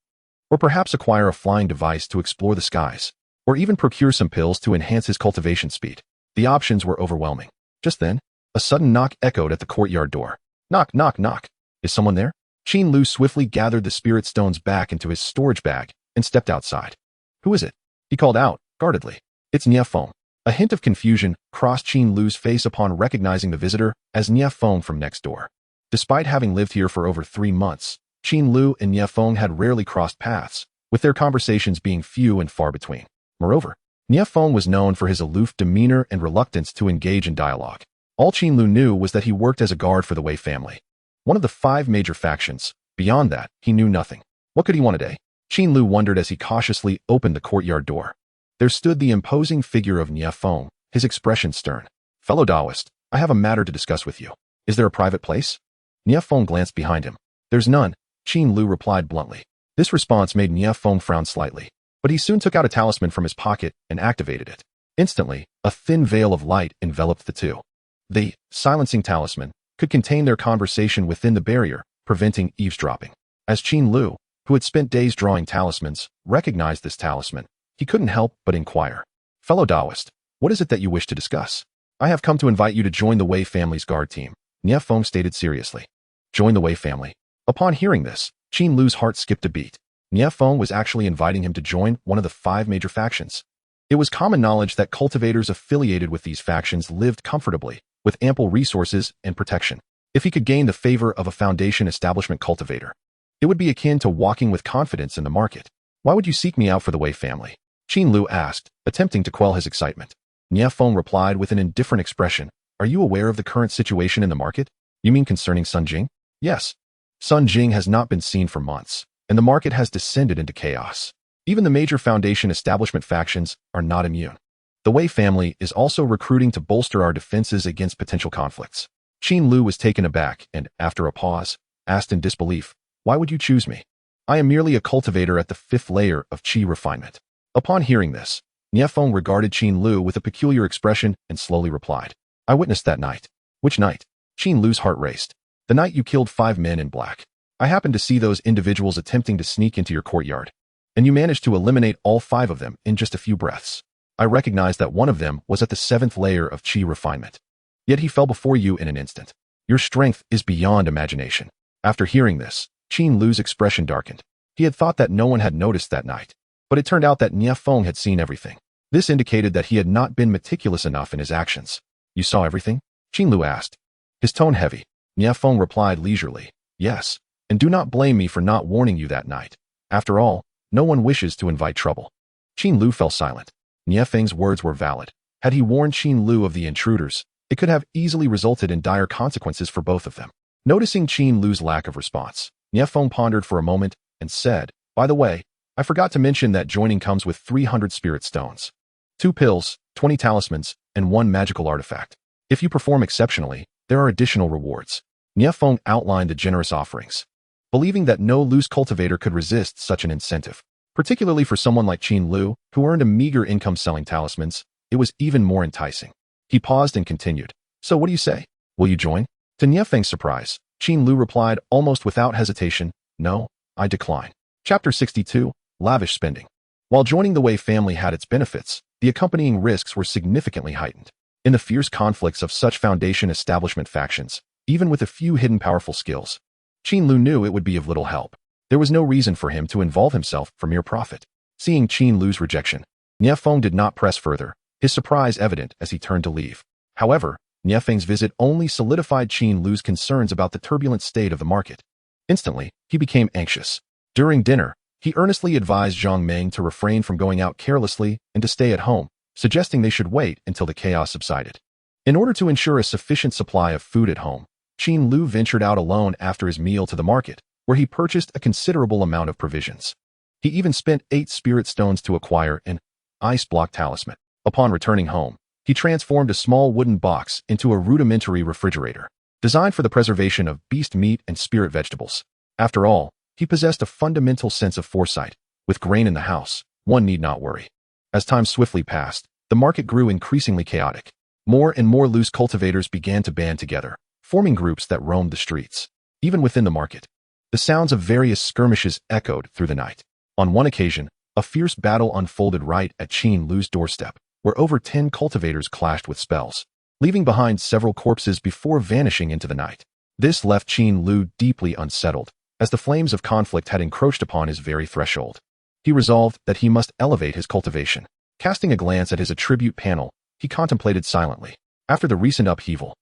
Or perhaps acquire a flying device to explore the skies? Or even procure some pills to enhance his cultivation speed? The options were overwhelming. Just then, a sudden knock echoed at the courtyard door. "Knock, knock, knock. Is someone there?" Qin Lu swiftly gathered the spirit stones back into his storage bag and stepped outside. "Who is it?" he called out, guardedly. "It's Niafeng." A hint of confusion crossed Qin Lu's face upon recognizing the visitor as Niafeng from next door. Despite having lived here for over 3 months, Qin Lu and Niafeng had rarely crossed paths, with their conversations being few and far between. Moreover, Niafeng was known for his aloof demeanor and reluctance to engage in dialogue. All Qin Lu knew was that he worked as a guard for the Wei family, one of the 5 major factions. Beyond that, he knew nothing. What could he want today? Qin Lu wondered as he cautiously opened the courtyard door. There stood the imposing figure of Niafeng, his expression stern. "Fellow Taoist, I have a matter to discuss with you. Is there a private place?" Niafeng glanced behind him. "There's none," Qin Lu replied bluntly. This response made Niafeng frown slightly, but he soon took out a talisman from his pocket and activated it. Instantly, a thin veil of light enveloped the 2. The silencing talisman could contain their conversation within the barrier, preventing eavesdropping. As Qin Lu, who had spent days drawing talismans, recognized this talisman, he couldn't help but inquire. "Fellow Taoist, what is it that you wish to discuss?" "I have come to invite you to join the Wei family's guard team," Niafeng stated seriously. Join the Wei family? Upon hearing this, Qin Lu's heart skipped a beat. Niafeng was actually inviting him to join one of the 5 major factions. It was common knowledge that cultivators affiliated with these factions lived comfortably, with ample resources and protection. If he could gain the favor of a foundation establishment cultivator, it would be akin to walking with confidence in the market. "Why would you seek me out for the Wei family?" Qin Lu asked, attempting to quell his excitement. Niafeng replied with an indifferent expression. "Are you aware of the current situation in the market?" "You mean concerning Sun Jing?" "Yes. Sun Jing has not been seen for months, and the market has descended into chaos. Even the major foundation establishment factions are not immune. The Wei family is also recruiting to bolster our defenses against potential conflicts. Qin Lu was taken aback and, after a pause, asked in disbelief, "Why would you choose me? I am merely a cultivator at the 5th layer of qi refinement." Upon hearing this, Niefeng regarded Qin Lu with a peculiar expression and slowly replied, "I witnessed that night." "Which night?" Qin Lu's heart raced. "The night you killed 5 men in black. I happened to see those individuals attempting to sneak into your courtyard, and you managed to eliminate all 5 of them in just a few breaths. I recognized that one of them was at the 7th layer of qi refinement. Yet he fell before you in an instant. Your strength is beyond imagination." After hearing this, Qin Lu's expression darkened. He had thought that no one had noticed that night, but it turned out that Niefeng had seen everything. This indicated that he had not been meticulous enough in his actions. "You saw everything?" Qin Lu asked. His tone heavy. Niefeng replied leisurely, "Yes, and do not blame me for not warning you that night. After all, no one wishes to invite trouble." Qin Lu fell silent. Niefeng's words were valid. Had he warned Qin Lu of the intruders, it could have easily resulted in dire consequences for both of them. Noticing Qin Lu's lack of response, Niefeng pondered for a moment and said, "By the way, I forgot to mention that joining comes with 300 spirit stones, 2 pills, 20 talismans, and 1 magical artifact. If you perform exceptionally, there are additional rewards." Niefeng outlined the generous offerings, believing that no loose cultivator could resist such an incentive. Particularly for someone like Qin Lu, who earned a meager income selling talismans, it was even more enticing. He paused and continued, "So what do you say? Will you join?" To Niefeng's surprise, Qin Lu replied almost without hesitation, "No, I decline." Chapter 62, Lavish Spending. While joining the Wei family had its benefits, the accompanying risks were significantly heightened. In the fierce conflicts of such foundation establishment factions, even with a few hidden powerful skills, Qin Lu knew it would be of little help. There was no reason for him to involve himself for mere profit. Seeing Qin Lu's rejection, Niefeng did not press further, his surprise evident as he turned to leave. However, Niefeng's visit only solidified Qin Lu's concerns about the turbulent state of the market. Instantly, he became anxious. During dinner, he earnestly advised Zhang Meng to refrain from going out carelessly and to stay at home, suggesting they should wait until the chaos subsided. In order to ensure a sufficient supply of food at home, Qin Lu ventured out alone after his meal to the market, where he purchased a considerable amount of provisions. He even spent 8 spirit stones to acquire an ice block talisman. Upon returning home, he transformed a small wooden box into a rudimentary refrigerator, designed for the preservation of beast meat and spirit vegetables. After all, he possessed a fundamental sense of foresight. With grain in the house, one need not worry. As time swiftly passed, the market grew increasingly chaotic. More and more loose cultivators began to band together, forming groups that roamed the streets. Even within the market, the sounds of various skirmishes echoed through the night. On one occasion, a fierce battle unfolded right at Qin Lu's doorstep, where over 10 cultivators clashed with spells, leaving behind several corpses before vanishing into the night. This left Qin Lu deeply unsettled, as the flames of conflict had encroached upon his very threshold. He resolved that he must elevate his cultivation. Casting a glance at his attribute panel, he contemplated silently. After the recent upheaval,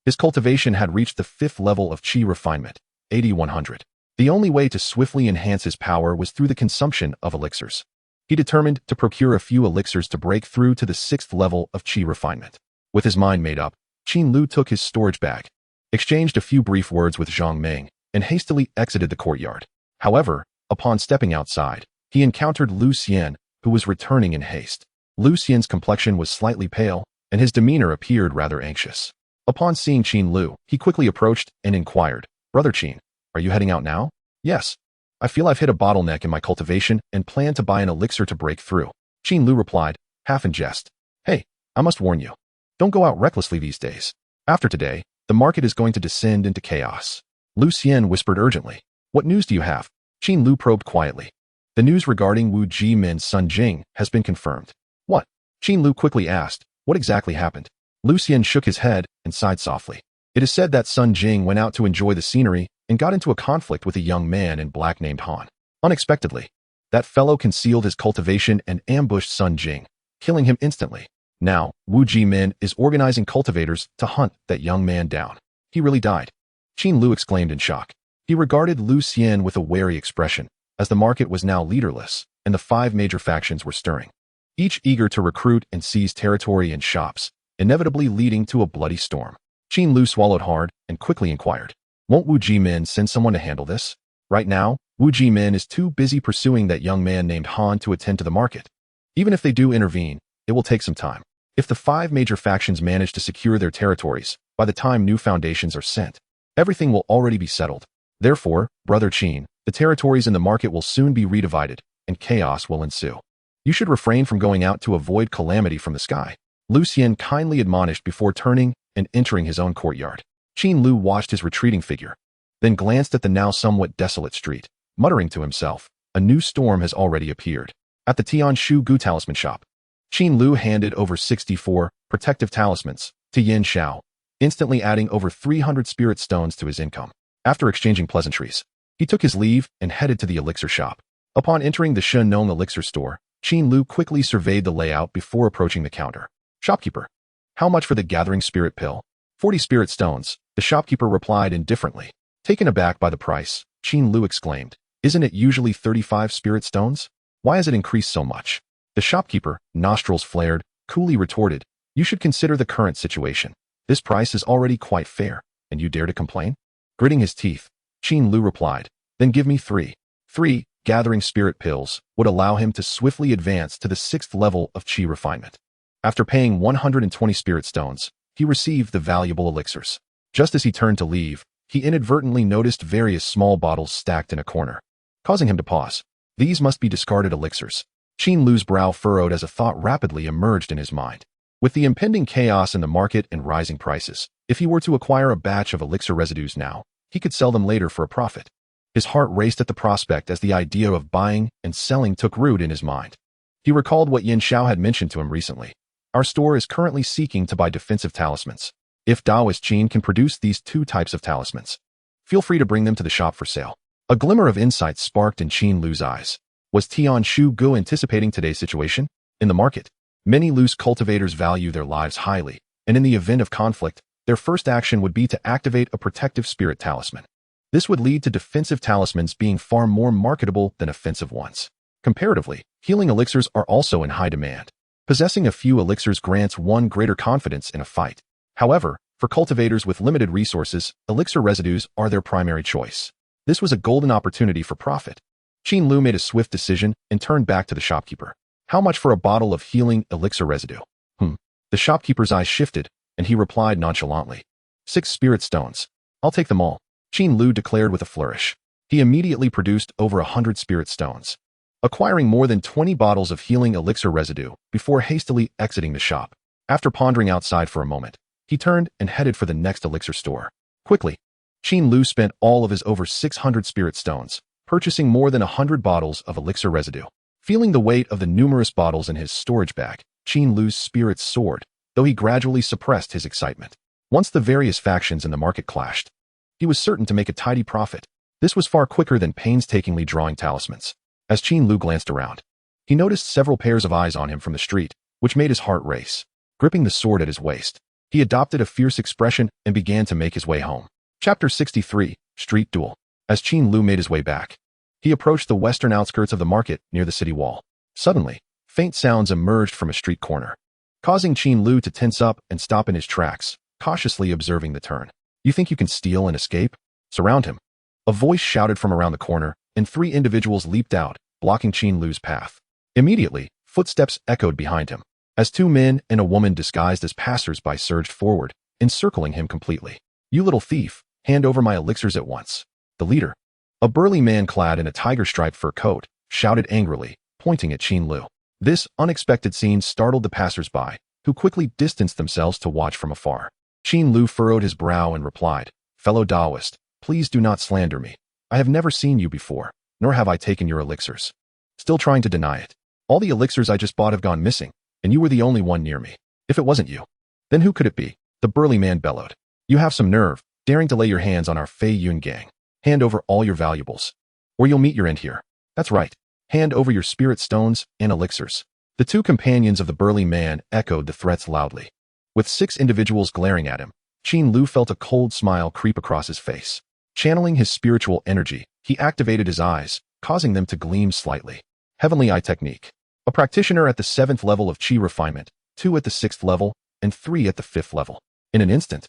his cultivation had reached the 5th level of qi refinement, 80-100. The only way to swiftly enhance his power was through the consumption of elixirs. He determined to procure a few elixirs to break through to the 6th level of qi refinement. With his mind made up, Qin Lu took his storage bag, exchanged a few brief words with Zhang Meng, and hastily exited the courtyard. However, upon stepping outside, he encountered Lu Xian, who was returning in haste. Lu Xian's complexion was slightly pale, and his demeanor appeared rather anxious. Upon seeing Qin Lu, he quickly approached and inquired, "Brother Qin, are you heading out now?" "Yes. I feel I've hit a bottleneck in my cultivation and plan to buy an elixir to break through." Qin Lu replied, half in jest, "Hey, I must warn you. Don't go out recklessly these days. After today, the market is going to descend into chaos." Lu Xian whispered urgently, "What news do you have?" Qin Lu probed quietly. "The news regarding Wu Jimin's son Jing has been confirmed." "What?" Qin Lu quickly asked, "What exactly happened?" Lu Xian shook his head and sighed softly. "It is said that Sun Jing went out to enjoy the scenery and got into a conflict with a young man in black named Han. Unexpectedly, that fellow concealed his cultivation and ambushed Sun Jing, killing him instantly. Now, Wu Jimin is organizing cultivators to hunt that young man down." "He really died?" Qin Lu exclaimed in shock. He regarded Lu Xian with a wary expression, as the market was now leaderless, and the 5 major factions were stirring, each eager to recruit and seize territory and shops, inevitably leading to a bloody storm. Qin Lu swallowed hard and quickly inquired, "Won't Wu Jimin send someone to handle this?" Right now, Wu Jimin is too busy pursuing that young man named Han to attend to the market. Even if they do intervene, it will take some time. If the 5 major factions manage to secure their territories, by the time new foundations are sent, everything will already be settled. Therefore, Brother Qin, the territories in the market will soon be redivided, and chaos will ensue. You should refrain from going out to avoid calamity from the sky. Lu Xian kindly admonished before turning and entering his own courtyard. Qin Lu watched his retreating figure, then glanced at the now somewhat desolate street, muttering to himself, a new storm has already appeared. At the Tianshu Gu talisman shop, Qin Lu handed over 64 protective talismans to Yin Xiao, instantly adding over 300 spirit stones to his income. After exchanging pleasantries, he took his leave and headed to the elixir shop. Upon entering the Shenong elixir store, Qin Lu quickly surveyed the layout before approaching the counter. Shopkeeper, how much for the gathering spirit pill? 40 spirit stones, the shopkeeper replied indifferently. Taken aback by the price, Qin Lu exclaimed, isn't it usually 35 spirit stones? Why has it increased so much? The shopkeeper, nostrils flared, coolly retorted, you should consider the current situation. This price is already quite fair, and you dare to complain? Gritting his teeth, Qin Lu replied, then give me 3. 3 gathering spirit pills would allow him to swiftly advance to the 6th level of Qi refinement. After paying 120 spirit stones, he received the valuable elixirs. Just as he turned to leave, he inadvertently noticed various small bottles stacked in a corner, causing him to pause. These must be discarded elixirs. Qin Lu's brow furrowed as a thought rapidly emerged in his mind. With the impending chaos in the market and rising prices, if he were to acquire a batch of elixir residues now, he could sell them later for a profit. His heart raced at the prospect as the idea of buying and selling took root in his mind. He recalled what Yin Xiao had mentioned to him recently. Our store is currently seeking to buy defensive talismans. If Taoist Qin can produce these 2 types of talismans, feel free to bring them to the shop for sale. A glimmer of insight sparked in Qin Lu's eyes. Was Tianshu Gu anticipating today's situation? In the market, many loose cultivators value their lives highly, and in the event of conflict, their first action would be to activate a protective spirit talisman. This would lead to defensive talismans being far more marketable than offensive ones. Comparatively, healing elixirs are also in high demand. Possessing a few elixirs grants one greater confidence in a fight. However, for cultivators with limited resources, elixir residues are their primary choice. This was a golden opportunity for profit. Qin Lu made a swift decision and turned back to the shopkeeper. How much for a bottle of healing elixir residue? The shopkeeper's eyes shifted, and he replied nonchalantly. 6 spirit stones. I'll take them all, Qin Lu declared with a flourish. He immediately produced over 100 spirit stones, acquiring more than 20 bottles of healing elixir residue before hastily exiting the shop. After pondering outside for a moment, he turned and headed for the next elixir store. Quickly, Qin Lu spent all of his over 600 spirit stones, purchasing more than 100 bottles of elixir residue. Feeling the weight of the numerous bottles in his storage bag, Qin Lu's spirits soared, though he gradually suppressed his excitement. Once the various factions in the market clashed, he was certain to make a tidy profit. This was far quicker than painstakingly drawing talismans. As Qin Lu glanced around, he noticed several pairs of eyes on him from the street, which made his heart race. Gripping the sword at his waist, he adopted a fierce expression and began to make his way home. Chapter 63, Street Duel. As Qin Lu made his way back, he approached the western outskirts of the market near the city wall. Suddenly, faint sounds emerged from a street corner, causing Qin Lu to tense up and stop in his tracks, cautiously observing the turn. You think you can steal and escape? Surround him. A voice shouted from around the corner, and 3 individuals leaped out, blocking Qin Lu's path. Immediately, footsteps echoed behind him, as 2 men and a woman disguised as passers-by surged forward, encircling him completely. You little thief, hand over my elixirs at once. The leader, a burly man clad in a tiger-striped fur coat, shouted angrily, pointing at Qin Lu. This unexpected scene startled the passers-by, who quickly distanced themselves to watch from afar. Qin Lu furrowed his brow and replied, Fellow Taoist, please do not slander me. I have never seen you before, nor have I taken your elixirs. Still trying to deny it. All the elixirs I just bought have gone missing, and you were the only one near me. If it wasn't you, then who could it be? The burly man bellowed. You have some nerve, daring to lay your hands on our Fei Yun gang. Hand over all your valuables, or you'll meet your end here. That's right. Hand over your spirit stones and elixirs. The 2 companions of the burly man echoed the threats loudly. With 6 individuals glaring at him, Qin Lu felt a cold smile creep across his face. Channeling his spiritual energy, he activated his eyes, causing them to gleam slightly. Heavenly Eye Technique. A practitioner at the 7th level of Qi refinement, 2 at the 6th level, and 3 at the 5th level. In an instant,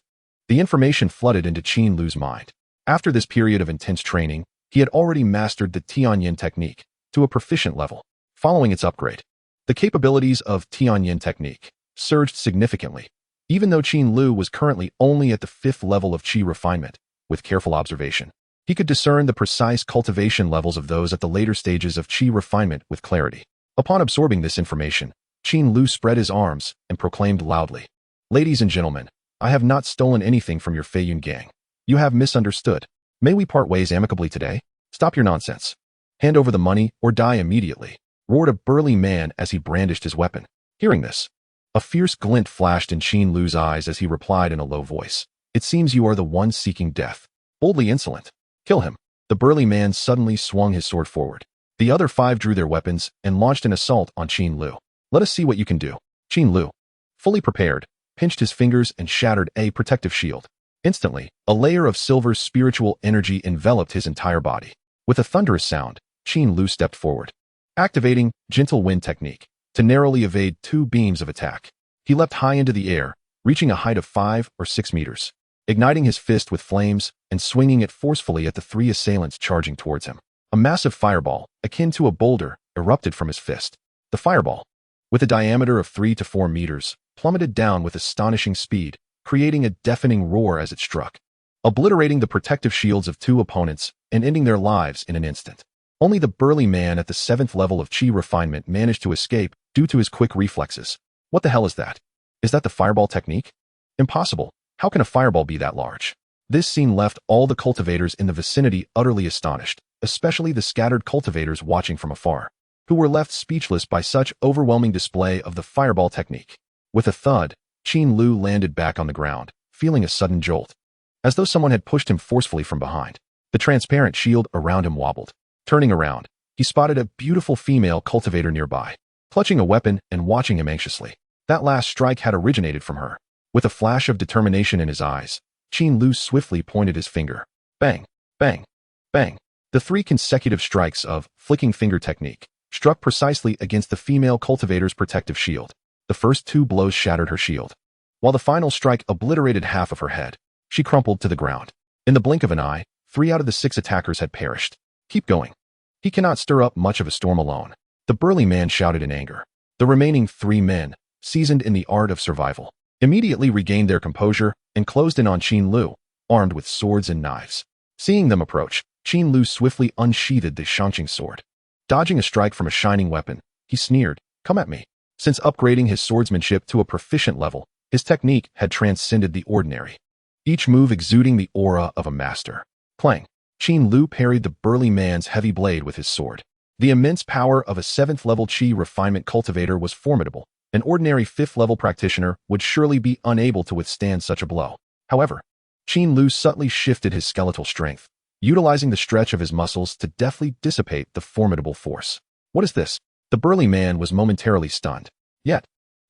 the information flooded into Qin Lu's mind. After this period of intense training, He had already mastered the Tianyin technique to a proficient level. Following its upgrade, the capabilities of Tianyin technique surged significantly. Even though Qin Lu was currently only at the 5th level of Qi refinement, with careful observation, he could discern the precise cultivation levels of those at the later stages of Qi refinement with clarity. Upon absorbing this information, Qin Lu spread his arms and proclaimed loudly, "Ladies and gentlemen, I have not stolen anything from your Feiyun gang. You have misunderstood. May we part ways amicably today? Stop your nonsense. Hand over the money or die immediately," roared a burly man as he brandished his weapon. Hearing this, a fierce glint flashed in Qin Lu's eyes as he replied in a low voice, "It seems you are the one seeking death. Boldly insolent. Kill him." The burly man suddenly swung his sword forward. The other 5 drew their weapons and launched an assault on Qin Lu. "Let us see what you can do." Qin Lu, fully prepared, pinched his fingers and shattered a protective shield. Instantly, a layer of silver spiritual energy enveloped his entire body. With a thunderous sound, Qin Lu stepped forward, activating gentle wind technique to narrowly evade 2 beams of attack. He leapt high into the air, reaching a height of 5 or 6 meters, igniting his fist with flames and swinging it forcefully at the 3 assailants charging towards him. A massive fireball, akin to a boulder, erupted from his fist. The fireball, with a diameter of 3 to 4 meters, plummeted down with astonishing speed, creating a deafening roar as it struck, obliterating the protective shields of 2 opponents and ending their lives in an instant. Only the burly man at the 7th level of Qi refinement managed to escape due to his quick reflexes. What the hell is that? Is that the fireball technique? Impossible. How can a fireball be that large? This scene left all the cultivators in the vicinity utterly astonished, especially the scattered cultivators watching from afar, who were left speechless by such overwhelming display of the fireball technique. With a thud, Qin Lu landed back on the ground, feeling a sudden jolt, as though someone had pushed him forcefully from behind. The transparent shield around him wobbled. Turning around, he spotted a beautiful female cultivator nearby, clutching a weapon and watching him anxiously. That last strike had originated from her. With a flash of determination in his eyes, Qin Lu swiftly pointed his finger. Bang, bang, bang. The 3 consecutive strikes of flicking finger technique struck precisely against the female cultivator's protective shield. The first 2 blows shattered her shield, while the final strike obliterated half of her head. She crumpled to the ground. In the blink of an eye, 3 out of the 6 attackers had perished. Keep going. He cannot stir up much of a storm alone, the burly man shouted in anger. The remaining 3 men, seasoned in the art of survival, immediately regained their composure and closed in on Qin Lu, armed with swords and knives. Seeing them approach, Qin Lu swiftly unsheathed the xianxia sword. Dodging a strike from a shining weapon, he sneered, "Come at me." Since upgrading his swordsmanship to a proficient level, his technique had transcended the ordinary, each move exuding the aura of a master. Clang! Qin Lu parried the burly man's heavy blade with his sword. The immense power of a 7th level Qi refinement cultivator was formidable. An ordinary 5th level practitioner would surely be unable to withstand such a blow. However, Qin Lu subtly shifted his skeletal strength, utilizing the stretch of his muscles to deftly dissipate the formidable force. What is this? The burly man was momentarily stunned. Yet,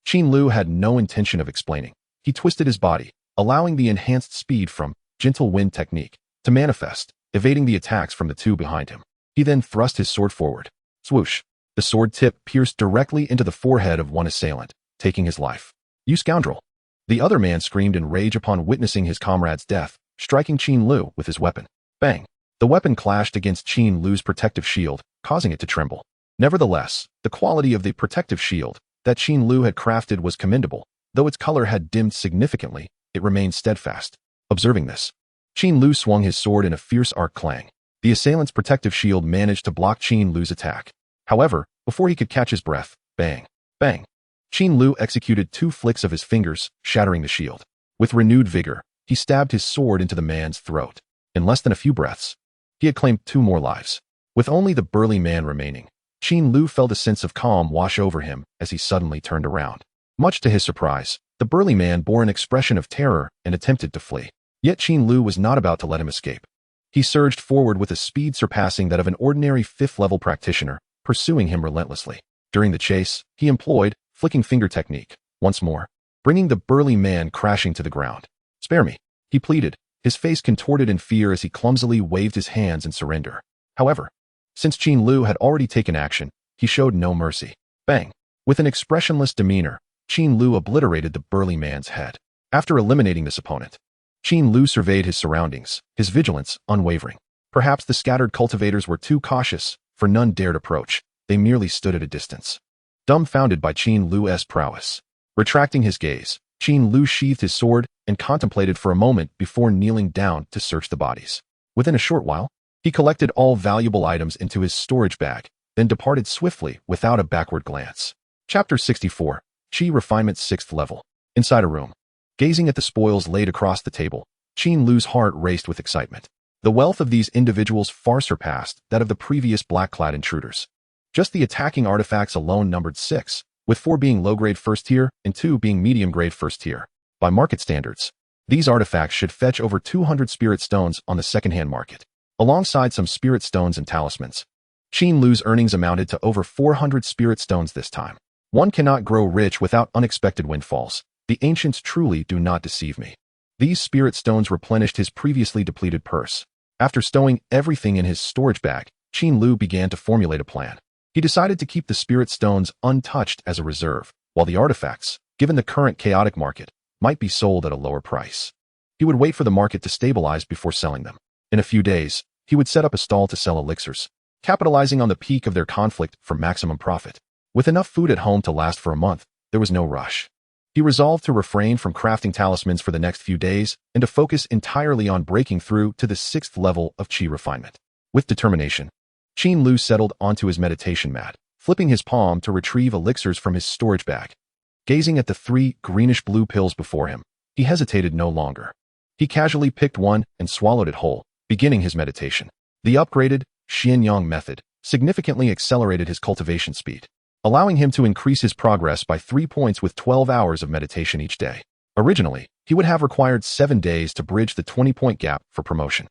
Qin Lu had no intention of explaining. He twisted his body, allowing the enhanced speed from gentle wind technique to manifest, evading the attacks from the 2 behind him. He then thrust his sword forward. Swoosh! The sword tip pierced directly into the forehead of one assailant, taking his life. "You scoundrel!" The other man screamed in rage upon witnessing his comrade's death, striking Qin Lu with his weapon. Bang! The weapon clashed against Qin Lu's protective shield, causing it to tremble. Nevertheless, the quality of the protective shield that Qin Lu had crafted was commendable. Though its color had dimmed significantly, it remained steadfast. Observing this, Qin Lu swung his sword in a fierce arc clang. The assailant's protective shield managed to block Qin Lu's attack. However, before he could catch his breath, bang, bang, Qin Lu executed 2 flicks of his fingers, shattering the shield. With renewed vigor, he stabbed his sword into the man's throat. In less than a few breaths, he had claimed 2 more lives. With only the burly man remaining, Qin Lu felt a sense of calm wash over him as he suddenly turned around. Much to his surprise, the burly man bore an expression of terror and attempted to flee. Yet Qin Lu was not about to let him escape. He surged forward with a speed surpassing that of an ordinary 5th level practitioner, pursuing him relentlessly. During the chase, he employed flicking finger technique once more, bringing the burly man crashing to the ground. "Spare me," he pleaded, his face contorted in fear as he clumsily waved his hands in surrender. However, since Qin Lu had already taken action, he showed no mercy. Bang! With an expressionless demeanor, Qin Lu obliterated the burly man's head. After eliminating this opponent, Qin Lu surveyed his surroundings, his vigilance unwavering. Perhaps the scattered cultivators were too cautious, for none dared approach. They merely stood at a distance, dumbfounded by Qin Lu's prowess. Retracting his gaze, Qin Lu sheathed his sword and contemplated for a moment before kneeling down to search the bodies. Within a short while, he collected all valuable items into his storage bag, then departed swiftly without a backward glance. Chapter 64, Qi Refinement's 6th Level. Inside a room, gazing at the spoils laid across the table, Qin Lu's heart raced with excitement. The wealth of these individuals far surpassed that of the previous black-clad intruders. Just the attacking artifacts alone numbered 6, with 4 being low-grade first tier and 2 being medium-grade first tier. By market standards, these artifacts should fetch over 200 spirit stones on the second-hand market, alongside some spirit stones and talismans. Qin Lu's earnings amounted to over 400 spirit stones this time. One cannot grow rich without unexpected windfalls. The ancients truly do not deceive me. These spirit stones replenished his previously depleted purse. After stowing everything in his storage bag, Qin Lu began to formulate a plan. He decided to keep the spirit stones untouched as a reserve, while the artifacts, given the current chaotic market, might be sold at a lower price. He would wait for the market to stabilize before selling them. In a few days, he would set up a stall to sell elixirs, capitalizing on the peak of their conflict for maximum profit. With enough food at home to last for a month, there was no rush. He resolved to refrain from crafting talismans for the next few days and to focus entirely on breaking through to the 6th level of Qi refinement. With determination, Qin Lu settled onto his meditation mat, flipping his palm to retrieve elixirs from his storage bag. Gazing at the 3 greenish-blue pills before him, he hesitated no longer. He casually picked one and swallowed it whole, beginning his meditation. The upgraded xianxiang method significantly accelerated his cultivation speed, allowing him to increase his progress by 3 points with 12 hours of meditation each day. Originally, he would have required 7 days to bridge the 20-point gap for promotion.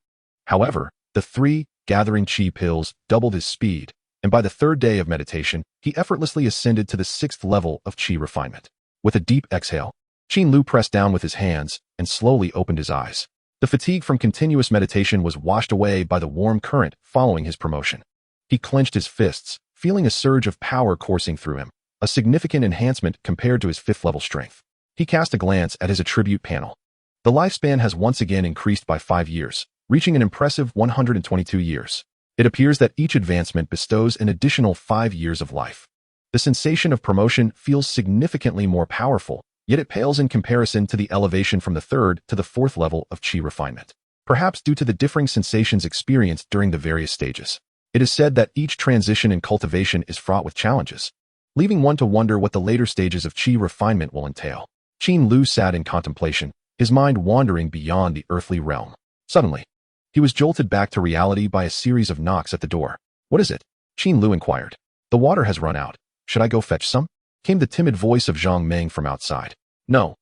However, the 3 gathering qi pills doubled his speed, and by the 3rd day of meditation, he effortlessly ascended to the 6th level of qi refinement. With a deep exhale, Qin Lu pressed down with his hands and slowly opened his eyes. The fatigue from continuous meditation was washed away by the warm current following his promotion. He clenched his fists, feeling a surge of power coursing through him, a significant enhancement compared to his 5th level strength. He cast a glance at his attribute panel. The lifespan has once again increased by 5 years, reaching an impressive 122 years. It appears that each advancement bestows an additional 5 years of life. The sensation of promotion feels significantly more powerful, yet it pales in comparison to the elevation from the 3rd to the 4th level of Qi refinement, perhaps due to the differing sensations experienced during the various stages. It is said that each transition in cultivation is fraught with challenges, leaving one to wonder what the later stages of Qi refinement will entail. Qin Lu sat in contemplation, his mind wandering beyond the earthly realm. Suddenly, he was jolted back to reality by a series of knocks at the door. "What is it?" Qin Lu inquired. "The water has run out. Should I go fetch some?" Came the timid voice of Zhang Meng from outside. No,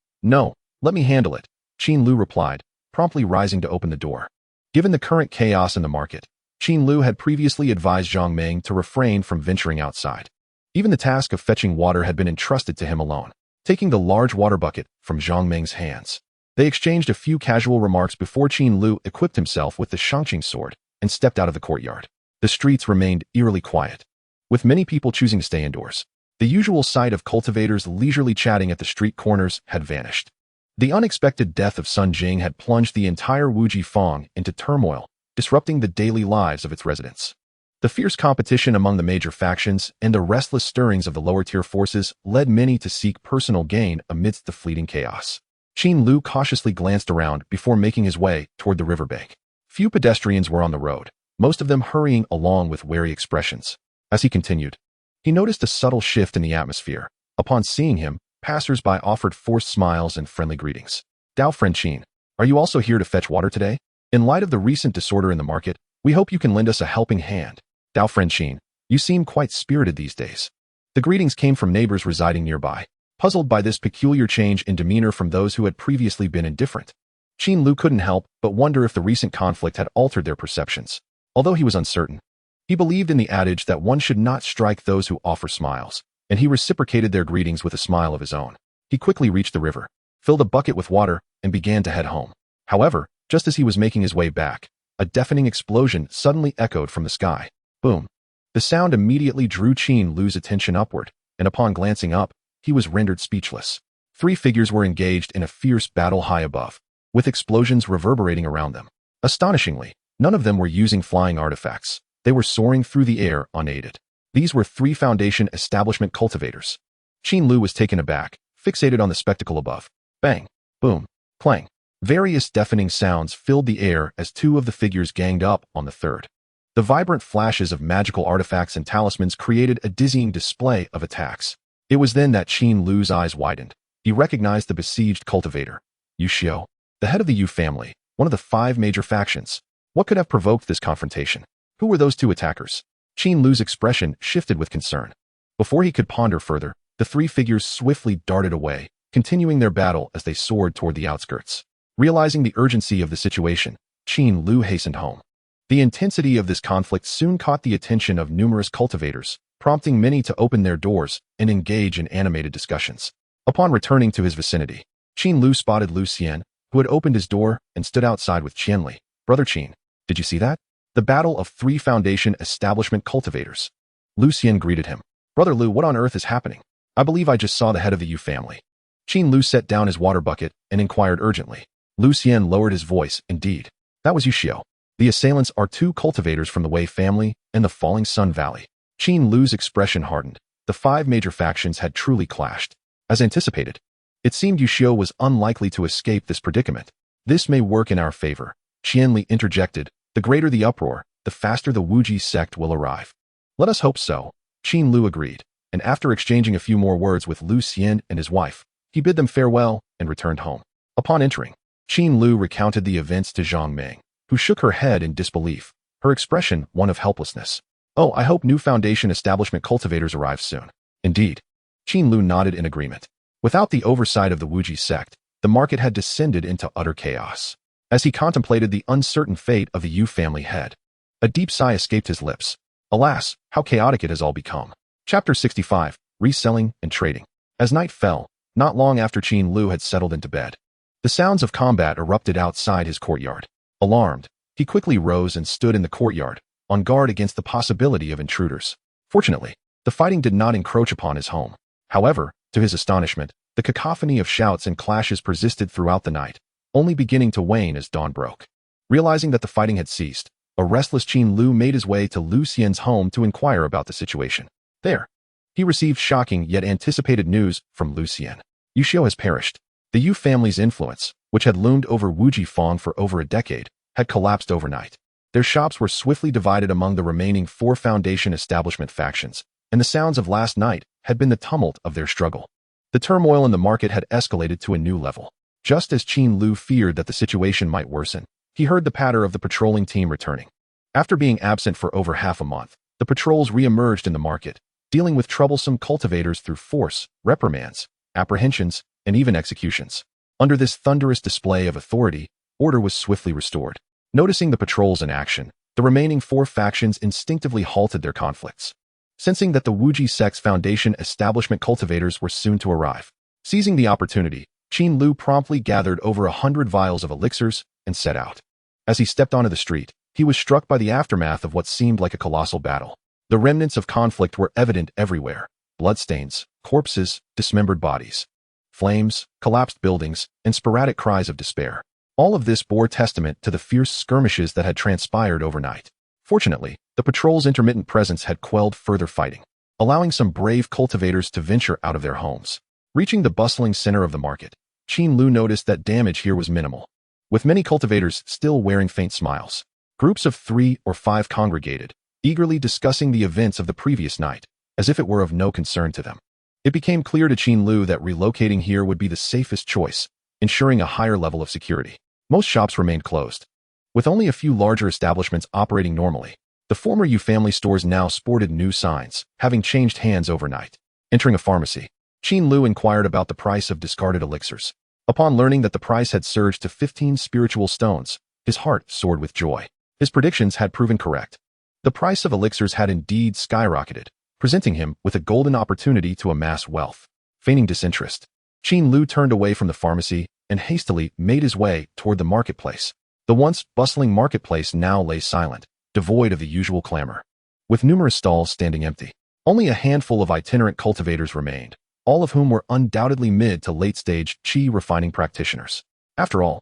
let me handle it," Qin Lu replied, promptly rising to open the door. Given the current chaos in the market, Qin Lu had previously advised Zhang Meng to refrain from venturing outside. Even the task of fetching water had been entrusted to him alone. Taking the large water bucket from Zhang Meng's hands, they exchanged a few casual remarks before Qin Lu equipped himself with the xianxia sword and stepped out of the courtyard. The streets remained eerily quiet, with many people choosing to stay indoors. The usual sight of cultivators leisurely chatting at the street corners had vanished. The unexpected death of Sun Jing had plunged the entire Wuji Fang into turmoil, disrupting the daily lives of its residents. The fierce competition among the major factions and the restless stirrings of the lower-tier forces led many to seek personal gain amidst the fleeting chaos. Qin Lu cautiously glanced around before making his way toward the riverbank. Few pedestrians were on the road, most of them hurrying along with wary expressions. As he continued, he noticed a subtle shift in the atmosphere. Upon seeing him, passers-by offered forced smiles and friendly greetings. "Dao friend Qin, are you also here to fetch water today? In light of the recent disorder in the market, we hope you can lend us a helping hand." "Dao friend Qin, you seem quite spirited these days." The greetings came from neighbors residing nearby, puzzled by this peculiar change in demeanor from those who had previously been indifferent. Qin Lu couldn't help but wonder if the recent conflict had altered their perceptions. Although he was uncertain, he believed in the adage that one should not strike those who offer smiles, and he reciprocated their greetings with a smile of his own. He quickly reached the river, filled a bucket with water, and began to head home. However, just as he was making his way back, a deafening explosion suddenly echoed from the sky. Boom. The sound immediately drew Qin Lu's attention upward, and upon glancing up, he was rendered speechless. 3 figures were engaged in a fierce battle high above, with explosions reverberating around them. Astonishingly, None of them were using flying artifacts. They were soaring through the air unaided. These were 3 foundation establishment cultivators. Qin Lu was taken aback, fixated on the spectacle above. Bang, boom, clang. Various deafening sounds filled the air as 2 of the figures ganged up on the third. The vibrant flashes of magical artifacts and talismans created a dizzying display of attacks. It was then that Qin Lu's eyes widened. He recognized the besieged cultivator, Yu Xiao, the head of the Yu family, one of the 5 major factions. What could have provoked this confrontation? Who were those 2 attackers? Qin Lu's expression shifted with concern. Before he could ponder further, the 3 figures swiftly darted away, continuing their battle as they soared toward the outskirts. Realizing the urgency of the situation, Qin Lu hastened home. The intensity of this conflict soon caught the attention of numerous cultivators, prompting many to open their doors and engage in animated discussions. Upon returning to his vicinity, Qin Lu spotted Lu Xian, who had opened his door and stood outside with Qianli. Brother Qin, did you see that? The battle of 3 foundation establishment cultivators. Lu Xian greeted him. Brother Lu, what on earth is happening? I believe I just saw the head of the Yu family. Qin Lu set down his water bucket and inquired urgently. Lu Xian lowered his voice. Indeed, that was Yu Xiao. The assailants are 2 cultivators from the Wei family and the Falling Sun Valley. Qin Lu's expression hardened. The 5 major factions had truly clashed. As anticipated, it seemed Yu Xiao was unlikely to escape this predicament. This may work in our favor, Qianli interjected. The greater the uproar, the faster the Wuji sect will arrive. Let us hope so, Qin Lu agreed, and after exchanging a few more words with Lu Xian and his wife, he bid them farewell and returned home. Upon entering, Qin Lu recounted the events to Zhang Ming, who shook her head in disbelief, her expression one of helplessness. Oh, I hope new foundation establishment cultivators arrive soon. Indeed. Qin Lu nodded in agreement. Without the oversight of the Wuji sect, the market had descended into utter chaos. As he contemplated the uncertain fate of the Yu family head, a deep sigh escaped his lips. Alas, how chaotic it has all become. Chapter 65, Reselling and Trading. As night fell, not long after Qin Lu had settled into bed, the sounds of combat erupted outside his courtyard. Alarmed, he quickly rose and stood in the courtyard, on guard against the possibility of intruders. Fortunately, the fighting did not encroach upon his home. However, to his astonishment, the cacophony of shouts and clashes persisted throughout the night, only beginning to wane as dawn broke. Realizing that the fighting had ceased, a restless Qin Lu made his way to Lu Xian's home to inquire about the situation. There, he received shocking yet anticipated news from Lu Xian. Yu Xiao has perished. The Yu family's influence, which had loomed over Wuji Fang for over a decade, had collapsed overnight. Their shops were swiftly divided among the remaining 4 foundation establishment factions, and the sounds of last night had been the tumult of their struggle. The turmoil in the market had escalated to a new level. Just as Qin Lu feared that the situation might worsen, he heard the patter of the patrolling team returning. After being absent for over half a month, the patrols re-emerged in the market, dealing with troublesome cultivators through force, reprimands, apprehensions, and even executions. Under this thunderous display of authority, order was swiftly restored. Noticing the patrols in action, the remaining 4 factions instinctively halted their conflicts. Sensing that the Wuji sect's foundation establishment cultivators were soon to arrive, seizing the opportunity, Qin Lu promptly gathered over 100 vials of elixirs and set out. As he stepped onto the street, he was struck by the aftermath of what seemed like a colossal battle. The remnants of conflict were evident everywhere: bloodstains, corpses, dismembered bodies, flames, collapsed buildings, and sporadic cries of despair. All of this bore testament to the fierce skirmishes that had transpired overnight. Fortunately, the patrol's intermittent presence had quelled further fighting, allowing some brave cultivators to venture out of their homes. Reaching the bustling center of the market, Qin Lu noticed that damage here was minimal. With many cultivators still wearing faint smiles, groups of 3 or 5 congregated, eagerly discussing the events of the previous night, as if it were of no concern to them. It became clear to Qin Lu that relocating here would be the safest choice, ensuring a higher level of security. Most shops remained closed, with only a few larger establishments operating normally. The former Yu family stores now sported new signs, having changed hands overnight. Entering a pharmacy, Qin Lu inquired about the price of discarded elixirs. Upon learning that the price had surged to 15 spiritual stones, his heart soared with joy. His predictions had proven correct. The price of elixirs had indeed skyrocketed, presenting him with a golden opportunity to amass wealth. Feigning disinterest, Qin Lu turned away from the pharmacy and hastily made his way toward the marketplace. The once bustling marketplace now lay silent, devoid of the usual clamor, with numerous stalls standing empty. Only a handful of itinerant cultivators remained, all of whom were undoubtedly mid to late-stage qi refining practitioners. After all,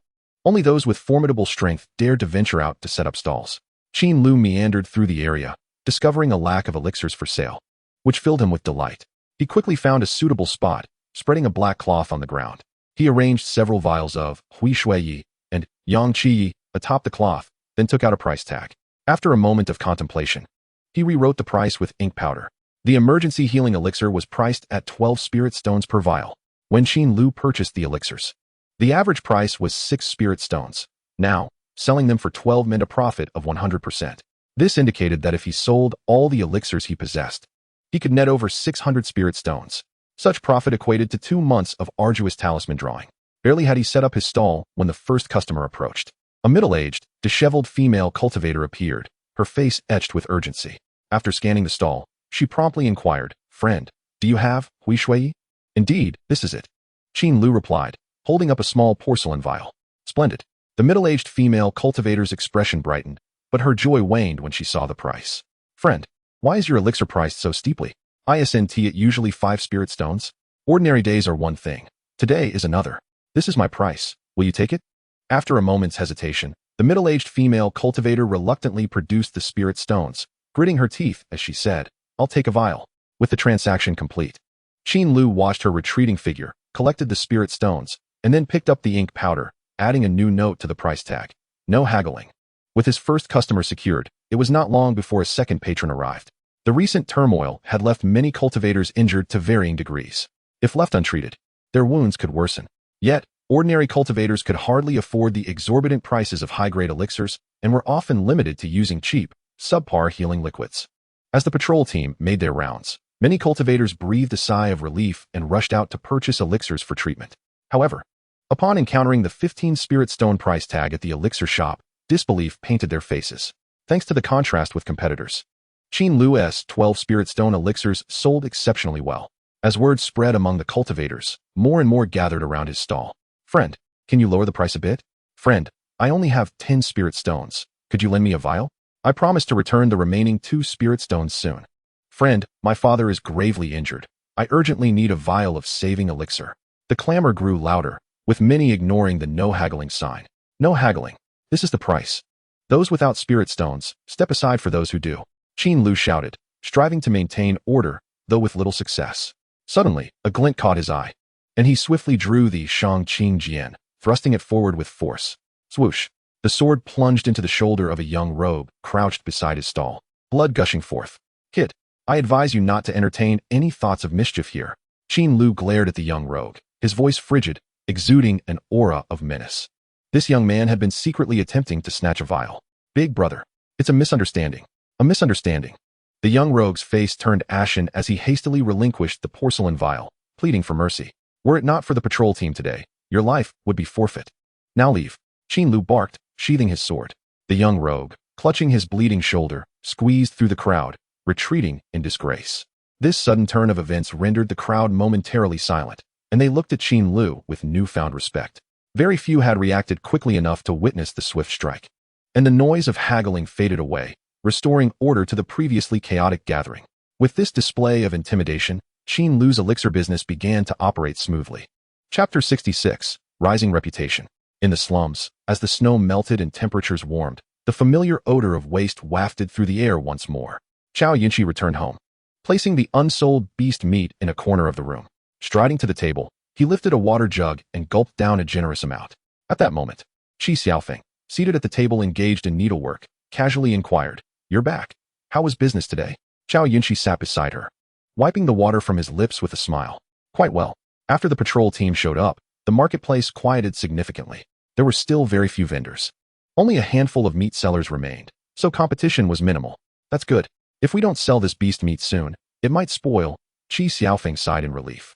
Only those with formidable strength dared to venture out to set up stalls. Qin Lu meandered through the area, discovering a lack of elixirs for sale, which filled him with delight. He quickly found a suitable spot, spreading a black cloth on the ground. He arranged several vials of hui shui and xianxia atop the cloth, then took out a price tag. After a moment of contemplation, he rewrote the price with ink powder. The emergency healing elixir was priced at 12 spirit stones per vial. When Qin Lu purchased the elixirs, the average price was 6 spirit stones. Now, selling them for 12 meant a profit of 100%. This indicated that if he sold all the elixirs he possessed, he could net over 600 spirit stones. Such profit equated to 2 months of arduous talisman drawing. Barely had he set up his stall when the first customer approached. A middle-aged, disheveled female cultivator appeared, her face etched with urgency. After scanning the stall, she promptly inquired, "Friend, do you have hui shui?" "Indeed, this is it," Qin Lu replied, holding up a small porcelain vial. "Splendid." The middle-aged female cultivator's expression brightened, but her joy waned when she saw the price. "Friend, why is your elixir priced so steeply? Isn't it usually 5 spirit stones? Ordinary days are one thing. Today is another. This is my price. Will you take it?" After a moment's hesitation, the middle-aged female cultivator reluctantly produced the spirit stones, gritting her teeth as she said, "I'll take a vial." With the transaction complete, Qin Lu watched her retreating figure, collected the spirit stones, and then picked up the ink powder, adding a new note to the price tag. No haggling. With his first customer secured, it was not long before a second patron arrived. The recent turmoil had left many cultivators injured to varying degrees. If left untreated, their wounds could worsen. Yet, ordinary cultivators could hardly afford the exorbitant prices of high-grade elixirs and were often limited to using cheap, subpar healing liquids. As the patrol team made their rounds, many cultivators breathed a sigh of relief and rushed out to purchase elixirs for treatment. However, upon encountering the 15 spirit stone price tag at the elixir shop, disbelief painted their faces. Thanks to the contrast with competitors, Qin Lu's 12 spirit stone elixirs sold exceptionally well. As word spread among the cultivators, more and more gathered around his stall. "Friend, can you lower the price a bit?" "Friend, I only have 10 spirit stones. Could you lend me a vial? I promise to return the remaining 2 spirit stones soon." "Friend, my father is gravely injured. I urgently need a vial of saving elixir." The clamor grew louder, with many ignoring the no haggling sign. "No haggling. This is the price. Those without spirit stones, step aside for those who do," Qin Lu shouted, striving to maintain order, though with little success. Suddenly, a glint caught his eye, and he swiftly drew the Shangqing Jian, thrusting it forward with force. Swoosh! The sword plunged into the shoulder of a young rogue crouched beside his stall, blood gushing forth. "Kid, I advise you not to entertain any thoughts of mischief here." Qin Lu glared at the young rogue, his voice frigid, exuding an aura of menace. This young man had been secretly attempting to snatch a vial. "Big brother, it's a misunderstanding. A misunderstanding." The young rogue's face turned ashen as he hastily relinquished the porcelain vial, pleading for mercy. "Were it not for the patrol team today, your life would be forfeit. Now leave," Qin Lu barked, sheathing his sword. The young rogue, clutching his bleeding shoulder, squeezed through the crowd, retreating in disgrace. This sudden turn of events rendered the crowd momentarily silent, and they looked at Qin Lu with newfound respect. Very few had reacted quickly enough to witness the swift strike. And the noise of haggling faded away, restoring order to the previously chaotic gathering. With this display of intimidation, Qin Lu's elixir business began to operate smoothly. Chapter 66, Rising Reputation. In the slums, as the snow melted and temperatures warmed, the familiar odor of waste wafted through the air once more. Xianxia returned home, placing the unsold beast meat in a corner of the room. Striding to the table, he lifted a water jug and gulped down a generous amount. At that moment, Xiaofeng, seated at the table engaged in needlework, casually inquired, "You're back. How was business today?" Xianxia sat beside her, wiping the water from his lips with a smile. "Quite well." After the patrol team showed up, the marketplace quieted significantly. There were still very few vendors. Only a handful of meat sellers remained, so competition was minimal. "That's good. If we don't sell this beast meat soon, it might spoil," Xiaofeng sighed in relief.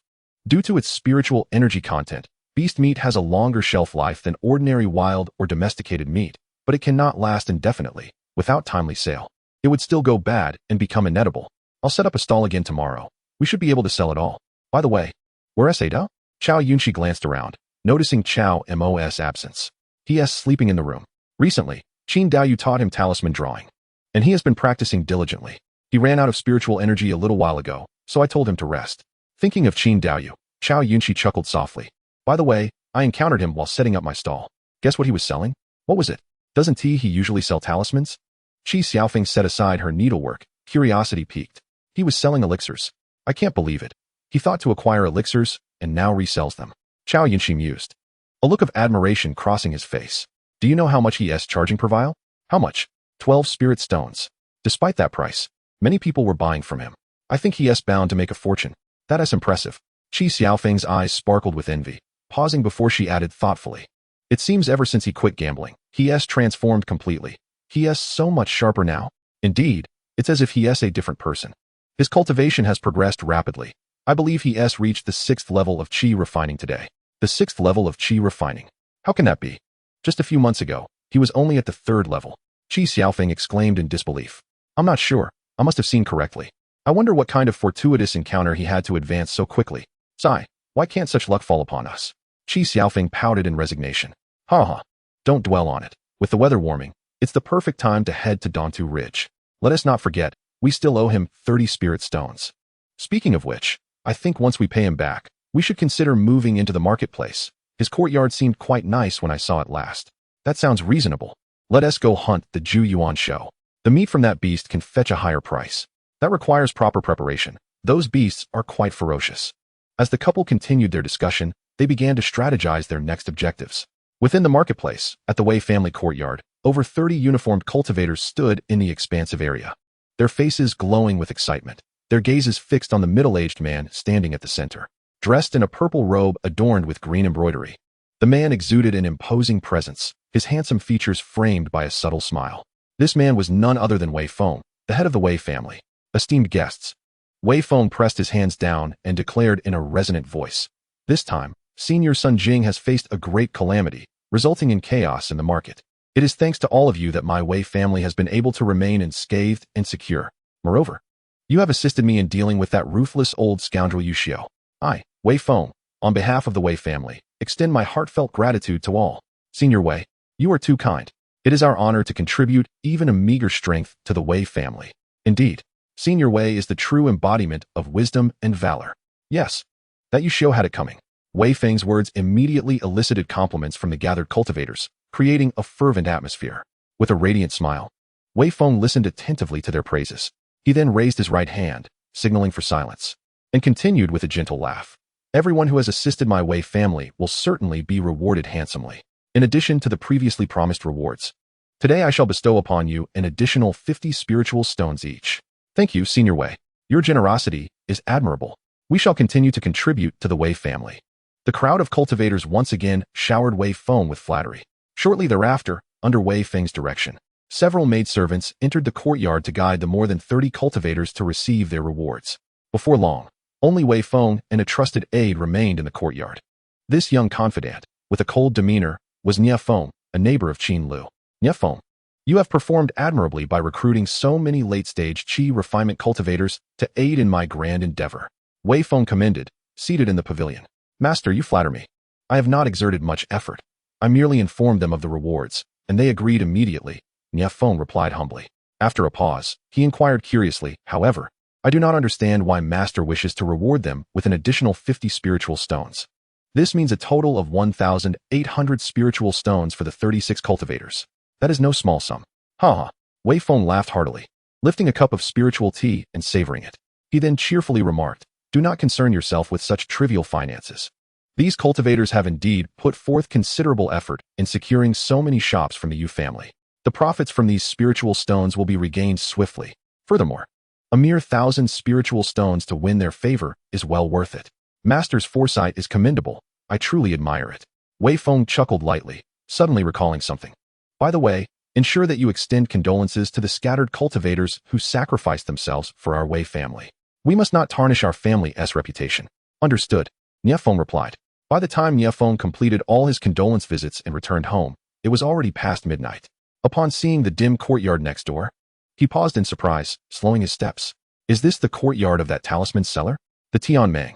Due to its spiritual energy content, beast meat has a longer shelf life than ordinary wild or domesticated meat, but it cannot last indefinitely, without timely sale. It would still go bad and become inedible. "I'll set up a stall again tomorrow. We should be able to sell it all. By the way, where's Ada?" Xianxia glanced around, noticing Chao Mo's absence. He is sleeping in the room. Recently, Qin Daoyu taught him talisman drawing, and he has been practicing diligently. He ran out of spiritual energy a little while ago, so I told him to rest. Thinking of Qin Daoyu, Xianxia chuckled softly. "By the way, I encountered him while setting up my stall. Guess what he was selling? What was it? Doesn't he usually sell talismans? Xiaofeng set aside her needlework, curiosity piqued. He was selling elixirs. I can't believe it. He thought to acquire elixirs, and now resells them. Chao Yinxi mused, a look of admiration crossing his face. Do you know how much he is charging per vial? How much? 12 spirit stones. Despite that price, many people were buying from him. I think he is bound to make a fortune. That is impressive. Xiaofeng's eyes sparkled with envy, pausing before she added thoughtfully. It seems ever since he quit gambling, he is transformed completely. He is so much sharper now. Indeed, it's as if he is a different person. His cultivation has progressed rapidly. I believe he has reached the 6th level of qi refining today. The 6th level of qi refining. How can that be? Just a few months ago, he was only at the 3rd level. Xiaofeng exclaimed in disbelief. I'm not sure. I must have seen correctly. I wonder what kind of fortuitous encounter he had to advance so quickly. Sigh, why can't such luck fall upon us? Xiaofeng pouted in resignation. Ha ha. Don't dwell on it. With the weather warming, it's the perfect time to head to Dontu Ridge. Let us not forget, we still owe him 30 spirit stones. Speaking of which, I think once we pay him back, we should consider moving into the marketplace. His courtyard seemed quite nice when I saw it last. That sounds reasonable. Let us go hunt the Zhu Yuan show. The meat from that beast can fetch a higher price. That requires proper preparation. Those beasts are quite ferocious. As the couple continued their discussion, they began to strategize their next objectives. Within the marketplace, at the Wei family courtyard, over 30 uniformed cultivators stood in the expansive area. Their faces glowing with excitement, their gazes fixed on the middle-aged man standing at the center, dressed in a purple robe adorned with green embroidery. The man exuded an imposing presence, his handsome features framed by a subtle smile. This man was none other than Wei Feng, the head of the Wei family. Esteemed guests. Wei Feng pressed his hands down and declared in a resonant voice. This time, Senior Sun Jing has faced a great calamity, resulting in chaos in the market. It is thanks to all of you that my Wei family has been able to remain unscathed and secure. Moreover, you have assisted me in dealing with that ruthless old scoundrel Yu Xiao. I, Wei Feng, on behalf of the Wei family, extend my heartfelt gratitude to all. Senior Wei, you are too kind. It is our honor to contribute even a meager strength to the Wei family. Indeed, Senior Wei is the true embodiment of wisdom and valor. Yes, that Yu Xiao had it coming. Wei Feng's words immediately elicited compliments from the gathered cultivators, creating a fervent atmosphere. With a radiant smile, Wei Feng listened attentively to their praises. He then raised his right hand, signaling for silence, and continued with a gentle laugh. Everyone who has assisted my Wei family will certainly be rewarded handsomely. In addition to the previously promised rewards, today I shall bestow upon you an additional 50 spiritual stones each. Thank you, Senior Wei. Your generosity is admirable. We shall continue to contribute to the Wei family. The crowd of cultivators once again showered Wei Feng with flattery. Shortly thereafter, under Wei Feng's direction, several maidservants entered the courtyard to guide the more than 30 cultivators to receive their rewards. Before long, only Wei Feng and a trusted aide remained in the courtyard. This young confidant, with a cold demeanor, was Nie Feng, a neighbor of Qin Lu. Nie Feng, you have performed admirably by recruiting so many late-stage qi refinement cultivators to aid in my grand endeavor. Wei Feng commended, seated in the pavilion. Master, you flatter me. I have not exerted much effort. I merely informed them of the rewards, and they agreed immediately. Nie Feng replied humbly. After a pause, he inquired curiously, however, I do not understand why Master wishes to reward them with an additional 50 spiritual stones. This means a total of 1,800 spiritual stones for the 36 cultivators. That is no small sum. Ha ha. Wei Feng laughed heartily, lifting a cup of spiritual tea and savoring it. He then cheerfully remarked, do not concern yourself with such trivial finances. These cultivators have indeed put forth considerable effort in securing so many shops from the Yu family. The profits from these spiritual stones will be regained swiftly. Furthermore, a mere 1,000 spiritual stones to win their favor is well worth it. Master's foresight is commendable. I truly admire it. Wei Feng chuckled lightly, suddenly recalling something. By the way, ensure that you extend condolences to the scattered cultivators who sacrificed themselves for our Wei family. We must not tarnish our family's reputation. Understood, Nie Feng replied. By the time Nie Feng completed all his condolence visits and returned home, it was already past midnight. Upon seeing the dim courtyard next door, he paused in surprise, slowing his steps. Is this the courtyard of that talisman seller? The Tianmeng.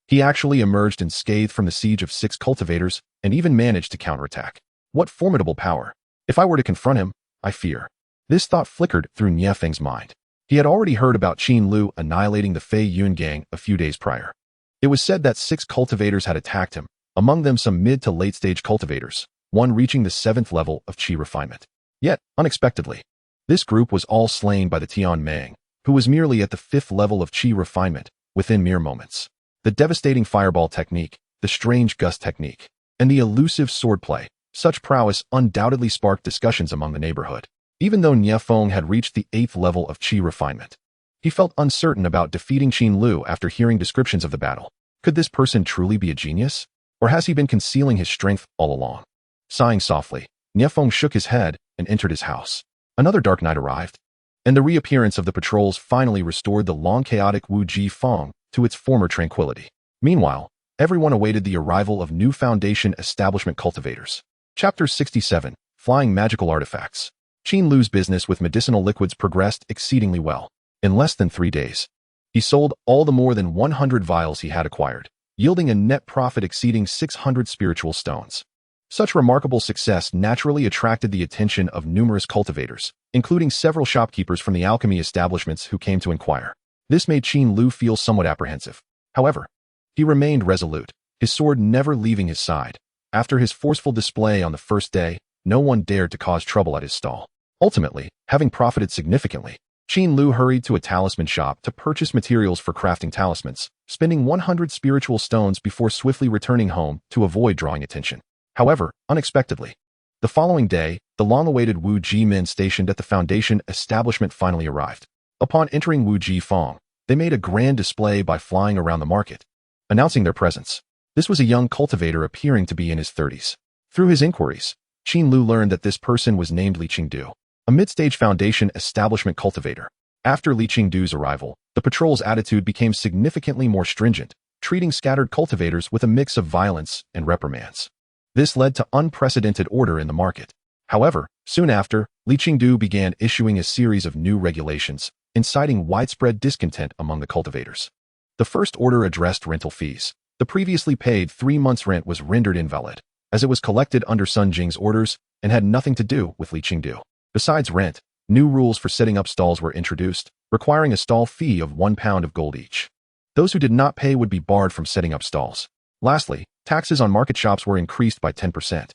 He actually emerged unscathed from the siege of 6 cultivators and even managed to counterattack. What formidable power! If I were to confront him, I fear. This thought flickered through Nie Feng's mind. He had already heard about Qin Lu annihilating the Fei Yun gang a few days prior. It was said that 6 cultivators had attacked him, among them some mid to late-stage cultivators. one reaching the 7th level of Qi refinement. Yet, unexpectedly, this group was all slain by the Tian Mang, who was merely at the 5th level of Qi refinement within mere moments. The devastating fireball technique, the strange gust technique, and the elusive swordplay, such prowess undoubtedly sparked discussions among the neighborhood. Even though Nie Feng had reached the 8th level of Qi refinement, he felt uncertain about defeating Qin Lu after hearing descriptions of the battle. Could this person truly be a genius? Or has he been concealing his strength all along? Sighing softly, Nie Feng shook his head and entered his house. Another dark night arrived, and the reappearance of the patrols finally restored the long chaotic Wu Ji Feng to its former tranquility. Meanwhile, everyone awaited the arrival of new Foundation establishment cultivators. Chapter 67, Flying Magical Artifacts. Qin Lu's business with medicinal liquids progressed exceedingly well. In less than 3 days, he sold all the more than 100 vials he had acquired, yielding a net profit exceeding 600 spiritual stones. Such remarkable success naturally attracted the attention of numerous cultivators, including several shopkeepers from the alchemy establishments who came to inquire. This made Qin Lu feel somewhat apprehensive. However, he remained resolute, his sword never leaving his side. After his forceful display on the first day, no one dared to cause trouble at his stall. Ultimately, having profited significantly, Qin Lu hurried to a talisman shop to purchase materials for crafting talismans, spending 100 spiritual stones before swiftly returning home to avoid drawing attention. However, unexpectedly, the following day, the long-awaited Wu Ji men stationed at the Foundation establishment finally arrived. Upon entering Wu Ji Feng, they made a grand display by flying around the market, announcing their presence. This was a young cultivator appearing to be in his 30s. Through his inquiries, Qin Lu learned that this person was named Li Qingdu, a mid-stage Foundation establishment cultivator. After Li Qingdu's arrival, the patrol's attitude became significantly more stringent, treating scattered cultivators with a mix of violence and reprimands. This led to unprecedented order in the market. However, soon after, Li Qingdu began issuing a series of new regulations, inciting widespread discontent among the cultivators. The first order addressed rental fees. The previously paid 3 months' rent was rendered invalid, as it was collected under Sun Jing's orders and had nothing to do with Li Qingdu. Besides rent, new rules for setting up stalls were introduced, requiring a stall fee of 1 pound of gold each. Those who did not pay would be barred from setting up stalls. Lastly, taxes on market shops were increased by 10%.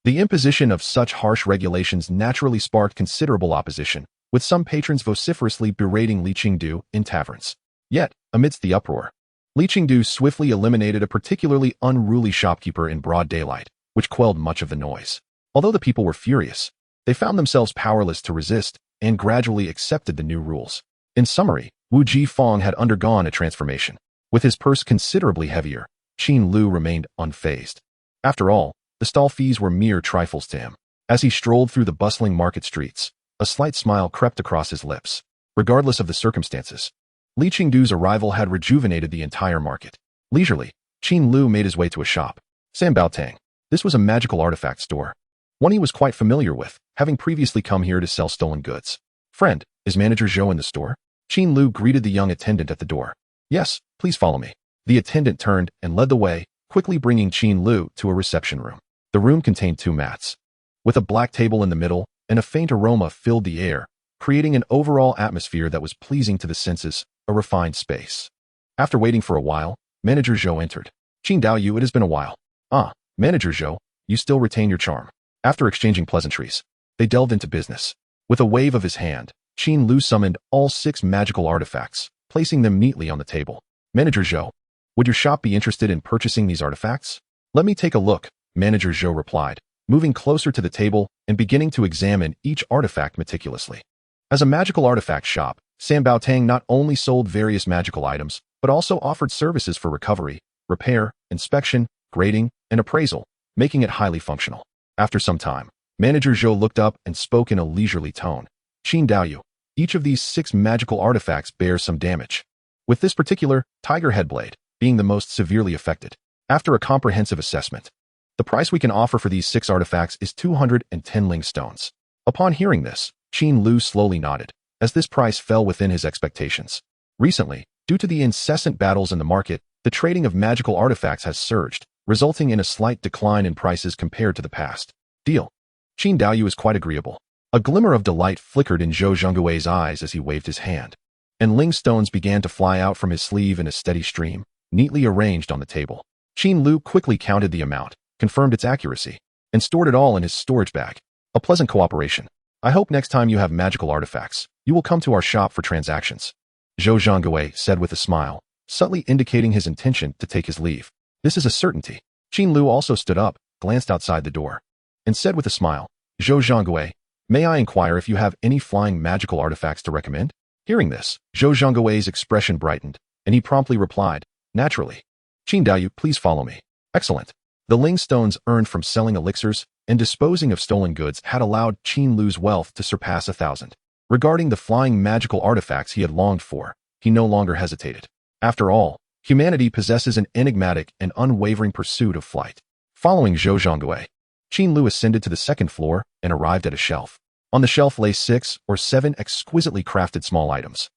The imposition of such harsh regulations naturally sparked considerable opposition, with some patrons vociferously berating Li Qingdu in taverns. Yet, amidst the uproar, Li Qingdu swiftly eliminated a particularly unruly shopkeeper in broad daylight, which quelled much of the noise. Although the people were furious, they found themselves powerless to resist and gradually accepted the new rules. In summary, Wu Ji Feng had undergone a transformation. With his purse considerably heavier, Qin Lu remained unfazed. After all, the stall fees were mere trifles to him. As he strolled through the bustling market streets, a slight smile crept across his lips. Regardless of the circumstances, Li Qingdu's arrival had rejuvenated the entire market. Leisurely, Qin Lu made his way to a shop. Sanbaotang. This was a magical artifact store, one he was quite familiar with, having previously come here to sell stolen goods. "Friend, is Manager Zhou in the store?" Qin Lu greeted the young attendant at the door. "Yes, please follow me." The attendant turned and led the way, quickly bringing Qin Lu to a reception room. The room contained 2 mats, with a black table in the middle, and a faint aroma filled the air, creating an overall atmosphere that was pleasing to the senses, a refined space. After waiting for a while, Manager Zhou entered. "Qin Daoyu, it has been a while." "Ah, Manager Zhou, you still retain your charm." After exchanging pleasantries, they delved into business. With a wave of his hand, Qin Lu summoned all 6 magical artifacts, placing them neatly on the table. "Manager Zhou, would your shop be interested in purchasing these artifacts?" "Let me take a look," Manager Zhou replied, moving closer to the table and beginning to examine each artifact meticulously. As a magical artifact shop, Sanbaotang not only sold various magical items, but also offered services for recovery, repair, inspection, grading, and appraisal, making it highly functional. After some time, Manager Zhou looked up and spoke in a leisurely tone. "Qin Daoyu, each of these 6 magical artifacts bears some damage, with this particular tiger headblade being the most severely affected. After a comprehensive assessment, the price we can offer for these 6 artifacts is 210 ling stones." Upon hearing this, Qin Lu slowly nodded, as this price fell within his expectations. Recently, due to the incessant battles in the market, the trading of magical artifacts has surged, resulting in a slight decline in prices compared to the past. "Deal." Qin Daoyu is quite agreeable. A glimmer of delight flickered in Zhou Zhenggui's eyes as he waved his hand, and ling stones began to fly out from his sleeve in a steady stream, neatly arranged on the table. Qin Lu quickly counted the amount, confirmed its accuracy, and stored it all in his storage bag. A pleasant cooperation. I hope next time you have magical artifacts, you will come to our shop for transactions. Zhou Zhangwei said with a smile, subtly indicating his intention to take his leave. This is a certainty. Qin Lu also stood up, glanced outside the door, and said with a smile, Zhou Zhangwei, may I inquire if you have any flying magical artifacts to recommend? Hearing this, Zhou Zhangwei's expression brightened, and he promptly replied, naturally. Qin Daoyu, please follow me. Excellent. The Ling stones earned from selling elixirs and disposing of stolen goods had allowed Qin Lu's wealth to surpass 1,000. Regarding the flying magical artifacts he had longed for, he no longer hesitated. After all, humanity possesses an enigmatic and unwavering pursuit of flight. Following Zhou Zhangwei, Qin Lu ascended to the second floor and arrived at a shelf. On the shelf lay 6 or 7 exquisitely crafted small items,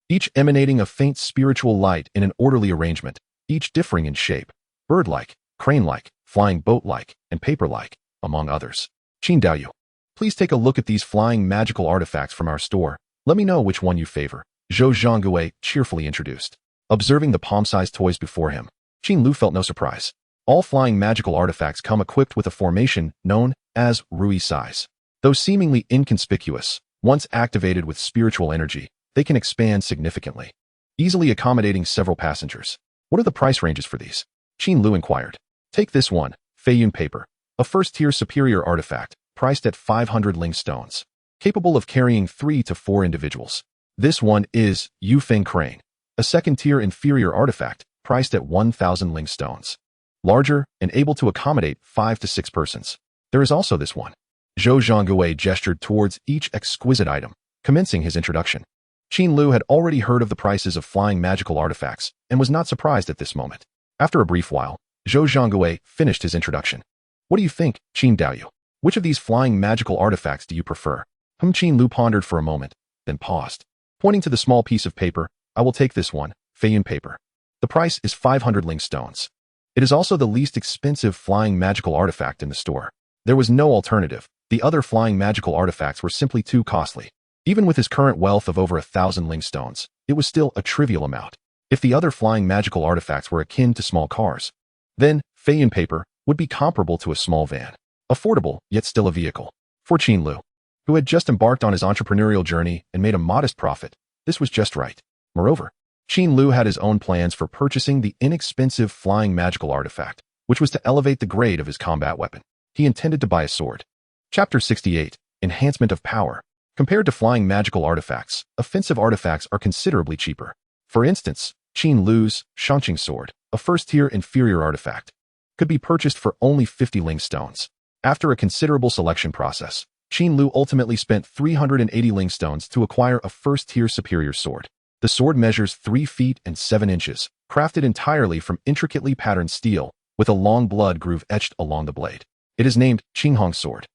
each emanating a faint spiritual light in an orderly arrangement, each differing in shape, bird-like, crane-like, flying boat-like, and paper-like, among others. Qin Daoyu, please take a look at these flying magical artifacts from our store. Let me know which one you favor, Zhou Zhangwei cheerfully introduced. Observing the palm-sized toys before him, Qin Lu felt no surprise. All flying magical artifacts come equipped with a formation known as Rui size. Though seemingly inconspicuous, once activated with spiritual energy, they can expand significantly, easily accommodating several passengers. What are the price ranges for these? Qin Lu inquired. Take this one, Feiyun paper, a first-tier superior artifact, priced at 500 Ling stones, capable of carrying 3 to 4 individuals. This one is Yufeng crane, a second-tier inferior artifact, priced at 1,000 Ling stones, larger and able to accommodate 5 to 6 persons. There is also this one. Zhou Zhangwei gestured towards each exquisite item, commencing his introduction. Qin Lu had already heard of the prices of flying magical artifacts and was not surprised at this moment. After a brief while, Zhou Zhangwei finished his introduction. What do you think, Qin Daoyu? Which of these flying magical artifacts do you prefer? Qin Lu pondered for a moment, then paused. Pointing to the small piece of paper, I will take this one, Feiyun paper. The price is 500 Ling stones. It is also the least expensive flying magical artifact in the store. There was no alternative. The other flying magical artifacts were simply too costly. Even with his current wealth of over 1,000 Ling stones, it was still a trivial amount. If the other flying magical artifacts were akin to small cars, then Feiyun paper would be comparable to a small van. Affordable, yet still a vehicle. For Qin Lu, who had just embarked on his entrepreneurial journey and made a modest profit, this was just right. Moreover, Qin Lu had his own plans for purchasing the inexpensive flying magical artifact, which was to elevate the grade of his combat weapon. He intended to buy a sword. Chapter 68, Enhancement of Power. Compared to flying magical artifacts, offensive artifacts are considerably cheaper. For instance, Qin Lu's Xianxia sword, a first-tier inferior artifact, could be purchased for only 50 Ling stones. After a considerable selection process, Qin Lu ultimately spent 380 Ling stones to acquire a first-tier superior sword. The sword measures 3 feet and 7 inches, crafted entirely from intricately patterned steel, with a long blood groove etched along the blade. It is named Qinghong sword.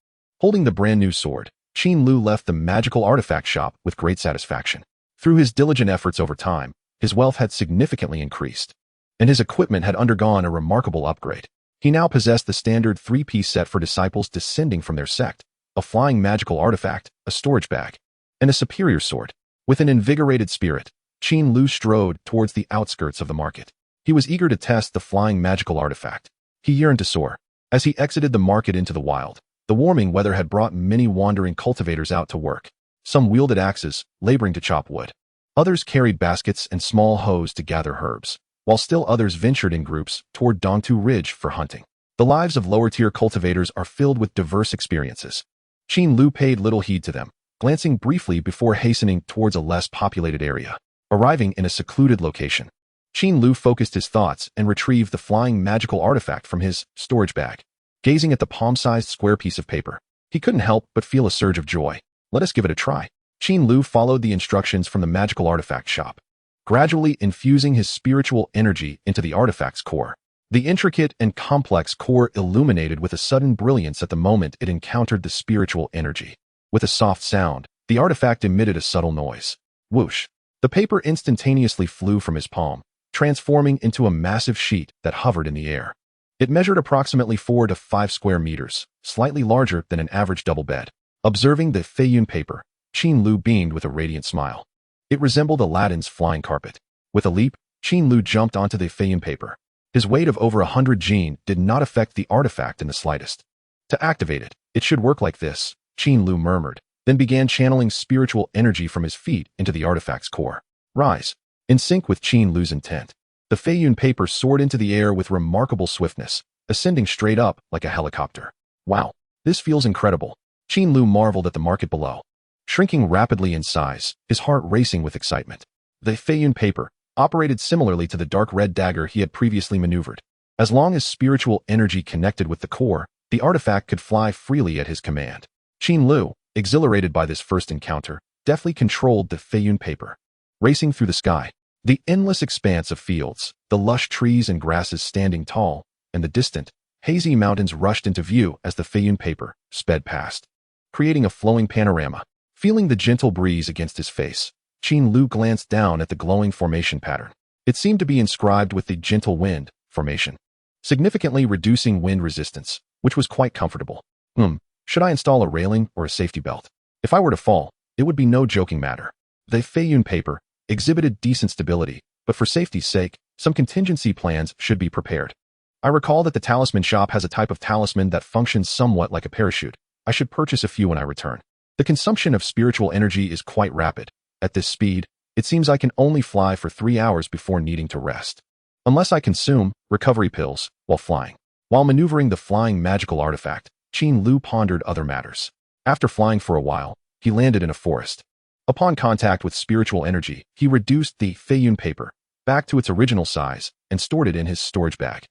Holding the brand-new sword, Qin Lu left the magical artifact shop with great satisfaction. Through his diligent efforts over time, his wealth had significantly increased, and his equipment had undergone a remarkable upgrade. He now possessed the standard 3-piece set for disciples descending from their sect, a flying magical artifact, a storage bag, and a superior sword. With an invigorated spirit, Qin Lu strode towards the outskirts of the market. He was eager to test the flying magical artifact. He yearned to soar. As he exited the market into the wild, the warming weather had brought many wandering cultivators out to work. Some wielded axes, laboring to chop wood. Others carried baskets and small hoes to gather herbs, while still others ventured in groups toward Dongtu Ridge for hunting. The lives of lower-tier cultivators are filled with diverse experiences. Qin Lu paid little heed to them, glancing briefly before hastening towards a less populated area. Arriving in a secluded location, Qin Lu focused his thoughts and retrieved the flying magical artifact from his storage bag. Gazing at the palm-sized square piece of paper, he couldn't help but feel a surge of joy. Let us give it a try. Qin Lu followed the instructions from the magical artifact shop, gradually infusing his spiritual energy into the artifact's core. The intricate and complex core illuminated with a sudden brilliance at the moment it encountered the spiritual energy. With a soft sound, the artifact emitted a subtle noise. Whoosh! The paper instantaneously flew from his palm, transforming into a massive sheet that hovered in the air. It measured approximately 4 to 5 square meters, slightly larger than an average double bed. Observing the Feiyun paper, Qin Lu beamed with a radiant smile. It resembled Aladdin's flying carpet. With a leap, Qin Lu jumped onto the Feiyun paper. His weight of over 100 jin did not affect the artifact in the slightest. To activate it, it should work like this, Qin Lu murmured, then began channeling spiritual energy from his feet into the artifact's core. Rise. In sync with Qin Lu's intent, the Feiyun paper soared into the air with remarkable swiftness, ascending straight up like a helicopter. Wow, this feels incredible. Qin Lu marveled at the market below. Shrinking rapidly in size, his heart racing with excitement. The Feiyun paper operated similarly to the dark red dagger he had previously maneuvered. As long as spiritual energy connected with the core, the artifact could fly freely at his command. Qin Lu, exhilarated by this first encounter, deftly controlled the Feiyun paper. Racing through the sky, the endless expanse of fields, the lush trees and grasses standing tall, and the distant, hazy mountains rushed into view as the Feiyun paper sped past, creating a flowing panorama. Feeling the gentle breeze against his face, Qin Lu glanced down at the glowing formation pattern. It seemed to be inscribed with the gentle wind formation, significantly reducing wind resistance, which was quite comfortable. Should I install a railing or a safety belt? If I were to fall, it would be no joking matter. The Feiyun paper exhibited decent stability, but for safety's sake, some contingency plans should be prepared. I recall that the talisman shop has a type of talisman that functions somewhat like a parachute. I should purchase a few when I return. The consumption of spiritual energy is quite rapid. At this speed, it seems I can only fly for 3 hours before needing to rest. Unless I consume recovery pills while flying. While maneuvering the flying magical artifact, Qin Lu pondered other matters. After flying for a while, he landed in a forest. Upon contact with spiritual energy, he reduced the Feiyun paper back to its original size and stored it in his storage bag.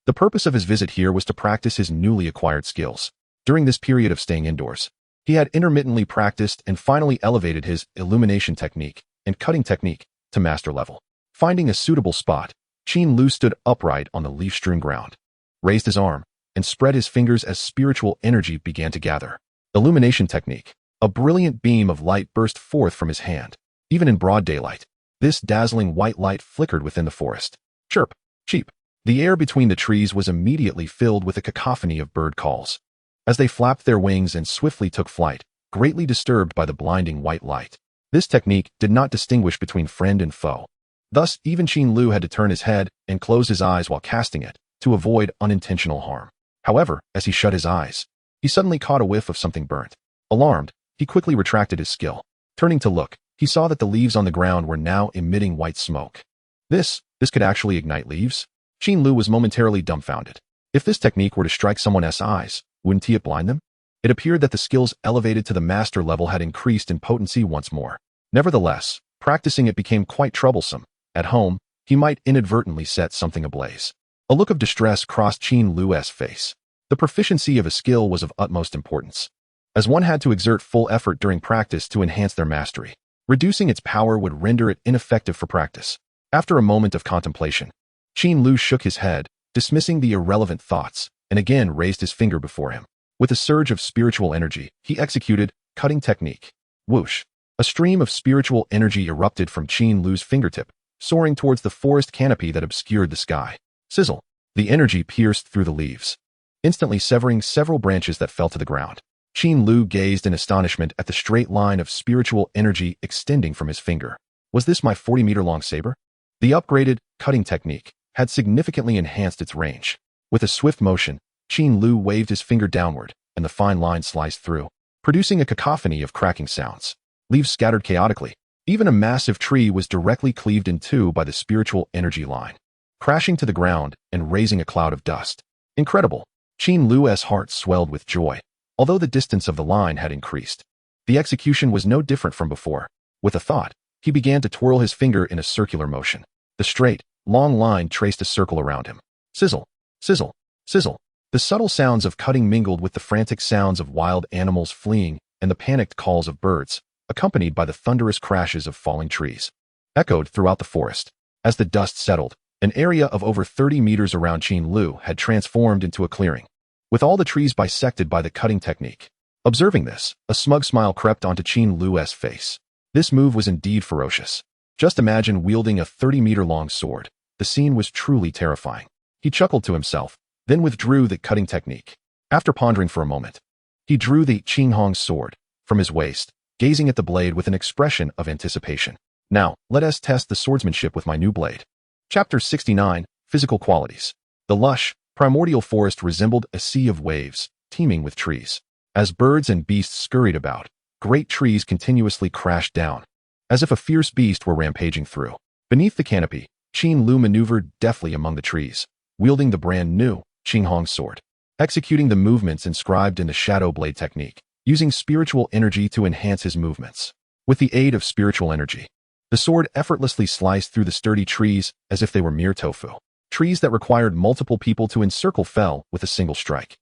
The purpose of his visit here was to practice his newly acquired skills. During this period of staying indoors, he had intermittently practiced and finally elevated his illumination technique and cutting technique to master level. Finding a suitable spot, Qin Lu stood upright on the leaf-strewn ground, raised his arm, and spread his fingers as spiritual energy began to gather. Illumination technique. A brilliant beam of light burst forth from his hand. Even in broad daylight, this dazzling white light flickered within the forest. Chirp, cheep. The air between the trees was immediately filled with a cacophony of bird calls, as they flapped their wings and swiftly took flight, greatly disturbed by the blinding white light. This technique did not distinguish between friend and foe. Thus, even Qin Lu had to turn his head and close his eyes while casting it, to avoid unintentional harm. However, as he shut his eyes, he suddenly caught a whiff of something burnt. Alarmed, he quickly retracted his skill. Turning to look, he saw that the leaves on the ground were now emitting white smoke. This could actually ignite leaves? Qin Lu was momentarily dumbfounded. If this technique were to strike someone's eyes, wouldn't it blind them? It appeared that the skills elevated to the master level had increased in potency once more. Nevertheless, practicing it became quite troublesome. At home, he might inadvertently set something ablaze. A look of distress crossed Qin Lu's face. The proficiency of a skill was of utmost importance, as one had to exert full effort during practice to enhance their mastery. Reducing its power would render it ineffective for practice. After a moment of contemplation, Qin Lu shook his head, dismissing the irrelevant thoughts, and again raised his finger before him. With a surge of spiritual energy, he executed cutting technique. Whoosh! A stream of spiritual energy erupted from Qin Lu's fingertip, soaring towards the forest canopy that obscured the sky. Sizzle! The energy pierced through the leaves, instantly severing several branches that fell to the ground. Qin Lu gazed in astonishment at the straight line of spiritual energy extending from his finger. Was this my 40-meter-long saber? The upgraded cutting technique had significantly enhanced its range. With a swift motion, Qin Lu waved his finger downward, and the fine line sliced through, producing a cacophony of cracking sounds. Leaves scattered chaotically. Even a massive tree was directly cleaved in two by the spiritual energy line, crashing to the ground and raising a cloud of dust. Incredible! Qin Lu's heart swelled with joy. Although the distance of the line had increased, the execution was no different from before. With a thought, he began to twirl his finger in a circular motion. The straight, long line traced a circle around him. Sizzle, sizzle, sizzle. The subtle sounds of cutting mingled with the frantic sounds of wild animals fleeing and the panicked calls of birds, accompanied by the thunderous crashes of falling trees, echoed throughout the forest. As the dust settled, an area of over 30 meters around Qin Lu had transformed into a clearing, with all the trees bisected by the cutting technique. Observing this, a smug smile crept onto Qin Lu's face. This move was indeed ferocious. Just imagine wielding a 30-meter-long sword. The scene was truly terrifying. He chuckled to himself, then withdrew the cutting technique. After pondering for a moment, he drew the Qinghong sword from his waist, gazing at the blade with an expression of anticipation. Now, let us test the swordsmanship with my new blade. Chapter 69, Physical Qualities. The lush, primordial forest resembled a sea of waves, teeming with trees. As birds and beasts scurried about, great trees continuously crashed down, as if a fierce beast were rampaging through. Beneath the canopy, Qin Lu maneuvered deftly among the trees, wielding the brand new Qinghong sword, executing the movements inscribed in the shadow blade technique, using spiritual energy to enhance his movements. With the aid of spiritual energy, the sword effortlessly sliced through the sturdy trees as if they were mere tofu. Trees that required multiple people to encircle fell with a single strike.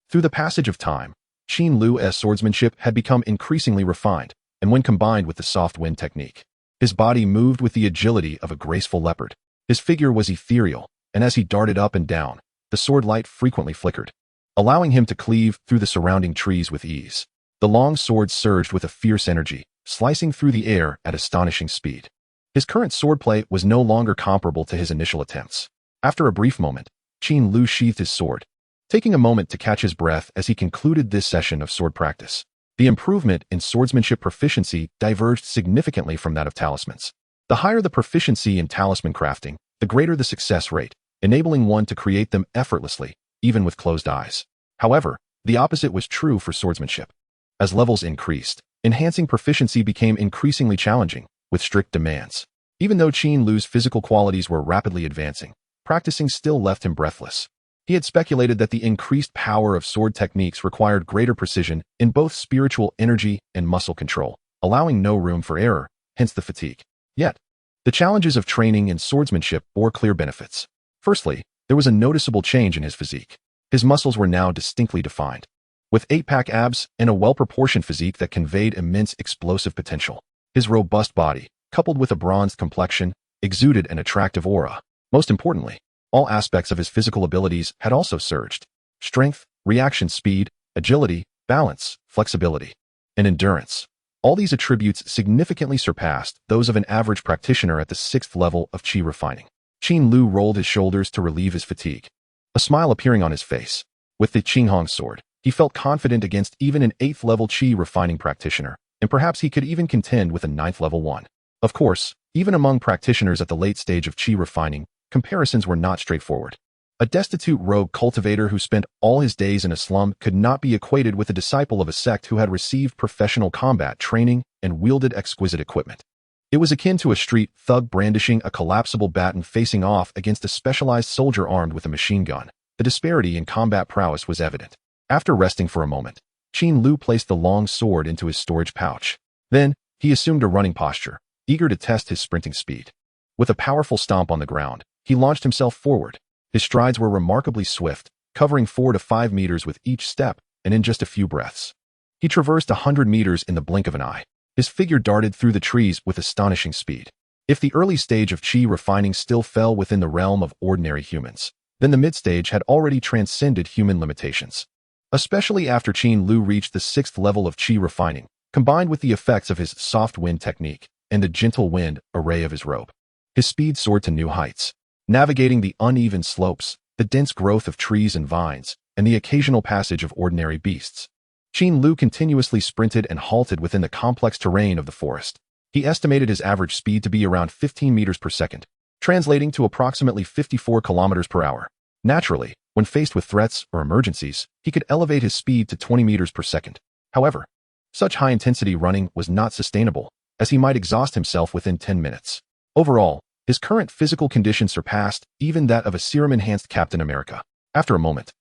Through the passage of time, Qin Lu's swordsmanship had become increasingly refined, and when combined with the soft wind technique, his body moved with the agility of a graceful leopard. His figure was ethereal, and as he darted up and down, the sword light frequently flickered, allowing him to cleave through the surrounding trees with ease. The long sword surged with a fierce energy, slicing through the air at astonishing speed. His current swordplay was no longer comparable to his initial attempts. After a brief moment, Qin Lu sheathed his sword, taking a moment to catch his breath as he concluded this session of sword practice. The improvement in swordsmanship proficiency diverged significantly from that of talismans. The higher the proficiency in talisman crafting, the greater the success rate, enabling one to create them effortlessly, even with closed eyes. However, the opposite was true for swordsmanship. As levels increased, enhancing proficiency became increasingly challenging, with strict demands. Even though Qin Lu's physical qualities were rapidly advancing, practicing still left him breathless. He had speculated that the increased power of sword techniques required greater precision in both spiritual energy and muscle control, allowing no room for error, hence the fatigue. Yet, the challenges of training in swordsmanship bore clear benefits. Firstly, there was a noticeable change in his physique. His muscles were now distinctly defined, with 8-pack abs and a well-proportioned physique that conveyed immense explosive potential. His robust body, coupled with a bronzed complexion, exuded an attractive aura. Most importantly, all aspects of his physical abilities had also surged. Strength, reaction speed, agility, balance, flexibility, and endurance. All these attributes significantly surpassed those of an average practitioner at the 6th level of qi refining. Qin Lu rolled his shoulders to relieve his fatigue, a smile appearing on his face. With the Qinghong sword, he felt confident against even an 8th level qi refining practitioner, and perhaps he could even contend with a 9th level one. Of course, even among practitioners at the late stage of qi refining, comparisons were not straightforward. A destitute rogue cultivator who spent all his days in a slum could not be equated with a disciple of a sect who had received professional combat training and wielded exquisite equipment. It was akin to a street thug brandishing a collapsible baton facing off against a specialized soldier armed with a machine gun. The disparity in combat prowess was evident. After resting for a moment, Qin Lu placed the long sword into his storage pouch. Then, he assumed a running posture, eager to test his sprinting speed. With a powerful stomp on the ground, he launched himself forward. His strides were remarkably swift, covering 4 to 5 meters with each step, and in just a few breaths. He traversed 100 meters in the blink of an eye. His figure darted through the trees with astonishing speed. If the early stage of qi refining still fell within the realm of ordinary humans, then the mid-stage had already transcended human limitations. Especially after Qin Lu reached the 6th level of qi refining, combined with the effects of his soft wind technique and the gentle wind array of his robe. His speed soared to new heights. Navigating the uneven slopes, the dense growth of trees and vines, and the occasional passage of ordinary beasts, Qin Lu continuously sprinted and halted within the complex terrain of the forest. He estimated his average speed to be around 15 meters per second, translating to approximately 54 kilometers per hour. Naturally, when faced with threats or emergencies, he could elevate his speed to 20 meters per second. However, such high-intensity running was not sustainable, as he might exhaust himself within 10 minutes. Overall, his current physical condition surpassed even that of a serum-enhanced Captain America. After a moment,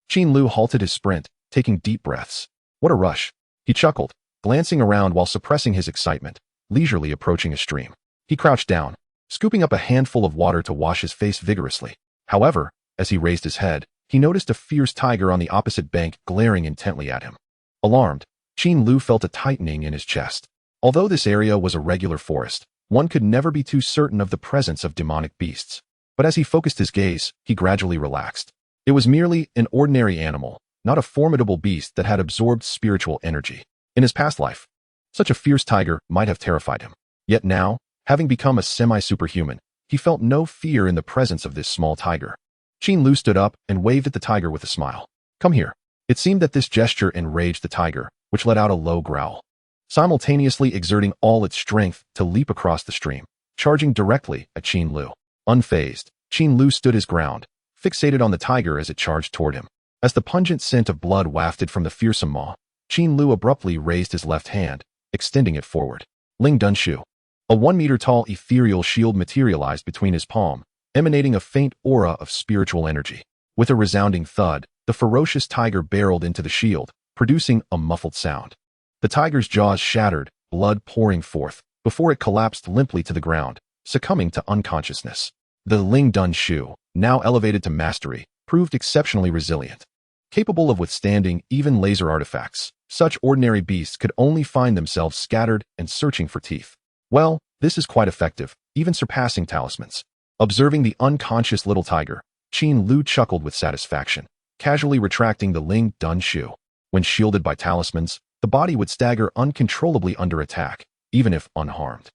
Qin Lu halted his sprint, taking deep breaths. What a rush! He chuckled, glancing around while suppressing his excitement, leisurely approaching a stream. He crouched down, scooping up a handful of water to wash his face vigorously. However, as he raised his head, he noticed a fierce tiger on the opposite bank glaring intently at him. Alarmed, Qin Lu felt a tightening in his chest. Although this area was a regular forest, one could never be too certain of the presence of demonic beasts. But as he focused his gaze, he gradually relaxed. It was merely an ordinary animal, not a formidable beast that had absorbed spiritual energy. In his past life, such a fierce tiger might have terrified him. Yet now, having become a semi-superhuman, he felt no fear in the presence of this small tiger. Qin Lu stood up and waved at the tiger with a smile. Come here. It seemed that this gesture enraged the tiger, which let out a low growl, simultaneously exerting all its strength to leap across the stream, charging directly at Qin Lu. Unfazed, Qin Lu stood his ground, fixated on the tiger as it charged toward him. As the pungent scent of blood wafted from the fearsome maw, Qin Lu abruptly raised his left hand, extending it forward. Ling Dunshu. A 1-meter-tall ethereal shield materialized between his palm, emanating a faint aura of spiritual energy. With a resounding thud, the ferocious tiger barreled into the shield, producing a muffled sound. The tiger's jaws shattered, blood pouring forth, before it collapsed limply to the ground, succumbing to unconsciousness. The Ling Dunshu, now elevated to mastery, proved exceptionally resilient. Capable of withstanding even laser artifacts, such ordinary beasts could only find themselves scattered and searching for teeth. Well, this is quite effective, even surpassing talismans. Observing the unconscious little tiger, Qin Lu chuckled with satisfaction, casually retracting the Ling Dunshu. When shielded by talismans, the body would stagger uncontrollably under attack, even if unharmed.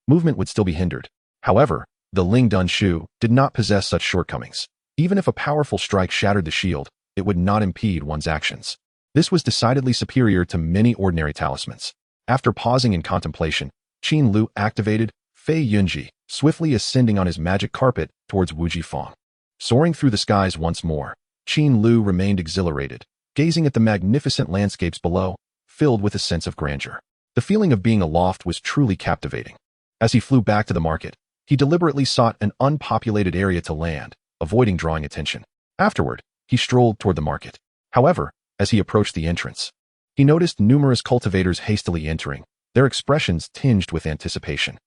Movement would still be hindered. However, the Ling Dunshu did not possess such shortcomings. Even if a powerful strike shattered the shield, it would not impede one's actions. This was decidedly superior to many ordinary talismans. After pausing in contemplation, Qin Lu activated Fei Yunji, swiftly ascending on his magic carpet towards Wujifang. Soaring through the skies once more, Qin Lu remained exhilarated, gazing at the magnificent landscapes below, filled with a sense of grandeur. The feeling of being aloft was truly captivating. As he flew back to the market, he deliberately sought an unpopulated area to land, avoiding drawing attention. Afterward, he strolled toward the market. However, as he approached the entrance, he noticed numerous cultivators hastily entering, their expressions tinged with anticipation.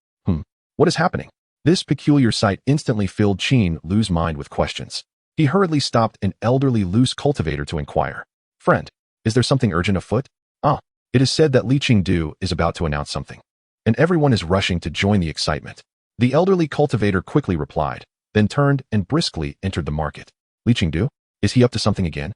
What is happening? This peculiar sight instantly filled Qin Lu's mind with questions. He hurriedly stopped an elderly loose cultivator to inquire. Friend, is there something urgent afoot? It is said that Li Qingdu is about to announce something, and everyone is rushing to join the excitement. The elderly cultivator quickly replied, then turned and briskly entered the market. Li Qingdu? Is he up to something again?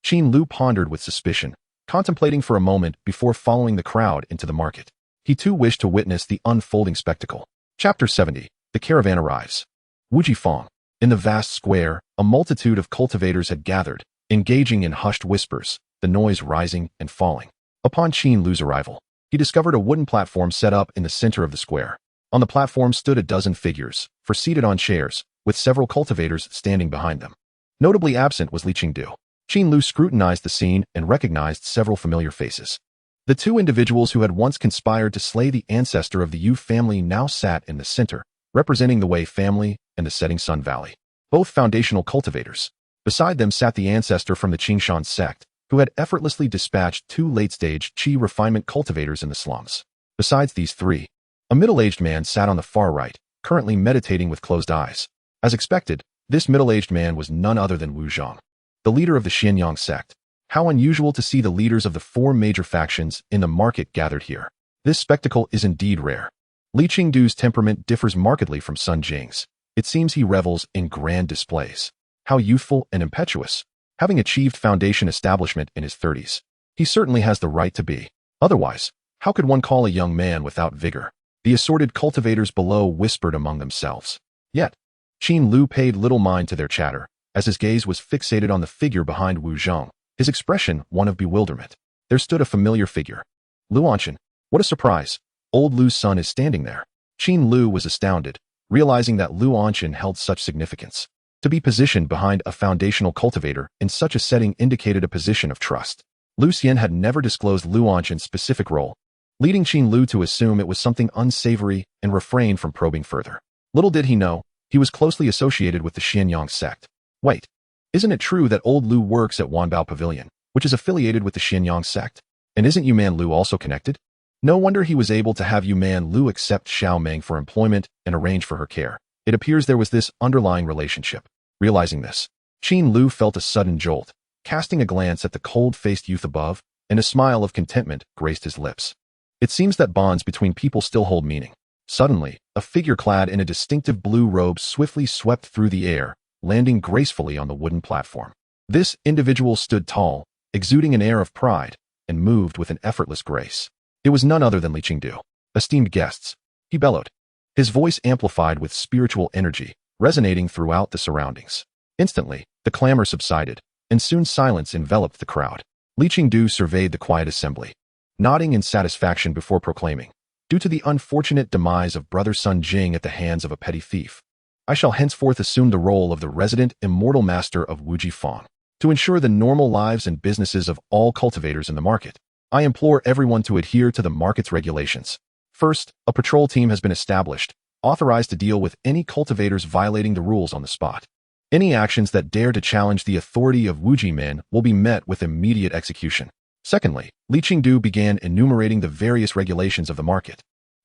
Qin Lu pondered with suspicion, contemplating for a moment before following the crowd into the market. He too wished to witness the unfolding spectacle. Chapter 70. The caravan arrives. Wujifang. In the vast square, a multitude of cultivators had gathered, engaging in hushed whispers, the noise rising and falling. Upon Qin Lu's arrival, he discovered a wooden platform set up in the center of the square. On the platform stood a dozen figures, seated on chairs, with several cultivators standing behind them. Notably absent was Li Qingdu. Qin Lu scrutinized the scene and recognized several familiar faces. The two individuals who had once conspired to slay the ancestor of the Yu family now sat in the center, representing the Wei family and the Setting Sun Valley, both foundational cultivators. Beside them sat the ancestor from the Qingshan sect, who had effortlessly dispatched two late-stage Qi refinement cultivators in the slums. Besides these three, a middle-aged man sat on the far right, currently meditating with closed eyes. As expected, this middle-aged man was none other than Wu Zhang, the leader of the Xianyang sect. How unusual to see the leaders of the four major factions in the market gathered here. This spectacle is indeed rare. Li Qingdu's temperament differs markedly from Sun Jing's. It seems he revels in grand displays. How youthful and impetuous. Having achieved foundation establishment in his 30s, he certainly has the right to be. Otherwise, how could one call a young man without vigor? The assorted cultivators below whispered among themselves. Yet, Qin Lu paid little mind to their chatter, as his gaze was fixated on the figure behind Wu Zhang, his expression one of bewilderment. There stood a familiar figure. Lu Anshan. What a surprise. Old Lu's son is standing there. Qin Lu was astounded, realizing that Lu Anshan held such significance. To be positioned behind a foundational cultivator in such a setting indicated a position of trust. Lu Xian had never disclosed Lu Anshan's specific role, leading Qin Lu to assume it was something unsavory and refrain from probing further. Little did he know, he was closely associated with the Xianyang sect. Wait, isn't it true that old Lu works at Wanbao Pavilion, which is affiliated with the Xianyang sect? And isn't Yuman Lu also connected? No wonder he was able to have Yuman Lu accept Xiao Meng for employment and arrange for her care. It appears there was this underlying relationship. Realizing this, Qin Lu felt a sudden jolt, casting a glance at the cold-faced youth above, and a smile of contentment graced his lips. It seems that bonds between people still hold meaning. Suddenly, a figure clad in a distinctive blue robe swiftly swept through the air, landing gracefully on the wooden platform. This individual stood tall, exuding an air of pride, and moved with an effortless grace. It was none other than Li Qingdu. Esteemed guests, he bellowed, his voice amplified with spiritual energy, resonating throughout the surroundings. Instantly, the clamor subsided, and soon silence enveloped the crowd. Li Qingdu surveyed the quiet assembly, nodding in satisfaction before proclaiming, due to the unfortunate demise of brother Sun Jing at the hands of a petty thief, I shall henceforth assume the role of the resident immortal master of Wujifang. to ensure the normal lives and businesses of all cultivators in the market. I implore everyone to adhere to the market's regulations. First, a patrol team has been established, authorized to deal with any cultivators violating the rules on the spot. Any actions that dare to challenge the authority of Wuji men will be met with immediate execution. Secondly, Li Qingdu began enumerating the various regulations of the market.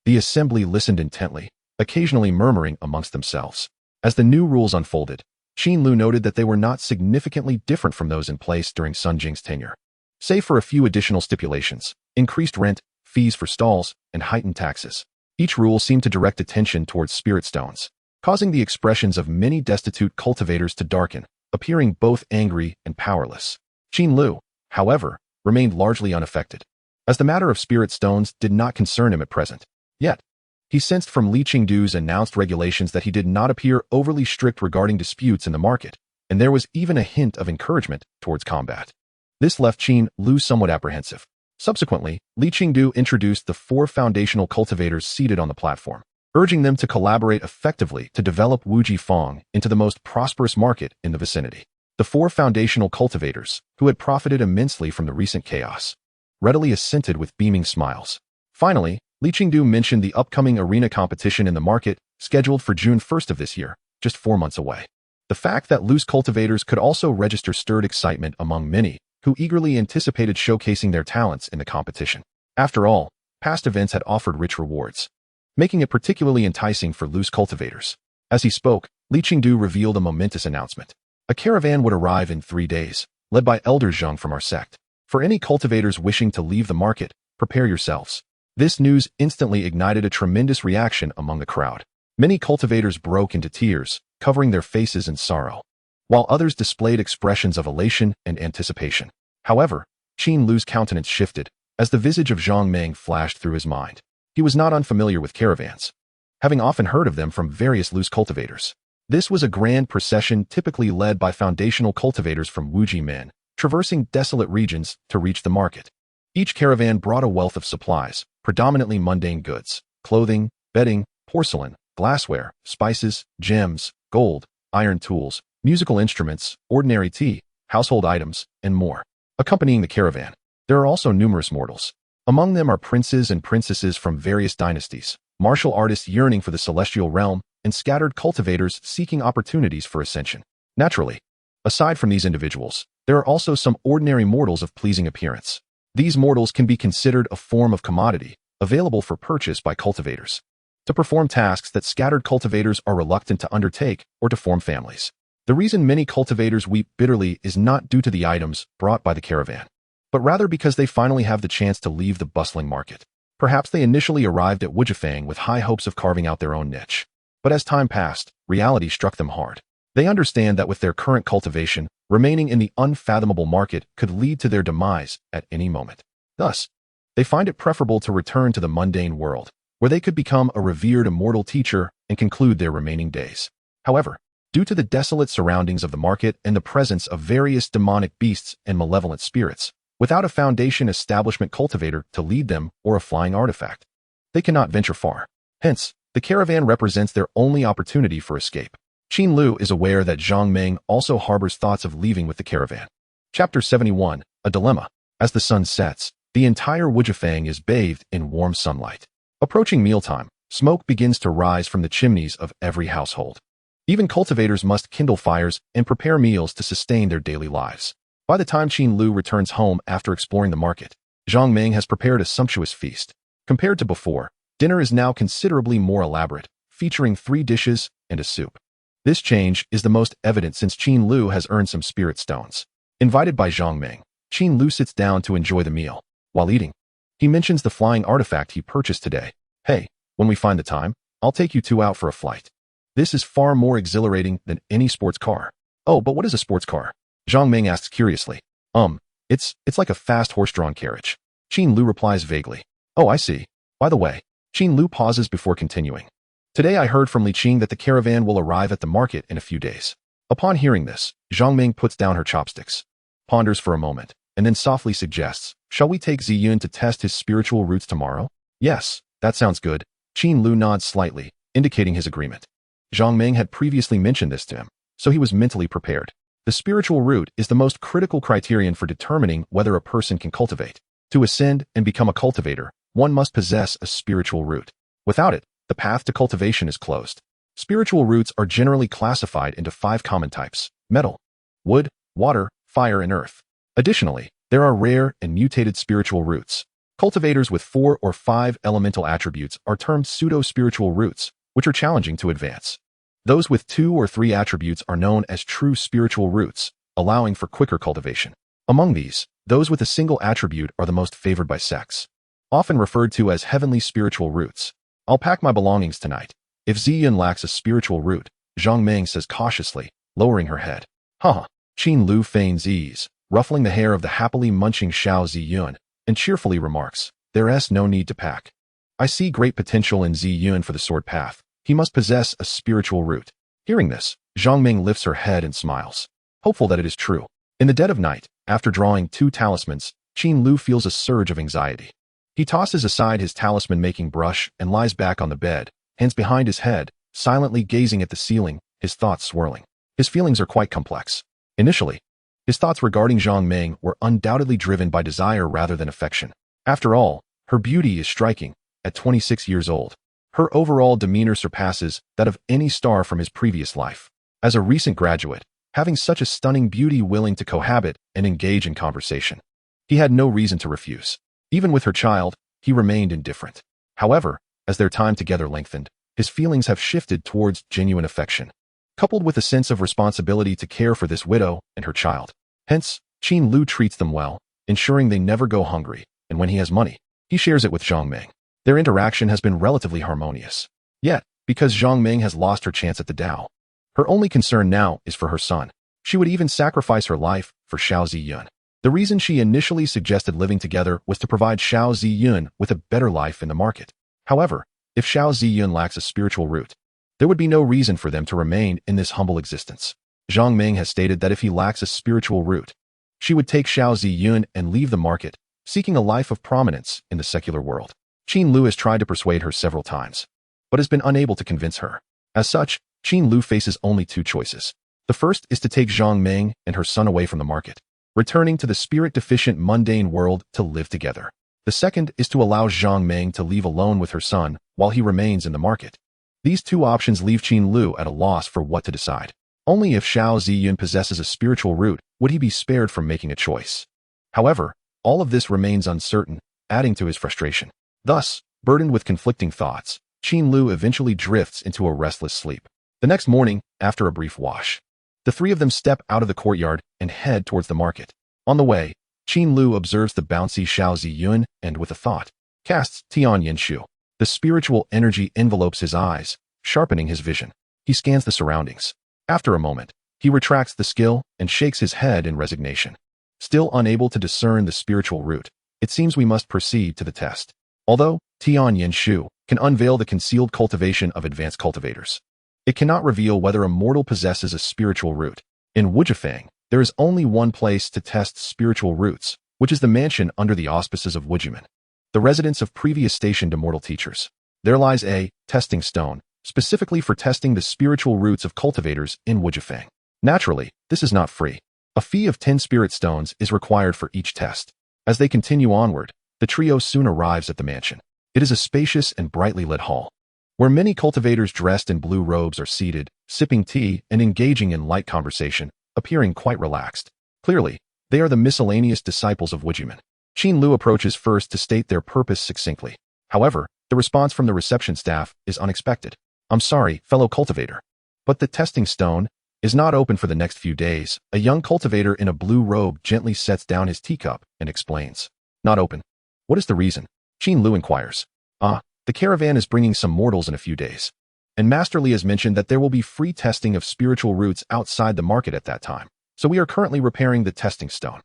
The assembly listened intently, occasionally murmuring amongst themselves. As the new rules unfolded, Qin Lu noted that they were not significantly different from those in place during Sun Jing's tenure. Save for a few additional stipulations, increased rent, fees for stalls, and heightened taxes. Each rule seemed to direct attention towards spirit stones, causing the expressions of many destitute cultivators to darken, appearing both angry and powerless. Qin Lu, however, remained largely unaffected, as the matter of spirit stones did not concern him at present. Yet, he sensed from Li Qingdu's announced regulations that he did not appear overly strict regarding disputes in the market, and there was even a hint of encouragement towards combat. This left Qin Lu somewhat apprehensive. Subsequently, Li Qingdu introduced the 4 foundational cultivators seated on the platform, urging them to collaborate effectively to develop Wuji Fang into the most prosperous market in the vicinity. The 4 foundational cultivators, who had profited immensely from the recent chaos, readily assented with beaming smiles. Finally, Li Qingdu mentioned the upcoming arena competition in the market, scheduled for June 1st of this year, just 4 months away. The fact that loose cultivators could also register stirred excitement among many, who eagerly anticipated showcasing their talents in the competition. After all, past events had offered rich rewards, making it particularly enticing for loose cultivators. As he spoke, Li Qingdu revealed a momentous announcement. A caravan would arrive in 3 days, led by Elder Zheng from our sect. For any cultivators wishing to leave the market, prepare yourselves. This news instantly ignited a tremendous reaction among the crowd. Many cultivators broke into tears, covering their faces in sorrow, while others displayed expressions of elation and anticipation. However, Qin Lu's countenance shifted, as the visage of Zhang Meng flashed through his mind. He was not unfamiliar with caravans, having often heard of them from various loose cultivators. This was a grand procession typically led by foundational cultivators from Wuji men, traversing desolate regions to reach the market. Each caravan brought a wealth of supplies, predominantly mundane goods, clothing, bedding, porcelain, glassware, spices, gems, gold, iron tools, musical instruments, ordinary tea, household items, and more. Accompanying the caravan, there are also numerous mortals. Among them are princes and princesses from various dynasties, martial artists yearning for the celestial realm, and scattered cultivators seeking opportunities for ascension. Naturally, aside from these individuals, there are also some ordinary mortals of pleasing appearance. These mortals can be considered a form of commodity, available for purchase by cultivators, to perform tasks that scattered cultivators are reluctant to undertake or to form families. The reason many cultivators weep bitterly is not due to the items brought by the caravan, but rather because they finally have the chance to leave the bustling market. Perhaps they initially arrived at Wujifang with high hopes of carving out their own niche. But as time passed, reality struck them hard. They understand that with their current cultivation, remaining in the unfathomable market could lead to their demise at any moment. Thus, they find it preferable to return to the mundane world, where they could become a revered immortal teacher and conclude their remaining days. However, due to the desolate surroundings of the market and the presence of various demonic beasts and malevolent spirits, without a foundation establishment cultivator to lead them or a flying artifact, they cannot venture far. Hence, the caravan represents their only opportunity for escape. Qin Lu is aware that Zhang Meng also harbors thoughts of leaving with the caravan. Chapter 71, A Dilemma. As the sun sets, the entire Wujifang is bathed in warm sunlight. Approaching mealtime, smoke begins to rise from the chimneys of every household. Even cultivators must kindle fires and prepare meals to sustain their daily lives. By the time Qin Lu returns home after exploring the market, Zhang Meng has prepared a sumptuous feast. Compared to before, dinner is now considerably more elaborate, featuring 3 dishes and a soup. This change is the most evident since Qin Lu has earned some spirit stones. Invited by Zhang Meng, Qin Lu sits down to enjoy the meal. While eating, he mentions the flying artifact he purchased today. Hey, when we find the time, I'll take you 2 out for a flight. This is far more exhilarating than any sports car. Oh, but what is a sports car? Zhang Meng asks curiously. It's like a fast horse-drawn carriage. Qin Lu replies vaguely. Oh, I see. By the way, Qin Lu pauses before continuing. Today I heard from Li Qing that the caravan will arrive at the market in a few days. Upon hearing this, Zhang Meng puts down her chopsticks, ponders for a moment, and then softly suggests, shall we take Ziyun to test his spiritual roots tomorrow? Yes, that sounds good. Qin Lu nods slightly, indicating his agreement. Zhang Meng had previously mentioned this to him, so he was mentally prepared. The spiritual root is the most critical criterion for determining whether a person can cultivate. To ascend and become a cultivator, one must possess a spiritual root. Without it, the path to cultivation is closed. Spiritual roots are generally classified into 5 common types: metal, wood, water, fire, and earth. Additionally, there are rare and mutated spiritual roots. Cultivators with 4 or 5 elemental attributes are termed pseudo-spiritual roots, which are challenging to advance. Those with 2 or 3 attributes are known as true spiritual roots, allowing for quicker cultivation. Among these, those with a single attribute are the most favored by sects, often referred to as heavenly spiritual roots. I'll pack my belongings tonight. If Ziyun lacks a spiritual root, Zhang Ming says cautiously, lowering her head. Haha. Qin Lu feigns ease, ruffling the hair of the happily munching Xiao Ziyun, and cheerfully remarks, there's no need to pack. I see great potential in Ziyun for the sword path. He must possess a spiritual root. Hearing this, Zhang Ming lifts her head and smiles, hopeful that it is true. In the dead of night, after drawing 2 talismans, Qin Lu feels a surge of anxiety. He tosses aside his talisman-making brush and lies back on the bed, hands behind his head, silently gazing at the ceiling, his thoughts swirling. His feelings are quite complex. Initially, his thoughts regarding Zhang Ming were undoubtedly driven by desire rather than affection. After all, her beauty is striking. At 26 years old, her overall demeanor surpasses that of any star from his previous life. As a recent graduate, having such a stunning beauty willing to cohabit and engage in conversation, he had no reason to refuse. Even with her child, he remained indifferent. However, as their time together lengthened, his feelings have shifted towards genuine affection, coupled with a sense of responsibility to care for this widow and her child. Hence, Qin Lu treats them well, ensuring they never go hungry, and when he has money, he shares it with Zhang Ming. Their interaction has been relatively harmonious. Yet, because Zhang Ming has lost her chance at the Tao, her only concern now is for her son. She would even sacrifice her life for Xiao Ziyun. The reason she initially suggested living together was to provide Xiao Ziyun with a better life in the market. However, if Xiao Ziyun lacks a spiritual root, there would be no reason for them to remain in this humble existence. Zhang Ming has stated that if he lacks a spiritual root, she would take Xiao Ziyun and leave the market, seeking a life of prominence in the secular world. Qin Lu has tried to persuade her several times, but has been unable to convince her. As such, Qin Lu faces only 2 choices. The first is to take Zhang Ming and her son away from the market, returning to the spirit-deficient mundane world to live together. The second is to allow Zhang Ming to leave alone with her son while he remains in the market. These 2 options leave Qin Lu at a loss for what to decide. Only if Xiao Ziyun possesses a spiritual root would he be spared from making a choice. However, all of this remains uncertain, adding to his frustration. Thus, burdened with conflicting thoughts, Qin Lu eventually drifts into a restless sleep. The next morning, after a brief wash, the 3 of them step out of the courtyard and head towards the market. On the way, Qin Lu observes the bouncy Xiao Ziyun and, with a thought, casts Tian Yanshu. The spiritual energy envelopes his eyes, sharpening his vision. He scans the surroundings. After a moment, he retracts the skill and shakes his head in resignation. Still unable to discern the spiritual root, it seems we must proceed to the test. Although Tian Yanshu can unveil the concealed cultivation of advanced cultivators, it cannot reveal whether a mortal possesses a spiritual root. In Wujifang, there is only one place to test spiritual roots, which is the mansion under the auspices of Wujiman, the residence of previous stationed immortal teachers. There lies a testing stone, specifically for testing the spiritual roots of cultivators in Wujifang. Naturally, this is not free. A fee of 10 spirit stones is required for each test. As they continue onward, the trio soon arrives at the mansion. It is a spacious and brightly lit hall, where many cultivators dressed in blue robes are seated, sipping tea and engaging in light conversation, appearing quite relaxed. Clearly, they are the miscellaneous disciples of Wujiman. Qin Lu approaches first to state their purpose succinctly. However, the response from the reception staff is unexpected. I'm sorry, fellow cultivator, but the testing stone is not open for the next few days. A young cultivator in a blue robe gently sets down his teacup and explains. Not open. What is the reason? Qin Lu inquires. The caravan is bringing some mortals in a few days, and Master Li has mentioned that there will be free testing of spiritual roots outside the market at that time, so we are currently repairing the testing stone.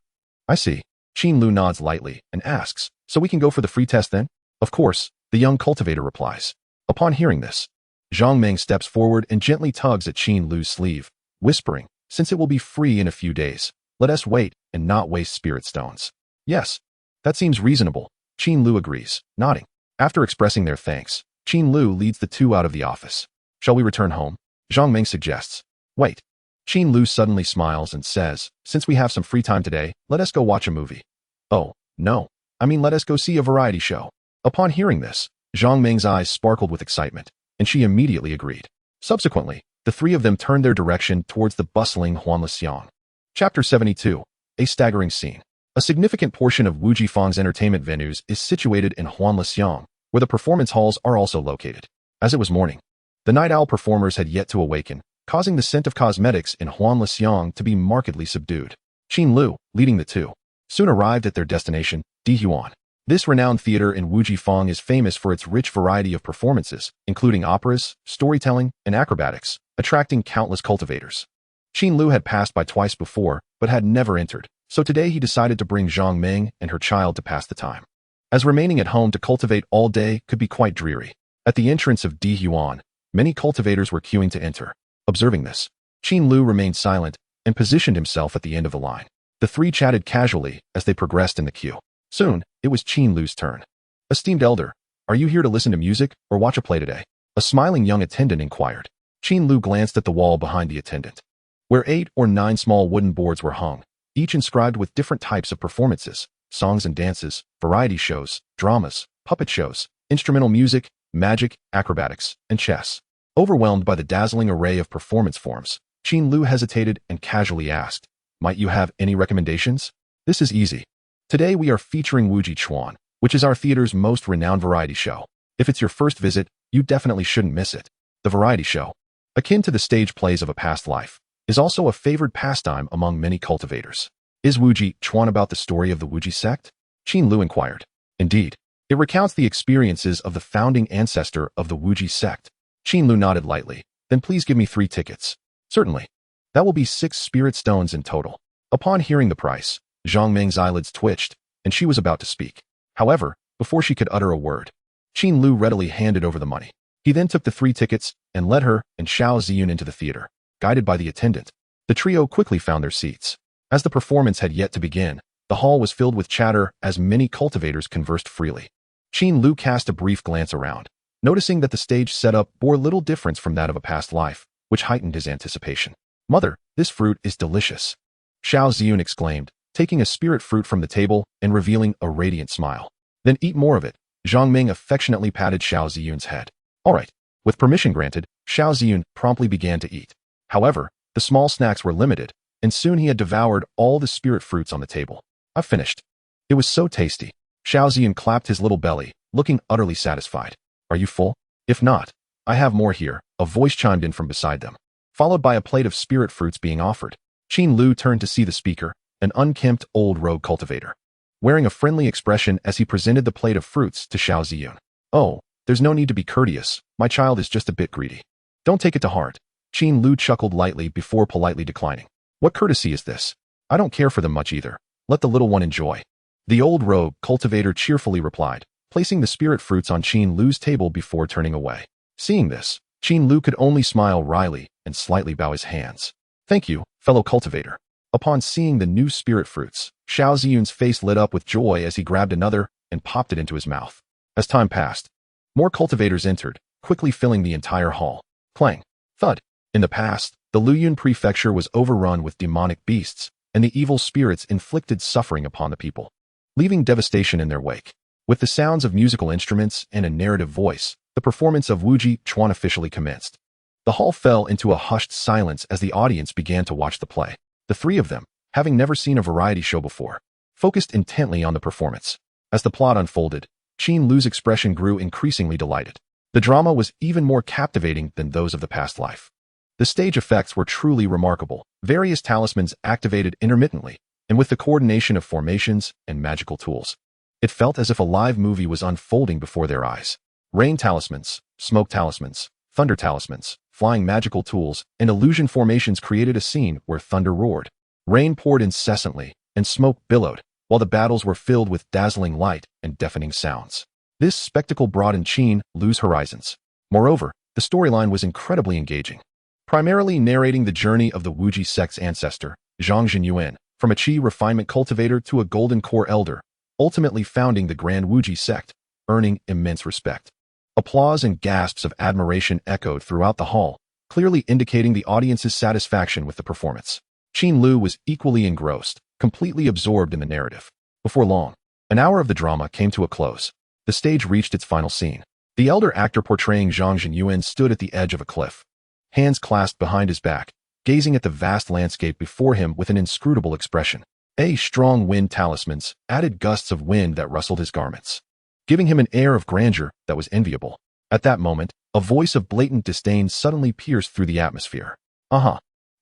I see. Qin Lu nods lightly and asks, so we can go for the free test then? Of course, the young cultivator replies. Upon hearing this, Zhang Ming steps forward and gently tugs at Qin Lu's sleeve, whispering, since it will be free in a few days, let us wait and not waste spirit stones. Yes, that seems reasonable. Qin Lu agrees, nodding. After expressing their thanks, Qin Lu leads the 2 out of the office. Shall we return home? Zhang Ming suggests. Wait. Qin Lu suddenly smiles and says, "Since we have some free time today, let us go watch a movie." "Oh, no. I mean, let us go see a variety show." Upon hearing this, Zhang Ming's eyes sparkled with excitement, and she immediately agreed. Subsequently, the three of them turned their direction towards the bustling Huanlixiang. Chapter 72. A staggering scene. A significant portion of Wujifang's entertainment venues is situated in Huanlixiang, where the performance halls are also located. As it was morning, the night owl performers had yet to awaken, causing the scent of cosmetics in Huanlixiang to be markedly subdued. Qin Lu, leading the two, soon arrived at their destination, Dihuan. This renowned theater in Wujifang is famous for its rich variety of performances, including operas, storytelling, and acrobatics, attracting countless cultivators. Qin Lu had passed by twice before, but had never entered, so today he decided to bring Zhang Ming and her child to pass the time, as remaining at home to cultivate all day could be quite dreary. At the entrance of Dihuan, many cultivators were queuing to enter. Observing this, Qin Lu remained silent and positioned himself at the end of the line. The three chatted casually as they progressed in the queue. Soon, it was Qin Lu's turn. "Esteemed elder, are you here to listen to music or watch a play today?" A smiling young attendant inquired. Qin Lu glanced at the wall behind the attendant, where 8 or 9 small wooden boards were hung, each inscribed with different types of performances, songs and dances, variety shows, dramas, puppet shows, instrumental music, magic, acrobatics, and chess. Overwhelmed by the dazzling array of performance forms, Qin Lu hesitated and casually asked, "Might you have any recommendations?" "This is easy. Today we are featuring Wuji Chuan, which is our theater's most renowned variety show. If it's your first visit, you definitely shouldn't miss it." The variety show, akin to the stage plays of a past life, is also a favored pastime among many cultivators. "Is Wuji Chuan about the story of the Wuji sect?" Qin Lu inquired. "Indeed. It recounts the experiences of the founding ancestor of the Wuji sect." Qin Lu nodded lightly. "Then please give me 3 tickets." "Certainly. That will be 6 spirit stones in total." Upon hearing the price, Zhang Ming's eyelids twitched, and she was about to speak. However, before she could utter a word, Qin Lu readily handed over the money. He then took the 3 tickets and led her and Xiao Ziyun into the theater. Guided by the attendant, the trio quickly found their seats. As the performance had yet to begin, the hall was filled with chatter as many cultivators conversed freely. Qin Lu cast a brief glance around, noticing that the stage setup bore little difference from that of a past life, which heightened his anticipation. "Mother, this fruit is delicious," Xiao Ziyun exclaimed, taking a spirit fruit from the table and revealing a radiant smile. "Then eat more of it." Zhang Ming affectionately patted Xiao Ziyun's head. "All right." With permission granted, Xiao Ziyun promptly began to eat. However, the small snacks were limited, and soon he had devoured all the spirit fruits on the table. "I've finished." It was so tasty. Xiao Ziyun clapped his little belly, looking utterly satisfied. "Are you full?" "If not, I have more here," a voice chimed in from beside them, followed by a plate of spirit fruits being offered. Qin Lu turned to see the speaker, an unkempt old rogue cultivator, wearing a friendly expression as he presented the plate of fruits to Xiao Ziyun. "Oh, there's no need to be courteous. My child is just a bit greedy. Don't take it to heart." Qin Lu chuckled lightly before politely declining. "What courtesy is this? I don't care for them much either. Let the little one enjoy." The old rogue cultivator cheerfully replied, placing the spirit fruits on Qin Lu's table before turning away. Seeing this, Qin Lu could only smile wryly and slightly bow his hands. "Thank you, fellow cultivator." Upon seeing the new spirit fruits, Xiao Ziyun's face lit up with joy as he grabbed another and popped it into his mouth. As time passed, more cultivators entered, quickly filling the entire hall. Clang! Thud! In the past, the Luyun prefecture was overrun with demonic beasts, and the evil spirits inflicted suffering upon the people, leaving devastation in their wake. With the sounds of musical instruments and a narrative voice, the performance of Wuji Chuan officially commenced. The hall fell into a hushed silence as the audience began to watch the play. The 3 of them, having never seen a variety show before, focused intently on the performance. As the plot unfolded, Qin Lu's expression grew increasingly delighted. The drama was even more captivating than those of the past life. The stage effects were truly remarkable. Various talismans activated intermittently, and with the coordination of formations and magical tools, it felt as if a live movie was unfolding before their eyes. Rain talismans, smoke talismans, thunder talismans, flying magical tools, and illusion formations created a scene where thunder roared. Rain poured incessantly, and smoke billowed, while the battles were filled with dazzling light and deafening sounds. This spectacle broadened Qin Lu's horizons. Moreover, the storyline was incredibly engaging, primarily narrating the journey of the Wuji sect's ancestor, Zhang Zhinyuan, from a Qi refinement cultivator to a golden core elder, ultimately founding the Grand Wuji sect, earning immense respect. Applause and gasps of admiration echoed throughout the hall, clearly indicating the audience's satisfaction with the performance. Qin Lu was equally engrossed, completely absorbed in the narrative. Before long, an hour of the drama came to a close. The stage reached its final scene. The elder actor portraying Zhang Zhenyuan stood at the edge of a cliff, hands clasped behind his back, gazing at the vast landscape before him with an inscrutable expression. Strong wind talismans added gusts of wind that rustled his garments, giving him an air of grandeur that was enviable. At that moment, a voice of blatant disdain suddenly pierced through the atmosphere.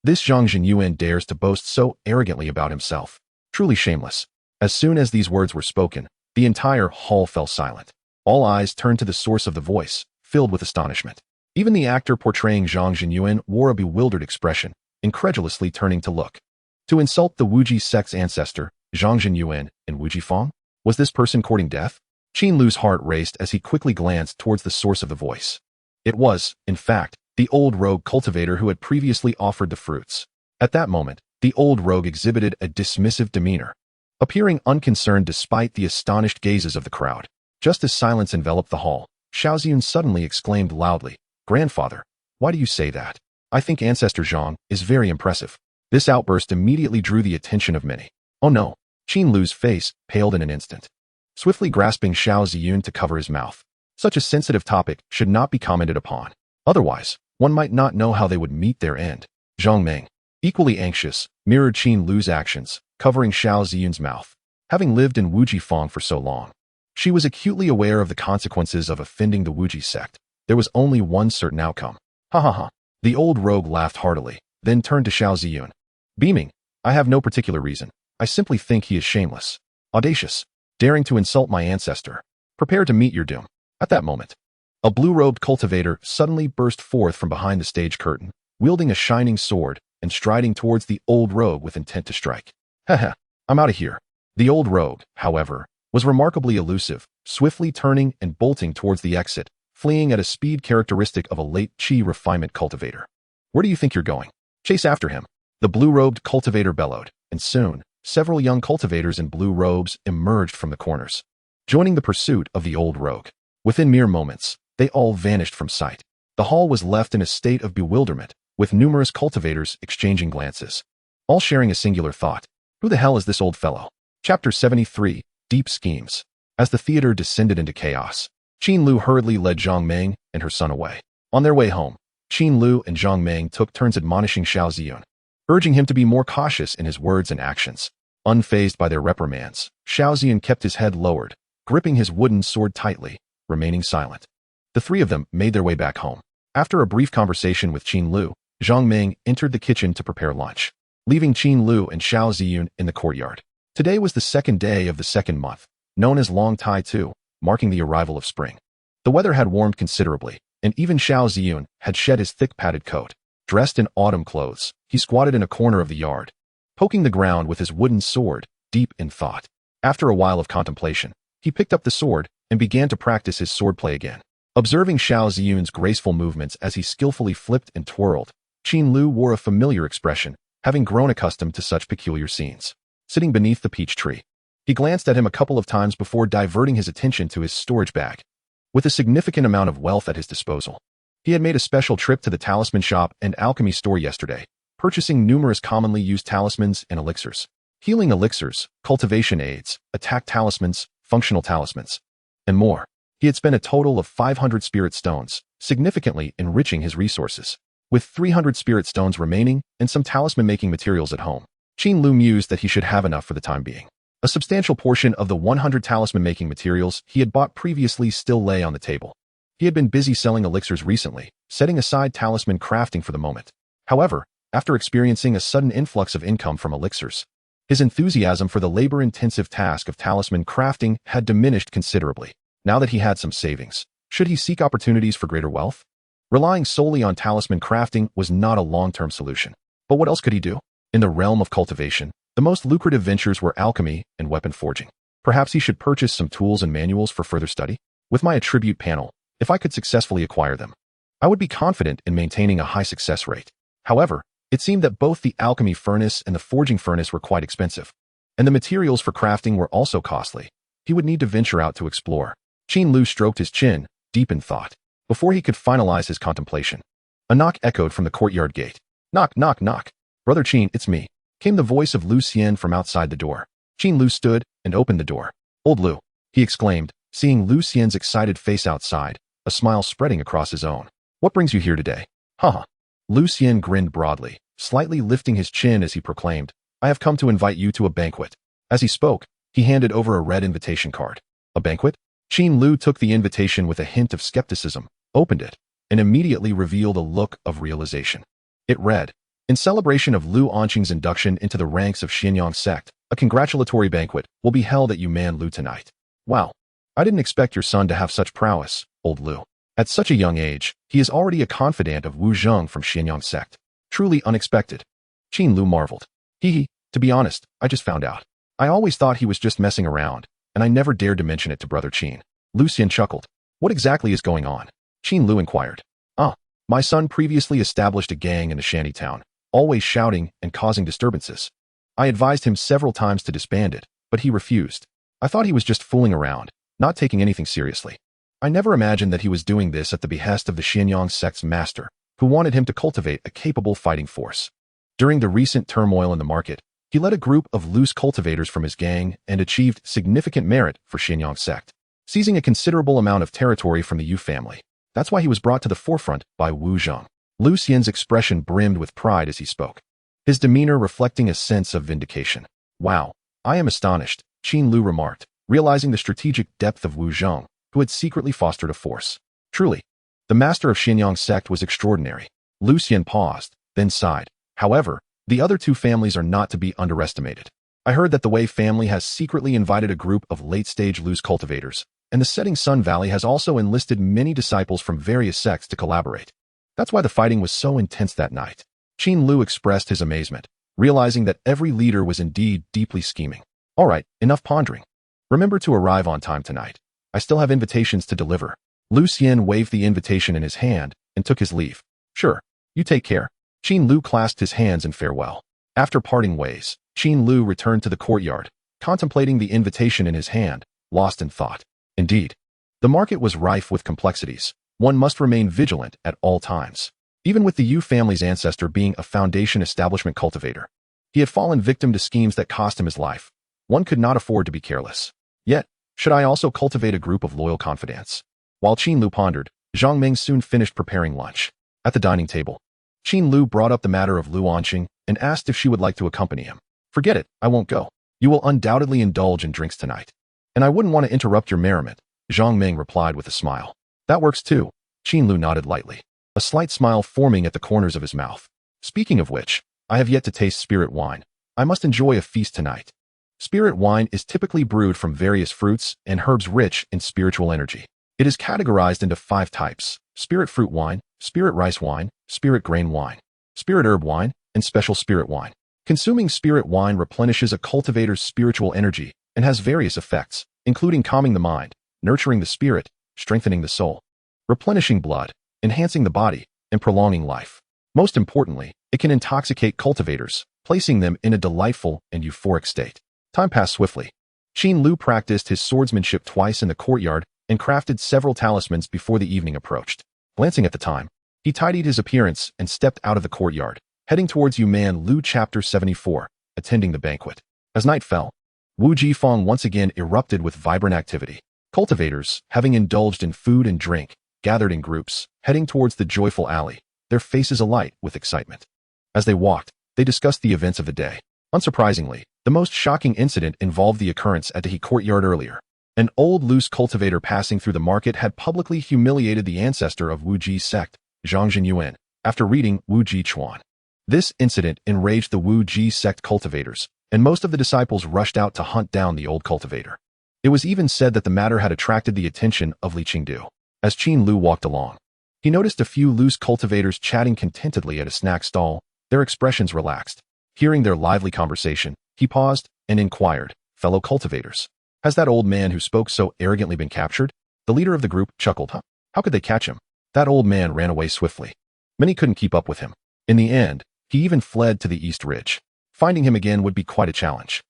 This Zhang Zhenyuan dares to boast so arrogantly about himself. Truly shameless. As soon as these words were spoken, the entire hall fell silent. All eyes turned to the source of the voice, filled with astonishment. Even the actor portraying Zhang Zhenyuan wore a bewildered expression, incredulously turning to look. To insult the Wuji sect's ancestor, Zhang Zhenyuan, in Wujifang? Was this person courting death? Qin Lu's heart raced as he quickly glanced towards the source of the voice. It was, in fact, the old rogue cultivator who had previously offered the fruits. At that moment, the old rogue exhibited a dismissive demeanor, appearing unconcerned despite the astonished gazes of the crowd. Just as silence enveloped the hall, Xiaoxian suddenly exclaimed loudly, "Grandfather, why do you say that? I think Ancestor Zhang is very impressive." This outburst immediately drew the attention of many. Oh no! Qin Lu's face paled in an instant, swiftly grasping Xiaoxian to cover his mouth. Such a sensitive topic should not be commented upon. Otherwise, one might not know how they would meet their end. Zhang Meng, equally anxious, mirrored Qin Lu's actions, covering Xiaoxian's mouth. Having lived in Wujifang for so long, she was acutely aware of the consequences of offending the Wuji sect. There was only one certain outcome. Ha ha ha. The old rogue laughed heartily, then turned to Xiaoxian. Beaming, "I have no particular reason. I simply think he is shameless, audacious, daring to insult my ancestor. Prepare to meet your doom." At that moment, a blue-robed cultivator suddenly burst forth from behind the stage curtain, wielding a shining sword and striding towards the old rogue with intent to strike. Haha, I'm out of here. The old rogue, however, was remarkably elusive, swiftly turning and bolting towards the exit, fleeing at a speed characteristic of a late Qi refinement cultivator. "Where do you think you're going? Chase after him," the blue-robed cultivator bellowed, and soon, several young cultivators in blue robes emerged from the corners, joining the pursuit of the old rogue. Within mere moments, they all vanished from sight. The hall was left in a state of bewilderment, with numerous cultivators exchanging glances, all sharing a singular thought. Who the hell is this old fellow? Chapter 73, Deep Schemes. As the theater descended into chaos, Qin Lu hurriedly led Zhang Meng and her son away. On their way home, Qin Lu and Zhang Meng took turns admonishing Xiaoxian, urging him to be more cautious in his words and actions. Unfazed by their reprimands, Xiaoxian kept his head lowered, gripping his wooden sword tightly, remaining silent. The three of them made their way back home. After a brief conversation with Qin Lu, Zhang Meng entered the kitchen to prepare lunch, leaving Qin Lu and Xiaoxian in the courtyard. Today was the second day of the second month, known as Long Tai Tu, marking the arrival of spring. The weather had warmed considerably, and even Xiaoxian had shed his thick padded coat. Dressed in autumn clothes, he squatted in a corner of the yard, poking the ground with his wooden sword, deep in thought. After a while of contemplation, he picked up the sword and began to practice his swordplay again. Observing Xiaoxian's graceful movements as he skillfully flipped and twirled, Qin Lu wore a familiar expression, having grown accustomed to such peculiar scenes. Sitting beneath the peach tree, he glanced at him a couple of times before diverting his attention to his storage bag. With a significant amount of wealth at his disposal, he had made a special trip to the talisman shop and alchemy store yesterday, purchasing numerous commonly used talismans and elixirs. Healing elixirs, cultivation aids, attack talismans, functional talismans, and more. He had spent a total of 500 spirit stones, significantly enriching his resources. With 300 spirit stones remaining and some talisman-making materials at home, Qin Lu mused that he should have enough for the time being. A substantial portion of the 100 talisman-making materials he had bought previously still lay on the table. He had been busy selling elixirs recently, setting aside talisman crafting for the moment. However, after experiencing a sudden influx of income from elixirs, his enthusiasm for the labor-intensive task of talisman crafting had diminished considerably. Now that he had some savings, should he seek opportunities for greater wealth? Relying solely on talisman crafting was not a long-term solution. But what else could he do? In the realm of cultivation, the most lucrative ventures were alchemy and weapon forging. Perhaps he should purchase some tools and manuals for further study? With my attribute panel, if I could successfully acquire them, I would be confident in maintaining a high success rate. However, it seemed that both the alchemy furnace and the forging furnace were quite expensive, and the materials for crafting were also costly. He would need to venture out to explore. Qin Lu stroked his chin, deep in thought, before he could finalize his contemplation. A knock echoed from the courtyard gate. Knock, knock, knock. Brother Qin, it's me, came the voice of Lu Xian from outside the door. Qin Lu stood and opened the door. Old Lu, he exclaimed, seeing Lu Xian's excited face outside, a smile spreading across his own. What brings you here today? Haha. Lu Xian grinned broadly, slightly lifting his chin as he proclaimed, I have come to invite you to a banquet. As he spoke, he handed over a red invitation card. A banquet? Qin Lu took the invitation with a hint of skepticism, opened it, and immediately revealed a look of realization. It read, in celebration of Lu Anqing's induction into the ranks of Xianyang sect, a congratulatory banquet will be held at Yuman Lu tonight. Wow. I didn't expect your son to have such prowess, old Lu. At such a young age, he is already a confidant of Wu Zheng from Xianyang sect. Truly unexpected. Qin Lu marveled. To be honest, I just found out. I always thought he was just messing around, and I never dared to mention it to Brother Qin. Lu Xian chuckled. What exactly is going on? Qin Lu inquired. My son previously established a gang in the shanty town, always shouting and causing disturbances. I advised him several times to disband it, but he refused. I thought he was just fooling around, not taking anything seriously. I never imagined that he was doing this at the behest of the Xianyang sect's master, who wanted him to cultivate a capable fighting force. During the recent turmoil in the market, he led a group of loose cultivators from his gang and achieved significant merit for Xianyang sect, seizing a considerable amount of territory from the Yu family. That's why he was brought to the forefront by Wu Zheng. Lu Xian's expression brimmed with pride as he spoke, his demeanor reflecting a sense of vindication. Wow, I am astonished, Qin Lu remarked, realizing the strategic depth of Wu Zheng, who had secretly fostered a force. Truly, the master of Xianyang sect was extraordinary. Lu Xian paused, then sighed. However, the other two families are not to be underestimated. I heard that the Wei family has secretly invited a group of late-stage loose cultivators, and the Setting Sun Valley has also enlisted many disciples from various sects to collaborate. That's why the fighting was so intense that night. Qin Lu expressed his amazement, realizing that every leader was indeed deeply scheming. All right, enough pondering. Remember to arrive on time tonight. I still have invitations to deliver. Lu Xian waved the invitation in his hand and took his leave. Sure, you take care. Qin Lu clasped his hands in farewell. After parting ways, Qin Lu returned to the courtyard, contemplating the invitation in his hand, lost in thought. Indeed, the market was rife with complexities. One must remain vigilant at all times. Even with the Yu family's ancestor being a foundation establishment cultivator, he had fallen victim to schemes that cost him his life. One could not afford to be careless. Yet, should I also cultivate a group of loyal confidants? While Qin Lu pondered, Zhang Ming soon finished preparing lunch. At the dining table, Qin Lu brought up the matter of Lu Anqing and asked if she would like to accompany him. Forget it, I won't go. You will undoubtedly indulge in drinks tonight. And I wouldn't want to interrupt your merriment, Zhang Ming replied with a smile. That works too. Qin Lu nodded lightly, a slight smile forming at the corners of his mouth. Speaking of which, I have yet to taste spirit wine. I must enjoy a feast tonight. Spirit wine is typically brewed from various fruits and herbs rich in spiritual energy. It is categorized into 5 types: spirit fruit wine, spirit rice wine, spirit grain wine, spirit herb wine, and special spirit wine. Consuming spirit wine replenishes a cultivator's spiritual energy and has various effects, including calming the mind, nurturing the spirit, strengthening the soul, replenishing blood, enhancing the body, and prolonging life. Most importantly, it can intoxicate cultivators, placing them in a delightful and euphoric state. Time passed swiftly. Qin Lu practiced his swordsmanship twice in the courtyard and crafted several talismans before the evening approached. Glancing at the time, he tidied his appearance and stepped out of the courtyard, heading towards Yuman Lu Chapter 74, attending the banquet. As night fell, Wu Jifeng once again erupted with vibrant activity. Cultivators, having indulged in food and drink, gathered in groups, heading towards the joyful alley, their faces alight with excitement. As they walked, they discussed the events of the day. Unsurprisingly, the most shocking incident involved the occurrence at the courtyard earlier. An old loose cultivator passing through the market had publicly humiliated the ancestor of Wu Ji's sect, Zhang Jinyuan, after reading Wu Ji Chuan. This incident enraged the Wu Ji sect cultivators, and most of the disciples rushed out to hunt down the old cultivator. It was even said that the matter had attracted the attention of Li Qingdu. As Qin Lu walked along, he noticed a few loose cultivators chatting contentedly at a snack stall, their expressions relaxed. Hearing their lively conversation, he paused and inquired, "Fellow cultivators, has that old man who spoke so arrogantly been captured?" The leader of the group chuckled. How could they catch him? That old man ran away swiftly. Many couldn't keep up with him. In the end, he even fled to the East Ridge. Finding him again would be quite a challenge.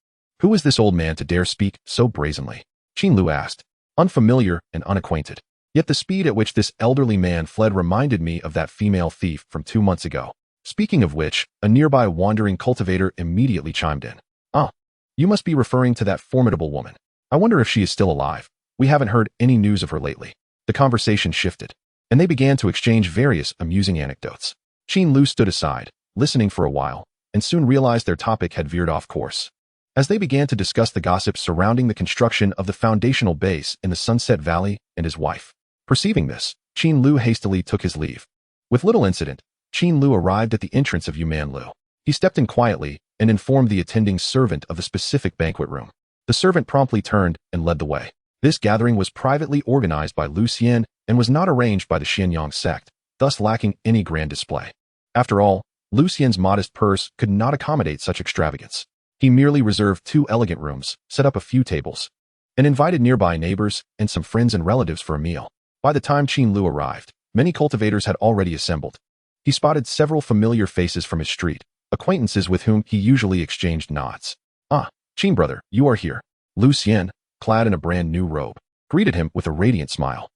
Who is this old man to dare speak so brazenly? Qin Lu asked. Unfamiliar and unacquainted. Yet the speed at which this elderly man fled reminded me of that female thief from 2 months ago. Speaking of which, a nearby wandering cultivator immediately chimed in. Ah, you must be referring to that formidable woman. I wonder if she is still alive. We haven't heard any news of her lately. The conversation shifted, and they began to exchange various amusing anecdotes. Qin Lu stood aside, listening for a while, and soon realized their topic had veered off course. As they began to discuss the gossip surrounding the construction of the foundational base in the Sunset Valley and his wife. Perceiving this, Qin Lu hastily took his leave. With little incident, Qin Lu arrived at the entrance of Yuman Lu. He stepped in quietly and informed the attending servant of the specific banquet room. The servant promptly turned and led the way. This gathering was privately organized by Lu Xian and was not arranged by the Xianyang sect, thus lacking any grand display. After all, Lu Xian's modest purse could not accommodate such extravagance. He merely reserved 2 elegant rooms, set up a few tables, and invited nearby neighbors and some friends and relatives for a meal. By the time Qin Lu arrived, many cultivators had already assembled. He spotted several familiar faces from his street, acquaintances with whom he usually exchanged nods. Ah, Qin brother, you are here. Lu Xian, clad in a brand new robe, greeted him with a radiant smile.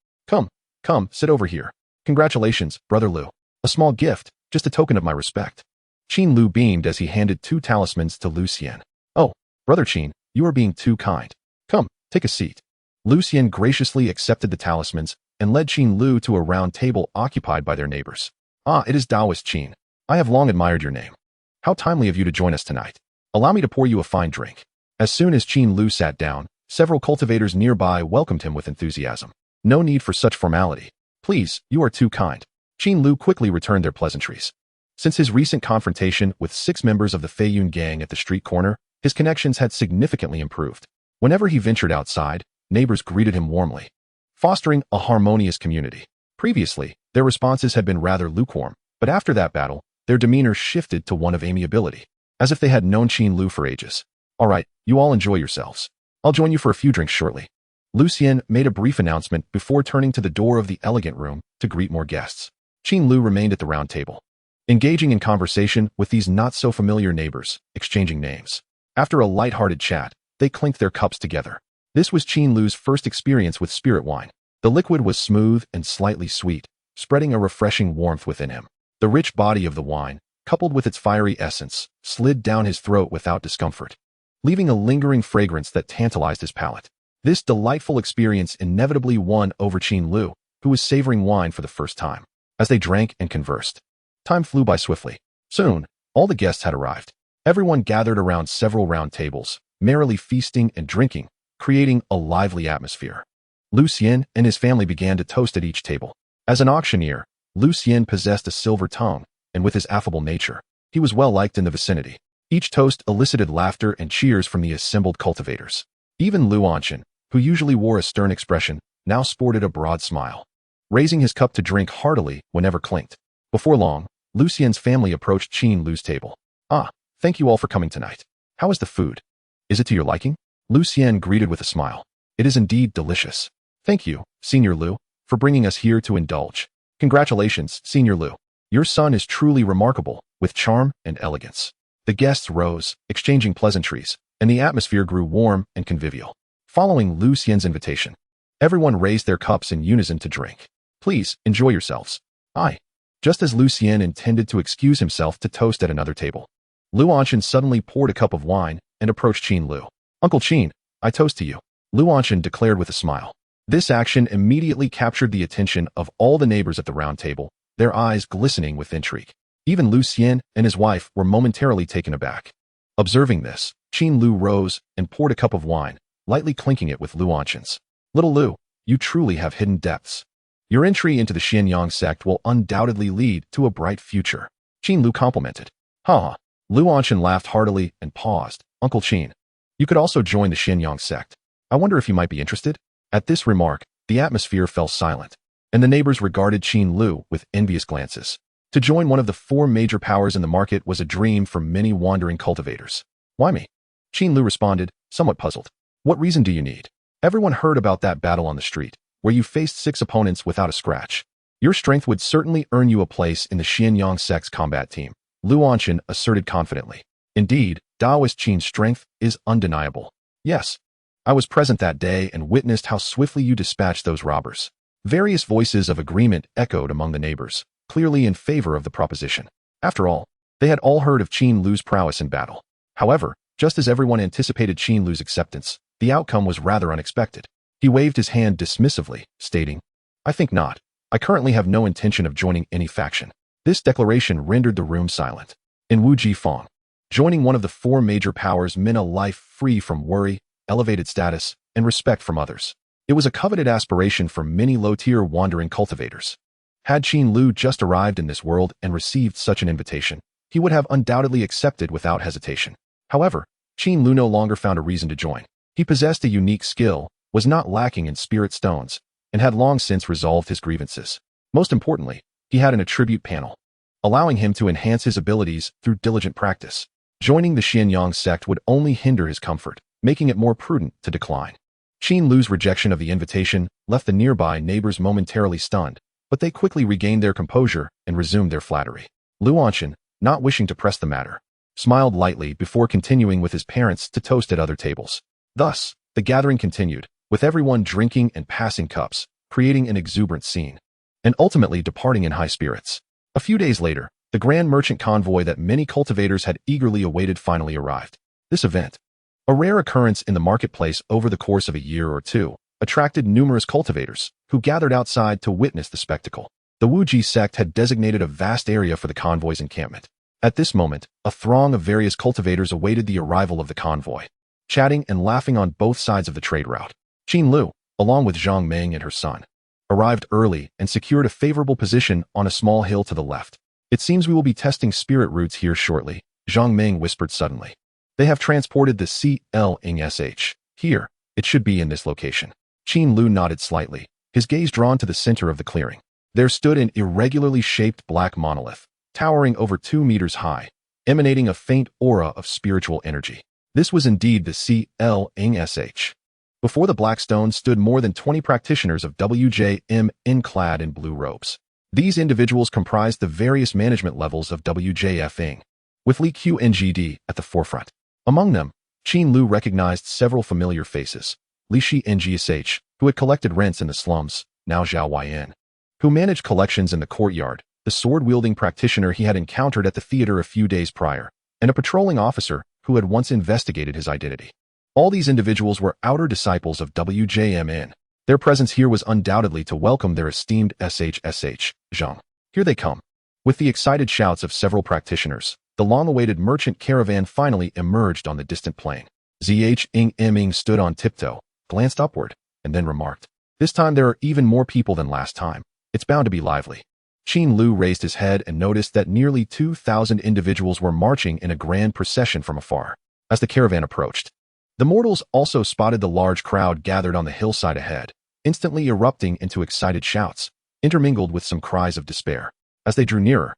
Come, sit over here. Congratulations, brother Lu. A small gift, just a token of my respect. Qin Lu beamed as he handed 2 talismans to Lu Xian. Oh, brother Qin, you are being too kind. Come, take a seat. Lu Xian graciously accepted the talismans and led Qin Lu to a round table occupied by their neighbors. Ah, it is Taoist Qin. I have long admired your name. How timely of you to join us tonight. Allow me to pour you a fine drink. As soon as Qin Lu sat down, several cultivators nearby welcomed him with enthusiasm. No need for such formality. Please, you are too kind. Qin Lu quickly returned their pleasantries. Since his recent confrontation with 6 members of the Feiyun gang at the street corner, his connections had significantly improved. Whenever he ventured outside, neighbors greeted him warmly, fostering a harmonious community. Previously, their responses had been rather lukewarm, but after that battle, their demeanor shifted to one of amiability, as if they had known Qin Lu for ages. All right, you all enjoy yourselves. I'll join you for a few drinks shortly. Lu Xian made a brief announcement before turning to the door of the elegant room to greet more guests. Qin Lu remained at the round table, engaging in conversation with these not-so-familiar neighbors, exchanging names. After a light-hearted chat, they clinked their cups together. This was Qin Lu's first experience with spirit wine. The liquid was smooth and slightly sweet, spreading a refreshing warmth within him. The rich body of the wine, coupled with its fiery essence, slid down his throat without discomfort, leaving a lingering fragrance that tantalized his palate. This delightful experience inevitably won over Qin Lu, who was savoring wine for the first time. As they drank and conversed, time flew by swiftly. Soon, all the guests had arrived. Everyone gathered around several round tables, merrily feasting and drinking, creating a lively atmosphere. Lu Xian and his family began to toast at each table. As an auctioneer, Lu Xian possessed a silver tongue, and with his affable nature, he was well liked in the vicinity. Each toast elicited laughter and cheers from the assembled cultivators. Even Lu Anchen, who usually wore a stern expression, now sported a broad smile, raising his cup to drink heartily whenever clinked. Before long, Lu Xian's family approached Qin Lu's table. Ah, thank you all for coming tonight. How is the food? Is it to your liking? Lu Xian greeted with a smile. It is indeed delicious. Thank you, Senior Lu, for bringing us here to indulge. Congratulations, Senior Lu. Your son is truly remarkable, with charm and elegance. The guests rose, exchanging pleasantries, and the atmosphere grew warm and convivial. Following Lu Xian's invitation, everyone raised their cups in unison to drink. Please, enjoy yourselves. Aye. Just as Lu Xian intended to excuse himself to toast at another table, Lu Anchen suddenly poured a cup of wine and approached Qin Lu. Uncle Qin, I toast to you, Lu Anchen declared with a smile. This action immediately captured the attention of all the neighbors at the round table, their eyes glistening with intrigue. Even Lu Xian and his wife were momentarily taken aback. Observing this, Qin Lu rose and poured a cup of wine, lightly clinking it with Lu Anchen's. Little Lu, you truly have hidden depths. Your entry into the Xianyang sect will undoubtedly lead to a bright future. Qin Lu complimented. Ha! Lu Anchen laughed heartily and paused. Uncle Qin, you could also join the Xianyang sect. I wonder if you might be interested? At this remark, the atmosphere fell silent, and the neighbors regarded Qin Lu with envious glances. To join one of the 4 major powers in the market was a dream for many wandering cultivators. Why me? Qin Lu responded, somewhat puzzled. What reason do you need? Everyone heard about that battle on the street, where you faced 6 opponents without a scratch. Your strength would certainly earn you a place in the Xianyang sect's combat team, Lu Anchen asserted confidently. Indeed, Taoist Qin's strength is undeniable. Yes, I was present that day and witnessed how swiftly you dispatched those robbers. Various voices of agreement echoed among the neighbors, clearly in favor of the proposition. After all, they had all heard of Qin Lu's prowess in battle. However, just as everyone anticipated Qin Lu's acceptance, the outcome was rather unexpected. He waved his hand dismissively, stating, "I think not. I currently have no intention of joining any faction." This declaration rendered the room silent. In Wujifang, joining one of the four major powers meant a life free from worry, elevated status, and respect from others. It was a coveted aspiration for many low-tier wandering cultivators. Had Qin Lu just arrived in this world and received such an invitation, he would have undoubtedly accepted without hesitation. However, Qin Lu no longer found a reason to join. He possessed a unique skill, was not lacking in spirit stones, and had long since resolved his grievances. Most importantly, he had an attribute panel, allowing him to enhance his abilities through diligent practice. Joining the Xianyang sect would only hinder his comfort, making it more prudent to decline. Qin Lu's rejection of the invitation left the nearby neighbors momentarily stunned, but they quickly regained their composure and resumed their flattery. Lu Anshan, not wishing to press the matter, smiled lightly before continuing with his parents to toast at other tables. Thus, the gathering continued, with everyone drinking and passing cups, creating an exuberant scene, and ultimately departing in high spirits. A few days later, the grand merchant convoy that many cultivators had eagerly awaited finally arrived. This event, a rare occurrence in the marketplace over the course of a year or two, attracted numerous cultivators, who gathered outside to witness the spectacle. The Wuji sect had designated a vast area for the convoy's encampment. At this moment, a throng of various cultivators awaited the arrival of the convoy, chatting and laughing on both sides of the trade route. Qin Lu, along with Zhang Meng and her son, arrived early and secured a favorable position on a small hill to the left. "It seems we will be testing spirit roots here shortly," Zhang Meng whispered suddenly. "They have transported the xianxiaaudiobooks. Here, it should be in this location." Qin Lu nodded slightly, his gaze drawn to the center of the clearing. There stood an irregularly shaped black monolith, towering over 2 meters high, emanating a faint aura of spiritual energy. This was indeed the xianxiaaudiobooks. Before the black stone stood more than 20 practitioners of WJMN clad in blue robes. These individuals comprised the various management levels of WJFing, with Li QNGD at the forefront. Among them, Qin Lu recognized several familiar faces. Li Xianxiash, who had collected rents in the slums, now Zhao Weiyan, who managed collections in the courtyard, the sword-wielding practitioner he had encountered at the theater a few days prior, and a patrolling officer who had once investigated his identity. All these individuals were outer disciples of WJMN. Their presence here was undoubtedly to welcome their esteemed SHSH, Zhang. "Here they come." With the excited shouts of several practitioners, the long-awaited merchant caravan finally emerged on the distant plain. Zhang stood on tiptoe, glanced upward, and then remarked, "This time there are even more people than last time. It's bound to be lively." Qin Lu raised his head and noticed that nearly 2,000 individuals were marching in a grand procession from afar. As the caravan approached, the mortals also spotted the large crowd gathered on the hillside ahead, instantly erupting into excited shouts, intermingled with some cries of despair. As they drew nearer,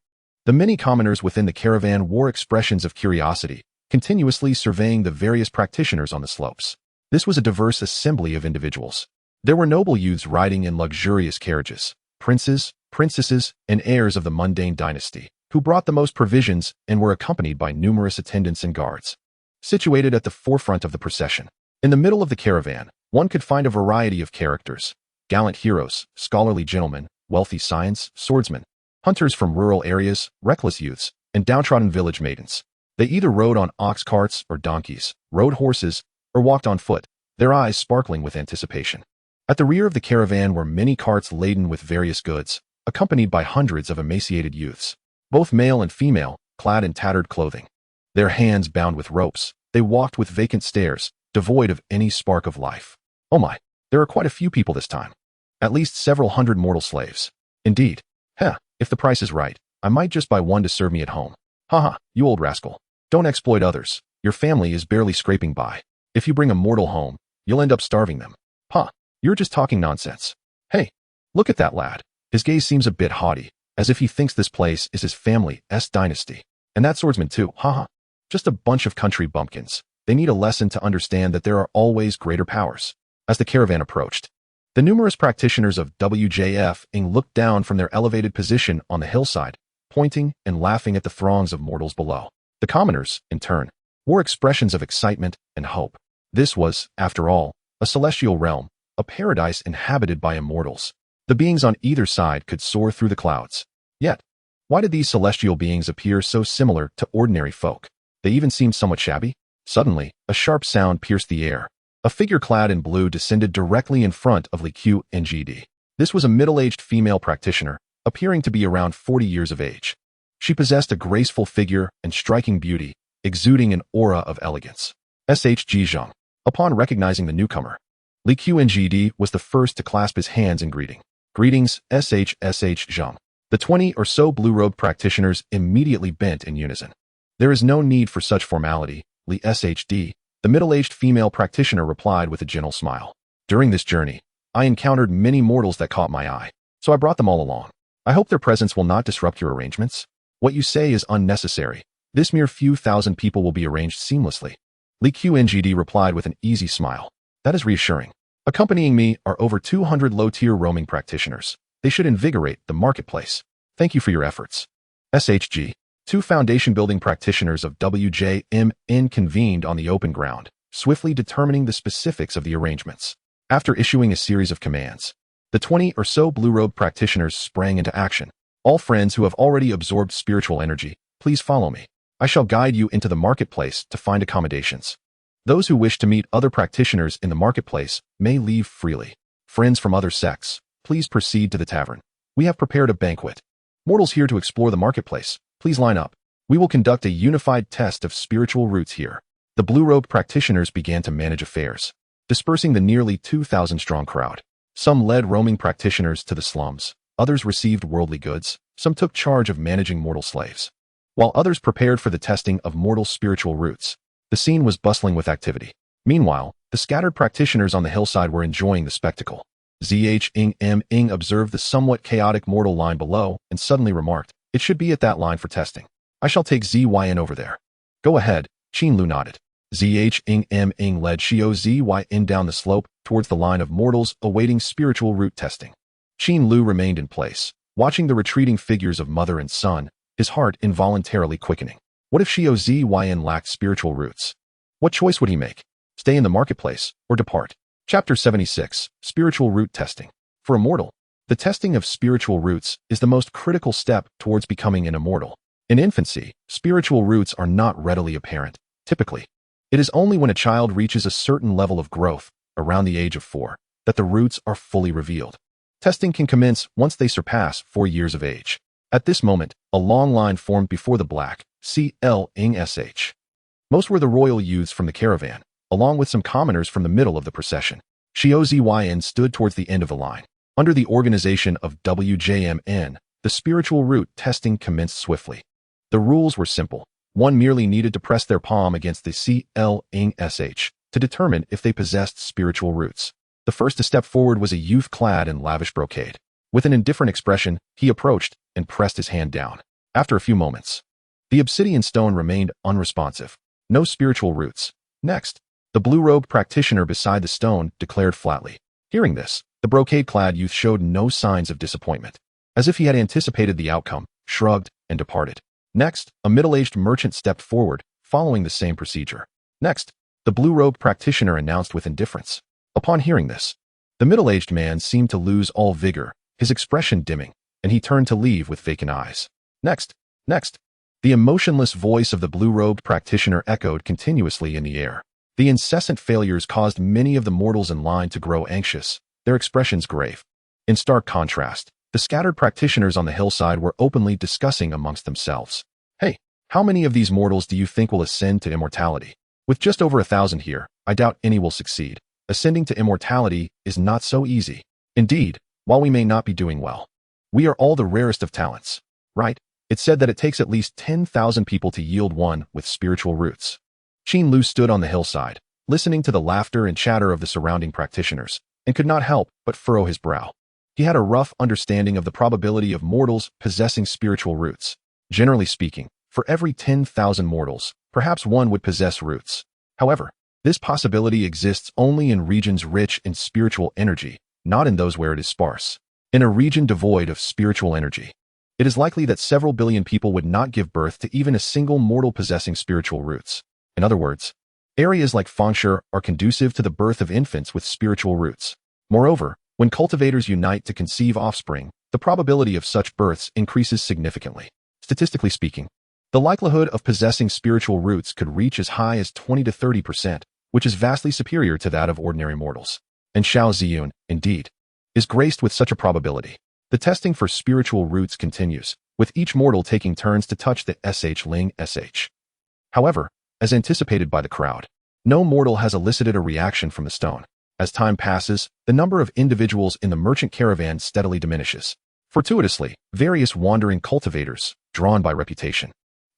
the many commoners within the caravan wore expressions of curiosity, continuously surveying the various practitioners on the slopes. This was a diverse assembly of individuals. There were noble youths riding in luxurious carriages, princes, princesses, and heirs of the mundane dynasty, who brought the most provisions and were accompanied by numerous attendants and guards. Situated at the forefront of the procession, in the middle of the caravan, one could find a variety of characters: gallant heroes, scholarly gentlemen, wealthy science, swordsmen, hunters from rural areas, reckless youths, and downtrodden village maidens. They either rode on ox carts or donkeys, rode horses, or walked on foot, their eyes sparkling with anticipation. At the rear of the caravan were many carts laden with various goods, accompanied by hundreds of emaciated youths, both male and female, clad in tattered clothing. Their hands bound with ropes, they walked with vacant stares, devoid of any spark of life. Oh my, there are quite a few people this time. At least several hundred mortal slaves. Indeed. If the price is right, I might just buy one to serve me at home. Haha, you old rascal. Don't exploit others. Your family is barely scraping by. If you bring a mortal home, you'll end up starving them. You're just talking nonsense. Hey, look at that lad. His gaze seems a bit haughty, as if he thinks this place is his family's dynasty. And that swordsman too, Just a bunch of country bumpkins. They need a lesson to understand that there are always greater powers. As the caravan approached, the numerous practitioners of WJFing looked down from their elevated position on the hillside, pointing and laughing at the throngs of mortals below. The commoners, in turn, wore expressions of excitement and hope. This was, after all, a celestial realm, a paradise inhabited by immortals. The beings on either side could soar through the clouds. Yet, why did these celestial beings appear so similar to ordinary folk? They even seemed somewhat shabby. Suddenly, a sharp sound pierced the air. A figure clad in blue descended directly in front of Li Qingd. This was a middle-aged female practitioner, appearing to be around 40 years of age. She possessed a graceful figure and striking beauty, exuding an aura of elegance. Shg Zhang. Upon recognizing the newcomer, Li Qingd was the first to clasp his hands in greeting. Greetings, Sh Zhang. The 20 or so blue-robed practitioners immediately bent in unison. There is no need for such formality, Li Shd, the middle-aged female practitioner replied with a gentle smile. During this journey, I encountered many mortals that caught my eye, so I brought them all along. I hope their presence will not disrupt your arrangements. What you say is unnecessary. This mere few thousand people will be arranged seamlessly. Li Qingd replied with an easy smile. That is reassuring. Accompanying me are over 200 low-tier roaming practitioners. They should invigorate the marketplace. Thank you for your efforts. Shg. 2 foundation-building practitioners of WJMN convened on the open ground, swiftly determining the specifics of the arrangements. After issuing a series of commands, the 20 or so blue-robed practitioners sprang into action. All friends who have already absorbed spiritual energy, please follow me. I shall guide you into the marketplace to find accommodations. Those who wish to meet other practitioners in the marketplace may leave freely. Friends from other sects, please proceed to the tavern. We have prepared a banquet. Mortals here to explore the marketplace, please line up. We will conduct a unified test of spiritual roots here. The blue-robed practitioners began to manage affairs, dispersing the nearly 2,000-strong crowd. Some led roaming practitioners to the slums, others received worldly goods, some took charge of managing mortal slaves, while others prepared for the testing of mortal spiritual roots. The scene was bustling with activity. Meanwhile, the scattered practitioners on the hillside were enjoying the spectacle. Zhing observed the somewhat chaotic mortal line below and suddenly remarked, "It should be at that line for testing. I shall take Zyn over there." "Go ahead," Qin Lu nodded. Zhing led Xiao Zyn down the slope towards the line of mortals awaiting spiritual root testing. Qin Lu remained in place, watching the retreating figures of mother and son, his heart involuntarily quickening. What if Xiao Zyn lacked spiritual roots? What choice would he make? Stay in the marketplace or depart? Chapter 76, Spiritual Root Testing. For a mortal, the testing of spiritual roots is the most critical step towards becoming an immortal. In infancy, spiritual roots are not readily apparent. Typically, it is only when a child reaches a certain level of growth, around the age of 4, that the roots are fully revealed. Testing can commence once they surpass 4 years of age. At this moment, a long line formed before the black, CLing-SH. Most were the royal youths from the caravan, along with some commoners from the middle of the procession. Xiao Zyn stood towards the end of the line. Under the organization of WJMN, the spiritual root testing commenced swiftly. The rules were simple. One merely needed to press their palm against the CLing-SH to determine if they possessed spiritual roots. The first to step forward was a youth clad in lavish brocade. With an indifferent expression, he approached and pressed his hand down. After a few moments, the obsidian stone remained unresponsive. No spiritual roots. Next, the blue-robed practitioner beside the stone declared flatly. Hearing this, the brocade-clad youth showed no signs of disappointment. As if he had anticipated the outcome, shrugged and departed. Next, a middle-aged merchant stepped forward, following the same procedure. Next, the blue-robed practitioner announced with indifference. Upon hearing this, the middle-aged man seemed to lose all vigor, his expression dimming, and he turned to leave with vacant eyes. Next. The emotionless voice of the blue-robed practitioner echoed continuously in the air. The incessant failures caused many of the mortals in line to grow anxious, their expressions grave. In stark contrast, the scattered practitioners on the hillside were openly discussing amongst themselves. "Hey, how many of these mortals do you think will ascend to immortality? With just over 1,000 here, I doubt any will succeed. Ascending to immortality is not so easy. Indeed, while we may not be doing well, we are all the rarest of talents, right? It's said that it takes at least 10,000 people to yield one with spiritual roots." Qin Lu stood on the hillside, listening to the laughter and chatter of the surrounding practitioners, and could not help but furrow his brow. He had a rough understanding of the probability of mortals possessing spiritual roots. Generally speaking, for every 10,000 mortals, perhaps one would possess roots. However, this possibility exists only in regions rich in spiritual energy, not in those where it is sparse. In a region devoid of spiritual energy, it is likely that several billion people would not give birth to even a single mortal possessing spiritual roots. In other words, areas like Fangshi are conducive to the birth of infants with spiritual roots. Moreover, When cultivators unite to conceive offspring, the probability of such births increases significantly. Statistically speaking, the likelihood of possessing spiritual roots could reach as high as 20 to 30%, which is vastly superior to that of ordinary mortals. And Xiao Ziyun, indeed, is graced with such a probability. The testing for spiritual roots continues, with each mortal taking turns to touch the xianxiaaudiobooks. However, as anticipated by the crowd, no mortal has elicited a reaction from the stone. As time passes, the number of individuals in the merchant caravan steadily diminishes. Fortuitously, various wandering cultivators, drawn by reputation,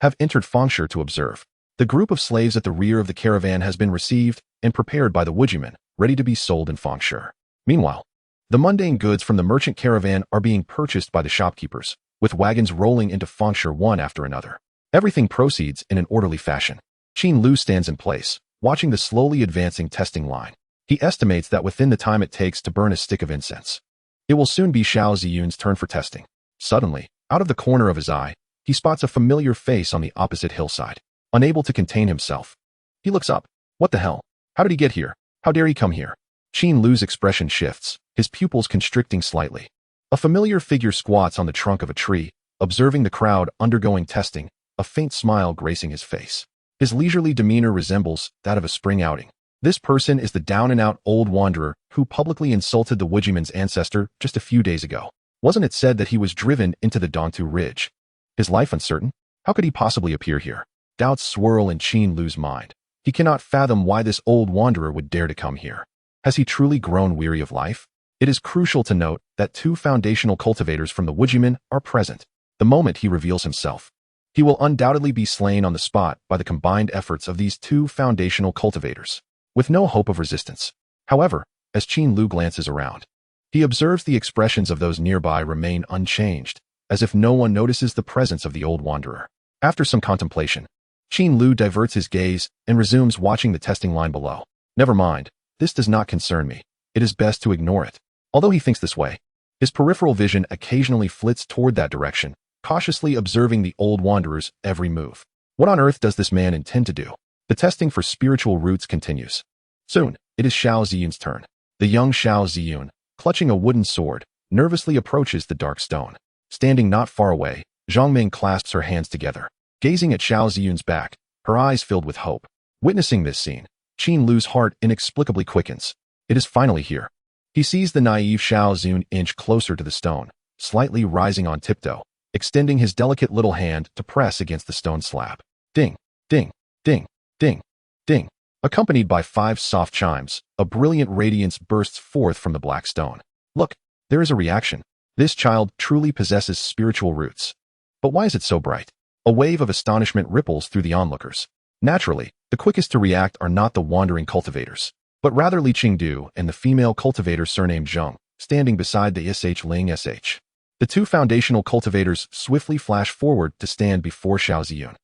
have entered Fangshi to observe. The group of slaves at the rear of the caravan has been received and prepared by the woodmen, ready to be sold in Fangshi. Meanwhile, the mundane goods from the merchant caravan are being purchased by the shopkeepers, with wagons rolling into Fangshi one after another. Everything proceeds in an orderly fashion. Qin Lu stands in place, watching the slowly advancing testing line. He estimates that within the time it takes to burn a stick of incense, it will soon be Xiao Ziyun's turn for testing. Suddenly, out of the corner of his eye, he spots a familiar face on the opposite hillside. Unable to contain himself, he looks up. What the hell? How did he get here? How dare he come here? Qin Lu's expression shifts, his pupils constricting slightly. A familiar figure squats on the trunk of a tree, observing the crowd undergoing testing, a faint smile gracing his face. His leisurely demeanor resembles that of a spring outing. This person is the down-and-out old wanderer who publicly insulted the woodman's ancestor just a few days ago. Wasn't it said that he was driven into the Dongtu Ridge? His life uncertain? How could he possibly appear here? Doubts swirl in Qin Lu's mind. He cannot fathom why this old wanderer would dare to come here. Has he truly grown weary of life? It is crucial to note that two foundational cultivators from the woodman are present. The moment he reveals himself, he will undoubtedly be slain on the spot by the combined efforts of these two foundational cultivators, with no hope of resistance. However, as Qin Lu glances around, he observes the expressions of those nearby remain unchanged, as if no one notices the presence of the old wanderer. After some contemplation, Qin Lu diverts his gaze and resumes watching the testing line below. Never mind, this does not concern me. It is best to ignore it. Although he thinks this way, his peripheral vision occasionally flits toward that direction, cautiously observing the old wanderer's every move. What on earth does this man intend to do? The testing for spiritual roots continues. Soon, it is Xiao Ziyun's turn. The young Xiao Ziyun, clutching a wooden sword, nervously approaches the dark stone. Standing not far away, Zhongming clasps her hands together, gazing at Xiao Ziyun's back, her eyes filled with hope. Witnessing this scene, Qin Lu's heart inexplicably quickens. It is finally here. He sees the naive Xiao Ziyun inch closer to the stone, slightly rising on tiptoe, extending his delicate little hand to press against the stone slab. Ding, ding, ding, ding, ding. Accompanied by 5 soft chimes, a brilliant radiance bursts forth from the black stone. Look, there is a reaction. This child truly possesses spiritual roots. But why is it so bright? A wave of astonishment ripples through the onlookers. Naturally, the quickest to react are not the wandering cultivators, but rather Li Qingdu and the female cultivator surnamed Zheng, standing beside the xianxiaaudiobooks. The two foundational cultivators swiftly flash forward to stand before Xiao Ziyun.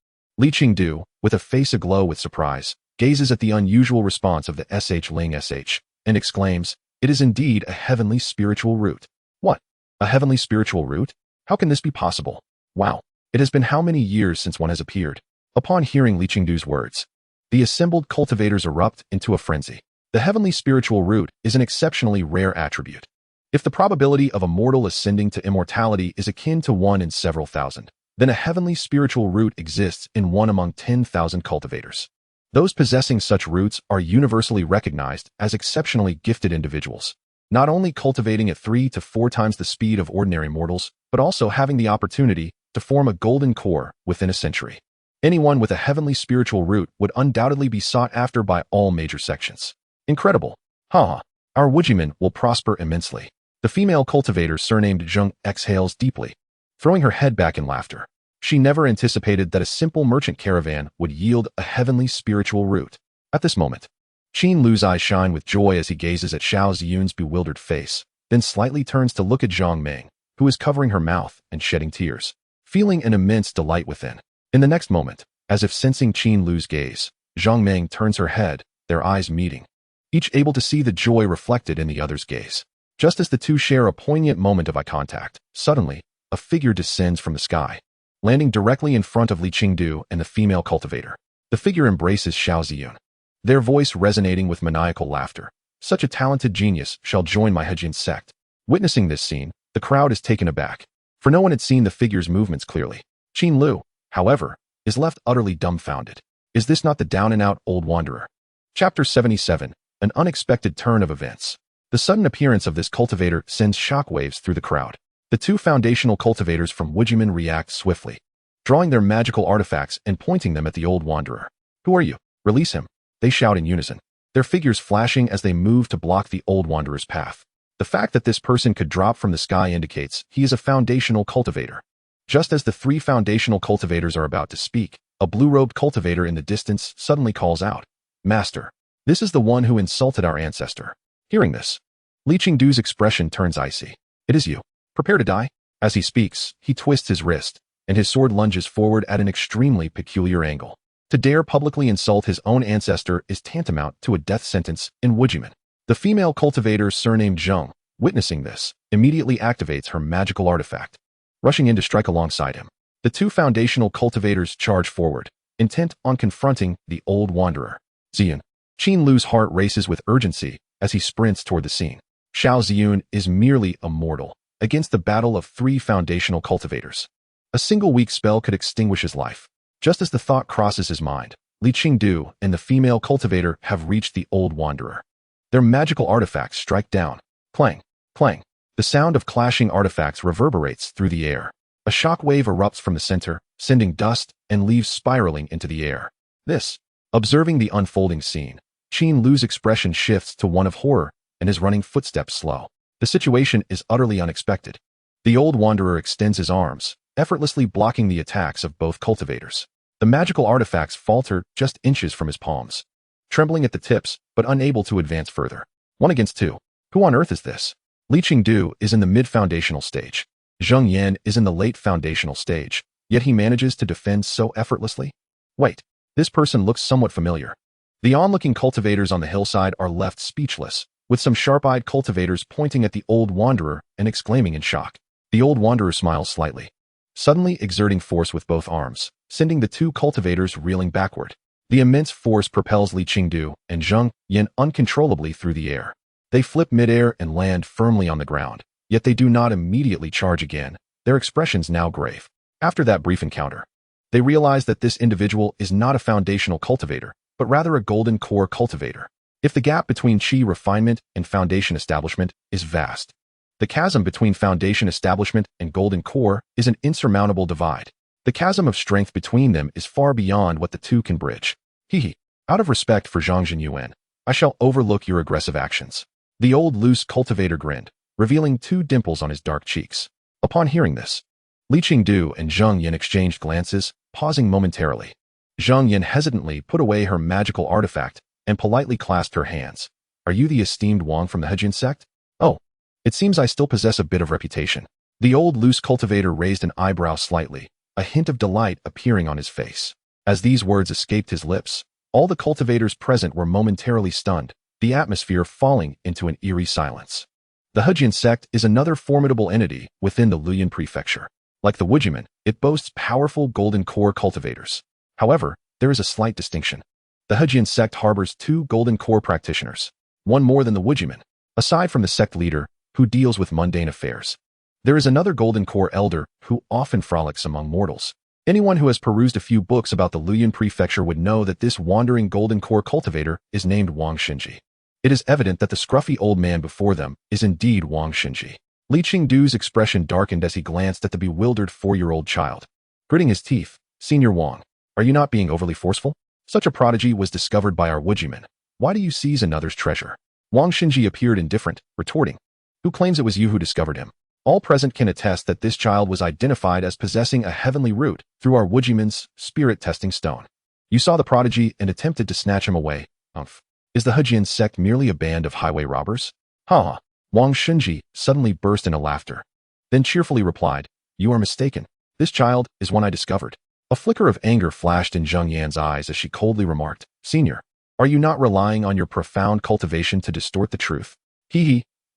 Li Qingdu, with a face aglow with surprise, gazes at the unusual response of the xianxiaaudiobooks and exclaims, "It is indeed a heavenly spiritual root." What? A heavenly spiritual root? How can this be possible? Wow. It has been how many years since one has appeared? Upon hearing Li Qingdu's words, the assembled cultivators erupt into a frenzy. The heavenly spiritual root is an exceptionally rare attribute. If the probability of a mortal ascending to immortality is akin to 1 in several thousand, then a heavenly spiritual root exists in 1 among 10,000 cultivators. Those possessing such roots are universally recognized as exceptionally gifted individuals, not only cultivating at 3 to 4 times the speed of ordinary mortals, but also having the opportunity to form a golden core within a century. Anyone with a heavenly spiritual root would undoubtedly be sought after by all major sections. Incredible. Ha! Our woodman will prosper immensely. The female cultivator surnamed Zheng exhales deeply, throwing her head back in laughter. She never anticipated that a simple merchant caravan would yield a heavenly spiritual root. At this moment, Qin Lu's eyes shine with joy as he gazes at Xiao Ziyun's bewildered face, then slightly turns to look at Zhongming, who is covering her mouth and shedding tears, feeling an immense delight within. In the next moment, as if sensing Qin Lu's gaze, Zhongming turns her head, their eyes meeting, each able to see the joy reflected in the other's gaze. Just as the two share a poignant moment of eye contact, suddenly, a figure descends from the sky, landing directly in front of Li Qingdu and the female cultivator. The figure embraces Xiao Ziyun, their voice resonating with maniacal laughter. Such a talented genius shall join my Hejin sect. Witnessing this scene, the crowd is taken aback, for no one had seen the figure's movements clearly. Qin Lu, however, is left utterly dumbfounded. Is this not the down-and-out old wanderer? Chapter 77, An Unexpected Turn of Events. The sudden appearance of this cultivator sends shockwaves through the crowd. The two foundational cultivators from Wujimen react swiftly, drawing their magical artifacts and pointing them at the old wanderer. Who are you? Release him, they shout in unison, their figures flashing as they move to block the old wanderer's path. The fact that this person could drop from the sky indicates he is a foundational cultivator. Just as the three foundational cultivators are about to speak, a blue-robed cultivator in the distance suddenly calls out, Master, this is the one who insulted our ancestor. Hearing this, Li Qingdu's expression turns icy. It is you. Prepare to die. As he speaks, he twists his wrist, and his sword lunges forward at an extremely peculiar angle. To dare publicly insult his own ancestor is tantamount to a death sentence in Wujimen. The female cultivator surnamed Zheng, witnessing this, immediately activates her magical artifact, rushing in to strike alongside him. The two foundational cultivators charge forward, intent on confronting the old wanderer. Ziyun. Qin Lu's heart races with urgency as he sprints toward the scene. Xiao Ziyun is merely a mortal against the battle of three foundational cultivators. A single weak spell could extinguish his life. Just as the thought crosses his mind, Li Qingdu and the female cultivator have reached the old wanderer. Their magical artifacts strike down. Clang, clang. The sound of clashing artifacts reverberates through the air. A shock wave erupts from the center, sending dust and leaves spiraling into the air. Observing the unfolding scene, Qin Lu's expression shifts to one of horror and his running footsteps slow. The situation is utterly unexpected. The old wanderer extends his arms, effortlessly blocking the attacks of both cultivators. The magical artifacts falter just inches from his palms, trembling at the tips but unable to advance further. 1 against 2. Who on earth is this? Li Qingdu is in the mid-foundational stage. Zheng Yan is in the late foundational stage, yet he manages to defend so effortlessly. Wait, this person looks somewhat familiar. The onlooking cultivators on the hillside are left speechless, with some sharp-eyed cultivators pointing at the old wanderer and exclaiming in shock. The old wanderer smiles slightly, suddenly exerting force with both arms, sending the two cultivators reeling backward. The immense force propels Li Qingdu and Zheng Yan uncontrollably through the air. They flip midair and land firmly on the ground, yet they do not immediately charge again, their expressions now grave. After that brief encounter, they realize that this individual is not a foundational cultivator, but rather a golden core cultivator. If the gap between Qi refinement and foundation establishment is vast, the chasm between foundation establishment and golden core is an insurmountable divide. The chasm of strength between them is far beyond what the two can bridge. Out of respect for Zhang Jinyuan, I shall overlook your aggressive actions. The old loose cultivator grinned, revealing 2 dimples on his dark cheeks. Upon hearing this, Li Qingdu and Zheng Yan exchanged glances, pausing momentarily. Zheng Yan hesitantly put away her magical artifact and politely clasped her hands. Are you the esteemed Wang from the Hejin sect? Oh, it seems I still possess a bit of reputation. The old loose cultivator raised an eyebrow slightly, a hint of delight appearing on his face. As these words escaped his lips, all the cultivators present were momentarily stunned, the atmosphere falling into an eerie silence. The Hejin sect is another formidable entity within the Luoyang prefecture. Like the Wujimen, it boasts powerful golden core cultivators. However, there is a slight distinction. The Hejin sect harbors 2 golden core practitioners, one more than the Wujimen. Aside from the sect leader, who deals with mundane affairs, there is another golden core elder who often frolics among mortals. Anyone who has perused a few books about the Luoyang prefecture would know that this wandering golden core cultivator is named Wang Xinji. It is evident that the scruffy old man before them is indeed Wang Xinji. Li Qingdu's expression darkened as he glanced at the bewildered 4-year-old child. Gritting his teeth, Senior Wang, are you not being overly forceful? Such a prodigy was discovered by our Wujimen. Why do you seize another's treasure? Wang Xinji appeared indifferent, retorting. Who claims it was you who discovered him? All present can attest that this child was identified as possessing a heavenly root through our Wujimen's spirit testing stone. You saw the prodigy and attempted to snatch him away. Is the Hejin sect merely a band of highway robbers? Ha! Wang Xinji suddenly burst into laughter, then cheerfully replied, You are mistaken. This child is one I discovered. A flicker of anger flashed in Zheng Yan's eyes as she coldly remarked, Senior, are you not relying on your profound cultivation to distort the truth?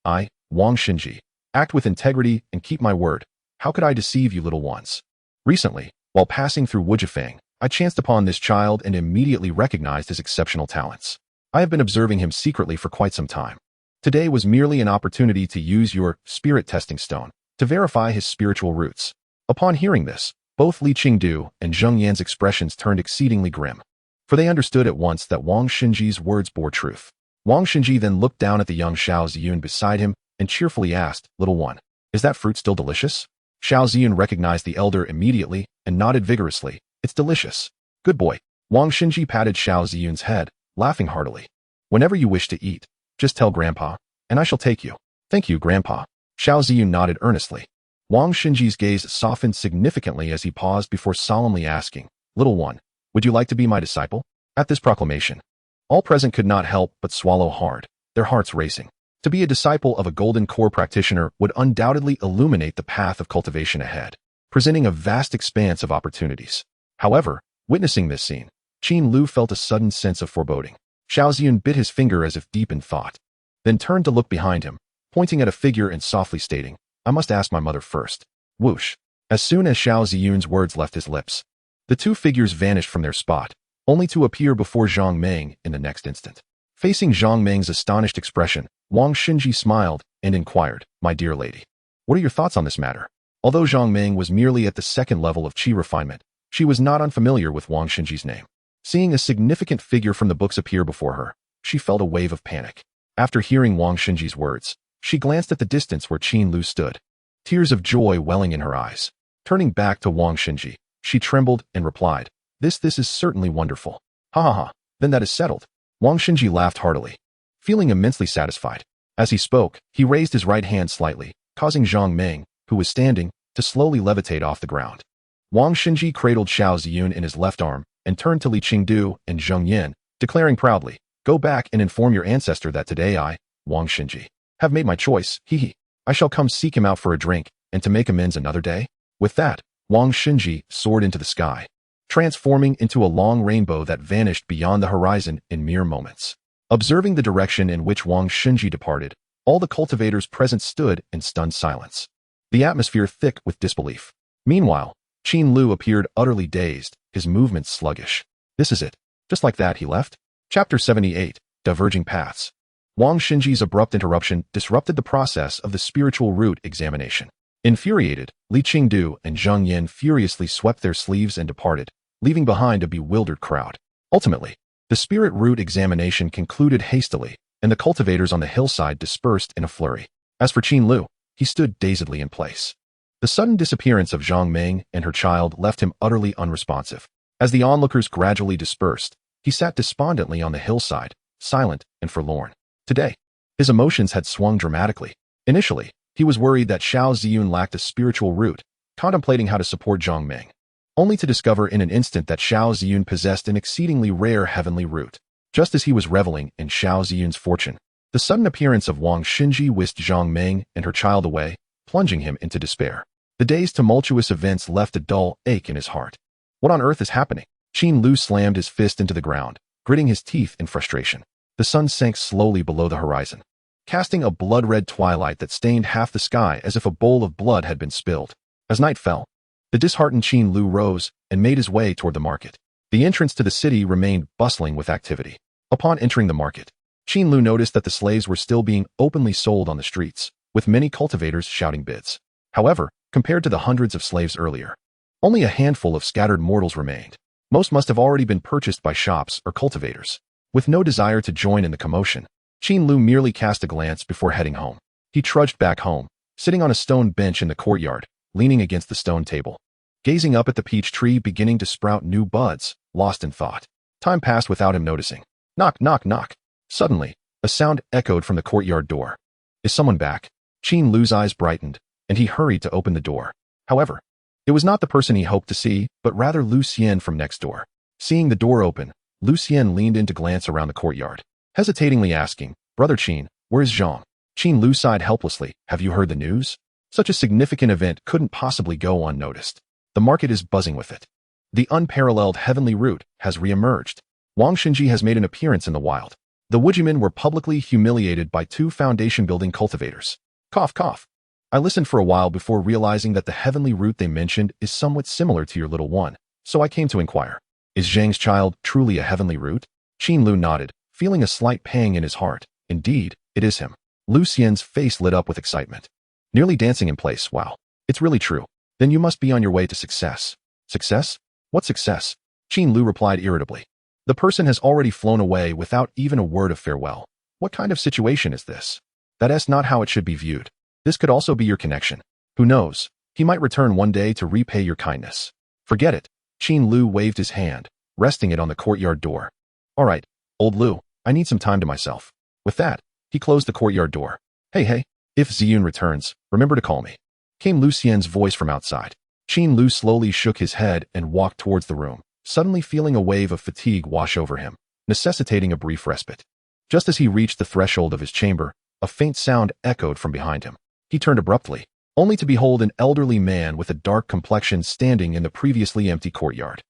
I, Wang Xinji, act with integrity and keep my word. How could I deceive you little ones? Recently, while passing through Wujifang, I chanced upon this child and immediately recognized his exceptional talents. I have been observing him secretly for quite some time. Today was merely an opportunity to use your spirit testing stone to verify his spiritual roots. Upon hearing this, both Li Qingdu and Zheng Yan's expressions turned exceedingly grim, for they understood at once that Wang Xinji's words bore truth. Wang Xinji then looked down at the young Xiao Ziyun beside him and cheerfully asked, "Little one, is that fruit still delicious?" Xiao Ziyun recognized the elder immediately and nodded vigorously. "It's delicious." "Good boy." Wang Xinji patted Xiao Ziyun's head, laughing heartily. "Whenever you wish to eat, just tell Grandpa, and I shall take you." "Thank you, Grandpa." Xiao Ziyun nodded earnestly. Wang Xinji's gaze softened significantly as he paused before solemnly asking, "Little one, would you like to be my disciple?" At this proclamation, all present could not help but swallow hard, their hearts racing. To be a disciple of a golden core practitioner would undoubtedly illuminate the path of cultivation ahead, presenting a vast expanse of opportunities. However, witnessing this scene, Qin Lu felt a sudden sense of foreboding. Xiao Ziyun bit his finger as if deep in thought, then turned to look behind him, pointing at a figure and softly stating, "I must ask my mother first." Whoosh! As soon as Xiao Ziyun's words left his lips, the two figures vanished from their spot, only to appear before Zhang Meng in the next instant. Facing Zhang Meng's astonished expression, Wang Xinji smiled and inquired, "My dear lady, what are your thoughts on this matter?" Although Zhang Meng was merely at the second level of qi refinement, she was not unfamiliar with Wang Xinji's name. Seeing a significant figure from the books appear before her, she felt a wave of panic. After hearing Wang Xinji's words, she glanced at the distance where Qin Lu stood, tears of joy welling in her eyes. Turning back to Wang Xinji, she trembled and replied, This is certainly wonderful." "Ha ha ha, then that is settled." Wang Xinji laughed heartily, feeling immensely satisfied. As he spoke, he raised his right hand slightly, causing Zhang Meng, who was standing, to slowly levitate off the ground. Wang Xinji cradled Xiao Ziyun in his left arm and turned to Li Qingdu and Zheng Yan, declaring proudly, "Go back and inform your ancestor that today I, Wang Xinji, have made my choice, he. I shall come seek him out for a drink, and to make amends another day." With that, Wang Xinji soared into the sky, transforming into a long rainbow that vanished beyond the horizon in mere moments. Observing the direction in which Wang Xinji departed, all the cultivators present stood in stunned silence, the atmosphere thick with disbelief. Meanwhile, Qin Lu appeared utterly dazed, his movements sluggish. "This is it." Just like that, he left. Chapter 78, Diverging Paths. Wang Xinji's abrupt interruption disrupted the process of the spiritual root examination. Infuriated, Li Qingdu and Zheng Yan furiously swept their sleeves and departed, leaving behind a bewildered crowd. Ultimately, the spirit root examination concluded hastily, and the cultivators on the hillside dispersed in a flurry. As for Qin Lu, he stood dazedly in place. The sudden disappearance of Zhang Meng and her child left him utterly unresponsive. As the onlookers gradually dispersed, he sat despondently on the hillside, silent and forlorn. Today, his emotions had swung dramatically. Initially, he was worried that Xiao Ziyun lacked a spiritual root, contemplating how to support Zhang Meng, only to discover in an instant that Xiao Ziyun possessed an exceedingly rare heavenly root. Just as he was reveling in Xiao Ziyun's fortune, the sudden appearance of Wang Xinji whisked Zhang Meng and her child away, plunging him into despair. The day's tumultuous events left a dull ache in his heart. What on earth is happening? Qin Lu slammed his fist into the ground, gritting his teeth in frustration. The sun sank slowly below the horizon, casting a blood-red twilight that stained half the sky as if a bowl of blood had been spilled. As night fell, the disheartened Qin Lu rose and made his way toward the market. The entrance to the city remained bustling with activity. Upon entering the market, Qin Lu noticed that the slaves were still being openly sold on the streets, with many cultivators shouting bids. However, compared to the hundreds of slaves earlier, only a handful of scattered mortals remained. Most must have already been purchased by shops or cultivators. With no desire to join in the commotion, Qin Lu merely cast a glance before heading home. He trudged back home, sitting on a stone bench in the courtyard, leaning against the stone table, gazing up at the peach tree beginning to sprout new buds, lost in thought. Time passed without him noticing. Knock, knock, knock. Suddenly, a sound echoed from the courtyard door. "Is someone back?" Qin Lu's eyes brightened, and he hurried to open the door. However, it was not the person he hoped to see, but rather Lu Xian from next door. Seeing the door open, Lu Xian leaned in to glance around the courtyard, hesitatingly asking, "Brother Qin, where is Zhang?" Qin Lu sighed helplessly. "Have you heard the news? Such a significant event couldn't possibly go unnoticed. The market is buzzing with it. The unparalleled heavenly root has reemerged. Wang Xinji has made an appearance in the wild." The Wujimen were publicly humiliated by two foundation-building cultivators. Cough, cough. I listened for a while before realizing that the heavenly root they mentioned is somewhat similar to your little one, so I came to inquire. Is Zhang's child truly a heavenly root? Qin Lu nodded, feeling a slight pang in his heart. Indeed, it is him. Lu Xian's face lit up with excitement. Nearly dancing in place, wow. It's really true. Then you must be on your way to success. Success? What success? Qin Lu replied irritably. The person has already flown away without even a word of farewell. What kind of situation is this? That is not how it should be viewed. This could also be your connection. Who knows? He might return one day to repay your kindness. Forget it. Qin Lu waved his hand, resting it on the courtyard door. All right, old Lu, I need some time to myself. With that, he closed the courtyard door. Hey, if Ziyun returns, remember to call me. Came Lu Xian's voice from outside. Qin Lu slowly shook his head and walked towards the room, suddenly feeling a wave of fatigue wash over him, necessitating a brief respite. Just as he reached the threshold of his chamber, a faint sound echoed from behind him. He turned abruptly, only to behold an elderly man with a dark complexion standing in the previously empty courtyard.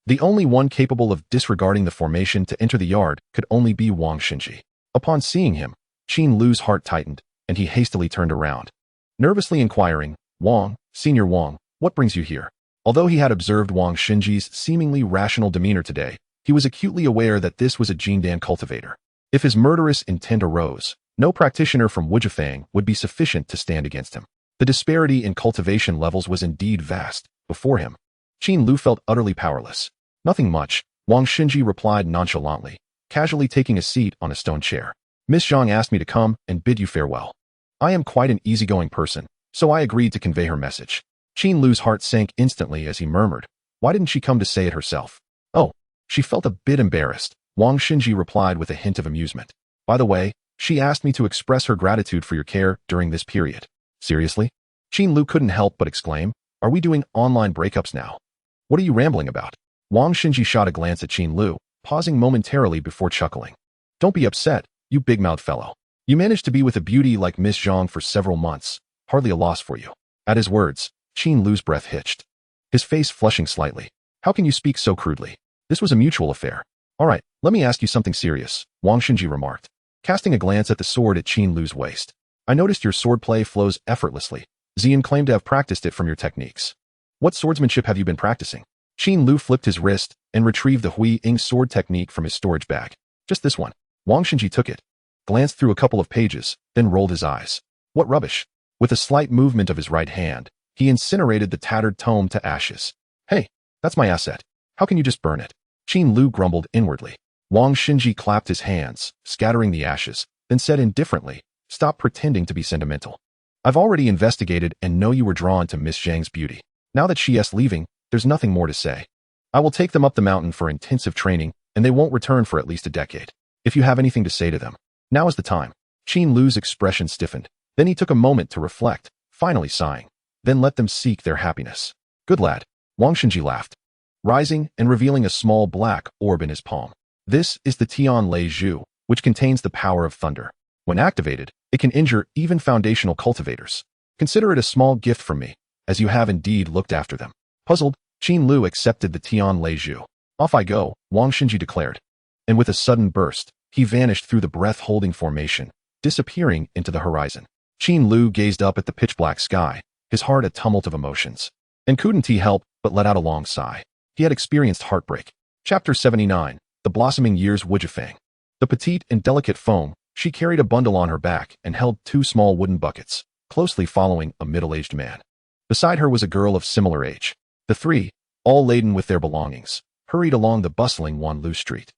The only one capable of disregarding the formation to enter the yard could only be Wang Xinji. Upon seeing him, Qin Lu's heart tightened, and he hastily turned around, nervously inquiring, Wang, Senior Wang, what brings you here? Although he had observed Wang Xinji's seemingly rational demeanor today, he was acutely aware that this was a Jindan cultivator. If his murderous intent arose, no practitioner from Wujifang would be sufficient to stand against him. The disparity in cultivation levels was indeed vast. Before him, Qin Lu felt utterly powerless. Nothing much, Wang Xinji replied nonchalantly, casually taking a seat on a stone chair. Miss Zhang asked me to come and bid you farewell. I am quite an easygoing person, so I agreed to convey her message. Qin Lu's heart sank instantly as he murmured, why didn't she come to say it herself? Oh, she felt a bit embarrassed, Wang Xinji replied with a hint of amusement. By the way, she asked me to express her gratitude for your care during this period. Seriously? Qin Lu couldn't help but exclaim, are we doing online breakups now? What are you rambling about? Wang Xinji shot a glance at Qin Lu, pausing momentarily before chuckling. Don't be upset, you big-mouthed fellow. You managed to be with a beauty like Miss Zhang for several months, hardly a loss for you. At his words, Qin Lu's breath hitched, his face flushing slightly. How can you speak so crudely? This was a mutual affair. All right, let me ask you something serious, Wang Xinji remarked, casting a glance at the sword at Qin Lu's waist. I noticed your swordplay flows effortlessly. Ziyun claimed to have practiced it from your techniques. What swordsmanship have you been practicing? Qin Lu flipped his wrist and retrieved the Hui Ying sword technique from his storage bag. Just this one. Wang Xinji took it, glanced through a couple of pages, then rolled his eyes. What rubbish. With a slight movement of his right hand, he incinerated the tattered tome to ashes. Hey, that's my asset. How can you just burn it? Qin Lu grumbled inwardly. Wang Xinji clapped his hands, scattering the ashes, then said indifferently, stop pretending to be sentimental. I've already investigated and know you were drawn to Miss Zhang's beauty. Now that she is leaving, there's nothing more to say. I will take them up the mountain for intensive training, and they won't return for at least a decade. If you have anything to say to them, now is the time. Qin Lu's expression stiffened. Then he took a moment to reflect, finally sighing. Then let them seek their happiness. Good lad. Wang Xinji laughed, rising and revealing a small black orb in his palm. This is the Tian Lei Zhu, which contains the power of thunder. When activated, it can injure even foundational cultivators. Consider it a small gift from me, as you have indeed looked after them. Puzzled, Qin Lu accepted the Tian Lei Zhu. Off I go, Wang Xinji declared. And with a sudden burst, he vanished through the breath-holding formation, disappearing into the horizon. Qin Lu gazed up at the pitch-black sky, his heart a tumult of emotions. And couldn't he help but let out a long sigh. He had experienced heartbreak. Chapter 79, The Blossoming Years Wujifang. The petite and delicate Feng, she carried a bundle on her back and held two small wooden buckets, closely following a middle-aged man. Beside her was a girl of similar age. The three, all laden with their belongings, hurried along the bustling Wanlu Street.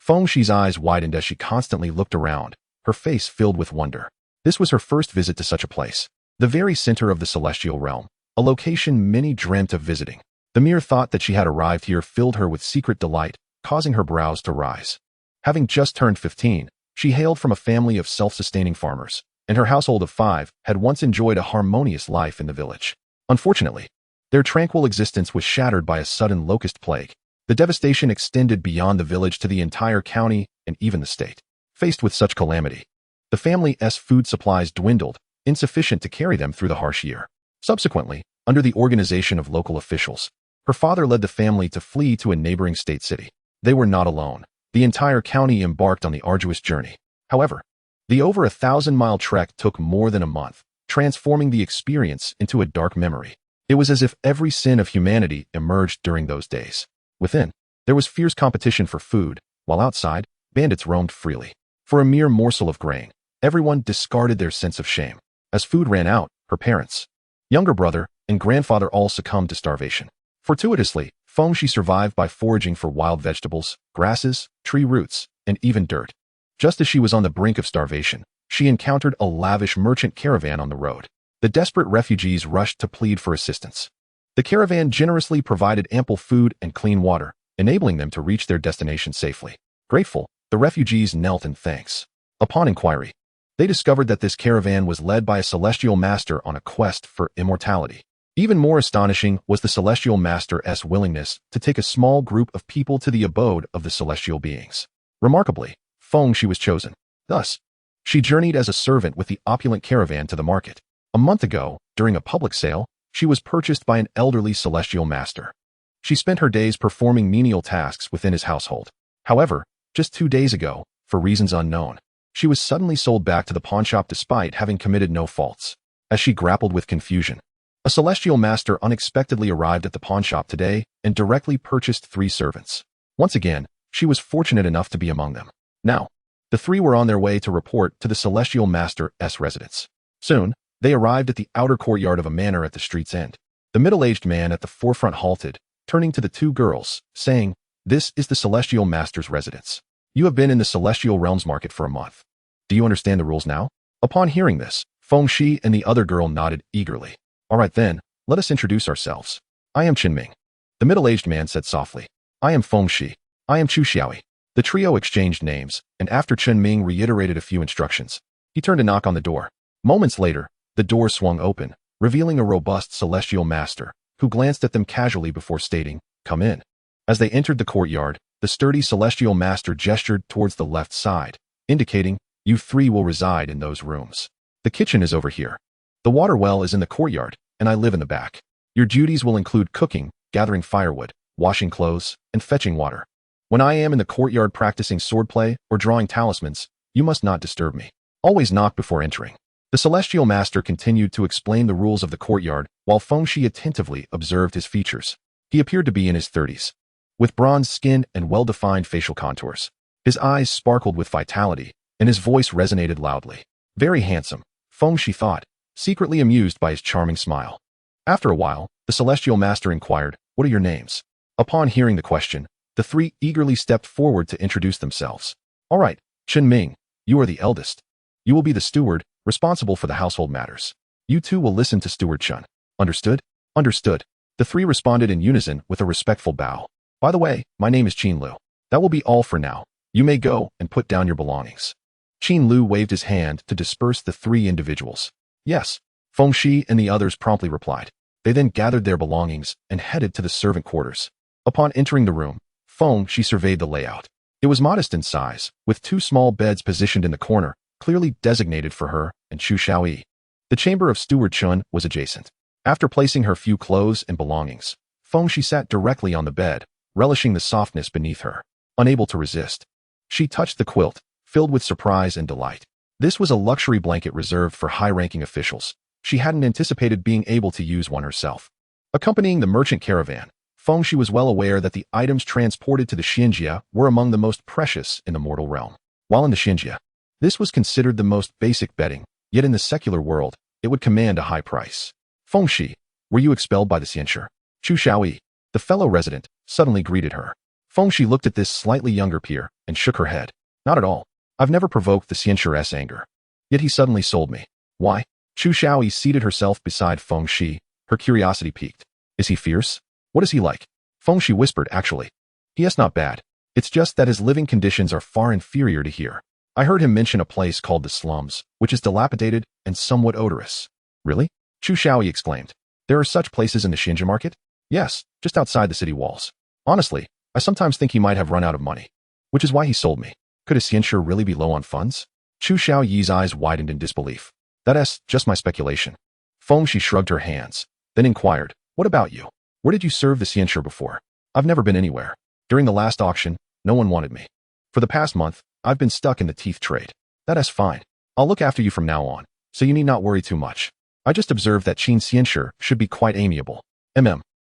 Fengshi's eyes widened as she constantly looked around, her face filled with wonder. This was her first visit to such a place, the very center of the celestial realm, a location many dreamt of visiting. The mere thought that she had arrived here filled her with secret delight, causing her brows to rise. Having just turned 15, she hailed from a family of self-sustaining farmers, and her household of 5 had once enjoyed a harmonious life in the village. Unfortunately, their tranquil existence was shattered by a sudden locust plague. The devastation extended beyond the village to the entire county and even the state. Faced with such calamity, the family's food supplies dwindled, insufficient to carry them through the harsh year. Subsequently, under the organization of local officials, her father led the family to flee to a neighboring state city. They were not alone. The entire county embarked on the arduous journey. However, the over 1,000-mile trek took more than a month, transforming the experience into a dark memory. It was as if every sin of humanity emerged during those days. Within, there was fierce competition for food, while outside, bandits roamed freely. For a mere morsel of grain, everyone discarded their sense of shame. As food ran out, her parents, younger brother, and grandfather all succumbed to starvation. Fortuitously, Fengxi survived by foraging for wild vegetables, grasses, tree roots, and even dirt. Just as she was on the brink of starvation, she encountered a lavish merchant caravan on the road. The desperate refugees rushed to plead for assistance. The caravan generously provided ample food and clean water, enabling them to reach their destination safely. Grateful, the refugees knelt in thanks. Upon inquiry, they discovered that this caravan was led by a celestial master on a quest for immortality. Even more astonishing was the celestial master's willingness to take a small group of people to the abode of the celestial beings. Remarkably, Fengxi was chosen. Thus, she journeyed as a servant with the opulent caravan to the market. A month ago, during a public sale, she was purchased by an elderly celestial master. She spent her days performing menial tasks within his household. However, just 2 days ago, for reasons unknown, she was suddenly sold back to the pawnshop despite having committed no faults. As she grappled with confusion, a celestial master unexpectedly arrived at the pawnshop today and directly purchased 3 servants. Once again, she was fortunate enough to be among them. Now, the 3 were on their way to report to the celestial master's residence. Soon, they arrived at the outer courtyard of a manor at the street's end. The middle-aged man at the forefront halted, turning to the 2 girls, saying, "This is the celestial master's residence. You have been in the celestial realms market for a month. Do you understand the rules now?" Upon hearing this, Fengxi and the other girl nodded eagerly. "All right then, let us introduce ourselves. I am Qin Ming." The middle-aged man said softly. "I am Fengxi. I am Chu Xiaoi." The trio exchanged names, and after Qin Ming reiterated a few instructions, he turned to knock on the door. Moments later, the door swung open, revealing a robust celestial master, who glanced at them casually before stating, "Come in." As they entered the courtyard, the sturdy celestial master gestured towards the left side, indicating, "You 3 will reside in those rooms. The kitchen is over here. The water well is in the courtyard, and I live in the back. Your duties will include cooking, gathering firewood, washing clothes, and fetching water. When I am in the courtyard practicing swordplay or drawing talismans, you must not disturb me. Always knock before entering." The celestial master continued to explain the rules of the courtyard while Fengxi attentively observed his features. He appeared to be in his 30s, with bronze skin and well-defined facial contours. His eyes sparkled with vitality, and his voice resonated loudly. Very handsome, Fengxi thought, secretly amused by his charming smile. After a while, the celestial master inquired, "What are your names?" Upon hearing the question, the 3 eagerly stepped forward to introduce themselves. "All right, Qin Ming, you are the eldest. You will be the steward, responsible for the household matters. You 2 will listen to Steward Chun. Understood?" "Understood." The 3 responded in unison with a respectful bow. "By the way, my name is Qin Lu. That will be all for now. You may go and put down your belongings." Qin Lu waved his hand to disperse the 3 individuals. "Yes," Fengxi and the others promptly replied. They then gathered their belongings and headed to the servant quarters. Upon entering the room, Fengxi surveyed the layout. It was modest in size, with 2 small beds positioned in the corner, clearly designated for her and Chu Xiaoi. The chamber of Steward Chun was adjacent. After placing her few clothes and belongings, Fengxi sat directly on the bed, relishing the softness beneath her. Unable to resist, she touched the quilt, filled with surprise and delight. This was a luxury blanket reserved for high-ranking officials. She hadn't anticipated being able to use one herself. Accompanying the merchant caravan, Fengxi was well aware that the items transported to the xianxia were among the most precious in the mortal realm. While in the xianxia, this was considered the most basic bedding, yet in the secular world, it would command a high price. "Fengxi, were you expelled by the xianxia?" Chu Xiaoi, the fellow resident, suddenly greeted her. Fengxi looked at this slightly younger peer and shook her head. "Not at all. I've never provoked the xianxia's anger. Yet he suddenly sold me. Why?" Chu Xiaoi seated herself beside Fengxi, her curiosity piqued. "Is he fierce? What is he like?" Fengxi whispered, "Actually, he is not bad. It's just that his living conditions are far inferior to here. I heard him mention a place called the slums, which is dilapidated and somewhat odorous." "Really?" Chu Xiaoi exclaimed. "There are such places in the xianxia market?" "Yes, just outside the city walls. Honestly, I sometimes think he might have run out of money, which is why he sold me. Could a xianxia really be low on funds?" Chu Xiaoyi's eyes widened in disbelief. "That's just my speculation." Fengxi shrugged her hands, then inquired, "What about you? Where did you serve the xianxia before?" "I've never been anywhere. During the last auction, no one wanted me. For the past month, I've been stuck in the teeth trade." "That's fine. I'll look after you from now on, so you need not worry too much. I just observed that Qin xianxia should be quite amiable."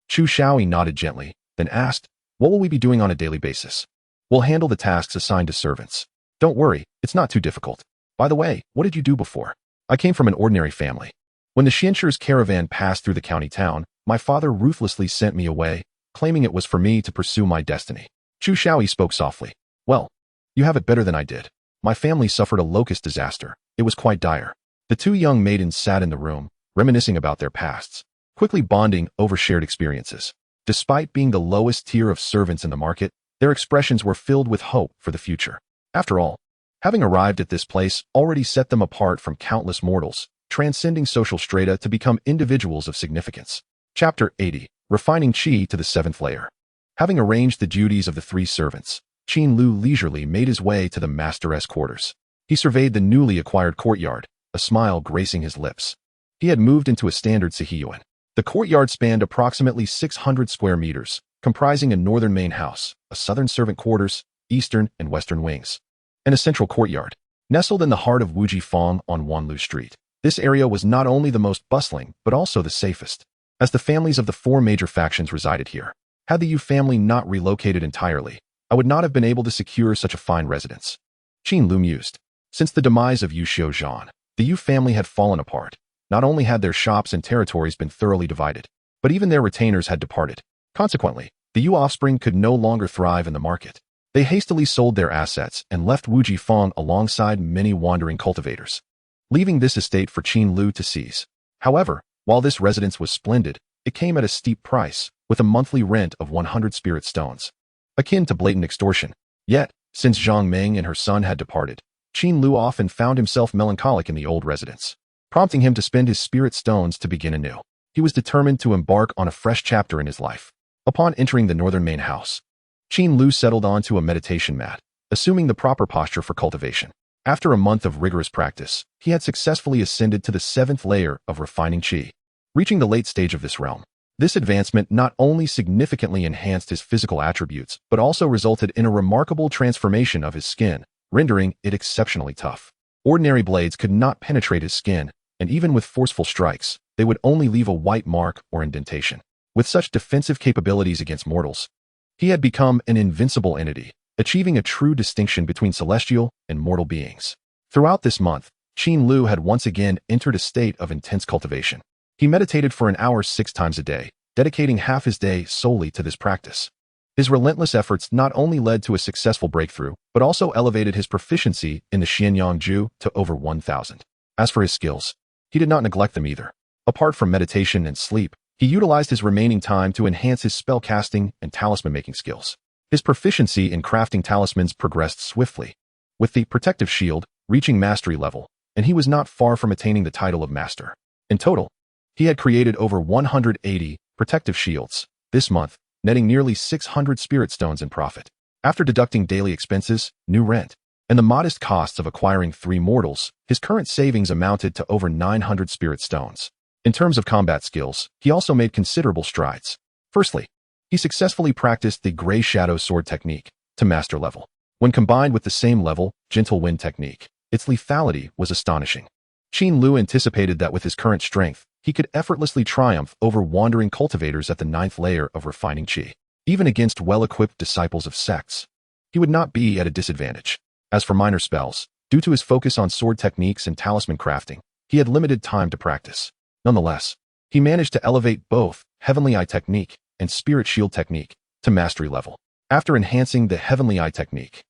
Chu Xiaoi nodded gently, then asked, "What will we be doing on a daily basis?" We'll handle the tasks assigned to servants. Don't worry, it's not too difficult. By the way, what did you do before? I came from an ordinary family. When the xianxia's caravan passed through the county town, my father ruthlessly sent me away, claiming it was for me to pursue my destiny. Chu Shaoi spoke softly. Well, you have it better than I did. My family suffered a locust disaster. It was quite dire. The two young maidens sat in the room, reminiscing about their pasts, quickly bonding over shared experiences. Despite being the lowest tier of servants in the market, their expressions were filled with hope for the future. After all, having arrived at this place already set them apart from countless mortals, transcending social strata to become individuals of significance. Chapter 80. Refining Qi to the 7th layer. Having arranged the duties of the 3 servants, Qin Lu leisurely made his way to the master's quarters. He surveyed the newly acquired courtyard, a smile gracing his lips. He had moved into a standard Sihiyuan. The courtyard spanned approximately 600 square meters, comprising a northern main house, a southern servant quarters, eastern and western wings, and a central courtyard. Nestled in the heart of Wujifang on Wanlu Street, this area was not only the most bustling, but also the safest, as the families of the 4 major factions resided here. Had the Yu family not relocated entirely, I would not have been able to secure such a fine residence. Qin Lu mused. Since the demise of Yu Xiaozhan, the Yu family had fallen apart. Not only had their shops and territories been thoroughly divided, but even their retainers had departed. Consequently, the Yu offspring could no longer thrive in the market. They hastily sold their assets and left Wujifang alongside many wandering cultivators, leaving this estate for Qin Lu to seize. However, while this residence was splendid, it came at a steep price, with a monthly rent of 100 spirit stones, akin to blatant extortion. Yet, since Zhang Meng and her son had departed, Qin Lu often found himself melancholic in the old residence, prompting him to spend his spirit stones to begin anew. He was determined to embark on a fresh chapter in his life. Upon entering the northern main house, Qin Lu settled onto a meditation mat, assuming the proper posture for cultivation. After a month of rigorous practice, he had successfully ascended to the 7th layer of refining Qi. Reaching the late stage of this realm, this advancement not only significantly enhanced his physical attributes, but also resulted in a remarkable transformation of his skin, rendering it exceptionally tough. Ordinary blades could not penetrate his skin, and even with forceful strikes, they would only leave a white mark or indentation. With such defensive capabilities against mortals, he had become an invincible entity, achieving a true distinction between celestial and mortal beings. Throughout this month, Qin Lu had once again entered a state of intense cultivation. He meditated for an hour 6 times a day, dedicating half his day solely to this practice. His relentless efforts not only led to a successful breakthrough, but also elevated his proficiency in the Xianyangju to over 1,000. As for his skills, he did not neglect them either. Apart from meditation and sleep, he utilized his remaining time to enhance his spellcasting and talisman-making skills. His proficiency in crafting talismans progressed swiftly, with the protective shield reaching mastery level, and he was not far from attaining the title of master. In total, he had created over 180 protective shields this month, netting nearly 600 spirit stones in profit. After deducting daily expenses, new rent, and the modest costs of acquiring 3 mortals, his current savings amounted to over 900 spirit stones. In terms of combat skills, he also made considerable strides. Firstly, he successfully practiced the Gray Shadow Sword technique to master level. When combined with the same level, Gentle Wind technique, its lethality was astonishing. Qin Lu anticipated that with his current strength, he could effortlessly triumph over wandering cultivators at the 9th layer of refining Qi. Even against well-equipped disciples of sects, he would not be at a disadvantage. As for minor spells, due to his focus on sword techniques and talisman crafting, he had limited time to practice. Nonetheless, he managed to elevate both Heavenly Eye technique and Spirit Shield technique to mastery level. After enhancing the Heavenly Eye technique,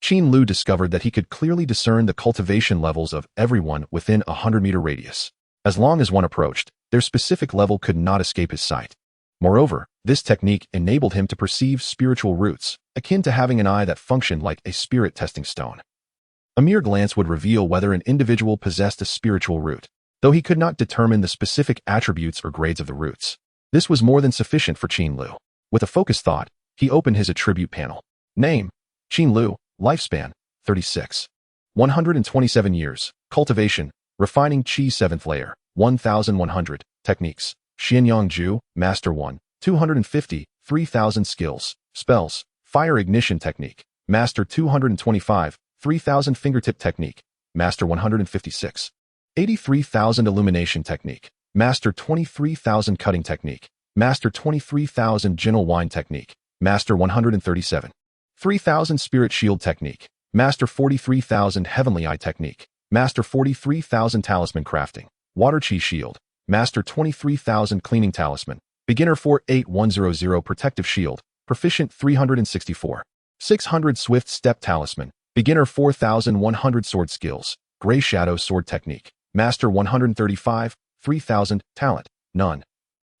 Qin Lu discovered that he could clearly discern the cultivation levels of everyone within a 100-meter radius. As long as one approached, their specific level could not escape his sight. Moreover, this technique enabled him to perceive spiritual roots, akin to having an eye that functioned like a spirit testing stone. A mere glance would reveal whether an individual possessed a spiritual root, though he could not determine the specific attributes or grades of the roots. This was more than sufficient for Qin Lu. With a focused thought, he opened his attribute panel. Name: Qin Lu. Lifespan: 36. 127 years. Cultivation: Refining Qi 7th layer, 1,100. Techniques: Xianyangju, Master 1, 250, 3,000 skills. Spells: Fire Ignition Technique, Master 225, 3,000 Fingertip Technique, Master 156. 83,000 Illumination Technique, Master 23,000 Cutting Technique, Master 23,000 Gentle Wine Technique, Master 137. 3,000 Spirit Shield Technique. Master 43,000 Heavenly Eye Technique. Master 43,000 Talisman Crafting. Water Chi Shield. Master 23,000 Cleaning Talisman. Beginner 48100 Protective Shield. Proficient 364. 600 Swift Step Talisman. Beginner 4,100 Sword Skills. Gray Shadow Sword Technique. Master 135. 3,000. Talent. None.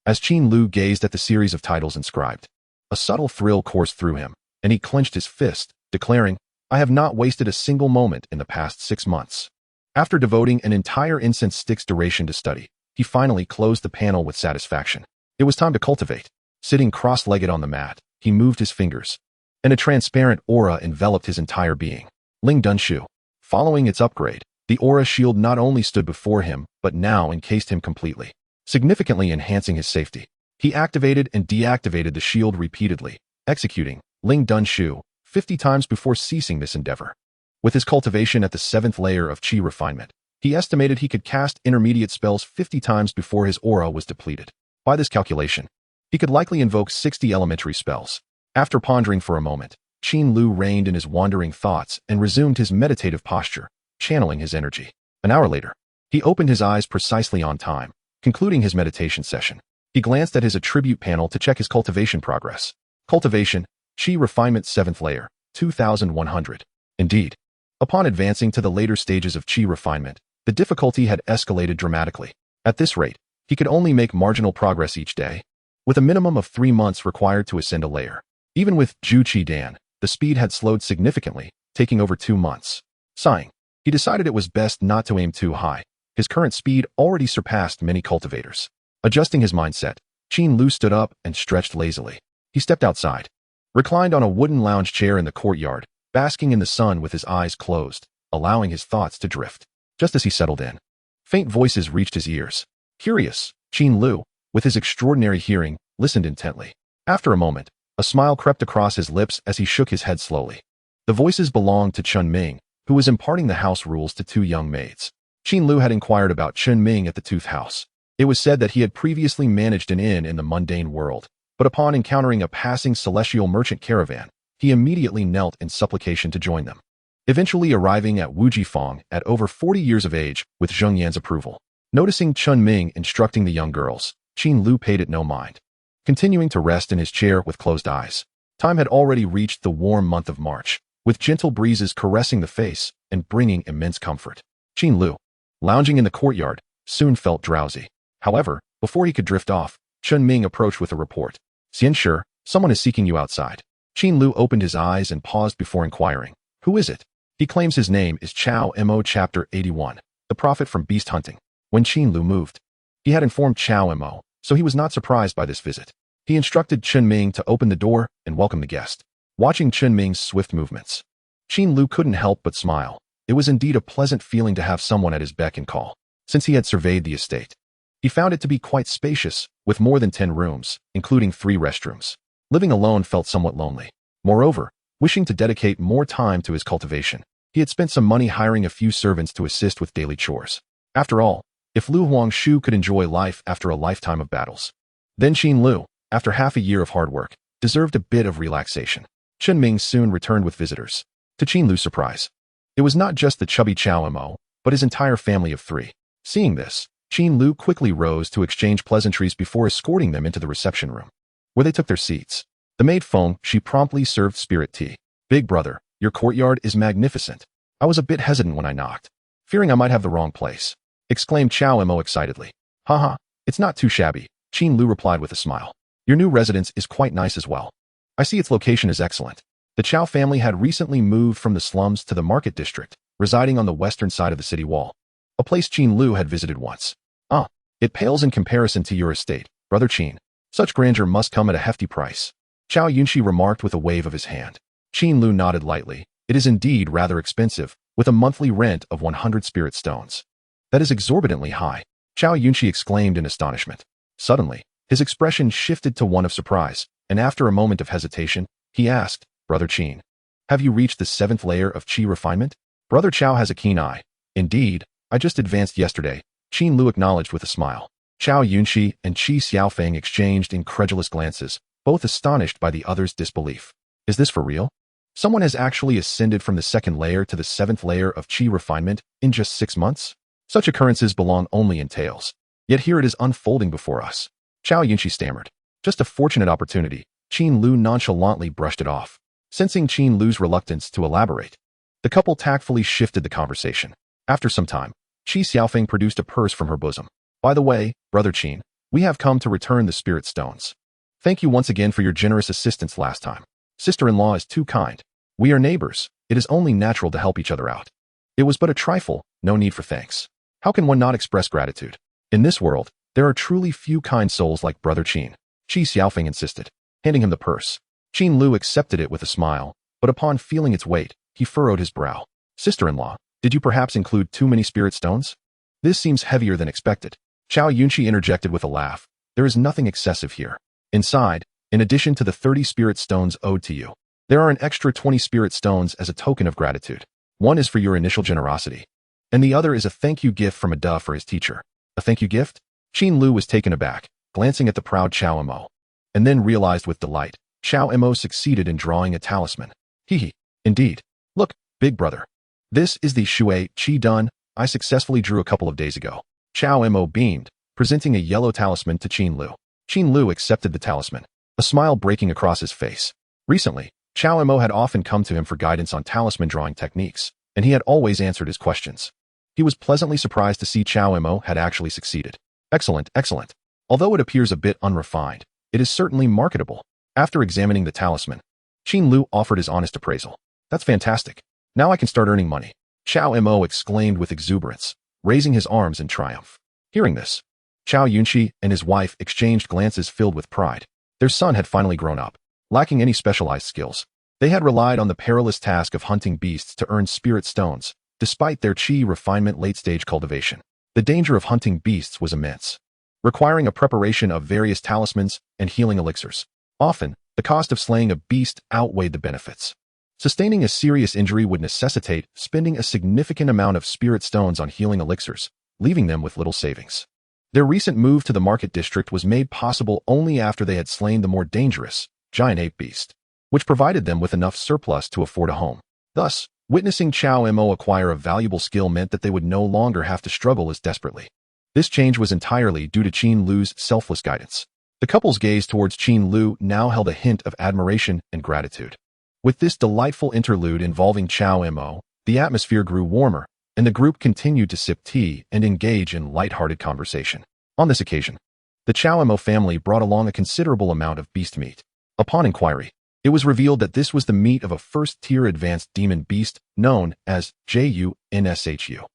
As Qin Lu gazed at the series of titles inscribed, a subtle thrill coursed through him, and he clenched his fist, declaring, "I have not wasted a single moment in the past 6 months." After devoting an entire incense stick's duration to study, he finally closed the panel with satisfaction. It was time to cultivate. Sitting cross-legged on the mat, he moved his fingers, and a transparent aura enveloped his entire being. Ling Dunshu. Following its upgrade, the aura shield not only stood before him, but now encased him completely, significantly enhancing his safety. He activated and deactivated the shield repeatedly, executing Ling Dunshu 50 times before ceasing this endeavor. With his cultivation at the 7th layer of Qi refinement, he estimated he could cast intermediate spells 50 times before his aura was depleted. By this calculation, he could likely invoke 60 elementary spells. After pondering for a moment, Qin Lu reined in his wandering thoughts and resumed his meditative posture, channeling his energy. An hour later, he opened his eyes precisely on time, concluding his meditation session. He glanced at his attribute panel to check his cultivation progress. Cultivation, Qi Refinement 7th Layer, 2100. Indeed, upon advancing to the later stages of Qi Refinement, the difficulty had escalated dramatically. At this rate, he could only make marginal progress each day, with a minimum of 3 months required to ascend a layer. Even with Zhu Qi Dan, the speed had slowed significantly, taking over 2 months. Sighing, he decided it was best not to aim too high. His current speed already surpassed many cultivators. Adjusting his mindset, Qin Lu stood up and stretched lazily. He stepped outside, reclined on a wooden lounge chair in the courtyard, basking in the sun with his eyes closed, allowing his thoughts to drift. Just as he settled in, faint voices reached his ears. Curious, Qin Lu, with his extraordinary hearing, listened intently. After a moment, a smile crept across his lips as he shook his head slowly. The voices belonged to Chun Ming, who was imparting the house rules to 2 young maids. Qin Lu had inquired about Chun Ming at the Tooth House. It was said that he had previously managed an inn in the mundane world, but upon encountering a passing celestial merchant caravan, he immediately knelt in supplication to join them, eventually arriving at Wujifang at over 40 years of age with Zheng Yan's approval. Noticing Chun Ming instructing the young girls, Qin Lu paid it no mind, continuing to rest in his chair with closed eyes. Time had already reached the warm month of March, with gentle breezes caressing the face and bringing immense comfort. Qin Lu, lounging in the courtyard, soon felt drowsy. However, before he could drift off, Chun Ming approached with a report. "Xianxia, someone is seeking you outside." Qin Lu opened his eyes and paused before inquiring, "Who is it?" He claims his name is Chao Mo Chapter 81, the prophet from beast hunting. When Qin Lu moved, he had informed Chao Mo, so he was not surprised by this visit. He instructed Chun Ming to open the door and welcome the guest. Watching Chun Ming's swift movements, Qin Lu couldn't help but smile. It was indeed a pleasant feeling to have someone at his beck and call. Since he had surveyed the estate, he found it to be quite spacious, with more than 10 rooms, including 3 restrooms. Living alone felt somewhat lonely. Moreover, wishing to dedicate more time to his cultivation, he had spent some money hiring a few servants to assist with daily chores. After all, if Lu Huangshu could enjoy life after a lifetime of battles, then Qin Lu, after half a year of hard work, deserved a bit of relaxation. Chun Ming soon returned with visitors. To Qin Lu's surprise, it was not just the chubby Chao Mo, but his entire family of 3. Seeing this, Qin Lu quickly rose to exchange pleasantries before escorting them into the reception room, where they took their seats. The maid Feng, she promptly served spirit tea. "Big brother, your courtyard is magnificent. I was a bit hesitant when I knocked, fearing I might have the wrong place," exclaimed Chao Mo excitedly. "Haha, it's not too shabby," Qin Lu replied with a smile. "Your new residence is quite nice as well. I see its location is excellent." The Chao family had recently moved from the slums to the market district, residing on the western side of the city wall, a place Qin Lu had visited once. "Ah, it pales in comparison to your estate, brother Qin. Such grandeur must come at a hefty price," Chao Yunxi remarked with a wave of his hand. Qin Lu nodded lightly. "It is indeed rather expensive, with a monthly rent of 100 spirit stones." "That is exorbitantly high," Chao Yunxi exclaimed in astonishment. Suddenly, his expression shifted to one of surprise, and after a moment of hesitation, he asked, "Brother Qin, have you reached the 7th layer of Qi refinement?" Brother Chao has a keen eye. "Indeed, I just advanced yesterday," Qin Lu acknowledged with a smile. Chao Yunxi and Qi Xiaofang exchanged incredulous glances, both astonished by the other's disbelief. "Is this for real?" Someone has actually ascended from the 2nd layer to the 7th layer of Qi refinement in just 6 months? Such occurrences belong only in tales. Yet here it is unfolding before us. Xianxia stammered. Just a fortunate opportunity. Qin Lu nonchalantly brushed it off. Sensing Qin Lu's reluctance to elaborate, the couple tactfully shifted the conversation. After some time, Qi Xiaofeng produced a purse from her bosom. By the way, Brother Qin, we have come to return the spirit stones. Thank you once again for your generous assistance last time. Sister-in-law is too kind. We are neighbors. It is only natural to help each other out. It was but a trifle, no need for thanks. How can one not express gratitude? In this world, there are truly few kind souls like Brother Qin. Qi Xiaofeng insisted, handing him the purse. Qin Lu accepted it with a smile, but upon feeling its weight, he furrowed his brow. Sister-in-law, did you perhaps include too many spirit stones? This seems heavier than expected. Xianxia interjected with a laugh. There is nothing excessive here. Inside, in addition to the 30 spirit stones owed to you, there are an extra 20 spirit stones as a token of gratitude. One is for your initial generosity, and the other is a thank you gift from a Da for his teacher. A thank you gift? Qin Lu was taken aback, glancing at the proud Xiao Mo, and then realized with delight, Xiao Mo succeeded in drawing a talisman. Hehe, indeed. Look, big brother. This is the Shui Qi Dun I successfully drew a couple of days ago. Xiao Mo beamed, presenting a yellow talisman to Qin Lu. Qin Lu accepted the talisman, a smile breaking across his face. Recently, Xiao Mo had often come to him for guidance on talisman drawing techniques, and he had always answered his questions. He was pleasantly surprised to see Xiao Mo had actually succeeded. Excellent, excellent. Although it appears a bit unrefined, it is certainly marketable. After examining the talisman, Qin Lu offered his honest appraisal. That's fantastic. Now I can start earning money. Xiao Mo exclaimed with exuberance, raising his arms in triumph. Hearing this, Xianxia and his wife exchanged glances filled with pride. Their son had finally grown up, lacking any specialized skills. They had relied on the perilous task of hunting beasts to earn spirit stones, despite their Qi refinement late-stage cultivation. The danger of hunting beasts was immense, requiring a preparation of various talismans and healing elixirs. Often, the cost of slaying a beast outweighed the benefits. Sustaining a serious injury would necessitate spending a significant amount of spirit stones on healing elixirs, leaving them with little savings. Their recent move to the market district was made possible only after they had slain the more dangerous, giant ape beast, which provided them with enough surplus to afford a home. Thus, witnessing Xiao Mo acquire a valuable skill meant that they would no longer have to struggle as desperately. This change was entirely due to Qin Lu's selfless guidance. The couple's gaze towards Qin Lu now held a hint of admiration and gratitude. With this delightful interlude involving Xiao Mo, the atmosphere grew warmer, and the group continued to sip tea and engage in light-hearted conversation. On this occasion, the Xiao Mo family brought along a considerable amount of beast meat. Upon inquiry, it was revealed that this was the meat of a first-tier advanced demon beast known as xianxiaaudiobooks.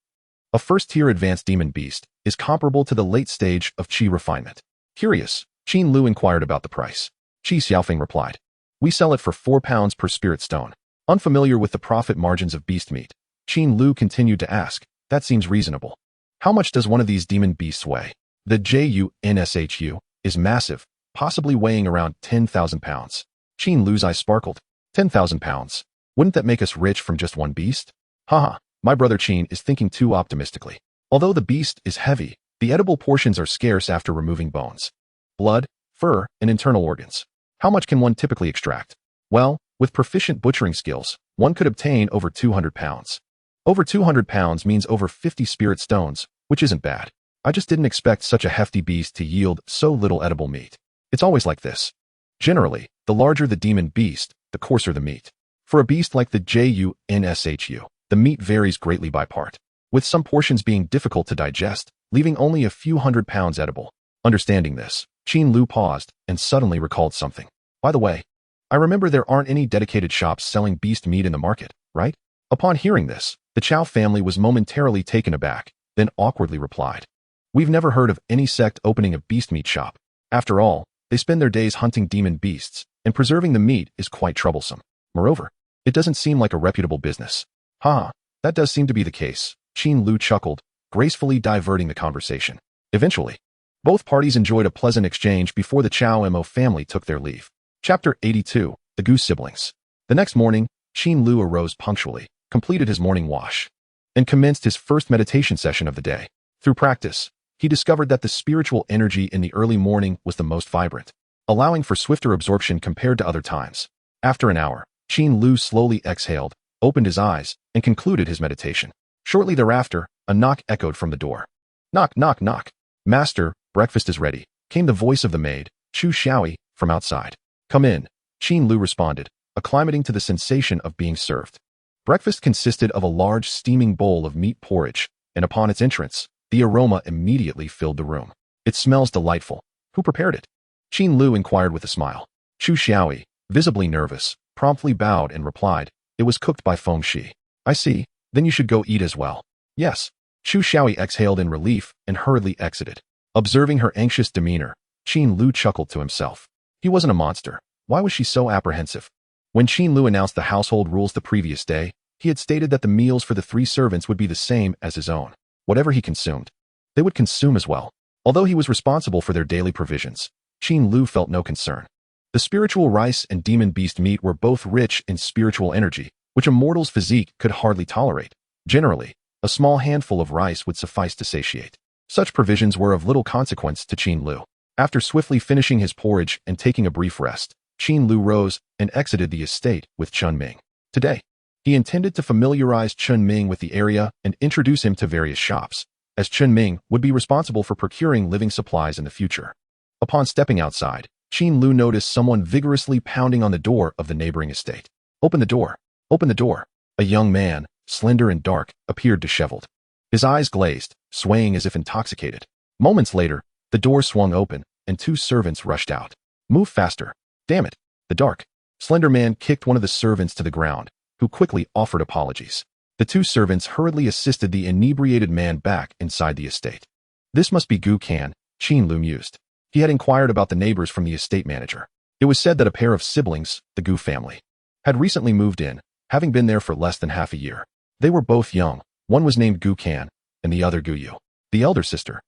A first-tier advanced demon beast is comparable to the late stage of Qi refinement. Curious, Qin Lu inquired about the price. Qi Xiaofeng replied, "We sell it for 4 pounds per spirit stone." Unfamiliar with the profit margins of beast meat, Qin Lu continued to ask, "That seems reasonable. How much does one of these demon beasts weigh?" The xianxiaaudiobooks is massive, possibly weighing around 10,000 pounds. Qin Lu's eyes sparkled. 10,000 pounds. Wouldn't that make us rich from just one beast? Haha, my brother Qin is thinking too optimistically. Although the beast is heavy, the edible portions are scarce after removing bones, blood, fur, and internal organs. How much can one typically extract? Well, with proficient butchering skills, one could obtain over 200 pounds. Over 200 pounds means over 50 spirit stones, which isn't bad. I just didn't expect such a hefty beast to yield so little edible meat. It's always like this. Generally, the larger the demon beast, the coarser the meat. For a beast like the xianxiaaudiobooks, the meat varies greatly by part, with some portions being difficult to digest, leaving only a few hundred pounds edible. Understanding this, Qin Lu paused and suddenly recalled something. By the way, I remember there aren't any dedicated shops selling beast meat in the market, right? Upon hearing this, the Chow family was momentarily taken aback, then awkwardly replied, "We've never heard of any sect opening a beast meat shop. After all, they spend their days hunting demon beasts, and preserving the meat is quite troublesome. Moreover, it doesn't seem like a reputable business." "Ha, that does seem to be the case," Qin Lu chuckled, gracefully diverting the conversation. Eventually, both parties enjoyed a pleasant exchange before the Xiao Mo family took their leave. Chapter 82, The Goose Siblings. The next morning, Qin Lu arose punctually, completed his morning wash, and commenced his first meditation session of the day. Through practice, he discovered that the spiritual energy in the early morning was the most vibrant, allowing for swifter absorption compared to other times. After an hour, Qin Lu slowly exhaled, opened his eyes, and concluded his meditation. Shortly thereafter, a knock echoed from the door. Knock, knock, knock. Master, breakfast is ready, came the voice of the maid, Chu Xiaoi, from outside. Come in, Qin Lu responded, acclimating to the sensation of being served. Breakfast consisted of a large steaming bowl of meat porridge, and upon its entrance, the aroma immediately filled the room. It smells delightful. Who prepared it? Qin Lu inquired with a smile. Chu Xiaoi, visibly nervous, promptly bowed and replied, it was cooked by Feng Shi. I see, then you should go eat as well. Yes. Chu Xiaoi exhaled in relief and hurriedly exited. Observing her anxious demeanor, Qin Lu chuckled to himself. He wasn't a monster. Why was she so apprehensive? When Qin Lu announced the household rules the previous day, he had stated that the meals for the 3 servants would be the same as his own. Whatever he consumed, they would consume as well. Although he was responsible for their daily provisions, Qin Lu felt no concern. The spiritual rice and demon beast meat were both rich in spiritual energy, which a mortal's physique could hardly tolerate. Generally, a small handful of rice would suffice to satiate. Such provisions were of little consequence to Qin Lu. After swiftly finishing his porridge and taking a brief rest, Qin Lu rose and exited the estate with Chun Ming. Today, he intended to familiarize Chun Ming with the area and introduce him to various shops, as Chun Ming would be responsible for procuring living supplies in the future. Upon stepping outside, Qin Lu noticed someone vigorously pounding on the door of the neighboring estate. Open the door! Open the door! A young man, slender and dark, appeared disheveled. His eyes glazed, swaying as if intoxicated. Moments later, the door swung open, and 2 servants rushed out. Move faster. Damn it. The dark, slender man kicked one of the servants to the ground, who quickly offered apologies. The 2 servants hurriedly assisted the inebriated man back inside the estate. This must be Gu Kan, Qin Lu mused. He had inquired about the neighbors from the estate manager. It was said that a pair of siblings, the Gu family, had recently moved in, having been there for less than half a year. They were both young. One was named Gu Kan, and the other Gu Yu. The elder sister,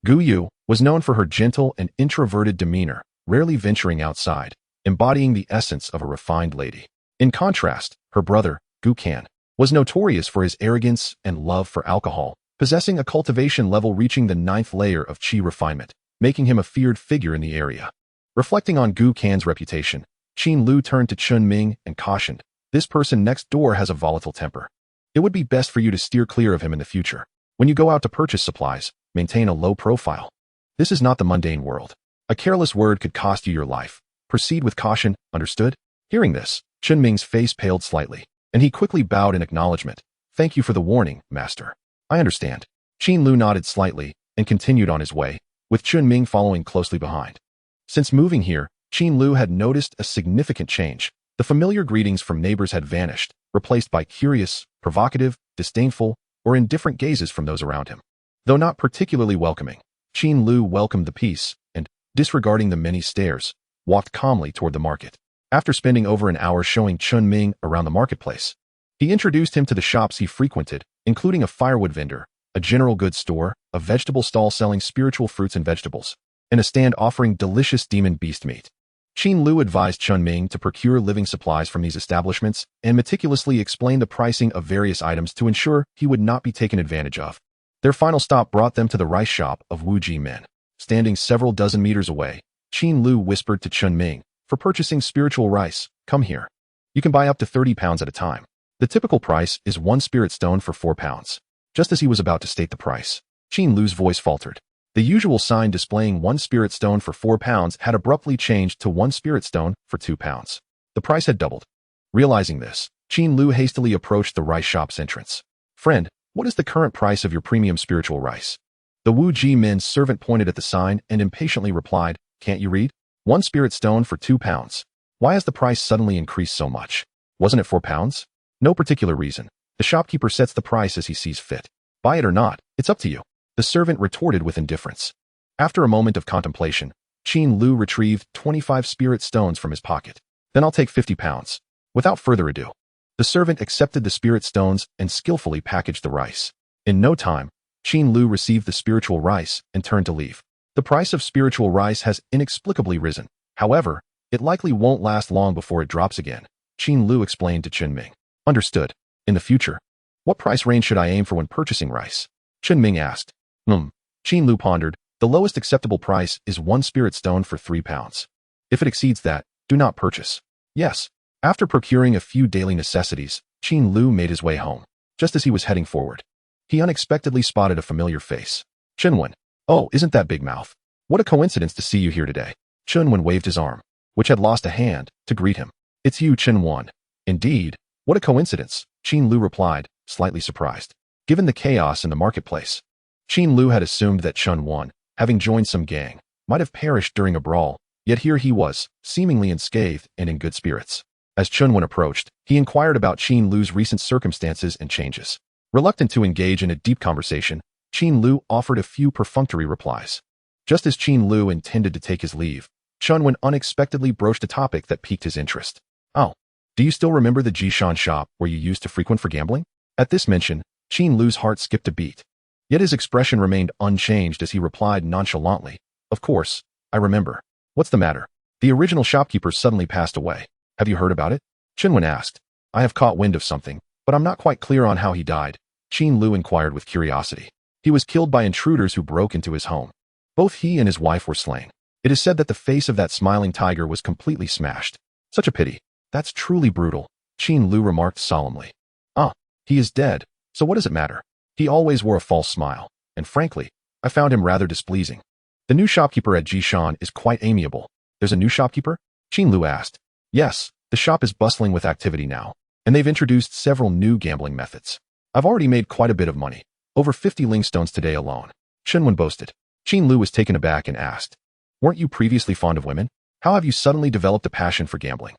Gu Yu, was known for her gentle and introverted demeanor, rarely venturing outside, embodying the essence of a refined lady. In contrast, her brother, Gu Kan, was notorious for his arrogance and love for alcohol, possessing a cultivation level reaching the 9th layer of qi refinement, making him a feared figure in the area. Reflecting on Gu Kan's reputation, Qin Lu turned to Chun Ming and cautioned, this person next door has a volatile temper. It would be best for you to steer clear of him in the future. When you go out to purchase supplies, maintain a low profile. This is not the mundane world. A careless word could cost you your life. Proceed with caution, understood? Hearing this, Chun Ming's face paled slightly, and he quickly bowed in acknowledgement. Thank you for the warning, master. I understand. Qin Lu nodded slightly and continued on his way, with Chun Ming following closely behind. Since moving here, Qin Lu had noticed a significant change. The familiar greetings from neighbors had vanished, replaced by curious, provocative, disdainful, or indifferent gazes from those around him. Though not particularly welcoming, Qin Lu welcomed the peace and, disregarding the many stares, walked calmly toward the market. After spending over an hour showing Chun Ming around the marketplace, he introduced him to the shops he frequented, including a firewood vendor, a general goods store, a vegetable stall selling spiritual fruits and vegetables, and a stand offering delicious demon beast meat. Qin Lu advised Chun Ming to procure living supplies from these establishments and meticulously explain the pricing of various items to ensure he would not be taken advantage of. Their final stop brought them to the rice shop of Wu Ji Men. Standing several dozen meters away, Qin Lu whispered to Chun Ming, for purchasing spiritual rice, come here. You can buy up to 30 pounds at a time. The typical price is 1 spirit stone for 4 pounds. Just as he was about to state the price, Qin Lu's voice faltered. The usual sign displaying 1 spirit stone for 4 pounds had abruptly changed to 1 spirit stone for 2 pounds. The price had doubled. Realizing this, Qin Lu hastily approached the rice shop's entrance. Friend, what is the current price of your premium spiritual rice? The Wu Ji Min's servant pointed at the sign and impatiently replied, can't you read? 1 spirit stone for 2 pounds. Why has the price suddenly increased so much? Wasn't it 4 pounds? No particular reason. The shopkeeper sets the price as he sees fit. Buy it or not, it's up to you. The servant retorted with indifference. After a moment of contemplation, Qin Lu retrieved 25 spirit stones from his pocket. Then I'll take 50 pounds. Without further ado, the servant accepted the spirit stones and skillfully packaged the rice. In no time, Qin Lu received the spiritual rice and turned to leave. The price of spiritual rice has inexplicably risen. However, it likely won't last long before it drops again, Qin Lu explained to Chun Ming. Understood. In the future, what price range should I aim for when purchasing rice? Chun Ming asked. Qin Lu pondered. The lowest acceptable price is 1 spirit stone for 3 pounds. If it exceeds that, do not purchase. Yes. After procuring a few daily necessities, Qin Lu made his way home. Just as he was heading forward, he unexpectedly spotted a familiar face. Chunwen. Oh, isn't that Big Mouth? What a coincidence to see you here today. Chunwen waved his arm, which had lost a hand, to greet him. It's you, Chunwen. Indeed, what a coincidence, Qin Lu replied, slightly surprised. Given the chaos in the marketplace, Qin Lu had assumed that Chunwen, having joined some gang, might have perished during a brawl, yet here he was, seemingly unscathed and in good spirits. As Chunwen approached, he inquired about Qin Lu's recent circumstances and changes. Reluctant to engage in a deep conversation, Qin Lu offered a few perfunctory replies. Just as Qin Lu intended to take his leave, Chunwen unexpectedly broached a topic that piqued his interest. Oh, do you still remember the Jishan shop where you used to frequent for gambling? At this mention, Qin Lu's heart skipped a beat. Yet his expression remained unchanged as he replied nonchalantly, Of course, I remember. What's the matter? The original shopkeeper suddenly passed away. Have you heard about it? Chunwen asked. I have caught wind of something, but I'm not quite clear on how he died, Qin Lu inquired with curiosity. He was killed by intruders who broke into his home. Both he and his wife were slain. It is said that the face of that smiling tiger was completely smashed. Such a pity. That's truly brutal, Qin Lu remarked solemnly. Ah, he is dead, so what does it matter? He always wore a false smile, and frankly, I found him rather displeasing. The new shopkeeper at Jishan is quite amiable. There's a new shopkeeper? Qin Lu asked. Yes, the shop is bustling with activity now, and they've introduced several new gambling methods. I've already made quite a bit of money, over 50 lingstones today alone, Chunwen boasted. Qin Lu was taken aback and asked, Weren't you previously fond of women? How have you suddenly developed a passion for gambling?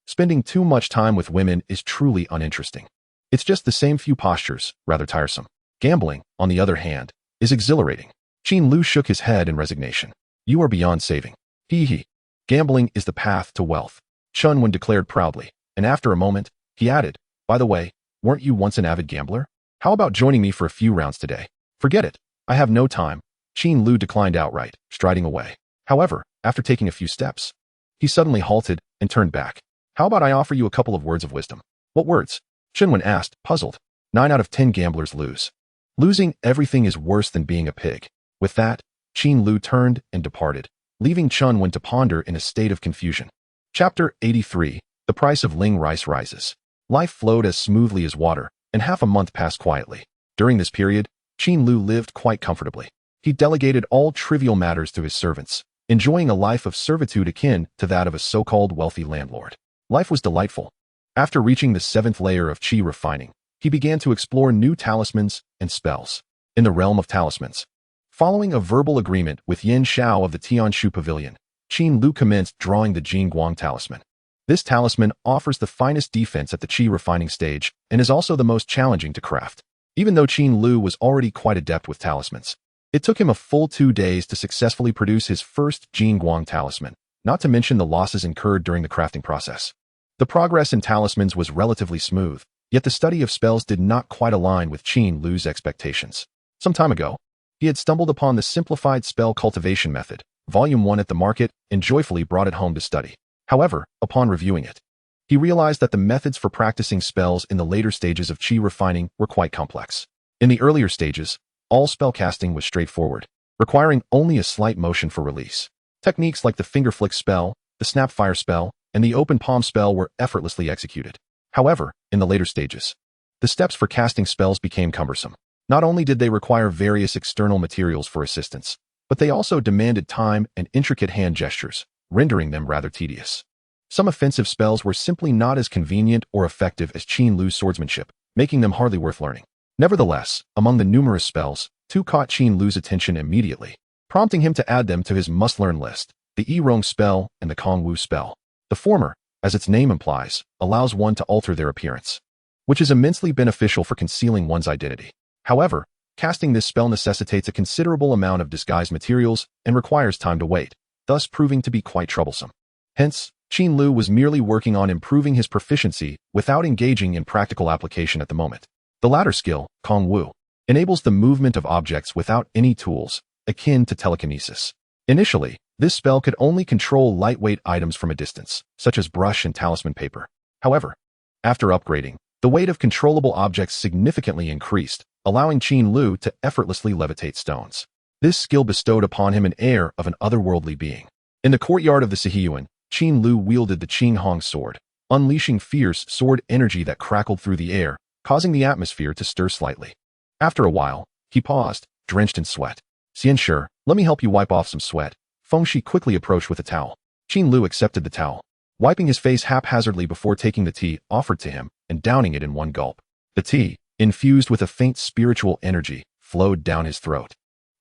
Spending too much time with women is truly uninteresting. It's just the same few postures, rather tiresome. Gambling, on the other hand, is exhilarating. Qin Lu shook his head in resignation. You are beyond saving. Hee. Gambling is the path to wealth, Chunwen declared proudly, and after a moment, he added, By the way, weren't you once an avid gambler? How about joining me for a few rounds today? Forget it. I have no time. Qin Lu declined outright, striding away. However, after taking a few steps, he suddenly halted and turned back. How about I offer you a couple of words of wisdom? What words? Chunwen asked, puzzled. 9 out of 10 gamblers lose. Losing everything is worse than being a pig. With that, Qin Lu turned and departed, leaving Chunwen to ponder in a state of confusion. Chapter 83. The price of Ling rice rises. Life flowed as smoothly as water, and half a month passed quietly. During this period, Qin Lu lived quite comfortably. He delegated all trivial matters to his servants, enjoying a life of servitude akin to that of a so-called wealthy landlord. Life was delightful. After reaching the 7th layer of qi refining, he began to explore new talismans and spells. In the realm of talismans, following a verbal agreement with Yin Xiao of the Tianshu Pavilion, Qin Lu commenced drawing the Jingguang talisman. This talisman offers the finest defense at the qi refining stage and is also the most challenging to craft. Even though Qin Lu was already quite adept with talismans, it took him a full 2 days to successfully produce his first Jingguang talisman, not to mention the losses incurred during the crafting process. The progress in talismans was relatively smooth, yet the study of spells did not quite align with Qin Lu's expectations. Some time ago, he had stumbled upon the simplified spell cultivation method, Volume 1 at the market, and joyfully brought it home to study. However, upon reviewing it, he realized that the methods for practicing spells in the later stages of qi refining were quite complex. In the earlier stages, all spell casting was straightforward, requiring only a slight motion for release. Techniques like the finger flick spell, the snap fire spell, and the open palm spell were effortlessly executed. However, in the later stages, the steps for casting spells became cumbersome. Not only did they require various external materials for assistance, but they also demanded time and intricate hand gestures, rendering them rather tedious. Some offensive spells were simply not as convenient or effective as Qin Lu's swordsmanship, making them hardly worth learning. Nevertheless, among the numerous spells, 2 caught Qin Lu's attention immediately, prompting him to add them to his must-learn list, the Yirong spell and the Kongwu spell. The former, as its name implies, allows one to alter their appearance, which is immensely beneficial for concealing one's identity. However, casting this spell necessitates a considerable amount of disguise materials and requires time to wait, thus proving to be quite troublesome. Hence, Qin Lu was merely working on improving his proficiency without engaging in practical application at the moment. The latter skill, Kongwu, enables the movement of objects without any tools, akin to telekinesis. Initially, this spell could only control lightweight items from a distance, such as brush and talisman paper. However, after upgrading, the weight of controllable objects significantly increased, allowing Qin Lu to effortlessly levitate stones. This skill bestowed upon him an air of an otherworldly being. In the courtyard of the Sihiyuan, Qin Lu wielded the Qinghong sword, unleashing fierce sword energy that crackled through the air, causing the atmosphere to stir slightly. After a while, he paused, drenched in sweat. "Xianxia, let me help you wipe off some sweat." Fengshi quickly approached with a towel. Qin Lu accepted the towel, wiping his face haphazardly before taking the tea offered to him and downing it in one gulp. The tea, infused with a faint spiritual energy, flowed down his throat,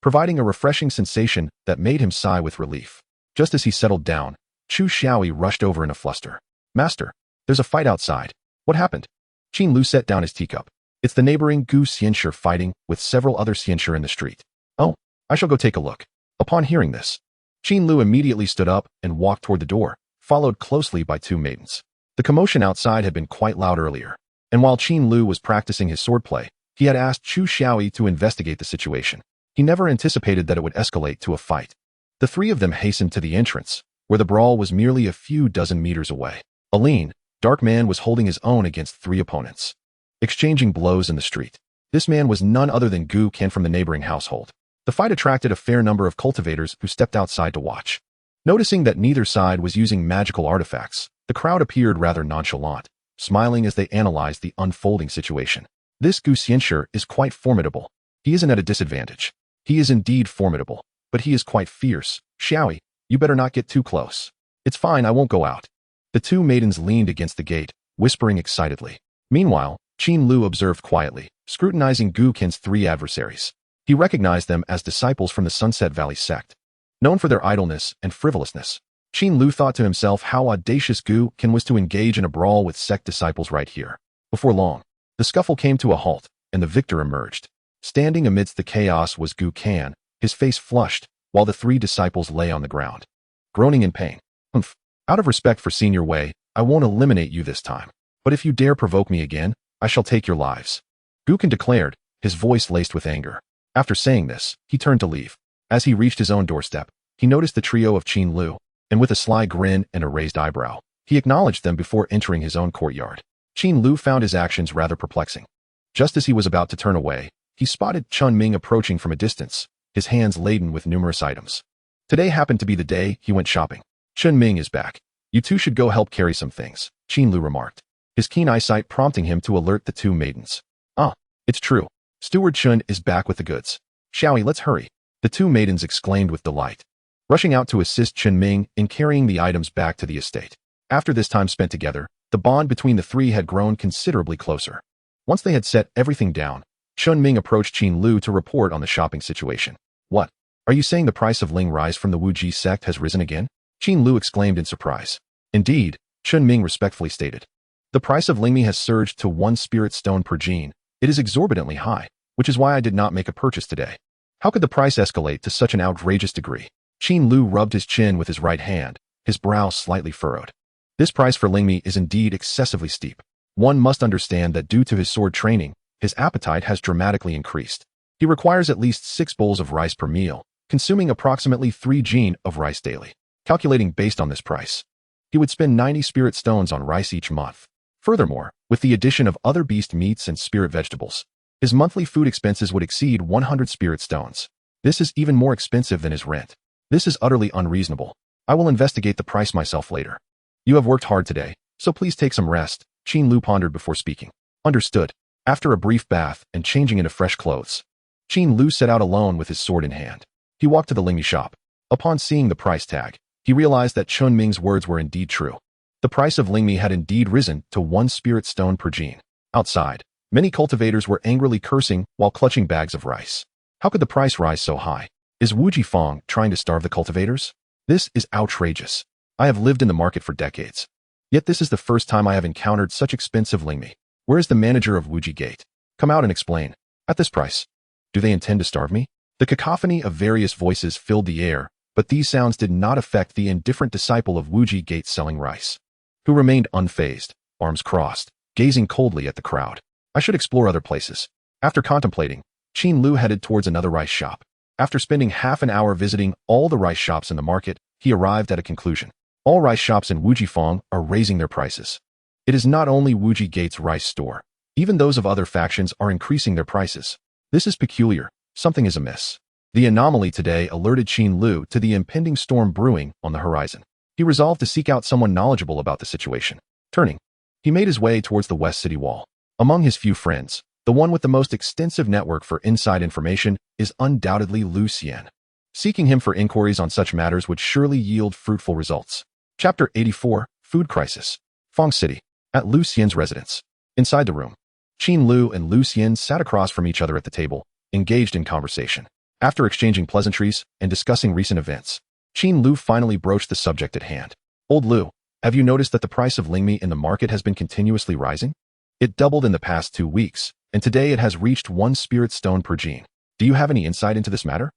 providing a refreshing sensation that made him sigh with relief. Just as he settled down, Chu Xiaoi rushed over in a fluster. "Master, there's a fight outside. What happened?" Qin Lu set down his teacup. "It's the neighboring Gu Xianxia fighting with several other Xianxia in the street." "Oh, I shall go take a look." Upon hearing this, Qin Lu immediately stood up and walked toward the door, followed closely by two maidens. The commotion outside had been quite loud earlier, and while Qin Lu was practicing his swordplay, he had asked Chu Xiaoi to investigate the situation. He never anticipated that it would escalate to a fight. The three of them hastened to the entrance, where the brawl was merely a few dozen meters away. A lean, dark man was holding his own against three opponents, exchanging blows in the street. This man was none other than Gu Qian from the neighboring household. The fight attracted a fair number of cultivators who stepped outside to watch. Noticing that neither side was using magical artifacts, the crowd appeared rather nonchalant, smiling as they analyzed the unfolding situation. "This Gu Xianxia is quite formidable. He isn't at a disadvantage. He is indeed formidable, but he is quite fierce. Xiaoi, you better not get too close." "It's fine, I won't go out." The two maidens leaned against the gate, whispering excitedly. Meanwhile, Qin Lu observed quietly, scrutinizing Gu Qian's three adversaries. He recognized them as disciples from the Sunset Valley sect. Known for their idleness and frivolousness, Qin Lu thought to himself how audacious Gu Qian was to engage in a brawl with sect disciples right here. Before long, the scuffle came to a halt, and the victor emerged. Standing amidst the chaos was Gu Qian, his face flushed, while the three disciples lay on the ground, groaning in pain. "Humph. Out of respect for Senior Wei, I won't eliminate you this time. But if you dare provoke me again, I shall take your lives," Gu Qian declared, his voice laced with anger. After saying this, he turned to leave. As he reached his own doorstep, he noticed the trio of Qin Lu, and with a sly grin and a raised eyebrow, he acknowledged them before entering his own courtyard. Qin Lu found his actions rather perplexing. Just as he was about to turn away, he spotted Chun Ming approaching from a distance, his hands laden with numerous items. Today happened to be the day he went shopping. "Chun Ming is back. You two should go help carry some things," Qin Lu remarked, his keen eyesight prompting him to alert the two maidens. "Ah, it's true. Steward Chun is back with the goods. Xiaoi, let's hurry," the two maidens exclaimed with delight, rushing out to assist Chun Ming in carrying the items back to the estate. After this time spent together, the bond between the three had grown considerably closer. Once they had set everything down, Chun Ming approached Qin Lu to report on the shopping situation. "What? Are you saying the price of Ling rice from the Wuji sect has risen again?" Qin Lu exclaimed in surprise. "Indeed," Chun Ming respectfully stated. "The price of Lingmi has surged to 1 spirit stone per gene. It is exorbitantly high, which is why I did not make a purchase today." "How could the price escalate to such an outrageous degree?" Qin Lu rubbed his chin with his right hand, his brow slightly furrowed. "This price for Lingmi is indeed excessively steep. One must understand that due to his sword training, his appetite has dramatically increased. He requires at least 6 bowls of rice per meal, consuming approximately 3 gene of rice daily. Calculating based on this price, he would spend 90 spirit stones on rice each month. Furthermore, with the addition of other beast meats and spirit vegetables, his monthly food expenses would exceed 100 spirit stones. This is even more expensive than his rent. This is utterly unreasonable. I will investigate the price myself later. You have worked hard today, so please take some rest," Qin Lu pondered before speaking. "Understood." After a brief bath and changing into fresh clothes, Qin Lu set out alone with his sword in hand. He walked to the Lingmi shop. Upon seeing the price tag, he realized that Chun Ming's words were indeed true. The price of Lingmi had indeed risen to 1 spirit stone per gene. Outside, many cultivators were angrily cursing while clutching bags of rice. How could the price rise so high? Is Wu Jifang trying to starve the cultivators? This is outrageous. I have lived in the market for decades. Yet this is the first time I have encountered such expensive Lingmi. Where is the manager of Wuji Gate? Come out and explain. At this price, do they intend to starve me? The cacophony of various voices filled the air, but these sounds did not affect the indifferent disciple of Wuji Gate selling rice, who remained unfazed, arms crossed, gazing coldly at the crowd. I should explore other places. After contemplating, Qin Lu headed towards another rice shop. After spending half an hour visiting all the rice shops in the market, he arrived at a conclusion. All rice shops in Wujifang are raising their prices. It is not only Wuji Gate's rice store. Even those of other factions are increasing their prices. This is peculiar. Something is amiss. The anomaly today alerted Qin Lu to the impending storm brewing on the horizon. He resolved to seek out someone knowledgeable about the situation. Turning, he made his way towards the west city wall. Among his few friends, the one with the most extensive network for inside information is undoubtedly Lu Xian. Seeking him for inquiries on such matters would surely yield fruitful results. Chapter 84, Food Crisis. Fong City. At Lu Xian's residence. Inside the room, Qin Lu and Lu Xian sat across from each other at the table, engaged in conversation. After exchanging pleasantries and discussing recent events, Qin Lu finally broached the subject at hand. Old Lu, have you noticed that the price of lingmi in the market has been continuously rising? It doubled in the past 2 weeks, and today it has reached 1 spirit stone per gene. Do you have any insight into this matter?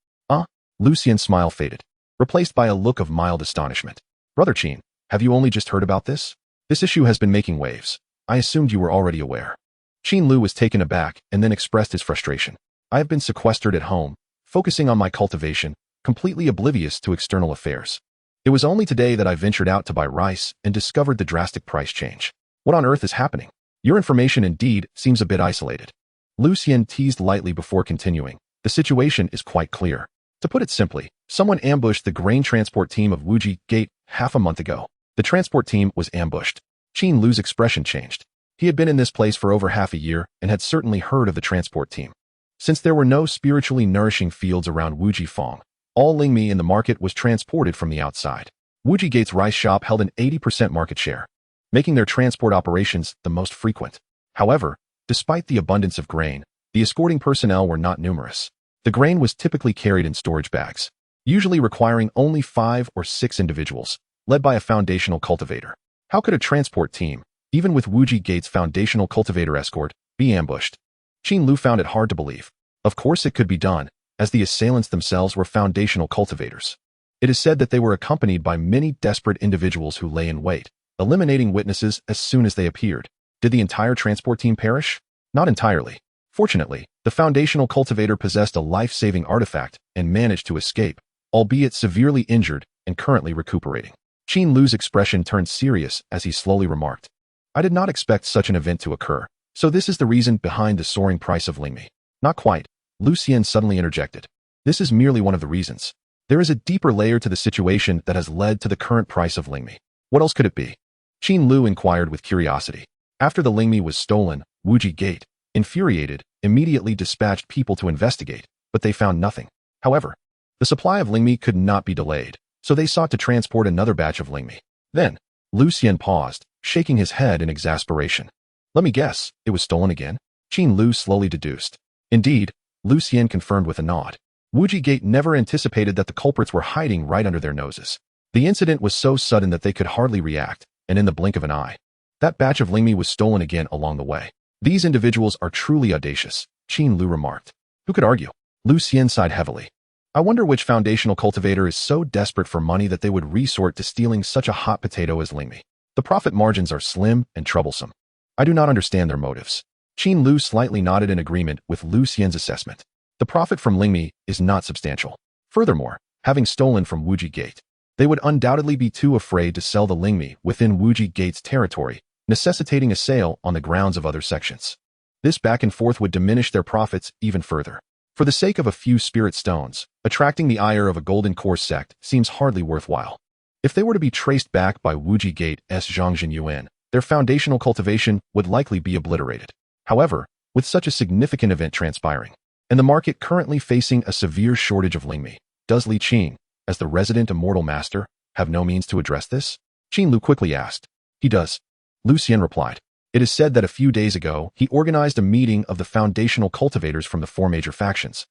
Lu Xian's smile faded, replaced by a look of mild astonishment. Brother Qin, have you only just heard about this? This issue has been making waves. I assumed you were already aware. Qin Lu was taken aback and then expressed his frustration. I have been sequestered at home, focusing on my cultivation, completely oblivious to external affairs. It was only today that I ventured out to buy rice and discovered the drastic price change. What on earth is happening? Your information indeed seems a bit isolated. Lu Xian teased lightly before continuing. The situation is quite clear. To put it simply, someone ambushed the grain transport team of Wuji Gate half a month ago. The transport team was ambushed. Qin Lu's expression changed. He had been in this place for over half a year and had certainly heard of the transport team. Since there were no spiritually nourishing fields around Wuji Fong, all lingmi in the market was transported from the outside. Wuji Gate's rice shop held an 80% market share, making their transport operations the most frequent. However, despite the abundance of grain, the escorting personnel were not numerous. The grain was typically carried in storage bags, usually requiring only 5 or 6 individuals, led by a foundational cultivator. How could a transport team, even with Wuji Gate's foundational cultivator escort, be ambushed? Qin Lu found it hard to believe. Of course it could be done, as the assailants themselves were foundational cultivators. It is said that they were accompanied by many desperate individuals who lay in wait, eliminating witnesses as soon as they appeared. Did the entire transport team perish? Not entirely. Fortunately, the foundational cultivator possessed a life-saving artifact and managed to escape, albeit severely injured and currently recuperating. Qin Lu's expression turned serious as he slowly remarked, I did not expect such an event to occur, so this is the reason behind the soaring price of lingmi. Not quite, Lu Xian suddenly interjected. This is merely one of the reasons. There is a deeper layer to the situation that has led to the current price of lingmi. What else could it be? Qin Lu inquired with curiosity. After the lingmi was stolen, Wuji Gate, infuriated, immediately dispatched people to investigate, but they found nothing. However, the supply of lingmi could not be delayed, so they sought to transport another batch of lingmi. Then, Lu Xian paused, shaking his head in exasperation. Let me guess, it was stolen again? Qin Lu slowly deduced. Indeed, Lu Xian confirmed with a nod. Wuji Gate never anticipated that the culprits were hiding right under their noses. The incident was so sudden that they could hardly react, and in the blink of an eye, that batch of lingmi was stolen again along the way. These individuals are truly audacious, Qin Lu remarked. Who could argue? Lu Xian sighed heavily. I wonder which foundational cultivator is so desperate for money that they would resort to stealing such a hot potato as lingmi. The profit margins are slim and troublesome. I do not understand their motives. Qin Lu slightly nodded in agreement with Lu Xian's assessment. The profit from lingmi is not substantial. Furthermore, having stolen from Wuji Gate, they would undoubtedly be too afraid to sell the lingmi within Wuji Gate's territory, necessitating a sale on the grounds of other sections. This back and forth would diminish their profits even further. For the sake of a few spirit stones, attracting the ire of a golden core sect seems hardly worthwhile. If they were to be traced back by Wuji Gate's Zhangzhen Yuan, their foundational cultivation would likely be obliterated. However, with such a significant event transpiring, and the market currently facing a severe shortage of lingmi, does Li Qin, as the resident immortal master, have no means to address this? Qin Lu quickly asked. He does. Lu Xian replied. It is said that a few days ago, he organized a meeting of the foundational cultivators from the 4 major factions.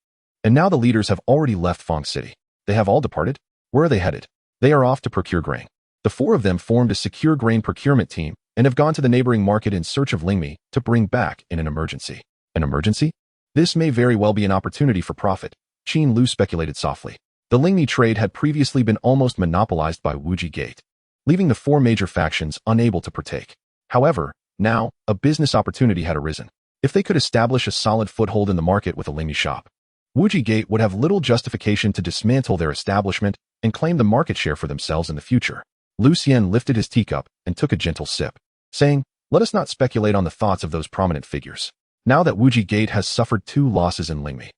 And now the leaders have already left Fong City. They have all departed? Where are they headed? They are off to procure grain. The 4 of them formed a secure grain procurement team and have gone to the neighboring market in search of lingmi to bring back in an emergency. An emergency? This may very well be an opportunity for profit, Qin Lu speculated softly. The lingmi trade had previously been almost monopolized by Wuji Gate, leaving the 4 major factions unable to partake. However, now, a business opportunity had arisen. If they could establish a solid foothold in the market with a lingmi shop, Wuji Gate would have little justification to dismantle their establishment and claim the market share for themselves in the future. Lu Xian lifted his teacup and took a gentle sip, saying, let us not speculate on the thoughts of those prominent figures. Now that Wuji Gate has suffered 2 losses in lingmi,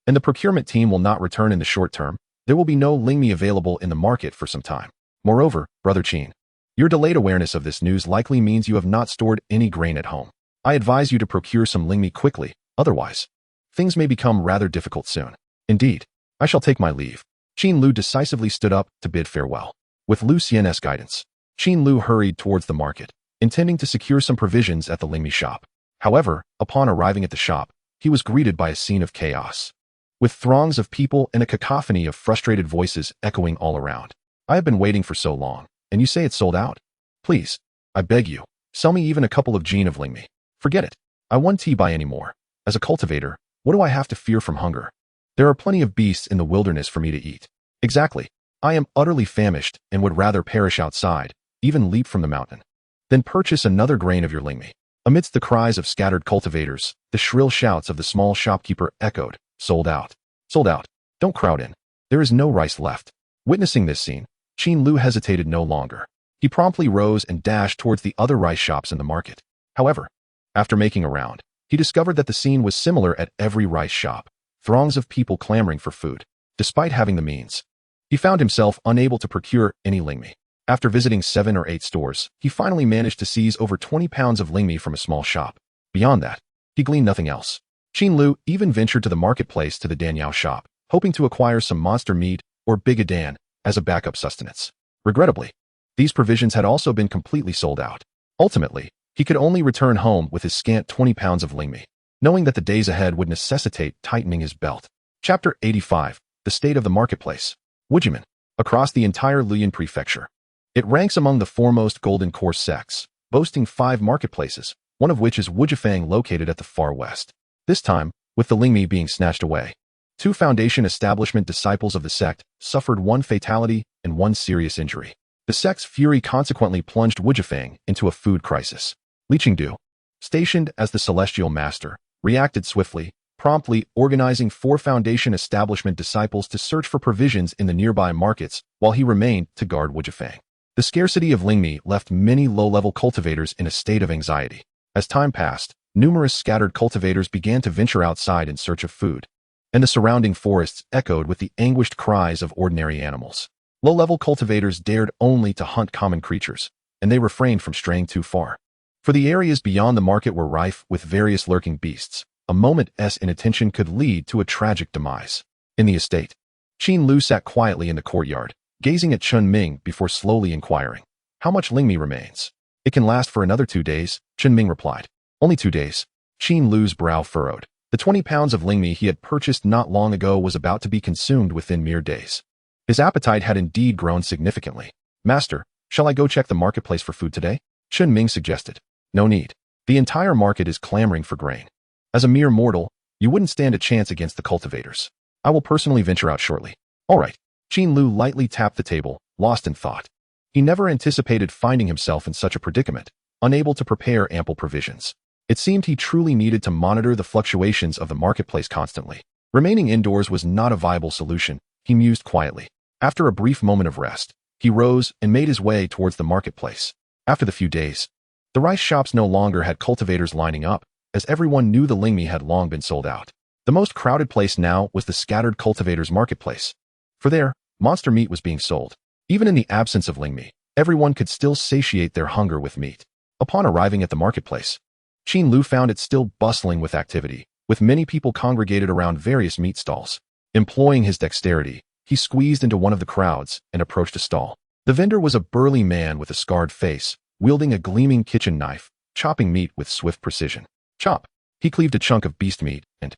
and the procurement team will not return in the short term, there will be no lingmi available in the market for some time. Moreover, Brother Qin, Your delayed awareness of this news likely means you have not stored any grain at home. I advise you to procure some lingmi quickly, otherwise, things may become rather difficult soon. Indeed, I shall take my leave. Qin Lu decisively stood up to bid farewell. With Lu Xian's guidance, Qin Lu hurried towards the market, intending to secure some provisions at the lingmi shop. However, upon arriving at the shop, he was greeted by a scene of chaos, with throngs of people and a cacophony of frustrated voices echoing all around. I have been waiting for so long, and you say it's sold out? Please, I beg you, sell me even a couple of jin of lingmi. Forget it. I won't buy any more. As a cultivator, what do I have to fear from hunger? There are plenty of beasts in the wilderness for me to eat. Exactly. I am utterly famished and would rather perish outside, even leap from the mountain. Then purchase another grain of your lingmi. Amidst the cries of scattered cultivators, the shrill shouts of the small shopkeeper echoed, sold out. Sold out. Don't crowd in. There is no rice left. Witnessing this scene, Qin Lu hesitated no longer. He promptly rose and dashed towards the other rice shops in the market. However, after making a round, he discovered that the scene was similar at every rice shop, throngs of people clamoring for food. Despite having the means, he found himself unable to procure any lingmi. After visiting 7 or 8 stores, he finally managed to seize over 20 pounds of lingmi from a small shop. Beyond that, he gleaned nothing else. Qin Lu even ventured to the marketplace to the Danyao shop, hoping to acquire some monster meat or bigadan as a backup sustenance. Regrettably, these provisions had also been completely sold out. Ultimately, he could only return home with his scant 20 pounds of lingmi, knowing that the days ahead would necessitate tightening his belt. Chapter 85. The State of the Marketplace. Wujiman. Across the entire Luoyang Prefecture, it ranks among the foremost golden core sects, boasting 5 marketplaces, one of which is Wujifang located at the far west. This time, with the lingmi being snatched away, 2 foundation establishment disciples of the sect suffered 1 fatality and 1 serious injury. The sect's fury consequently plunged Wujifang into a food crisis. Li Qingdu, stationed as the celestial master, reacted swiftly, promptly organizing 4 foundation establishment disciples to search for provisions in the nearby markets while he remained to guard Wujifang. The scarcity of lingmi left many low-level cultivators in a state of anxiety. As time passed, numerous scattered cultivators began to venture outside in search of food, and the surrounding forests echoed with the anguished cries of ordinary animals. Low-level cultivators dared only to hunt common creatures, and they refrained from straying too far. For the areas beyond the market were rife with various lurking beasts. A moment's inattention could lead to a tragic demise. In the estate, Qin Lu sat quietly in the courtyard, gazing at Chun Ming before slowly inquiring, "How much lingmi remains?" "It can last for another 2 days," Chun Ming replied. "Only 2 days?" Qin Lu's brow furrowed. The 20 pounds of lingmi he had purchased not long ago was about to be consumed within mere days. His appetite had indeed grown significantly. "Master, shall I go check the marketplace for food today?" Chun Ming suggested. "No need. The entire market is clamoring for grain. As a mere mortal, you wouldn't stand a chance against the cultivators. I will personally venture out shortly." "All right." Qin Lu lightly tapped the table, lost in thought. He never anticipated finding himself in such a predicament, unable to prepare ample provisions. It seemed he truly needed to monitor the fluctuations of the marketplace constantly. Remaining indoors was not a viable solution, he mused quietly. After a brief moment of rest, he rose and made his way towards the marketplace. After the few days, the rice shops no longer had cultivators lining up, as everyone knew the lingmi had long been sold out. The most crowded place now was the scattered cultivators' marketplace. For there, monster meat was being sold. Even in the absence of lingmi, everyone could still satiate their hunger with meat. Upon arriving at the marketplace, Qin Lu found it still bustling with activity, with many people congregated around various meat stalls. Employing his dexterity, he squeezed into one of the crowds and approached a stall. The vendor was a burly man with a scarred face, wielding a gleaming kitchen knife, chopping meat with swift precision. Chop! He cleaved a chunk of beast meat and,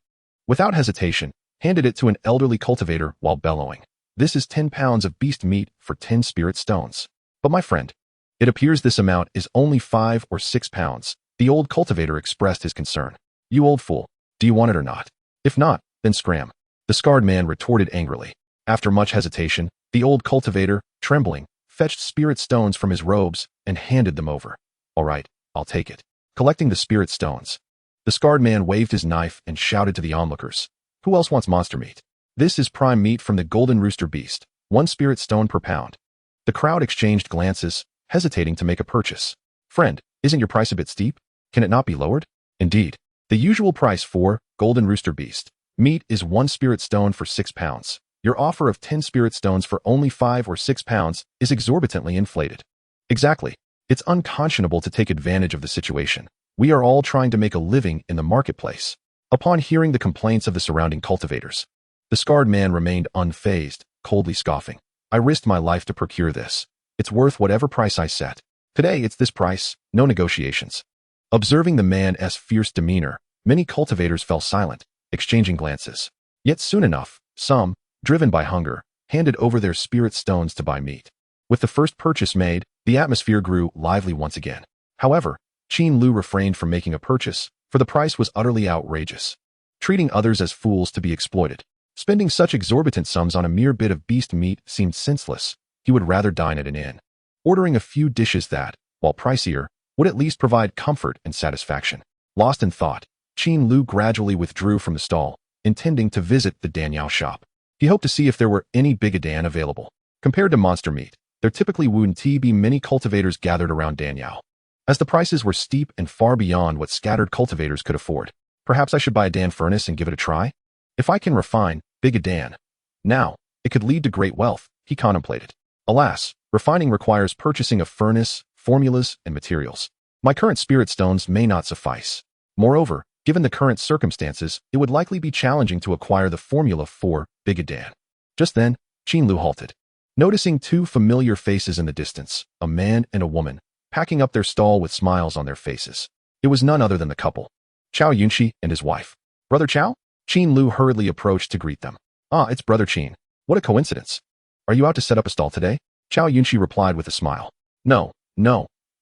without hesitation, handed it to an elderly cultivator while bellowing, "This is 10 pounds of beast meat for 10 spirit stones." "But my friend, it appears this amount is only 5 or 6 pounds. The old cultivator expressed his concern. "You old fool, do you want it or not? If not, then scram," the scarred man retorted angrily. After much hesitation, the old cultivator, trembling, fetched spirit stones from his robes and handed them over. "All right, I'll take it." Collecting the spirit stones, the scarred man waved his knife and shouted to the onlookers, "Who else wants monster meat? This is prime meat from the golden rooster beast, 1 spirit stone per pound." The crowd exchanged glances, hesitating to make a purchase. "Friend, isn't your price a bit steep? Can it not be lowered?" "Indeed. The usual price for golden rooster beast meat is 1 spirit stone for 6 pounds. Your offer of 10 spirit stones for only 5 or 6 pounds is exorbitantly inflated." Exactly. It's unconscionable to take advantage of the situation. We are all trying to make a living in the marketplace. Upon hearing the complaints of the surrounding cultivators, the scarred man remained unfazed, coldly scoffing. I risked my life to procure this. It's worth whatever price I set. Today it's this price, no negotiations. Observing the man's fierce demeanor, many cultivators fell silent, exchanging glances. Yet soon enough, some, driven by hunger, handed over their spirit stones to buy meat. With the first purchase made, the atmosphere grew lively once again. However, Qin Lu refrained from making a purchase, for the price was utterly outrageous. Treating others as fools to be exploited. Spending such exorbitant sums on a mere bit of beast meat seemed senseless. He would rather dine at an inn, ordering a few dishes that, while pricier, would at least provide comfort and satisfaction. Lost in thought, Qin Lu gradually withdrew from the stall, intending to visit the Danyao shop. He hoped to see if there were any bigodan available. Compared to monster meat, there typically wouldn't be many cultivators gathered around Danyao, as the prices were steep and far beyond what scattered cultivators could afford. Perhaps I should buy a Dan furnace and give it a try? If I can refine bigodan now, it could lead to great wealth, he contemplated. Alas, refining requires purchasing a furnace, formulas, and materials. My current spirit stones may not suffice. Moreover, given the current circumstances, it would likely be challenging to acquire the formula for bigodan. Just then, Qin Lu halted. Noticing two familiar faces in the distance, a man and a woman, packing up their stall with smiles on their faces. It was none other than the couple, Xiao Yunxi and his wife. Brother Xiao? Qin Lu hurriedly approached to greet them. Ah, it's Brother Qin. What a coincidence. Are you out to set up a stall today? Xiao Yunxi replied with a smile. No,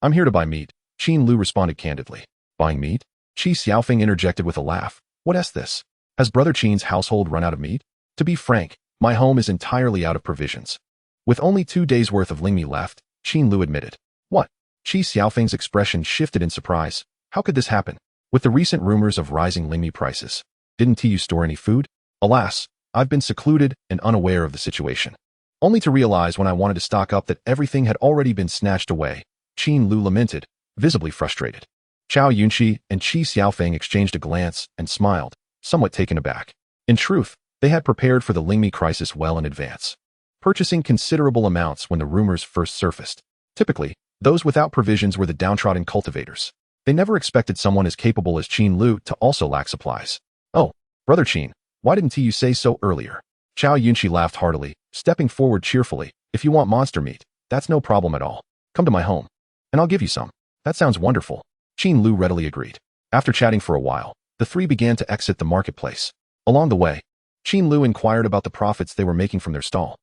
I'm here to buy meat. Qin Lu responded candidly. Buying meat? Xianxiafan interjected with a laugh. What's this? Has Brother Qin's household run out of meat? To be frank, my home is entirely out of provisions. With only 2 days' worth of lingmi left, Qin Lu admitted. What? Xianxiafan's expression shifted in surprise. How could this happen? With the recent rumors of rising lingmi prices, didn't you store any food? Alas, I've been secluded and unaware of the situation. Only to realize when I wanted to stock up that everything had already been snatched away, Qin Lu lamented, visibly frustrated. Xiao Yunxi and Xianxiafan exchanged a glance and smiled, somewhat taken aback. In truth, they had prepared for the lingmi crisis well in advance, purchasing considerable amounts when the rumors first surfaced. Typically, those without provisions were the downtrodden cultivators. They never expected someone as capable as Qin Lu to also lack supplies. Oh, Brother Qin, why didn't you say so earlier? Xiao Yunxi laughed heartily, stepping forward cheerfully. If you want monster meat, that's no problem at all. Come to my home, and I'll give you some. That sounds wonderful. Qin Lu readily agreed. After chatting for a while, the three began to exit the marketplace. Along the way, Qin Lu inquired about the profits they were making from their stall.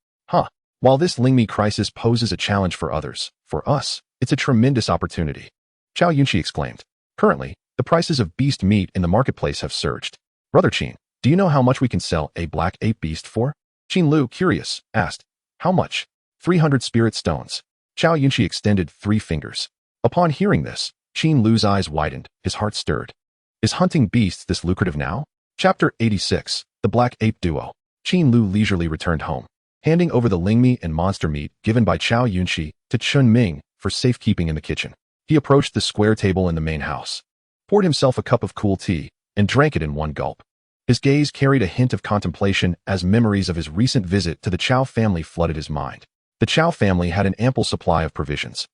While this lingmi crisis poses a challenge for others, for us, it's a tremendous opportunity. Xiao Yunxi exclaimed. Currently, the prices of beast meat in the marketplace have surged. Brother Qin, do you know how much we can sell a black ape beast for? Qin Lu, curious, asked. How much? 300 spirit stones. Xiao Yunxi extended 3 fingers. Upon hearing this, Qin Lu's eyes widened, his heart stirred. Is hunting beasts this lucrative now? Chapter 86, The Black Ape Duo. Qin Lu leisurely returned home, handing over the lingmi and monster meat given by Xiao Yunxi to Chun Ming for safekeeping in the kitchen. He approached the square table in the main house, poured himself a cup of cool tea, and drank it in one gulp. His gaze carried a hint of contemplation as memories of his recent visit to the Qiao family flooded his mind. The Qiao family had an ample supply of provisions.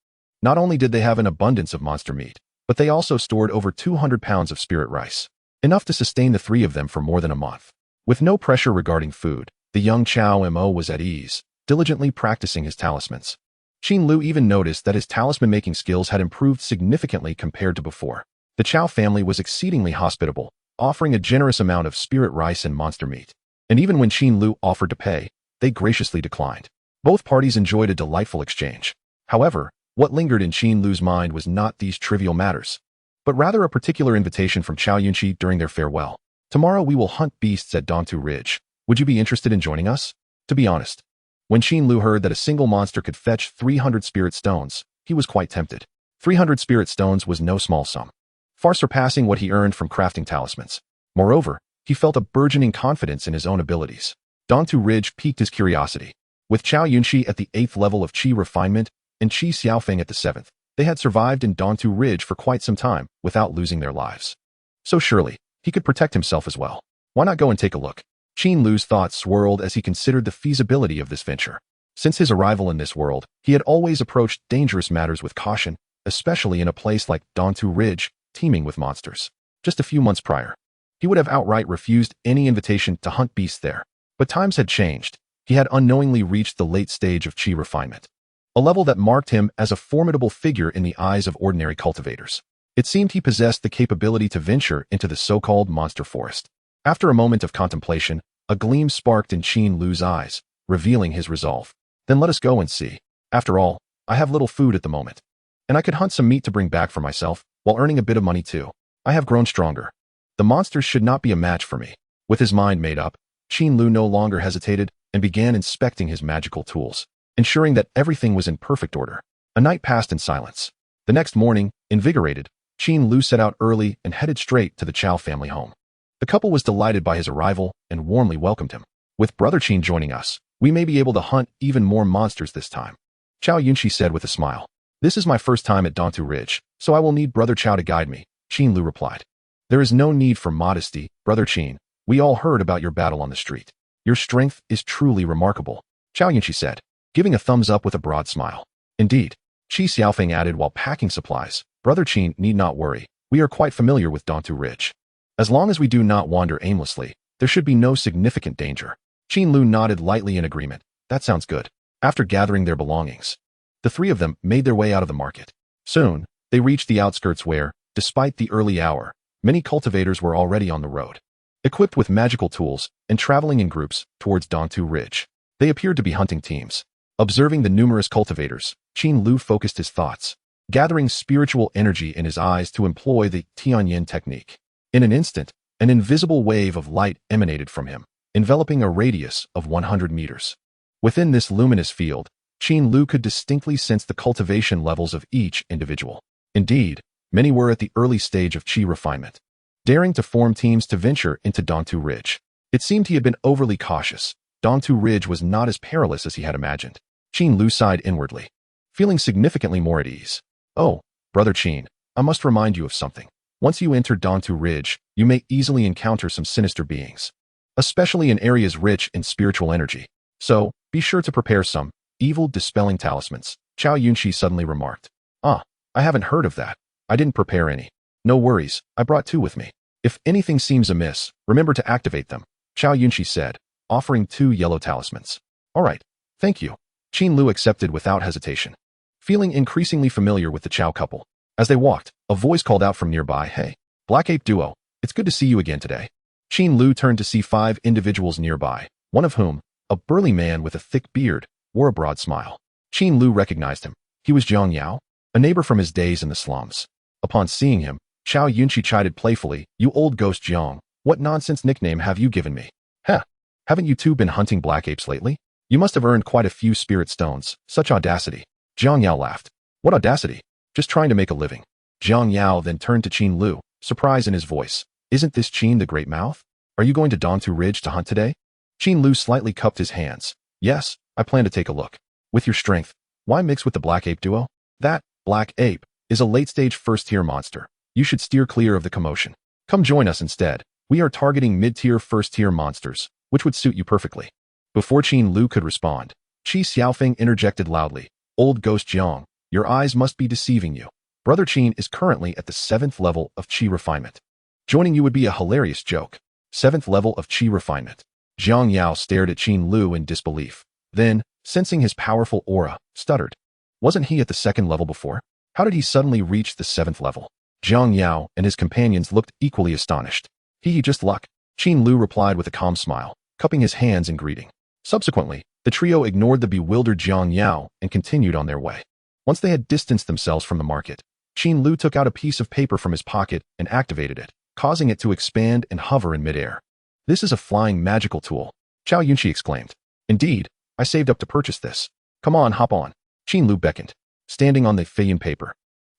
Not only did they have an abundance of monster meat, but they also stored over 200 pounds of spirit rice, enough to sustain the 3 of them for more than a month. With no pressure regarding food, the young Qiao Mo was at ease, diligently practicing his talismans. Qin Lu even noticed that his talisman-making skills had improved significantly compared to before. The Qiao family was exceedingly hospitable, offering a generous amount of spirit rice and monster meat. And even when Qin Lu offered to pay, they graciously declined. Both parties enjoyed a delightful exchange. However, what lingered in Qin Lu's mind was not these trivial matters, but rather a particular invitation from Xiao Yunxi during their farewell. Tomorrow we will hunt beasts at Dontu Ridge. Would you be interested in joining us? To be honest, when Qin Lu heard that a single monster could fetch 300 spirit stones, he was quite tempted. 300 spirit stones was no small sum, far surpassing what he earned from crafting talismans. Moreover, he felt a burgeoning confidence in his own abilities. Dontu Ridge piqued his curiosity. With Xiao Yunxi at the 8th level of Qi refinement and Xiaofeng at the 7th, they had survived in Dontu Ridge for quite some time without losing their lives. So surely, he could protect himself as well. Why not go and take a look? Qin Lu's thoughts swirled as he considered the feasibility of this venture. Since his arrival in this world, he had always approached dangerous matters with caution, especially in a place like Dontu Ridge, teeming with monsters. Just a few months prior, he would have outright refused any invitation to hunt beasts there. But times had changed. He had unknowingly reached the late stage of Qi refinement, a level that marked him as a formidable figure in the eyes of ordinary cultivators. It seemed he possessed the capability to venture into the so-called monster forest. After a moment of contemplation, a gleam sparked in Qin Lu's eyes, revealing his resolve. Then let us go and see. After all, I have little food at the moment, and I could hunt some meat to bring back for myself, while earning a bit of money too. I have grown stronger. The monsters should not be a match for me. With his mind made up, Qin Lu no longer hesitated and began inspecting his magical tools, ensuring that everything was in perfect order. A night passed in silence. The next morning, invigorated, Qin Lu set out early and headed straight to the Chao family home. The couple was delighted by his arrival and warmly welcomed him. With Brother Qin joining us, we may be able to hunt even more monsters this time, Xiao Yunxi said with a smile. This is my first time at Dontu Ridge, so I will need Brother Qiao to guide me, Qin Lu replied. There is no need for modesty, Brother Qin. We all heard about your battle on the street. Your strength is truly remarkable, Xiao Yunxi said, giving a thumbs up with a broad smile. Indeed, Qi Xiaofeng added while packing supplies. Brother Qin need not worry. We are quite familiar with Dontu Ridge. As long as we do not wander aimlessly, there should be no significant danger. Qin Lu nodded lightly in agreement. That sounds good. After gathering their belongings, the three of them made their way out of the market. Soon, they reached the outskirts where, despite the early hour, many cultivators were already on the road, equipped with magical tools and traveling in groups towards Dontu Ridge. They appeared to be hunting teams. Observing the numerous cultivators, Qin Lu focused his thoughts, gathering spiritual energy in his eyes to employ the Tianyin technique. In an instant, an invisible wave of light emanated from him, enveloping a radius of 100 meters. Within this luminous field, Qin Lu could distinctly sense the cultivation levels of each individual. Indeed, many were at the early stage of Qi refinement, daring to form teams to venture into Dontu Ridge. It seemed he had been overly cautious. Dontu Ridge was not as perilous as he had imagined. Qin Lu sighed inwardly, feeling significantly more at ease. Oh, Brother Qin, I must remind you of something. Once you enter Dontu Ridge, you may easily encounter some sinister beings, especially in areas rich in spiritual energy. So, be sure to prepare some evil-dispelling talismans, Xiao Yunxi suddenly remarked. Ah, I haven't heard of that. I didn't prepare any. No worries, I brought two with me. If anything seems amiss, remember to activate them, Xiao Yunxi said, offering 2 yellow talismans. All right, thank you. Qin Lu accepted without hesitation, feeling increasingly familiar with the Qiao couple. As they walked, a voice called out from nearby, Hey, Black Ape Duo, it's good to see you again today. Qin Lu turned to see 5 individuals nearby, one of whom, a burly man with a thick beard, wore a broad smile. Qin Lu recognized him. He was Jiang Yao, a neighbor from his days in the slums. Upon seeing him, Xiao Yunxi chided playfully, You old ghost Jiang, what nonsense nickname have you given me? Heh, haven't you two been hunting black apes lately? You must have earned quite a few spirit stones. Such audacity. Jiang Yao laughed. What audacity? Just trying to make a living. Jiang Yao then turned to Qin Lu, surprise in his voice. Isn't this Qin the Great Mouth? Are you going to Dontu Ridge to hunt today? Qin Lu slightly cupped his hands. Yes, I plan to take a look. With your strength, why mix with the Black Ape Duo? That, Black Ape, is a late-stage first-tier monster. You should steer clear of the commotion. Come join us instead. We are targeting mid-tier first-tier monsters, which would suit you perfectly. Before Qin Lu could respond, Qi Xiaofeng interjected loudly. Old ghost Jiang, your eyes must be deceiving you. Brother Qin is currently at the 7th level of Qi refinement. Joining you would be a hilarious joke. 7th level of Qi refinement. Jiang Yao stared at Qin Lu in disbelief. Then, sensing his powerful aura, stuttered. Wasn't he at the 2nd level before? How did he suddenly reach the 7th level? Jiang Yao and his companions looked equally astonished. Just luck, Qin Lu replied with a calm smile, cupping his hands in greeting. Subsequently, the trio ignored the bewildered Jiang Yao and continued on their way. Once they had distanced themselves from the market, Qin Lu took out a piece of paper from his pocket and activated it, causing it to expand and hover in midair. This is a flying magical tool, Xiao Yunxi exclaimed. Indeed, I saved up to purchase this. Come on, hop on. Qin Lu beckoned, standing on the Feiyun paper.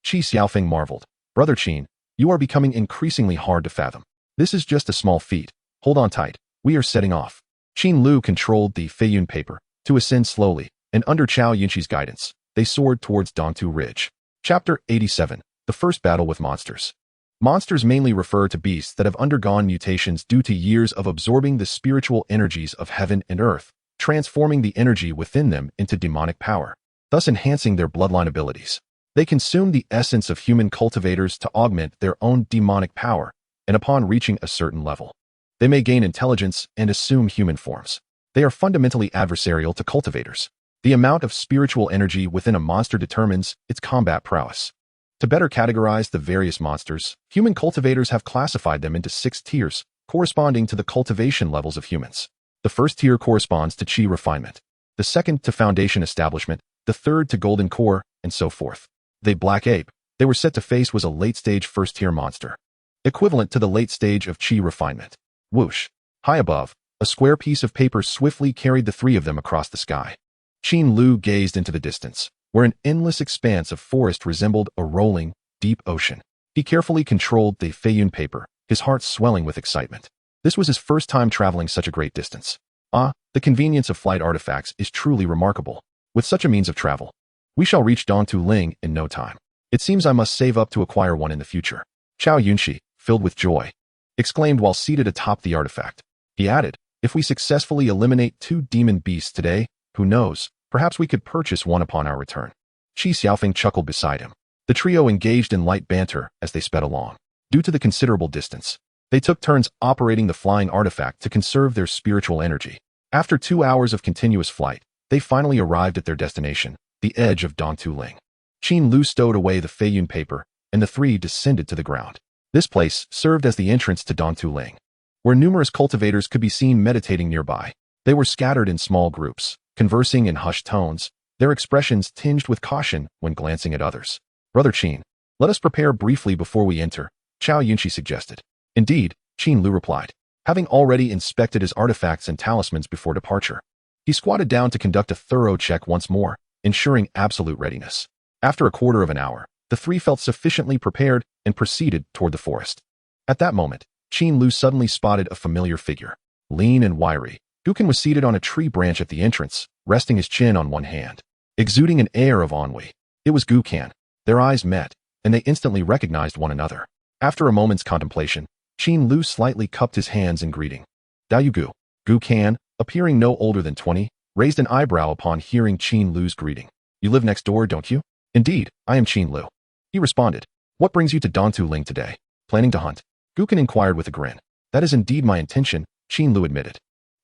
Qi Xiaofeng marveled. Brother Qin, you are becoming increasingly hard to fathom. This is just a small feat. Hold on tight. We are setting off. Qin Lu controlled the Feiyun paper to ascend slowly, and under Xiao Yunxi's guidance, they soared towards Dontu Ridge. Chapter 87. The First Battle with Monsters. Monsters mainly refer to beasts that have undergone mutations due to years of absorbing the spiritual energies of heaven and earth, transforming the energy within them into demonic power, thus enhancing their bloodline abilities. They consume the essence of human cultivators to augment their own demonic power, and upon reaching a certain level, they may gain intelligence and assume human forms. They are fundamentally adversarial to cultivators. The amount of spiritual energy within a monster determines its combat prowess. To better categorize the various monsters, human cultivators have classified them into 6 tiers, corresponding to the cultivation levels of humans. The first tier corresponds to Qi refinement, the second to foundation establishment, the third to golden core, and so forth. The black ape they were set to face was a late-stage first-tier monster, equivalent to the late stage of Qi refinement. Whoosh! High above, a square piece of paper swiftly carried the 3 of them across the sky. Qin Lu gazed into the distance, where an endless expanse of forest resembled a rolling, deep ocean. He carefully controlled the feiyyun paper, his heart swelling with excitement. This was his first time traveling such a great distance. The convenience of flight artifacts is truly remarkable. With such a means of travel, we shall reach Dongtu Ling in no time. It seems I must save up to acquire one in the future. Xiao Yunxi, filled with joy, exclaimed while seated atop the artifact. He added, if we successfully eliminate 2 demon beasts today, who knows, perhaps we could purchase one upon our return. Qi Xiaofeng chuckled beside him. The trio engaged in light banter as they sped along. Due to the considerable distance, they took turns operating the flying artifact to conserve their spiritual energy. After 2 hours of continuous flight, they finally arrived at their destination, the edge of Dongtu Ling. Qin Lu stowed away the feiyyun paper, and the 3 descended to the ground. This place served as the entrance to Dongtu Ling, where numerous cultivators could be seen meditating nearby. They were scattered in small groups, conversing in hushed tones, their expressions tinged with caution when glancing at others. Brother Qin, let us prepare briefly before we enter, Xiao Yunxi suggested. Indeed, Qin Lu replied, having already inspected his artifacts and talismans before departure. He squatted down to conduct a thorough check once more, ensuring absolute readiness. After a quarter of an hour, the 3 felt sufficiently prepared and proceeded toward the forest. At that moment, Qin Lu suddenly spotted a familiar figure. Lean and wiry, Gukan was seated on a tree branch at the entrance, resting his chin on one hand, exuding an air of ennui. It was Gukan. Their eyes met, and they instantly recognized one another. After a moment's contemplation, Qin Lu slightly cupped his hands in greeting. Daoyu Gukan, appearing no older than 20, raised an eyebrow upon hearing Qin Lu's greeting. You live next door, don't you? Indeed, I am Qin Lu. He responded. What brings you to Dongtu Ling today? Planning to hunt? Gukan inquired with a grin. That is indeed my intention, Qin Lu admitted.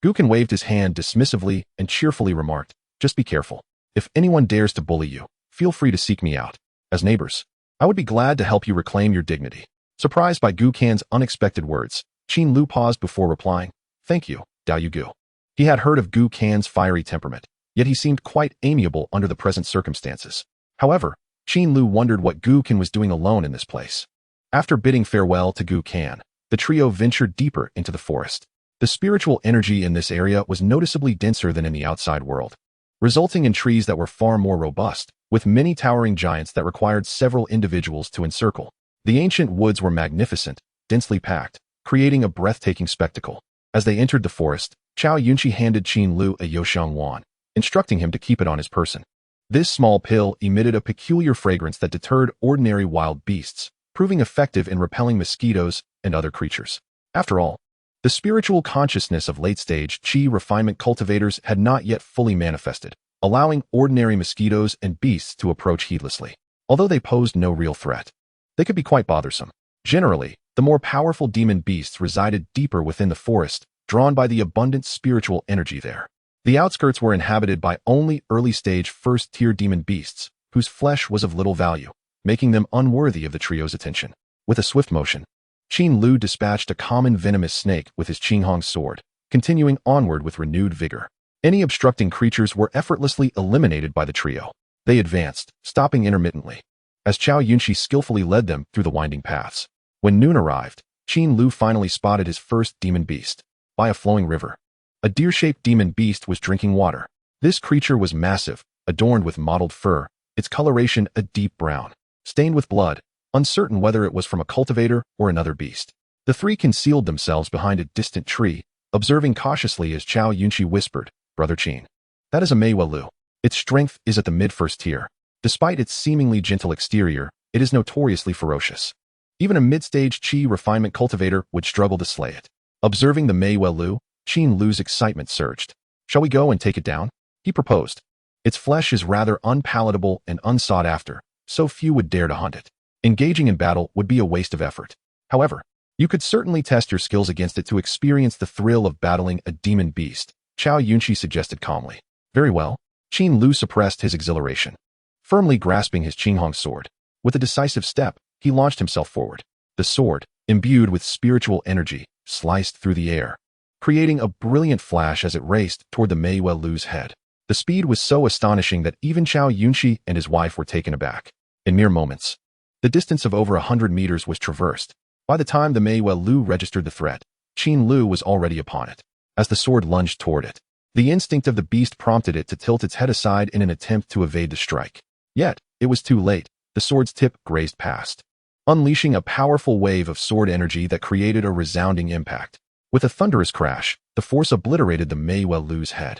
Gukan waved his hand dismissively and cheerfully remarked, just be careful. If anyone dares to bully you, feel free to seek me out. As neighbors, I would be glad to help you reclaim your dignity. Surprised by Gukan's unexpected words, Qin Lu paused before replying, thank you, Daoyu. He had heard of Gukan's fiery temperament, yet he seemed quite amiable under the present circumstances. However, Qin Lu wondered what Gukan was doing alone in this place. After bidding farewell to Gukan, the trio ventured deeper into the forest. The spiritual energy in this area was noticeably denser than in the outside world, resulting in trees that were far more robust, with many towering giants that required several individuals to encircle. The ancient woods were magnificent, densely packed, creating a breathtaking spectacle. As they entered the forest, Xiao Yunxi handed Qin Lu a Yoxiang wand, instructing him to keep it on his person. This small pill emitted a peculiar fragrance that deterred ordinary wild beasts, proving effective in repelling mosquitoes and other creatures. After all, the spiritual consciousness of late-stage Qi refinement cultivators had not yet fully manifested, allowing ordinary mosquitoes and beasts to approach heedlessly. Although they posed no real threat, they could be quite bothersome. Generally, the more powerful demon beasts resided deeper within the forest, drawn by the abundant spiritual energy there. The outskirts were inhabited by only early-stage first-tier demon beasts, whose flesh was of little value, making them unworthy of the trio's attention. With a swift motion, Qin Lu dispatched a common venomous snake with his Qinghong sword, continuing onward with renewed vigor. Any obstructing creatures were effortlessly eliminated by the trio. They advanced, stopping intermittently, as Xiao Yunxi skillfully led them through the winding paths. When noon arrived, Qin Lu finally spotted his first demon beast. By a flowing river, a deer-shaped demon beast was drinking water. This creature was massive, adorned with mottled fur, its coloration a deep brown, stained with blood, uncertain whether it was from a cultivator or another beast. The 3 concealed themselves behind a distant tree, observing cautiously as Xiao Yunxi whispered, Brother Qin, that is a Meiwalu. Its strength is at the mid-first tier. Despite its seemingly gentle exterior, it is notoriously ferocious. Even a mid-stage Qi refinement cultivator would struggle to slay it. Observing the Meiwalu, Qin Lu's excitement surged. Shall we go and take it down? He proposed. Its flesh is rather unpalatable and unsought after, so few would dare to hunt it. Engaging in battle would be a waste of effort. However, you could certainly test your skills against it to experience the thrill of battling a demon beast, Xiaoyunqi suggested calmly. Very well. Qin Lu suppressed his exhilaration. Firmly grasping his Qinghong sword, with a decisive step, he launched himself forward. The sword, imbued with spiritual energy, sliced through the air, creating a brilliant flash as it raced toward the Mei Lu's head. The speed was so astonishing that even Xiaoyunqi and his wife were taken aback. In mere moments, the distance of over 100 meters was traversed. By the time the Mei Lu registered the threat, Qin Lu was already upon it. As the sword lunged toward it, the instinct of the beast prompted it to tilt its head aside in an attempt to evade the strike. Yet, it was too late. The sword's tip grazed past, unleashing a powerful wave of sword energy that created a resounding impact. With a thunderous crash, the force obliterated the Mei Lu's head.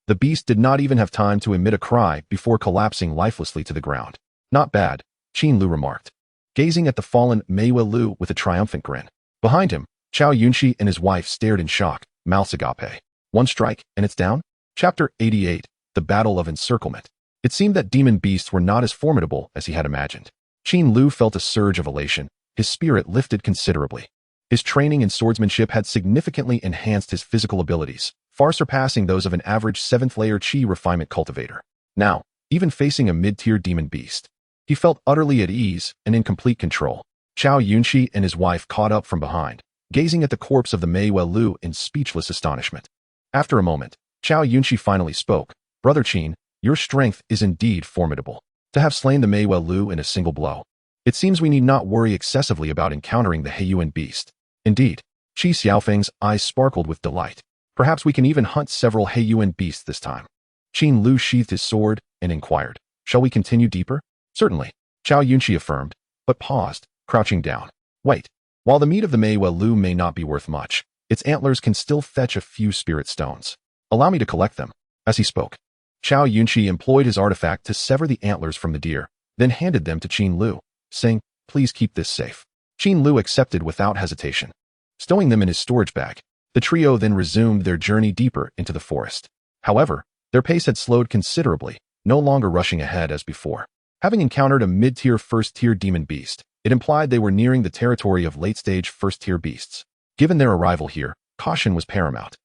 The beast did not even have time to emit a cry before collapsing lifelessly to the ground. Not bad, Qin Lu remarked, gazing at the fallen Mei Lu with a triumphant grin. Behind him, Xiaoyunqi and his wife stared in shock, mouths agape. One strike, and it's down? Chapter 88, The Battle of Encirclement. It seemed that demon beasts were not as formidable as he had imagined. Qin Lu felt a surge of elation. His spirit lifted considerably. His training in swordsmanship had significantly enhanced his physical abilities, far surpassing those of an average 7th-layer Qi refinement cultivator. Now, even facing a mid-tier demon beast, he felt utterly at ease and in complete control. Xiaoyunqi and his wife caught up from behind, gazing at the corpse of the Mei Lu in speechless astonishment. After a moment, Xiaoyunqi finally spoke. Brother Qin, your strength is indeed formidable. To have slain the Mei Lu in a single blow, it seems we need not worry excessively about encountering the Heiyuan beast. Indeed, Qi Xiaofeng's eyes sparkled with delight. Perhaps we can even hunt several Heiyuan beasts this time. Qin Lu sheathed his sword and inquired, shall we continue deeper? Certainly, Xiaoyunqi affirmed, but paused, crouching down. Wait, while the meat of the Mei Lu may not be worth much, its antlers can still fetch a few spirit stones. Allow me to collect them. As he spoke, Xiaoyunqi employed his artifact to sever the antlers from the deer, then handed them to Qin Lu, saying, please keep this safe. Qin Lu accepted without hesitation. Stowing them in his storage bag, the trio then resumed their journey deeper into the forest. However, their pace had slowed considerably, no longer rushing ahead as before. Having encountered a mid-tier first-tier demon beast, it implied they were nearing the territory of late-stage first-tier beasts. Given their arrival here, caution was paramount.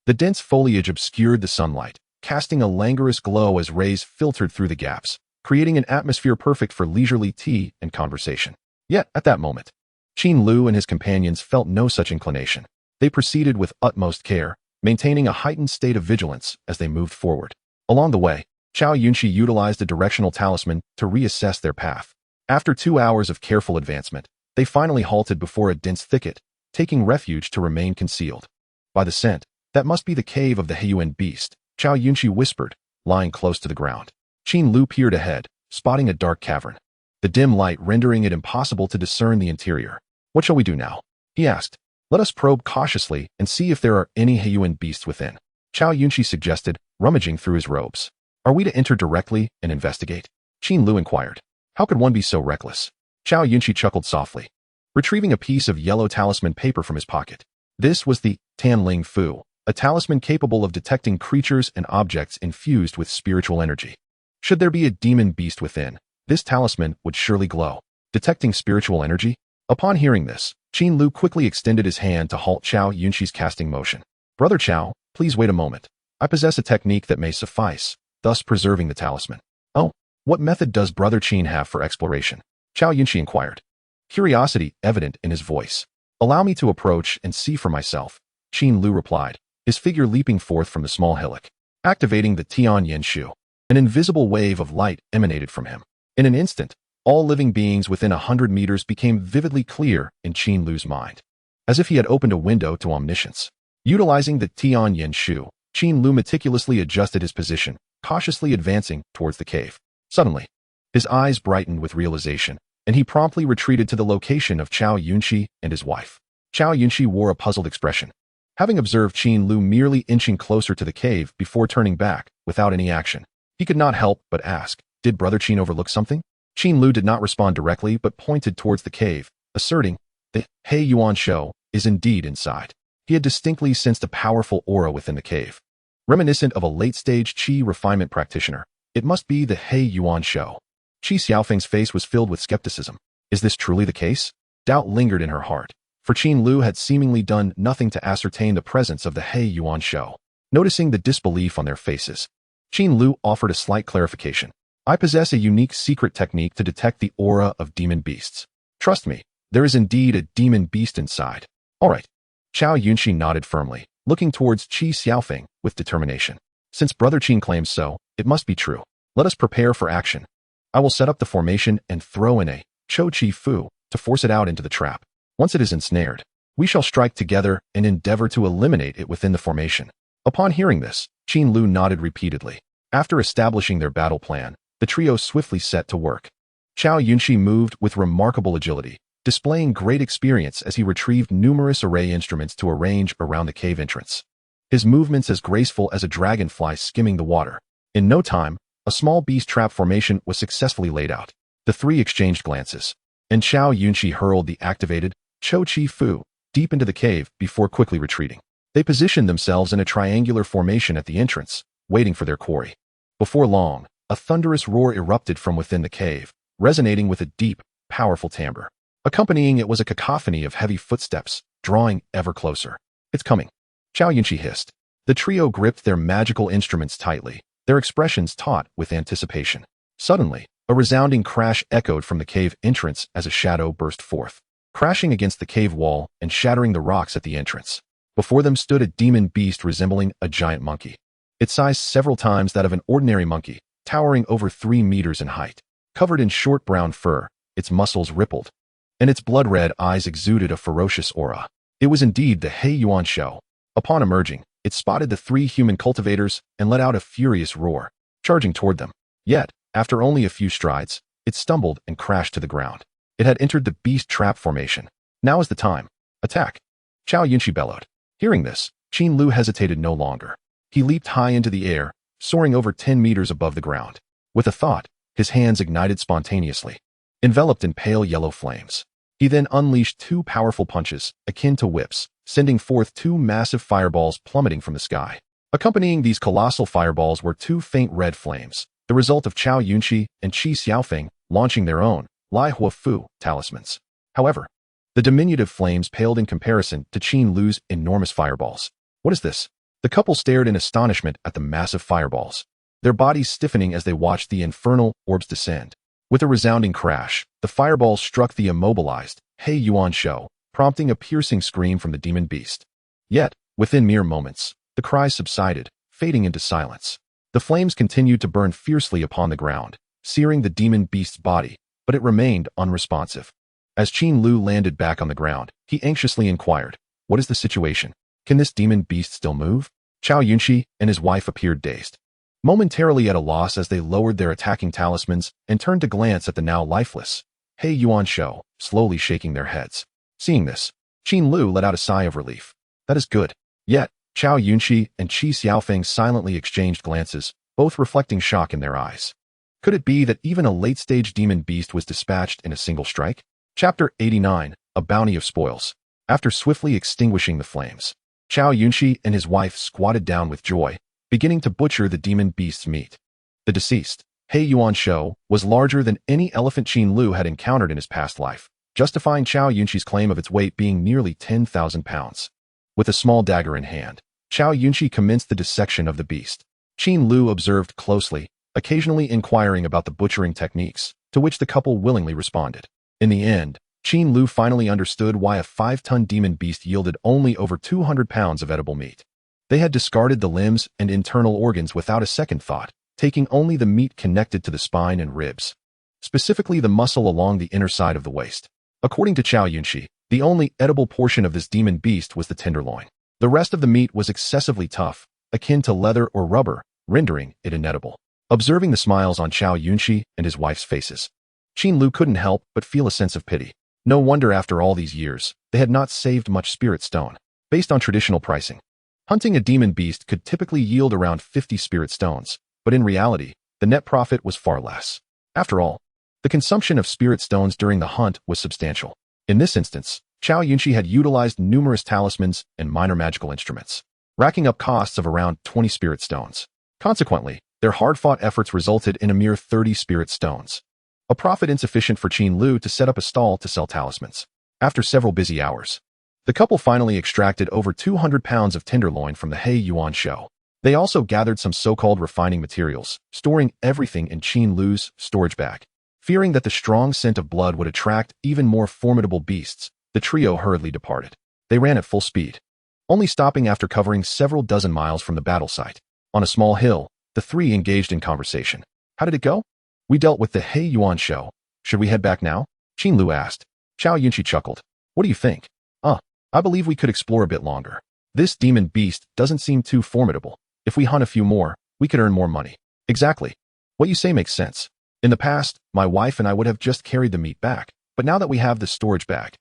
The dense foliage obscured the sunlight, casting a languorous glow as rays filtered through the gaps, creating an atmosphere perfect for leisurely tea and conversation. Yet, at that moment, Qin Lu and his companions felt no such inclination. They proceeded with utmost care, maintaining a heightened state of vigilance as they moved forward. Along the way, Xiaoyunqi utilized a directional talisman to reassess their path. After 2 hours of careful advancement, they finally halted before a dense thicket, taking refuge to remain concealed. By the scent, that must be the cave of the Heiyuan beast, Xiaoyunqi whispered, lying close to the ground. Qin Lu peered ahead, spotting a dark cavern, the dim light rendering it impossible to discern the interior. What shall we do now? He asked. Let us probe cautiously and see if there are any Heiyuan beasts within, Xiaoyunqi suggested, rummaging through his robes. Are we to enter directly and investigate? Qin Lu inquired. How could one be so reckless? Xiaoyunqi chuckled softly, retrieving a piece of yellow talisman paper from his pocket. This was the Tanling Fu, a talisman capable of detecting creatures and objects infused with spiritual energy. Should there be a demon beast within, this talisman would surely glow, detecting spiritual energy. Upon hearing this, Qin Lu quickly extended his hand to halt Xiaoyunqi's casting motion. Brother Xiao, please wait a moment. I possess a technique that may suffice, thus preserving the talisman. Oh, what method does Brother Qin have for exploration? Xiaoyunqi inquired, curiosity evident in his voice. Allow me to approach and see for myself, Qin Lu replied, his figure leaping forth from the small hillock. Activating the Tian Yen Shu, an invisible wave of light emanated from him. In an instant, all living beings within 100 meters became vividly clear in Qin Lu's mind, as if he had opened a window to omniscience. Utilizing the Tian Yen Shu, Qin Lu meticulously adjusted his position, cautiously advancing towards the cave. Suddenly, his eyes brightened with realization, and he promptly retreated to the location of Xiaoyunqi and his wife. Xiaoyunqi wore a puzzled expression, having observed Qin Lu merely inching closer to the cave before turning back, without any action. He could not help but ask, did Brother Qin overlook something? Qin Lu did not respond directly but pointed towards the cave, asserting, the Heiyuan Shou is indeed inside. He had distinctly sensed a powerful aura within the cave. Reminiscent of a late-stage Qi refinement practitioner, it must be the He Yuan show. Qi Xiaofeng's face was filled with skepticism. Is this truly the case? Doubt lingered in her heart, for Qin Lu had seemingly done nothing to ascertain the presence of the He Yuan show. Noticing the disbelief on their faces, Qin Lu offered a slight clarification. I possess a unique secret technique to detect the aura of demon beasts. Trust me, there is indeed a demon beast inside. All right. Xiao Yunxi nodded firmly, looking towards Qi Xiaofeng with determination. Since Brother Qin claims so, it must be true. Let us prepare for action. I will set up the formation and throw in a Chou Chi Fu to force it out into the trap. Once it is ensnared, we shall strike together and endeavor to eliminate it within the formation. Upon hearing this, Qin Lu nodded repeatedly. After establishing their battle plan, the trio swiftly set to work. Xiao Yunxi moved with remarkable agility, displaying great experience as he retrieved numerous array instruments to arrange around the cave entrance. His movements as graceful as a dragonfly skimming the water. In no time, a small beast trap formation was successfully laid out. The three exchanged glances, and Xiao Yunxi hurled the activated Chou Chi Fu deep into the cave before quickly retreating. They positioned themselves in a triangular formation at the entrance, waiting for their quarry. Before long, a thunderous roar erupted from within the cave, resonating with a deep, powerful timbre. Accompanying it was a cacophony of heavy footsteps, drawing ever closer. It's coming. Xiao Yunxi hissed. The trio gripped their magical instruments tightly, their expressions taut with anticipation. Suddenly, a resounding crash echoed from the cave entrance as a shadow burst forth, crashing against the cave wall and shattering the rocks at the entrance. Before them stood a demon beast resembling a giant monkey. Its size several times that of an ordinary monkey, towering over 3 meters in height. Covered in short brown fur, its muscles rippled, and its blood-red eyes exuded a ferocious aura. It was indeed the He Yuan show. Upon emerging, it spotted the 3 human cultivators and let out a furious roar, charging toward them. Yet, after only a few strides, it stumbled and crashed to the ground. It had entered the beast trap formation. Now is the time. Attack! Xiao Yunxi bellowed. Hearing this, Qin Lu hesitated no longer. He leaped high into the air, soaring over 10 meters above the ground. With a thought, his hands ignited spontaneously, enveloped in pale yellow flames. He then unleashed 2 powerful punches, akin to whips, sending forth 2 massive fireballs plummeting from the sky. Accompanying these colossal fireballs were 2 faint red flames, the result of Xiao Yunxi and Qi Xiaofeng launching their own Lai Hua Fu talismans. However, the diminutive flames paled in comparison to Qin Lu's enormous fireballs. What is this? The couple stared in astonishment at the massive fireballs, their bodies stiffening as they watched the infernal orbs descend. With a resounding crash, the fireballs struck the immobilized He Yuan show, prompting a piercing scream from the demon beast. Yet, within mere moments, the cries subsided, fading into silence. The flames continued to burn fiercely upon the ground, searing the demon beast's body, but it remained unresponsive. As Qin Lu landed back on the ground, he anxiously inquired, "What is the situation? Can this demon beast still move?" Xiao Yunxi and his wife appeared dazed, momentarily at a loss as they lowered their attacking talismans and turned to glance at the now lifeless He Yuan show, slowly shaking their heads. Seeing this, Qin Lu let out a sigh of relief. That is good. Yet, Xiao Yunxi and Qi Xiaofeng silently exchanged glances, both reflecting shock in their eyes. Could it be that even a late-stage demon beast was dispatched in a single strike? Chapter 89, A Bounty of Spoils. After swiftly extinguishing the flames, Xiao Yunxi and his wife squatted down with joy, beginning to butcher the demon beast's meat. The deceased, He Yuan show, was larger than any elephant Qin Lu had encountered in his past life, justifying Xiao Yunxi's claim of its weight being nearly 10,000 pounds. With a small dagger in hand, Xiao Yunxi commenced the dissection of the beast. Qin Lu observed closely, occasionally inquiring about the butchering techniques, to which the couple willingly responded. In the end, Qin Lu finally understood why a 5-ton demon beast yielded only over 200 pounds of edible meat. They had discarded the limbs and internal organs without a second thought, taking only the meat connected to the spine and ribs, specifically the muscle along the inner side of the waist. According to Xiao Yunxi, the only edible portion of this demon beast was the tenderloin. The rest of the meat was excessively tough, akin to leather or rubber, rendering it inedible. Observing the smiles on Xiao Yunxi and his wife's faces, Qin Lu couldn't help but feel a sense of pity. No wonder after all these years, they had not saved much spirit stone. Based on traditional pricing, hunting a demon beast could typically yield around 50 spirit stones, but in reality, the net profit was far less. After all, the consumption of spirit stones during the hunt was substantial. In this instance, Xiao Yunxi had utilized numerous talismans and minor magical instruments. racking up costs of around 20 spirit stones. Consequently, their hard-fought efforts resulted in a mere 30 spirit stones, a profit insufficient for Qin Lu to set up a stall to sell talismans. After several busy hours, the couple finally extracted over 200 pounds of tenderloin from the He Yuan show. They also gathered some so-called refining materials, storing everything in Qin Lu's storage bag. Fearing that the strong scent of blood would attract even more formidable beasts, the trio hurriedly departed. They ran at full speed, only stopping after covering several dozen miles from the battle site. On a small hill, the three engaged in conversation. How did it go? We dealt with the He Yuan show. Should we head back now? Qin Lu asked. Xiaoyunqi chuckled. What do you think? I believe we could explore a bit longer. This demon beast doesn't seem too formidable. If we hunt a few more, we could earn more money. Exactly. What you say makes sense. In the past, my wife and I would have just carried the meat back, but now that we have the storage bag,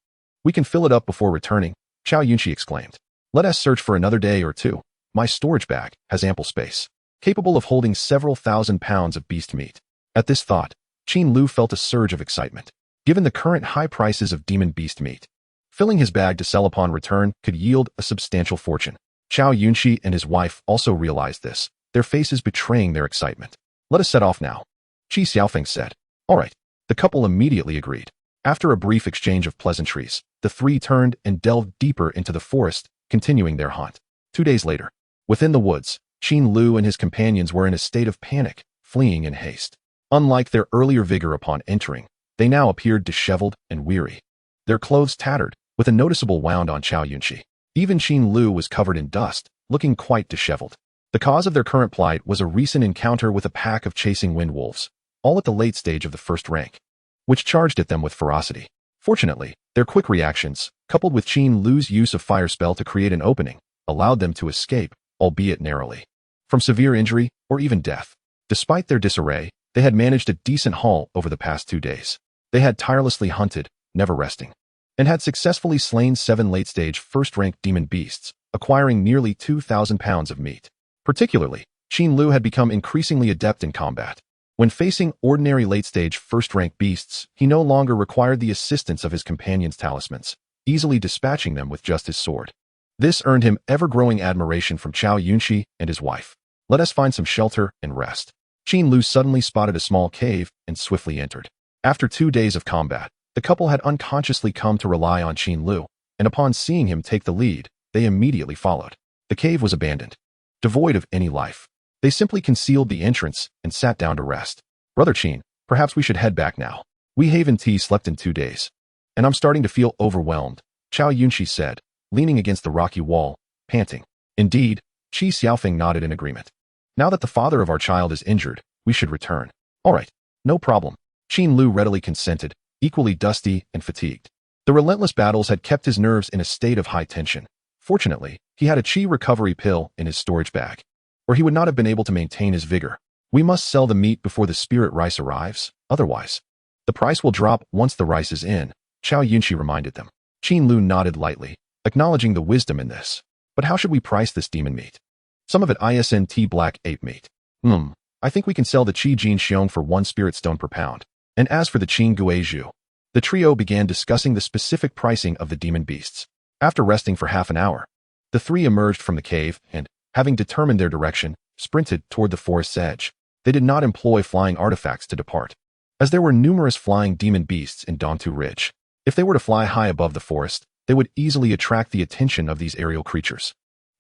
we can fill it up before returning, Xiaoyunqi exclaimed. Let us search for another day or two. My storage bag has ample space, capable of holding several thousand pounds of beast meat. At this thought, Qin Lu felt a surge of excitement. Given the current high prices of demon beast meat, filling his bag to sell upon return could yield a substantial fortune. Xiaoyunqi and his wife also realized this, their faces betraying their excitement. Let us set off now, Xianxiafans said. All right. The couple immediately agreed. After a brief exchange of pleasantries, the three turned and delved deeper into the forest, continuing their hunt. 2 days later, within the woods, Qin Lu and his companions were in a state of panic, fleeing in haste. Unlike their earlier vigor upon entering, they now appeared disheveled and weary. Their clothes tattered, with a noticeable wound on Xiaoyunqi. Even Qin Lu was covered in dust, looking quite disheveled. The cause of their current plight was a recent encounter with a pack of chasing wind wolves, all at the late stage of the first rank, which charged at them with ferocity. Fortunately, their quick reactions, coupled with Qin Lu's use of fire spell to create an opening, allowed them to escape, albeit narrowly, from severe injury or even death. Despite their disarray, they had managed a decent haul over the past 2 days. They had tirelessly hunted, never resting, and had successfully slain 7 late-stage first-rank demon beasts, acquiring nearly 2,000 pounds of meat. Particularly, Qin Lu had become increasingly adept in combat. When facing ordinary late-stage first-rank beasts, he no longer required the assistance of his companions' talismans, easily dispatching them with just his sword. This earned him ever-growing admiration from Xiaoyunqi and his wife. Let us find some shelter and rest. Qin Lu suddenly spotted a small cave and swiftly entered. After 2 days of combat, the couple had unconsciously come to rely on Qin Lu, and upon seeing him take the lead, they immediately followed. The cave was abandoned, devoid of any life. They simply concealed the entrance and sat down to rest. Brother Qin, perhaps we should head back now. We haven't slept in 2 days, and I'm starting to feel overwhelmed, Xiaoyunqi said, leaning against the rocky wall, panting. Indeed, Xiaofeng nodded in agreement. Now that the father of our child is injured, we should return. All right, no problem. Qin Lu readily consented, equally dusty and fatigued. The relentless battles had kept his nerves in a state of high tension. Fortunately, he had a qi recovery pill in his storage bag, or he would not have been able to maintain his vigor. We must sell the meat before the spirit rice arrives, otherwise, the price will drop once the rice is in, Xiaoyunqi reminded them. Qin Lu nodded lightly, acknowledging the wisdom in this. But how should we price this demon meat? Some of it isn't black ape meat. I think we can sell the qi jin xiong for 1 spirit stone per pound. And as for the qin guizhu, the trio began discussing the specific pricing of the demon beasts. After resting for half an hour, the three emerged from the cave and, having determined their direction, sprinted toward the forest's edge. They did not employ flying artifacts to depart, as there were numerous flying demon beasts in Dongtu Ridge. If they were to fly high above the forest, they would easily attract the attention of these aerial creatures.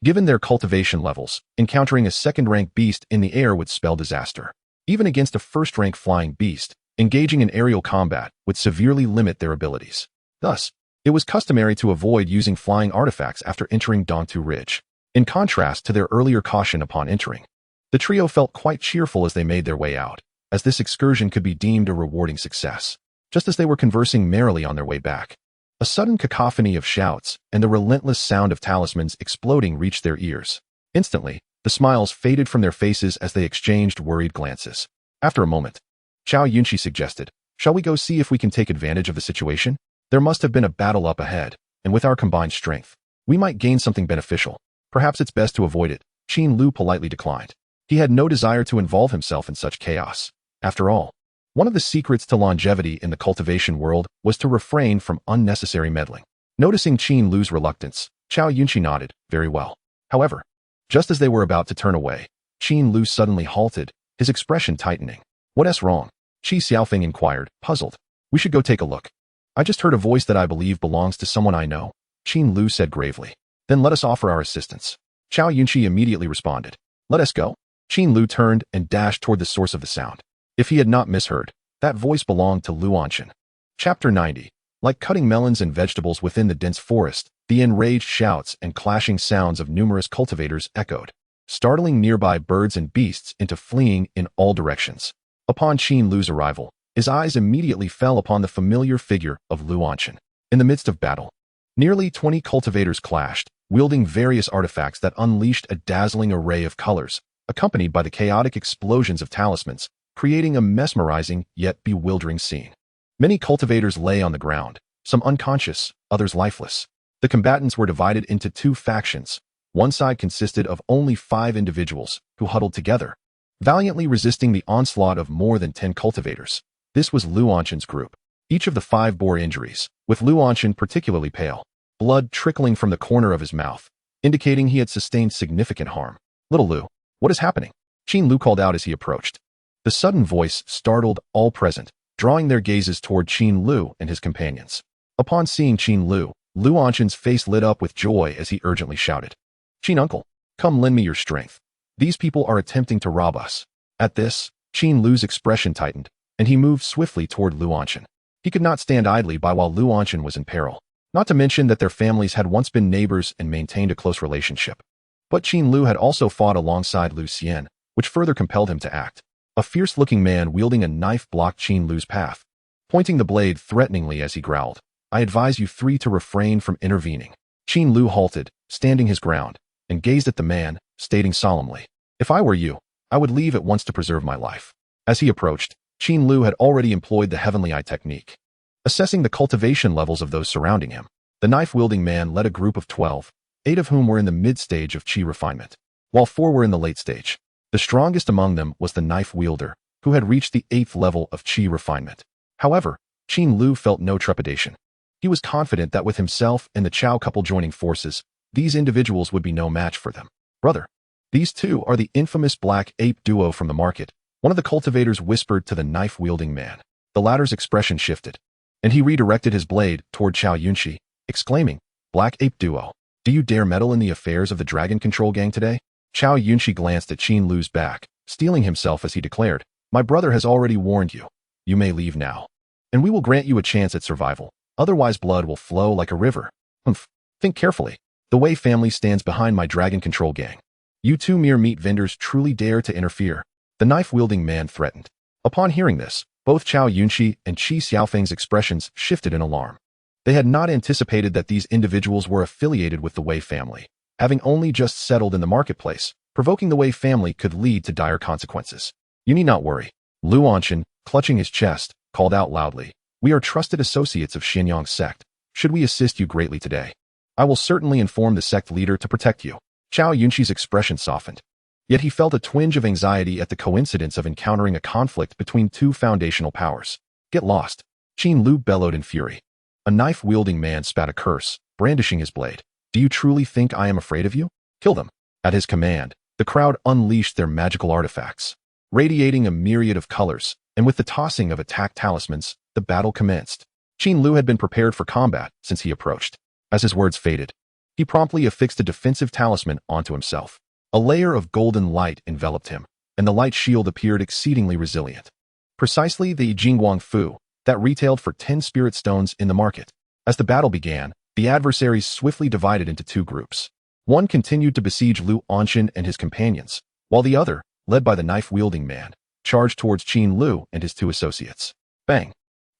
Given their cultivation levels, encountering a second-rank beast in the air would spell disaster. Even against a first-rank flying beast, engaging in aerial combat would severely limit their abilities. Thus, it was customary to avoid using flying artifacts after entering Dongtu Ridge. In contrast to their earlier caution upon entering, the trio felt quite cheerful as they made their way out, as this excursion could be deemed a rewarding success. Just as they were conversing merrily on their way back, a sudden cacophony of shouts and the relentless sound of talismans exploding reached their ears. Instantly, the smiles faded from their faces as they exchanged worried glances. After a moment, Xiaoyunqi suggested, "Shall we go see if we can take advantage of the situation? There must have been a battle up ahead, and with our combined strength, we might gain something beneficial. Perhaps it's best to avoid it." Qin Lu politely declined. He had no desire to involve himself in such chaos. After all, one of the secrets to longevity in the cultivation world was to refrain from unnecessary meddling. Noticing Qin Lu's reluctance, Xiaoyunqi nodded, "Very well. However, Just as they were about to turn away, Qin Lu suddenly halted, his expression tightening. "What's wrong?" Xiaofeng inquired, puzzled. "We should go take a look." "I just heard a voice that I believe belongs to someone I know," Qin Lu said gravely. "Then let us offer our assistance." Xiao Yunqi immediately responded. "Let us go." Qin Lu turned and dashed toward the source of the sound. If he had not misheard, that voice belonged to Luonchin. Chapter 90. Like cutting melons and vegetables within the dense forest, the enraged shouts and clashing sounds of numerous cultivators echoed, startling nearby birds and beasts into fleeing in all directions. Upon Qin Lu's arrival, his eyes immediately fell upon the familiar figure of Luonchin. In the midst of battle, nearly 20 cultivators clashed, wielding various artifacts that unleashed a dazzling array of colors, accompanied by the chaotic explosions of talismans, creating a mesmerizing yet bewildering scene. Many cultivators lay on the ground, some unconscious, others lifeless. The combatants were divided into two factions. One side consisted of only 5 individuals who huddled together, valiantly resisting the onslaught of more than 10 cultivators. This was Luonchin's group. Each of the 5 bore injuries, with Luonchin particularly pale, blood trickling from the corner of his mouth, indicating he had sustained significant harm. "Little Lu, what is happening?" Qin Lu called out as he approached. The sudden voice startled all present, drawing their gazes toward Qin Lu and his companions. Upon seeing Qin Lu, Luonchin's face lit up with joy as he urgently shouted, "Qin uncle, come lend me your strength. These people are attempting to rob us." At this, Qin Lu's expression tightened, and he moved swiftly toward Luonchin. He could not stand idly by while Luonchin was in peril, not to mention that their families had once been neighbors and maintained a close relationship. But Qin Lu had also fought alongside Lu Xian, which further compelled him to act. A fierce-looking man wielding a knife blocked Qin Lu's path, pointing the blade threateningly as he growled, "I advise you 3 to refrain from intervening." Qin Lu halted, standing his ground, and gazed at the man, stating solemnly, "If I were you, I would leave at once to preserve my life." As he approached, Qin Lu had already employed the Heavenly Eye technique. Assessing the cultivation levels of those surrounding him, the knife-wielding man led a group of 12, 8 of whom were in the mid-stage of qi refinement, while 4 were in the late stage. The strongest among them was the knife wielder, who had reached the 8th level of qi refinement. However, Qin Lu felt no trepidation. He was confident that with himself and the Chao couple joining forces, these individuals would be no match for them. "Brother, these 2 are the infamous black ape duo from the market," one of the cultivators whispered to the knife-wielding man. The latter's expression shifted, and he redirected his blade toward Xiao Yunqi, exclaiming, "Black ape duo, do you dare meddle in the affairs of the dragon control gang today?" Xiao Yunqi glanced at Qin Lu's back, steeling himself as he declared, "My brother has already warned you. You may leave now, and we will grant you a chance at survival. Otherwise blood will flow like a river. Think carefully. The Wei family stands behind my dragon control gang. You 2 mere meat vendors truly dare to interfere," the knife-wielding man threatened. Upon hearing this, both Xiao Yunqi and Qi Xiaofeng's expressions shifted in alarm. They had not anticipated that these individuals were affiliated with the Wei family, having only just settled in the marketplace. Provoking the Wei family could lead to dire consequences. "You need not worry." Luonchin, clutching his chest, called out loudly, "We are trusted associates of Xianyang sect. Should we assist you greatly today, I will certainly inform the sect leader to protect you." Xiao Yunqi's expression softened, yet he felt a twinge of anxiety at the coincidence of encountering a conflict between 2 foundational powers. "Get lost," Qin Lu bellowed in fury. A knife-wielding man spat a curse, brandishing his blade. "Do you truly think I am afraid of you? Kill them." At his command, the crowd unleashed their magical artifacts, radiating a myriad of colors, and with the tossing of attack talismans, the battle commenced. Qin Lu had been prepared for combat since he approached. As his words faded, he promptly affixed a defensive talisman onto himself. A layer of golden light enveloped him, and the light shield appeared exceedingly resilient. Precisely the Jingguang Fu that retailed for 10 spirit stones in the market. As the battle began, the adversaries swiftly divided into 2 groups. One continued to besiege Luonchin and his companions, while the other, led by the knife-wielding man, charged towards Qin Lu and his 2 associates. Bang!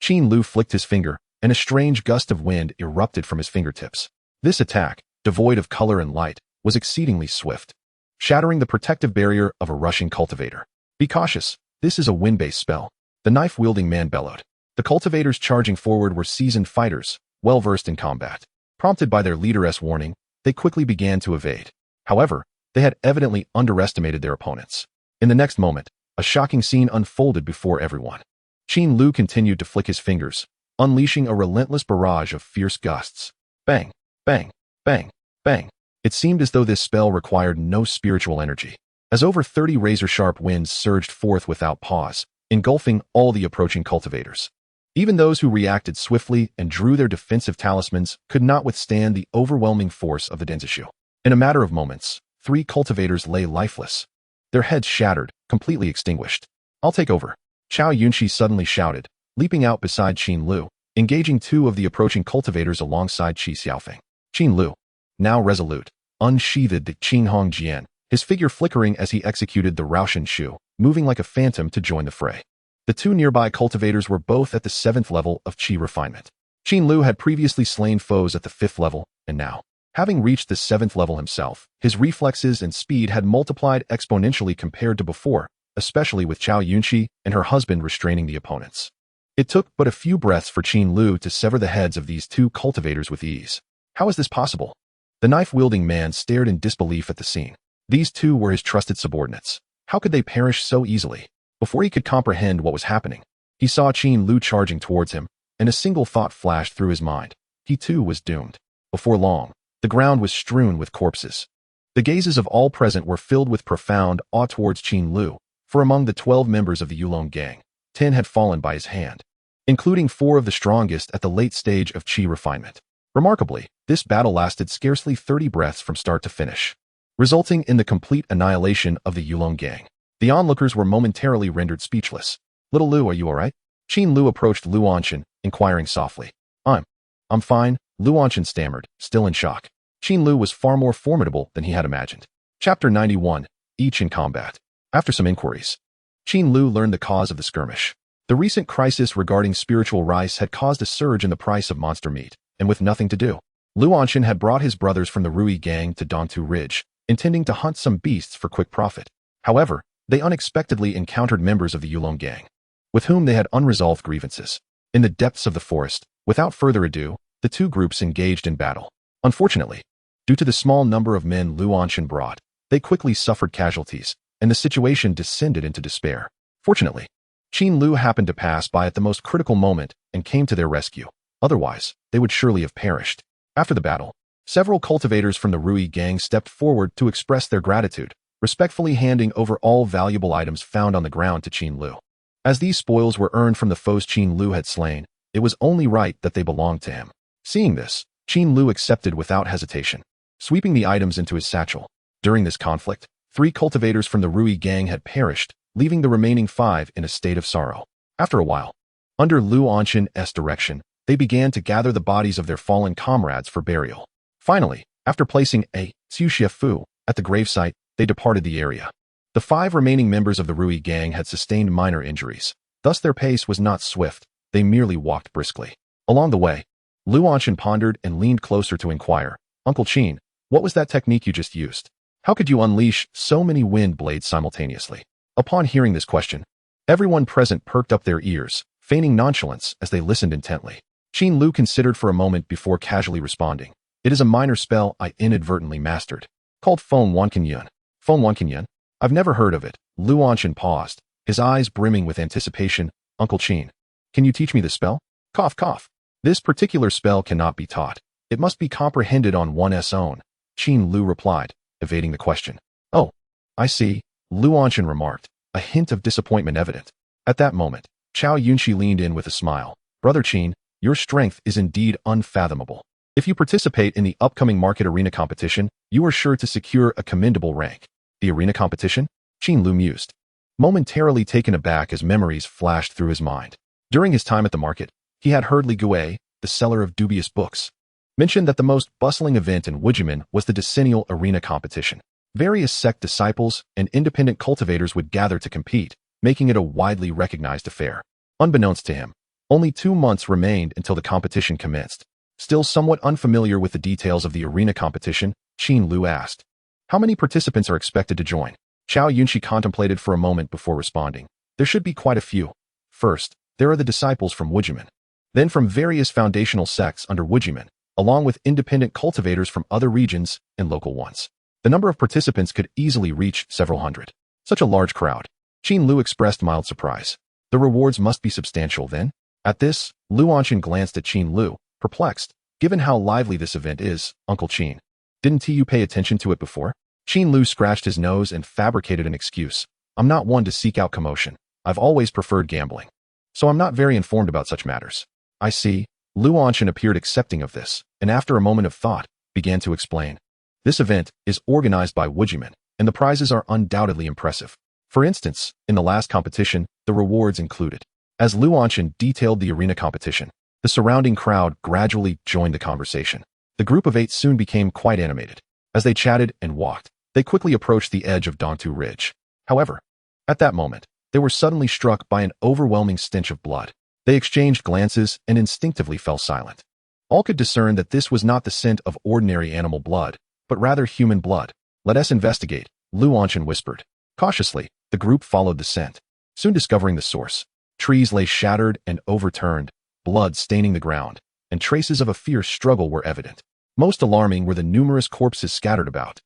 Qin Lu flicked his finger, and a strange gust of wind erupted from his fingertips. This attack, devoid of color and light, was exceedingly swift, shattering the protective barrier of a rushing cultivator. "Be cautious, this is a wind-based spell," the knife-wielding man bellowed. The cultivators charging forward were seasoned fighters, well-versed in combat. Prompted by their leader's warning, they quickly began to evade. However, they had evidently underestimated their opponents. In the next moment, a shocking scene unfolded before everyone. Qin Lu continued to flick his fingers, unleashing a relentless barrage of fierce gusts. Bang, bang, bang, bang. It seemed as though this spell required no spiritual energy, as over 30 razor-sharp winds surged forth without pause, engulfing all the approaching cultivators. Even those who reacted swiftly and drew their defensive talismans could not withstand the overwhelming force of the denzishu. In a matter of moments, 3 cultivators lay lifeless, their heads shattered, completely extinguished. "I'll take over," Xiaoyunshi suddenly shouted, leaping out beside Qin Lu, engaging 2 of the approaching cultivators alongside Qi Xiaofeng. Qin Lu, now resolute, unsheathed the Qinhong Jian, his figure flickering as he executed the Raoshan Shu, moving like a phantom to join the fray. The 2 nearby cultivators were both at the 7th level of Qi refinement. Qin Lu had previously slain foes at the 5th level, and now, having reached the 7th level himself, his reflexes and speed had multiplied exponentially compared to before, especially with Xiaoyunshi and her husband restraining the opponents. It took but a few breaths for Qin Lu to sever the heads of these 2 cultivators with ease. How is this possible? The knife-wielding man stared in disbelief at the scene. These 2 were his trusted subordinates. How could they perish so easily? Before he could comprehend what was happening, he saw Qin Lu charging towards him, and a single thought flashed through his mind. He too was doomed. Before long, the ground was strewn with corpses. The gazes of all present were filled with profound awe towards Qin Lu, for among the 12 members of the Yulong gang, 10 had fallen by his hand, including 4 of the strongest at the late stage of Qi refinement. Remarkably, this battle lasted scarcely 30 breaths from start to finish, resulting in the complete annihilation of the Yulong gang. The onlookers were momentarily rendered speechless. "Little Lu, are you all right?" Qin Lu approached Lu Anshan, inquiring softly. I'm fine," Lu Anshan stammered, still in shock. Qin Lu was far more formidable than he had imagined. Chapter 91, Each in Combat. After some inquiries, Qin Lu learned the cause of the skirmish. The recent crisis regarding spiritual rice had caused a surge in the price of monster meat, and with nothing to do, Lu Anshan had brought his brothers from the Rui gang to Dontu Ridge, intending to hunt some beasts for quick profit. However, they unexpectedly encountered members of the Yulong gang, with whom they had unresolved grievances. In the depths of the forest, without further ado, the 2 groups engaged in battle. Unfortunately, due to the small number of men Lu Anshan brought, they quickly suffered casualties, and the situation descended into despair. Fortunately, Qin Lu happened to pass by at the most critical moment and came to their rescue. Otherwise, they would surely have perished. After the battle, several cultivators from the Rui gang stepped forward to express their gratitude, respectfully handing over all valuable items found on the ground to Qin Lu. As these spoils were earned from the foes Qin Lu had slain, it was only right that they belonged to him. Seeing this, Qin Lu accepted without hesitation, sweeping the items into his satchel. During this conflict, 3 cultivators from the Rui gang had perished, leaving the remaining 5 in a state of sorrow. After a while, under Lu Anshan's direction, they began to gather the bodies of their fallen comrades for burial. Finally, after placing a xianxiafu at the gravesite, they departed the area. The 5 remaining members of the Rui gang had sustained minor injuries, thus their pace was not swift, they merely walked briskly. Along the way, Lu Anshan pondered and leaned closer to inquire, "Uncle Qin, what was that technique you just used? How could you unleash so many wind blades simultaneously?" Upon hearing this question, everyone present perked up their ears, feigning nonchalance as they listened intently. Qin Lu considered for a moment before casually responding. "It is a minor spell I inadvertently mastered, called Feng Wanqinyun." "Feng Wanqinyun? I've never heard of it." Lu Anshan paused, his eyes brimming with anticipation. "Uncle Qin, can you teach me the spell?" Cough, cough. "This particular spell cannot be taught. It must be comprehended on one's own," Qin Lu replied, evading the question. "Oh, I see," Lu Anshan remarked, a hint of disappointment evident. At that moment, Xiaoyunshi leaned in with a smile. "Brother Qin, your strength is indeed unfathomable. If you participate in the upcoming market arena competition, you are sure to secure a commendable rank." "The arena competition?" Qin Lu mused, momentarily taken aback as memories flashed through his mind. During his time at the market, he had heard Li Gui, the seller of dubious books, mention that the most bustling event in Wujimen was the decennial arena competition. Various sect disciples and independent cultivators would gather to compete, making it a widely recognized affair. Unbeknownst to him, only 2 months remained until the competition commenced. Still somewhat unfamiliar with the details of the arena competition, Qin Lu asked, "How many participants are expected to join?" Xiaoyunshi contemplated for a moment before responding. "There should be quite a few. First, there are the disciples from Wujimen. Then from various foundational sects under Wujimen, along with independent cultivators from other regions and local ones. The number of participants could easily reach several hundred." "Such a large crowd." Qin Lu expressed mild surprise. "The rewards must be substantial then?" At this, Lu Anshan glanced at Qin Lu, perplexed. "Given how lively this event is, Uncle Qin, Didn't you pay attention to it before? Qin Lu scratched his nose and fabricated an excuse. I'm not one to seek out commotion. I've always preferred gambling. So I'm not very informed about such matters. I see. Lu Anshan appeared accepting of this, and after a moment of thought, began to explain. This event is organized by Wujiman, and the prizes are undoubtedly impressive. For instance, in the last competition, the rewards included. As Lu Anshan detailed the arena competition, the surrounding crowd gradually joined the conversation. The group of 8 soon became quite animated. As they chatted and walked, they quickly approached the edge of Dongtu Ridge. However, at that moment, they were suddenly struck by an overwhelming stench of blood. They exchanged glances and instinctively fell silent. All could discern that this was not the scent of ordinary animal blood, but rather human blood. Let us investigate, Lu Anshan whispered. Cautiously, the group followed the scent, soon discovering the source. Trees lay shattered and overturned, blood staining the ground, and traces of a fierce struggle were evident. Most alarming were the numerous corpses scattered about.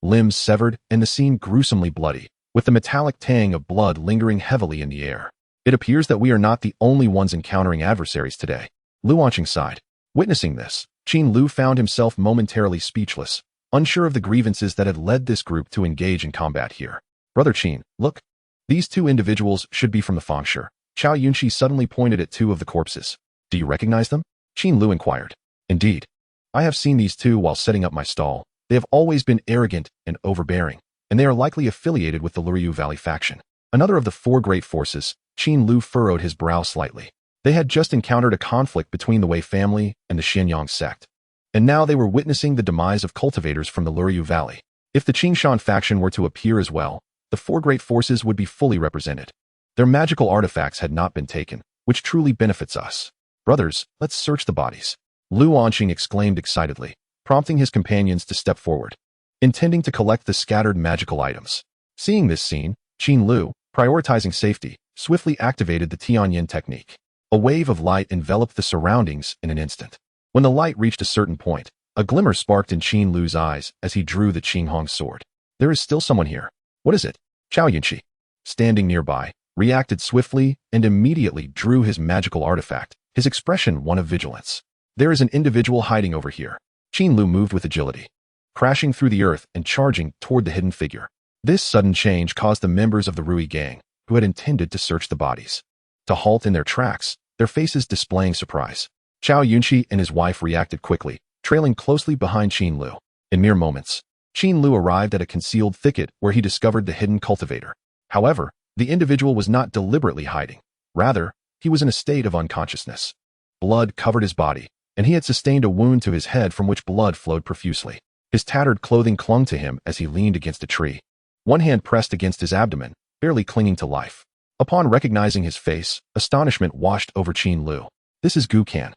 Limbs severed and the scene gruesomely bloody, with the metallic tang of blood lingering heavily in the air. It appears that we are not the only ones encountering adversaries today. Lu Anshan sighed. Witnessing this, Qin Lu found himself momentarily speechless, unsure of the grievances that had led this group to engage in combat here. Brother Qin, look. These 2 individuals should be from the Fangshi. Xiao Yunxi suddenly pointed at 2 of the corpses. Do you recognize them? Qin Lu inquired. Indeed. I have seen these 2 while setting up my stall. They have always been arrogant and overbearing, and they are likely affiliated with the Luryu Valley faction. Another of the 4 great forces, Qin Lu furrowed his brow slightly. They had just encountered a conflict between the Wei family and the Xianyang sect, and now they were witnessing the demise of cultivators from the Luryu Valley. If the Qingshan faction were to appear as well, the 4 great forces would be fully represented. Their magical artifacts had not been taken, which truly benefits us. Brothers, let's search the bodies. Lu Anshan exclaimed excitedly, prompting his companions to step forward, intending to collect the scattered magical items. Seeing this scene, Qin Lu, prioritizing safety, swiftly activated the Tianyin technique. A wave of light enveloped the surroundings in an instant. When the light reached a certain point, a glimmer sparked in Qin Lu's eyes as he drew the Qinghong sword. There is still someone here. What is it? Xiao Yunxi, standing nearby, reacted swiftly and immediately drew his magical artifact, his expression one of vigilance. There is an individual hiding over here. Qin Lu moved with agility, crashing through the earth and charging toward the hidden figure. This sudden change caused the members of the Rui gang, who had intended to search the bodies, to halt in their tracks, their faces displaying surprise. Xiao Yunxi and his wife reacted quickly, trailing closely behind Qin Lu. In mere moments, Qin Lu arrived at a concealed thicket where he discovered the hidden cultivator. However, the individual was not deliberately hiding. Rather, he was in a state of unconsciousness. Blood covered his body, and he had sustained a wound to his head from which blood flowed profusely. His tattered clothing clung to him as he leaned against a tree, one hand pressed against his abdomen, barely clinging to life. Upon recognizing his face, astonishment washed over Qin Lu. This is Gu Kan.